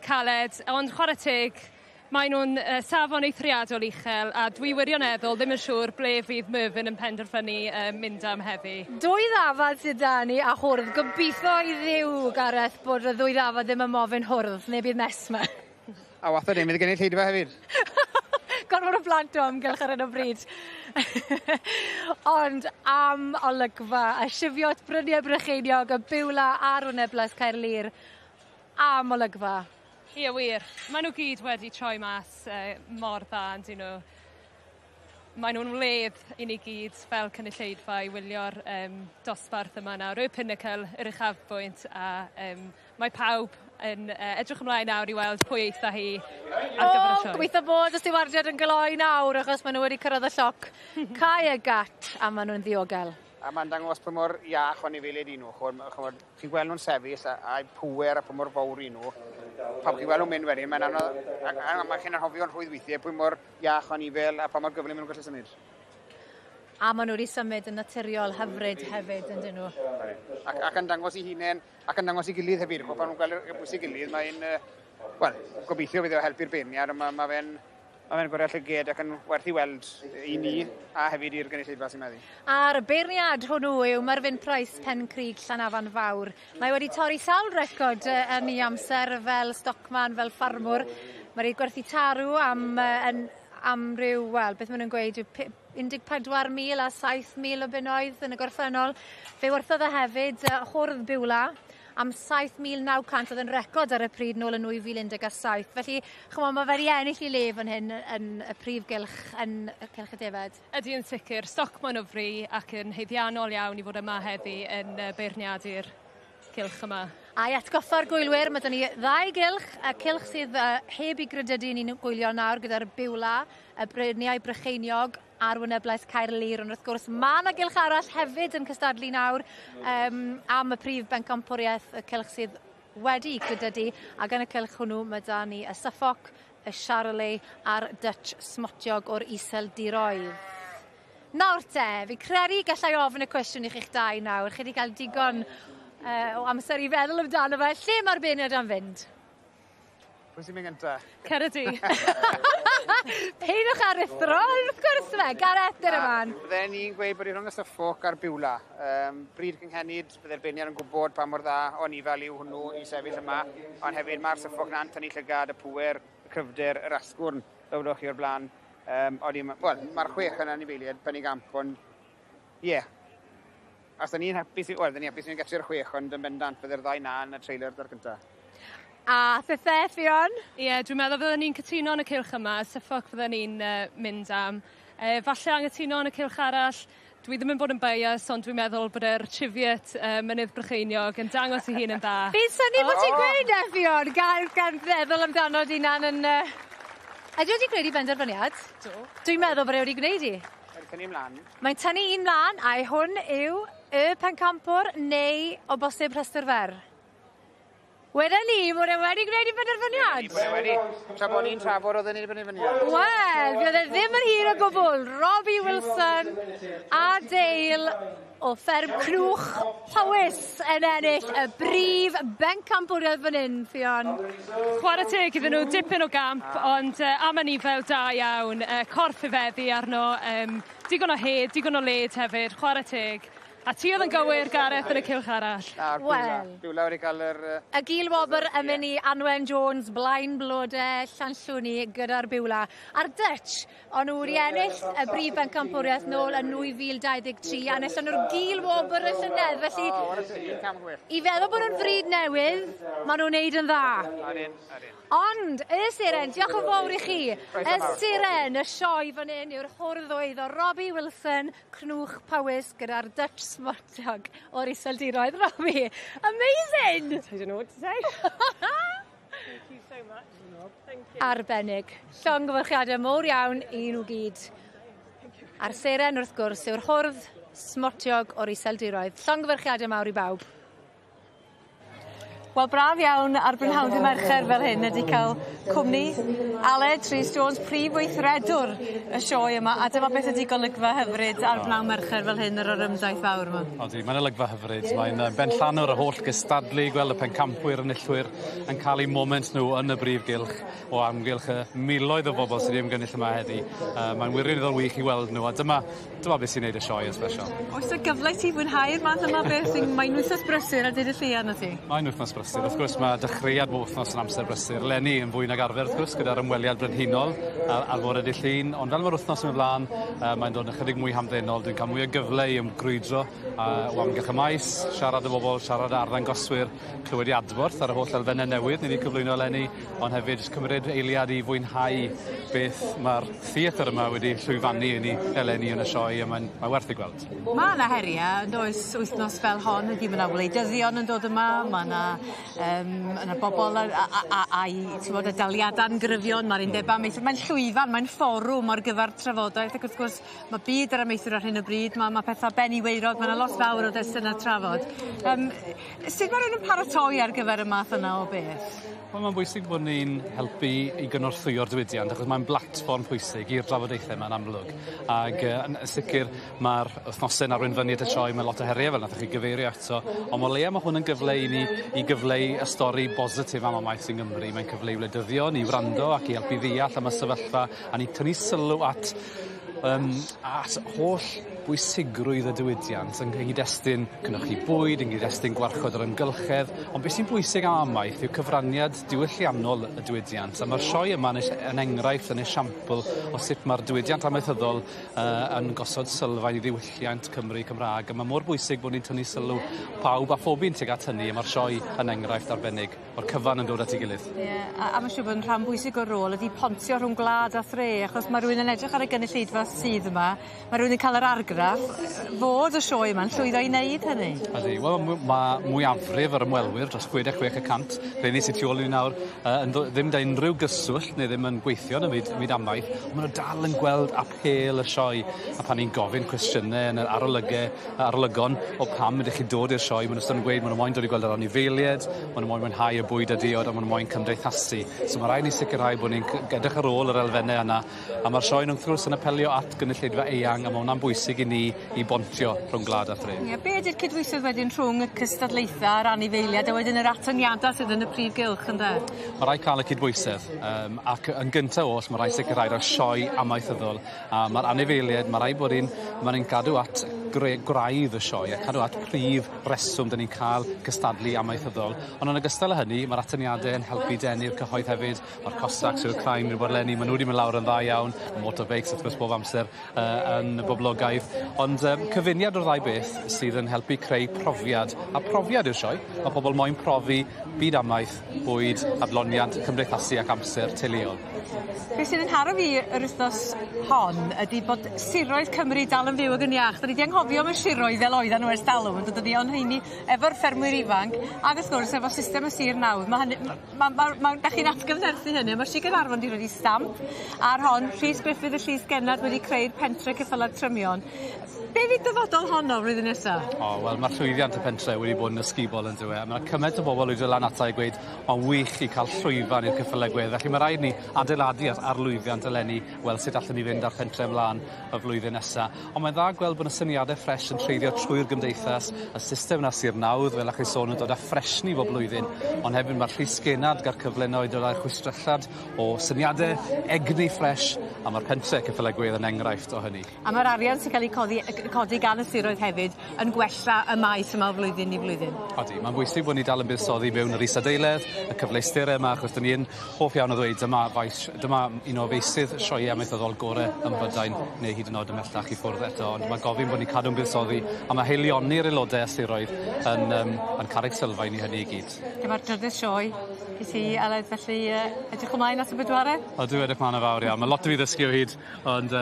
caled. Ond chwarae teg, mae nhw'n safon eithriadol uchel a dwi wirioneddol ddim yn siŵr ble fydd Merfyn yn penderfynu mynd am heddi. Dwy ddafad sydd da ni a hwrdd. Gobeithio i ddiw, Gareth, bod y ddwy ddafad ddim yn mofyn hwrdd, neu bydd nes yma. A watho ddim, bydd gen i lleidfa hefyd. Gorfod o blant o amgylch ar hyn o bryd. Ond am olygfa, y sifiot bryniau Brycheiniog, y biwla a'r Wyneblas Caerlir, am olygfa. Ie, wir. Maen nhw gyd wedi troi mas mor dda, yndyn nhw. Maen nhw'n wledd i ni gyd fel cynulleidfa i wylio'r dosbarth yma nawr. Y Pinnacle, yr uchafbwynt, a mae pawb yn edrych ymlaen nawr i weld pwy eitha hi ar gyfer y sioe. Gobeithio bod y stiwardiad yn gloi nawr achos maen nhw wedi cyrraedd y sioc. Cai y gat a maen nhw'n ddiogel. A mae'n dangos pa mor iach o'n i feled i nhw. Chi'n gweld nhw'n sefyll a'i pŵer a pa mor fawr i nhw. Pam chi'n gweld nhw'n mynd wedyn, mae'n anodd, mae chi'n anhofio'n rhwydd weithiau pwy mor iach o'n i fel a pa mor gyflym nhw'n gallu symud. A maen nhw wedi symud yn naturiol hyfryd hefyd, yndyn nhw. Ac yn dangos i hunain, ac yn dangos i gilydd hefyd. Pan nhw'n gweld y bwys i gilydd, mae'n... Wel, gobeithio fydd o helpu'r beirniad, mae fe'n gwrdd llyged ac yn werth i weld i ni a hefyd i'r gynulleidfa sy'n meddu. A'r beirniad hwnnw yw Merfyn Price Pencrug Llanafan Fawr. Mae wedi torri sawl record yn ei amser fel stockman, fel ffarmwr. Mae wedi gwerthu tarw am ryw, wel, beth maen nhw'n gweud, 14,000 a 7,000 o bunnoedd yn y gorffennol. Fe werthodd e hefyd hwrdd biwla am 7,900 oedd yn record ar y pryd nôl yn 2017. Felly, chymod, mae fe'n ennill i lef yn hyn yn y prif gylch yn y Cylch y Defaid. Ydy yn sicr, stockman o fri ac yn heiddiannol iawn i fod yma heddi yn beirniadu'r gylch yma. A i atgoffa'r gwylwyr, mae dyn ni ddau gylch, y cylch sydd heb i grydydu ni'n gwylio nawr gyda'r biwla, y bryniau Brycheiniog a'r Wyneblas Caerlir. Ond wrth gwrs, mae yna gylch arall hefyd yn cystadlu nawr am y prif bencampwriaeth, y cylch sydd wedi grydydu. Ac yn y cylch hwnnw, mae da ni y Suffolk, y Charolais a'r Dutch Smotiog o'r Iseldiroedd. Nawr te, fi credu gallai ofyn y cwestiwn i chi'ch dau nawr. Chi wedi cael digon o amser i feddwl amdano fe. Lle mae'r beirniad am fynd? Pwy sy'n mynd gynta? Ceredi. Peinwch ar ithro, wrth gwrs fe, Gareth yr yman. Bydden ni'n gweud bod i rhwng y Suffolk a'r biwla. Bryd cynghenid, bydde'r beirniad yn gwybod pa mor dda o nifel yw hwnnw i sefyll yma. Ond hefyd mae'r Suffolk na'n tynnu llygad, y pŵer, y cryfder, yr asgwrn, ddywdwch chi o'r blaen. Mae'r chwech yn anifeiliad, pen i gamp, ond ie. Os da ni'n hapus i'n getio'r chwech, ond yn bendant bydde'r ddau na yn y trailer dar gyntaf. A thethau, Ffion? Ie, dwi'n meddwl fydden ni'n cytuno yn y cylch yma, Suffolk fydden ni'n mynd am. Falle anghytuno yn y cylch arall, dwi ddim yn bod yn bias, ond dwi'n meddwl bod yr trifiet mynydd Brycheiniog yn dangos i hun yn dda. Fi'n syni bod ti'n gweud Ffion, gan feddwl amdano dinan yn... Ydy wedi gwneud i benderfyniad? Do. Dwi'n meddwl bod e wedi gwneud i. Mae'n tynnu ymlaen. Mae'n tynnu un mlaen, a hwn yw y pencampwr neu o bosib rhestr fer. Weda ni, bod e wedi gwneud i benderfyniad? Bod e wedi. Tra bod ni'n trafod oedd yn ei benderfyniad. Wel, bydd e ddim yn hir o gwbl. Robbie Wilson a Dale o fferm Cnwch Powys yn ennill y brif bencampwriaeth fan hyn, Ffion. Chwarae teg iddyn nhw dipyn o gamp, ond am y nifel da iawn. Corff i feddi arno, digon o hed, digon o led hefyd, chwarae teg. A ti oedd yn gywir, Gareth, yn y cylch arall? Wel. Biwla wedi cael yr... Y gil wobr yn mynd i Anwen Jones, blaen blodau, Llanllwni gyda'r biwla. A'r Dutch, ond nhw wedi ennill y brif bencampwriaeth nôl yn 2023, a ennill nhw'r gil wobr y llynedd, felly... I feddwl bod nhw'n fryd newydd, maen nhw'n neud yn dda. Ond, y seren, diolch yn fawr i chi. Y seren, y sioe fan hyn yw'r hwrddwydd o Robbie Wilson, Cnwch Powys gyda'r Dutch Smotiog o'r Iseldiroedd. Robbie, amazing! I don't know what to say. Thank you so much. Thank you. Arbennig. Llongyfarchiadau mowr iawn i nhw gyd. A'r seren wrth gwrs yw'r hwrdd Smortiog o'r iseldiroedd. Llongyfarchiadau mawr i bawb. Wel, braf iawn ar brynhawdd i mercher fel hyn ydy cael cwmni Aled Rhys Jones, prif weithredwr y sioe yma, a dyma beth ydy golygfa hyfryd ar brynhawdd mercher fel hyn yr orymdaith fawr yma. Odi, mae'n olygfa hyfryd. Mae'n benllanwr y holl gystadlu, gweld y pencampwyr a nillwyr yn cael eu moment nhw yn y brif gylch o amgylch y miloedd o bobl sydd ddim gynnull yma heddi. Mae'n wirioneddol wych i weld nhw, a dyma beth sy'n gwneud y sioe yn special. Oes y gyfle ti fwynhau'r math yma beth? Mae'n wythnos brysur a dyd y llian o ti? Mae'n wythnos brysur. Wrth gwrs, mae dechreuad bob wythnos yn amser brysur. Leni yn fwy nag arfer, wrth gwrs, gyda'r ymweliad brenhinol ar fore dydd Llun. Ond fel mae'r wythnos yn mynd flaen, mae'n dod yn ychydig mwy hamddenol. Dwi'n cael mwy o gyfle i ymgrwydro o amgylch y maes, siarad y bobl, siarad ar ddangoswyr, clywed i adborth ar y holl elfennau newydd ni wedi cyflwyno Leni, ond hefyd cymryd eiliad i fwynhau beth mae'r theatr yma wedi llwyfannu i ni eleni yn y sioe, a mae'n werth i gweld. Mae yna heriau, yn does wythnos fel hon, ydy mae yna wleidyddion yn dod yma, mae yna bobl y daliadau'n gryfion, mae'r undeba meithrin, mae'n llwyfan, mae'n fforwm ar gyfer trafodaeth, ac wrth gwrs mae byd ar y meithrin ar hyn o bryd, mae pethau ben i weirod, mae yna lot fawr o destunau trafod. Sut mae rhywun yn paratoi ar gyfer y math yna o beth? Wel, mae'n bwysig bod ni'n helpu i gynorthwyo'r diwydiant, achos mae'n blatfform pwysig i'r drafodaethau yma'n amlwg. Ac yn sicr, mae'r wythnosau arwynfyniad y sioe, mae lot o heriau fel nath chi gyfeirio eto, ond o leia mae hwn yn gyfle i ni i gyfleu y stori bositif am y maes yng Nghymru. Mae'n cyfleu wleidyddion i wrando ac i helpu ddeall am y sefyllfa, a ni tynnu sylw at holl bwysigrwydd y diwydiant yn gyd-destun cynhyrchu bwyd, yn gyd-destun gwarchod yr ymgylchedd, ond beth sy'n bwysig am amaeth yw cyfraniad diwylliannol y diwydiant, a mae'r sioe yma yn enghraifft, yn esiampl o sut mae'r diwydiant amaethyddol yn gosod sylfaen i ddiwylliant Cymru Cymraeg, a mae mor bwysig bod ni'n tynnu sylw pawb a phobi'n tuag at hynny, a mae'r sioe yn enghraifft arbennig o'r cyfan yn dod at ei gilydd. A mae'n siŵr bod yn rhan bwysig o'r rôl ydy pontio rhwng gwlad a thre, achos mae rhywun yn edrych ar y gynulleidfa sydd yma, mae rhywun yn cael yr argraff fod y sioe yma'n llwyddo i wneud hynny. Ydy, wel, mae mwyafrif yr ymwelwyr dros 66%, rhaid ni sy'n tu ôl i nawr, ddim da unrhyw gyswllt neu ddim yn gweithio yn y myd amaeth, ond maen nhw dal yn gweld apel y sioe, a pan ni'n gofyn cwestiynau yn yr arolygon o pam ydych chi dod i'r sioe, maen nhw'n gweud maen nhw moyn dod i gweld yr anifeiliaid, maen nhw moyn mwynhau y bwyd a diod, a maen nhw moyn cymdeithasu. So mae rhaid ni sicrhau bod ni'n edrych ar ôl yr elfennau yna, a mae'r sioe wrth gwrs yn apelio at gynulleidfa eang, a mae hwnna'n bwysig i ni i bontio rhwng gwlad a thre. Be ydy'r cydweithio wedyn rhwng y cystadlaethau a'r anifeiliaid a wedyn yr atyniadau sydd yn y prif gylch yn de? Mae rhaid cael y cydbwysedd, ac yn gyntaf oll mae rhaid sicrhau o'r sioe amaethyddol, a mae'r anifeiliaid, mae rhaid bod ni'n cadw at graidd y sioe, a cadw at prif reswm dyn ni'n cael cystadlu amaethyddol. Ond yn ogystal â hynny, mae'r atyniadau yn helpu denu'r cyhoedd hefyd, mae'r Cossacks yw'r Craim i'r Borleni, maen nhw wedi mynd lawr yn dda iawn, motorbikes wrth gwrs bob amser yn boblogaidd, ond cyfuniad o'r ddau beth sydd yn helpu creu profiad, a profiad yw'r sioe, mae pobl moyn profi byd amaeth, bwyd, adloniant, cymdeithasu ac amser teuluol. Beth sydd yn haro fi yr wythnos hon ydy bod siroedd Cymru dal yn fyw ag yn iach. Da ni di anghofio am y siroedd fel oedden nhw ers talwm, yn dod ni o'n heini efo'r ffermwyr ifanc, ac wrth gwrs efo system y sir nawdd. Da chi'n atgyfnerthu hynny, mae'r Sir Gaernarfon wedi rhoi stamp ar hon, Rhys Griffith y Llys Genad wedi creu'r pentre ceffylau Trymion. Be fydd dyfodol honno flwyddyn nesaf? Wel, mae'r llwyddiant y pentre wedi bod yn ysgubol yn dywe. Mae cymaint o bobl wedi dod lan ata i gweud mae'n wych i cael llwyfan i'r ceffylegwydd. Felly mae rhaid ni adeiladu ar lwyddiant eleni, wel sut allan ni fynd ar pentre ymlaen y flwyddyn nesaf. Ond mae'n dda gweld bod y syniadau ffres yn treiddio trwy'r gymdeithas, y system na sir nawdd, fel ach chi sôn, yn dod â ffresni bob blwyddyn, ond hefyd mae'r Rhys Genad gael cyfle i dod â'r chwistrellad o syniadau egni ffres, a mae'r pentre ceffylegwydd yn enghraifft o hynny. A mae'r arian sy'n cael ei codi gan y siroedd hefyd yn gwella y maes yma o flwyddyn i flwyddyn. Odi, mae'n bwysig bod ni dal yn buddsoddi mewn yr isadeiledd, y cyfleusturau yma, achos dyn ni'n hoff iawn o ddweud, dyma un o feisydd sioe amaethyddol gorau ym Mhrydain, neu hyd yn oed ymellach i ffwrdd eto, ond mae gofyn bod ni'n cadw'n buddsoddi, a mae heilioni'r aelodau a siroedd yn carreg sylfaen i hynny i gyd. Dyma'r drydydd sioe i ti, Aled, felly edrych ymlaen at y bedwarau? Dwi edrych mlaen o fawr iawn. Mae lot o fi ddysgu o hyd, ond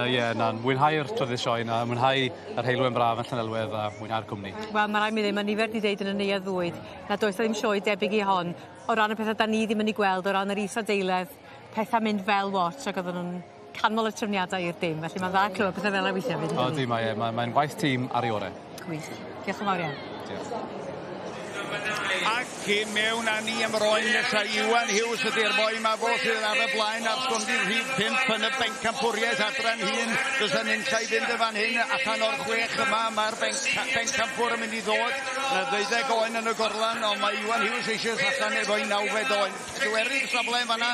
mwynhau'r trydydd sioe na, mwynhau yr heilwen braf yn Llanelwedd a mwynhau'r cwmni. Wel, mae rhaid mi ddim, mae nifer di ddeud yn y neuadd fwyd, na does ddim sioe debyg i hon, o ran y pethau da ni ddim yn ei gweld, o ran yr isadeiledd, pethau mynd fel watch, ac oedden nhw'n canmol y trefniadau i'r dim, felly mae'n dda clywed pethau fel y weithio fyd. O, di, mae'n waith tîm ar ei orau. Gwych. Diolch yn fawr iawn. Diolch. Ac i mewn â ni ymroen nesa Iwan Hughes ydy'r boi ma fo sydd ar y blaen ar sgondi rhif 5 yn y bencampwriaeth adran hun. Does yn unlla i fynd y fan hyn allan o'r 6 yma. Mae'r bencampwr yn mynd i ddod. Na 12 oen yn y gorlan, ond mae Iwan Hughes eisiau allan efo'i 9 oen. Dwerydd safle yn fanna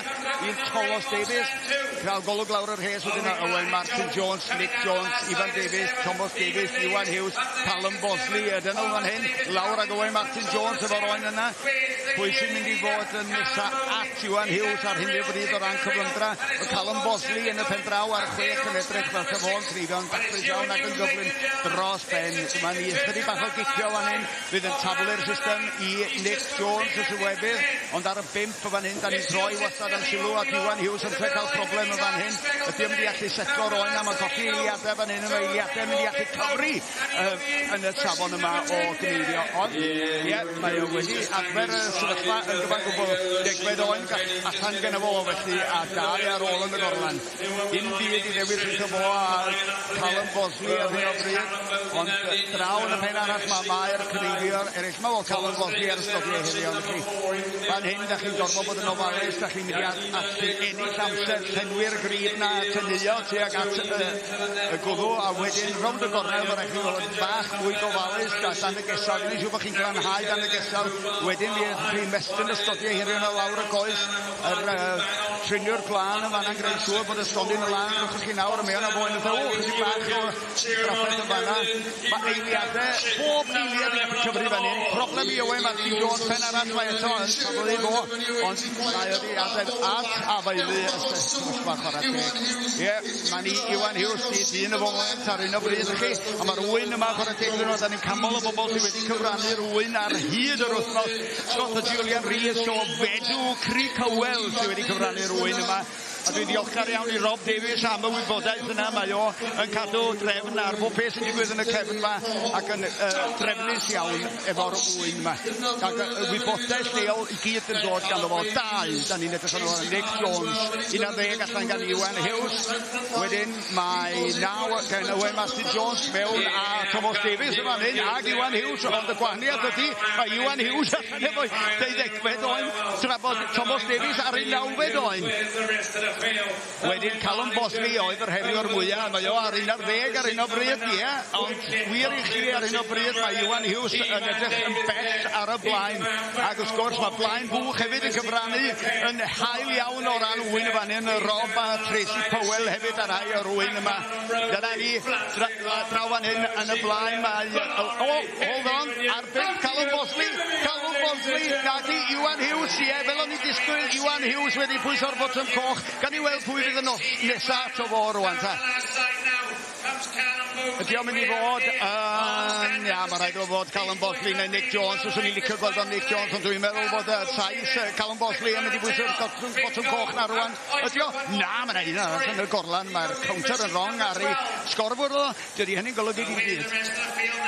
i'r Thomas Davies. Cael golwg lawr yr hes wedyn Owen Martin Jones, Nick Jones, Ivan Davies, Thomas Davies, Iwan Hughes, Callum Bosley. Ydyn nhw fan hyn. Lawr ag Owen Martin Jones efo'r oen yna. Pwy sy'n mynd i fod yn nesa at Iwan Hughes ar hyn o bryd o ran cyflymdra. O Callum Bosley yn y pen draw ar 6 yn edrych fel cyfo'n trifio'n daclus iawn ac yn gyflym dros ben. Dyma ni ychydig bach o gicio fan hyn. Fydd yn tablu'r system i Nick Jones y Sylwebaeth. Ond ar y 5 o fan hyn, da ni'n troi wastad yn sylw at Iwan Hughes yn cael problem o fan hyn. Ydy yn mynd i allu setlo'r oen am y colli eiliadau fan hyn. Mae eiliadau yn mynd i allu cyfri yn y safon yma o gneiddio. Ond, mae o wedi adfer y sefyllfa yn gyfan gwbl 10 oen allan gen y fo felly a dau ar ôl yn y gorlan. Un byd i ddewis yn cyfo a Callum Bosley ar hyn o bryd. Ond draw yn y pen arall mae'r cyneidiwr eraill. Mae o Callum Bosley ar ystodiau heddiw. Fan hyn, da chi'n gorfod bod yn ofalus, da chi'n mynd i allu ennill amser llenwi'r grib na tynnuo tuag at y gwddw a wedyn rownd y gornel mae'n eich bod yn bach mwy gofalus dan y gesal. Dwi'n siŵr bod chi'n glanhau dan y gesal. Wedyn fi'n mestyn ystodiau hirion o lawr y goes. Triniwr glân yn fanna'n greu siŵr bod ystodi'n y lan. Rwch chi nawr y mewn o boen y ddw. Chydig bach o draffaeth yn fanna. Mae eiliadau, bob eiliad yn cyfri fan hyn. Problem i Owen Martin Jones pen arall mae eto yn taflu i fo. Ond mae wedi adeg at afeilu y sefyllfa chwarae teg. Mae ni Iwan Hughes di dyn y foment ar un o bryd i chi. A mae'r wyn yma chwarae teg dyn nhw. Da ni'n camol o bobl sydd wedi cyfrannu'r wyn ar hyd yr wythnos. Scott a Julian Rees o Fedw Creek Howell sydd wedi cyfrannu'r wyn yma. A dwi'n diolchgar iawn i Rob Davies am y wybodaeth yna. Mae o yn cadw drefn ar bob peth sy'n digwydd yn y cefn yma ac yn drefnus iawn efo'r wyn yma. Ac wybodaeth leol i gyd yn dod gan o dau. Da ni'n edrych yn o'r Nick Jones, 11 allan gan Iwan Hughes. Wedyn mae 9 gan Owen Martin Jones mewn a Thomas Davies yn fan hyn ag Iwan Hughes. Ond y gwahaniaeth ydy, mae Iwan Hughes allan efo 12 oen tra bod Thomas Davies ar 9 oen. Wedyn Callum Bosley oedd yr heriwr mwyaf. Mae o ar 11 ar un o bryd, ond wir i chi ar un o bryd mae Iwan Hughes yn edrych yn bell ar y blaen. Ac wrth gwrs mae blaen bwch hefyd yn cyfrannu yn hael iawn o ran wyn y fan hyn. Rob a Tracy Powell hefyd ar hai o'r wyn yma. Dyna ni draw fan hyn yn y blaen mae... hold on, ar 5 Callum Bosley. Callum Bosley, nagi Iwan Hughes, fel o'n i disgwyl Iwan Hughes wedi pwyso'r botwm coch. Gan i weld pwy fydd y nesaf o fo rwan, ta. Ydy o'n mynd i fod yn... mae rhaid o fod Callum Bosley neu Nick Jones. Os o'n i'n licio gweld o Nick Jones, ond dwi'n meddwl bod sais Callum Bosley yn mynd i bwyso'r botwm coch na rwan. Ydy o? Na, mae'n ein yn y gorlan. Mae'r counter yn wrong ar ei sgorfwr o. Dydy hynny'n golygu i'n byd.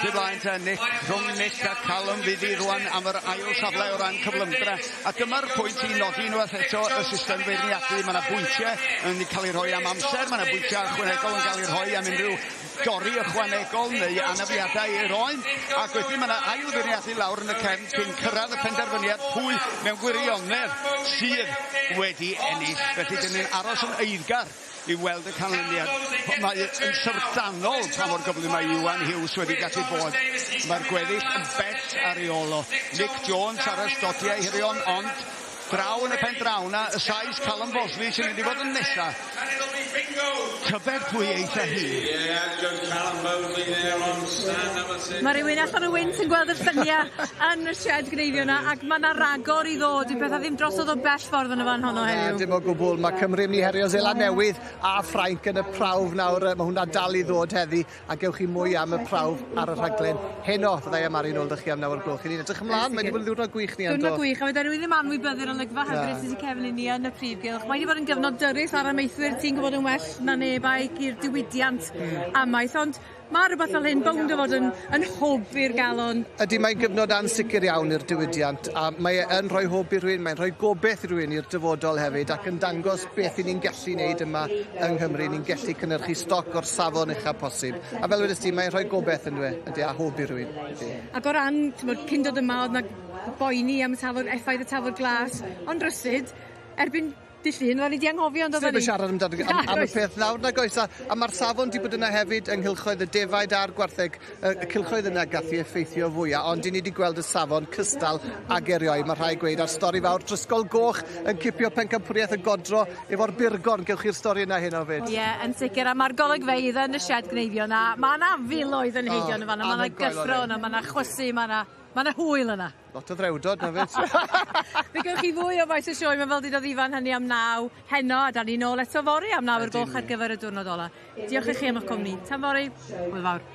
Dy blaen te, rhwng Nick a Callum fydd i rwan am yr ail safle o ran cyflymdra. A dyma'r pwynt i nodi unwaith eto y system feirniadu. Mae yna bwyntiau yn cael ei rhoi am amser. Mae yna bwyntiau ychwanegol yn cael ei rhoi am unrhyw dorri ychwanegol neu anafiadau i'r oen. Ac wedyn mae yna ail feirniadu lawr yn y cefn cyn cyrraedd y penderfyniad pwy mewn gwirionedd sydd wedi ennill. Felly dyn ni'n aros yn eiddgar i weld y canlyniad. Mae yn syrdanol pa mor gyflym mae Iwan Hughes wedi gallu bod. Mae'r gweddill yn bell ar ei olo. Nick Jones ar ystodiau hirion, ond draw yn y pen draw na, y sais Callum Bosley sy'n mynd i fod yn nesaf. Tybed pwy eitha hi. Mae rhywun allan o wynt yn gweld y lluniau yn y shed gneifio yna ac mae yna ragor i ddod. Dwi'n pethau ddim drosodd o bell ffordd yn y fan honno heddiw. Dim o gwbl. Mae Cymru yn mynd i herio Zela Newydd a Ffrainc yn y prawf nawr. Mae hwnna dal i ddod heddi a gewch chi mwy am y prawf ar y rhaglen. Heno, fyddai am ar un ôl dych chi am nawr gloch. Ni'n edrych ymlaen. Mae'n wedi bod yn ddiwrnod gwych ni. Ddiwrnod gwych. A wedi rhywun ddim anwybyddur yn olygfa hyfryd sydd wedi cefn i ni yn y prif gylch. Mae wedi bod yn gyfnod dyrys ar amaethwyr, ti'n gwybod yn well na nebaig i'r diwydiant amaeth, ond mae rhywbeth fel hyn bound o fod yn hwb i'r galon. Ydy, mae'n gyfnod ansicr iawn i'r diwydiant, a mae yn rhoi hwb i rhywun, mae'n rhoi gobeith i rhywun i'r dyfodol hefyd, ac yn dangos beth i ni'n gallu wneud yma yng Nghymru. Ni'n gallu cynnyrchu stoc o'r safon uchaf posib. A fel wedys ti, mae'n rhoi gobeith yn ydy, a hwb i rhywun. Ac o ran, cyn dod yma, oedd na boeni am effaith y tafod glas, ond rysid, erbyn dydd Llun, o'n i di anghofio ond Ddim yn siarad am y peth nawr nag oes, a mae'r safon wedi bod yna hefyd yng nghylchoedd y defaid a'r gwartheg, y cylchoedd yna gath i effeithio fwyaf, ond i ni wedi gweld y safon cystal ag erioed, mae rhai gweud ar stori fawr, Trysgol Goch yn cipio pencampwriaeth y godro efo'r burgon, gewch chi'r stori yna hyn o fyd. Ie, yn sicr, a mae'r golygfeidd yn y sied gneifio yna, mae yna filoedd yn heidio yn y fan, mae yna gyffro yna, mae yna chwysu, mae yna hwyl yna. Lot o ddrewdod na fyd. Fe gewch chi fwy o faes y sioe, mae fel dydd o ddifan hynny am 9 heno, a da ni nôl eto fori am 9 o'r gloch ar gyfer y diwrnod ola. Diolch i chi am eich cwmni. Tan fori, hwyl fawr.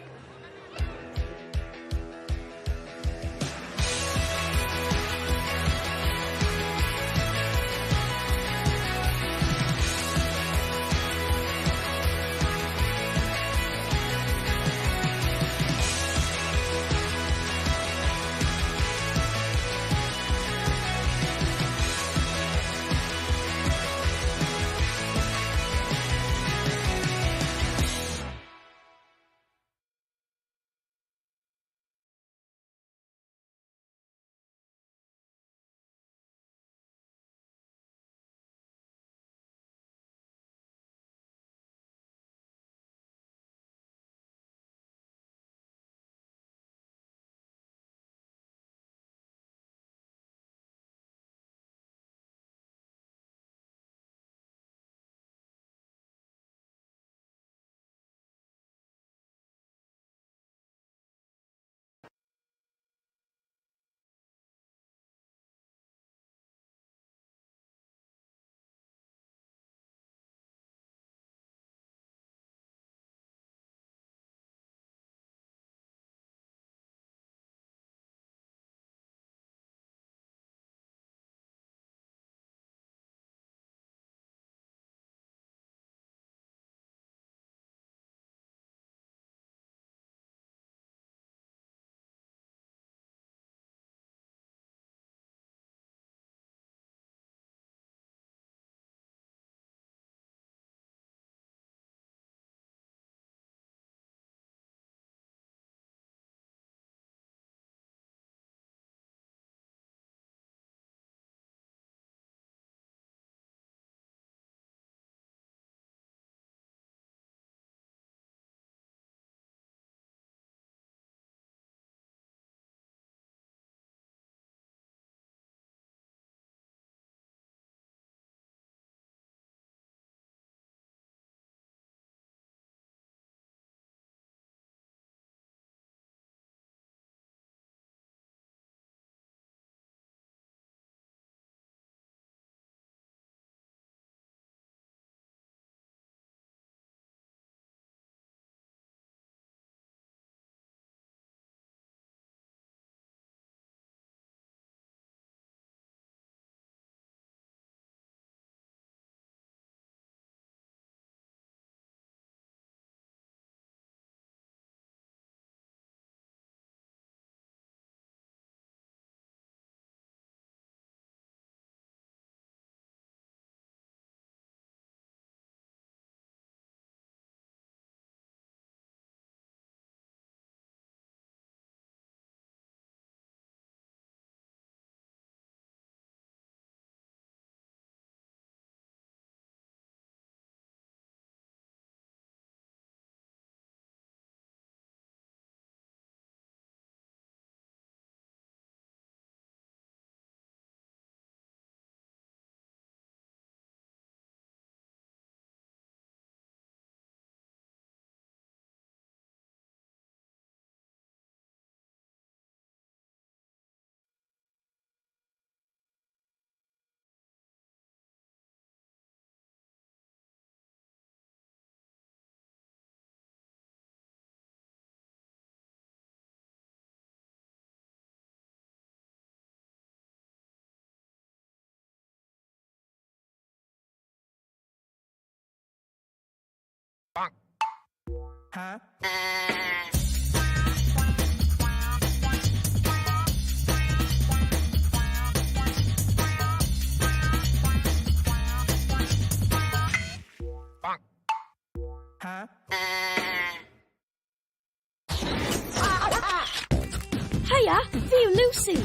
Hiya, fi yw Lucy.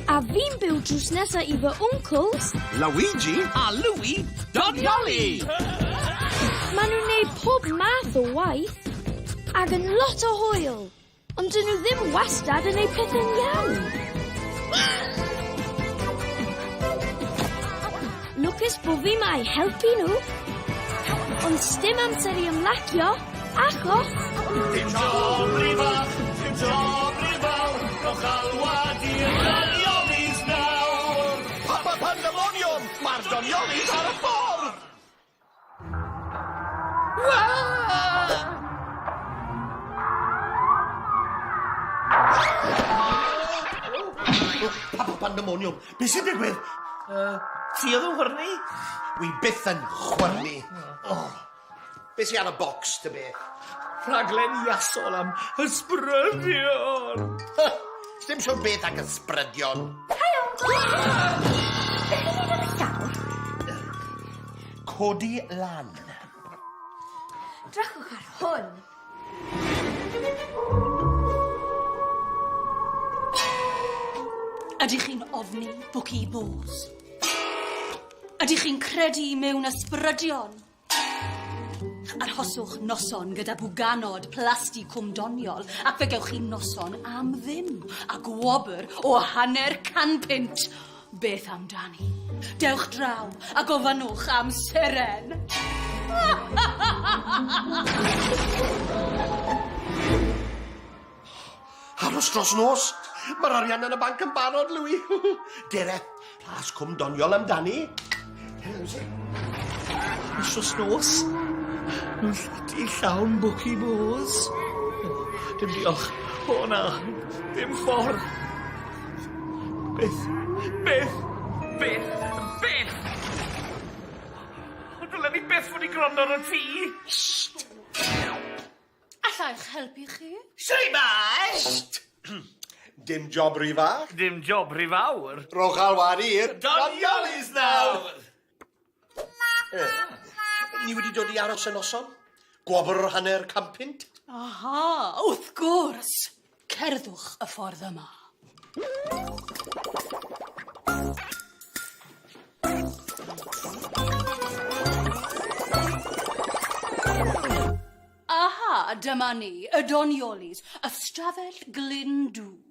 A fi'n byw drws nesa I fy uncles. Luigi a Louie Donioli! Maen nhw'n neud pob math o waith. Ac yn lot o hwyl. Ond dyn nhw ddim wastad yn neud pethau'n iawn. Lwcus bo fi ma I helpu nhw. Ond stym amser I ymlacio, achos... Dim job rifach, rhowch alwad i'r Doniolis nawr. Papa Pandemonium, mae'r Doniolis ar y ffordd! Papa Pandemonium, beth sy'n digwydd? Ti oedd yn chwyrnu? Wi byth yn chwyrnu. Beth sy'n ar y bocs, dy beth? Rhaglen iasol am ysbrydion. Dim siwr beth ac ysbrydion. Hei, Uncle! Beth chi'n neud yn llaw? Codi lan. Drachwch ar hwn. Ydych chi'n ofni bwci bos? Ydych chi'n credu mewn ysbrydion? Arhoswch noson gyda bwganod plasti cwmdoniol ac fe gewch chi noson am ddim a gwobr o hanner canpint. Beth amdani? Dewch draw a gofynwch am seren. Aros dros nos. Mae'r arian yn y banc yn barod, Louis. Dere, plas cwmdoniol amdani. Dros nos? Nhw'n llati llawn bwci bos. Dim diolch. O na, dim ffordd. Beth? Ond dylen ni beth fod I gwrando ar y tŷ. Allai'ch helpu chi? Sylwebaeth! Dim job rhy fach. Dim job rhy fawr. Rhowch alwad i'r Doniolis nawr! Ni wedi dod I aros y noson? Gwobr hanner campint? Aha, wrth gwrs. Cerddwch y ffordd yma. Aha, dyma ni, y Doniolis, ystafell glyn dŵr.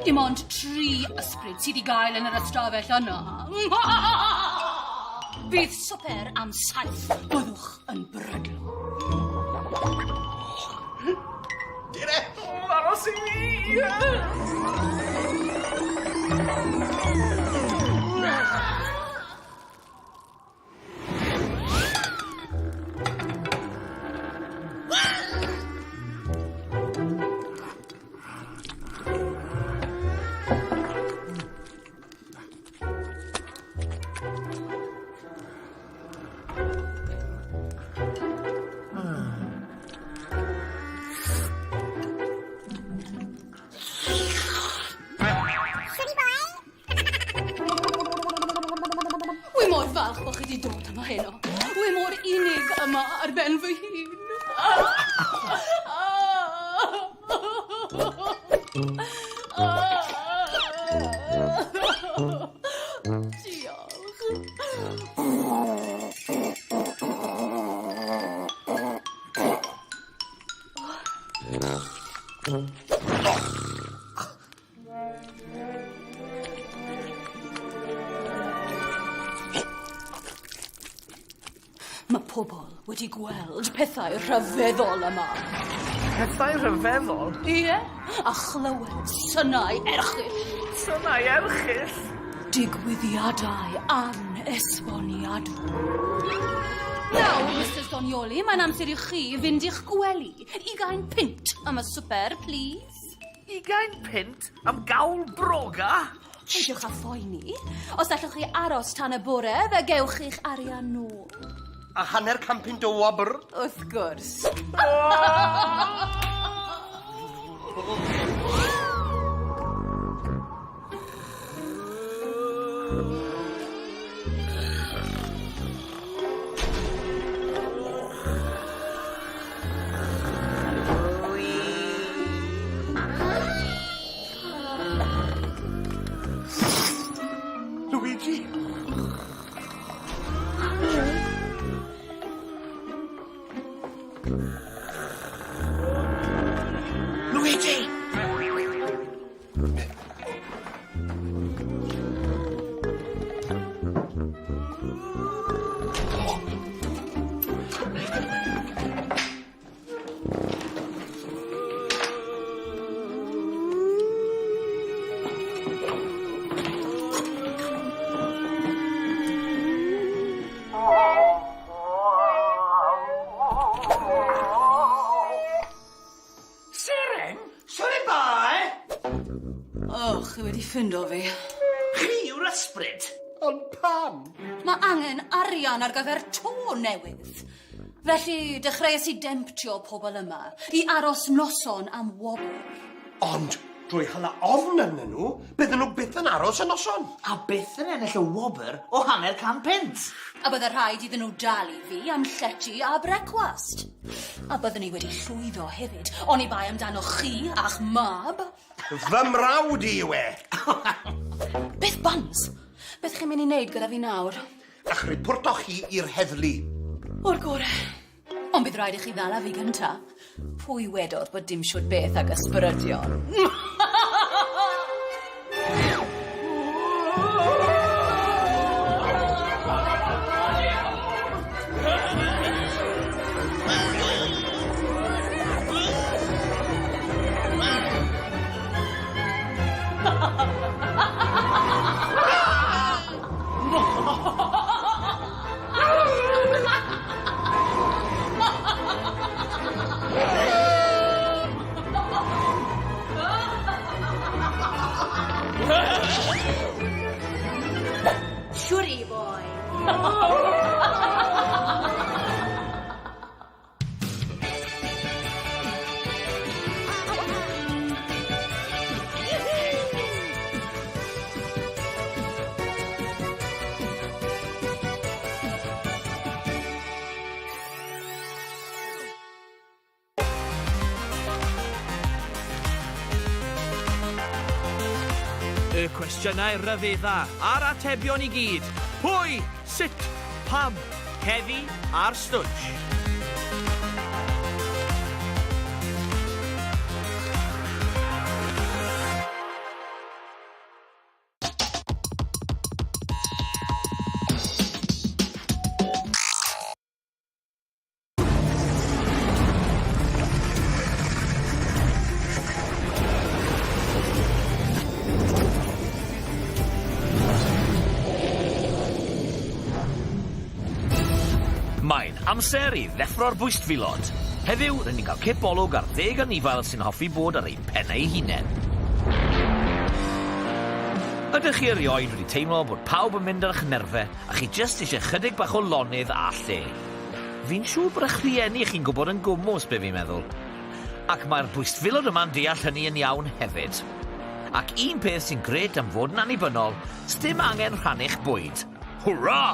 Dim ond 3 ysbryd sydd I gael yn yr ystafell yna. Bydd swper am 7. Byddwch yn brydlo. Dire! Aros I fi! Falch bod chi wedi dod yma heno. Wi mor unig yma ar ben fy hun. Mae pobl wedi gweld pethau rhyfeddol yma. Pethau rhyfeddol? Ie, a chlywed synau erchyll. Synau erchyll? Digwyddiadau anesboniadol. Nawr, Mr Donioli, mae'n amser I chi fynd i'ch gwely. 20 pint am y swper, please. 20 pint am gawl broga? Peidiwch â phoeni. Os allwch chi aros tan y bore, fe gewch chi'ch arian nôl. A hanner campint o wobr. Wrth gwrs. Luigi? Luigi! Och, chi wedi ffindo fi. Chi yw'r ysbryd? Ond pam? Mae angen arian ar gyfer to newydd. Felly, dechreuais i demptio pobl yma i aros noson am wobr. Ond, drwy hala ofn arnyn nhw, bydden nhw byth yn aros y noson. A byth yn ennill y wobr o hanner can pint. A bydde rhaid iddyn nhw dalu fi am llety a brecwast. A bydden ni wedi llwyddo hefyd, oni bai amdano chi a'ch mab. Fy mrawd i yw e. Beth bans? Beth chi'n mynd i wneud gyda fi nawr? A'ch reporto chi i'r heddlu. O'r gore. Ond bydd rhaid i chi ddala fi gynta. Pwy wedodd bod dim siwt beth ag ysbrydion? Shwri, boy. Y cwestiynau rhyfedda a'r atebion i gyd. Pwy, sut, pam, heddi a'r stwtsh. Mae'n amser i ddeffro'r bwystfilod. Heddiw, rydyn ni'n cael cip olwg ar 10 anifail sy'n hoffi bod ar ei pennau hunain. Ydych chi erioed wedi teimlo bod pawb yn mynd ar eich nerfau a chi jyst eisiau chydig bach o lonydd a lle? Fi'n siŵr bod eich rhieni chi'n gwybod yn gwmws be fi'n meddwl. Ac mae'r bwystfilod yma'n deall hynny yn iawn hefyd. Ac un peth sy'n gret am fod yn annibynnol, s'dim angen rhannu'ch bwyd. Hwra!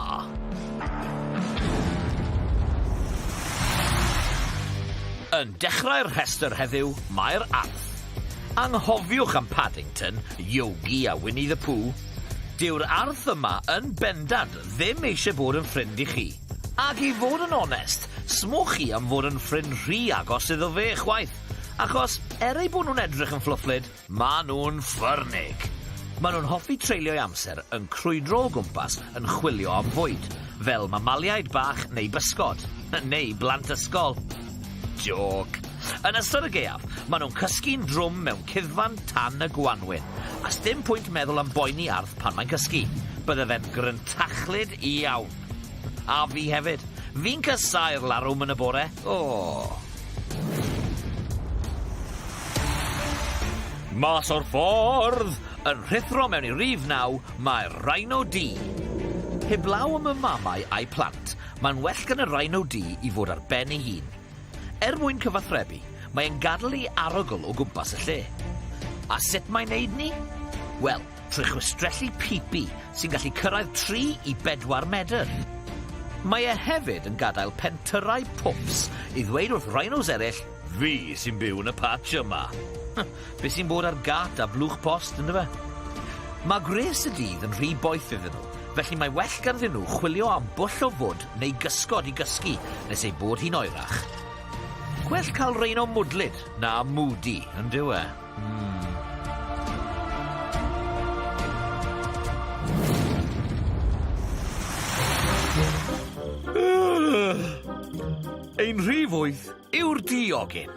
Yn dechrau'r rhestr heddiw, mae'r arth. Anghofiwch am Paddington, Yogi a Winnie the Pooh. Dyw'r arth yma yn bendant ddim eisiau bod yn ffrind i chi. Ac i fod yn onest, smwch chi am fod yn ffrind rhy agos iddo fe chwaith. Achos, ei bod nhw'n edrych yn fflwfflyd, maen nhw'n ffyrnig. Maen nhw'n hoffi treulio'i amser yn crwydro o gwmpas yn chwilio am fwyd, fel mamaliaid bach neu bysgod, neu blant ysgol. Joc. Yn ystod y gaeaf, maen nhw'n cysgu'n drwm mewn cyddfan tan y gwanwyn. A s'dim pwynt meddwl am boeni arth pan mae'n cysgu. Bydde fe'n gryntachlyd iawn. A fi hefyd. Fi'n cysau'r larwm yn y bore. Mas o'r ffordd, yn rhithro mewn i rif 9, mae'r Rhino D. Heblaw am y mamau a'i plant, Mae'n well gan y rhino du I fod ar ben ei hun. Mwyn cyfathrebu, mae'n gadael ei arogl o gwmpas y lle. A sut mae'n neud ni? Wel, trwy chwistrellu pipi sy'n gallu cyrraedd 3 I 4 medr. Mae hefyd yn gadael pentyrau pwps I ddweud wrth rhinos eraill, fi sy'n byw yn y patch yma. Be sy'n bod ar gat a blwch post, ynddo fe? Mae gres y dydd yn rhy boeth iddyn nhw, felly mae well ganddyn nhw chwilio am bwll o fwd neu gysgod I gysgu, nes ei bod hi'n oerach. Gwell cael rein o mwdlyd na mwdi, ynddo e? Ein rhif 8 yw'r diogyn.